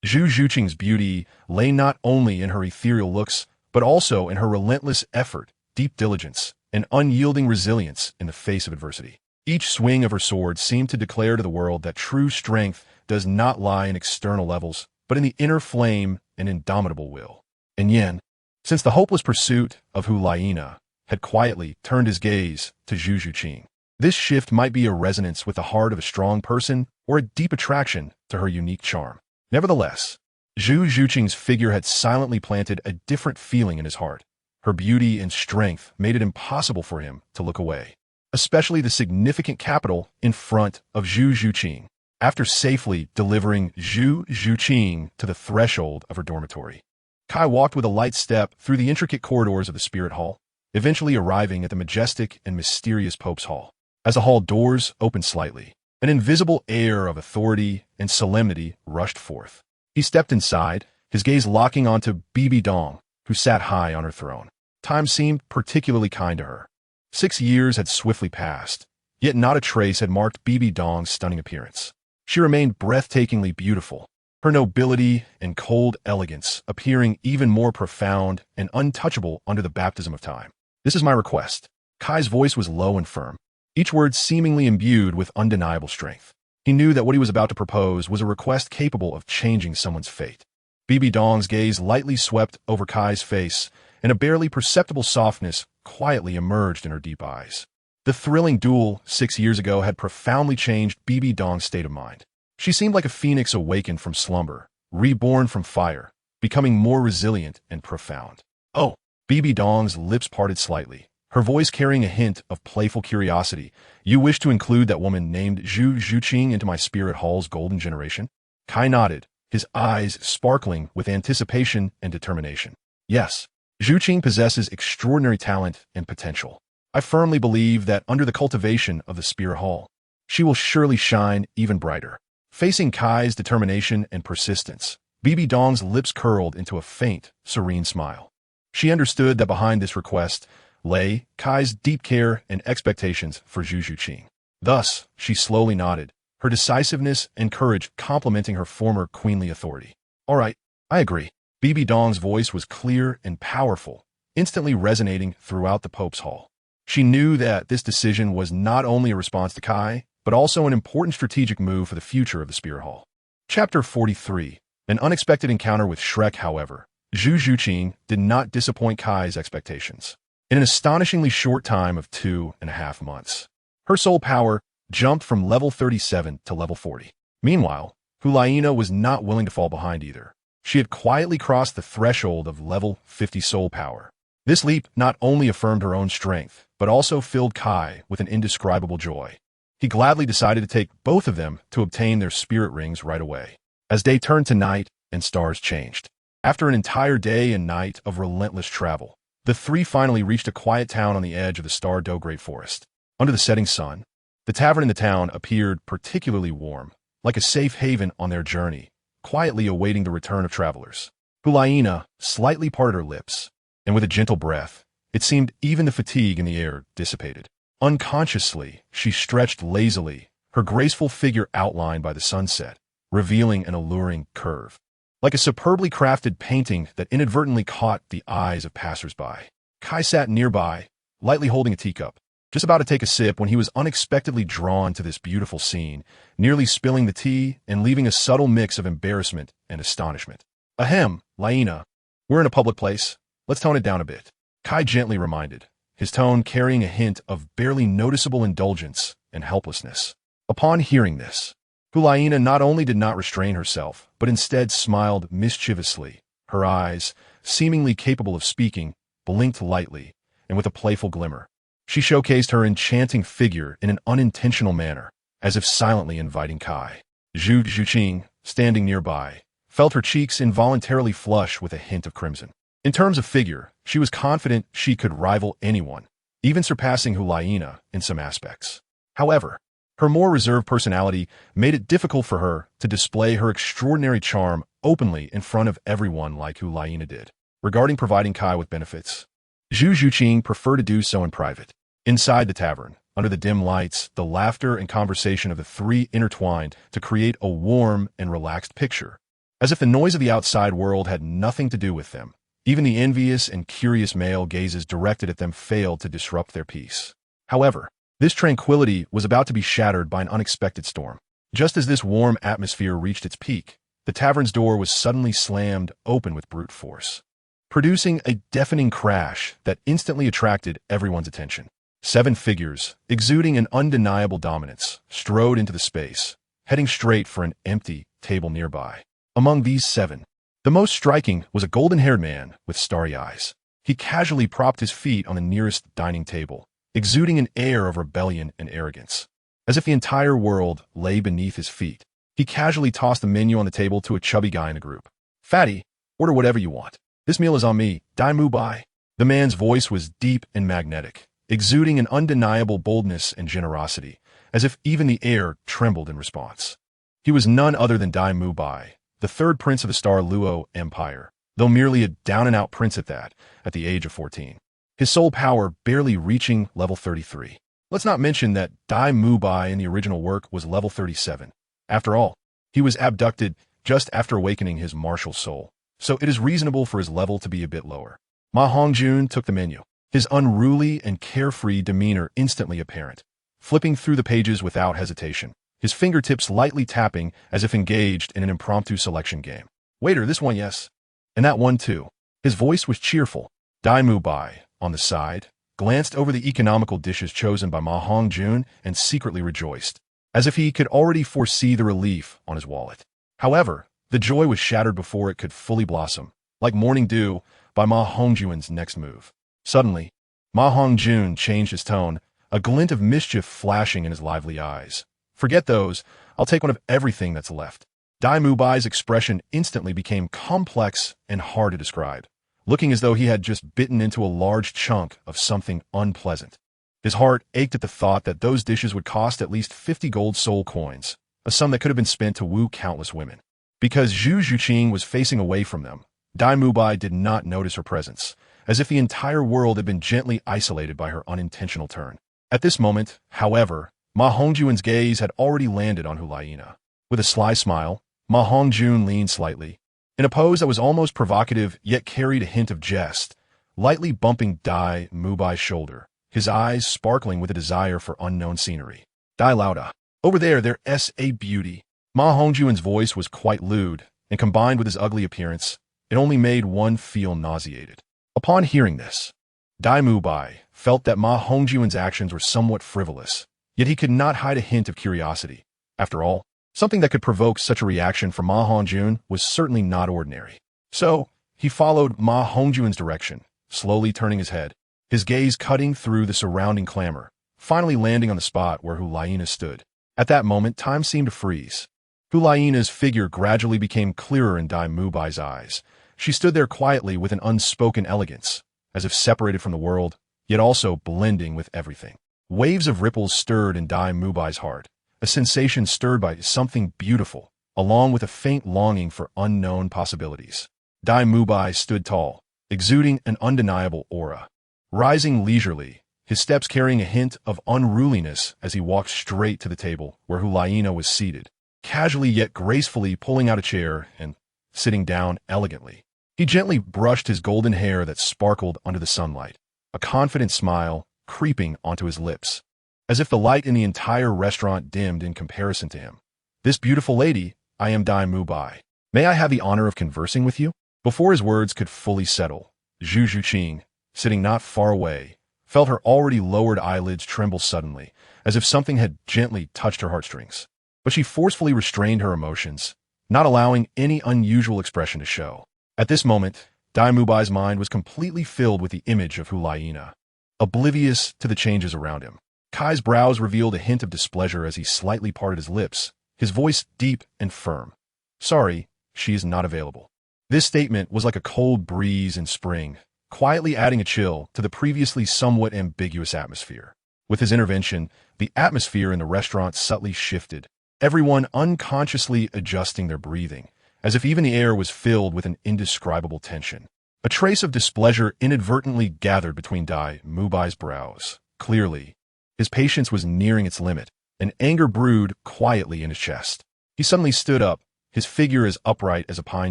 Zhu Zhuqing's beauty lay not only in her ethereal looks, but also in her relentless effort, deep diligence, and unyielding resilience in the face of adversity. Each swing of her sword seemed to declare to the world that true strength does not lie in external levels, but in the inner flame and indomitable will. And Yin, since the hopeless pursuit of Hu Laina, had quietly turned his gaze to Zhu Zhuqing. This shift might be a resonance with the heart of a strong person or a deep attraction to her unique charm. Nevertheless, Zhu Zhuqing's figure had silently planted a different feeling in his heart. Her beauty and strength made it impossible for him to look away, especially the significant capital in front of Zhu Zhuqing. After safely delivering Zhu Zhuqing to the threshold of her dormitory, Kai walked with a light step through the intricate corridors of the Spirit Hall, eventually arriving at the majestic and mysterious Pope's Hall. As the hall doors opened slightly, an invisible air of authority and solemnity rushed forth. He stepped inside, his gaze locking onto Bibi Dong, who sat high on her throne. Time seemed particularly kind to her. 6 years had swiftly passed, yet not a trace had marked Bibi Dong's stunning appearance. She remained breathtakingly beautiful, her nobility and cold elegance appearing even more profound and untouchable under the baptism of time. This is my request. Kai's voice was low and firm, each word seemingly imbued with undeniable strength. He knew that what he was about to propose was a request capable of changing someone's fate. Bibi Dong's gaze lightly swept over Kai's face, and a barely perceptible softness quietly emerged in her deep eyes. The thrilling duel 6 years ago had profoundly changed Bibi Dong's state of mind. She seemed like a phoenix awakened from slumber, reborn from fire, becoming more resilient and profound. Oh! Bibi Dong's lips parted slightly, her voice carrying a hint of playful curiosity. You wish to include that woman named Zhu Zhuqing into my Spirit Hall's golden generation? Kai nodded, his eyes sparkling with anticipation and determination. Yes, Zhuqing possesses extraordinary talent and potential. I firmly believe that under the cultivation of the Spirit Hall, she will surely shine even brighter. Facing Kai's determination and persistence, Bibi Dong's lips curled into a faint, serene smile. She understood that behind this request lay Kai's deep care and expectations for Zhu Zhuqing. Thus, she slowly nodded, her decisiveness and courage complementing her former queenly authority. All right, I agree. Bibi Dong's voice was clear and powerful, instantly resonating throughout the Pope's Hall. She knew that this decision was not only a response to Kai, but also an important strategic move for the future of the Spirit Hall. Chapter 43. An unexpected encounter with Shrek, however. Zhu Zhuqing did not disappoint Kai's expectations. In an astonishingly short time of 2.5 months, her soul power jumped from level 37 to level 40. Meanwhile, Hu Laina was not willing to fall behind either. She had quietly crossed the threshold of level 50 soul power. This leap not only affirmed her own strength, but also filled Kai with an indescribable joy. He gladly decided to take both of them to obtain their spirit rings right away. As day turned to night and stars changed, after an entire day and night of relentless travel, the three finally reached a quiet town on the edge of the Star-Do Great Forest. Under the setting sun, the tavern in the town appeared particularly warm, like a safe haven on their journey, quietly awaiting the return of travelers. Hu Laina slightly parted her lips, and with a gentle breath, it seemed even the fatigue in the air dissipated. Unconsciously, she stretched lazily, her graceful figure outlined by the sunset, revealing an alluring curve, like a superbly crafted painting that inadvertently caught the eyes of passers-by. Kai sat nearby, lightly holding a teacup, just about to take a sip when he was unexpectedly drawn to this beautiful scene, nearly spilling the tea and leaving a subtle mix of embarrassment and astonishment. Ahem, Laina, we're in a public place. Let's tone it down a bit. Kai gently reminded, his tone carrying a hint of barely noticeable indulgence and helplessness. Upon hearing this, Hu Laina not only did not restrain herself, but instead smiled mischievously. Her eyes, seemingly capable of speaking, blinked lightly, and with a playful glimmer. She showcased her enchanting figure in an unintentional manner, as if silently inviting Kai. Zhu Zhuqing, standing nearby, felt her cheeks involuntarily flush with a hint of crimson. In terms of figure, she was confident she could rival anyone, even surpassing Hu Laina in some aspects. However, her more reserved personality made it difficult for her to display her extraordinary charm openly in front of everyone like Hu Laina did. regarding providing Kai with benefits. Zhu Zhuqing preferred to do so in private. Inside the tavern, under the dim lights, the laughter and conversation of the three intertwined to create a warm and relaxed picture, as if the noise of the outside world had nothing to do with them. Even the envious and curious male gazes directed at them failed to disrupt their peace. However, this tranquility was about to be shattered by an unexpected storm. Just as this warm atmosphere reached its peak, the tavern's door was suddenly slammed open with brute force, producing a deafening crash that instantly attracted everyone's attention. 7 figures, exuding an undeniable dominance, strode into the space, heading straight for an empty table nearby. Among these 7, the most striking was a golden-haired man with starry eyes. He casually propped his feet on the nearest dining table, exuding an air of rebellion and arrogance. As if the entire world lay beneath his feet, he casually tossed the menu on the table to a chubby guy in the group. "Fatty, order whatever you want. This meal is on me, Dai Mu Bai." The man's voice was deep and magnetic, exuding an undeniable boldness and generosity, as if even the air trembled in response. He was none other than Dai Mu Bai, the third prince of the Star Luo Empire, though merely a down-and-out prince at the age of 14. His soul power barely reaching level 33. Let's not mention that Dai Mu Bai in the original work was level 37. After all, he was abducted just after awakening his martial soul, so it is reasonable for his level to be a bit lower. Ma Hongjun took the menu, his unruly and carefree demeanor instantly apparent, flipping through the pages without hesitation, his fingertips lightly tapping as if engaged in an impromptu selection game. "Waiter, this one, yes. And that one, too." His voice was cheerful. Dai Mu Bai, on the side, glanced over the economical dishes chosen by Ma Hongjun and secretly rejoiced, as if he could already foresee the relief on his wallet. However, the joy was shattered before it could fully blossom, like morning dew, by Ma Hongjun's next move. Suddenly, Ma Hongjun changed his tone, a glint of mischief flashing in his lively eyes. "Forget those. I'll take one of everything that's left." Dai Mu Bai's expression instantly became complex and hard to describe, looking as though he had just bitten into a large chunk of something unpleasant. His heart ached at the thought that those dishes would cost at least 50 gold soul coins, a sum that could have been spent to woo countless women. Because Zhu Zhuqing was facing away from them, Dai Mu Bai did not notice her presence, as if the entire world had been gently isolated by her unintentional turn. At this moment, however, Ma Hongjun's gaze had already landed on Hulaina. With a sly smile, Ma Hongjun leaned slightly, in a pose that was almost provocative yet carried a hint of jest, lightly bumping Dai Mu Bai's shoulder, his eyes sparkling with a desire for unknown scenery. "Dai Lauda, over there's a beauty." Ma Hongjun's voice was quite lewd, and combined with his ugly appearance, it only made one feel nauseated. Upon hearing this, Dai Mu Bai felt that Ma Hongjun's actions were somewhat frivolous, yet he could not hide a hint of curiosity. After all, something that could provoke such a reaction from Ma Hongjun was certainly not ordinary. So, he followed Ma Hongjun's direction, slowly turning his head, his gaze cutting through the surrounding clamor, finally landing on the spot where Hulaina stood. At that moment, time seemed to freeze. Hulaina's figure gradually became clearer in Dai Mu Bai's eyes. She stood there quietly with an unspoken elegance, as if separated from the world, yet also blending with everything. Waves of ripples stirred in Dai Mu Bai's heart, a sensation stirred by something beautiful, along with a faint longing for unknown possibilities. Dai Mu Bai stood tall, exuding an undeniable aura, rising leisurely, his steps carrying a hint of unruliness as he walked straight to the table where Hulaina was seated, casually yet gracefully pulling out a chair and sitting down elegantly. He gently brushed his golden hair that sparkled under the sunlight, a confident smile creeping onto his lips, as if the light in the entire restaurant dimmed in comparison to him. "This beautiful lady, I am Dai Mu Bai. May I have the honor of conversing with you?" Before his words could fully settle, Zhu Zhuqing, sitting not far away, felt her already lowered eyelids tremble suddenly, as if something had gently touched her heartstrings. But she forcefully restrained her emotions, not allowing any unusual expression to show. At this moment, Dai Mu Bai's mind was completely filled with the image of Hulaina, oblivious to the changes around him. Kai's brows revealed a hint of displeasure as he slightly parted his lips, his voice deep and firm. "Sorry, she is not available." This statement was like a cold breeze in spring, quietly adding a chill to the previously somewhat ambiguous atmosphere. With his intervention, the atmosphere in the restaurant subtly shifted, everyone unconsciously adjusting their breathing, as if even the air was filled with an indescribable tension. A trace of displeasure inadvertently gathered between Dai Mubai's brows. Clearly, his patience was nearing its limit, and anger brewed quietly in his chest. He suddenly stood up, his figure as upright as a pine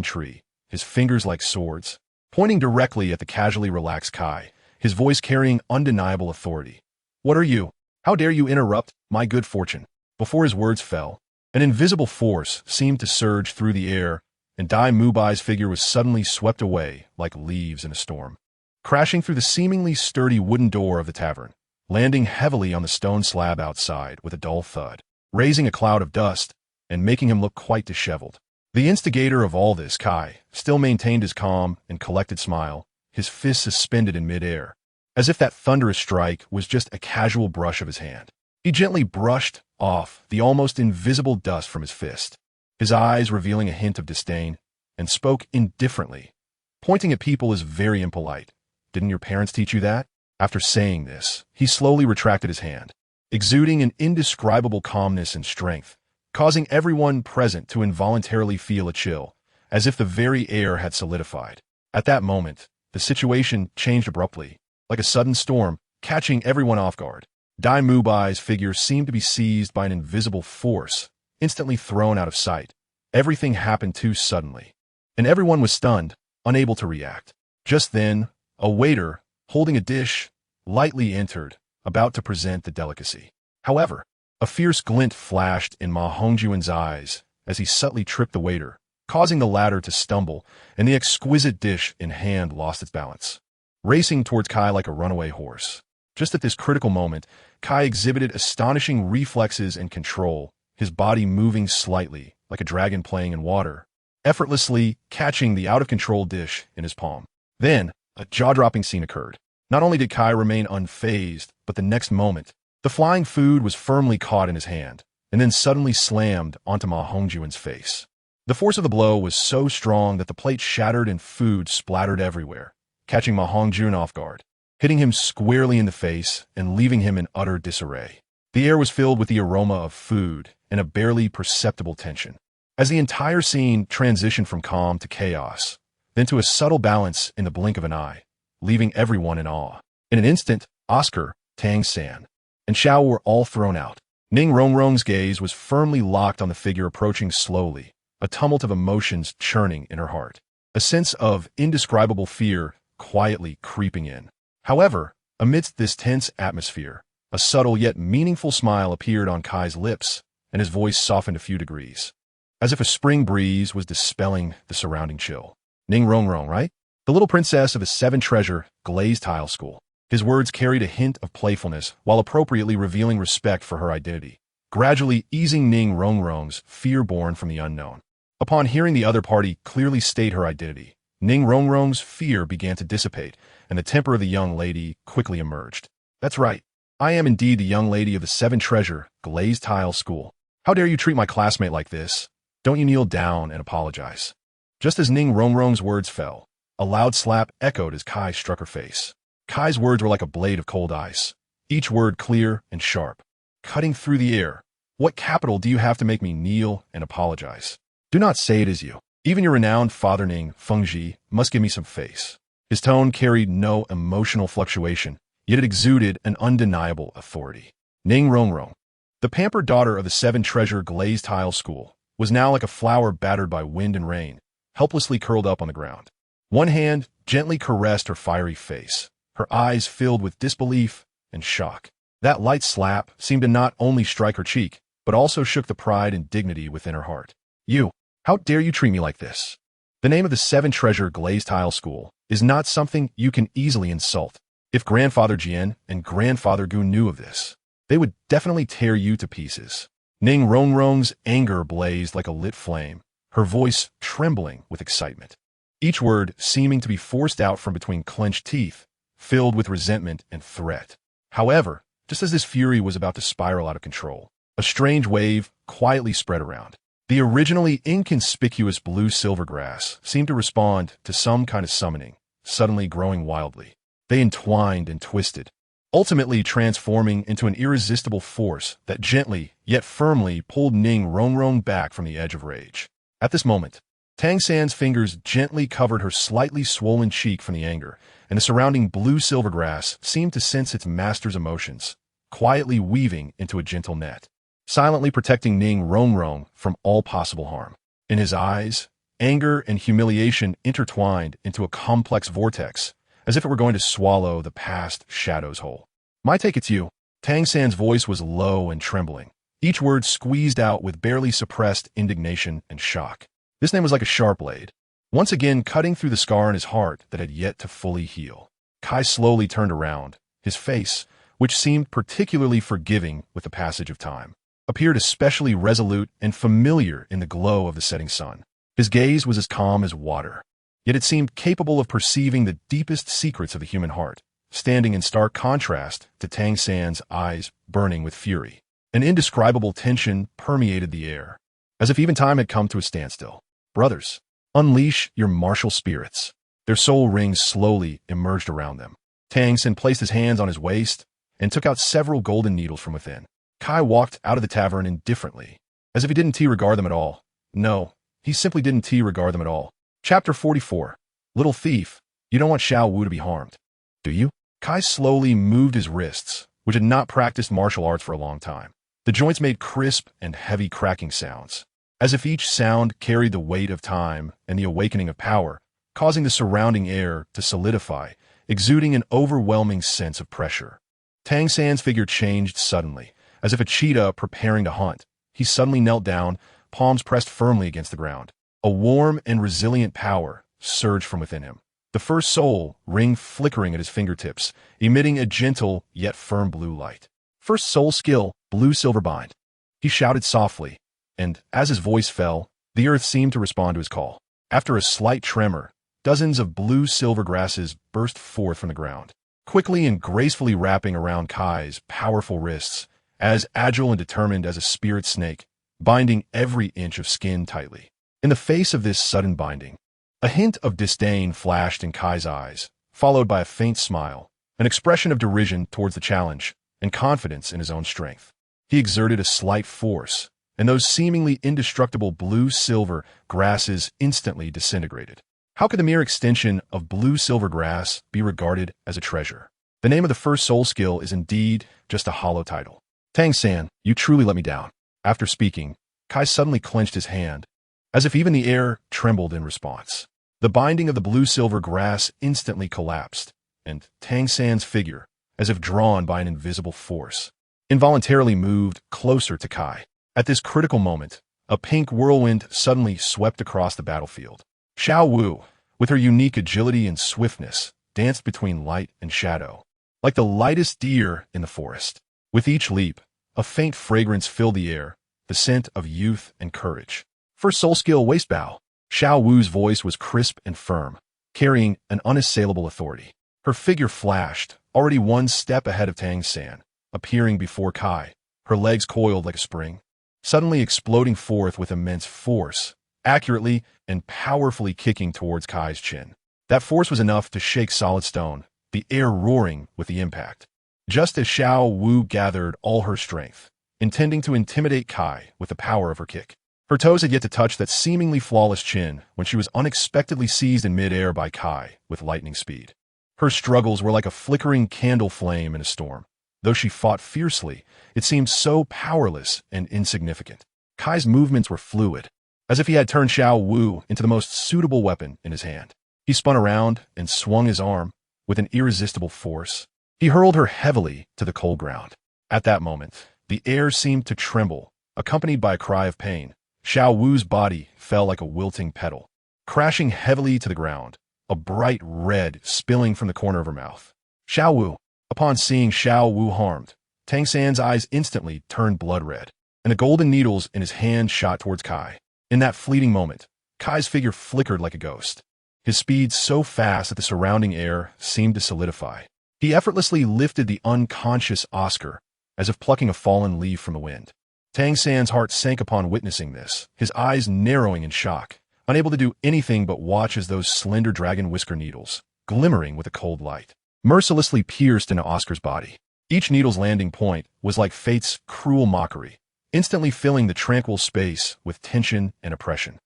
tree, his fingers like swords, pointing directly at the casually relaxed Kai, his voice carrying undeniable authority. "What are you? How dare you interrupt my good fortune?" Before his words fell, an invisible force seemed to surge through the air, and Dai Mubai's figure was suddenly swept away like leaves in a storm, crashing through the seemingly sturdy wooden door of the tavern, landing heavily on the stone slab outside with a dull thud, raising a cloud of dust and making him look quite disheveled. The instigator of all this, Kai, still maintained his calm and collected smile, his fist suspended in midair, as if that thunderous strike was just a casual brush of his hand. He gently brushed off the almost invisible dust from his fist, his eyes revealing a hint of disdain, and spoke indifferently. Pointing at people is very impolite. Didn't your parents teach you that? After saying this, he slowly retracted his hand, exuding an indescribable calmness and strength, causing everyone present to involuntarily feel a chill, as if the very air had solidified. At that moment, the situation changed abruptly, like a sudden storm, catching everyone off guard. Dai Mubai's figure seemed to be seized by an invisible force, instantly thrown out of sight. Everything happened too suddenly, and everyone was stunned, unable to react. Just then, a waiter, holding a dish, lightly entered, about to present the delicacy. However, a fierce glint flashed in Ma Hongjuan's eyes as he subtly tripped the waiter, causing the latter to stumble, and the exquisite dish in hand lost its balance, racing towards Kai like a runaway horse. Just at this critical moment, Kai exhibited astonishing reflexes and control, his body moving slightly, like a dragon playing in water, effortlessly catching the out-of-control dish in his palm. Then, a jaw-dropping scene occurred. Not only did Kai remain unfazed, but the next moment, the flying food was firmly caught in his hand, and then suddenly slammed onto Ma Hongjuan's face. The force of the blow was so strong that the plate shattered and food splattered everywhere, catching Ma Hongjuan off guard, hitting him squarely in the face and leaving him in utter disarray. The air was filled with the aroma of food and a barely perceptible tension. As the entire scene transitioned from calm to chaos, then to a subtle balance in the blink of an eye, leaving everyone in awe. In an instant, Oscar, Tang San, and Xiao were all thrown out. Ning Rongrong's gaze was firmly locked on the figure approaching slowly, a tumult of emotions churning in her heart, a sense of indescribable fear quietly creeping in. However, amidst this tense atmosphere, a subtle yet meaningful smile appeared on Kai's lips, and his voice softened a few degrees, as if a spring breeze was dispelling the surrounding chill. "Ning Rongrong, right? The little princess of the seven-treasure glazed tile school." His words carried a hint of playfulness while appropriately revealing respect for her identity, gradually easing Ning Rongrong's fear born from the unknown. Upon hearing the other party clearly state her identity, Ning Rongrong's fear began to dissipate, and the temper of the young lady quickly emerged. "That's right. I am indeed the young lady of the seven-treasure glazed tile school. How dare you treat my classmate like this? Don't you kneel down and apologize." Just as Ning Rongrong's words fell, a loud slap echoed as Kai struck her face. Kai's words were like a blade of cold ice, each word clear and sharp, cutting through the air. "What capital do you have to make me kneel and apologize? Do not say it is you. Even your renowned father Ning Fengji must give me some face." His tone carried no emotional fluctuation, yet it exuded an undeniable authority. Ning Rongrong, the pampered daughter of the seven-treasure glazed tile school, was now like a flower battered by wind and rain, helplessly curled up on the ground. One hand gently caressed her fiery face, her eyes filled with disbelief and shock. That light slap seemed to not only strike her cheek, but also shook the pride and dignity within her heart. "You, how dare you treat me like this? The name of the seven-treasure glazed tile school is not something you can easily insult. If Grandfather Jian and Grandfather Gu knew of this, they would definitely tear you to pieces." Ning Rongrong's anger blazed like a lit flame, her voice trembling with excitement, each word seeming to be forced out from between clenched teeth, filled with resentment and threat. However, just as this fury was about to spiral out of control, a strange wave quietly spread around. The originally inconspicuous blue-silver grass seemed to respond to some kind of summoning, suddenly growing wildly. They entwined and twisted, ultimately transforming into an irresistible force that gently, yet firmly, pulled Ning Rongrong back from the edge of rage. At this moment, Tang San's fingers gently covered her slightly swollen cheek from the anger, and the surrounding blue-silver grass seemed to sense its master's emotions, quietly weaving into a gentle net, silently protecting Ning Rongrong from all possible harm. In his eyes, anger and humiliation intertwined into a complex vortex, as if it were going to swallow the past shadows whole. "My take it's you." Tang San's voice was low and trembling, each word squeezed out with barely suppressed indignation and shock. This name was like a sharp blade, once again cutting through the scar in his heart that had yet to fully heal. Kai slowly turned around. His face, which seemed particularly forgiving with the passage of time, appeared especially resolute and familiar in the glow of the setting sun. His gaze was as calm as water, yet it seemed capable of perceiving the deepest secrets of the human heart, standing in stark contrast to Tang San's eyes burning with fury. An indescribable tension permeated the air, as if even time had come to a standstill. "Brothers, unleash your martial spirits." Their soul rings slowly emerged around them. Tang San placed his hands on his waist and took out several golden needles from within. Kai walked out of the tavern indifferently, as if he didn't regard them at all. No, he simply didn't regard them at all. Chapter 44. Little thief, you don't want Xiao Wu to be harmed, do you? Kai slowly moved his wrists, which had not practiced martial arts for a long time. The joints made crisp and heavy cracking sounds, as if each sound carried the weight of time and the awakening of power, causing the surrounding air to solidify, exuding an overwhelming sense of pressure. Tang San's figure changed suddenly, as if a cheetah preparing to hunt. He suddenly knelt down, palms pressed firmly against the ground. A warm and resilient power surged from within him. The first soul ring flickering at his fingertips, emitting a gentle yet firm blue light. First soul skill, blue-silver bind. He shouted softly, and as his voice fell, the earth seemed to respond to his call. After a slight tremor, dozens of blue-silver grasses burst forth from the ground, quickly and gracefully wrapping around Kai's powerful wrists, as agile and determined as a spirit snake, binding every inch of skin tightly. In the face of this sudden binding, a hint of disdain flashed in Kai's eyes, followed by a faint smile, an expression of derision towards the challenge, and confidence in his own strength. He exerted a slight force, and those seemingly indestructible blue-silver grasses instantly disintegrated. How could the mere extension of blue-silver grass be regarded as a treasure? The name of the first soul skill is indeed just a hollow title. Tang San, you truly let me down. After speaking, Kai suddenly clenched his hand, as if even the air trembled in response. The binding of the blue-silver grass instantly collapsed, and Tang San's figure, as if drawn by an invisible force, involuntarily moved closer to Kai. At this critical moment, a pink whirlwind suddenly swept across the battlefield. Xiao Wu, with her unique agility and swiftness, danced between light and shadow, like the lightest deer in the forest. With each leap, a faint fragrance filled the air, the scent of youth and courage. First soul skill, waist bow. Xiao Wu's voice was crisp and firm, carrying an unassailable authority. Her figure flashed, already one step ahead of Tang San, appearing before Kai, her legs coiled like a spring, suddenly exploding forth with immense force, accurately and powerfully kicking towards Kai's chin. That force was enough to shake solid stone, the air roaring with the impact. Just as Xiao Wu gathered all her strength, intending to intimidate Kai with the power of her kick. Her toes had yet to touch that seemingly flawless chin when she was unexpectedly seized in midair by Kai with lightning speed. Her struggles were like a flickering candle flame in a storm. Though she fought fiercely, it seemed so powerless and insignificant. Kai's movements were fluid, as if he had turned Xiao Wu into the most suitable weapon in his hand. He spun around and swung his arm with an irresistible force. He hurled her heavily to the cold ground. At that moment, the air seemed to tremble, accompanied by a cry of pain. Xiao Wu's body fell like a wilting petal, crashing heavily to the ground, a bright red spilling from the corner of her mouth. Xiao Wu. Upon seeing Xiao Wu harmed, Tang San's eyes instantly turned blood red, and the golden needles in his hand shot towards Kai. In that fleeting moment, Kai's figure flickered like a ghost, his speed so fast that the surrounding air seemed to solidify. He effortlessly lifted the unconscious Oscar, as if plucking a fallen leaf from the wind. Tang San's heart sank upon witnessing this, his eyes narrowing in shock, unable to do anything but watch as those slender dragon whisker needles, glimmering with a cold light, mercilessly pierced into Oscar's body. Each needle's landing point was like fate's cruel mockery, instantly filling the tranquil space with tension and oppression.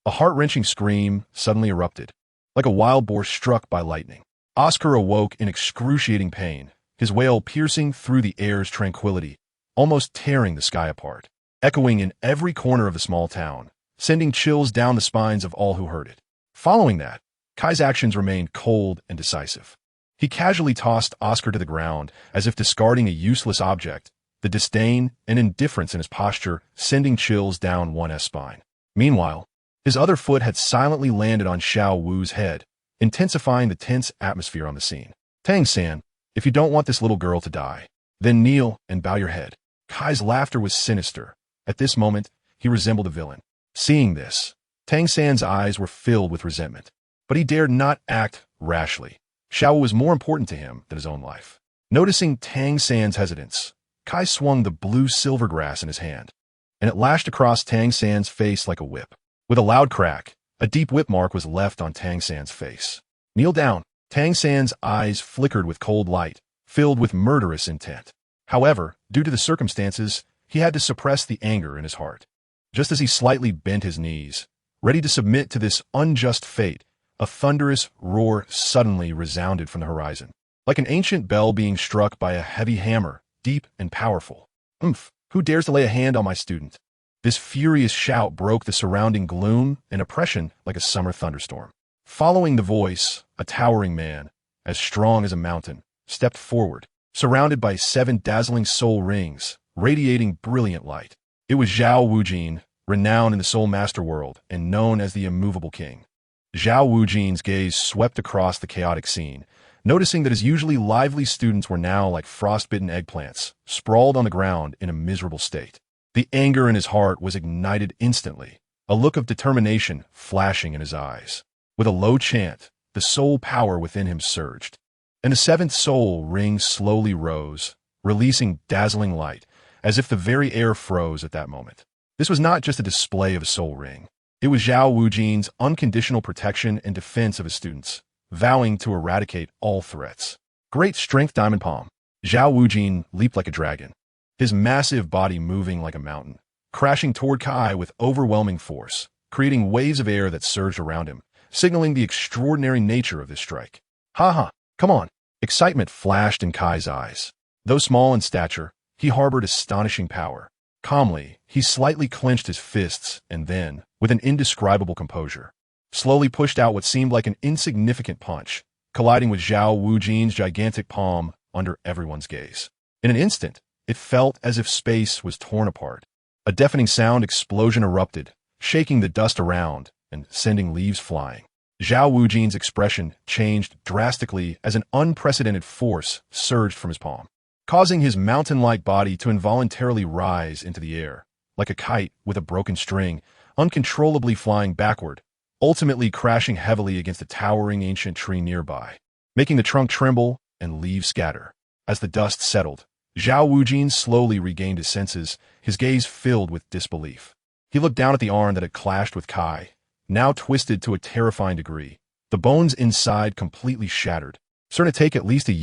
A heart-wrenching scream suddenly erupted, like a wild boar struck by lightning. Oscar awoke in excruciating pain, his wail piercing through the air's tranquility, almost tearing the sky apart, echoing in every corner of the small town, sending chills down the spines of all who heard it. Following that, Kai's actions remained cold and decisive. He casually tossed Oscar to the ground as if discarding a useless object, the disdain and indifference in his posture sending chills down one's spine. Meanwhile, his other foot had silently landed on Xiao Wu's head, intensifying the tense atmosphere on the scene. Tang-san, if you don't want this little girl to die, then kneel and bow your head. Kai's laughter was sinister. At this moment, he resembled a villain. Seeing this, Tang-san's eyes were filled with resentment. But he dared not act rashly. Xiao was more important to him than his own life. Noticing Tang-san's hesitance, Kai swung the blue silver grass in his hand, and it lashed across Tang-san's face like a whip. With a loud crack, a deep whip mark was left on Tang-san's face. Kneel down. Tang-san's eyes flickered with cold light, filled with murderous intent. However, due to the circumstances, he had to suppress the anger in his heart. Just as he slightly bent his knees, ready to submit to this unjust fate, a thunderous roar suddenly resounded from the horizon, like an ancient bell being struck by a heavy hammer, deep and powerful. "Umph! Who dares to lay a hand on my student?" This furious shout broke the surrounding gloom and oppression like a summer thunderstorm. Following the voice, a towering man, as strong as a mountain, stepped forward, surrounded by 7 dazzling soul rings, radiating brilliant light. It was Zhao Wujin, renowned in the Soul Master world and known as the Immovable King. Zhao Wujin's gaze swept across the chaotic scene, noticing that his usually lively students were now like frostbitten eggplants, sprawled on the ground in a miserable state. The anger in his heart was ignited instantly, a look of determination flashing in his eyes. With a low chant, the soul power within him surged, and the 7th soul ring slowly rose, releasing dazzling light, as if the very air froze at that moment. This was not just a display of a soul ring. It was Zhao Wujin's unconditional protection and defense of his students, vowing to eradicate all threats. Great strength diamond palm. Zhao Wujin leaped like a dragon, his massive body moving like a mountain, crashing toward Kai with overwhelming force, creating waves of air that surged around him, signaling the extraordinary nature of this strike. "Ha, come on." Excitement flashed in Kai's eyes. Though small in stature, he harbored astonishing power. Calmly, he slightly clenched his fists and then, with an indescribable composure, slowly pushed out what seemed like an insignificant punch, colliding with Zhao Wujin's gigantic palm under everyone's gaze. In an instant, it felt as if space was torn apart. A deafening sound explosion erupted, shaking the dust around and sending leaves flying. Zhao Wujin's expression changed drastically as an unprecedented force surged from his palm, causing his mountain-like body to involuntarily rise into the air, like a kite with a broken string, uncontrollably flying backward, ultimately crashing heavily against a towering ancient tree nearby, making the trunk tremble and leaves scatter. As the dust settled, Zhao Wujin slowly regained his senses, his gaze filled with disbelief. He looked down at the arm that had clashed with Kai, now twisted to a terrifying degree, the bones inside completely shattered, certain to take at least 1.5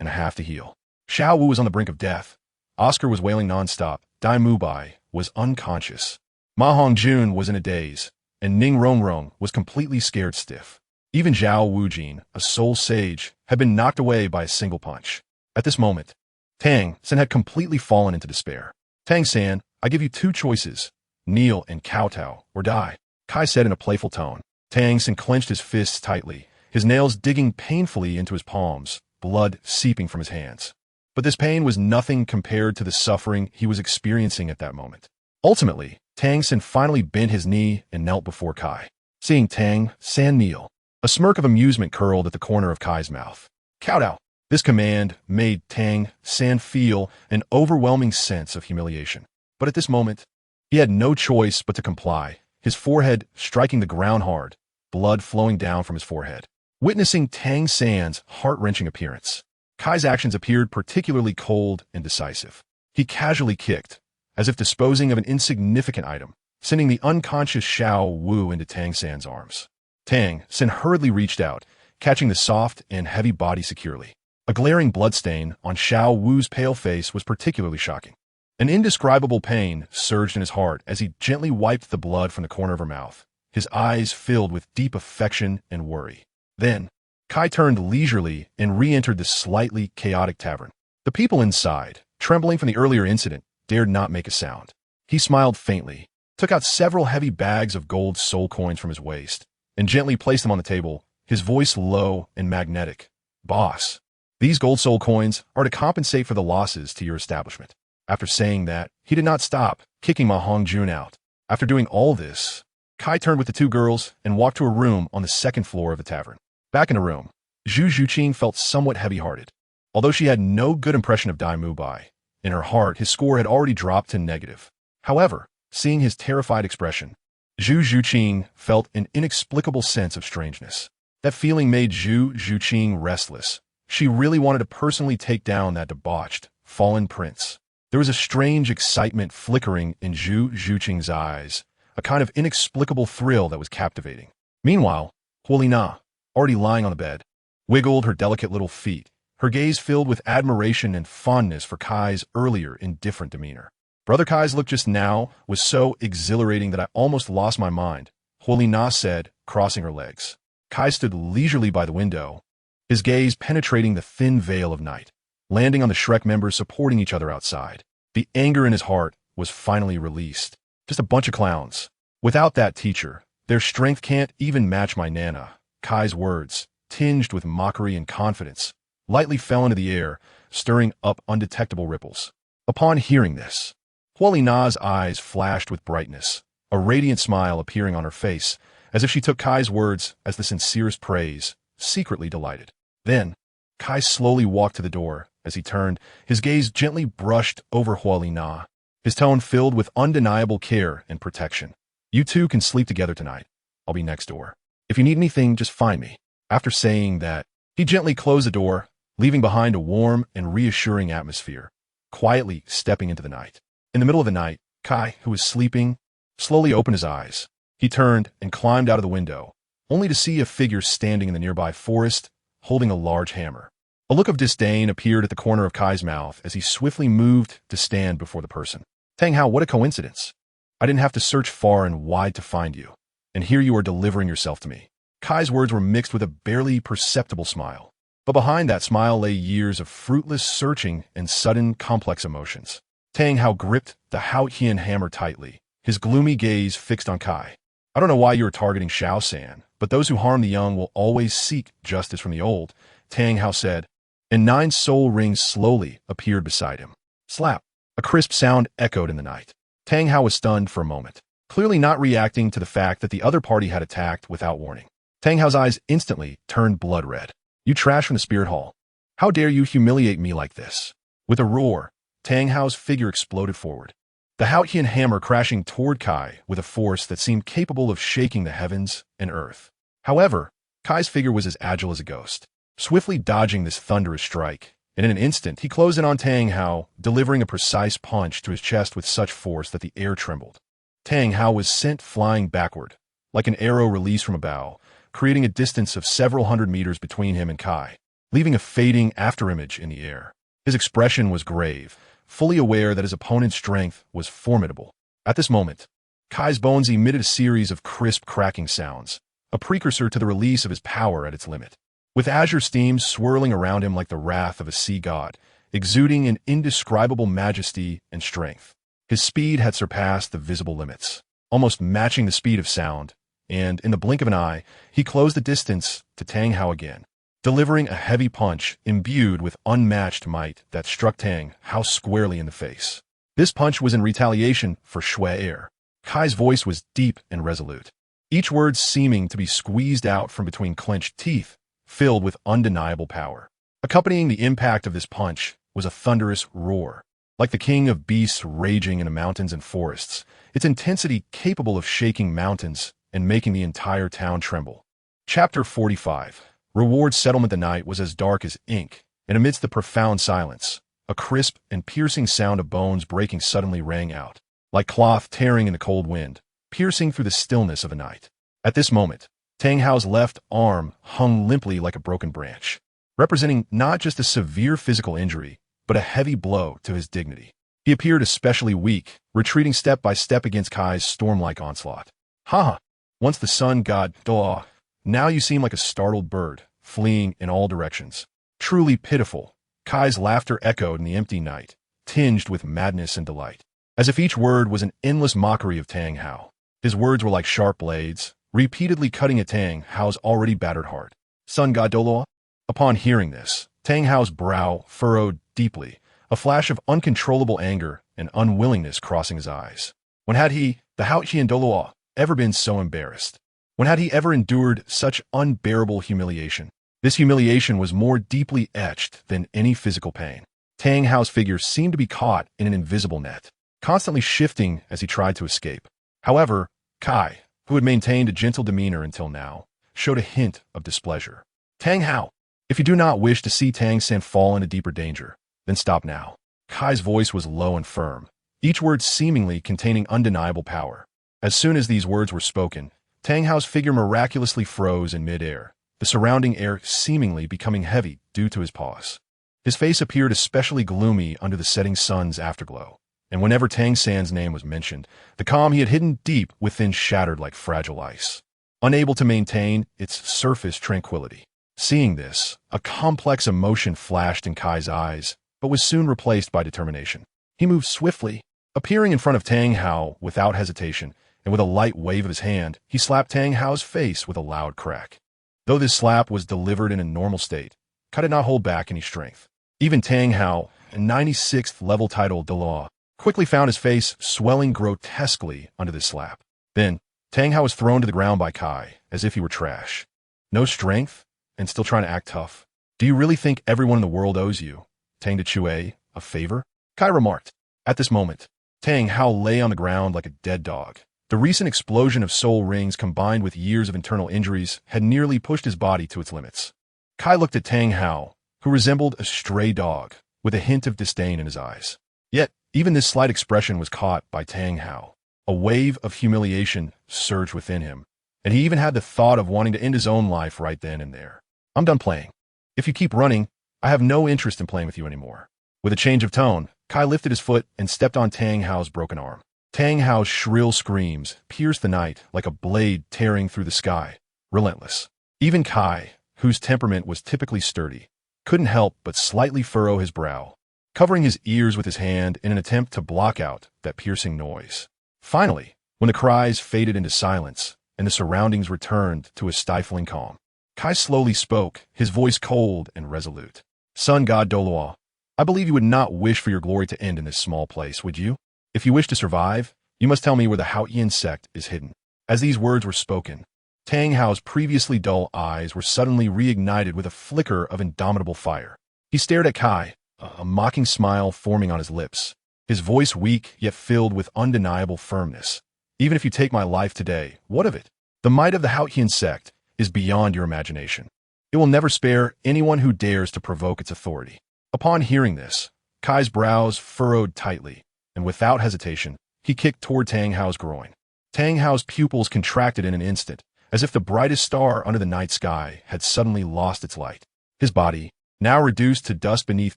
years to heal. Xiao Wu was on the brink of death. Oscar was wailing nonstop. Dai Mubai was unconscious. Ma Hongjun was in a daze, and Ning Rongrong was completely scared stiff. Even Zhao Wujin, a soul sage, had been knocked away by a single punch. At this moment, Tang-san had completely fallen into despair. "Tang-san, I give you 2 choices. Kneel and kowtow, or die," Kai said in a playful tone. Tang-san clenched his fists tightly, his nails digging painfully into his palms, blood seeping from his hands. But this pain was nothing compared to the suffering he was experiencing at that moment. Ultimately, Tang-san finally bent his knee and knelt before Kai. Seeing Tang-san kneel, a smirk of amusement curled at the corner of Kai's mouth. "Kowtow." This command made Tang-san feel an overwhelming sense of humiliation. But at this moment, he had no choice but to comply, his forehead striking the ground hard, blood flowing down from his forehead. Witnessing Tang-san's heart-wrenching appearance, Kai's actions appeared particularly cold and decisive. He casually kicked, as if disposing of an insignificant item, sending the unconscious Xiao Wu into Tang-san's arms. Tang-san hurriedly reached out, catching the soft and heavy body securely. A glaring bloodstain on Xiao Wu's pale face was particularly shocking. An indescribable pain surged in his heart as he gently wiped the blood from the corner of her mouth, his eyes filled with deep affection and worry. Then, Kai turned leisurely and re-entered the slightly chaotic tavern. The people inside, trembling from the earlier incident, dared not make a sound. He smiled faintly, took out several heavy bags of gold soul coins from his waist, and gently placed them on the table, his voice low and magnetic. "Boss, these gold soul coins are to compensate for the losses to your establishment." After saying that, he did not stop, kicking Ma Hongjun out. After doing all this, Kai turned with the two girls and walked to a room on the second floor of the tavern. Back in the room, Zhu Zhuqing felt somewhat heavy-hearted. Although she had no good impression of Dai Mubai, in her heart his score had already dropped to negative. However, seeing his terrified expression, Zhu Zhuqing felt an inexplicable sense of strangeness. That feeling made Zhu Zhuqing restless. She really wanted to personally take down that debauched, fallen prince. There was a strange excitement flickering in Zhu Zhuqing's eyes, a kind of inexplicable thrill that was captivating. Meanwhile, Huolina, already lying on the bed, wiggled her delicate little feet, her gaze filled with admiration and fondness for Kai's earlier indifferent demeanor. "Brother Kai's look just now was so exhilarating that I almost lost my mind," Huolina said, crossing her legs. Kai stood leisurely by the window, his gaze penetrating the thin veil of night, landing on the Shrek members supporting each other outside. The anger in his heart was finally released. Just a bunch of clowns. "Without that teacher, their strength can't even match my Nana." Kai's words, tinged with mockery and confidence, lightly fell into the air, stirring up undetectable ripples. Upon hearing this, Huolina's eyes flashed with brightness, a radiant smile appearing on her face, as if she took Kai's words as the sincerest praise, secretly delighted. Then, Kai slowly walked to the door. As he turned, his gaze gently brushed over Huolina, his tone filled with undeniable care and protection. "You two can sleep together tonight. I'll be next door. If you need anything, just find me." After saying that, he gently closed the door, leaving behind a warm and reassuring atmosphere, quietly stepping into the night. In the middle of the night, Kai, who was sleeping, slowly opened his eyes. He turned and climbed out of the window, only to see a figure standing in the nearby forest, holding a large hammer. A look of disdain appeared at the corner of Kai's mouth as he swiftly moved to stand before the person. "Tang Hao, what a coincidence. I didn't have to search far and wide to find you, and here you are delivering yourself to me." Kai's words were mixed with a barely perceptible smile. But behind that smile lay years of fruitless searching and sudden complex emotions. Tang Hao gripped the Haotian hammer tightly, his gloomy gaze fixed on Kai. "I don't know why you are targeting Xiao San, but those who harm the young will always seek justice from the old," Tang Hao said, and 9 soul rings slowly appeared beside him. Slap! A crisp sound echoed in the night. Tang Hao was stunned for a moment, clearly not reacting to the fact that the other party had attacked without warning. Tang Hao's eyes instantly turned blood red. "You trash from the spirit hall. How dare you humiliate me like this?" With a roar, Tang Hao's figure exploded forward, the Haotian hammer crashing toward Kai with a force that seemed capable of shaking the heavens and earth. However, Kai's figure was as agile as a ghost, swiftly dodging this thunderous strike, and in an instant he closed in on Tang Hao, delivering a precise punch to his chest with such force that the air trembled. Tang Hao was sent flying backward, like an arrow released from a bow, creating a distance of several hundred meters between him and Kai, leaving a fading afterimage in the air. His expression was grave, fully aware that his opponent's strength was formidable. At this moment, Kai's bones emitted a series of crisp cracking sounds, a precursor to the release of his power at its limit. With azure steam swirling around him like the wrath of a sea god, exuding an indescribable majesty and strength, his speed had surpassed the visible limits, almost matching the speed of sound, and in the blink of an eye, he closed the distance to Tang Hao again, delivering a heavy punch imbued with unmatched might that struck Tang Hao squarely in the face. This punch was in retaliation for Shui air. Kai's voice was deep and resolute, each word seeming to be squeezed out from between clenched teeth, filled with undeniable power. Accompanying the impact of this punch was a thunderous roar, like the king of beasts raging in the mountains and forests, its intensity capable of shaking mountains and making the entire town tremble. Chapter 45. Reward Settlement. The night was as dark as ink, and amidst the profound silence, a crisp and piercing sound of bones breaking suddenly rang out, like cloth tearing in the cold wind, piercing through the stillness of the night. At this moment, Tang Hao's left arm hung limply like a broken branch, representing not just a severe physical injury, but a heavy blow to his dignity. He appeared especially weak, retreating step by step against Kai's storm-like onslaught. "Haha, Once the sun god Douluo, now you seem like a startled bird, fleeing in all directions. Truly pitiful. Kai's laughter echoed in the empty night, tinged with madness and delight, as if each word was an endless mockery of Tang Hao. His words were like sharp blades, repeatedly cutting at Tang Hao's already battered heart. Sun god Douluo? Upon hearing this, Tang Hao's brow furrowed deeply, a flash of uncontrollable anger and unwillingness crossing his eyes. When had he, the Qian Douluo, ever been so embarrassed? When had he ever endured such unbearable humiliation? This humiliation was more deeply etched than any physical pain. Tang Hao's figure seemed to be caught in an invisible net, constantly shifting as he tried to escape. However, Kai, who had maintained a gentle demeanor until now, showed a hint of displeasure. Tang Hao, if you do not wish to see Tang San fall into deeper danger, then stop now. Kai's voice was low and firm, each word seemingly containing undeniable power. As soon as these words were spoken, Tang Hao's figure miraculously froze in midair, the surrounding air seemingly becoming heavy due to his pause. His face appeared especially gloomy under the setting sun's afterglow, and whenever Tang San's name was mentioned, the calm he had hidden deep within shattered like fragile ice, unable to maintain its surface tranquility. Seeing this, a complex emotion flashed in Kai's eyes, but was soon replaced by determination. He moved swiftly, appearing in front of Tang Hao without hesitation, and with a light wave of his hand, he slapped Tang Hao's face with a loud crack. Though this slap was delivered in a normal state, Kai did not hold back any strength. Even Tang Hao, a 96th level tile.Not, quickly found his face swelling grotesquely under this slap. Then, Tang Hao was thrown to the ground by Kai, as if he were trash. No strength, and still trying to act tough. Do you really think everyone in the world owes you, Tang Renxue, a favor? Kai remarked. At this moment, Tang Hao lay on the ground like a dead dog. The recent explosion of soul rings combined with years of internal injuries had nearly pushed his body to its limits. Kai looked at Tang Hao, who resembled a stray dog, with a hint of disdain in his eyes. Yet, even this slight expression was caught by Tang Hao. A wave of humiliation surged within him, and he even had the thought of wanting to end his own life right then and there. I'm done playing. If you keep running, I have no interest in playing with you anymore. With a change of tone, Kai lifted his foot and stepped on Tang Hao's broken arm. Tang Hao's shrill screams pierced the night like a blade tearing through the sky, relentless. Even Kai, whose temperament was typically sturdy, couldn't help but slightly furrow his brow, covering his ears with his hand in an attempt to block out that piercing noise. Finally, when the cries faded into silence and the surroundings returned to a stifling calm, Kai slowly spoke, his voice cold and resolute. Sun god Douluo, I believe you would not wish for your glory to end in this small place, would you? If you wish to survive, you must tell me where the Qian sect is hidden. As these words were spoken, Tang Hao's previously dull eyes were suddenly reignited with a flicker of indomitable fire. He stared at Kai, a mocking smile forming on his lips, his voice weak yet filled with undeniable firmness. Even if you take my life today, what of it? The might of the Qian sect is beyond your imagination. It will never spare anyone who dares to provoke its authority. Upon hearing this, Kai's brows furrowed tightly, and without hesitation, he kicked toward Tang Hao's groin. Tang Hao's pupils contracted in an instant, as if the brightest star under the night sky had suddenly lost its light. His body, now reduced to dust beneath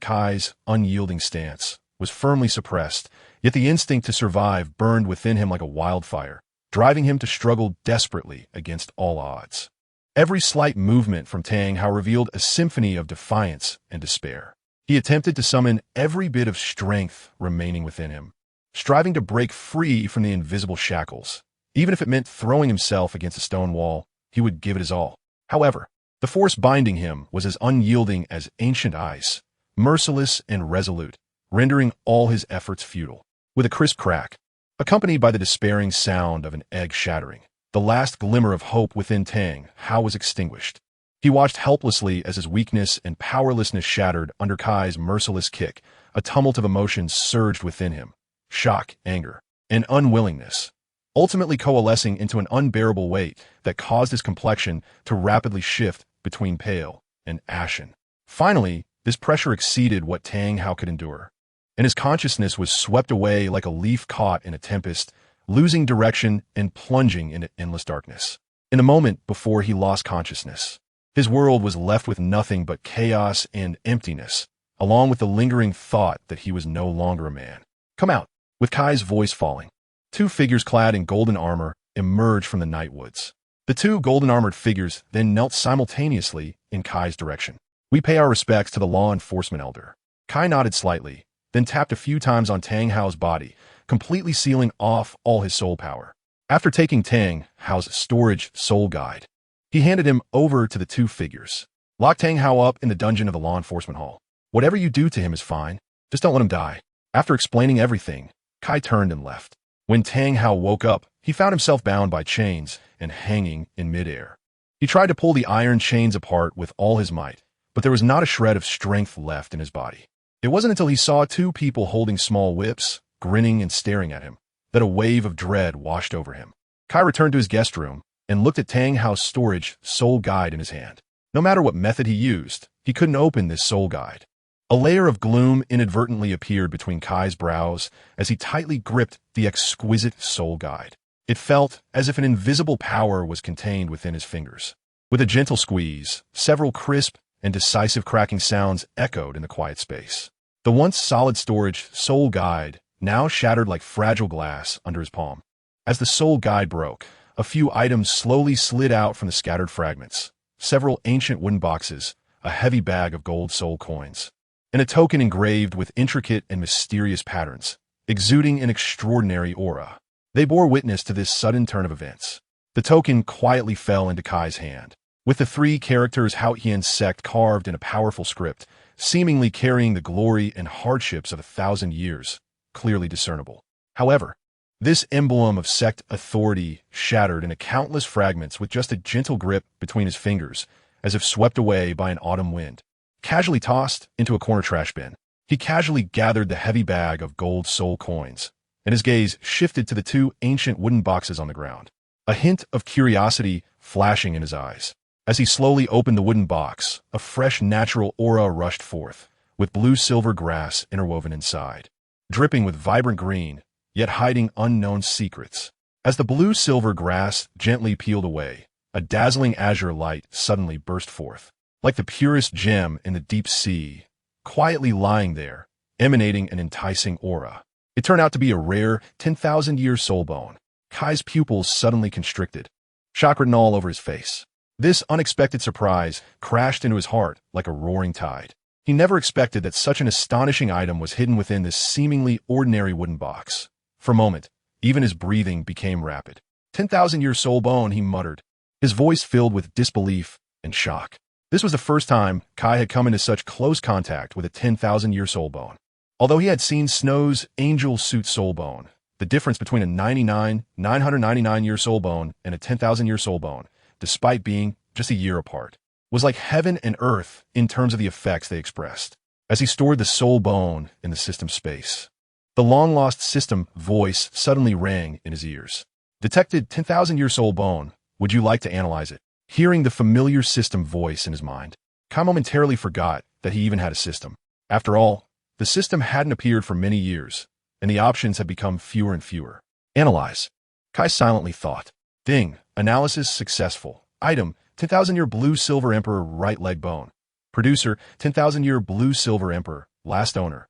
Kai's unyielding stance, was firmly suppressed, yet the instinct to survive burned within him like a wildfire, driving him to struggle desperately against all odds. Every slight movement from Tang Hao revealed a symphony of defiance and despair. He attempted to summon every bit of strength remaining within him, striving to break free from the invisible shackles. Even if it meant throwing himself against a stone wall, he would give it his all. However, the force binding him was as unyielding as ancient ice, merciless and resolute, rendering all his efforts futile. With a crisp crack, accompanied by the despairing sound of an egg shattering, the last glimmer of hope within Tang Hao was extinguished. He watched helplessly as his weakness and powerlessness shattered under Kai's merciless kick. A tumult of emotions surged within him, shock, anger, and unwillingness, ultimately coalescing into an unbearable weight that caused his complexion to rapidly shift between pale and ashen. Finally, this pressure exceeded what Tang Hao could endure, and his consciousness was swept away like a leaf caught in a tempest, losing direction and plunging into endless darkness. In the moment before he lost consciousness, his world was left with nothing but chaos and emptiness, along with the lingering thought that he was no longer a man. Come out, with Kai's voice falling. Two figures clad in golden armor emerged from the night woods. The two golden-armored figures then knelt simultaneously in Kai's direction. "We pay our respects to the law enforcement elder." Kai nodded slightly, then tapped a few times on Tang Hao's body, completely sealing off all his soul power. After taking Tang Hao's storage soul guide, he handed him over to the two figures. "Lock Tang Hao up in the dungeon of the law enforcement hall. Whatever you do to him is fine. Just don't let him die." After explaining everything, Kai turned and left. When Tang Hao woke up, he found himself bound by chains and hanging in midair. He tried to pull the iron chains apart with all his might, but there was not a shred of strength left in his body. It wasn't until he saw two people holding small whips, grinning and staring at him, that a wave of dread washed over him. Kai returned to his guest room and looked at Tang Hao's storage soul guide in his hand. No matter what method he used, he couldn't open this soul guide. A layer of gloom inadvertently appeared between Kai's brows as he tightly gripped the exquisite soul guide. It felt as if an invisible power was contained within his fingers. With a gentle squeeze, several crisp and decisive cracking sounds echoed in the quiet space. The once solid storage soul guide now shattered like fragile glass under his palm. As the soul guide broke, a few items slowly slid out from the scattered fragments. Several ancient wooden boxes, a heavy bag of gold soul coins, and a token engraved with intricate and mysterious patterns, exuding an extraordinary aura. They bore witness to this sudden turn of events. The token quietly fell into Kai's hand, with the three characters Haotian sect carved in a powerful script, seemingly carrying the glory and hardships of 1,000 years, clearly discernible. However, this emblem of sect authority shattered into countless fragments with just a gentle grip between his fingers, as if swept away by an autumn wind. Casually tossed into a corner trash bin, he casually gathered the heavy bag of gold soul coins, and his gaze shifted to the two ancient wooden boxes on the ground, a hint of curiosity flashing in his eyes. As he slowly opened the wooden box, a fresh natural aura rushed forth, with blue-silver grass interwoven inside, dripping with vibrant green, yet hiding unknown secrets. As the blue-silver grass gently peeled away, a dazzling azure light suddenly burst forth, like the purest gem in the deep sea, quietly lying there, emanating an enticing aura. It turned out to be a rare 10,000-year soul bone. Kai's pupils suddenly constricted, shock written all over his face. This unexpected surprise crashed into his heart like a roaring tide. He never expected that such an astonishing item was hidden within this seemingly ordinary wooden box. For a moment, even his breathing became rapid. 10,000-year soul bone, he muttered, his voice filled with disbelief and shock. This was the first time Kai had come into such close contact with a 10,000-year soul bone. Although he had seen Snow's angel suit soul bone, the difference between a 999-year soul bone and a 10,000-year soul bone, despite being just a year apart, was like heaven and earth in terms of the effects they expressed. As he stored the soul bone in the system space, the long-lost system voice suddenly rang in his ears. "Detected 10,000-year soul bone. Would you like to analyze it?" Hearing the familiar system voice in his mind, Kai momentarily forgot that he even had a system. After all, the system hadn't appeared for many years, and the options had become fewer and fewer. Analyze. Kai silently thought. Ding. Analysis successful. Item, 10,000-year blue-silver emperor right leg bone. Producer, 10,000-year blue-silver emperor, last owner.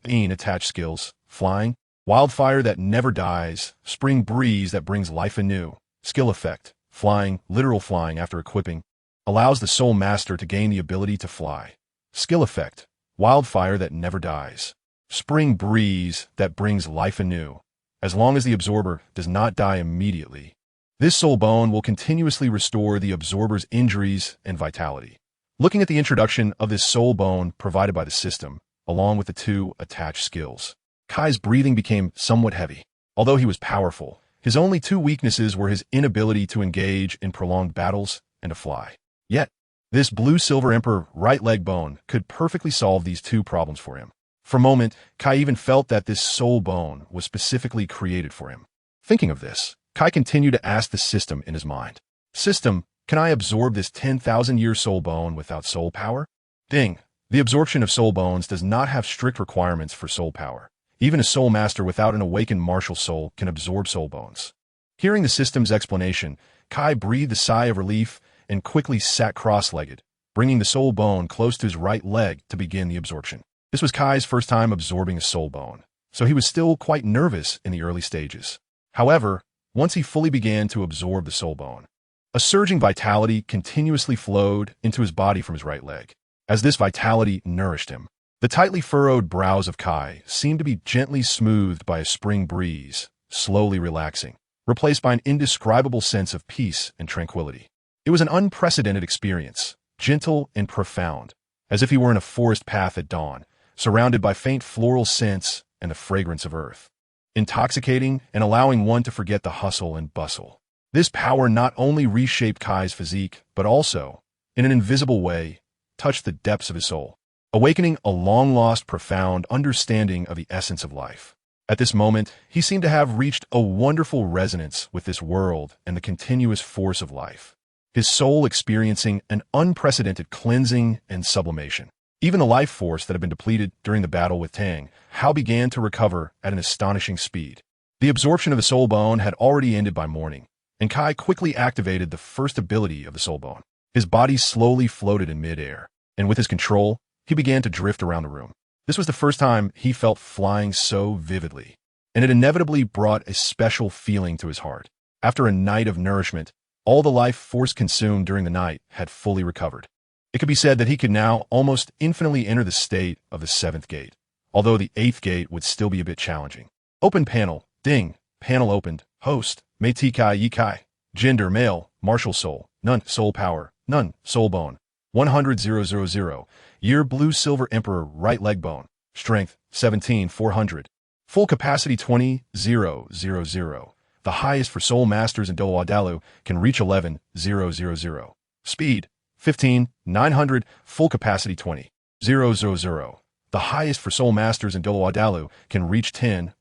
Attached skills, flying, wildfire that never dies, spring breeze that brings life anew. Skill effect, flying, literal flying after equipping, allows the soul master to gain the ability to fly. Skill effect, wildfire that never dies. Spring breeze that brings life anew, as long as the absorber does not die immediately. This soul bone will continuously restore the absorber's injuries and vitality. Looking at the introduction of this soul bone provided by the system, along with the two attached skills, Kai's breathing became somewhat heavy. Although he was powerful, his only two weaknesses were his inability to engage in prolonged battles and to fly. Yet, this blue-silver emperor right leg bone could perfectly solve these two problems for him. For a moment, Kai even felt that this soul bone was specifically created for him. Thinking of this, Kai continued to ask the system in his mind. System, can I absorb this 10,000-year soul bone without soul power? Ding. The absorption of soul bones does not have strict requirements for soul power. Even a soul master without an awakened martial soul can absorb soul bones. Hearing the system's explanation, Kai breathed a sigh of relief and quickly sat cross-legged, bringing the soul bone close to his right leg to begin the absorption. This was Kai's first time absorbing a soul bone, so he was still quite nervous in the early stages. However, once he fully began to absorb the soul bone. A surging vitality continuously flowed into his body from his right leg. As this vitality nourished him, the tightly furrowed brows of Kai seemed to be gently smoothed by a spring breeze, slowly relaxing, replaced by an indescribable sense of peace and tranquility. It was an unprecedented experience, gentle and profound, as if he were in a forest path at dawn, surrounded by faint floral scents and the fragrance of earth. Intoxicating and allowing one to forget the hustle and bustle. This power not only reshaped Kai's physique, but also, in an invisible way, touched the depths of his soul, awakening a long-lost profound understanding of the essence of life. At this moment, he seemed to have reached a wonderful resonance with this world and the continuous force of life, his soul experiencing an unprecedented cleansing and sublimation. Even the life force that had been depleted during the battle with Tang Hao began to recover at an astonishing speed. The absorption of the soul bone had already ended by morning, and Kai quickly activated the first ability of the soul bone. His body slowly floated in midair, and with his control, he began to drift around the room. This was the first time he felt flying so vividly, and it inevitably brought a special feeling to his heart. After a night of nourishment, all the life force consumed during the night had fully recovered. It could be said that he could now almost infinitely enter the state of the 7th gate, although the 8th gate would still be a bit challenging. Open panel, ding, panel opened, host, Mei Kai Yi Kai, gender male, martial soul, none, soul power, none, soul bone, 100,000, year blue silver emperor right leg bone, strength, 17,400, full capacity 20,000. The highest for soul masters in Douluo can reach 11,000. Speed, 15,900, full capacity 20,000. The highest for soul masters in Douluo can reach 10,000.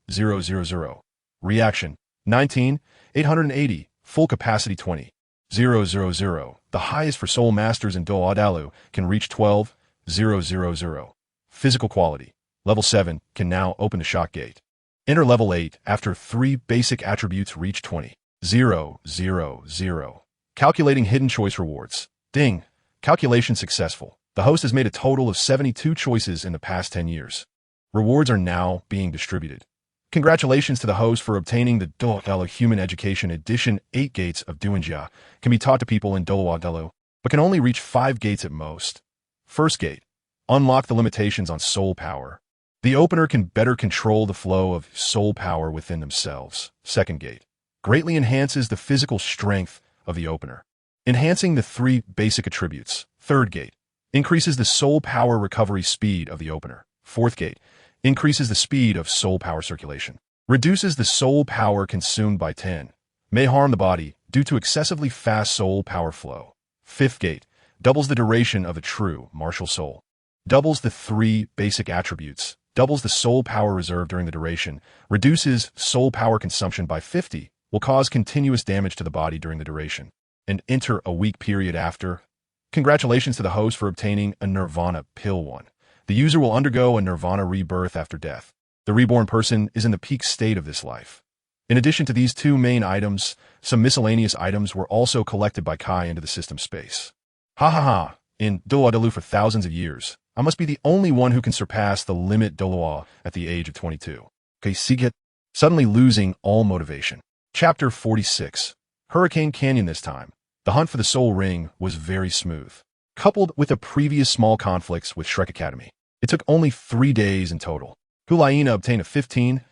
Reaction, 19,880, full capacity 20,000. The highest for soul masters in Douluo can reach 12,000. Physical quality, level 7, can now open the shock gate. Enter level 8 after 3 basic attributes reach 20,000. Calculating hidden choice rewards. Ding. Calculation successful. The host has made a total of 72 choices in the past 10 years. Rewards are now being distributed. Congratulations to the host for obtaining the Douluo Human Education Edition. 8 gates of Duanjia can be taught to people in Douluo, but can only reach 5 gates at most. First gate. Unlock the limitations on soul power. The opener can better control the flow of soul power within themselves. Second gate. Greatly enhances the physical strength of the opener, enhancing the 3 basic attributes. Third gate. Increases the soul power recovery speed of the opener. Fourth gate. Increases the speed of soul power circulation. Reduces the soul power consumed by 10. May harm the body due to excessively fast soul power flow. Fifth gate. Doubles the duration of a true martial soul. Doubles the 3 basic attributes. Doubles the soul power reserve during the duration. Reduces soul power consumption by 50. Will cause continuous damage to the body during the duration. And enter a week period after. Congratulations to the host for obtaining a Nirvana Pill 1. The user will undergo a Nirvana rebirth after death. The reborn person is in the peak state of this life. In addition to these 2 main items, some miscellaneous items were also collected by Kai into the system space. Ha ha ha, in Douluo for thousands of years, I must be the only one who can surpass the limit Douluo at the age of 22. Okay, Seagate, suddenly losing all motivation. Chapter 46. Hurricane Canyon this time. The hunt for the Soul Ring was very smooth. Coupled with the previous small conflicts with Shrek Academy, it took only 3 days in total. Hulaina obtained a 15,000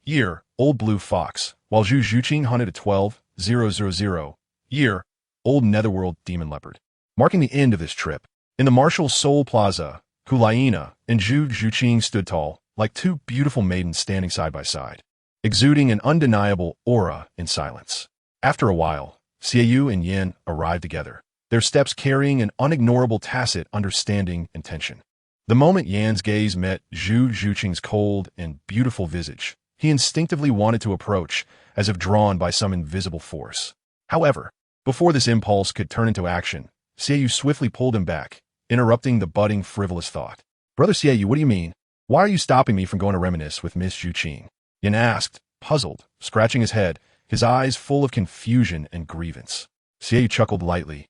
year old blue fox, while Zhu Zhuqing hunted a 12,000 year old netherworld demon leopard. Marking the end of this trip, in the martial Soul Plaza, Hulaina and Zhu Zhuqing stood tall, like 2 beautiful maidens standing side by side, exuding an undeniable aura in silence. After a while, Xiaoyu and Yan arrived together, their steps carrying an unignorable tacit understanding and tension. The moment Yan's gaze met Zhu Zhuqing's cold and beautiful visage, he instinctively wanted to approach, as if drawn by some invisible force. However, before this impulse could turn into action, Xiaoyu swiftly pulled him back, interrupting the budding frivolous thought. Brother Xiaoyu, what do you mean? Why are you stopping me from going to reminisce with Miss Zhuqing? Yan asked, puzzled, scratching his head, his eyes full of confusion and grievance. Xiaoyu chuckled lightly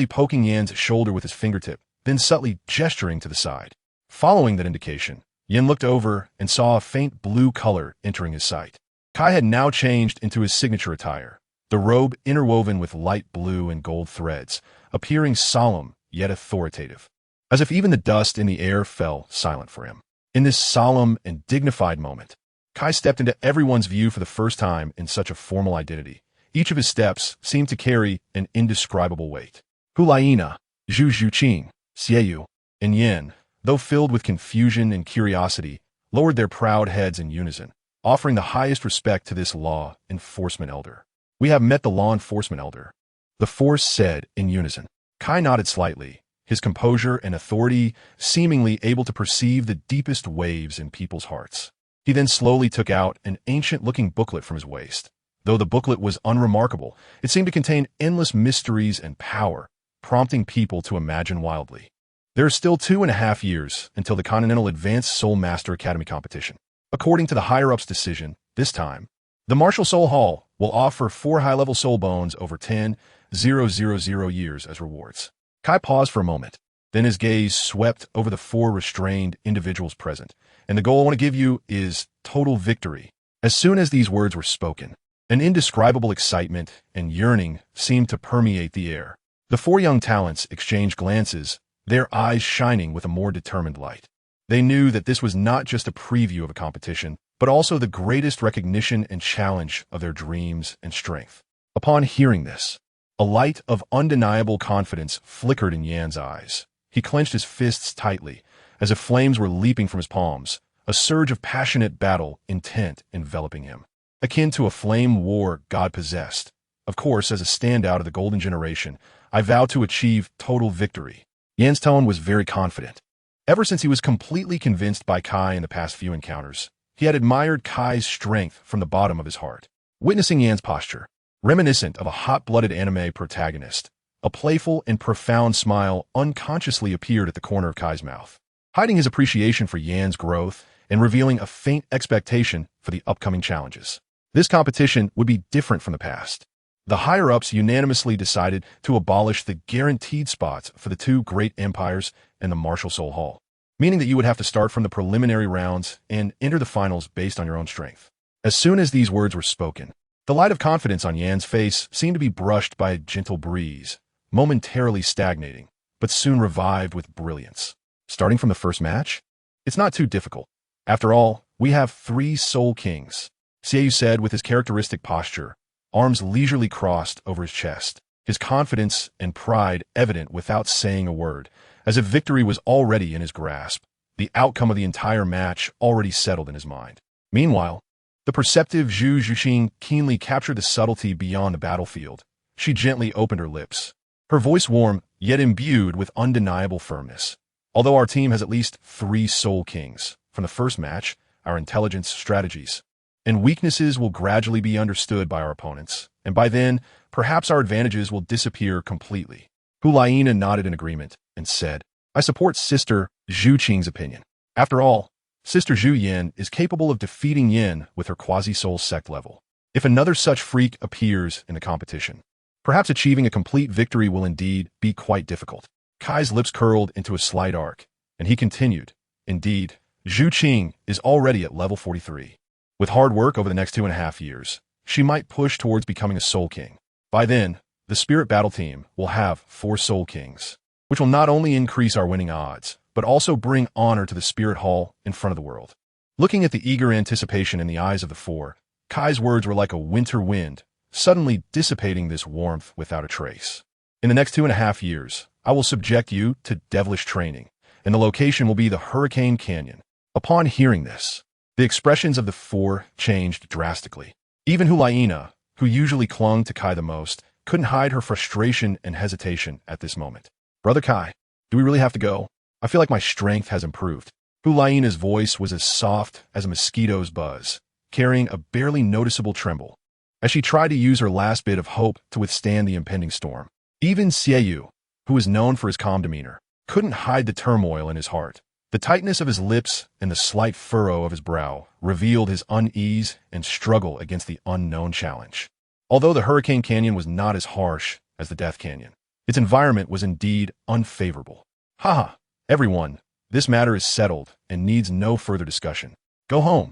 poking Yan's shoulder with his fingertip, then subtly gesturing to the side. Following that indication, Yan looked over and saw a faint blue color entering his sight. Kai had now changed into his signature attire, the robe interwoven with light blue and gold threads, appearing solemn yet authoritative, as if even the dust in the air fell silent for him. In this solemn and dignified moment, Kai stepped into everyone's view for the first time in such a formal identity. Each of his steps seemed to carry an indescribable weight. Hulaina, Zhu Zhuqing, Xieyu, and Yin, though filled with confusion and curiosity, lowered their proud heads in unison, offering the highest respect to this law enforcement elder. "We have met the law enforcement elder," the force said in unison. Kai nodded slightly, his composure and authority seemingly able to perceive the deepest waves in people's hearts. He then slowly took out an ancient-looking booklet from his waist. Though the booklet was unremarkable, it seemed to contain endless mysteries and power, prompting people to imagine wildly. There are still 2.5 years until the Continental Advanced Soul Master Academy competition. According to the higher-ups' decision, this time, the Martial Soul Hall will offer 4 high-level soul bones over 10,000 years as rewards. Kai paused for a moment. Then his gaze swept over the 4 restrained individuals present. "And the goal I want to give you is total victory." As soon as these words were spoken, an indescribable excitement and yearning seemed to permeate the air. The 4 young talents exchanged glances, their eyes shining with a more determined light. They knew that this was not just a preview of a competition, but also the greatest recognition and challenge of their dreams and strength. Upon hearing this, a light of undeniable confidence flickered in Yan's eyes. He clenched his fists tightly, as if flames were leaping from his palms, a surge of passionate battle intent enveloping him, akin to a flame war God possessed. "Of course, as a standout of the golden generation, I vow to achieve total victory." Yan's tone was very confident. Ever since he was completely convinced by Kai in the past few encounters, he had admired Kai's strength from the bottom of his heart. Witnessing Yan's posture, reminiscent of a hot-blooded anime protagonist, a playful and profound smile unconsciously appeared at the corner of Kai's mouth, hiding his appreciation for Yan's growth and revealing a faint expectation for the upcoming challenges. This competition would be different from the past. The higher-ups unanimously decided to abolish the guaranteed spots for the 2 great empires and the Martial Soul Hall, meaning that you would have to start from the preliminary rounds and enter the finals based on your own strength. As soon as these words were spoken, the light of confidence on Yan's face seemed to be brushed by a gentle breeze, momentarily stagnating, but soon revived with brilliance. Starting from the first match? It's not too difficult. After all, we have 3 Soul Kings, Xieyu said with his characteristic posture, arms leisurely crossed over his chest, his confidence and pride evident without saying a word, as if victory was already in his grasp, the outcome of the entire match already settled in his mind. Meanwhile, the perceptive Zhu Zhuqing keenly captured the subtlety beyond the battlefield. She gently opened her lips, her voice warm, yet imbued with undeniable firmness. "Although our team has at least 3 Soul Kings, from the first match, our intelligence, strategies, and weaknesses will gradually be understood by our opponents, and by then, perhaps our advantages will disappear completely." Hulaina nodded in agreement and said, "I support Sister Zhu Qing's opinion. After all, Sister Zhu Yin is capable of defeating Yin with her quasi-soul sect level. If another such freak appears in the competition, perhaps achieving a complete victory will indeed be quite difficult." Kai's lips curled into a slight arc, and he continued, "Indeed, Zhu Qing is already at level 43. With hard work over the next 2.5 years, she might push towards becoming a Soul King. By then, the Spirit Battle Team will have 4 Soul Kings, which will not only increase our winning odds, but also bring honor to the Spirit Hall in front of the world." Looking at the eager anticipation in the eyes of the 4, Kai's words were like a winter wind, suddenly dissipating this warmth without a trace. "In the next 2.5 years, I will subject you to devilish training, and the location will be the Hurricane Canyon." Upon hearing this, the expressions of the 4 changed drastically. Even Hulaina, who usually clung to Kai the most, couldn't hide her frustration and hesitation at this moment. "Brother Kai, do we really have to go? I feel like my strength has improved." Hulaina's voice was as soft as a mosquito's buzz, carrying a barely noticeable tremble, as she tried to use her last bit of hope to withstand the impending storm. Even Xieyu, who was known for his calm demeanor, couldn't hide the turmoil in his heart. The tightness of his lips and the slight furrow of his brow revealed his unease and struggle against the unknown challenge. Although the Hurricane Canyon was not as harsh as the Death Canyon, its environment was indeed unfavorable. "Haha, everyone, this matter is settled and needs no further discussion. Go home."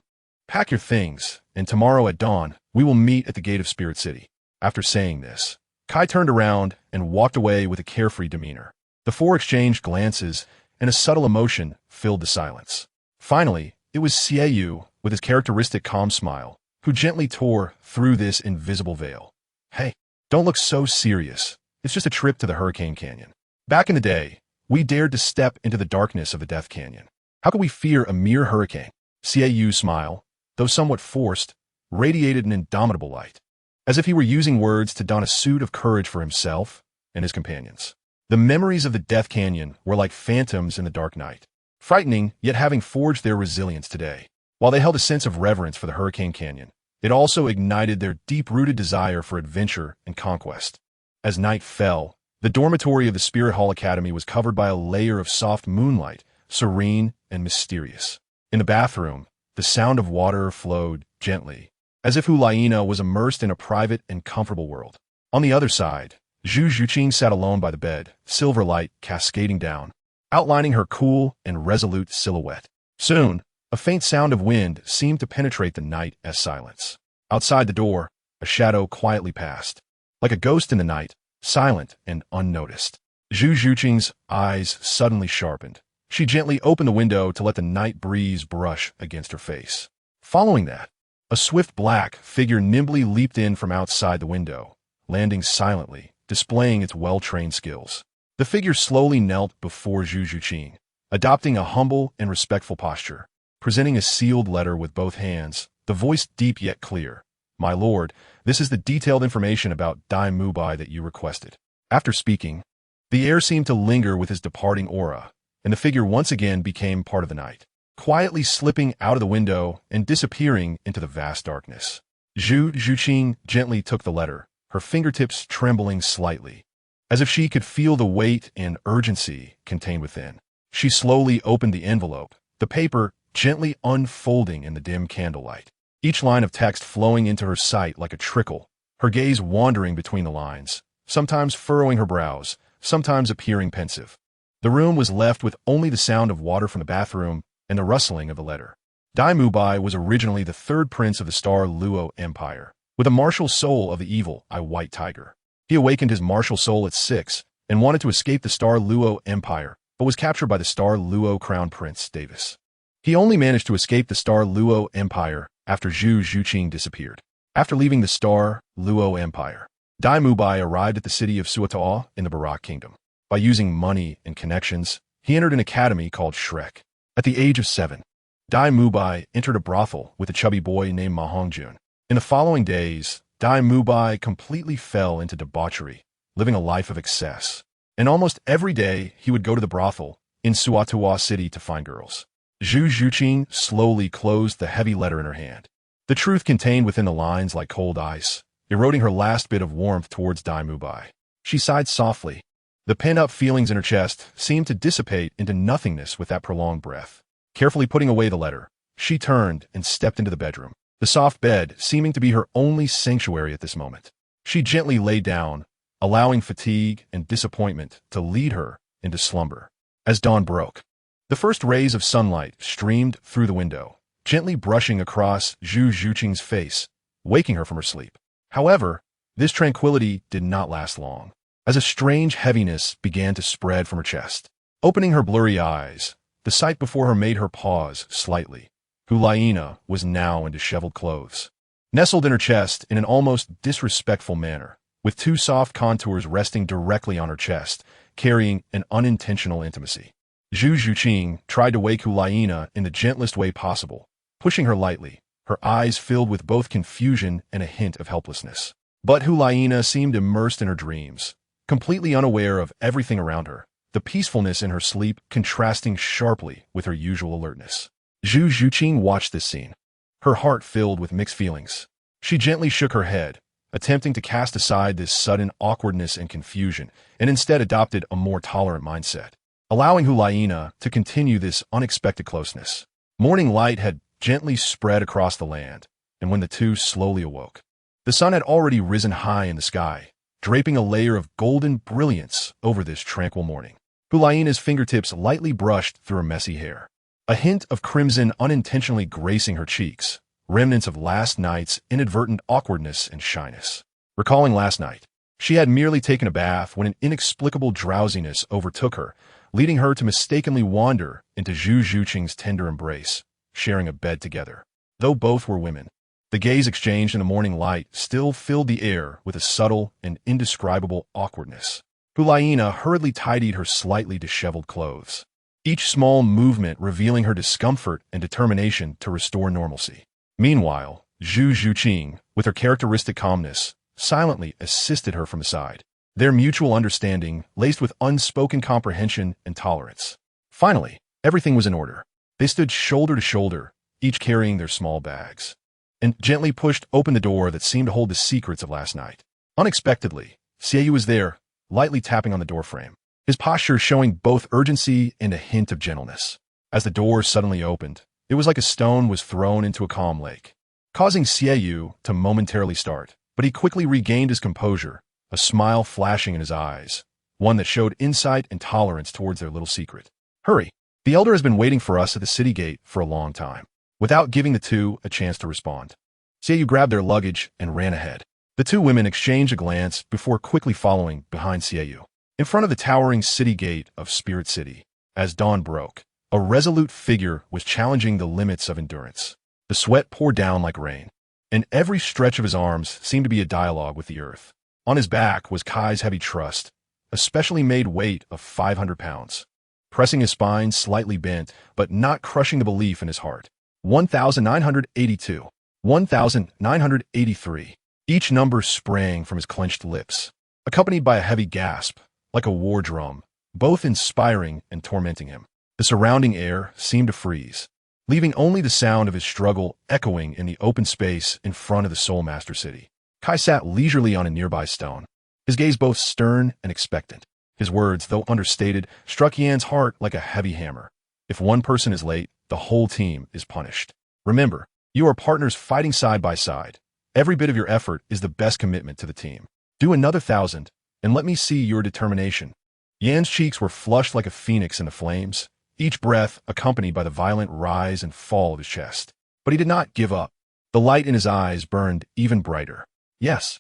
Pack your things, and tomorrow at dawn, we will meet at the gate of Spirit City. After saying this, Kai turned around and walked away with a carefree demeanor. The four exchanged glances, and a subtle emotion filled the silence. Finally, it was Xiaoyu, with his characteristic calm smile, who gently tore through this invisible veil. Hey, don't look so serious. It's just a trip to the Hurricane Canyon. Back in the day, we dared to step into the darkness of the Death Canyon. How could we fear a mere hurricane? Xiaoyu's smile, though somewhat forced, radiated an indomitable light, as if he were using words to don a suit of courage for himself and his companions. The memories of the Death Canyon were like phantoms in the dark night, frightening yet having forged their resilience today. While they held a sense of reverence for the Hurricane Canyon, it also ignited their deep-rooted desire for adventure and conquest. As night fell, the dormitory of the Spirit Hall Academy was covered by a layer of soft moonlight, serene and mysterious. In the bathroom, the sound of water flowed gently, as if Hulaina was immersed in a private and comfortable world. On the other side, Zhu Zhuqing sat alone by the bed, silver light cascading down, outlining her cool and resolute silhouette. Soon, a faint sound of wind seemed to penetrate the night as silence. Outside the door, a shadow quietly passed, like a ghost in the night, silent and unnoticed. Zhu Zhuqing's eyes suddenly sharpened. She gently opened the window to let the night breeze brush against her face. Following that, a swift black figure nimbly leaped in from outside the window, landing silently, displaying its well-trained skills. The figure slowly knelt before Zhu Zhuqing, adopting a humble and respectful posture, presenting a sealed letter with both hands, the voice deep yet clear. My lord, this is the detailed information about Dai Mubai that you requested. After speaking, the air seemed to linger with his departing aura, and the figure once again became part of the night, quietly slipping out of the window and disappearing into the vast darkness. Zhu Zhuqing gently took the letter, her fingertips trembling slightly, as if she could feel the weight and urgency contained within. She slowly opened the envelope, the paper gently unfolding in the dim candlelight, each line of text flowing into her sight like a trickle, her gaze wandering between the lines, sometimes furrowing her brows, sometimes appearing pensive. The room was left with only the sound of water from the bathroom and the rustling of the letter. Dai Mubai was originally the third prince of the Star Luo Empire, with a martial soul of the evil White Tiger. He awakened his martial soul at 6 and wanted to escape the Star Luo Empire, but was captured by the Star Luo Crown Prince Davis. He only managed to escape the Star Luo Empire after Zhu Zhuqing disappeared. After leaving the Star Luo Empire, Dai Mubai arrived at the city of Suatoa in the Barak Kingdom. By using money and connections, he entered an academy called Shrek. At the age of 7, Dai Mubai entered a brothel with a chubby boy named Ma Hongjun. In the following days, Dai Mubai completely fell into debauchery, living a life of excess. And almost every day, he would go to the brothel in Suatoa City to find girls. Zhu Zhuqing slowly closed the heavy letter in her hand, the truth contained within the lines like cold ice, eroding her last bit of warmth towards Dai Mubai. She sighed softly. The pent-up feelings in her chest seemed to dissipate into nothingness with that prolonged breath. Carefully putting away the letter, she turned and stepped into the bedroom, the soft bed seeming to be her only sanctuary at this moment. She gently lay down, allowing fatigue and disappointment to lead her into slumber. As dawn broke, the first rays of sunlight streamed through the window, gently brushing across Zhu Zhuqing's face, waking her from her sleep. However, this tranquility did not last long, as a strange heaviness began to spread from her chest. Opening her blurry eyes, the sight before her made her pause slightly. Hulaina was now in disheveled clothes, nestled in her chest in an almost disrespectful manner, with two soft contours resting directly on her chest, carrying an unintentional intimacy. Zhu Zhuqing tried to wake Hulaina in the gentlest way possible, pushing her lightly, her eyes filled with both confusion and a hint of helplessness. But Hulaina seemed immersed in her dreams, completely unaware of everything around her, the peacefulness in her sleep contrasting sharply with her usual alertness. Zhu Zhuqing watched this scene, her heart filled with mixed feelings. She gently shook her head, attempting to cast aside this sudden awkwardness and confusion, and instead adopted a more tolerant mindset, allowing Hulaina to continue this unexpected closeness. Morning light had gently spread across the land, and when the two slowly awoke, the sun had already risen high in the sky, draping a layer of golden brilliance over this tranquil morning. Hulaina's fingertips lightly brushed through her messy hair, a hint of crimson unintentionally gracing her cheeks, remnants of last night's inadvertent awkwardness and shyness. Recalling last night, she had merely taken a bath when an inexplicable drowsiness overtook her, leading her to mistakenly wander into Zhu Zhuqing's tender embrace, sharing a bed together. Though both were women, the gaze exchanged in the morning light still filled the air with a subtle and indescribable awkwardness. Hulayina hurriedly tidied her slightly disheveled clothes, each small movement revealing her discomfort and determination to restore normalcy. Meanwhile, Zhu Zhuqing, with her characteristic calmness, silently assisted her from the side, their mutual understanding laced with unspoken comprehension and tolerance. Finally, everything was in order. They stood shoulder to shoulder, each carrying their small bags, and gently pushed open the door that seemed to hold the secrets of last night. Unexpectedly, Xiaoyu was there, lightly tapping on the doorframe, his posture showing both urgency and a hint of gentleness. As the door suddenly opened, it was like a stone was thrown into a calm lake, causing Xiaoyu to momentarily start, but he quickly regained his composure, a smile flashing in his eyes, one that showed insight and tolerance towards their little secret. Hurry! The elder has been waiting for us at the city gate for a long time. Without giving the two a chance to respond, Xiaoyu grabbed their luggage and ran ahead. The two women exchanged a glance before quickly following behind Xiaoyu. In front of the towering city gate of Spirit City, as dawn broke, a resolute figure was challenging the limits of endurance. The sweat poured down like rain, and every stretch of his arms seemed to be a dialogue with the earth. On his back was Kai's heavy trust, a specially made weight of 500 pounds, pressing his spine slightly bent, but not crushing the belief in his heart. 1982. 1983. Each number sprang from his clenched lips, accompanied by a heavy gasp, like a war drum, both inspiring and tormenting him. The surrounding air seemed to freeze, leaving only the sound of his struggle echoing in the open space in front of the Soul Master City. Kai sat leisurely on a nearby stone, his gaze both stern and expectant. His words, though understated, struck Yan's heart like a heavy hammer. If one person is late, the whole team is punished. Remember, you are partners fighting side by side. Every bit of your effort is the best commitment to the team. Do another 1,000, and let me see your determination. Yan's cheeks were flushed like a phoenix in the flames, each breath accompanied by the violent rise and fall of his chest. But he did not give up. The light in his eyes burned even brighter. Yes,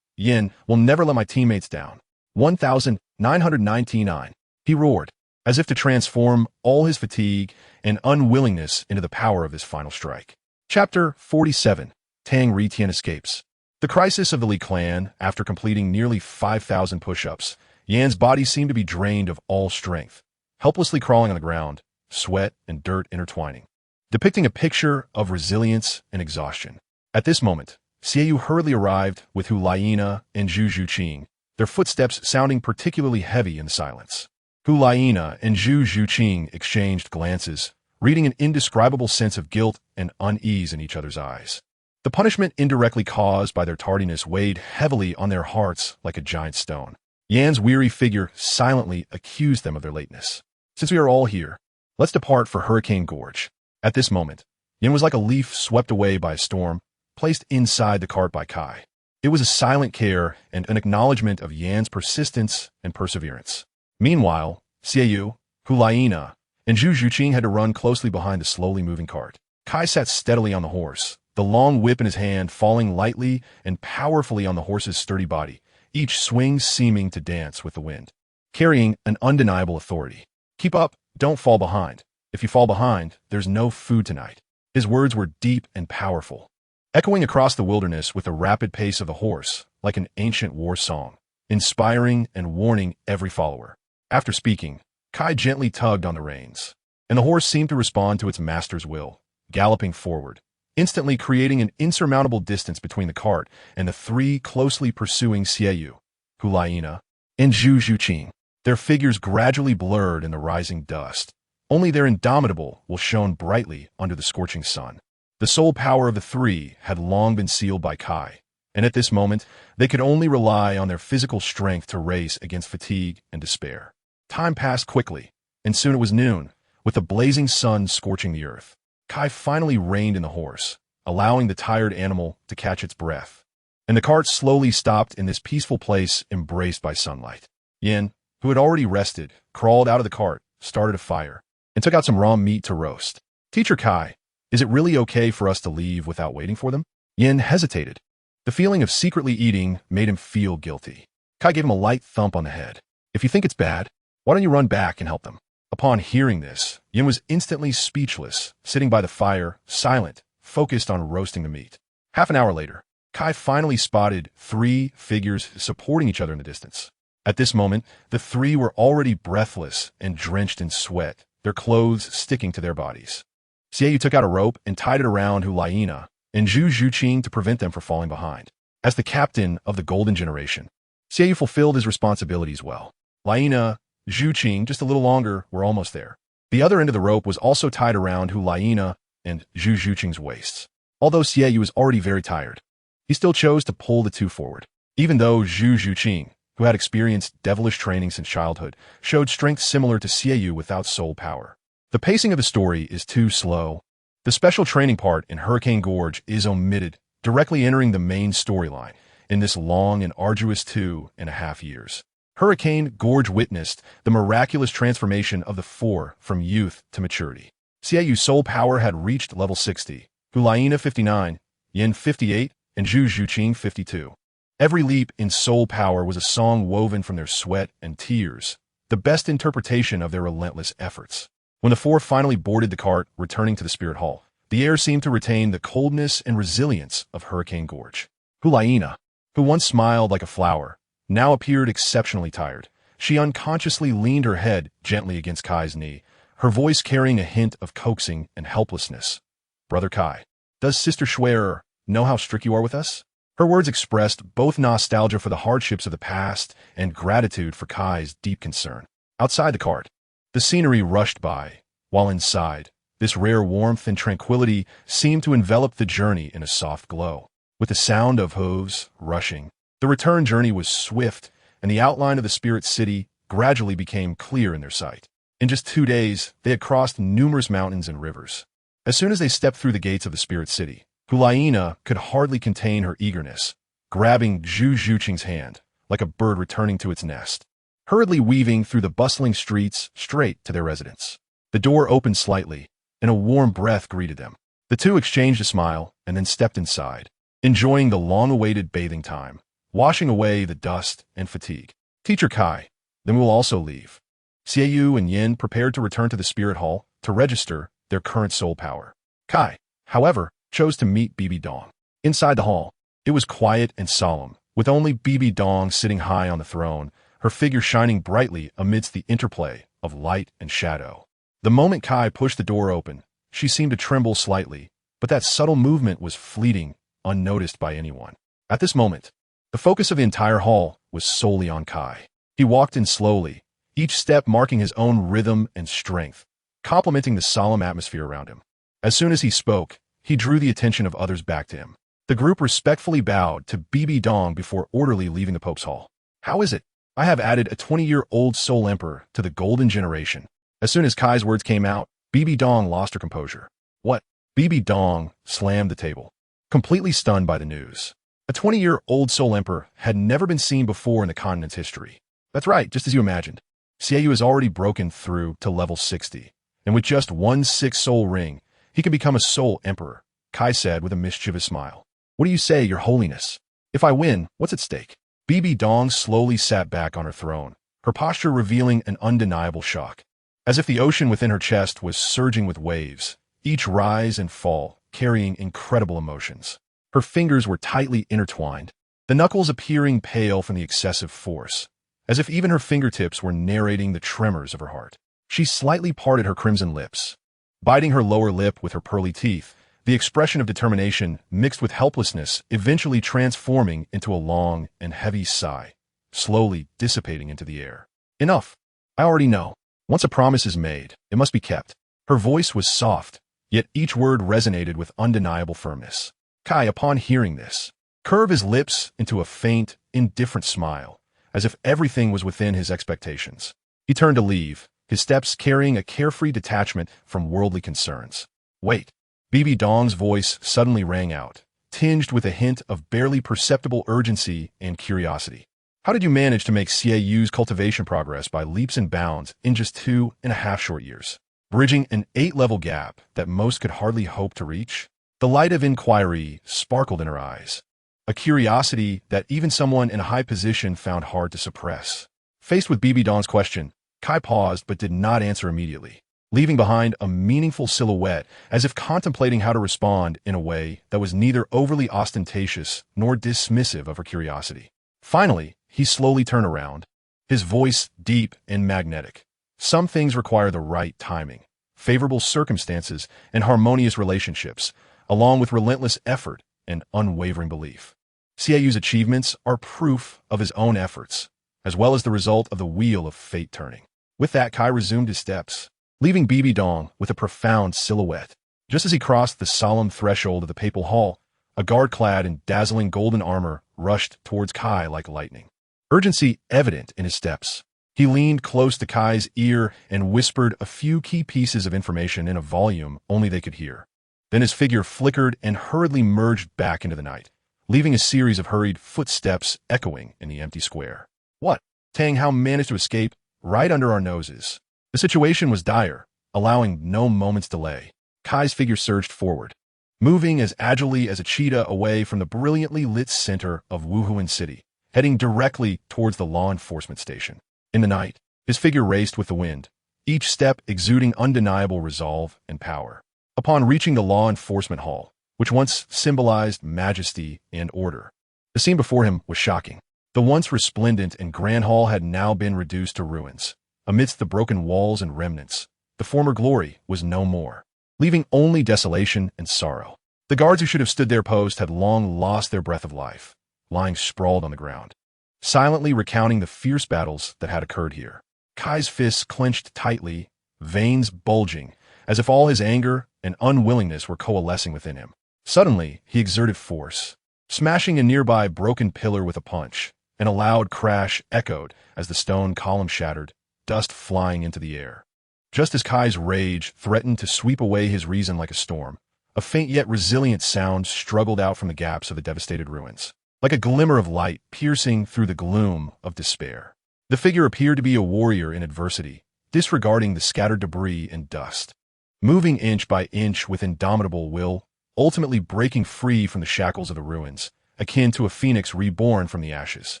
Yan, will never let my teammates down. 1999. He roared, as if to transform all his fatigue and unwillingness into the power of this final strike. Chapter 47. Tang Ritian escapes. The crisis of the Li clan, after completing nearly 5,000 push-ups, Yan's body seemed to be drained of all strength, helplessly crawling on the ground, sweat and dirt intertwining, depicting a picture of resilience and exhaustion. At this moment, Xiaoyu hurriedly arrived with Hulayina and Zhu Zhuqing, their footsteps sounding particularly heavy in the silence. Hulayina and Zhu Zhuqing exchanged glances, reading an indescribable sense of guilt and unease in each other's eyes. The punishment indirectly caused by their tardiness weighed heavily on their hearts like a giant stone. Yan's weary figure silently accused them of their lateness. Since we are all here, let's depart for Hurricane Gorge. At this moment, Yan was like a leaf swept away by a storm, placed inside the cart by Kai. It was a silent care and an acknowledgement of Yan's persistence and perseverance. Meanwhile, Xiaoyu, Hulayina, and Zhu Zhuqing had to run closely behind the slowly moving cart. Kai sat steadily on the horse, the long whip in his hand falling lightly and powerfully on the horse's sturdy body, each swing seeming to dance with the wind, carrying an undeniable authority. Keep up, don't fall behind. If you fall behind, there's no food tonight. His words were deep and powerful, echoing across the wilderness with the rapid pace of the horse, like an ancient war song, inspiring and warning every follower. After speaking, Kai gently tugged on the reins, and the horse seemed to respond to its master's will, galloping forward, instantly creating an insurmountable distance between the cart and the three closely pursuing Xiaoyu, Hulayina, and Zhu Zhuqing. Their figures gradually blurred in the rising dust. Only their indomitable will shone brightly under the scorching sun. The sole power of the three had long been sealed by Kai, and at this moment, they could only rely on their physical strength to race against fatigue and despair. Time passed quickly, and soon it was noon, with the blazing sun scorching the earth. Kai finally reined in the horse, allowing the tired animal to catch its breath, and the cart slowly stopped in this peaceful place embraced by sunlight. Yan, who had already rested, crawled out of the cart, started a fire, and took out some raw meat to roast. Teacher Kai, Is it really okay for us to leave without waiting for them? Yin hesitated. The feeling of secretly eating made him feel guilty. Kai gave him a light thump on the head. If you think it's bad, why don't you run back and help them? Upon hearing this, Yin was instantly speechless, sitting by the fire, silent, focused on roasting the meat. Half an hour later, Kai finally spotted 3 figures supporting each other in the distance. At this moment, the 3 were already breathless and drenched in sweat, their clothes sticking to their bodies. Xiaoyu took out a rope and tied it around Hulaina and Zhu Zhuqing to prevent them from falling behind. As the captain of the Golden Generation, Xiaoyu fulfilled his responsibilities well. Laina, Zhuqing, just a little longer, were almost there. The other end of the rope was also tied around Hulaina and Zhu Zhuqing's waists. Although Xiaoyu was already very tired, he still chose to pull the 2 forward. Even though Zhu Zhuqing, who had experienced devilish training since childhood, showed strength similar to Xiaoyu without soul power. The pacing of the story is too slow. The special training part in Hurricane Gorge is omitted, directly entering the main storyline in this long and arduous 2.5 years. Hurricane Gorge witnessed the miraculous transformation of the 4 from youth to maturity. Xiaoyu's soul power had reached level 60, Hulaina 59, Yin 58, and Zhu Zhuqing 52. Every leap in soul power was a song woven from their sweat and tears, the best interpretation of their relentless efforts. When the 4 finally boarded the cart, returning to the Spirit Hall, the air seemed to retain the coldness and resilience of Hurricane Gorge. Hulaina, who once smiled like a flower, now appeared exceptionally tired. She unconsciously leaned her head gently against Kai's knee, her voice carrying a hint of coaxing and helplessness. "Brother Kai, does Sister Schwer know how strict you are with us?" Her words expressed both nostalgia for the hardships of the past and gratitude for Kai's deep concern. Outside the cart, the scenery rushed by, while inside, this rare warmth and tranquility seemed to envelop the journey in a soft glow. With the sound of hooves rushing, the return journey was swift, and the outline of the Spirit City gradually became clear in their sight. In just 2 days, they had crossed numerous mountains and rivers. As soon as they stepped through the gates of the Spirit City, Hulaina could hardly contain her eagerness, grabbing Zhu Zhuqing's hand, like a bird returning to its nest, hurriedly weaving through the bustling streets straight to their residence. The door opened slightly, and a warm breath greeted them. The 2 exchanged a smile and then stepped inside, enjoying the long-awaited bathing time, washing away the dust and fatigue. "Teacher Kai, then we will also leave." Xiaoyu and Yin prepared to return to the Spirit Hall to register their current soul power. Kai, however, chose to meet Bibi Dong. Inside the hall, it was quiet and solemn, with only Bibi Dong sitting high on the throne, her figure shining brightly amidst the interplay of light and shadow. The moment Kai pushed the door open, she seemed to tremble slightly, but that subtle movement was fleeting, unnoticed by anyone. At this moment, the focus of the entire hall was solely on Kai. He walked in slowly, each step marking his own rhythm and strength, complementing the solemn atmosphere around him. As soon as he spoke, he drew the attention of others back to him. The group respectfully bowed to Bibi Dong before orderly leaving the Pope's hall. "How is it? I have added a 20-year-old Soul Emperor to the Golden Generation." As soon as Kai's words came out, Bibi Dong lost her composure. "What?" Bibi Dong slammed the table, completely stunned by the news. A 20-year-old Soul Emperor had never been seen before in the continent's history. "That's right, just as you imagined. Xiaoyu has already broken through to level 60, and with just 1 6-soul ring, he can become a Soul Emperor," Kai said with a mischievous smile. "What do you say, Your Holiness? If I win, what's at stake?" Bibi Dong slowly sat back on her throne, her posture revealing an undeniable shock. As if the ocean within her chest was surging with waves, each rise and fall carrying incredible emotions. Her fingers were tightly intertwined, the knuckles appearing pale from the excessive force, as if even her fingertips were narrating the tremors of her heart. She slightly parted her crimson lips, biting her lower lip with her pearly teeth, the expression of determination mixed with helplessness eventually transforming into a long and heavy sigh, slowly dissipating into the air. "Enough. I already know. Once a promise is made, it must be kept." Her voice was soft, yet each word resonated with undeniable firmness. Kai, upon hearing this, curved his lips into a faint, indifferent smile, as if everything was within his expectations. He turned to leave, his steps carrying a carefree detachment from worldly concerns. "Wait." Bibi Dong's voice suddenly rang out, tinged with a hint of barely perceptible urgency and curiosity. "How did you manage to make Xiaoyu's cultivation progress by leaps and bounds in just 2.5 short years?" bridging an 8-level gap that most could hardly hope to reach. The light of inquiry sparkled in her eyes, a curiosity that even someone in a high position found hard to suppress. Faced with BB Dong's question, Kai paused but did not answer immediately, leaving behind a meaningful silhouette as if contemplating how to respond in a way that was neither overly ostentatious nor dismissive of her curiosity. Finally, he slowly turned around, his voice deep and magnetic. Some things require the right timing, favorable circumstances, and harmonious relationships, along with relentless effort and unwavering belief. Xiaoyu's achievements are proof of his own efforts, as well as the result of the wheel of fate turning. With that, Kai resumed his steps, leaving BB Dong with a profound silhouette. Just as he crossed the solemn threshold of the papal hall, a guard clad in dazzling golden armor rushed towards Kai like lightning. Urgency evident in his steps. He leaned close to Kai's ear and whispered a few key pieces of information in a volume only they could hear. Then his figure flickered and hurriedly merged back into the night, leaving a series of hurried footsteps echoing in the empty square. What? Tang Hao managed to escape right under our noses. The situation was dire, allowing no moment's delay. Kai's figure surged forward, moving as agilely as a cheetah away from the brilliantly lit center of Wuhuan City, heading directly towards the law enforcement station. In the night, his figure raced with the wind, each step exuding undeniable resolve and power. Upon reaching the law enforcement hall, which once symbolized majesty and order, the scene before him was shocking. The once resplendent and grand hall had now been reduced to ruins. Amidst the broken walls and remnants, the former glory was no more, leaving only desolation and sorrow. The guards who should have stood their post had long lost their breath of life, lying sprawled on the ground, silently recounting the fierce battles that had occurred here. Kai's fists clenched tightly, veins bulging, as if all his anger and unwillingness were coalescing within him. Suddenly, he exerted force, smashing a nearby broken pillar with a punch, and a loud crash echoed as the stone column shattered, dust flying into the air. Just as Kai's rage threatened to sweep away his reason like a storm, a faint yet resilient sound struggled out from the gaps of the devastated ruins, like a glimmer of light piercing through the gloom of despair. The figure appeared to be a warrior in adversity, disregarding the scattered debris and dust, moving inch by inch with indomitable will, ultimately breaking free from the shackles of the ruins, akin to a phoenix reborn from the ashes.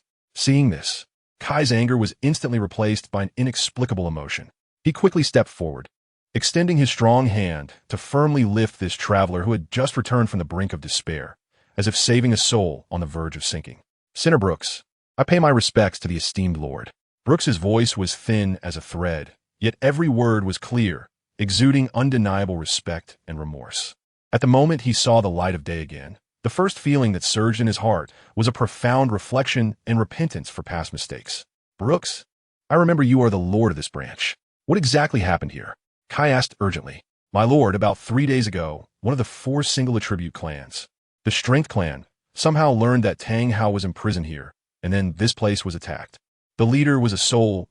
Seeing this, Kai's anger was instantly replaced by an inexplicable emotion. He quickly stepped forward, extending his strong hand to firmly lift this traveler who had just returned from the brink of despair, as if saving a soul on the verge of sinking. Senator Brooks, I pay my respects to the esteemed lord. Brooks's voice was thin as a thread, yet every word was clear, exuding undeniable respect and remorse. At the moment he saw the light of day again, the first feeling that surged in his heart was a profound reflection and repentance for past mistakes. Brooks, I remember you are the lord of this branch. What exactly happened here? Kai asked urgently. My lord, about 3 days ago, one of the 4 single attribute clans, the Strength Clan, somehow learned that Tang Hao was imprisoned here, and then this place was attacked. The leader was a soul,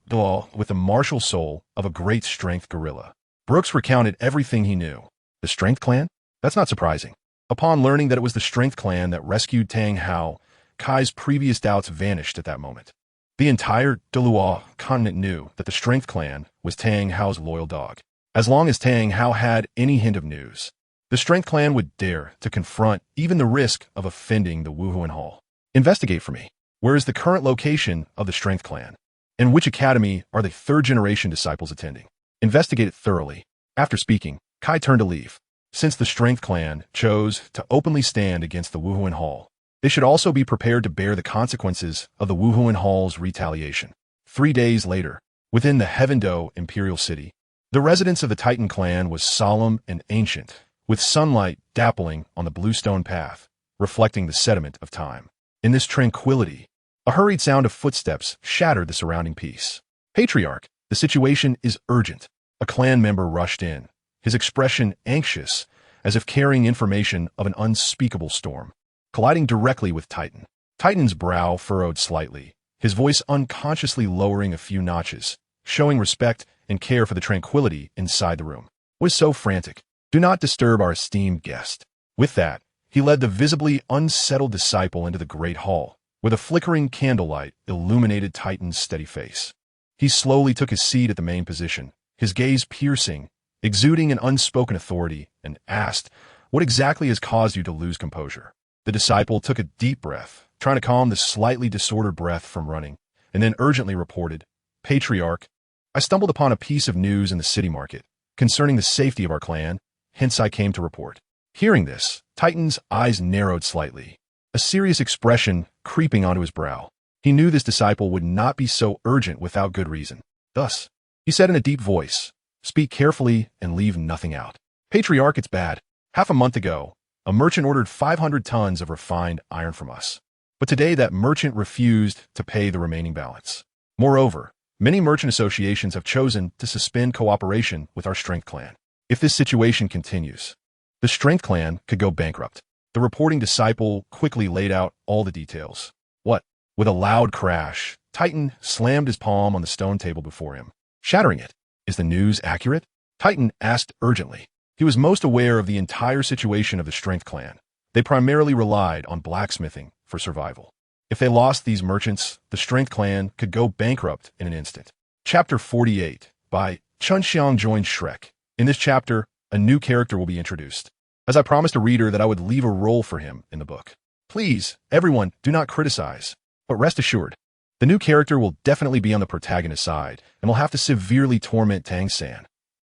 with the martial soul of a great strength gorilla. Brooks recounted everything he knew. The Strength Clan? That's not surprising. Upon learning that it was the Strength Clan that rescued Tang Hao, Kai's previous doubts vanished at that moment. The entire Douluo Continent knew that the Strength Clan was Tang Hao's loyal dog. As long as Tang Hao had any hint of news, the Strength Clan would dare to confront even the risk of offending the Wuhuan Hall. Investigate for me. Where is the current location of the Strength Clan? And which academy are the 3rd-generation disciples attending? Investigate it thoroughly. After speaking, Kai turned to leave. Since the Strength Clan chose to openly stand against the Wuhuan Hall, they should also be prepared to bear the consequences of the Wuhuan Hall's retaliation. 3 days later, within the Heavendo Imperial City, the residence of the Titan clan was solemn and ancient, with sunlight dappling on the bluestone path, reflecting the sediment of time. In this tranquility, a hurried sound of footsteps shattered the surrounding peace. Patriarch, the situation is urgent. A clan member rushed in, his expression anxious, as if carrying information of an unspeakable storm. Colliding directly with Titan. Titan's brow furrowed slightly, his voice unconsciously lowering a few notches, showing respect and care for the tranquility inside the room. Was so frantic. Do not disturb our esteemed guest. With that, he led the visibly unsettled disciple into the great hall, where the flickering candlelight illuminated Titan's steady face. He slowly took his seat at the main position, his gaze piercing, exuding an unspoken authority, and asked, "What exactly has caused you to lose composure?" The disciple took a deep breath, trying to calm the slightly disordered breath from running, and then urgently reported, "Patriarch, I stumbled upon a piece of news in the city market concerning the safety of our clan, hence I came to report." Hearing this, Titan's eyes narrowed slightly, a serious expression creeping onto his brow. He knew this disciple would not be so urgent without good reason. Thus, he said in a deep voice, "Speak carefully and leave nothing out. Patriarch, it's bad. Half a month ago, a merchant ordered 500 tons of refined iron from us. But today that merchant refused to pay the remaining balance. Moreover, many merchant associations have chosen to suspend cooperation with our Strength Clan. If this situation continues, the Strength Clan could go bankrupt." The reporting disciple quickly laid out all the details. What? With a loud crash, Titan slammed his palm on the stone table before him, shattering it. "Is the news accurate?" Titan asked urgently. He was most aware of the entire situation of the Strength Clan. They primarily relied on blacksmithing for survival. If they lost these merchants, the Strength Clan could go bankrupt in an instant. Chapter 48 by Chunxiang joins Shrek. In this chapter, a new character will be introduced, as I promised a reader that I would leave a role for him in the book. Please, everyone, do not criticize, but rest assured, the new character will definitely be on the protagonist's side and will have to severely torment Tang-san.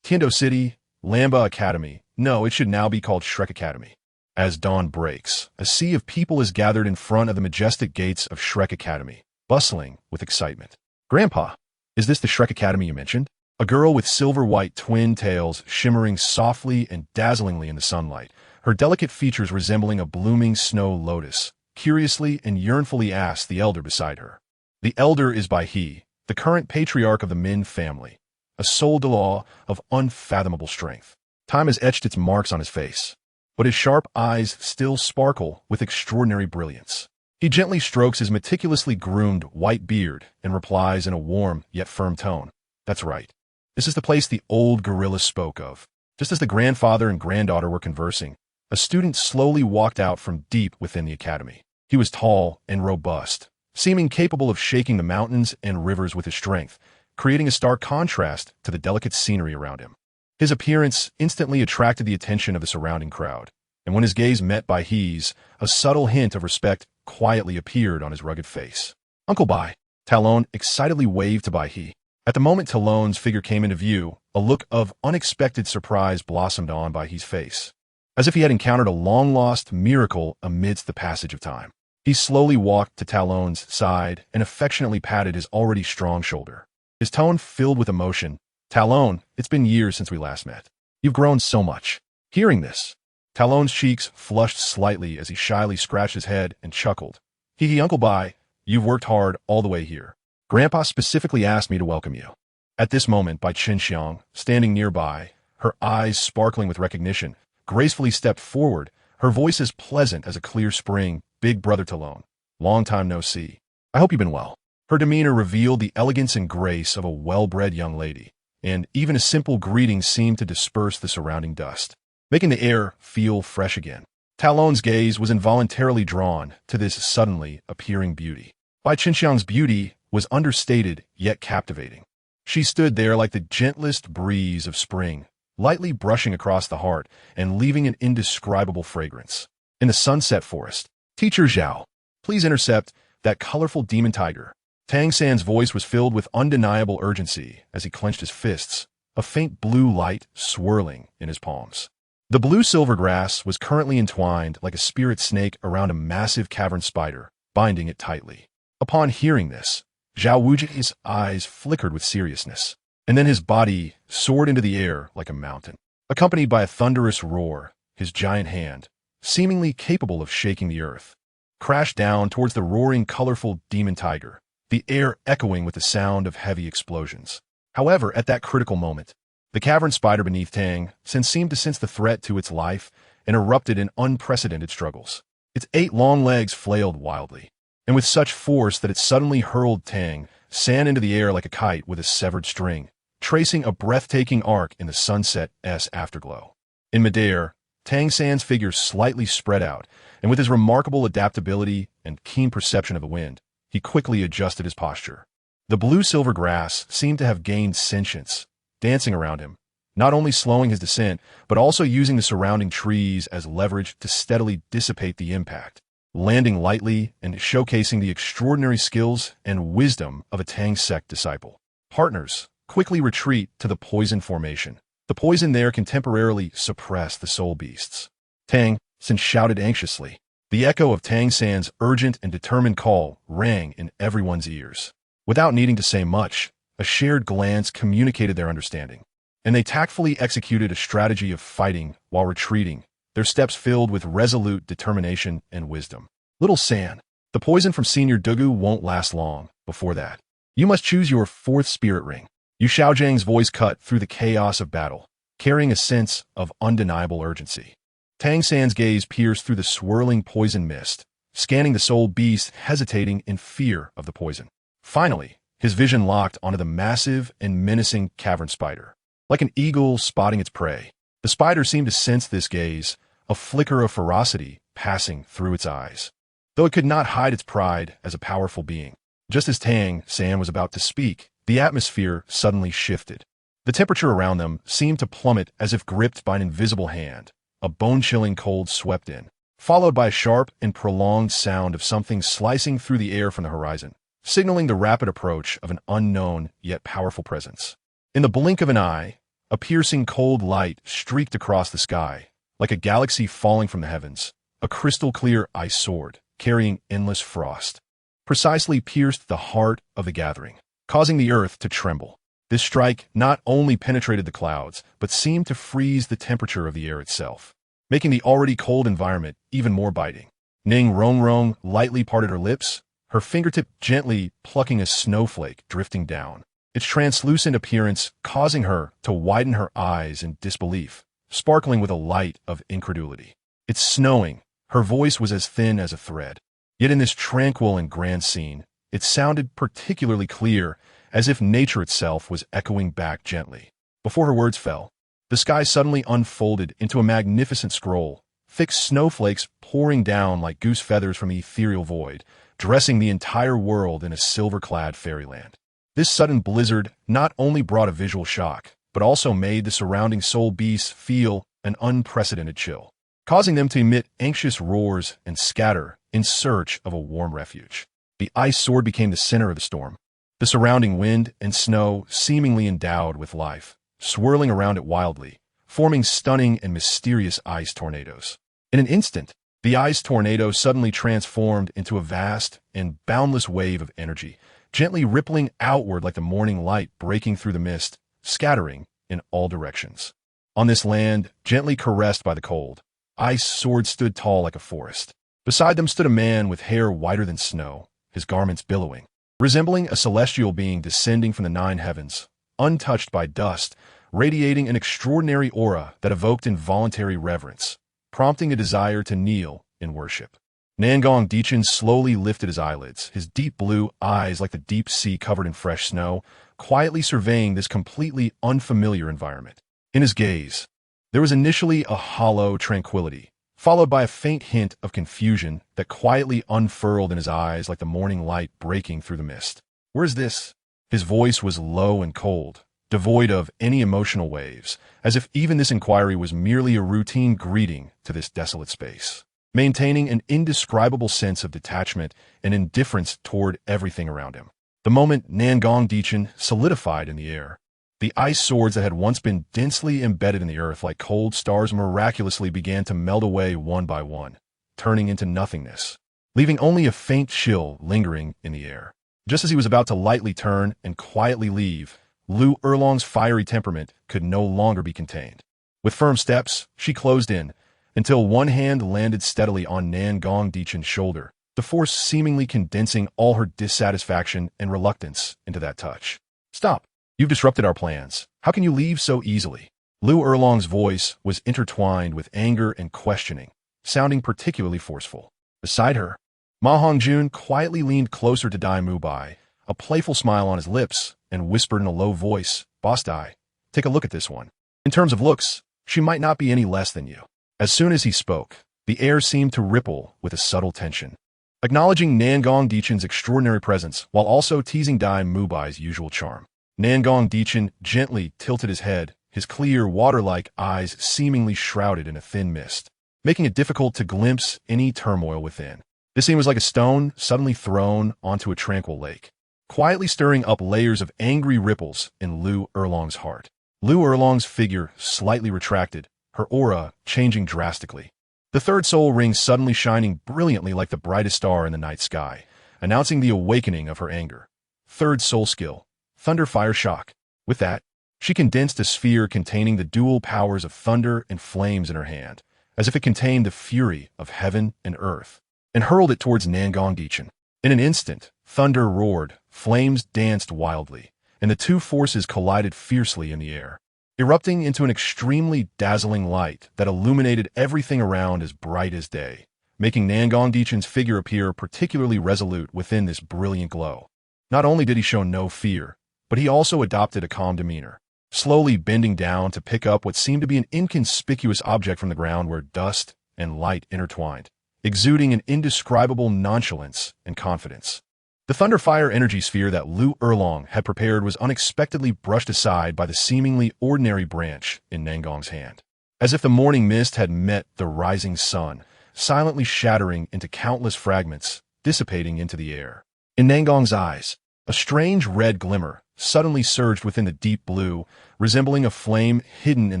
Tiando City, Lamba Academy. No, it should now be called Shrek Academy. As dawn breaks, a sea of people is gathered in front of the majestic gates of Shrek Academy, bustling with excitement. "Grandpa, is this the Shrek Academy you mentioned?" A girl with silver-white twin tails shimmering softly and dazzlingly in the sunlight, her delicate features resembling a blooming snow lotus, curiously and yearnfully asked the elder beside her. The elder is Bai He, the current patriarch of the Min family, a soul de law of unfathomable strength. Time has etched its marks on his face, but his sharp eyes still sparkle with extraordinary brilliance. He gently strokes his meticulously groomed white beard and replies in a warm yet firm tone, "That's right. This is the place the old gorilla spoke of." Just as the grandfather and granddaughter were conversing, a student slowly walked out from deep within the academy. He was tall and robust, seeming capable of shaking the mountains and rivers with his strength, creating a stark contrast to the delicate scenery around him. His appearance instantly attracted the attention of the surrounding crowd, and when his gaze met Bai He's, a subtle hint of respect quietly appeared on his rugged face. "Uncle Bai." Talon excitedly waved to Bai He. At the moment Talon's figure came into view, a look of unexpected surprise blossomed on Bai He's face, as if he had encountered a long-lost miracle amidst the passage of time. He slowly walked to Talon's side and affectionately patted his already strong shoulder. His tone filled with emotion. "Talon, it's been years since we last met. You've grown so much." Hearing this, Talon's cheeks flushed slightly as he shyly scratched his head and chuckled. "Hee, Uncle Bai, you've worked hard all the way here. Grandpa specifically asked me to welcome you." At this moment, Bai Qinxiang, standing nearby, her eyes sparkling with recognition, gracefully stepped forward, her voice as pleasant as a clear spring. "Big brother Talon, long time no see. I hope you've been well." Her demeanor revealed the elegance and grace of a well-bred young lady, and even a simple greeting seemed to disperse the surrounding dust, making the air feel fresh again. Talon's gaze was involuntarily drawn to this suddenly appearing beauty. Bai Qinxiang's beauty was understated yet captivating. She stood there like the gentlest breeze of spring, lightly brushing across the heart and leaving an indescribable fragrance. In the sunset forest, "Teacher Zhao, please intercept that colorful demon tiger." Tang San's voice was filled with undeniable urgency as he clenched his fists, a faint blue light swirling in his palms. The blue silver grass was currently entwined like a spirit snake around a massive cavern spider, binding it tightly. Upon hearing this, Zhao Wuji's eyes flickered with seriousness, and then his body soared into the air like a mountain. Accompanied by a thunderous roar, his giant hand, seemingly capable of shaking the earth, crashed down towards the roaring, colorful demon tiger, the air echoing with the sound of heavy explosions. However, at that critical moment, the cavern spider beneath Tang seemed to sense the threat to its life and erupted in unprecedented struggles. Its 8 long legs flailed wildly, and with such force that it suddenly hurled Tang San into the air like a kite with a severed string, tracing a breathtaking arc in the sunset's afterglow. In midair, Tang San's figure slightly spread out, and with his remarkable adaptability and keen perception of the wind, he quickly adjusted his posture. The blue-silver grass seemed to have gained sentience, dancing around him, not only slowing his descent, but also using the surrounding trees as leverage to steadily dissipate the impact, landing lightly and showcasing the extraordinary skills and wisdom of a Tang sect disciple. Partners quickly retreat to the poison formation. The poison there can temporarily suppress the soul beasts. Tang San shouted anxiously. The echo of Tang San's urgent and determined call rang in everyone's ears. Without needing to say much, a shared glance communicated their understanding, and they tactfully executed a strategy of fighting while retreating, their steps filled with resolute determination and wisdom. Little San, the poison from Senior Dugu won't last long before that. You must choose your fourth spirit ring. Yu Xiaojiang's voice cut through the chaos of battle, carrying a sense of undeniable urgency. Tang San's gaze pierced through the swirling poison mist, scanning the soul beast hesitating in fear of the poison. Finally, his vision locked onto the massive and menacing cavern spider. Like an eagle spotting its prey, the spider seemed to sense this gaze, a flicker of ferocity passing through its eyes. Though it could not hide its pride as a powerful being. Just as Tang San was about to speak, the atmosphere suddenly shifted. The temperature around them seemed to plummet as if gripped by an invisible hand. A bone-chilling cold swept in, followed by a sharp and prolonged sound of something slicing through the air from the horizon, signaling the rapid approach of an unknown yet powerful presence. In the blink of an eye, a piercing cold light streaked across the sky, like a galaxy falling from the heavens. A crystal-clear ice sword, carrying endless frost, precisely pierced the heart of the gathering, causing the earth to tremble. This strike not only penetrated the clouds, but seemed to freeze the temperature of the air itself, making the already cold environment even more biting. Ning Rongrong lightly parted her lips, her fingertip gently plucking a snowflake drifting down, its translucent appearance causing her to widen her eyes in disbelief, sparkling with a light of incredulity. It's snowing. Her voice was as thin as a thread. Yet in this tranquil and grand scene, it sounded particularly clear, as if nature itself was echoing back gently. Before her words fell, the sky suddenly unfolded into a magnificent scroll, thick snowflakes pouring down like goose feathers from the ethereal void, dressing the entire world in a silver-clad fairyland. This sudden blizzard not only brought a visual shock, but also made the surrounding soul beasts feel an unprecedented chill, causing them to emit anxious roars and scatter in search of a warm refuge. The ice sword became the center of the storm, the surrounding wind and snow seemingly endowed with life, swirling around it wildly, forming stunning and mysterious ice tornadoes. In an instant, the ice tornado suddenly transformed into a vast and boundless wave of energy, gently rippling outward like the morning light breaking through the mist, scattering in all directions. On this land, gently caressed by the cold, Ice Sword stood tall like a forest. Beside them stood a man with hair whiter than snow, his garments billowing, resembling a celestial being descending from the 9 heavens, untouched by dust, radiating an extraordinary aura that evoked involuntary reverence, prompting a desire to kneel in worship. Nangong Dichin slowly lifted his eyelids, his deep blue eyes like the deep sea covered in fresh snow, quietly surveying this completely unfamiliar environment. In his gaze, there was initially a hollow tranquility, followed by a faint hint of confusion that quietly unfurled in his eyes like the morning light breaking through the mist. "Where's this?" His voice was low and cold, devoid of any emotional waves, as if even this inquiry was merely a routine greeting to this desolate space, maintaining an indescribable sense of detachment and indifference toward everything around him. The moment Nangong Dichin solidified in the air, the ice swords that had once been densely embedded in the earth like cold stars miraculously began to melt away one by one, turning into nothingness, leaving only a faint chill lingering in the air. Just as he was about to lightly turn and quietly leave, Lu Erlong's fiery temperament could no longer be contained. With firm steps, she closed in, until one hand landed steadily on Nangong Dichin's shoulder, the force seemingly condensing all her dissatisfaction and reluctance into that touch. "Stop! You've disrupted our plans. How can you leave so easily?" Lu Erlong's voice was intertwined with anger and questioning, sounding particularly forceful. Beside her, Ma Hongjun quietly leaned closer to Dai Mubai, a playful smile on his lips, and whispered in a low voice, "Boss Dai, take a look at this one. In terms of looks, she might not be any less than you." As soon as he spoke, the air seemed to ripple with a subtle tension, acknowledging Nangong Dichin's extraordinary presence while also teasing Dai Mubai's usual charm. Nangong Dichin gently tilted his head, his clear, water-like eyes seemingly shrouded in a thin mist, making it difficult to glimpse any turmoil within. This scene was like a stone suddenly thrown onto a tranquil lake, quietly stirring up layers of angry ripples in Lu Erlong's heart. Lu Erlong's figure slightly retracted, her aura changing drastically. The third soul ring suddenly shining brilliantly like the brightest star in the night sky, announcing the awakening of her anger. Third soul skill, Thunder Fire Shock. With that, she condensed a sphere containing the dual powers of thunder and flames in her hand, as if it contained the fury of heaven and earth, and hurled it towards Nangong Dichin. In an instant, thunder roared, flames danced wildly, and the two forces collided fiercely in the air, erupting into an extremely dazzling light that illuminated everything around as bright as day, making Nangong Dichin's figure appear particularly resolute within this brilliant glow. Not only did he show no fear, but he also adopted a calm demeanor, slowly bending down to pick up what seemed to be an inconspicuous object from the ground where dust and light intertwined, exuding an indescribable nonchalance and confidence. The Thunderfire energy sphere that Lu Erlong had prepared was unexpectedly brushed aside by the seemingly ordinary branch in Nangong's hand, as if the morning mist had met the rising sun, silently shattering into countless fragments, dissipating into the air. In Nangong's eyes, a strange red glimmer suddenly surged within the deep blue, resembling a flame hidden in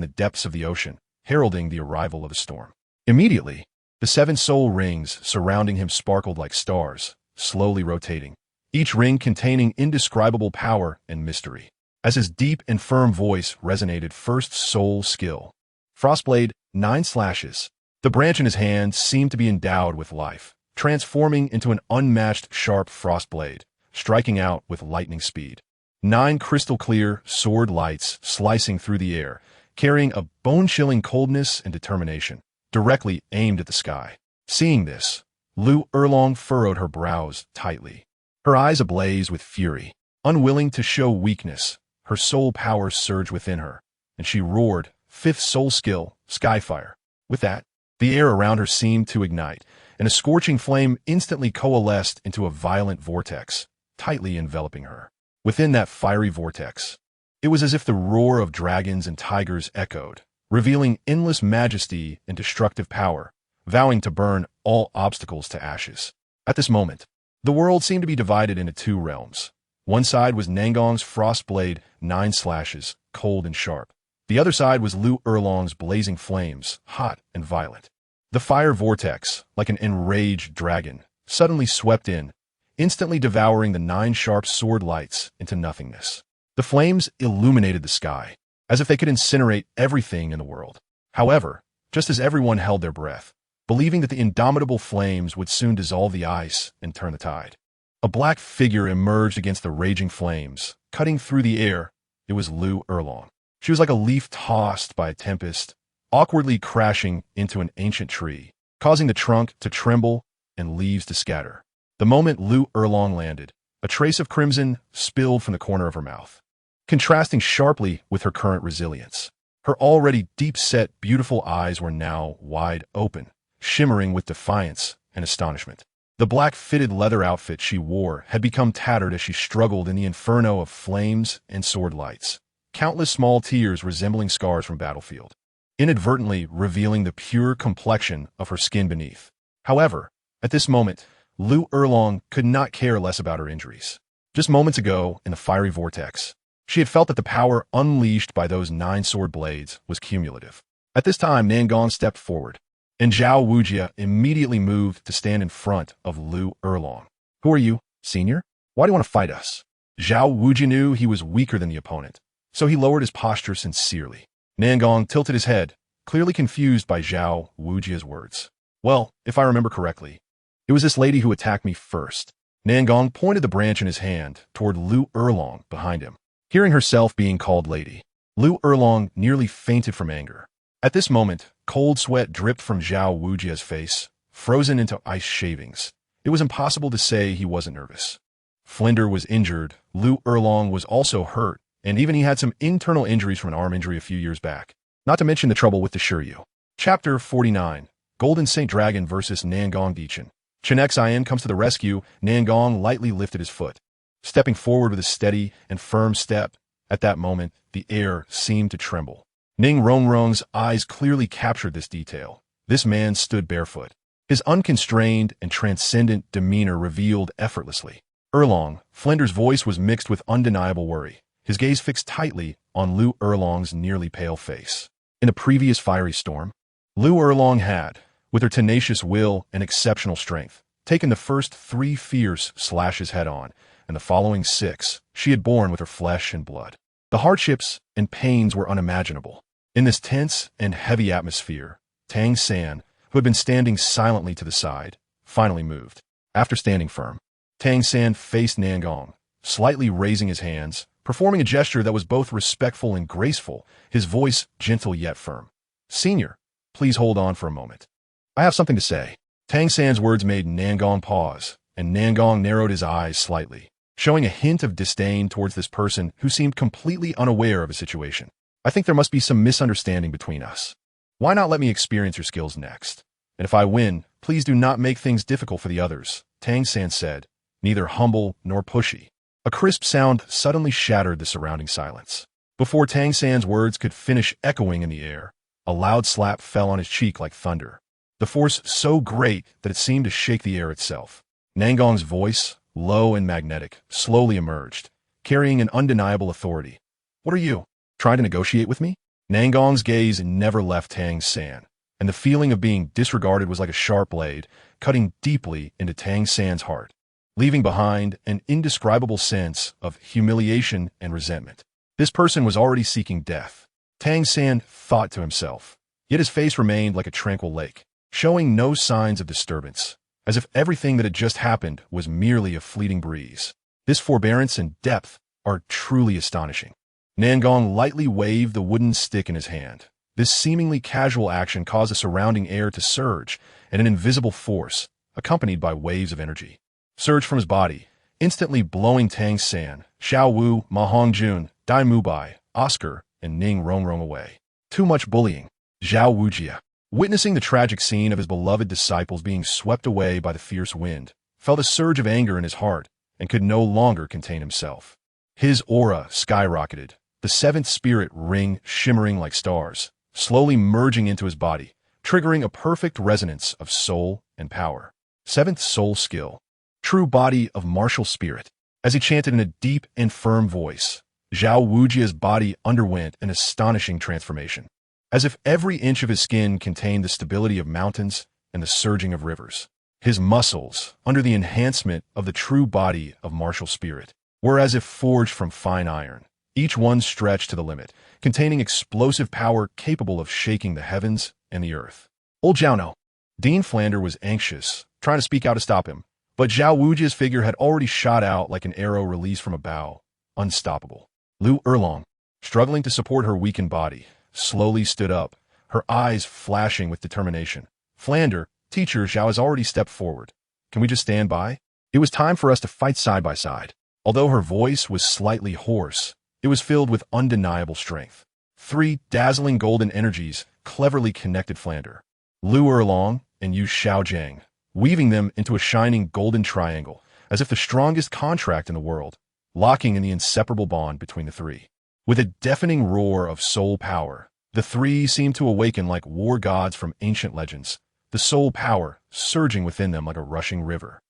the depths of the ocean, heralding the arrival of a storm. Immediately, the 7 soul rings surrounding him sparkled like stars, slowly rotating, each ring containing indescribable power and mystery. As his deep and firm voice resonated first soul skill, Frostblade, 9 slashes. The branch in his hand seemed to be endowed with life, transforming into an unmatched sharp frost blade, striking out with lightning speed. 9 crystal-clear sword lights slicing through the air, carrying a bone-chilling coldness and determination, directly aimed at the sky. Seeing this, Lu Erlong furrowed her brows tightly, her eyes ablaze with fury. Unwilling to show weakness, her soul power surged within her, and she roared, 5th soul skill, Skyfire. With that, the air around her seemed to ignite, and a scorching flame instantly coalesced into a violent vortex, tightly enveloping her. Within that fiery vortex, it was as if the roar of dragons and tigers echoed, revealing endless majesty and destructive power, vowing to burn all obstacles to ashes. At this moment, the world seemed to be divided into 2 realms. One side was Nangong's Frostblade, 9 slashes, cold and sharp. The other side was Lu Erlong's blazing flames, hot and violent. The fire vortex, like an enraged dragon, suddenly swept in, instantly devouring the 9 sharp sword lights into nothingness. The flames illuminated the sky, as if they could incinerate everything in the world. However, just as everyone held their breath, believing that the indomitable flames would soon dissolve the ice and turn the tide, a black figure emerged against the raging flames, cutting through the air. It was Lu Erlong. She was like a leaf tossed by a tempest, awkwardly crashing into an ancient tree, causing the trunk to tremble and leaves to scatter. The moment Lu Erlong landed, a trace of crimson spilled from the corner of her mouth, contrasting sharply with her current resilience. Her already deep-set, beautiful eyes were now wide open, shimmering with defiance and astonishment. The black fitted leather outfit she wore had become tattered as she struggled in the inferno of flames and sword lights, countless small tears resembling scars from battlefield, inadvertently revealing the pure complexion of her skin beneath. However, at this moment, Lu Erlong could not care less about her injuries. Just moments ago, in the fiery vortex, she had felt that the power unleashed by those 9 sword blades was cumulative. At this time, Nangong stepped forward, and Zhao Wujia immediately moved to stand in front of Lu Erlong. "Who are you, senior? Why do you want to fight us?" Zhao Wujia knew he was weaker than the opponent, so he lowered his posture sincerely. Nangong tilted his head, clearly confused by Zhao Wujia's words. "Well, if I remember correctly, it was this lady who attacked me first." Nangong pointed the branch in his hand toward Lu Erlong behind him. Hearing herself being called lady, Lu Erlong nearly fainted from anger. At this moment, cold sweat dripped from Zhao Wujia's face, frozen into ice shavings. It was impossible to say he wasn't nervous. Flinder was injured, Lu Erlong was also hurt, and even he had some internal injuries from an arm injury a few years back. Not to mention the trouble with the Shiryu. Chapter 49, Golden Saint Dragon vs. Nangong Dichin. Chen Xian comes to the rescue. Nangong lightly lifted his foot, stepping forward with a steady and firm step, At that moment, the air seemed to tremble. Ning Rongrong's eyes clearly captured this detail. This man stood barefoot. His unconstrained and transcendent demeanor revealed effortlessly. Erlong, Flinder's voice was mixed with undeniable worry, his gaze fixed tightly on Lu Erlong's nearly pale face. In a previous fiery storm, Lu Erlong had, with her tenacious will and exceptional strength, taken the first 3 fierce slashes head-on, and the following 6 she had borne with her flesh and blood. The hardships and pains were unimaginable. In this tense and heavy atmosphere, Tang San, who had been standing silently to the side, finally moved. After standing firm, Tang San faced Nangong, slightly raising his hands, performing a gesture that was both respectful and graceful, his voice gentle yet firm. "Senior, please hold on for a moment. I have something to say." Tang San's words made Nangong pause, and Nangong narrowed his eyes slightly, showing a hint of disdain towards this person who seemed completely unaware of his situation. "I think there must be some misunderstanding between us. Why not let me experience your skills next? And if I win, please do not make things difficult for the others," Tang San said, neither humble nor pushy. A crisp sound suddenly shattered the surrounding silence. Before Tang San's words could finish echoing in the air, a loud slap fell on his cheek like thunder, the force so great that it seemed to shake the air itself. Nangong's voice, low and magnetic, slowly emerged, carrying an undeniable authority. "What are you, trying to negotiate with me?" Nangong's gaze never left Tang San, and the feeling of being disregarded was like a sharp blade, cutting deeply into Tang San's heart, leaving behind an indescribable sense of humiliation and resentment. This person was already seeking death, Tang San thought to himself, yet his face remained like a tranquil lake, showing no signs of disturbance, as if everything that had just happened was merely a fleeting breeze. This forbearance and depth are truly astonishing. Nangong lightly waved the wooden stick in his hand. This seemingly casual action caused the surrounding air to surge, and an invisible force, accompanied by waves of energy, surged from his body, instantly blowing Tang San, Xiao Wu, Ma Hongjun, Dai Mubai, Oscar, and Ning Rongrong away. Too much bullying. Zhao Wujia, witnessing the tragic scene of his beloved disciples being swept away by the fierce wind, felt a surge of anger in his heart and could no longer contain himself. His aura skyrocketed, the 7th spirit ring shimmering like stars, slowly merging into his body, triggering a perfect resonance of soul and power. 7th soul skill. True body of martial spirit. As he chanted in a deep and firm voice, Zhao Wujia's body underwent an astonishing transformation, as if every inch of his skin contained the stability of mountains and the surging of rivers. His muscles, under the enhancement of the true body of martial spirit, were as if forged from fine iron, each one stretched to the limit, containing explosive power capable of shaking the heavens and the earth. "Old Zhao no." Dean Flander was anxious, trying to speak out to stop him, but Zhao Wujia's figure had already shot out like an arrow released from a bow, unstoppable. Lu Erlong, struggling to support her weakened body, slowly stood up, her eyes flashing with determination. "Flander, teacher Zhao has already stepped forward. Can we just stand by? It was time for us to fight side by side." Although her voice was slightly hoarse, it was filled with undeniable strength. 3 dazzling golden energies cleverly connected Flander, Lu Erlong, and Yu Xiaojiang, weaving them into a shining golden triangle, as if the strongest contract in the world, locking in the inseparable bond between the 3. With a deafening roar of soul power, the 3 seemed to awaken like war gods from ancient legends, the soul power surging within them like a rushing river,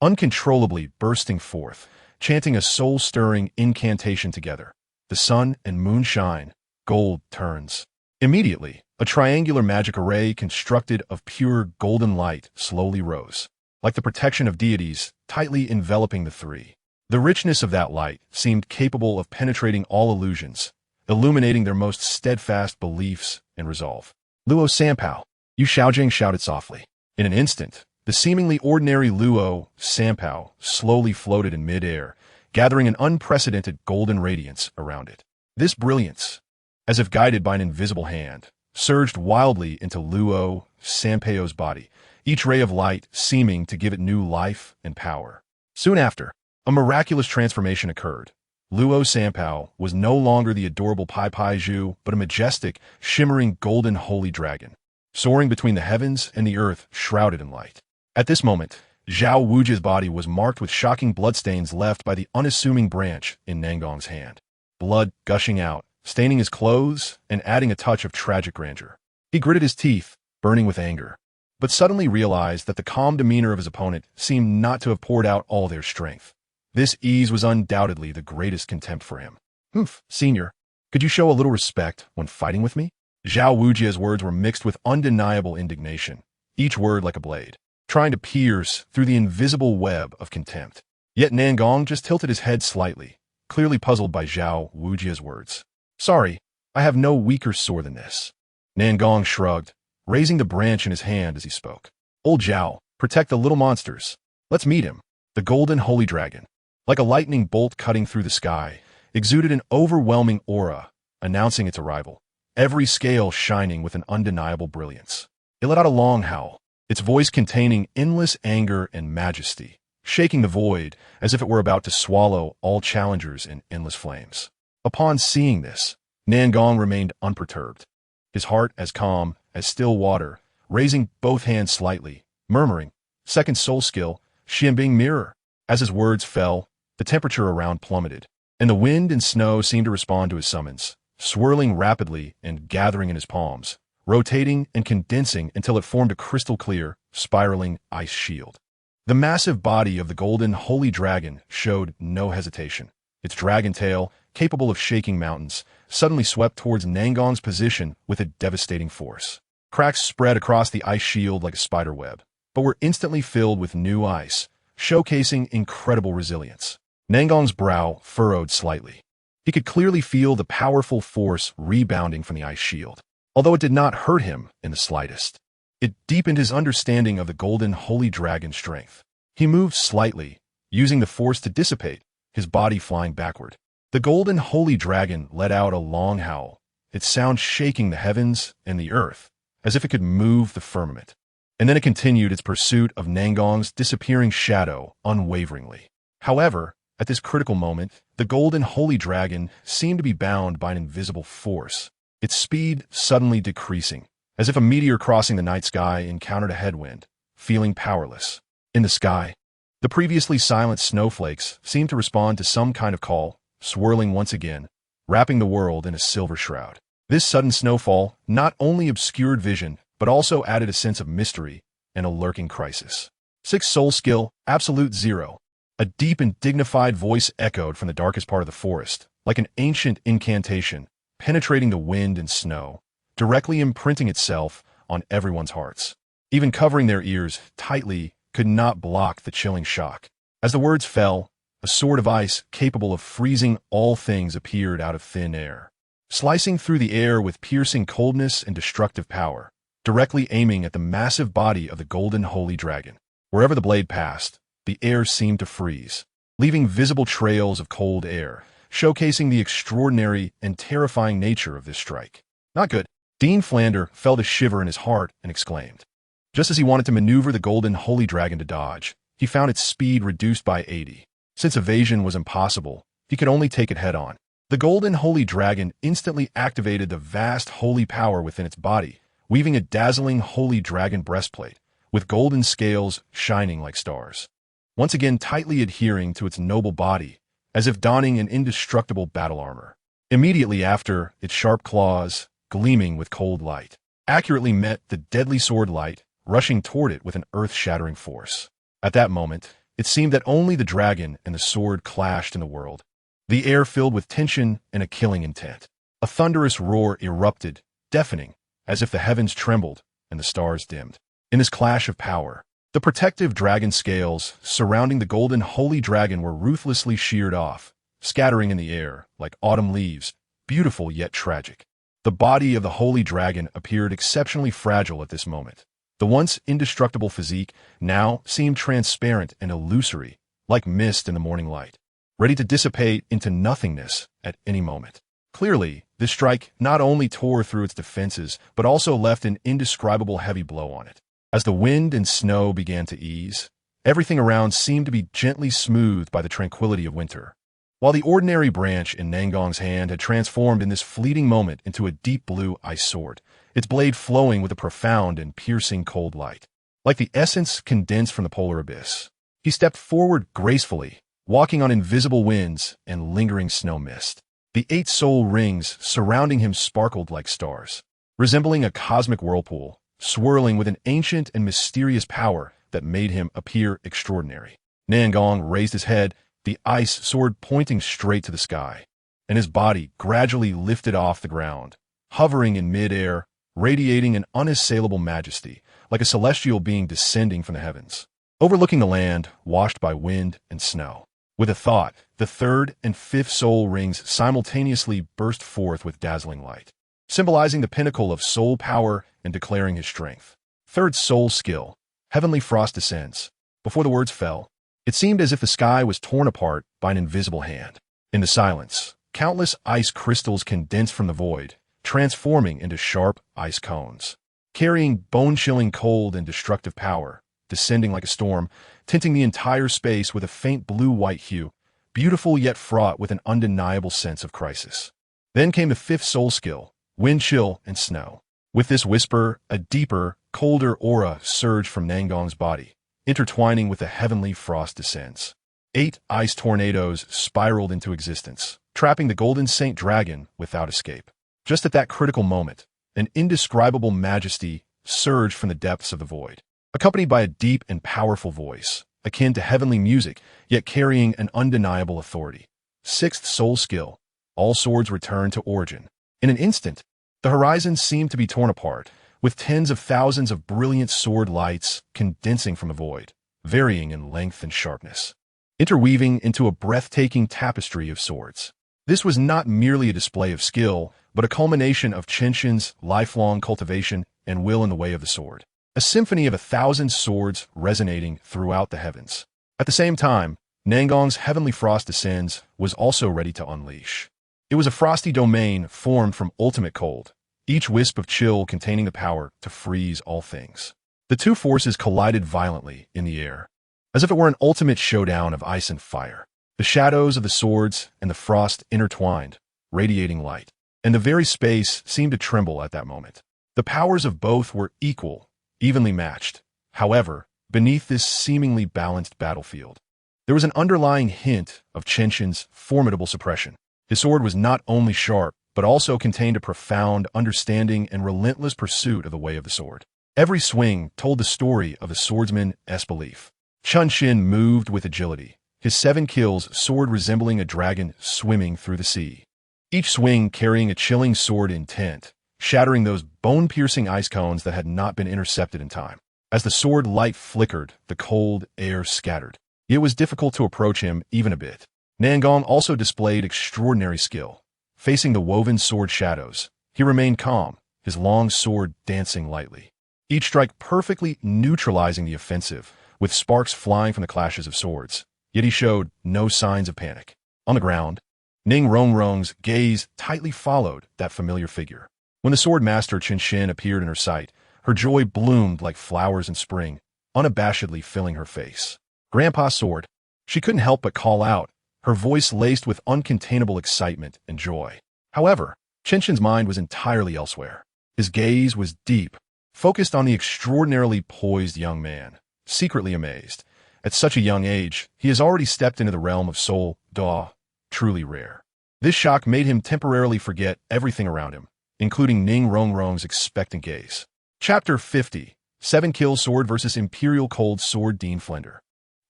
uncontrollably bursting forth, chanting a soul-stirring incantation together. The sun and moon shine, gold turns. Immediately, a triangular magic array constructed of pure golden light slowly rose, like the protection of deities, tightly enveloping the 3. The richness of that light seemed capable of penetrating all illusions, illuminating their most steadfast beliefs and resolve. "Luo Sanpao," Yu Xiaojing shouted softly. In an instant, the seemingly ordinary Luo Sanpao slowly floated in mid-air, gathering an unprecedented golden radiance around it. This brilliance, as if guided by an invisible hand, surged wildly into Luo Sanpao's body, each ray of light seeming to give it new life and power. Soon after, a miraculous transformation occurred. Luo Sanpao was no longer the adorable Pai Pai Zhu, but a majestic, shimmering golden holy dragon, soaring between the heavens and the earth shrouded in light. At this moment, Zhao Wujia's body was marked with shocking bloodstains left by the unassuming branch in Nangong's hand. blood gushing out, staining his clothes and adding a touch of tragic grandeur. He gritted his teeth, burning with anger, but suddenly realized that the calm demeanor of his opponent seemed not to have poured out all their strength. This ease was undoubtedly the greatest contempt for him. "Humph, senior, could you show a little respect when fighting with me?" Zhao Wujia's words were mixed with undeniable indignation, each word like a blade, trying to pierce through the invisible web of contempt. Yet Nangong just tilted his head slightly, clearly puzzled by Zhao Wujia's words. "Sorry, I have no weaker sword than this." Nangong shrugged, raising the branch in his hand as he spoke. "Old Zhao, protect the little monsters. Let's meet him." The golden holy dragon, like a lightning bolt cutting through the sky, exuded an overwhelming aura, announcing its arrival, every scale shining with an undeniable brilliance. It let out a long howl, its voice containing endless anger and majesty, shaking the void as if it were about to swallow all challengers in endless flames. Upon seeing this, Nangong remained unperturbed, his heart as calm as still water, raising both hands slightly, murmuring, "Second soul skill, Xianbing mirror." As his words fell, the temperature around plummeted, and the wind and snow seemed to respond to his summons, swirling rapidly and gathering in his palms, rotating and condensing until it formed a crystal-clear, spiraling ice shield. The massive body of the golden holy dragon showed no hesitation. Its dragon tail, capable of shaking mountains, suddenly swept towards Nangong's position with a devastating force. Cracks spread across the ice shield like a spider web, but were instantly filled with new ice, showcasing incredible resilience. Nangong's brow furrowed slightly. He could clearly feel the powerful force rebounding from the ice shield, although it did not hurt him in the slightest. It deepened his understanding of the golden holy dragon's strength. He moved slightly, using the force to dissipate, his body flying backward. The golden holy dragon let out a long howl, its sound shaking the heavens and the earth, as if it could move the firmament. And then it continued its pursuit of Nangong's disappearing shadow unwaveringly. However, at this critical moment, the golden holy dragon seemed to be bound by an invisible force, its speed suddenly decreasing, as if a meteor crossing the night sky encountered a headwind, feeling powerless. In the sky, the previously silent snowflakes seemed to respond to some kind of call, swirling once again, wrapping the world in a silver shroud. This sudden snowfall not only obscured vision, but also added a sense of mystery and a lurking crisis. Sixth soul skill, absolute 0. A deep and dignified voice echoed from the darkest part of the forest, like an ancient incantation, penetrating the wind and snow, directly imprinting itself on everyone's hearts. Even covering their ears tightly could not block the chilling shock. As the words fell, a sword of ice capable of freezing all things appeared out of thin air, slicing through the air with piercing coldness and destructive power, directly aiming at the massive body of the golden holy dragon. Wherever the blade passed, the air seemed to freeze, leaving visible trails of cold air, showcasing the extraordinary and terrifying nature of this strike. Not good. Dean Flander felt a shiver in his heart and exclaimed. Just as he wanted to maneuver the golden holy dragon to dodge, he found its speed reduced by 80. Since evasion was impossible, he could only take it head-on. The golden holy dragon instantly activated the vast holy power within its body, weaving a dazzling holy dragon breastplate, with golden scales shining like stars, once again tightly adhering to its noble body, as if donning an indestructible battle armor. Immediately after, its sharp claws, gleaming with cold light, accurately met the deadly sword light, rushing toward it with an earth-shattering force. At that moment, it seemed that only the dragon and the sword clashed in the world, the air filled with tension and a killing intent. A thunderous roar erupted, deafening, as if the heavens trembled and the stars dimmed. In this clash of power, the protective dragon scales surrounding the golden holy dragon were ruthlessly sheared off, scattering in the air like autumn leaves, beautiful yet tragic. The body of the holy dragon appeared exceptionally fragile at this moment. The once indestructible physique now seemed transparent and illusory, like mist in the morning light, ready to dissipate into nothingness at any moment. Clearly, this strike not only tore through its defenses, but also left an indescribable heavy blow on it. As the wind and snow began to ease, everything around seemed to be gently smoothed by the tranquility of winter. While the ordinary branch in Nangong's hand had transformed in this fleeting moment into a deep blue ice sword, its blade flowing with a profound and piercing cold light, like the essence condensed from the polar abyss. He stepped forward gracefully, walking on invisible winds and lingering snow mist. The 8 soul rings surrounding him sparkled like stars, resembling a cosmic whirlpool, swirling with an ancient and mysterious power that made him appear extraordinary. Nangong raised his head, the ice sword pointing straight to the sky, and his body gradually lifted off the ground, hovering in mid-air, radiating an unassailable majesty, like a celestial being descending from the heavens, overlooking the land washed by wind and snow. With a thought, the 3rd and 5th soul rings simultaneously burst forth with dazzling light, symbolizing the pinnacle of soul power and declaring his strength. 3rd soul skill, heavenly frost descends. Before the words fell, it seemed as if the sky was torn apart by an invisible hand. In the silence, countless ice crystals condensed from the void, transforming into sharp ice cones, carrying bone-chilling cold and destructive power, descending like a storm, tinting the entire space with a faint blue-white hue, beautiful yet fraught with an undeniable sense of crisis. Then came the 5th soul skill, wind chill and snow. With this whisper, a deeper, colder aura surged from Nangong's body, intertwining with the heavenly frost descends. 8 ice tornadoes spiraled into existence, trapping the golden saint dragon without escape. Just at that critical moment, an indescribable majesty surged from the depths of the void, accompanied by a deep and powerful voice, akin to heavenly music, yet carrying an undeniable authority. 6th soul skill, all swords returned to origin. In an instant, the horizon seemed to be torn apart, with tens of thousands of brilliant sword lights condensing from the void, varying in length and sharpness, interweaving into a breathtaking tapestry of swords. This was not merely a display of skill, but a culmination of Qian lifelong cultivation and will in the way of the sword. A symphony of 1,000 swords resonating throughout the heavens. At the same time, Nangong's heavenly frost descends was also ready to unleash. It was a frosty domain formed from ultimate cold, each wisp of chill containing the power to freeze all things. The two forces collided violently in the air, as if it were an ultimate showdown of ice and fire. The shadows of the swords and the frost intertwined, radiating light, and the very space seemed to tremble at that moment. The powers of both were equal, evenly matched. However, beneath this seemingly balanced battlefield, there was an underlying hint of Qian's formidable suppression. His sword was not only sharp, but also contained a profound understanding and relentless pursuit of the way of the sword. Every swing told the story of a swordsman's belief. Qian moved with agility, his 7 kills sword resembling a dragon swimming through the sea. Each swing carrying a chilling sword intent, shattering those bone-piercing ice cones that had not been intercepted in time. As the sword light flickered, the cold air scattered. It was difficult to approach him even a bit. Nangong also displayed extraordinary skill. Facing the woven sword shadows, he remained calm, his long sword dancing lightly. Each strike perfectly neutralizing the offensive, with sparks flying from the clashes of swords. Yet he showed no signs of panic. On the ground, Ning Rongrong's gaze tightly followed that familiar figure. When the sword master Qian appeared in her sight, her joy bloomed like flowers in spring, unabashedly filling her face. "Grandpa's sword," she couldn't help but call out, her voice laced with uncontainable excitement and joy. However, Qian's mind was entirely elsewhere. His gaze was deep, focused on the extraordinarily poised young man, secretly amazed. At such a young age, he has already stepped into the realm of tile.Not, truly rare. This shock made him temporarily forget everything around him, including Ning Rongrong's expectant gaze. Chapter 50, 7 Kill Sword vs. Imperial Cold Sword. Dean Flender.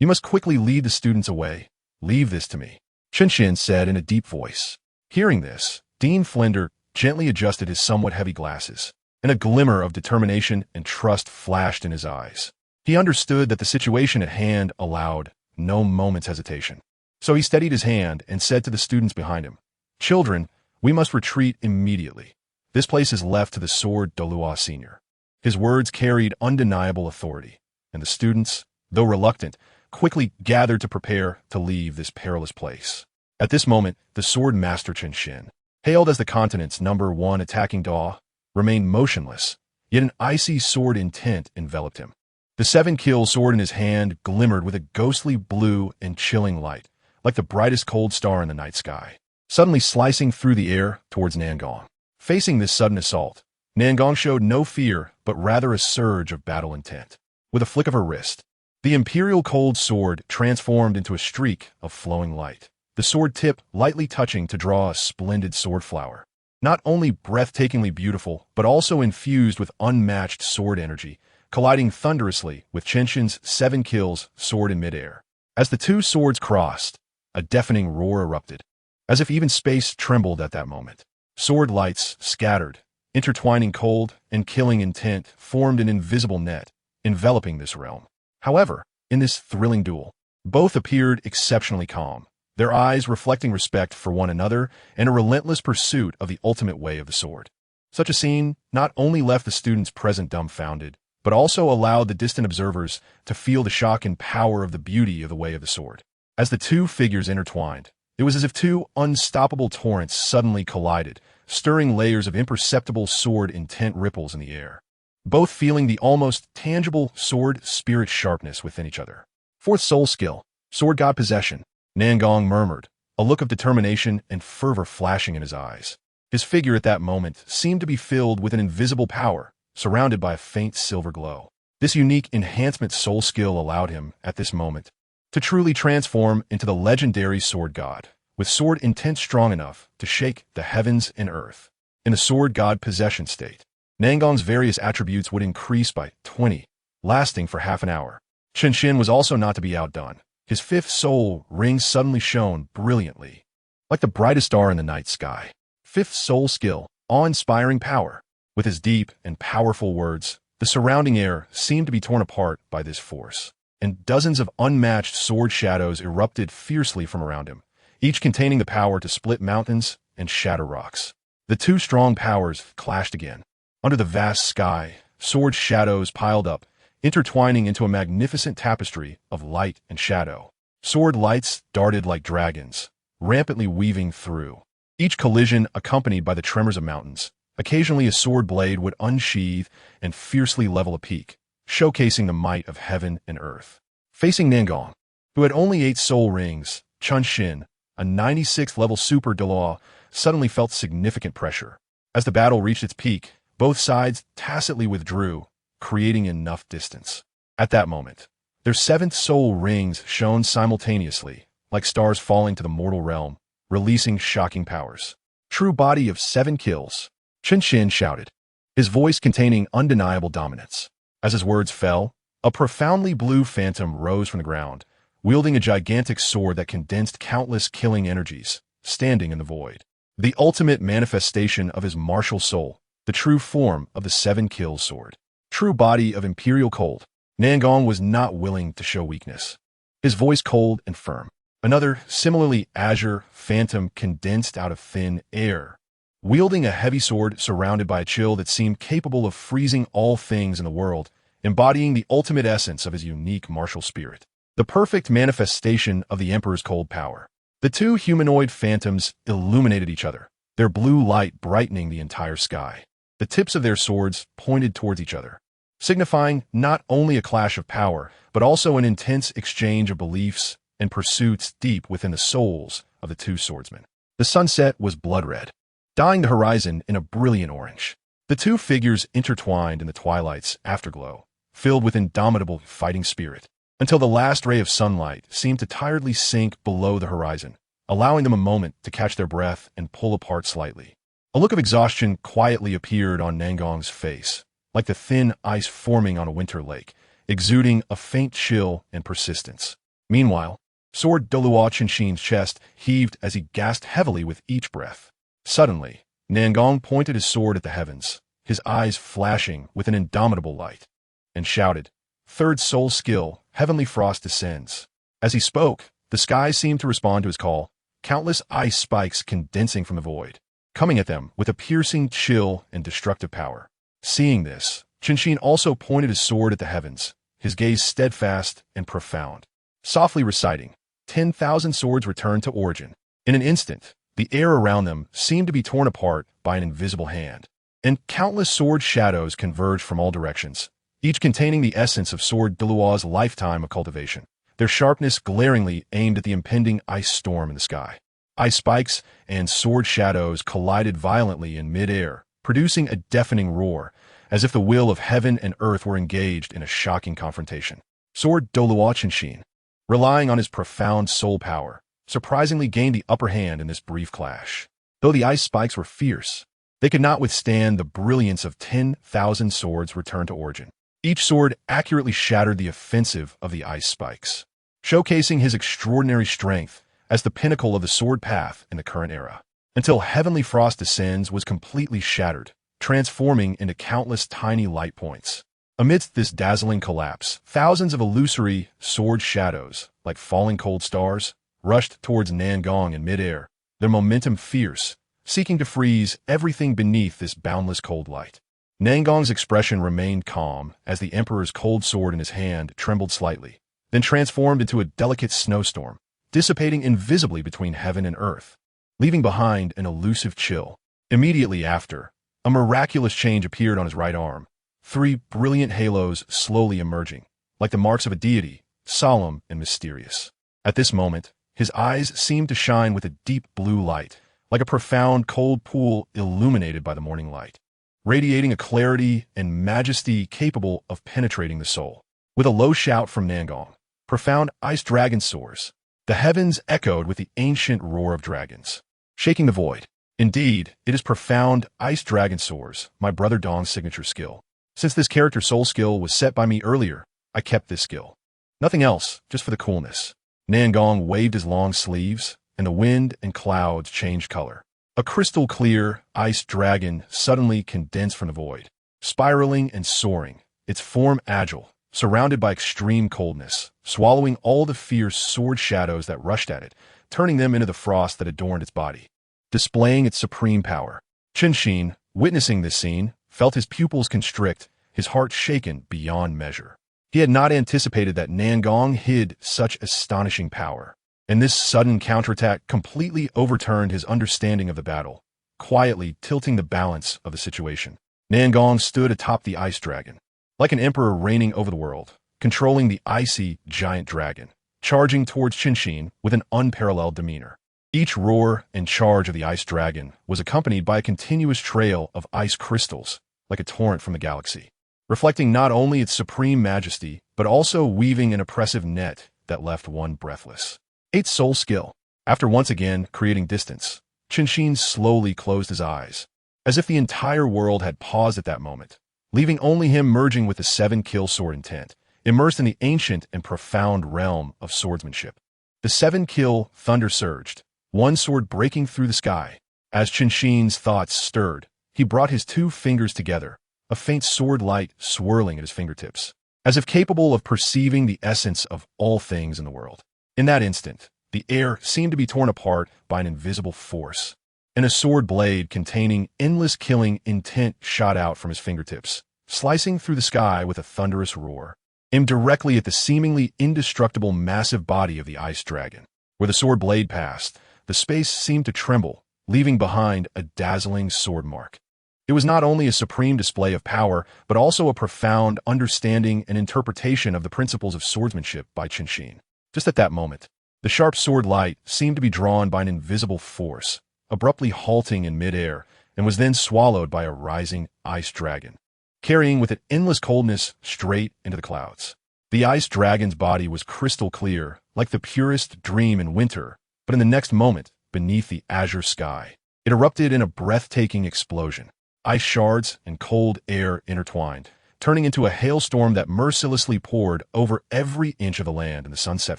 "You must quickly lead the students away. Leave this to me," Qian said in a deep voice. Hearing this, Dean Flender gently adjusted his somewhat heavy glasses, and a glimmer of determination and trust flashed in his eyes. He understood that the situation at hand allowed no moment's hesitation. So he steadied his hand and said to the students behind him, "Children, we must retreat immediately. This place is left to the sword Douluo Senior." His words carried undeniable authority, and the students, though reluctant, quickly gathered to prepare to leave this perilous place. At this moment, the sword master Qian, hailed as the continent's #1 attacking Daw, remained motionless, yet an icy sword intent enveloped him. The 7-kill sword in his hand glimmered with a ghostly blue and chilling light, like the brightest cold star in the night sky, suddenly slicing through the air towards Nangong. Facing this sudden assault, Nangong showed no fear, but rather a surge of battle intent. With a flick of her wrist, the imperial cold sword transformed into a streak of flowing light, the sword tip lightly touching to draw a splendid sword flower. Not only breathtakingly beautiful, but also infused with unmatched sword energy, colliding thunderously with Qian 7 kills sword in midair. As the two swords crossed, a deafening roar erupted, as if even space trembled at that moment. Sword lights scattered, intertwining cold and killing intent formed an invisible net, enveloping this realm. However, in this thrilling duel, both appeared exceptionally calm, their eyes reflecting respect for one another and a relentless pursuit of the ultimate way of the sword. Such a scene not only left the students present dumbfounded, but also allowed the distant observers to feel the shock and power of the beauty of the way of the sword. As the two figures intertwined, it was as if two unstoppable torrents suddenly collided, stirring layers of imperceptible sword intent ripples in the air, both feeling the almost tangible sword spirit sharpness within each other. Fourth soul skill, Sword God Possession, Nangong murmured, a look of determination and fervor flashing in his eyes. His figure at that moment seemed to be filled with an invisible power, surrounded by a faint silver glow. This unique enhancement soul skill allowed him, at this moment, to truly transform into the legendary sword god, with sword intent strong enough to shake the heavens and earth. In the sword god possession state, Nangong's various attributes would increase by 20, lasting for half an hour. Qian was also not to be outdone. His fifth soul ring suddenly shone brilliantly, like the brightest star in the night sky. Fifth soul skill, awe-inspiring power. With his deep and powerful words, the surrounding air seemed to be torn apart by this force, and dozens of unmatched sword shadows erupted fiercely from around him, each containing the power to split mountains and shatter rocks. The two strong powers clashed again. Under the vast sky, sword shadows piled up, intertwining into a magnificent tapestry of light and shadow. Sword lights darted like dragons, rampantly weaving through, each collision accompanied by the tremors of mountains. Occasionally a sword blade would unsheathe and fiercely level a peak, showcasing the might of heaven and earth. Facing Nangong, who had only 8 soul rings, Qian, a 96th level super Douluo, suddenly felt significant pressure. As the battle reached its peak, both sides tacitly withdrew, creating enough distance. At that moment, their 7th soul rings shone simultaneously, like stars falling to the mortal realm, releasing shocking powers. True body of 7 kills, Qian shouted, his voice containing undeniable dominance. As his words fell, a profoundly blue phantom rose from the ground, wielding a gigantic sword that condensed countless killing energies, standing in the void. The ultimate manifestation of his martial soul, the true form of the 7 kills sword. True body of imperial cold, Nangong was not willing to show weakness. His voice cold and firm. Another, similarly Azure phantom condensed out of thin air, wielding a heavy sword surrounded by a chill that seemed capable of freezing all things in the world, embodying the ultimate essence of his unique martial spirit. The perfect manifestation of the Emperor's cold power. The two humanoid phantoms illuminated each other, their blue light brightening the entire sky. The tips of their swords pointed towards each other, signifying not only a clash of power, but also an intense exchange of beliefs and pursuits deep within the souls of the two swordsmen. The sunset was blood red, dyeing the horizon in a brilliant orange. The two figures intertwined in the twilight's afterglow, filled with indomitable fighting spirit, until the last ray of sunlight seemed to tiredly sink below the horizon, allowing them a moment to catch their breath and pull apart slightly. A look of exhaustion quietly appeared on Nangong's face, like the thin ice forming on a winter lake, exuding a faint chill and persistence. Meanwhile, sword Douluo Qian's chest heaved as he gasped heavily with each breath. Suddenly, Nangong pointed his sword at the heavens, his eyes flashing with an indomitable light, and shouted, "Third soul skill, Heavenly Frost descends." As he spoke, the sky seemed to respond to his call, countless ice spikes condensing from the void, coming at them with a piercing chill and destructive power. Seeing this, Qian also pointed his sword at the heavens, his gaze steadfast and profound, softly reciting, 10,000 swords returned to origin. In an instant, the air around them seemed to be torn apart by an invisible hand, and countless sword shadows converged from all directions, each containing the essence of sword Douluo's lifetime of cultivation, their sharpness glaringly aimed at the impending ice storm in the sky. Ice spikes and sword shadows collided violently in mid-air, producing a deafening roar, as if the will of heaven and earth were engaged in a shocking confrontation. Sword Douluo Qian, relying on his profound soul power, surprisingly gained the upper hand in this brief clash. Though the ice spikes were fierce, they could not withstand the brilliance of 10,000 swords returned to origin. Each sword accurately shattered the offensive of the ice spikes, showcasing his extraordinary strength as the pinnacle of the sword path in the current era. Until Heavenly Frost Descends was completely shattered, transforming into countless tiny light points. Amidst this dazzling collapse, thousands of illusory sword shadows, like falling cold stars, rushed towards Nangong in midair, their momentum fierce, seeking to freeze everything beneath this boundless cold light. Nangong's expression remained calm as the Emperor's cold sword in his hand trembled slightly, then transformed into a delicate snowstorm, dissipating invisibly between heaven and earth, leaving behind an elusive chill. Immediately after, a miraculous change appeared on his right arm, 3 brilliant halos slowly emerging, like the marks of a deity, solemn and mysterious. At this moment, his eyes seemed to shine with a deep blue light, like a profound cold pool illuminated by the morning light, radiating a clarity and majesty capable of penetrating the soul. With a low shout from Nangong, profound ice dragon soars. The heavens echoed with the ancient roar of dragons, shaking the void. Indeed, it is profound ice dragon soars, my brother Dong's signature skill. Since this character's soul skill was set by me earlier, I kept this skill. Nothing else, just for the coolness. Nangong waved his long sleeves, and the wind and clouds changed color. A crystal-clear ice dragon suddenly condensed from the void, spiraling and soaring, its form agile, surrounded by extreme coldness, swallowing all the fierce sword shadows that rushed at it, turning them into the frost that adorned its body, displaying its supreme power. Qian, witnessing this scene, felt his pupils constrict, his heart shaken beyond measure. He had not anticipated that Nangong hid such astonishing power, and this sudden counterattack completely overturned his understanding of the battle, quietly tilting the balance of the situation. Nangong stood atop the ice dragon, like an emperor reigning over the world, controlling the icy giant dragon, charging towards Qian with an unparalleled demeanor. Each roar and charge of the ice dragon was accompanied by a continuous trail of ice crystals, like a torrent from the galaxy, reflecting not only its supreme majesty, but also weaving an oppressive net that left one breathless. 8 soul skill. After once again creating distance, Qian slowly closed his eyes, as if the entire world had paused at that moment, leaving only him merging with the 7-kill sword intent, immersed in the ancient and profound realm of swordsmanship. The 7-kill thunder surged, one sword breaking through the sky. As Qian's thoughts stirred, he brought his 2 fingers together, a faint sword light swirling at his fingertips, as if capable of perceiving the essence of all things in the world. In that instant, the air seemed to be torn apart by an invisible force, and a sword blade containing endless killing intent shot out from his fingertips, slicing through the sky with a thunderous roar, aimed directly at the seemingly indestructible massive body of the ice dragon. Where the sword blade passed, the space seemed to tremble, leaving behind a dazzling sword mark. It was not only a supreme display of power, but also a profound understanding and interpretation of the principles of swordsmanship by Qian. Just at that moment, the sharp sword light seemed to be drawn by an invisible force, abruptly halting in midair, and was then swallowed by a rising ice dragon, carrying with it endless coldness straight into the clouds. The ice dragon's body was crystal clear, like the purest dream in winter, but in the next moment, beneath the azure sky, it erupted in a breathtaking explosion. Ice shards and cold air intertwined, turning into a hailstorm that mercilessly poured over every inch of the land in the sunset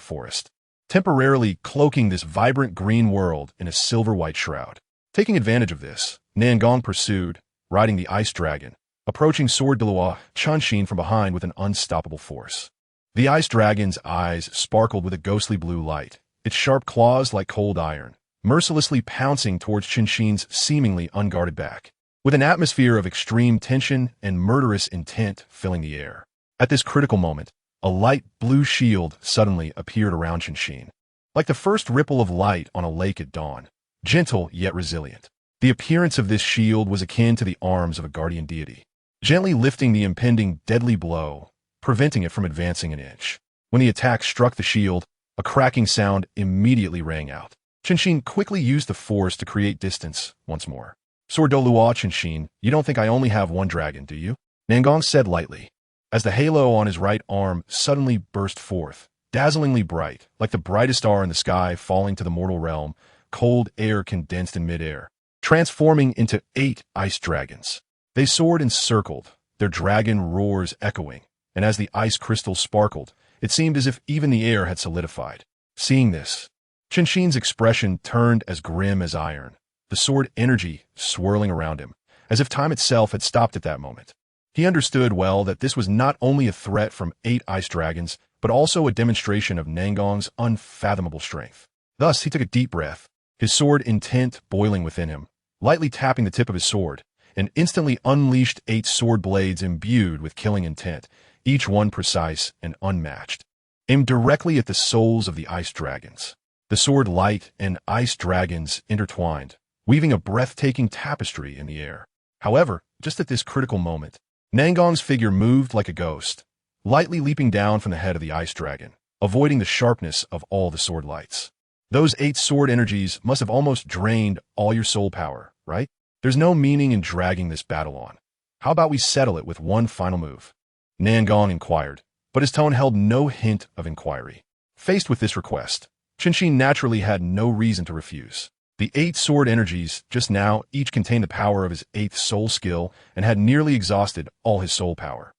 forest, temporarily cloaking this vibrant green world in a silver-white shroud. Taking advantage of this, Nangong pursued, riding the ice dragon, approaching Sword Douluo Continent from behind with an unstoppable force. The ice dragon's eyes sparkled with a ghostly blue light, its sharp claws like cold iron, mercilessly pouncing towards Qian's seemingly unguarded back, with an atmosphere of extreme tension and murderous intent filling the air. At this critical moment, a light blue shield suddenly appeared around Qian, like the first ripple of light on a lake at dawn, gentle yet resilient. The appearance of this shield was akin to the arms of a guardian deity, gently lifting the impending deadly blow, preventing it from advancing an inch. When the attack struck the shield, a cracking sound immediately rang out. Qian quickly used the force to create distance once more. Sword Douluo Continent, you don't think I only have one dragon, do you? Nangong said lightly, as the halo on his right arm suddenly burst forth, dazzlingly bright, like the brightest star in the sky falling to the mortal realm, cold air condensed in midair, transforming into 8 ice dragons. They soared and circled, their dragon roars echoing, and as the ice crystals sparkled, it seemed as if even the air had solidified. Seeing this, Qianxin's expression turned as grim as iron, the sword energy swirling around him, as if time itself had stopped at that moment. He understood well that this was not only a threat from 8 ice dragons, but also a demonstration of Nangong's unfathomable strength. Thus, he took a deep breath, his sword intent boiling within him, lightly tapping the tip of his sword, and instantly unleashed 8 sword blades imbued with killing intent, each one precise and unmatched, aimed directly at the souls of the ice dragons. The sword light and ice dragons intertwined, weaving a breathtaking tapestry in the air. However, just at this critical moment, Nangong's figure moved like a ghost, lightly leaping down from the head of the ice dragon, avoiding the sharpness of all the sword lights. Those 8 sword energies must have almost drained all your soul power, right? There's no meaning in dragging this battle on. How about we settle it with one final move? Nangong inquired, but his tone held no hint of inquiry. Faced with this request, Qianxin naturally had no reason to refuse. The 8 sword energies just now each contained the power of his 8th soul skill and had nearly exhausted all his soul power.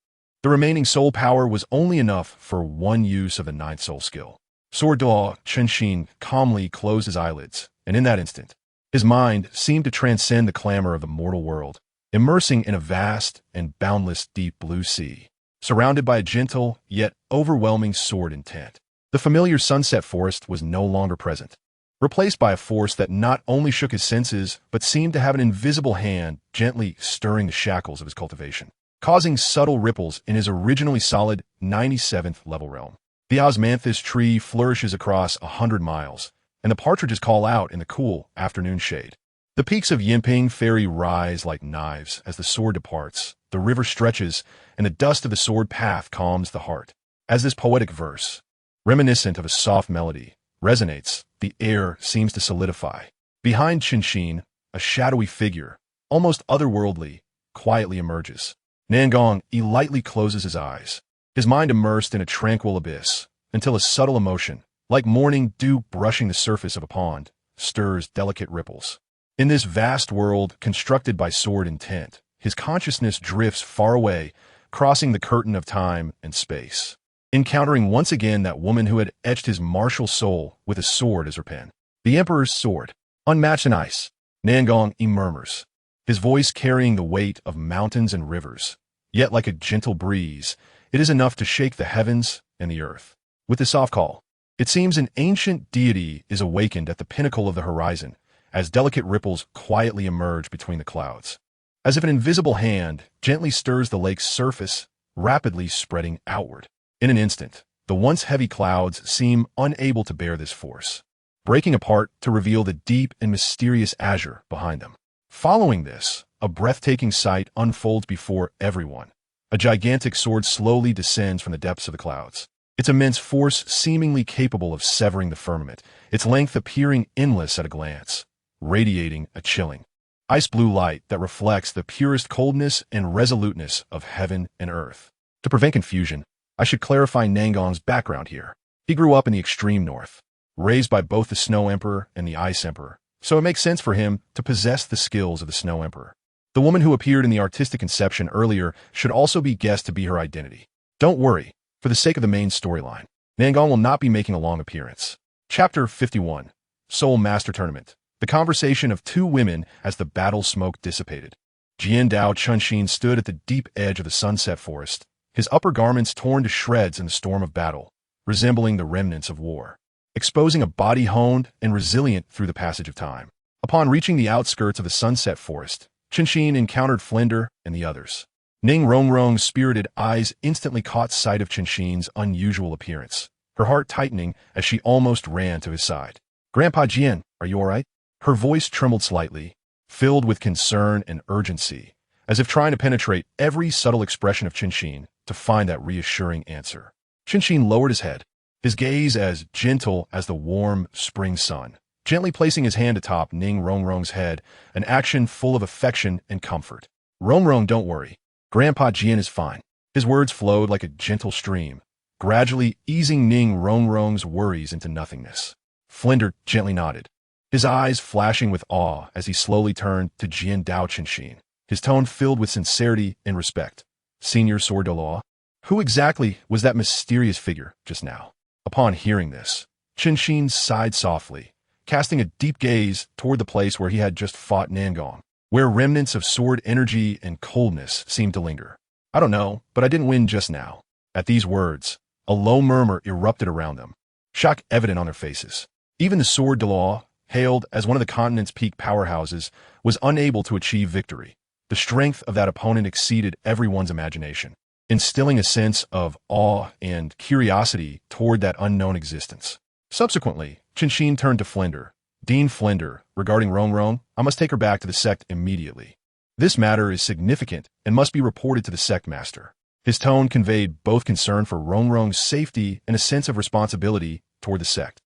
The remaining soul power was only enough for one use of the 9th soul skill. Sword Duo, Qianxin calmly closed his eyelids, and in that instant, his mind seemed to transcend the clamor of the mortal world, immersing in a vast and boundless deep blue sea, surrounded by a gentle yet overwhelming sword intent. The familiar sunset forest was no longer present, replaced by a force that not only shook his senses, but seemed to have an invisible hand gently stirring the shackles of his cultivation, causing subtle ripples in his originally solid 97th level realm. The osmanthus tree flourishes across 100 miles, and the partridges call out in the cool afternoon shade. The peaks of Yinping Ferry rise like knives as the sword departs, the river stretches, and the dust of the sword path calms the heart. As this poetic verse, reminiscent of a soft melody, resonates, the air seems to solidify. Behind Qianxin, a shadowy figure, almost otherworldly, quietly emerges. Nangong lightly closes his eyes, his mind immersed in a tranquil abyss, until a subtle emotion, like morning dew brushing the surface of a pond, stirs delicate ripples. In this vast world constructed by sword intent, his consciousness drifts far away, crossing the curtain of time and space, encountering once again that woman who had etched his martial soul with a sword as her pen. The Emperor's sword, unmatched in ice, Nangong murmurs, his voice carrying the weight of mountains and rivers. Yet like a gentle breeze, it is enough to shake the heavens and the earth. With this soft call, it seems an ancient deity is awakened at the pinnacle of the horizon, as delicate ripples quietly emerge between the clouds. As if an invisible hand gently stirs the lake's surface, rapidly spreading outward. In an instant, the once heavy clouds seem unable to bear this force, breaking apart to reveal the deep and mysterious azure behind them. Following this, a breathtaking sight unfolds before everyone. A gigantic sword slowly descends from the depths of the clouds, its immense force seemingly capable of severing the firmament, its length appearing endless at a glance, radiating a chilling, ice-blue light that reflects the purest coldness and resoluteness of heaven and earth. To prevent confusion, I should clarify Nangong's background here. He grew up in the extreme north, raised by both the Snow Emperor and the Ice Emperor, so it makes sense for him to possess the skills of the Snow Emperor. The woman who appeared in the artistic conception earlier should also be guessed to be her identity. Don't worry, for the sake of the main storyline, Nangong will not be making a long appearance. Chapter 51, Soul Master Tournament. The conversation of 2 women as the battle smoke dissipated. Jian Dao Qianxin stood at the deep edge of the sunset forest, his upper garments torn to shreds in the storm of battle, resembling the remnants of war, exposing a body honed and resilient through the passage of time. Upon reaching the outskirts of the sunset forest, Qianxin encountered Flinder and the others. Ning Rongrong's spirited eyes instantly caught sight of Qianxin's unusual appearance, her heart tightening as she almost ran to his side. "Grandpa Jian, are you all right?" Her voice trembled slightly, filled with concern and urgency, as if trying to penetrate every subtle expression of Qianxin to find that reassuring answer. Qianxin lowered his head, his gaze as gentle as the warm spring sun, gently placing his hand atop Ning Rongrong's head, an action full of affection and comfort. "Rongrong, don't worry. Grandpa Jian is fine." His words flowed like a gentle stream, gradually easing Ning Rongrong's worries into nothingness. Flinder gently nodded, his eyes flashing with awe as he slowly turned to Jian Dao Qinshin, his tone filled with sincerity and respect. Senior Sword Douluo? Who exactly was that mysterious figure just now? Upon hearing this, Qinshin sighed softly, casting a deep gaze toward the place where he had just fought Nangong, where remnants of sword energy and coldness seemed to linger. I don't know, but I didn't win just now. At these words, a low murmur erupted around them, shock evident on their faces. Even the Sword Douluo, hailed as one of the continent's peak powerhouses, was unable to achieve victory. The strength of that opponent exceeded everyone's imagination, instilling a sense of awe and curiosity toward that unknown existence. Subsequently, Qinshin turned to Flinder. Dean Flinder, regarding Rongrong, I must take her back to the sect immediately. This matter is significant and must be reported to the sect master. His tone conveyed both concern for Rongrong's safety and a sense of responsibility toward the sect.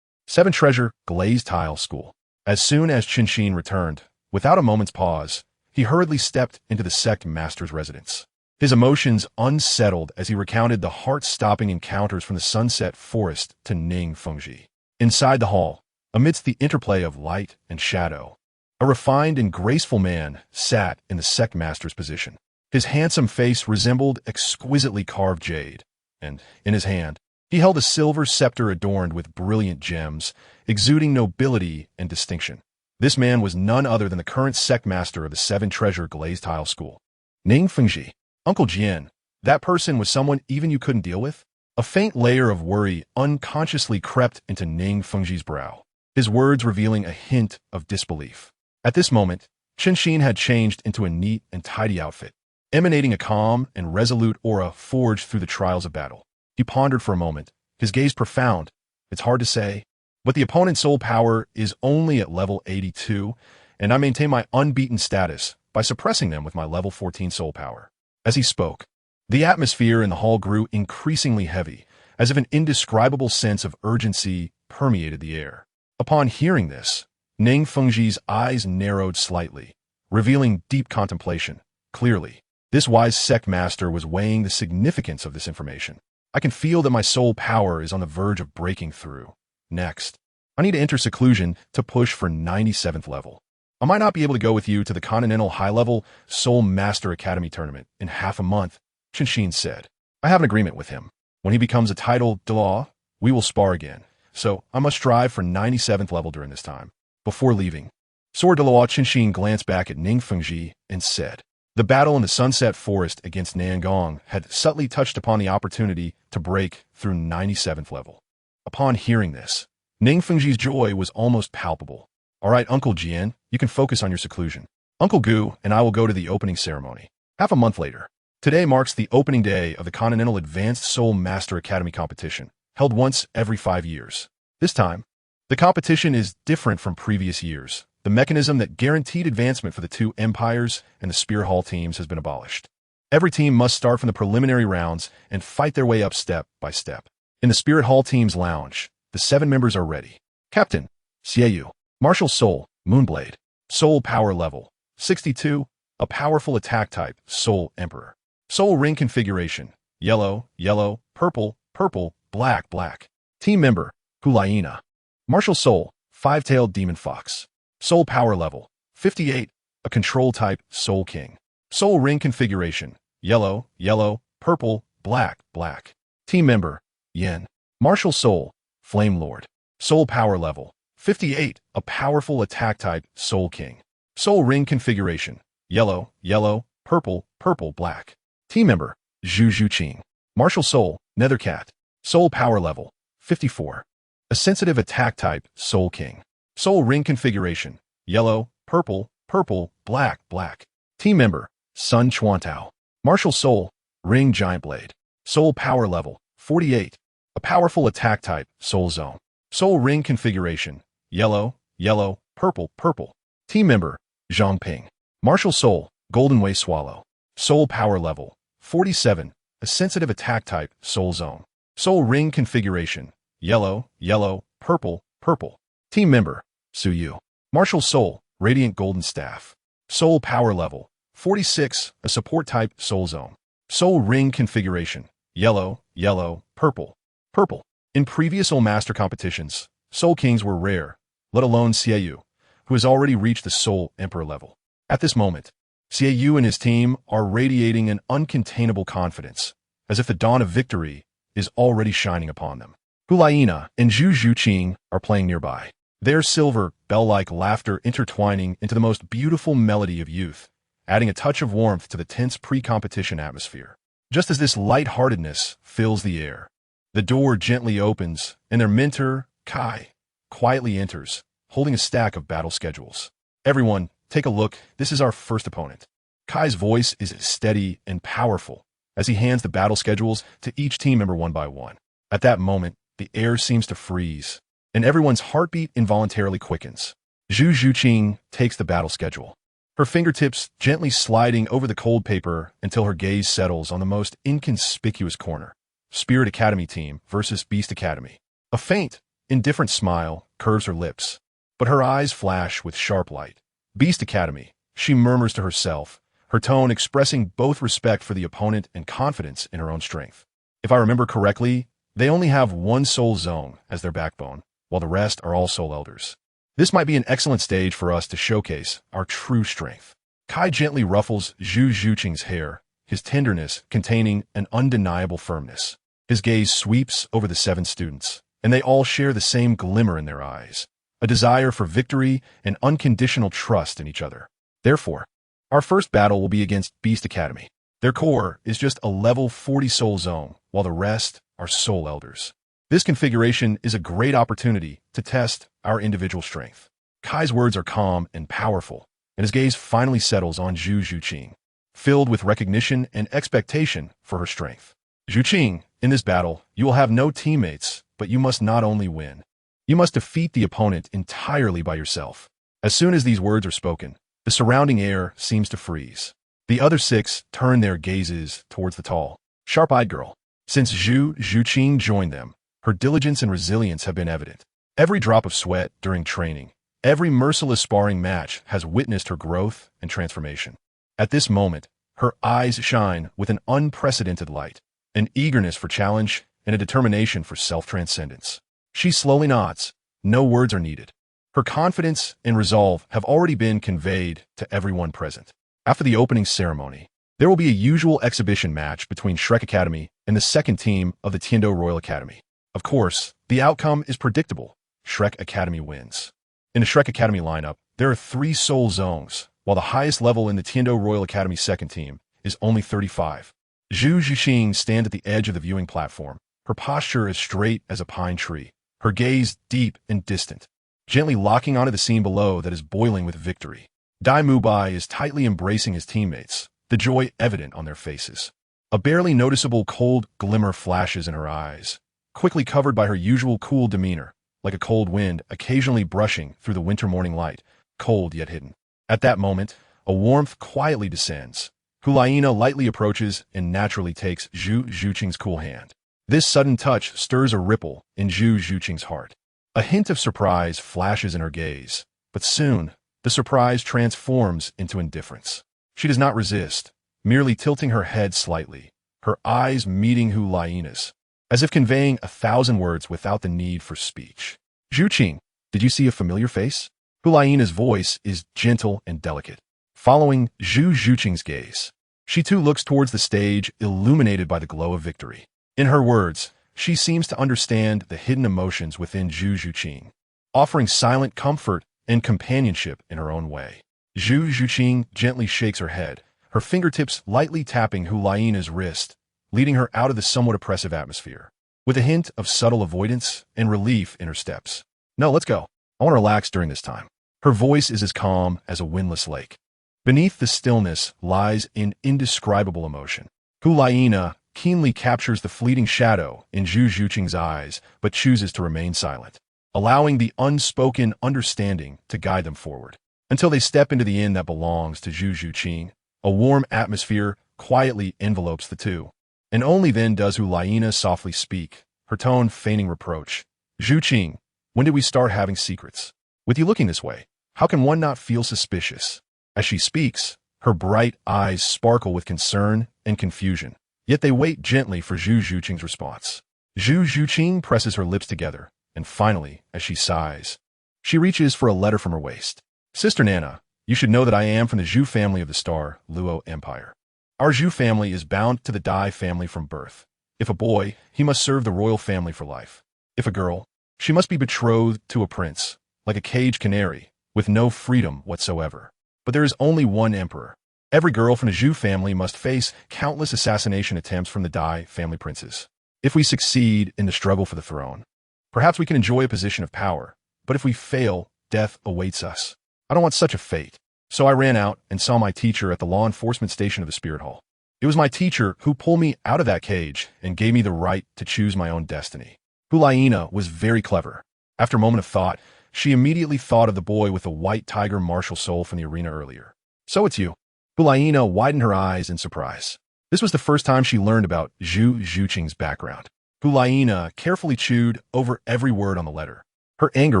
7 Treasure Glazed Tile School. As soon as Qinshin returned, without a moment's pause, he hurriedly stepped into the sect master's residence. His emotions unsettled as he recounted the heart-stopping encounters from the Sunset Forest to Ning Fengji. Inside the hall, amidst the interplay of light and shadow, a refined and graceful man sat in the sect master's position. His handsome face resembled exquisitely carved jade, and in his hand, he held a silver scepter adorned with brilliant gems, exuding nobility and distinction. This man was none other than the current sect master of the 7 Treasure Glazed Tile School. Ning Fengji. Uncle Jian, that person was someone even you couldn't deal with? A faint layer of worry unconsciously crept into Ning Fengji's brow, his words revealing a hint of disbelief. At this moment, Qinshin had changed into a neat and tidy outfit, emanating a calm and resolute aura forged through the trials of battle. He pondered for a moment, his gaze profound. It's hard to say, but the opponent's soul power is only at level 82, and I maintain my unbeaten status by suppressing them with my level 14 soul power. As he spoke, the atmosphere in the hall grew increasingly heavy, as if an indescribable sense of urgency permeated the air. Upon hearing this, Ning Fengji's eyes narrowed slightly, revealing deep contemplation. Clearly, this wise sect master was weighing the significance of this information. I can feel that my soul power is on the verge of breaking through. Next, I need to enter seclusion to push for 97th level. I might not be able to go with you to the Continental High-Level Soul Master Academy tournament in half a month, Qinshin said. I have an agreement with him. When he becomes a tile.Not, we will spar again, so I must strive for 97th level during this time. Before leaving, Sword Douluo Qinshin glanced back at Ning Fengji and said, the battle in the Sunset Forest against Nangong had subtly touched upon the opportunity to break through 97th level. Upon hearing this, Ning Fengji's joy was almost palpable. All right, Uncle Jian, you can focus on your seclusion. Uncle Gu and I will go to the opening ceremony. Half a month later, today marks the opening day of the Continental Advanced Soul Master Academy competition, held once every 5 years. This time, the competition is different from previous years. The mechanism that guaranteed advancement for the 2 Empires and the Spear Hall teams has been abolished. Every team must start from the preliminary rounds and fight their way up step by step. In the Spirit Hall team's lounge, the 7 members are ready. Captain, Xiaoyu. Martial Soul, Moonblade. Soul Power Level, 62. A powerful attack type, Soul Emperor. Soul Ring Configuration, Yellow, Yellow, Purple, Purple, Black, Black. Team Member, Hulaina. Martial Soul, 5-tailed Demon Fox. Soul Power Level, 58. A Control Type, Soul King. Soul Ring Configuration, Yellow, Yellow, Purple, Black, Black. Team Member, Yin. Martial Soul, Flame Lord. Soul Power Level, 58. A powerful attack type, Soul King. Soul Ring Configuration, Yellow, Yellow, Purple, Purple, Black. Team Member, Zhu Zhuqing. Martial Soul, Nethercat. Soul Power Level, 54. A sensitive attack type, Soul King. Soul Ring Configuration, Yellow, Purple, Purple, Black, Black. Team Member, Sun Chuantao. Martial Soul, Ring Giant Blade. Soul Power Level, 48. A powerful attack type, Soul Zone. Soul Ring Configuration, Yellow, Yellow, Purple, Purple. Team Member, Zhang Ping. Martial Soul, Golden Way Swallow. Soul Power Level, 47. A sensitive attack type, Soul Zone. Soul Ring Configuration, Yellow, Yellow, Purple, Purple. Team Member, Su Yu. Martial Soul, Radiant Golden Staff. Soul Power Level, 46. A support type, Soul Zone. Soul Ring Configuration, Yellow, Yellow, Purple. Purple. In previous Soul Master competitions, Soul Kings were rare, let alone Xiaoyu, who has already reached the Soul Emperor level. At this moment, Xiaoyu and his team are radiating an uncontainable confidence, as if the dawn of victory is already shining upon them. Huaina and Zhu Zhuqing are playing nearby, their silver, bell-like laughter intertwining into the most beautiful melody of youth, adding a touch of warmth to the tense pre-competition atmosphere. Just as this lightheartedness fills the air, the door gently opens, and their mentor, Kai, quietly enters, holding a stack of battle schedules. Everyone, take a look. This is our first opponent. Kai's voice is steady and powerful as he hands the battle schedules to each team member one by one. At that moment, the air seems to freeze, and everyone's heartbeat involuntarily quickens. Zhu Zhuqing takes the battle schedule, her fingertips gently sliding over the cold paper until her gaze settles on the most inconspicuous corner. Spirit Academy team versus Beast Academy. A faint, indifferent smile curves her lips, but her eyes flash with sharp light. Beast Academy, she murmurs to herself, her tone expressing both respect for the opponent and confidence in her own strength. If I remember correctly, they only have one soul zone as their backbone, while the rest are all soul elders. This might be an excellent stage for us to showcase our true strength. Kai gently ruffles Zhu Zhuqing's hair, his tenderness containing an undeniable firmness. His gaze sweeps over the 7 students, and they all share the same glimmer in their eyes, a desire for victory and unconditional trust in each other. Therefore, our first battle will be against Beast Academy. Their core is just a level 40 soul zone, while the rest are soul elders. This configuration is a great opportunity to test our individual strength. Kai's words are calm and powerful, and his gaze finally settles on Zhu Zhuqing, filled with recognition and expectation for her strength. Zhuqing, in this battle, you will have no teammates, but you must not only win. You must defeat the opponent entirely by yourself. As soon as these words are spoken, the surrounding air seems to freeze. The other 6 turn their gazes towards the tall, sharp-eyed girl. Since Zhu Zhuqing joined them, her diligence and resilience have been evident. Every drop of sweat during training, every merciless sparring match has witnessed her growth and transformation. At this moment, her eyes shine with an unprecedented light, an eagerness for challenge and a determination for self-transcendence. She slowly nods. No words are needed. Her confidence and resolve have already been conveyed to everyone present. After the opening ceremony, there will be a usual exhibition match between Shrek Academy and the second team of the Tiando Royal Academy. Of course, the outcome is predictable. Shrek Academy wins. In the Shrek Academy lineup, there are 3 soul zones, while the highest level in the Tiando Royal Academy second team is only 35. Zhu Zhuqing stands at the edge of the viewing platform, her posture as straight as a pine tree, her gaze deep and distant, gently locking onto the scene below that is boiling with victory. Dai Mubai is tightly embracing his teammates, the joy evident on their faces. A barely noticeable cold glimmer flashes in her eyes, quickly covered by her usual cool demeanor, like a cold wind occasionally brushing through the winter morning light, cold yet hidden. At that moment, a warmth quietly descends. Huaina lightly approaches and naturally takes Zhu Zhuqing's cool hand. This sudden touch stirs a ripple in Zhu Zhuqing's heart. A hint of surprise flashes in her gaze, but soon, the surprise transforms into indifference. She does not resist, merely tilting her head slightly, her eyes meeting Huaina's, as if conveying 1,000 words without the need for speech. Zhuqing, did you see a familiar face? Huaina's voice is gentle and delicate. Following Zhu Zhuqing's gaze, she too looks towards the stage illuminated by the glow of victory. In her words, she seems to understand the hidden emotions within Zhu Zhuqing, offering silent comfort and companionship in her own way. Zhu Zhuqing gently shakes her head, her fingertips lightly tapping Huaina's wrist, leading her out of the somewhat oppressive atmosphere, with a hint of subtle avoidance and relief in her steps. No, let's go. I want to relax during this time. Her voice is as calm as a windless lake. Beneath the stillness lies an indescribable emotion. Huaina keenly captures the fleeting shadow in Zhu Zhuqing's eyes, but chooses to remain silent, allowing the unspoken understanding to guide them forward. Until they step into the inn that belongs to Zhu Zhuqing, a warm atmosphere quietly envelopes the two. And only then does Huaina softly speak, her tone feigning reproach. Zhuqing, when did we start having secrets? With you looking this way, how can one not feel suspicious? As she speaks, her bright eyes sparkle with concern and confusion, yet they wait gently for Zhu Zhuqing's response. Zhu Zhuqing presses her lips together, and finally, as she sighs, she reaches for a letter from her waist. Sister Nana, you should know that I am from the Zhu family of the Star Luo Empire. Our Zhu family is bound to the Dai family from birth. If a boy, he must serve the royal family for life. If a girl, she must be betrothed to a prince, like a caged canary, with no freedom whatsoever. But there is only one emperor. Every girl from the Zhu family must face countless assassination attempts from the Dai family princes. If we succeed in the struggle for the throne, perhaps we can enjoy a position of power, but if we fail, death awaits us. I don't want such a fate. So I ran out and saw my teacher at the law enforcement station of the Spirit Hall. It was my teacher who pulled me out of that cage and gave me the right to choose my own destiny. Hulaina was very clever. After a moment of thought, she immediately thought of the boy with the white tiger martial soul from the arena earlier. So it's you. Hulaina widened her eyes in surprise. This was the first time she learned about Zhu Zhuqing's background. Hulaina carefully chewed over every word on the letter, her anger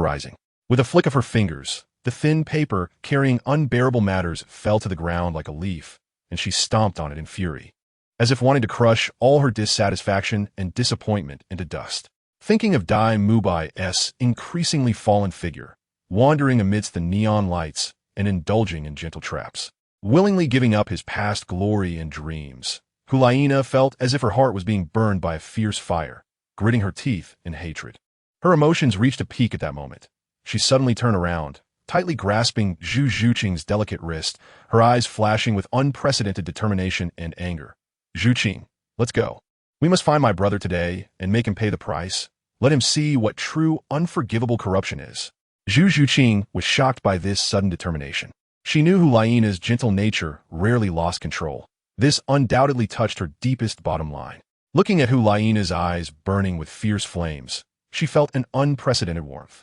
rising. With a flick of her fingers, the thin paper carrying unbearable matters fell to the ground like a leaf, and she stomped on it in fury, as if wanting to crush all her dissatisfaction and disappointment into dust. Thinking of Dai Mubai's increasingly fallen figure, wandering amidst the neon lights and indulging in gentle traps, willingly giving up his past glory and dreams, Hulaina felt as if her heart was being burned by a fierce fire, gritting her teeth in hatred. Her emotions reached a peak at that moment. She suddenly turned around, tightly grasping Zhu Zhuqing's delicate wrist, her eyes flashing with unprecedented determination and anger. Zhuqing, let's go. We must find my brother today and make him pay the price. Let him see what true, unforgivable corruption is. Zhu Zhuqing was shocked by this sudden determination. She knew Hulaina's gentle nature rarely lost control. This undoubtedly touched her deepest bottom line. Looking at Hulaina's eyes burning with fierce flames, she felt an unprecedented warmth.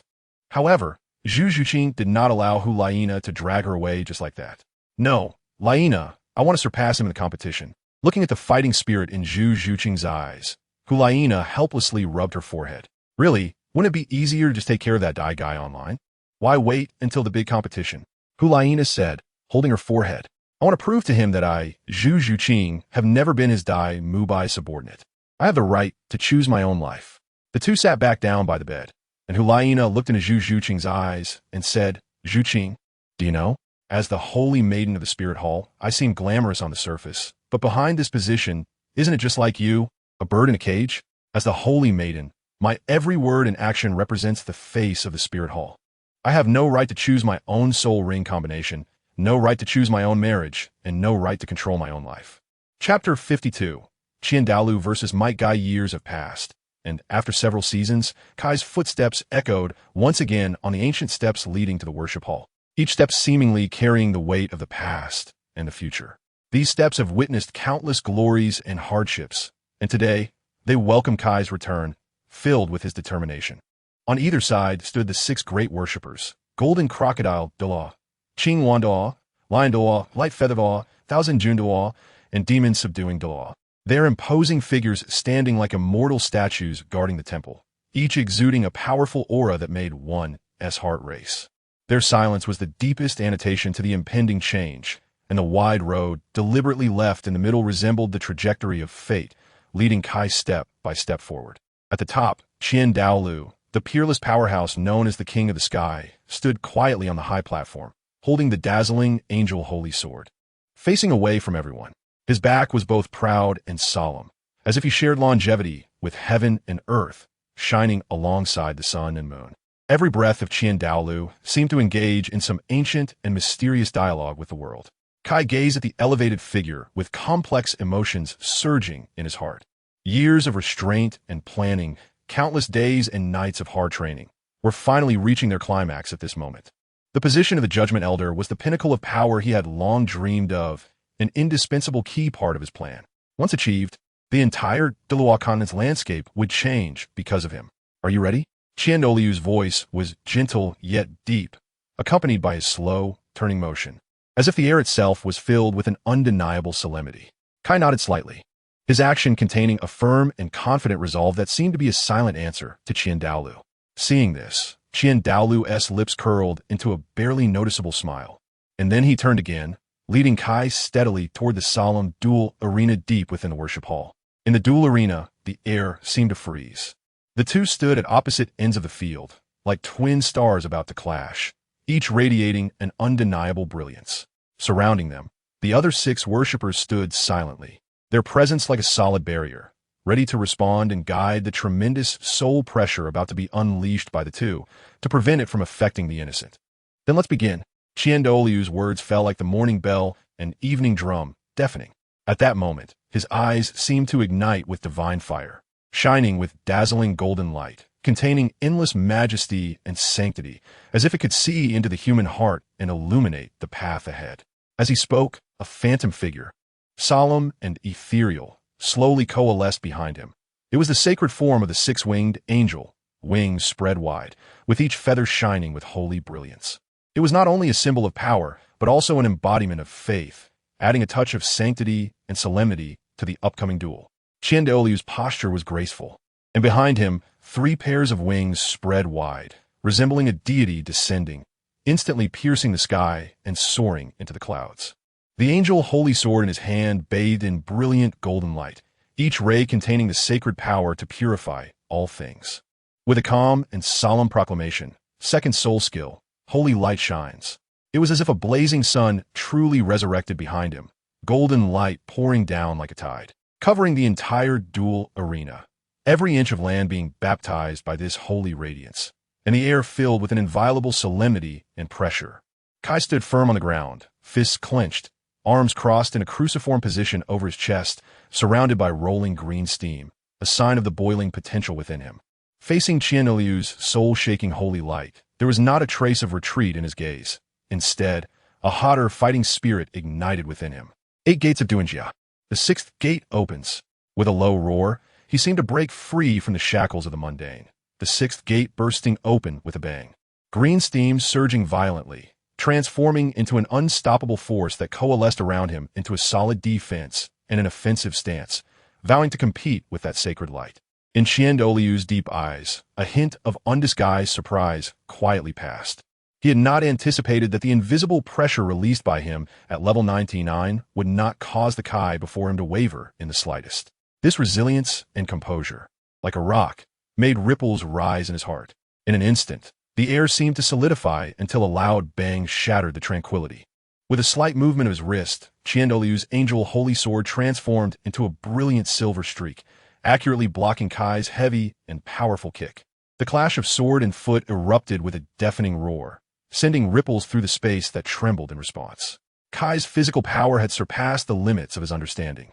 However, Zhu Zhuqing did not allow Hulaina to drag her away just like that. No, Laina, I want to surpass him in the competition. Looking at the fighting spirit in Zhu Zhuqing's eyes, Hulaina helplessly rubbed her forehead. Really, wouldn't it be easier to just take care of that Dai guy online? Why wait until the big competition? Hulaina said, holding her forehead. I want to prove to him that I, Zhu Zhuqing, have never been his Dai Mubai subordinate. I have the right to choose my own life. The two sat back down by the bed, and Hulaina looked into Zhu Zhuqing's eyes and said, Zhuqing, do you know? As the holy maiden of the Spirit Hall, I seem glamorous on the surface, but behind this position, isn't it just like you, a bird in a cage? As the holy maiden, my every word and action represents the face of the Spirit Hall. I have no right to choose my own soul ring combination, no right to choose my own marriage, and no right to control my own life. Chapter 52. Qian Daolu versus Might Guy. Years have passed, and after several seasons, Kai's footsteps echoed once again on the ancient steps leading to the worship hall, each step seemingly carrying the weight of the past and the future. These steps have witnessed countless glories and hardships, and today, they welcome Kai's return, filled with his determination. On either side stood the 6 great worshippers, Golden Crocodile Douluo, Qing Wan Douluo, Lion Douluo, Light Feather Douluo, Thousand Jun Douluo, and Demon Subduing Douluo. Their imposing figures standing like immortal statues guarding the temple, each exuding a powerful aura that made one's heart race. Their silence was the deepest annotation to the impending change, and the wide road deliberately left in the middle resembled the trajectory of fate, leading Kai step by step forward. At the top, Qian Daolu, the peerless powerhouse known as the King of the Sky, stood quietly on the high platform, holding the dazzling angel holy sword. Facing away from everyone, his back was both proud and solemn, as if he shared longevity with heaven and earth, shining alongside the sun and moon. Every breath of Qian Daolu seemed to engage in some ancient and mysterious dialogue with the world. Kai gazed at the elevated figure with complex emotions surging in his heart. Years of restraint and planning, countless days and nights of hard training, were finally reaching their climax at this moment. The position of the Judgment Elder was the pinnacle of power he had long dreamed of, an indispensable key part of his plan. Once achieved, the entire Douluo Continent's landscape would change because of him. Are you ready? Qian Doliu's voice was gentle yet deep, accompanied by his slow, turning motion, as if the air itself was filled with an undeniable solemnity. Kai nodded slightly, his action containing a firm and confident resolve that seemed to be a silent answer to Qian Daolu. Seeing this, Qian Daolu's lips curled into a barely noticeable smile, and then he turned again, leading Kai steadily toward the solemn duel arena deep within the worship hall. In the duel arena, the air seemed to freeze. The two stood at opposite ends of the field, like twin stars about to clash, each radiating an undeniable brilliance. Surrounding them, the other 6 worshippers stood silently, their presence like a solid barrier, ready to respond and guide the tremendous soul pressure about to be unleashed by the two, to prevent it from affecting the innocent. Then let's begin. Qian Renxue's words fell like the morning bell and evening drum, deafening. At that moment, his eyes seemed to ignite with divine fire, shining with dazzling golden light, containing endless majesty and sanctity, as if it could see into the human heart and illuminate the path ahead. As he spoke, a phantom figure, solemn and ethereal, slowly coalesced behind him. It was the sacred form of the 6-winged angel, wings spread wide, with each feather shining with holy brilliance. It was not only a symbol of power, but also an embodiment of faith, adding a touch of sanctity and solemnity to the upcoming duel. Qian Renxue's posture was graceful, and behind him, 3 pairs of wings spread wide, resembling a deity descending, instantly piercing the sky and soaring into the clouds. The angel holy sword in his hand bathed in brilliant golden light, each ray containing the sacred power to purify all things. With a calm and solemn proclamation, second soul skill, holy light shines. It was as if a blazing sun truly resurrected behind him, golden light pouring down like a tide, covering the entire duel arena, every inch of land being baptized by this holy radiance, and the air filled with an inviolable solemnity and pressure. Kai stood firm on the ground, fists clenched, arms crossed in a cruciform position over his chest, surrounded by rolling green steam, a sign of the boiling potential within him. Facing Qian Renxue's soul-shaking holy light, there was not a trace of retreat in his gaze. Instead, a hotter fighting spirit ignited within him. 8 gates of Douluo. The 6th gate opens. With a low roar, he seemed to break free from the shackles of the mundane, the 6th gate bursting open with a bang. Green steam surging violently, transforming into an unstoppable force that coalesced around him into a solid defense and an offensive stance, vowing to compete with that sacred light. In Qian Renxue's deep eyes, a hint of undisguised surprise quietly passed. He had not anticipated that the invisible pressure released by him at level 99 would not cause the Kai before him to waver in the slightest. This resilience and composure, like a rock, made ripples rise in his heart. In an instant, the air seemed to solidify until a loud bang shattered the tranquility. With a slight movement of his wrist, Qian Renxue's angel holy sword transformed into a brilliant silver streak, accurately blocking Kai's heavy and powerful kick. The clash of sword and foot erupted with a deafening roar, sending ripples through the space that trembled in response. Kai's physical power had surpassed the limits of his understanding.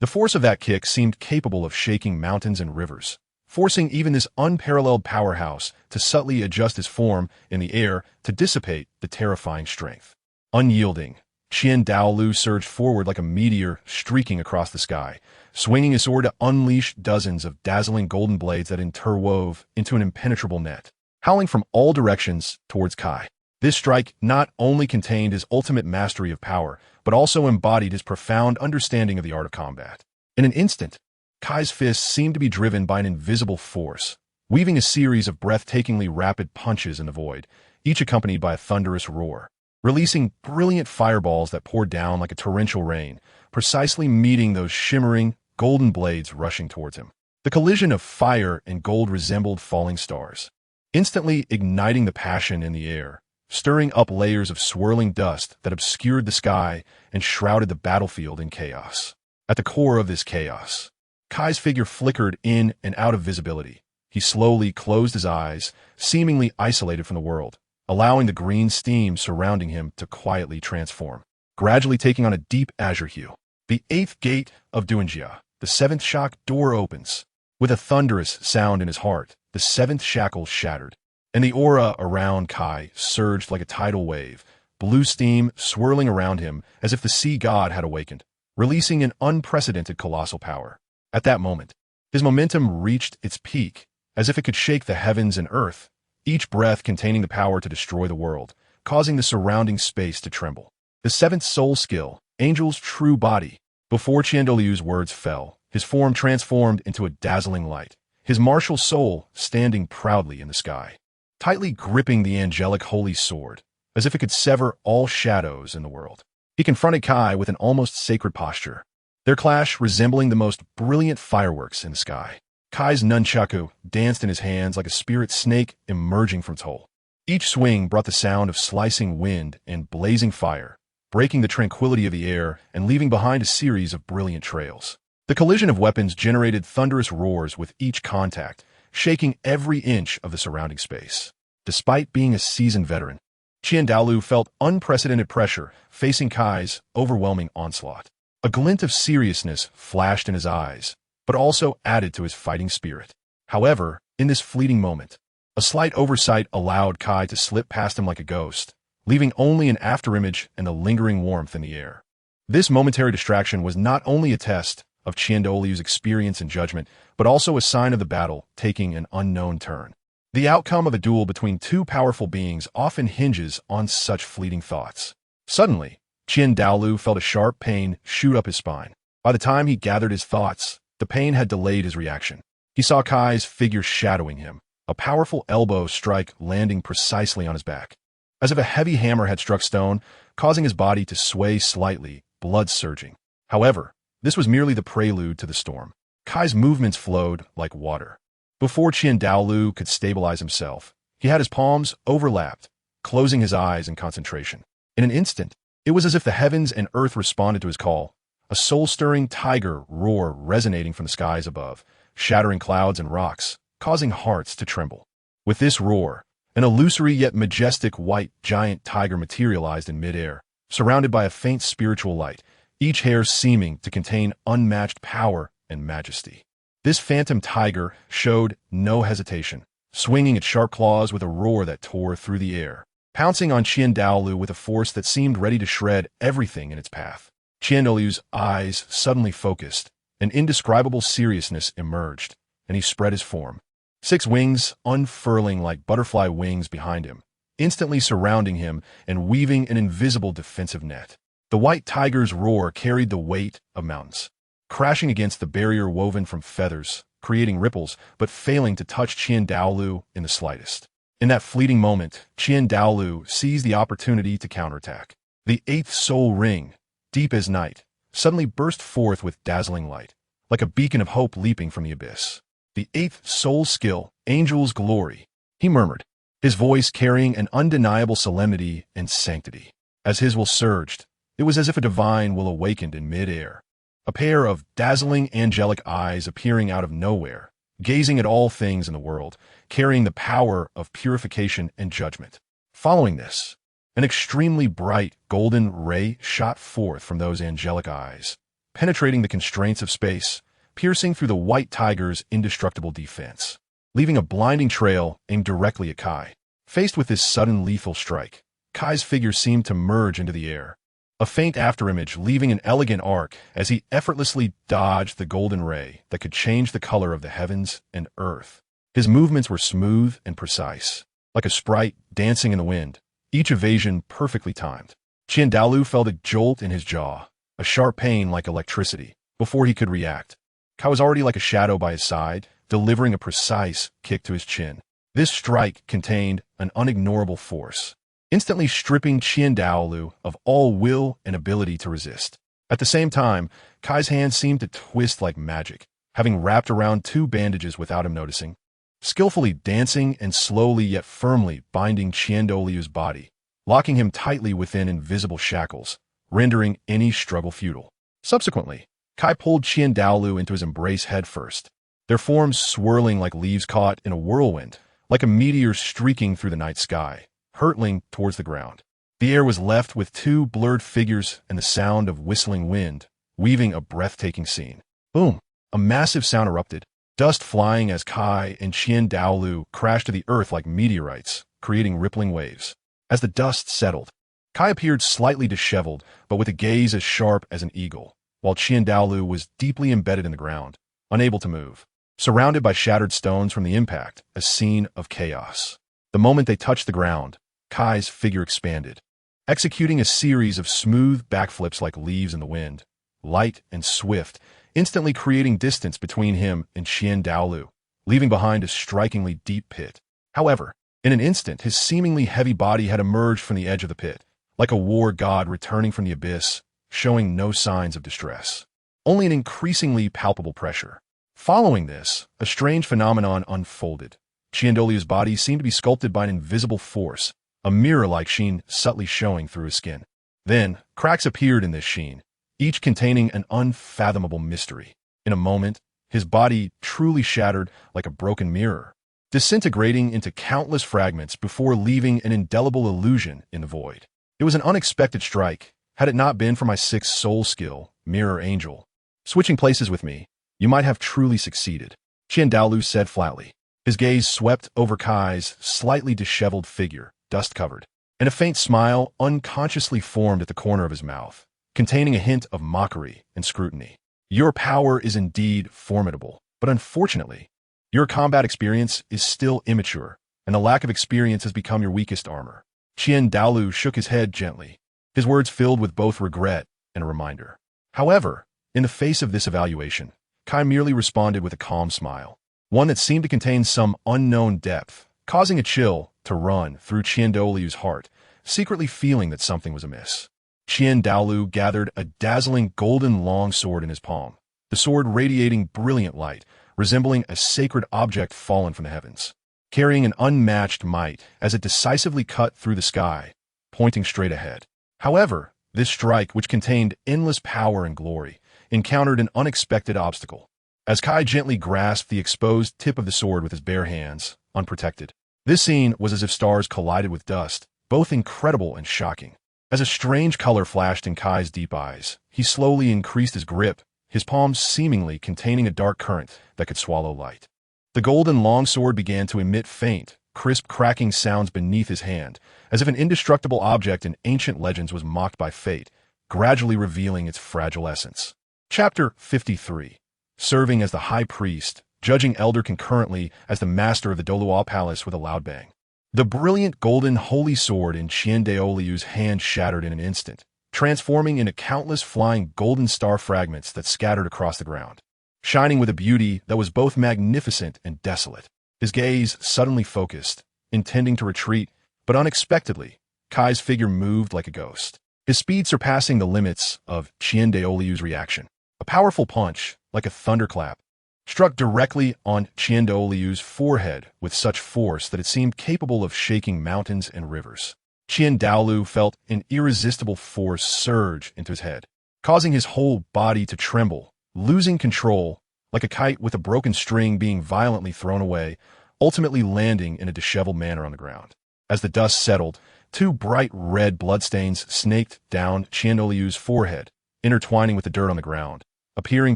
The force of that kick seemed capable of shaking mountains and rivers, forcing even this unparalleled powerhouse to subtly adjust his form in the air to dissipate the terrifying strength. Unyielding, Qian Douluo surged forward like a meteor streaking across the sky, swinging his sword to unleash dozens of dazzling golden blades that interwove into an impenetrable net, howling from all directions towards Kai. This strike not only contained his ultimate mastery of power, but also embodied his profound understanding of the art of combat. In an instant, Kai's fists seemed to be driven by an invisible force, weaving a series of breathtakingly rapid punches in the void, each accompanied by a thunderous roar, releasing brilliant fireballs that poured down like a torrential rain, precisely meeting those shimmering, golden blades rushing towards him. The collision of fire and gold resembled falling stars, instantly igniting the passion in the air, stirring up layers of swirling dust that obscured the sky and shrouded the battlefield in chaos. At the core of this chaos, Kai's figure flickered in and out of visibility. He slowly closed his eyes, seemingly isolated from the world, allowing the green steam surrounding him to quietly transform, gradually taking on a deep azure hue. The 8th gate of Douluo, the 7th shock door opens. With a thunderous sound in his heart, the 7th shackle shattered, and the aura around Kai surged like a tidal wave, blue steam swirling around him as if the sea god had awakened, releasing an unprecedented colossal power. At that moment, his momentum reached its peak, as if it could shake the heavens and earth, each breath containing the power to destroy the world, causing the surrounding space to tremble. The 7th soul skill, Angel's true body. Before Qian Renxue's words fell, his form transformed into a dazzling light, his martial soul standing proudly in the sky, tightly gripping the angelic holy sword, as if it could sever all shadows in the world. He confronted Kai with an almost sacred posture. their clash resembling the most brilliant fireworks in the sky. Kai's nunchaku danced in his hands like a spirit snake emerging from its hole. Each swing brought the sound of slicing wind and blazing fire, breaking the tranquility of the air and leaving behind a series of brilliant trails. The collision of weapons generated thunderous roars with each contact, shaking every inch of the surrounding space. Despite being a seasoned veteran, Qian Daolu felt unprecedented pressure facing Kai's overwhelming onslaught. A glint of seriousness flashed in his eyes, but also added to his fighting spirit. However, in this fleeting moment, a slight oversight allowed Kai to slip past him like a ghost, leaving only an afterimage and a lingering warmth in the air. This momentary distraction was not only a test of Qian Daolu's experience and judgment, but also a sign of the battle taking an unknown turn. The outcome of a duel between two powerful beings often hinges on such fleeting thoughts. Suddenly, Qian Daolu felt a sharp pain shoot up his spine. By the time he gathered his thoughts, the pain had delayed his reaction. He saw Kai's figure shadowing him, a powerful elbow strike landing precisely on his back. As if a heavy hammer had struck stone, causing his body to sway slightly, blood surging. However, this was merely the prelude to the storm. Kai's movements flowed like water. Before Qian Daolu could stabilize himself, he had his palms overlapped, closing his eyes in concentration. In an instant, it was as if the heavens and earth responded to his call, a soul-stirring tiger roar resonating from the skies above, shattering clouds and rocks, causing hearts to tremble. With this roar, an illusory yet majestic white giant tiger materialized in midair, surrounded by a faint spiritual light, each hair seeming to contain unmatched power and majesty. This phantom tiger showed no hesitation, swinging its sharp claws with a roar that tore through the air, pouncing on Qian Daolu with a force that seemed ready to shred everything in its path. Qian Daolu's eyes suddenly focused, an indescribable seriousness emerged, and he spread his form. 6 wings unfurling like butterfly wings behind him, instantly surrounding him and weaving an invisible defensive net. The white tiger's roar carried the weight of mountains, crashing against the barrier woven from feathers, creating ripples, but failing to touch Qian Daolu in the slightest. In that fleeting moment, Qian Daolu seized the opportunity to counterattack. The 8th soul ring, deep as night, suddenly burst forth with dazzling light, like a beacon of hope leaping from the abyss. The 8th soul skill, Angel's Glory, he murmured, his voice carrying an undeniable solemnity and sanctity. As his will surged, it was as if a divine will awakened in mid-air. A pair of dazzling angelic eyes appearing out of nowhere, gazing at all things in the world, carrying the power of purification and judgment. Following this, an extremely bright golden ray shot forth from those angelic eyes, penetrating the constraints of space, piercing through the white tiger's indestructible defense, leaving a blinding trail aimed directly at Kai. Faced with this sudden lethal strike, Kai's figure seemed to merge into the air, a faint afterimage leaving an elegant arc as he effortlessly dodged the golden ray that could change the color of the heavens and earth. His movements were smooth and precise, like a sprite dancing in the wind, each evasion perfectly timed. Qian Daolu felt a jolt in his jaw, a sharp pain like electricity, before he could react. Kai was already like a shadow by his side, delivering a precise kick to his chin. This strike contained an unignorable force, instantly stripping Qian Daolu of all will and ability to resist. At the same time, Kai's hand seemed to twist like magic, having wrapped around 2 bandages without him noticing, skillfully dancing and slowly yet firmly binding Qian Daolu's body, locking him tightly within invisible shackles, rendering any struggle futile. Subsequently, Kai pulled Qian Daolu into his embrace headfirst, their forms swirling like leaves caught in a whirlwind, like a meteor streaking through the night sky, hurtling towards the ground. The air was left with 2 blurred figures and the sound of whistling wind, weaving a breathtaking scene. Boom! A massive sound erupted, dust flying as Kai and Qian Daolu crashed to the earth like meteorites, creating rippling waves. As the dust settled, Kai appeared slightly disheveled, but with a gaze as sharp as an eagle, while Qian Daolu was deeply embedded in the ground, unable to move, surrounded by shattered stones from the impact, a scene of chaos. The moment they touched the ground, Kai's figure expanded, executing a series of smooth backflips like leaves in the wind, light and swift, instantly creating distance between him and Qian Daolu, leaving behind a strikingly deep pit. However, in an instant, his seemingly heavy body had emerged from the edge of the pit, like a war god returning from the abyss, showing no signs of distress. only an increasingly palpable pressure. Following this, a strange phenomenon unfolded. Qian Douliu's body seemed to be sculpted by an invisible force, a mirror-like sheen subtly showing through his skin. Then, cracks appeared in this sheen, each containing an unfathomable mystery. In a moment, his body truly shattered like a broken mirror, disintegrating into countless fragments before leaving an indelible illusion in the void. It was an unexpected strike, had it not been for my sixth soul skill, Mirror Angel. Switching places with me, you might have truly succeeded, Qian Douliu said flatly. His gaze swept over Kai's slightly disheveled figure, dust-covered, and a faint smile unconsciously formed at the corner of his mouth, containing a hint of mockery and scrutiny. Your power is indeed formidable, but unfortunately, your combat experience is still immature, and the lack of experience has become your weakest armor. Qian Douliu shook his head gently, his words filled with both regret and a reminder. However, in the face of this evaluation, Kai merely responded with a calm smile, one that seemed to contain some unknown depth, causing a chill to run through Qian Douliu's heart, secretly feeling that something was amiss. Qian Douliu gathered a dazzling golden longsword in his palm, the sword radiating brilliant light, resembling a sacred object fallen from the heavens, carrying an unmatched might as it decisively cut through the sky, pointing straight ahead. However, this strike, which contained endless power and glory, encountered an unexpected obstacle. As Kai gently grasped the exposed tip of the sword with his bare hands, unprotected, this scene was as if stars collided with dust, both incredible and shocking. As a strange color flashed in Kai's deep eyes, he slowly increased his grip, his palms seemingly containing a dark current that could swallow light. The golden longsword began to emit faint, crisp cracking sounds beneath his hand, as if an indestructible object in ancient legends was mocked by fate, gradually revealing its fragile essence. Chapter 53. Serving as the High Priest, judging Elder concurrently as the master of the Douluo Palace with a loud bang. The brilliant golden holy sword in Qian Douliu's hand shattered in an instant, transforming into countless flying golden star fragments that scattered across the ground, shining with a beauty that was both magnificent and desolate. His gaze suddenly focused, intending to retreat, but unexpectedly, Kai's figure moved like a ghost, his speed surpassing the limits of Qian Douliu's reaction. A powerful punch, like a thunderclap, struck directly on Qian Douliu's forehead with such force that it seemed capable of shaking mountains and rivers. Qian Douliu felt an irresistible force surge into his head, causing his whole body to tremble, losing control, like a kite with a broken string being violently thrown away, ultimately landing in a disheveled manner on the ground. As the dust settled, two bright red bloodstains snaked down Qian Douliu's forehead, intertwining with the dirt on the ground, appearing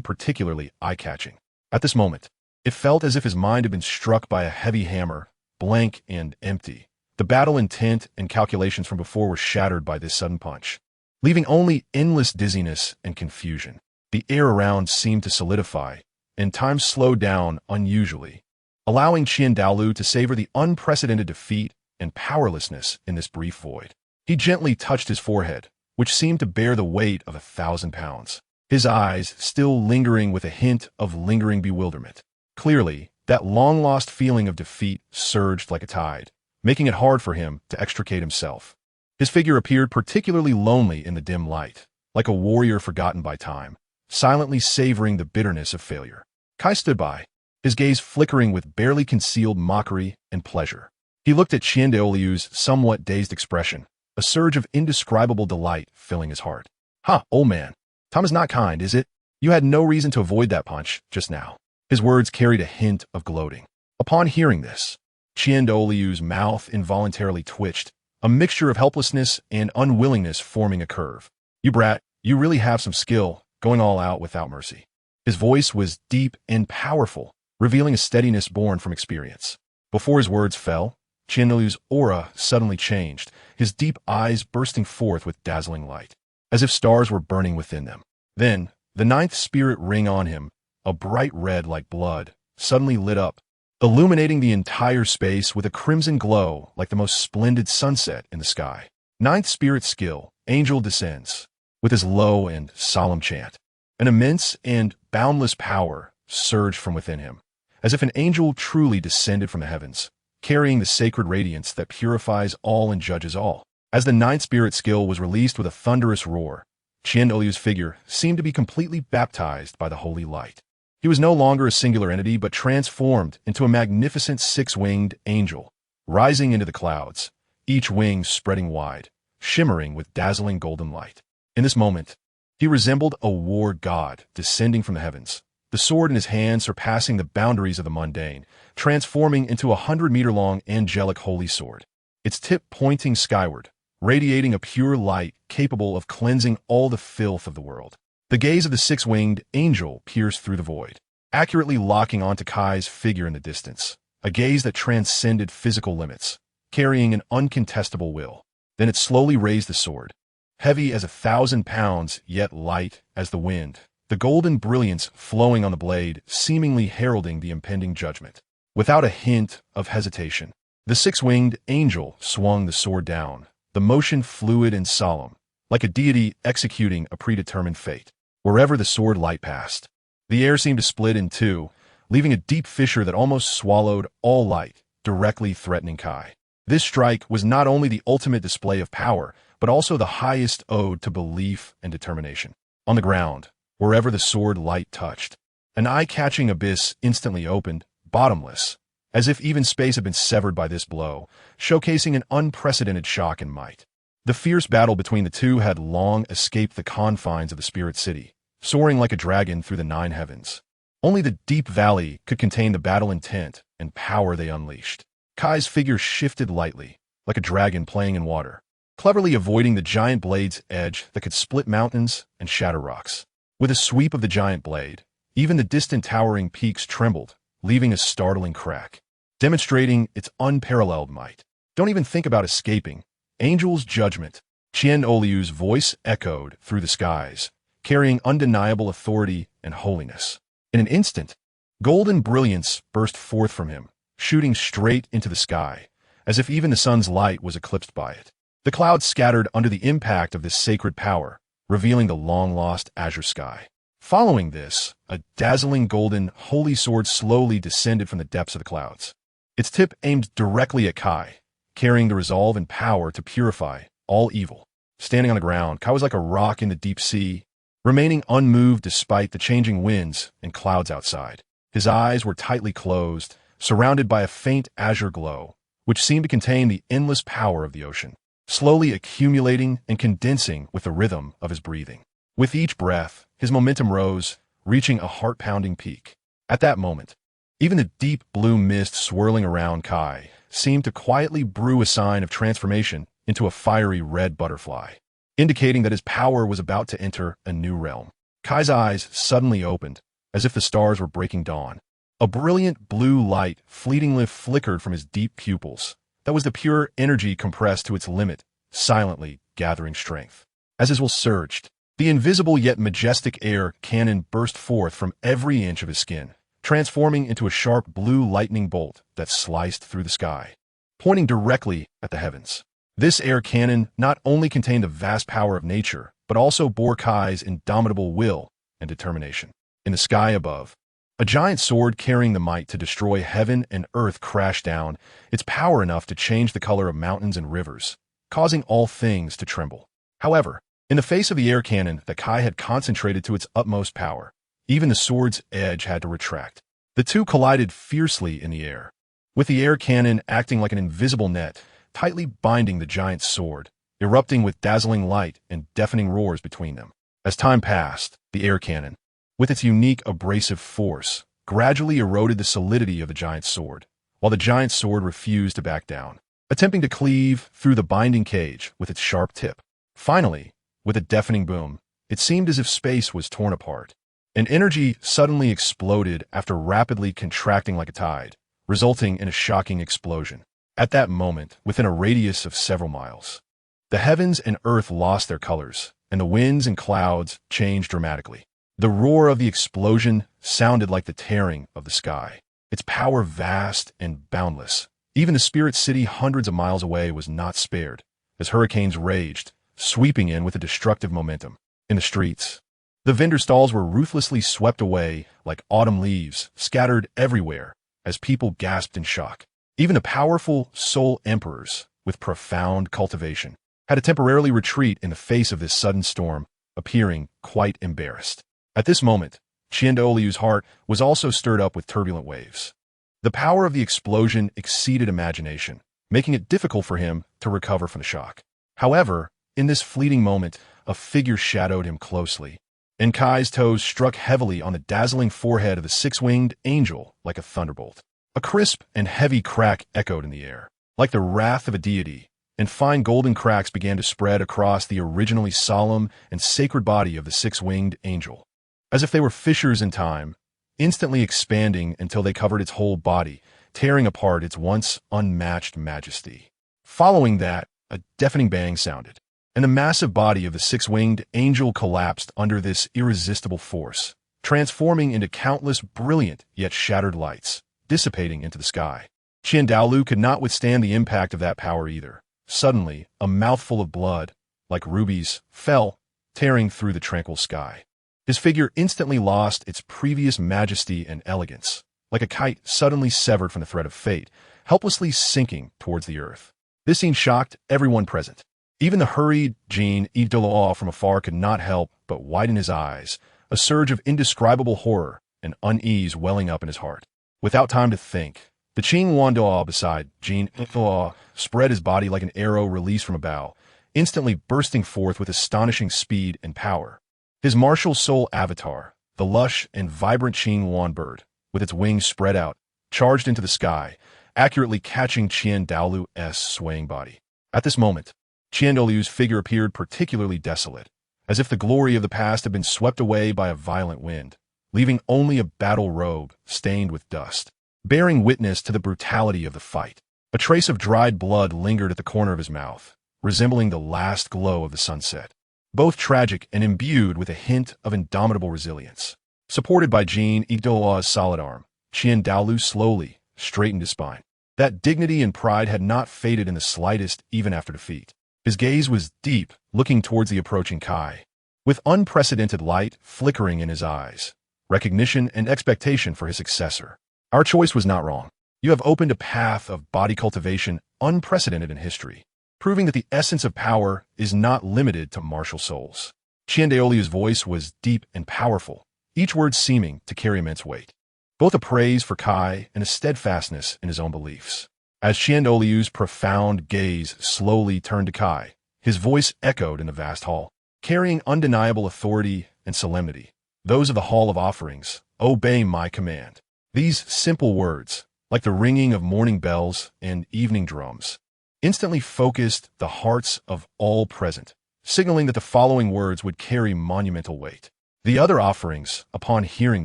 particularly eye-catching. At this moment, it felt as if his mind had been struck by a heavy hammer, blank and empty. The battle intent and calculations from before were shattered by this sudden punch, leaving only endless dizziness and confusion. The air around seemed to solidify, and time slowed down unusually, allowing Qian Douliu to savor the unprecedented defeat and powerlessness in this brief void. He gently touched his forehead, which seemed to bear the weight of 1,000 pounds, his eyes still lingering with a hint of lingering bewilderment. Clearly, that long-lost feeling of defeat surged like a tide, making it hard for him to extricate himself. His figure appeared particularly lonely in the dim light, like a warrior forgotten by time, silently savoring the bitterness of failure. Kai stood by, his gaze flickering with barely concealed mockery and pleasure. He looked at Qian Douliu's somewhat dazed expression, a surge of indescribable delight filling his heart. "Ha, old man. Time is not kind, is it? You had no reason to avoid that punch just now." His words carried a hint of gloating. Upon hearing this, Qian Douliu's mouth involuntarily twitched, a mixture of helplessness and unwillingness forming a curve. "You brat, you really have some skill, going all out without mercy." His voice was deep and powerful, revealing a steadiness born from experience. Before his words fell, Qian Douliu's aura suddenly changed, his deep eyes bursting forth with dazzling light, as if stars were burning within them. Then, the ninth spirit ring on him, a bright red like blood, suddenly lit up, illuminating the entire space with a crimson glow like the most splendid sunset in the sky. Ninth spirit skill, Angel descends, with his low and solemn chant. An immense and boundless power surged from within him, as if an angel truly descended from the heavens, carrying the sacred radiance that purifies all and judges all. As the ninth spirit skill was released with a thunderous roar, Qian Renxue's figure seemed to be completely baptized by the holy light. He was no longer a singular entity but transformed into a magnificent six-winged angel, rising into the clouds, each wing spreading wide, shimmering with dazzling golden light. In this moment, he resembled a war god descending from the heavens, the sword in his hand surpassing the boundaries of the mundane, transforming into a 100-meter-long angelic holy sword, its tip pointing skyward, radiating a pure light capable of cleansing all the filth of the world. The gaze of the six-winged angel pierced through the void, accurately locking onto Kai's figure in the distance, a gaze that transcended physical limits, carrying an uncontestable will. Then it slowly raised the sword, heavy as 1,000 pounds, yet light as the wind, the golden brilliance flowing on the blade, seemingly heralding the impending judgment. Without a hint of hesitation, the six-winged angel swung the sword down, the motion fluid and solemn, like a deity executing a predetermined fate. Wherever the sword light passed, the air seemed to split in two, leaving a deep fissure that almost swallowed all light, directly threatening Kai. This strike was not only the ultimate display of power, but also the highest ode to belief and determination. On the ground, wherever the sword light touched, an eye-catching abyss instantly opened, bottomless, as if even space had been severed by this blow, showcasing an unprecedented shock and might. The fierce battle between the two had long escaped the confines of the spirit city, soaring like a dragon through the 9 heavens. Only the deep valley could contain the battle intent and power they unleashed. Kai's figure shifted lightly, like a dragon playing in water, cleverly avoiding the giant blade's edge that could split mountains and shatter rocks. With a sweep of the giant blade, even the distant towering peaks trembled, leaving a startling crack, demonstrating its unparalleled might. Don't even think about escaping. Angel's judgment. Qian Renxue's voice echoed through the skies, carrying undeniable authority and holiness. In an instant, golden brilliance burst forth from him, shooting straight into the sky, as if even the sun's light was eclipsed by it. The clouds scattered under the impact of this sacred power, revealing the long-lost azure sky. Following this, a dazzling golden, holy sword slowly descended from the depths of the clouds. Its tip aimed directly at Kai, carrying the resolve and power to purify all evil. Standing on the ground, Kai was like a rock in the deep sea, remaining unmoved despite the changing winds and clouds outside. His eyes were tightly closed, surrounded by a faint azure glow, which seemed to contain the endless power of the ocean, slowly accumulating and condensing with the rhythm of his breathing. With each breath, his momentum rose, reaching a heart-pounding peak. At that moment, even the deep blue mist swirling around Kai seemed to quietly brew a sign of transformation into a fiery red butterfly, indicating that his power was about to enter a new realm. Kai's eyes suddenly opened, as if the stars were breaking dawn. A brilliant blue light fleetingly flickered from his deep pupils. That was the pure energy compressed to its limit, silently gathering strength. As his will surged, the invisible yet majestic air cannon burst forth from every inch of his skin, transforming into a sharp blue lightning bolt that sliced through the sky, pointing directly at the heavens. This air cannon not only contained the vast power of nature, but also bore Kai's indomitable will and determination. In the sky above, a giant sword carrying the might to destroy heaven and earth crashed down, its power enough to change the color of mountains and rivers, causing all things to tremble. However, in the face of the air cannon that Kai had concentrated to its utmost power, even the sword's edge had to retract. The two collided fiercely in the air, with the air cannon acting like an invisible net, tightly binding the giant's sword, erupting with dazzling light and deafening roars between them. As time passed, the air cannon, with its unique abrasive force, gradually eroded the solidity of the giant's sword, while the giant's sword refused to back down, attempting to cleave through the binding cage with its sharp tip. Finally, with a deafening boom, it seemed as if space was torn apart. An energy suddenly exploded after rapidly contracting like a tide, resulting in a shocking explosion. At that moment, within a radius of several miles, the heavens and earth lost their colors, and the winds and clouds changed dramatically. The roar of the explosion sounded like the tearing of the sky, its power vast and boundless. Even the spirit city hundreds of miles away was not spared, as hurricanes raged, sweeping in with a destructive momentum. In the streets, the vendor stalls were ruthlessly swept away like autumn leaves, scattered everywhere, as people gasped in shock. Even the powerful soul emperors, with profound cultivation, had to temporarily retreat in the face of this sudden storm, appearing quite embarrassed. At this moment, Qian Renxue's heart was also stirred up with turbulent waves. The power of the explosion exceeded imagination, making it difficult for him to recover from the shock. However, in this fleeting moment, a figure shadowed him closely, and Kai's toes struck heavily on the dazzling forehead of the six-winged angel like a thunderbolt. A crisp and heavy crack echoed in the air, like the wrath of a deity, and fine golden cracks began to spread across the originally solemn and sacred body of the six-winged angel, as if they were fissures in time, instantly expanding until they covered its whole body, tearing apart its once unmatched majesty. Following that, a deafening bang sounded, and the massive body of the six-winged angel collapsed under this irresistible force, transforming into countless brilliant yet shattered lights, dissipating into the sky. Qian Renxue could not withstand the impact of that power either. Suddenly, a mouthful of blood, like rubies, fell, tearing through the tranquil sky. His figure instantly lost its previous majesty and elegance, like a kite suddenly severed from the thread of fate, helplessly sinking towards the earth. This scene shocked everyone present. Even the hurried Qian Renxue from afar could not help but widen his eyes, a surge of indescribable horror and unease welling up in his heart. Without time to think, the Qian Renxue beside Qian Renxue spread his body like an arrow released from a bow, instantly bursting forth with astonishing speed and power. His martial soul avatar, the lush and vibrant Qian Yuan bird, with its wings spread out, charged into the sky, accurately catching Qian Renxue's swaying body. At this moment, Qian Renxue's figure appeared particularly desolate, as if the glory of the past had been swept away by a violent wind, leaving only a battle robe stained with dust, bearing witness to the brutality of the fight. A trace of dried blood lingered at the corner of his mouth, resembling the last glow of the sunset, both tragic and imbued with a hint of indomitable resilience. Supported by Qian Renxue's solid arm, Qian Renxue slowly straightened his spine. That dignity and pride had not faded in the slightest even after defeat. His gaze was deep, looking towards the approaching Kai, with unprecedented light flickering in his eyes, recognition and expectation for his successor. Our choice was not wrong. You have opened a path of body cultivation unprecedented in history, proving that the essence of power is not limited to martial souls. Qian Renxue's voice was deep and powerful, each word seeming to carry immense weight, both a praise for Kai and a steadfastness in his own beliefs. As Qian Renxue's profound gaze slowly turned to Kai, his voice echoed in the vast hall, carrying undeniable authority and solemnity. Those of the Hall of Offerings, obey my command. These simple words, like the ringing of morning bells and evening drums, instantly focused the hearts of all present, signaling that the following words would carry monumental weight. The other offerings, upon hearing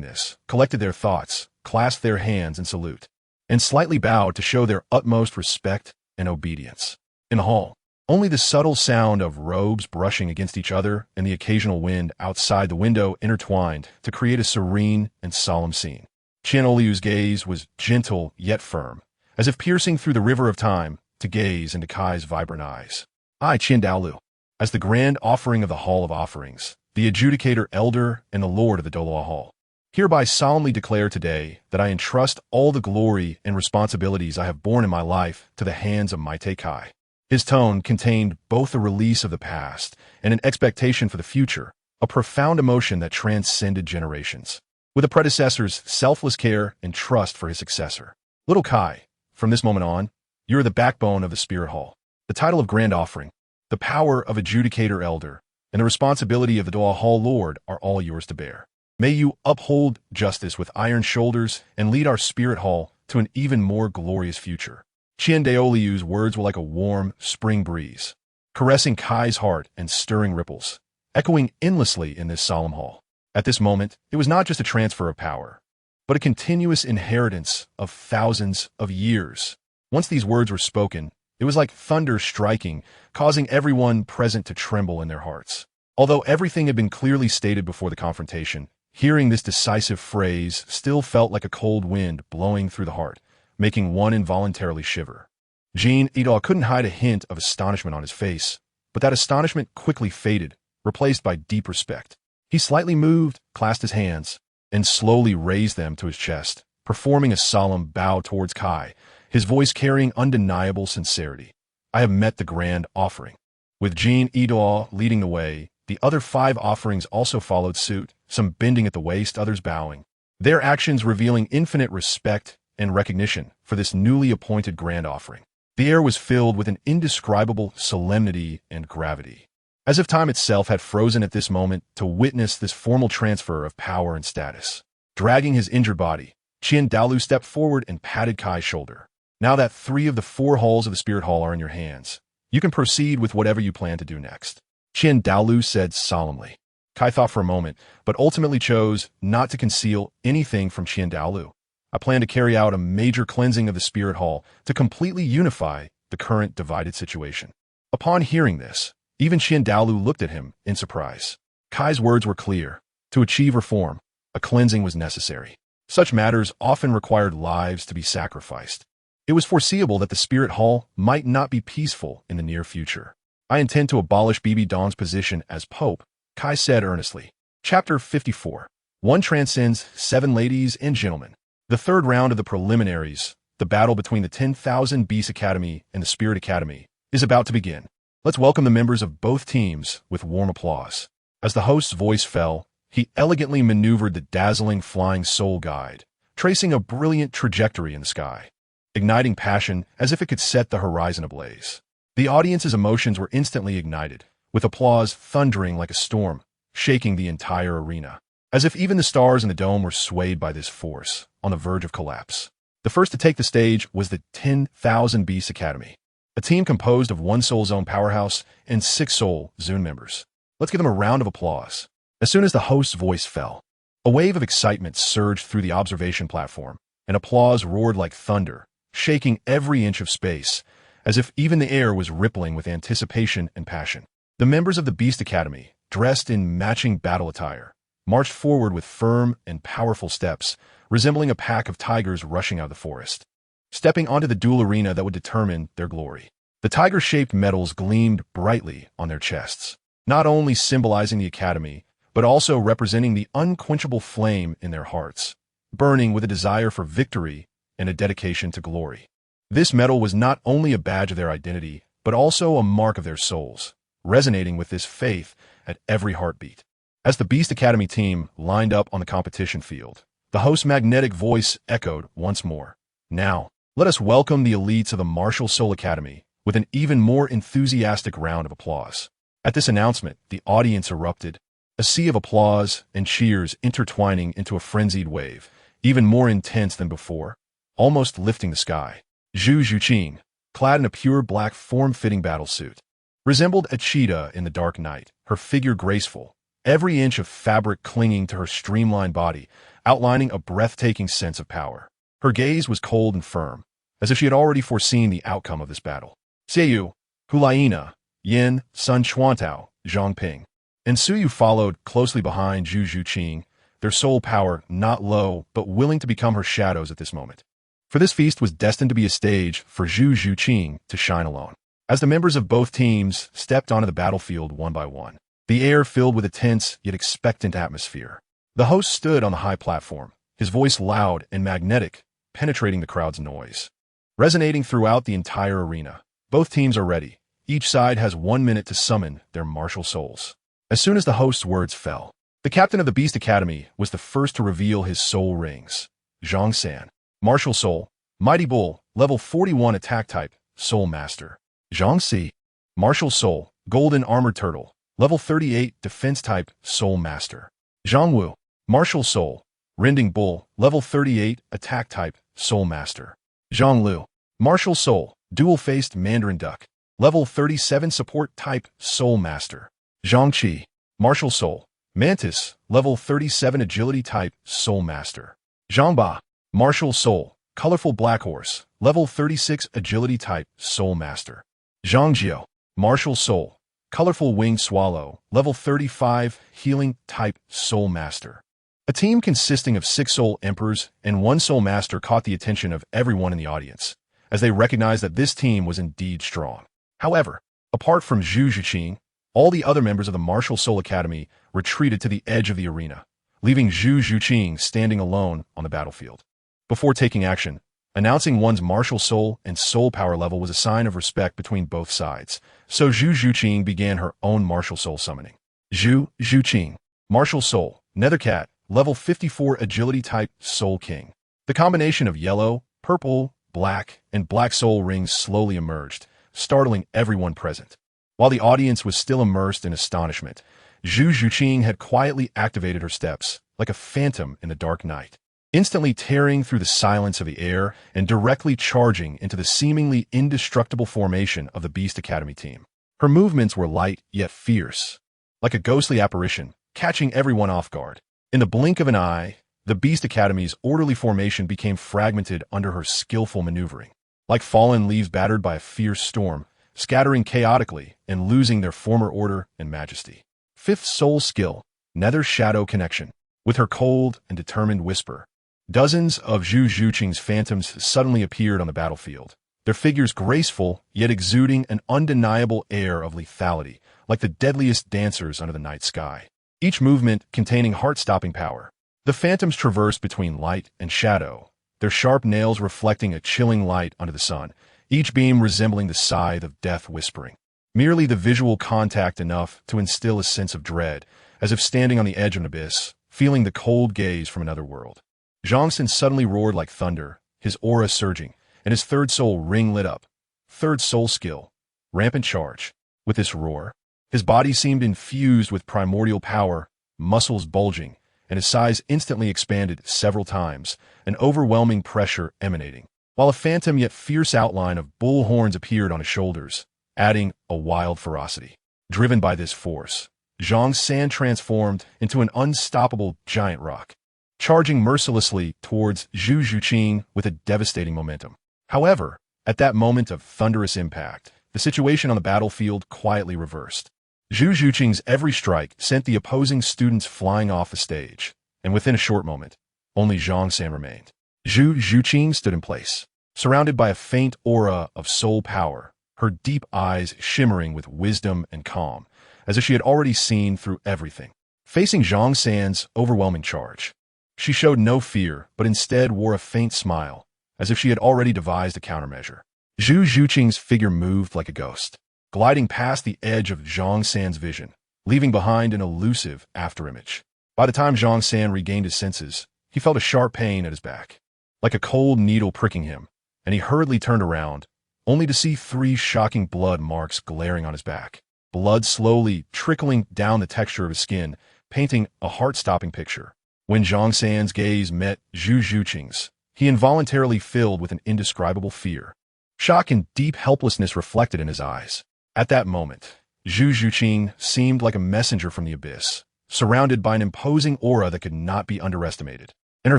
this, collected their thoughts, clasped their hands in salute, and slightly bowed to show their utmost respect and obedience. In the hall, only the subtle sound of robes brushing against each other and the occasional wind outside the window intertwined to create a serene and solemn scene. Qian Renxue's gaze was gentle yet firm, as if piercing through the river of time to gaze into Kai's vibrant eyes. I, Qian Renxue, as the grand offering of the Hall of Offerings, the adjudicator elder and the lord of the Douluo Hall, hereby solemnly declare today that I entrust all the glory and responsibilities I have borne in my life to the hands of Maite Kai. His tone contained both a release of the past and an expectation for the future, a profound emotion that transcended generations, with a predecessor's selfless care and trust for his successor. Little Kai, from this moment on, you are the backbone of the Spirit Hall. The title of Grand Offering, the power of Adjudicator Elder, and the responsibility of the Douluo Hall Lord are all yours to bear. May you uphold justice with iron shoulders and lead our Spirit Hall to an even more glorious future. Qian Renxue's words were like a warm spring breeze, caressing Kai's heart and stirring ripples, echoing endlessly in this solemn hall. At this moment, it was not just a transfer of power, but a continuous inheritance of thousands of years. Once these words were spoken, it was like thunder striking, causing everyone present to tremble in their hearts. Although everything had been clearly stated before the confrontation, hearing this decisive phrase still felt like a cold wind blowing through the heart, making one involuntarily shiver. Qian Renxue couldn't hide a hint of astonishment on his face, but that astonishment quickly faded, replaced by deep respect. He slightly moved, clasped his hands, and slowly raised them to his chest, performing a solemn bow towards Kai, his voice carrying undeniable sincerity. I have met the grand offering. With Qian Renxue leading the way, The other 5 offerings also followed suit, some bending at the waist, others bowing. Their actions revealing infinite respect and recognition for this newly appointed grand offering. The air was filled with an indescribable solemnity and gravity, as if time itself had frozen at this moment to witness this formal transfer of power and status. Dragging his injured body, Qian Renxue stepped forward and patted Kai's shoulder. Now that 3 of the 4 halls of the Spirit Hall are in your hands, you can proceed with whatever you plan to do next, Qian Renxue said solemnly. Kai thought for a moment, but ultimately chose not to conceal anything from Qian Renxue. I plan to carry out a major cleansing of the Spirit Hall to completely unify the current divided situation. Upon hearing this, even Qian Renxue looked at him in surprise. Kai's words were clear. To achieve reform, a cleansing was necessary. Such matters often required lives to be sacrificed. It was foreseeable that the Spirit Hall might not be peaceful in the near future. I intend to abolish Bibi Dong's position as Pope, Kai said earnestly. Chapter 54. One transcends 7 ladies and gentlemen. The third round of the preliminaries, the battle between the 10,000 Beast Academy and the Spirit Academy, is about to begin. Let's welcome the members of both teams with warm applause. As the host's voice fell, he elegantly maneuvered the dazzling flying soul guide, tracing a brilliant trajectory in the sky, igniting passion as if it could set the horizon ablaze. The audience's emotions were instantly ignited, with applause thundering like a storm, shaking the entire arena, as if even the stars in the dome were swayed by this force, on the verge of collapse. The first to take the stage was the 10,000 Beast Academy, a team composed of 1 Soul Zone powerhouse and 6 Soul Zone members. Let's give them a round of applause. As soon as the host's voice fell, a wave of excitement surged through the observation platform, and applause roared like thunder, shaking every inch of space, as if even the air was rippling with anticipation and passion. The members of the Beast Academy, dressed in matching battle attire, marched forward with firm and powerful steps, resembling a pack of tigers rushing out of the forest, stepping onto the duel arena that would determine their glory. The tiger-shaped medals gleamed brightly on their chests, not only symbolizing the academy, but also representing the unquenchable flame in their hearts, burning with a desire for victory and a dedication to glory. This medal was not only a badge of their identity, but also a mark of their souls, resonating with this faith at every heartbeat. As the Beast Academy team lined up on the competition field, the host's magnetic voice echoed once more. Now, let us welcome the elites of the Martial Soul Academy with an even more enthusiastic round of applause. At this announcement, the audience erupted, a sea of applause and cheers intertwining into a frenzied wave, even more intense than before, almost lifting the sky. Zhu Zhuqing, clad in a pure black form-fitting battlesuit, resembled a cheetah in the dark night, her figure graceful, every inch of fabric clinging to her streamlined body, outlining a breathtaking sense of power. Her gaze was cold and firm, as if she had already foreseen the outcome of this battle. Seiyu, Hulaina, Yin, Sun Chuantao, Zhang Ping, and Suyu followed closely behind Zhu Zhuqing, their soul power not low but willing to become her shadows at this moment. For this feast was destined to be a stage for Zhu Zhuqing to shine alone. As the members of both teams stepped onto the battlefield one by one, the air filled with a tense yet expectant atmosphere. The host stood on the high platform, his voice loud and magnetic, penetrating the crowd's noise. Resonating throughout the entire arena, both teams are ready. Each side has 1 minute to summon their martial souls. As soon as the host's words fell, the captain of the Beast Academy was the first to reveal his soul rings. Zhang San, Martial Soul, Mighty Bull, level 41 attack type, Soul Master. Zhang Si, Martial Soul, Golden Armored Turtle, level 38 defense type, Soul Master. Zhang Wu, Martial Soul, Rending Bull, level 38 attack type, Soul Master. Zhang Lu, Martial Soul, Dual-Faced Mandarin Duck, level 37 support type, Soul Master. Zhang Qi, Martial Soul, Mantis, level 37 agility type, Soul Master. Zhang Ba, Martial Soul, Colorful Black Horse, level 36 agility type, Soul Master. Zhang Jiao, Martial Soul, Colorful Winged Swallow, level 35 healing type, Soul Master. A team consisting of 6 Soul Emperors and 1 Soul Master caught the attention of everyone in the audience, as they recognized that this team was indeed strong. However, apart from Zhu Zhuqing, all the other members of the Martial Soul Academy retreated to the edge of the arena, leaving Zhu Zhuqing standing alone on the battlefield. Before taking action, announcing one's martial soul and soul power level was a sign of respect between both sides, so Zhu Zhuqing began her own martial soul summoning. Zhu Zhuqing, Martial Soul, Nethercat, level 54 Agility type Soul King. The combination of yellow, purple, black, and black soul rings slowly emerged, startling everyone present. While the audience was still immersed in astonishment, Zhu Zhuqing had quietly activated her steps, like a phantom in the dark night, instantly tearing through the silence of the air and directly charging into the seemingly indestructible formation of the Beast Academy team. Her movements were light yet fierce, like a ghostly apparition, catching everyone off guard. In the blink of an eye, the Beast Academy's orderly formation became fragmented under her skillful maneuvering, like fallen leaves battered by a fierce storm, scattering chaotically and losing their former order and majesty. Fifth soul skill, Nether Shadow Connection. With her cold and determined whisper, dozens of Zhu Zhuqing's phantoms suddenly appeared on the battlefield, their figures graceful yet exuding an undeniable air of lethality, like the deadliest dancers under the night sky. Each movement containing heart-stopping power. The phantoms traversed between light and shadow, their sharp nails reflecting a chilling light under the sun, each beam resembling the scythe of death whispering. Merely the visual contact enough to instill a sense of dread, as if standing on the edge of an abyss, feeling the cold gaze from another world. Zhang Xin suddenly roared like thunder, his aura surging, and his third soul ring lit up. Third soul skill, Rampant Charge. With this roar, his body seemed infused with primordial power, muscles bulging, and his size instantly expanded several times, an overwhelming pressure emanating, while a phantom yet fierce outline of bull horns appeared on his shoulders, adding a wild ferocity. Driven by this force, Zhang San transformed into an unstoppable giant rock, charging mercilessly towards Zhu Zhuqing with a devastating momentum. However, at that moment of thunderous impact, the situation on the battlefield quietly reversed. Zhu Zhuqing's every strike sent the opposing students flying off the stage, and within a short moment, only Zhang San remained. Zhu Zhuqing stood in place, surrounded by a faint aura of soul power, her deep eyes shimmering with wisdom and calm, as if she had already seen through everything. Facing Zhang San's overwhelming charge, she showed no fear, but instead wore a faint smile, as if she had already devised a countermeasure. Zhu Zhuqing's figure moved like a ghost, gliding past the edge of Zhang San's vision, leaving behind an elusive afterimage. By the time Zhang San regained his senses, he felt a sharp pain at his back, like a cold needle pricking him, and he hurriedly turned around, only to see 3 shocking blood marks glaring on his back. Blood slowly trickling down the texture of his skin, painting a heart-stopping picture. When Zhang San's gaze met Zhu Zhuqing's, he involuntarily filled with an indescribable fear. Shock and deep helplessness reflected in his eyes. At that moment, Zhu Zhuqing seemed like a messenger from the abyss, surrounded by an imposing aura that could not be underestimated. And her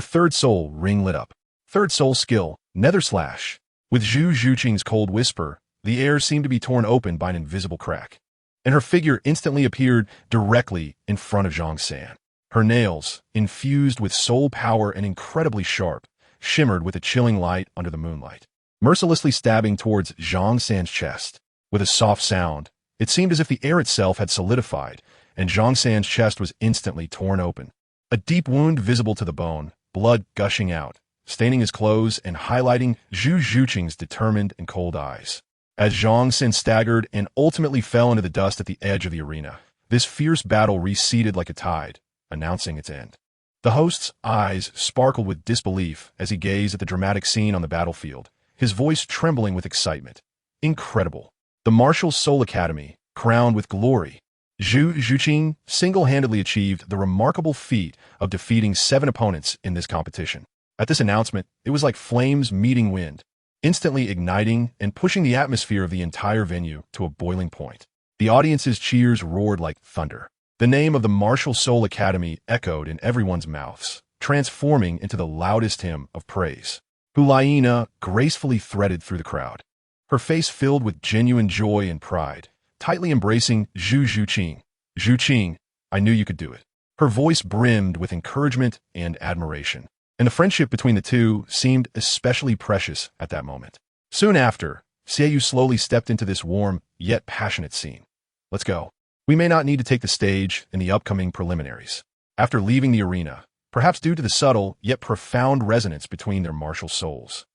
third soul ring lit up. Third soul skill, Nether Slash. With Zhu Zhuqing's cold whisper, the air seemed to be torn open by an invisible crack, and her figure instantly appeared directly in front of Zhang San. Her nails, infused with soul power and incredibly sharp, shimmered with a chilling light under the moonlight, mercilessly stabbing towards Zhang San's chest. With a soft sound, it seemed as if the air itself had solidified, and Zhang San's chest was instantly torn open. A deep wound visible to the bone, blood gushing out, staining his clothes and highlighting Zhu Zhuqing's determined and cold eyes. As Zhang San staggered and ultimately fell into the dust at the edge of the arena, this fierce battle receded like a tide, announcing its end. The host's eyes sparkled with disbelief as he gazed at the dramatic scene on the battlefield, his voice trembling with excitement. Incredible. The Martial Soul Academy, crowned with glory. Zhu Zhuqing single-handedly achieved the remarkable feat of defeating 7 opponents in this competition. At this announcement, it was like flames meeting wind, instantly igniting and pushing the atmosphere of the entire venue to a boiling point. The audience's cheers roared like thunder. The name of the Martial Soul Academy echoed in everyone's mouths, transforming into the loudest hymn of praise. Hulayina gracefully threaded through the crowd, her face filled with genuine joy and pride, tightly embracing Zhu Zhuqing. Zhuqing, I knew you could do it. Her voice brimmed with encouragement and admiration, and the friendship between the two seemed especially precious at that moment. Soon after, Xiaoyu slowly stepped into this warm yet passionate scene. Let's go. We may not need to take the stage in the upcoming preliminaries. After leaving the arena, perhaps due to the subtle yet profound resonance between their martial souls,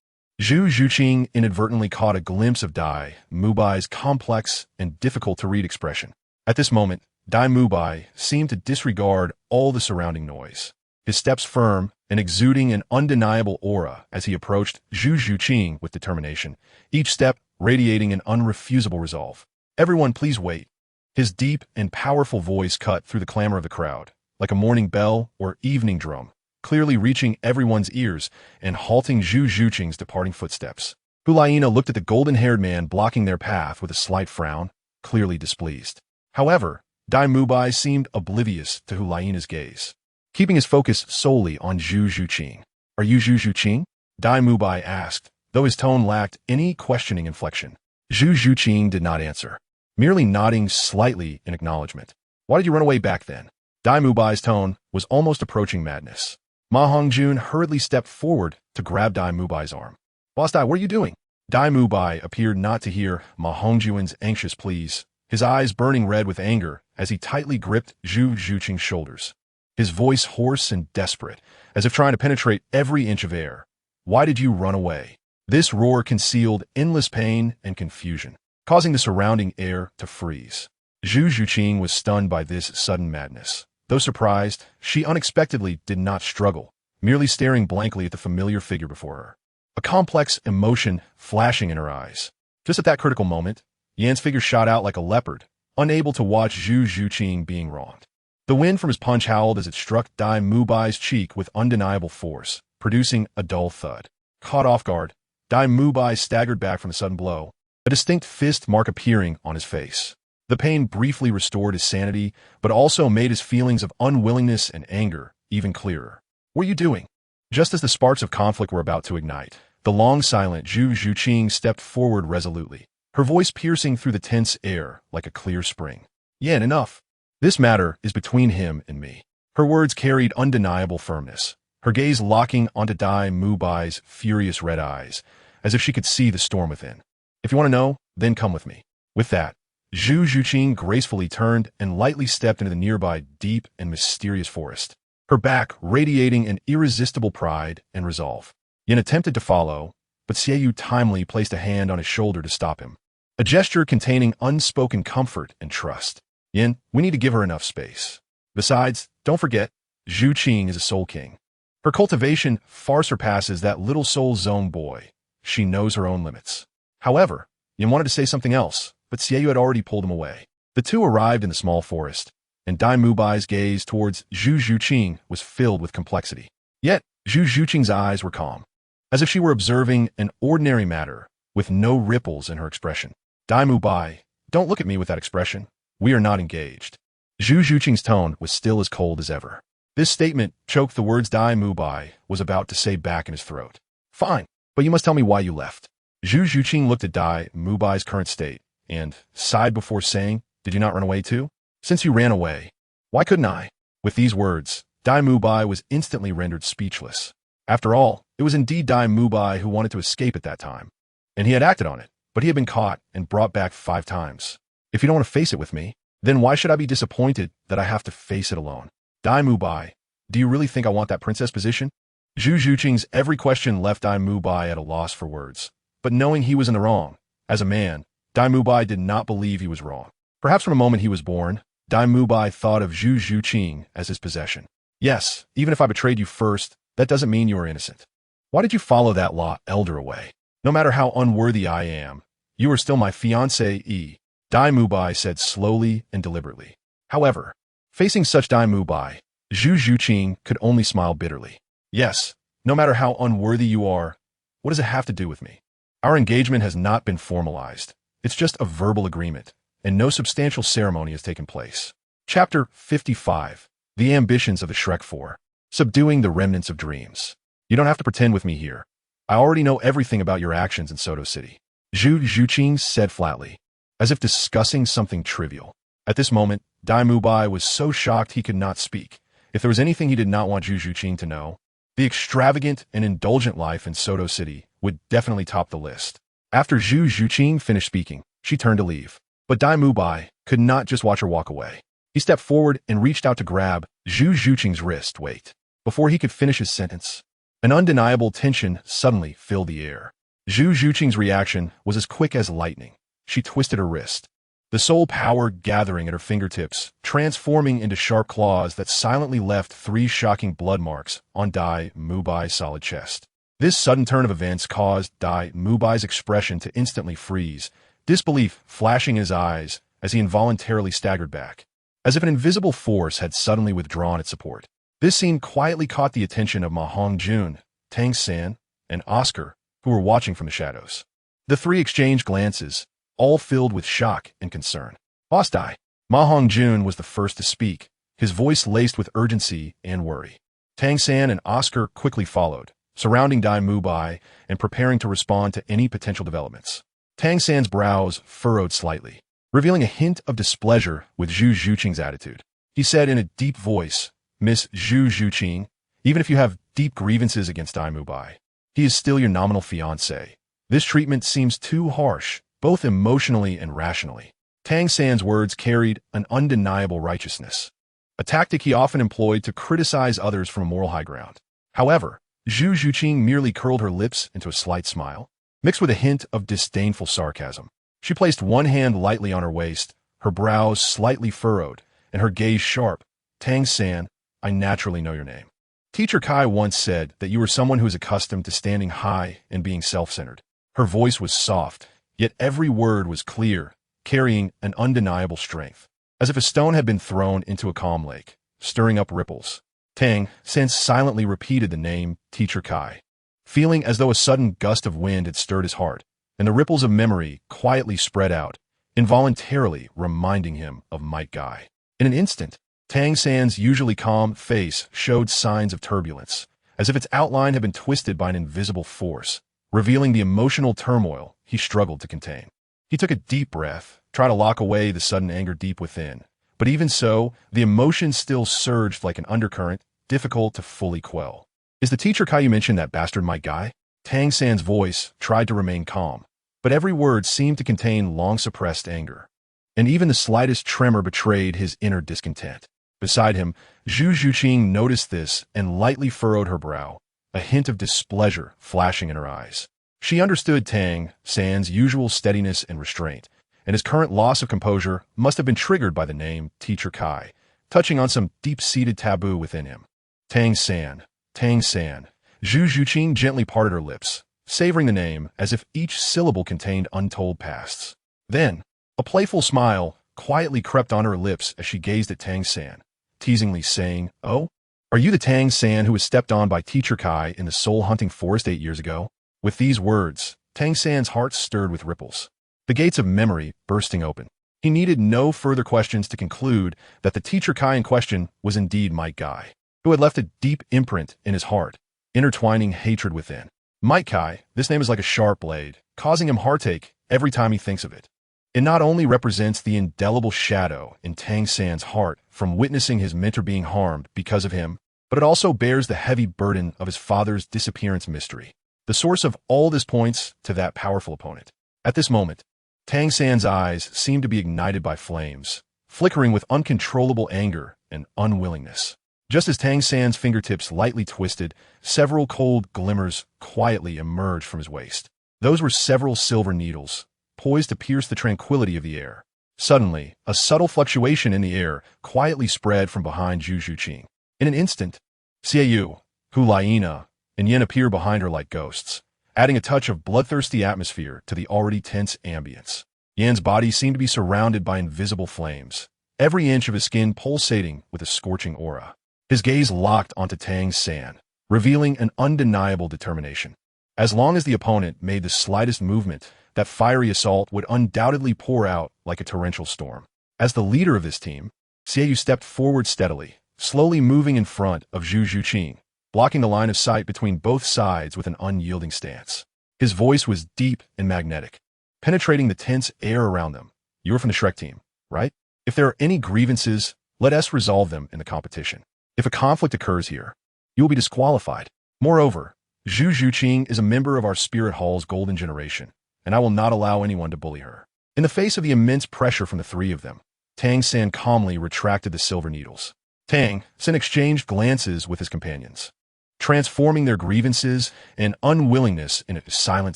Zhu Zhuqing inadvertently caught a glimpse of Dai Mubai's complex and difficult-to-read expression. At this moment, Dai Mubai seemed to disregard all the surrounding noise. His steps firm and exuding an undeniable aura as he approached Zhu Zhuqing with determination, each step radiating an unrefusable resolve. "Everyone, please wait." His deep and powerful voice cut through the clamor of the crowd, like a morning bell or evening drum, clearly reaching everyone's ears and halting Zhu Zhuqing's departing footsteps. Hulayina looked at the golden-haired man blocking their path with a slight frown, clearly displeased. However, Dai Mubai seemed oblivious to Hulayina's gaze, keeping his focus solely on Zhu Zhuqing. "Are you Zhu Zhuqing?" Dai Mubai asked, though his tone lacked any questioning inflection. Zhu Zhuqing did not answer, merely nodding slightly in acknowledgement. "Why did you run away back then?" Dai Mubai's tone was almost approaching madness. Ma Hongjun hurriedly stepped forward to grab Dai Mubai's arm. "Boss Dai, what are you doing?" Dai Mubai appeared not to hear Ma Hongjun's anxious pleas, his eyes burning red with anger as he tightly gripped Zhu Zhuqing's shoulders, his voice hoarse and desperate, as if trying to penetrate every inch of air. "Why did you run away?" This roar concealed endless pain and confusion, causing the surrounding air to freeze. Zhu Zhuqing was stunned by this sudden madness. Though surprised, she unexpectedly did not struggle, merely staring blankly at the familiar figure before her, a complex emotion flashing in her eyes. Just at that critical moment, Yan's figure shot out like a leopard, unable to watch Zhu Zhuqing being wronged. The wind from his punch howled as it struck Dai Mubai's cheek with undeniable force, producing a dull thud. Caught off guard, Dai Mubai staggered back from the sudden blow, a distinct fist mark appearing on his face. The pain briefly restored his sanity, but also made his feelings of unwillingness and anger even clearer. "What are you doing?" Just as the sparks of conflict were about to ignite, the long-silent Zhu Zhuqing stepped forward resolutely, her voice piercing through the tense air like a clear spring. "Yan, enough. This matter is between him and me." Her words carried undeniable firmness, her gaze locking onto Dai Mubai's furious red eyes, as if she could see the storm within. "If you want to know, then come with me." With that, Zhu Zhuqing gracefully turned and lightly stepped into the nearby deep and mysterious forest, her back radiating an irresistible pride and resolve. Yin attempted to follow, but Xie timely placed a hand on his shoulder to stop him, a gesture containing unspoken comfort and trust. "Yin, we need to give her enough space. Besides, don't forget, Zhu Qing is a soul king. Her cultivation far surpasses that little soul zone boy. She knows her own limits." However, Yin wanted to say something else, but Xie had already pulled him away. The two arrived in the small forest, and Dai Mubai's gaze towards Zhu Zhuqing was filled with complexity. Yet, Zhu Zhuqing's eyes were calm, as if she were observing an ordinary matter, with no ripples in her expression. "Dai Mubai, don't look at me with that expression. We are not engaged." Zhu Zhuqing's tone was still as cold as ever. This statement choked the words Dai Mubai was about to say back in his throat. "Fine, but you must tell me why you left." Zhu Zhuqing looked at Dai Mubai's current state and sighed before saying, "Did you not run away too? Since you ran away, why couldn't I?" With these words, Dai Mubai was instantly rendered speechless. After all, it was indeed Dai Mubai who wanted to escape at that time, and he had acted on it, but he had been caught and brought back 5 times. "If you don't want to face it with me, then why should I be disappointed that I have to face it alone?" "Dai Mubai, do you really think I want that princess position?" Zhu Zhuqing's every question left Dai Mubai at a loss for words, but knowing he was in the wrong, as a man, Dai Mubai did not believe he was wrong. Perhaps from the moment he was born, Dai Mubai thought of Zhu Zhuqing as his possession. "Yes, even if I betrayed you first, that doesn't mean you are innocent. Why did you follow that law elder away? No matter how unworthy I am, you are still my fiancé," Dai Mubai said slowly and deliberately. However, facing such Dai Mubai, Zhu Zhuqing could only smile bitterly. "Yes, no matter how unworthy you are, what does it have to do with me? Our engagement has not been formalized. It's just a verbal agreement, and no substantial ceremony has taken place." Chapter 55. The Ambitions of the Shrek 4. Subduing the Remnants of Dreams. "You don't have to pretend with me here. I already know everything about your actions in Soto City," Zhu Zhuqing said flatly, as if discussing something trivial. At this moment, Dai Mubai was so shocked he could not speak. If there was anything he did not want Zhu Zhuqing to know, the extravagant and indulgent life in Soto City would definitely top the list. After Zhu Zhuqing finished speaking, she turned to leave. But Dai Mubai could not just watch her walk away. He stepped forward and reached out to grab Zhu Zhuqing's wrist. Wait. Before he could finish his sentence, an undeniable tension suddenly filled the air. Zhu Zhuqing's reaction was as quick as lightning. She twisted her wrist. the soul power gathering at her fingertips, transforming into sharp claws that silently left 3 shocking blood marks on Dai Mubai's solid chest. This sudden turn of events caused Dai Mubai's expression to instantly freeze, disbelief flashing in his eyes as he involuntarily staggered back, as if an invisible force had suddenly withdrawn its support. This scene quietly caught the attention of Ma Hongjun, Tang San, and Oscar, who were watching from the shadows. The 3 exchanged glances, all filled with shock and concern. Boss Dai. Ma Hongjun was the first to speak, his voice laced with urgency and worry. Tang San and Oscar quickly followed, surrounding Dai Mubai and preparing to respond to any potential developments. Tang San's brows furrowed slightly, revealing a hint of displeasure with Zhu Zhuqing's attitude. He said in a deep voice, "Miss Zhu Zhuqing, even if you have deep grievances against Dai Mubai, he is still your nominal fiancé. This treatment seems too harsh, both emotionally and rationally." Tang San's words carried an undeniable righteousness, a tactic he often employed to criticize others from a moral high ground. However, Zhu Zhuqing merely curled her lips into a slight smile, mixed with a hint of disdainful sarcasm. She placed one hand lightly on her waist, her brows slightly furrowed, and her gaze sharp. "Tang San, I naturally know your name. Teacher Kai once said that you were someone who is accustomed to standing high and being self-centered." Her voice was soft, yet every word was clear, carrying an undeniable strength, as if a stone had been thrown into a calm lake, stirring up ripples. Tang San silently repeated the name Teacher Kai, feeling as though a sudden gust of wind had stirred his heart, and the ripples of memory quietly spread out, involuntarily reminding him of Might Guy. In an instant, Tang San's usually calm face showed signs of turbulence, as if its outline had been twisted by an invisible force, revealing the emotional turmoil he struggled to contain. He took a deep breath, tried to lock away the sudden anger deep within, but even so, the emotion still surged like an undercurrent, difficult to fully quell. "Is the Teacher Kai you mentioned that bastard Might Guy?" Tang San's voice tried to remain calm, but every word seemed to contain long-suppressed anger, and even the slightest tremor betrayed his inner discontent. Beside him, Zhu Zhuqing noticed this and lightly furrowed her brow, a hint of displeasure flashing in her eyes. She understood Tang San's usual steadiness and restraint, and his current loss of composure must have been triggered by the name Teacher Kai, touching on some deep-seated taboo within him. Tang San, Tang San. Zhu Zhuqing gently parted her lips, savoring the name as if each syllable contained untold pasts. Then, a playful smile quietly crept on her lips as she gazed at Tang San, teasingly saying, "Oh, are you the Tang San who was stepped on by Teacher Kai in the soul-hunting forest 8 years ago?" With these words, Tang San's heart stirred with ripples, the gates of memory bursting open. He needed no further questions to conclude that the Teacher Kai in question was indeed Might Guy, who had left a deep imprint in his heart, intertwining hatred within. Might Guy, this name is like a sharp blade, causing him heartache every time he thinks of it. It not only represents the indelible shadow in Tang San's heart from witnessing his mentor being harmed because of him, but it also bears the heavy burden of his father's disappearance mystery. The source of all this points to that powerful opponent. At this moment, Tang San's eyes seemed to be ignited by flames, flickering with uncontrollable anger and unwillingness. Just as Tang San's fingertips lightly twisted, several cold glimmers quietly emerged from his waist. Those were several silver needles, poised to pierce the tranquility of the air. Suddenly, a subtle fluctuation in the air quietly spread from behind Zhu Zhuqing. In an instant, Xiaoyu, Hulaina, and Yen appear behind her like ghosts, adding a touch of bloodthirsty atmosphere to the already tense ambience. Yan's body seemed to be surrounded by invisible flames, every inch of his skin pulsating with a scorching aura. His gaze locked onto Tang San, revealing an undeniable determination. As long as the opponent made the slightest movement, that fiery assault would undoubtedly pour out like a torrential storm. As the leader of this team, Xiaoyu stepped forward steadily, slowly moving in front of Zhu Zhuqing, blocking the line of sight between both sides with an unyielding stance. His voice was deep and magnetic, penetrating the tense air around them. "You're from the Shrek team, right? If there are any grievances, let us resolve them in the competition. If a conflict occurs here, you will be disqualified. Moreover, Zhu Zhuqing is a member of our Spirit Hall's Golden Generation, and I will not allow anyone to bully her." In the face of the immense pressure from the 3 of them, Tang San calmly retracted the silver needles. Tang San exchanged glances with his companions, transforming their grievances and unwillingness into silent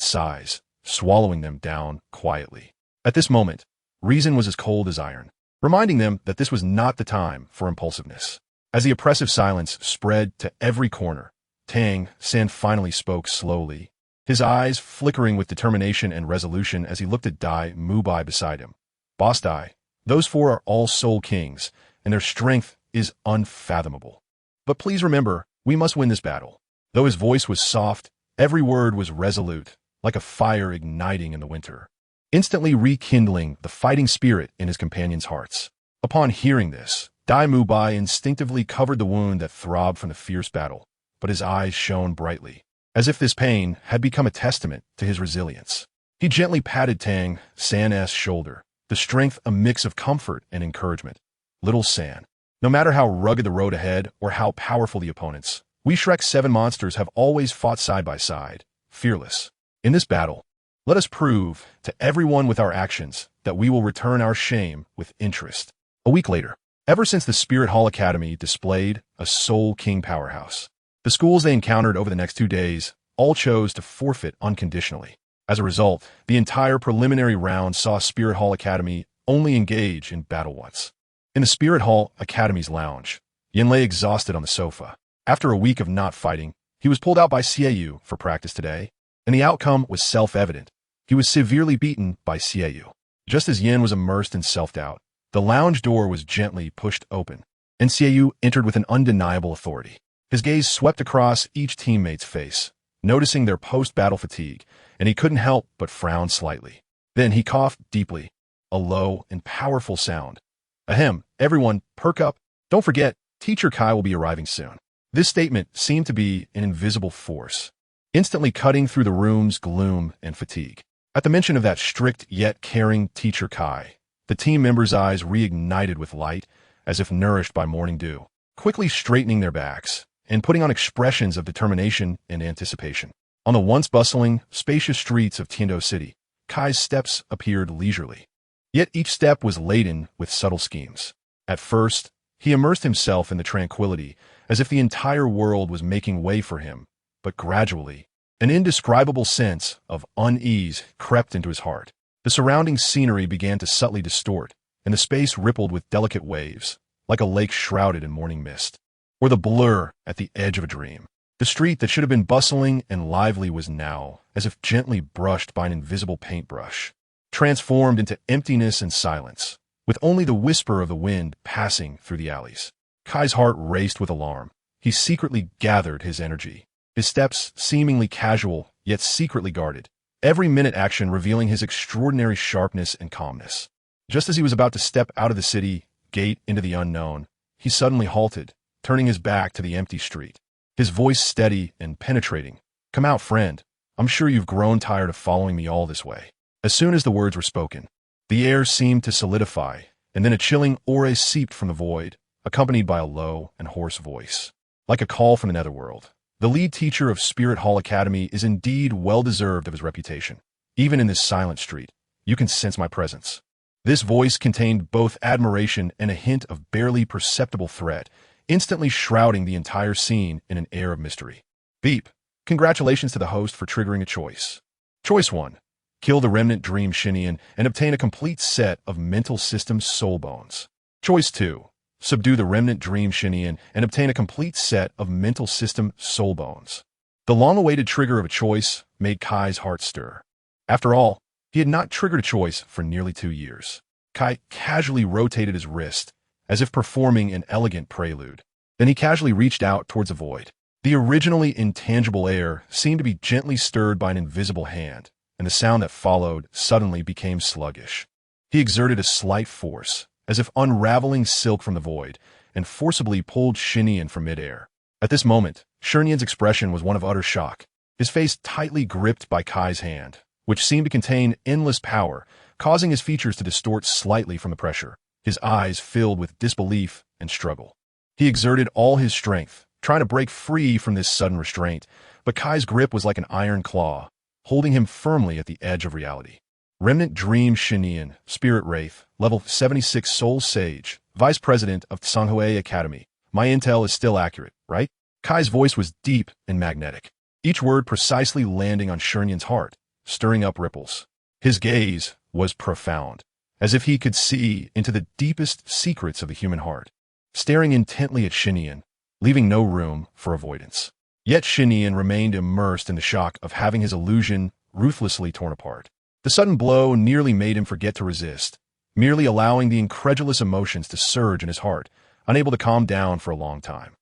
sighs, swallowing them down quietly. At this moment, reason was as cold as iron, reminding them that this was not the time for impulsiveness. As the oppressive silence spread to every corner, Tang San finally spoke slowly, his eyes flickering with determination and resolution as he looked at Dai Mubai beside him. Boss Dai, those four are all soul kings, and their strength is unfathomable. But please remember, we must win this battle. Though his voice was soft, every word was resolute, like a fire igniting in the winter, instantly rekindling the fighting spirit in his companions' hearts. Upon hearing this, Dai Mubai instinctively covered the wound that throbbed from the fierce battle, but his eyes shone brightly, as if this pain had become a testament to his resilience. He gently patted Tang San's shoulder, the strength a mix of comfort and encouragement. Little San, no matter how rugged the road ahead or how powerful the opponents, we Shrek 7 monsters have always fought side by side, fearless. In this battle, let us prove to everyone with our actions that we will return our shame with interest. A week later, ever since the Spirit Hall Academy displayed a Soul King powerhouse, the schools they encountered over the next 2 days all chose to forfeit unconditionally. As a result, the entire preliminary round saw Spirit Hall Academy only engage in battle once. In the Spirit Hall Academy's lounge, Yin lay exhausted on the sofa. After a week of not fighting, he was pulled out by Xiaoyu for practice today, and the outcome was self-evident. He was severely beaten by Xiaoyu. Just as Yin was immersed in self-doubt, the lounge door was gently pushed open, and Xiaoyu entered with an undeniable authority. His gaze swept across each teammate's face, noticing their post-battle fatigue, and he couldn't help but frown slightly. Then he coughed deeply, a low and powerful sound. Ahem, everyone, perk up. Don't forget, Teacher Kai will be arriving soon. This statement seemed to be an invisible force, instantly cutting through the room's gloom and fatigue. At the mention of that strict yet caring Teacher Kai, the team members' eyes reignited with light, as if nourished by morning dew, quickly straightening their backs and putting on expressions of determination and anticipation. On the once bustling, spacious streets of Tiando City, Kai's steps appeared leisurely. Yet each step was laden with subtle schemes. At first, he immersed himself in the tranquility, as if the entire world was making way for him, but gradually, an indescribable sense of unease crept into his heart. The surrounding scenery began to subtly distort, and the space rippled with delicate waves, like a lake shrouded in morning mist, or the blur at the edge of a dream. The street that should have been bustling and lively was now, as if gently brushed by an invisible paintbrush, transformed into emptiness and silence, with only the whisper of the wind passing through the alleys. Kai's heart raced with alarm. He secretly gathered his energy, his steps seemingly casual, yet secretly guarded, every minute action revealing his extraordinary sharpness and calmness. Just as he was about to step out of the city gate into the unknown, he suddenly halted, turning his back to the empty street, his voice steady and penetrating. "Come out, friend. I'm sure you've grown tired of following me all this way." As soon as the words were spoken, the air seemed to solidify, and then a chilling aura seeped from the void, accompanied by a low and hoarse voice, like a call from the netherworld. The lead teacher of Spirit Hall Academy is indeed well-deserved of his reputation. Even in this silent street, you can sense my presence. This voice contained both admiration and a hint of barely perceptible threat, instantly shrouding the entire scene in an air of mystery. Beep. Congratulations to the host for triggering a choice. Choice 1. Kill the Remnant Dream Shinian and obtain a complete set of Mental System Soul Bones. Choice 2. Subdue the Remnant Dream Shinian and obtain a complete set of Mental System Soul Bones. The long-awaited trigger of a choice made Kai's heart stir. After all, he had not triggered a choice for nearly 2 years. Kai casually rotated his wrist, as if performing an elegant prelude. Then he casually reached out towards the void. The originally intangible air seemed to be gently stirred by an invisible hand, and the sound that followed suddenly became sluggish. He exerted a slight force, as if unraveling silk from the void, and forcibly pulled Shinian from midair. At this moment, Shinian's expression was one of utter shock, his face tightly gripped by Kai's hand, which seemed to contain endless power, causing his features to distort slightly from the pressure. His eyes filled with disbelief and struggle. He exerted all his strength, trying to break free from this sudden restraint, but Kai's grip was like an iron claw, holding him firmly at the edge of reality. Remnant Dream Shinian, Spirit Wraith, Level 76 Soul Sage, Vice President of Tsanghue Academy. My intel is still accurate, right? Kai's voice was deep and magnetic, each word precisely landing on Shinian's heart, stirring up ripples. His gaze was profound, as if he could see into the deepest secrets of the human heart, staring intently at Xinian, leaving no room for avoidance. Yet Xinian remained immersed in the shock of having his illusion ruthlessly torn apart. The sudden blow nearly made him forget to resist, merely allowing the incredulous emotions to surge in his heart, unable to calm down for a long time.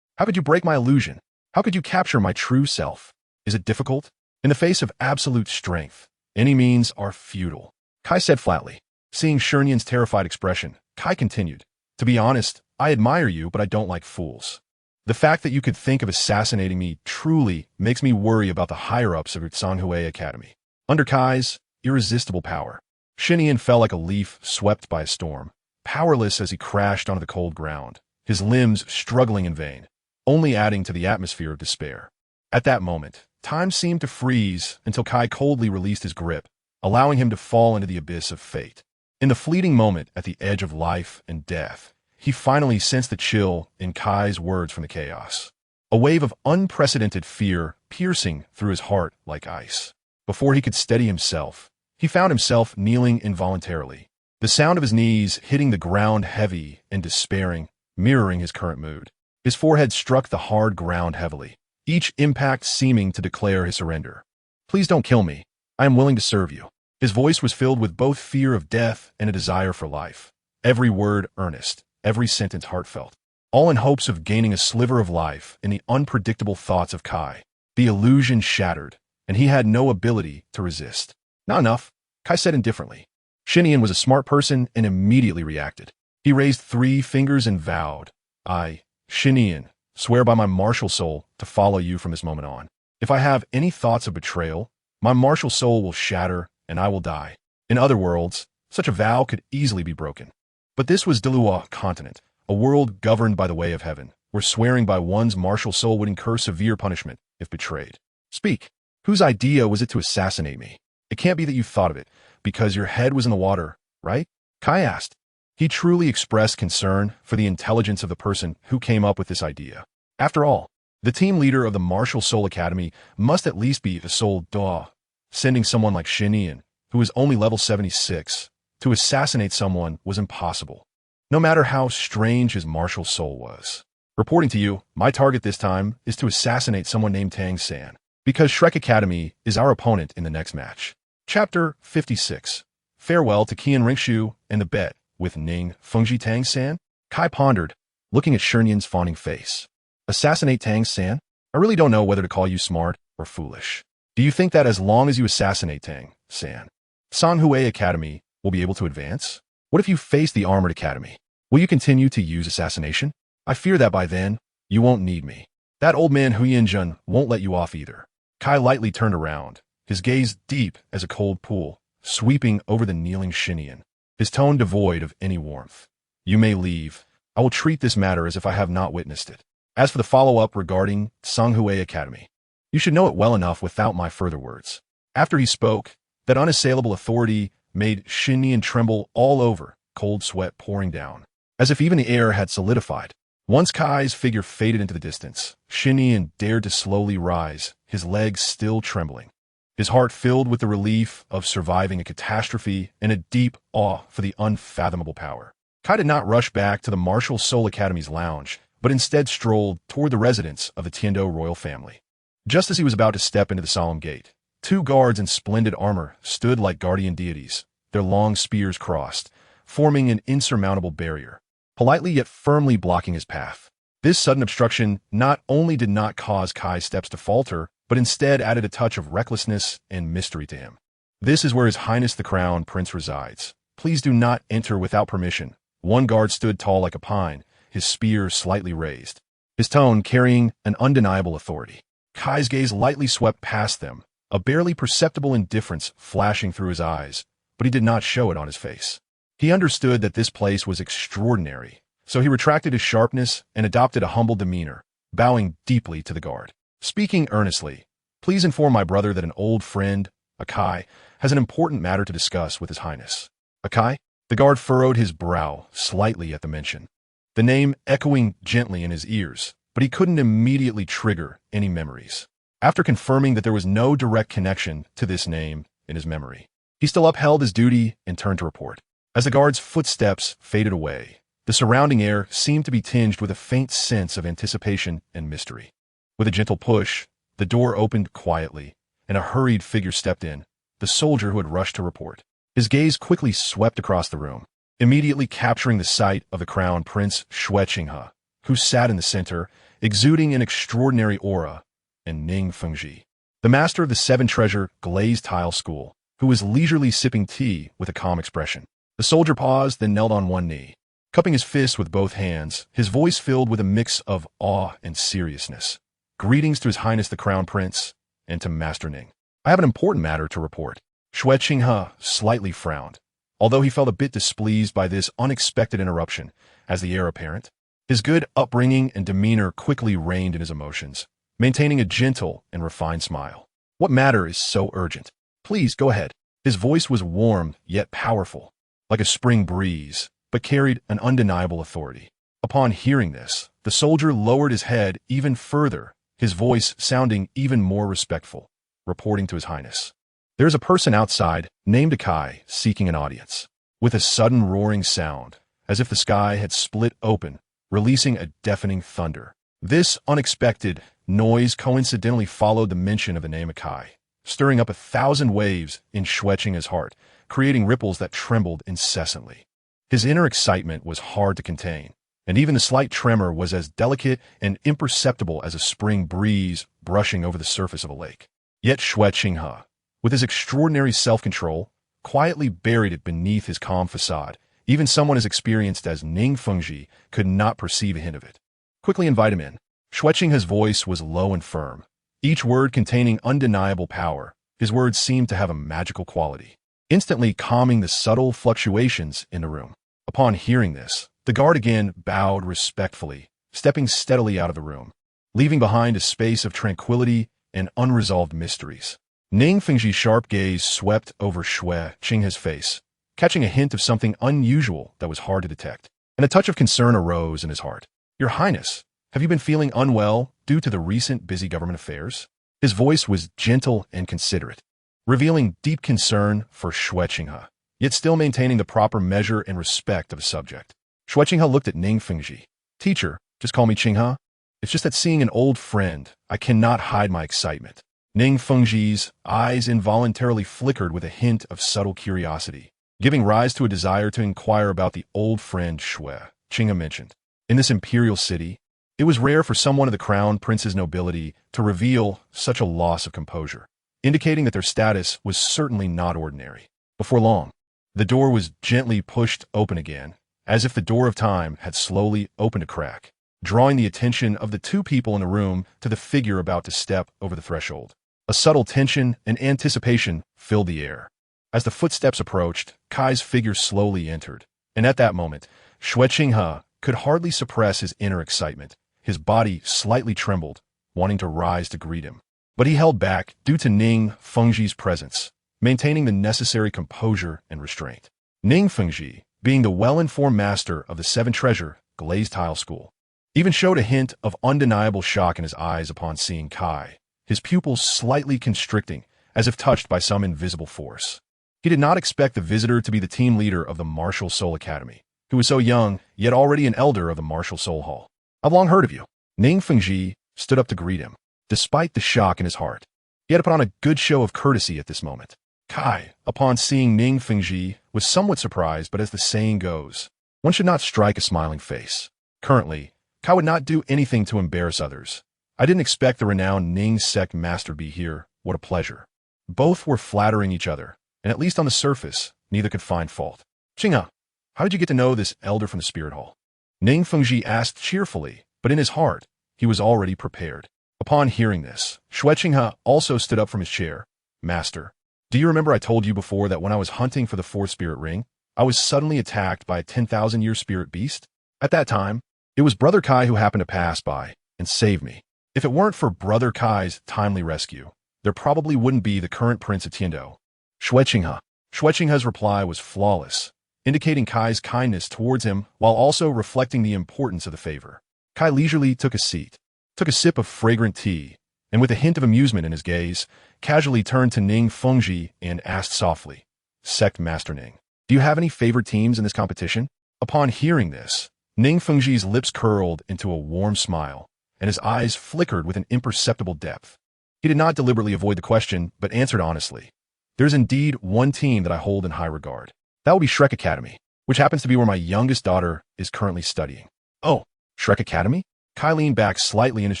How could you break my illusion? How could you capture my true self? Is it difficult? In the face of absolute strength, any means are futile, Kai said flatly. Seeing Xinian's terrified expression, Kai continued, "To be honest, I admire you, but I don't like fools. The fact that you could think of assassinating me truly makes me worry about the higher-ups of your Sanhui Academy." Under Kai's irresistible power, Xinian fell like a leaf swept by a storm, powerless as he crashed onto the cold ground, his limbs struggling in vain, only adding to the atmosphere of despair. At that moment, time seemed to freeze until Kai coldly released his grip, allowing him to fall into the abyss of fate. In the fleeting moment at the edge of life and death, he finally sensed the chill in Kai's words from the chaos, a wave of unprecedented fear piercing through his heart like ice. Before he could steady himself, he found himself kneeling involuntarily, the sound of his knees hitting the ground heavy and despairing, mirroring his current mood. His forehead struck the hard ground heavily, each impact seeming to declare his surrender. "Please don't kill me. I am willing to serve you." His voice was filled with both fear of death and a desire for life, every word earnest, every sentence heartfelt, all in hopes of gaining a sliver of life in the unpredictable thoughts of Kai. The illusion shattered, and he had no ability to resist. "Not enough," Kai said indifferently. Xinian was a smart person and immediately reacted. He raised 3 fingers and vowed, "I, Xinian, swear by my martial soul to follow you from this moment on. If I have any thoughts of betrayal, my martial soul will shatter and I will die." In other worlds, such a vow could easily be broken. But this was Douluo Continent, a world governed by the way of heaven, where swearing by one's martial soul would incur severe punishment if betrayed. "Speak. Whose idea was it to assassinate me? It can't be that you thought of it, because your head was in the water, right?" Kai asked. He truly expressed concern for the intelligence of the person who came up with this idea. After all, the team leader of the Martial Soul Academy must at least be the Soul Daw. Sending someone like Xinian, who was only level 76, to assassinate someone was impossible, no matter how strange his martial soul was. "Reporting to you, my target this time is to assassinate someone named Tang San, because Shrek Academy is our opponent in the next match." Chapter 56. Farewell to Qian Renxue and the bet with Ning Fengji Tang San? Kai pondered, looking at Xinian's fawning face. "Assassinate Tang San? I really don't know whether to call you smart or foolish. Do you think that as long as you assassinate Tang San, Sanhui Academy will be able to advance? What if you face the Armored Academy? Will you continue to use assassination? I fear that by then, you won't need me. That old man Huyenjun won't let you off either." Kai lightly turned around, his gaze deep as a cold pool, sweeping over the kneeling Xinian, his tone devoid of any warmth. "You may leave. I will treat this matter as if I have not witnessed it. As for the follow-up regarding Sanhui Academy, you should know it well enough without my further words." After he spoke, that unassailable authority made Xinian tremble all over, cold sweat pouring down, as if even the air had solidified. Once Kai's figure faded into the distance, Xinian dared to slowly rise, his legs still trembling, his heart filled with the relief of surviving a catastrophe and a deep awe for the unfathomable power. Kai did not rush back to the Martial Soul Academy's lounge, but instead strolled toward the residence of the Tiando royal family. Just as he was about to step into the solemn gate, 2 guards in splendid armor stood like guardian deities, their long spears crossed, forming an insurmountable barrier, politely yet firmly blocking his path. This sudden obstruction not only did not cause Kai's steps to falter, but instead added a touch of recklessness and mystery to him. "This is where His Highness the Crown Prince resides. Please do not enter without permission." One guard stood tall like a pine, his spear slightly raised, his tone carrying an undeniable authority. Kai's gaze lightly swept past them, a barely perceptible indifference flashing through his eyes, but he did not show it on his face. He understood that this place was extraordinary, so he retracted his sharpness and adopted a humble demeanor, bowing deeply to the guard. Speaking earnestly, "Please inform my brother that an old friend, Akai, has an important matter to discuss with His Highness." "Akai?" The guard furrowed his brow slightly at the mention, the name echoing gently in his ears, but he couldn't immediately trigger any memories. After confirming that there was no direct connection to this name in his memory, he still upheld his duty and turned to report. As the guard's footsteps faded away, the surrounding air seemed to be tinged with a faint sense of anticipation and mystery. With a gentle push, the door opened quietly, and a hurried figure stepped in, the soldier who had rushed to report. His gaze quickly swept across the room, immediately capturing the sight of the crown prince Shueqinghe, who sat in the center, exuding an extraordinary aura, and Ning Fengji, the master of the Seven Treasure Glazed Tile School, who was leisurely sipping tea with a calm expression. The soldier paused, then knelt on one knee. Cupping his fist with both hands, his voice filled with a mix of awe and seriousness. Greetings to His Highness the Crown Prince, and to Master Ning. I have an important matter to report. Shueqinghe slightly frowned, although he felt a bit displeased by this unexpected interruption, as the heir apparent. His good upbringing and demeanor quickly reigned in his emotions, maintaining a gentle and refined smile. What matter is so urgent? Please, go ahead. His voice was warm, yet powerful, like a spring breeze, but carried an undeniable authority. Upon hearing this, the soldier lowered his head even further, his voice sounding even more respectful, reporting to His Highness. There is a person outside, named Kai, seeking an audience. With a sudden roaring sound, as if the sky had split open, releasing a deafening thunder. This unexpected noise coincidentally followed the mention of the name of Kai, stirring up 1,000 waves in Shueqinghe's heart, creating ripples that trembled incessantly. His inner excitement was hard to contain, and even the slight tremor was as delicate and imperceptible as a spring breeze brushing over the surface of a lake. Yet Shueqinghe, with his extraordinary self-control, quietly buried it beneath his calm facade. Even someone as experienced as Ning Fengji could not perceive a hint of it. Quickly invite him in. Shueqinghe's voice was low and firm, each word containing undeniable power. His words seemed to have a magical quality, instantly calming the subtle fluctuations in the room. Upon hearing this, the guard again bowed respectfully, stepping steadily out of the room, leaving behind a space of tranquility and unresolved mysteries. Ning Fengji's sharp gaze swept over Shueqinghe's face, catching a hint of something unusual that was hard to detect, and a touch of concern arose in his heart. Your Highness, have you been feeling unwell due to the recent busy government affairs? His voice was gentle and considerate, revealing deep concern for Shueqinghe, yet still maintaining the proper measure and respect of the subject. Shueqinghe looked at Ning Fengji. Teacher, just call me Qinghe. It's just that seeing an old friend, I cannot hide my excitement. Ning Fengji's eyes involuntarily flickered with a hint of subtle curiosity, giving rise to a desire to inquire about the old friend Shueqinghe mentioned. In this imperial city, it was rare for someone of the crown prince's nobility to reveal such a loss of composure, indicating that their status was certainly not ordinary. Before long, the door was gently pushed open again, as if the door of time had slowly opened a crack, drawing the attention of the two people in the room to the figure about to step over the threshold. A subtle tension and anticipation filled the air. As the footsteps approached, Kai's figure slowly entered, and at that moment, Shueqinghe could hardly suppress his inner excitement. His body slightly trembled, wanting to rise to greet him. But he held back due to Ning Fengji's presence, maintaining the necessary composure and restraint. Ning Fengji, being the well-informed master of the Seven Treasure Glazed Tile School, even showed a hint of undeniable shock in his eyes upon seeing Kai, his pupils slightly constricting, as if touched by some invisible force. He did not expect the visitor to be the team leader of the Martial Soul Academy, who was so young, yet already an elder of the Martial Soul Hall. I've long heard of you. Ning Fengji stood up to greet him, despite the shock in his heart. He had to put on a good show of courtesy at this moment. Kai, upon seeing Ning Fengji, was somewhat surprised, but as the saying goes, one should not strike a smiling face. Currently, Kai would not do anything to embarrass others. I didn't expect the renowned Ning sect master to be here. What a pleasure. Both were flattering each other, and at least on the surface, neither could find fault. Qinghe, how did you get to know this elder from the Spirit Hall? Ning Fengji asked cheerfully, but in his heart, he was already prepared. Upon hearing this, Shueqinghe also stood up from his chair. Master, do you remember I told you before that when I was hunting for the fourth spirit ring, I was suddenly attacked by a 10,000-year spirit beast? At that time, it was Brother Kai who happened to pass by and saved me. If it weren't for Brother Kai's timely rescue, there probably wouldn't be the current Prince of Tiando. Shueqinghe's reply was flawless, indicating Kai's kindness towards him while also reflecting the importance of the favor. Kai leisurely took a seat, took a sip of fragrant tea, and with a hint of amusement in his gaze, casually turned to Ning Fengji and asked softly, Sect Master Ning, Do you have any favorite teams in this competition? Upon hearing this, Ning Fengji's lips curled into a warm smile, and his eyes flickered with an imperceptible depth. He did not deliberately avoid the question, but answered honestly. There's indeed one team that I hold in high regard. That will be Shrek Academy, which happens to be where my youngest daughter is currently studying. Oh, Shrek Academy? Kai leaned back slightly in his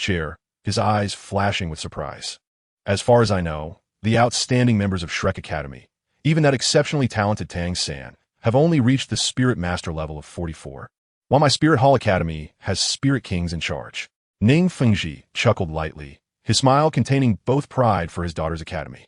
chair, his eyes flashing with surprise. As far as I know, the outstanding members of Shrek Academy, even that exceptionally talented Tang San, have only reached the Spirit Master level of 44, while my Spirit Hall Academy has Spirit Kings in charge. Ning Fengji chuckled lightly, his smile containing both pride for his daughter's academy.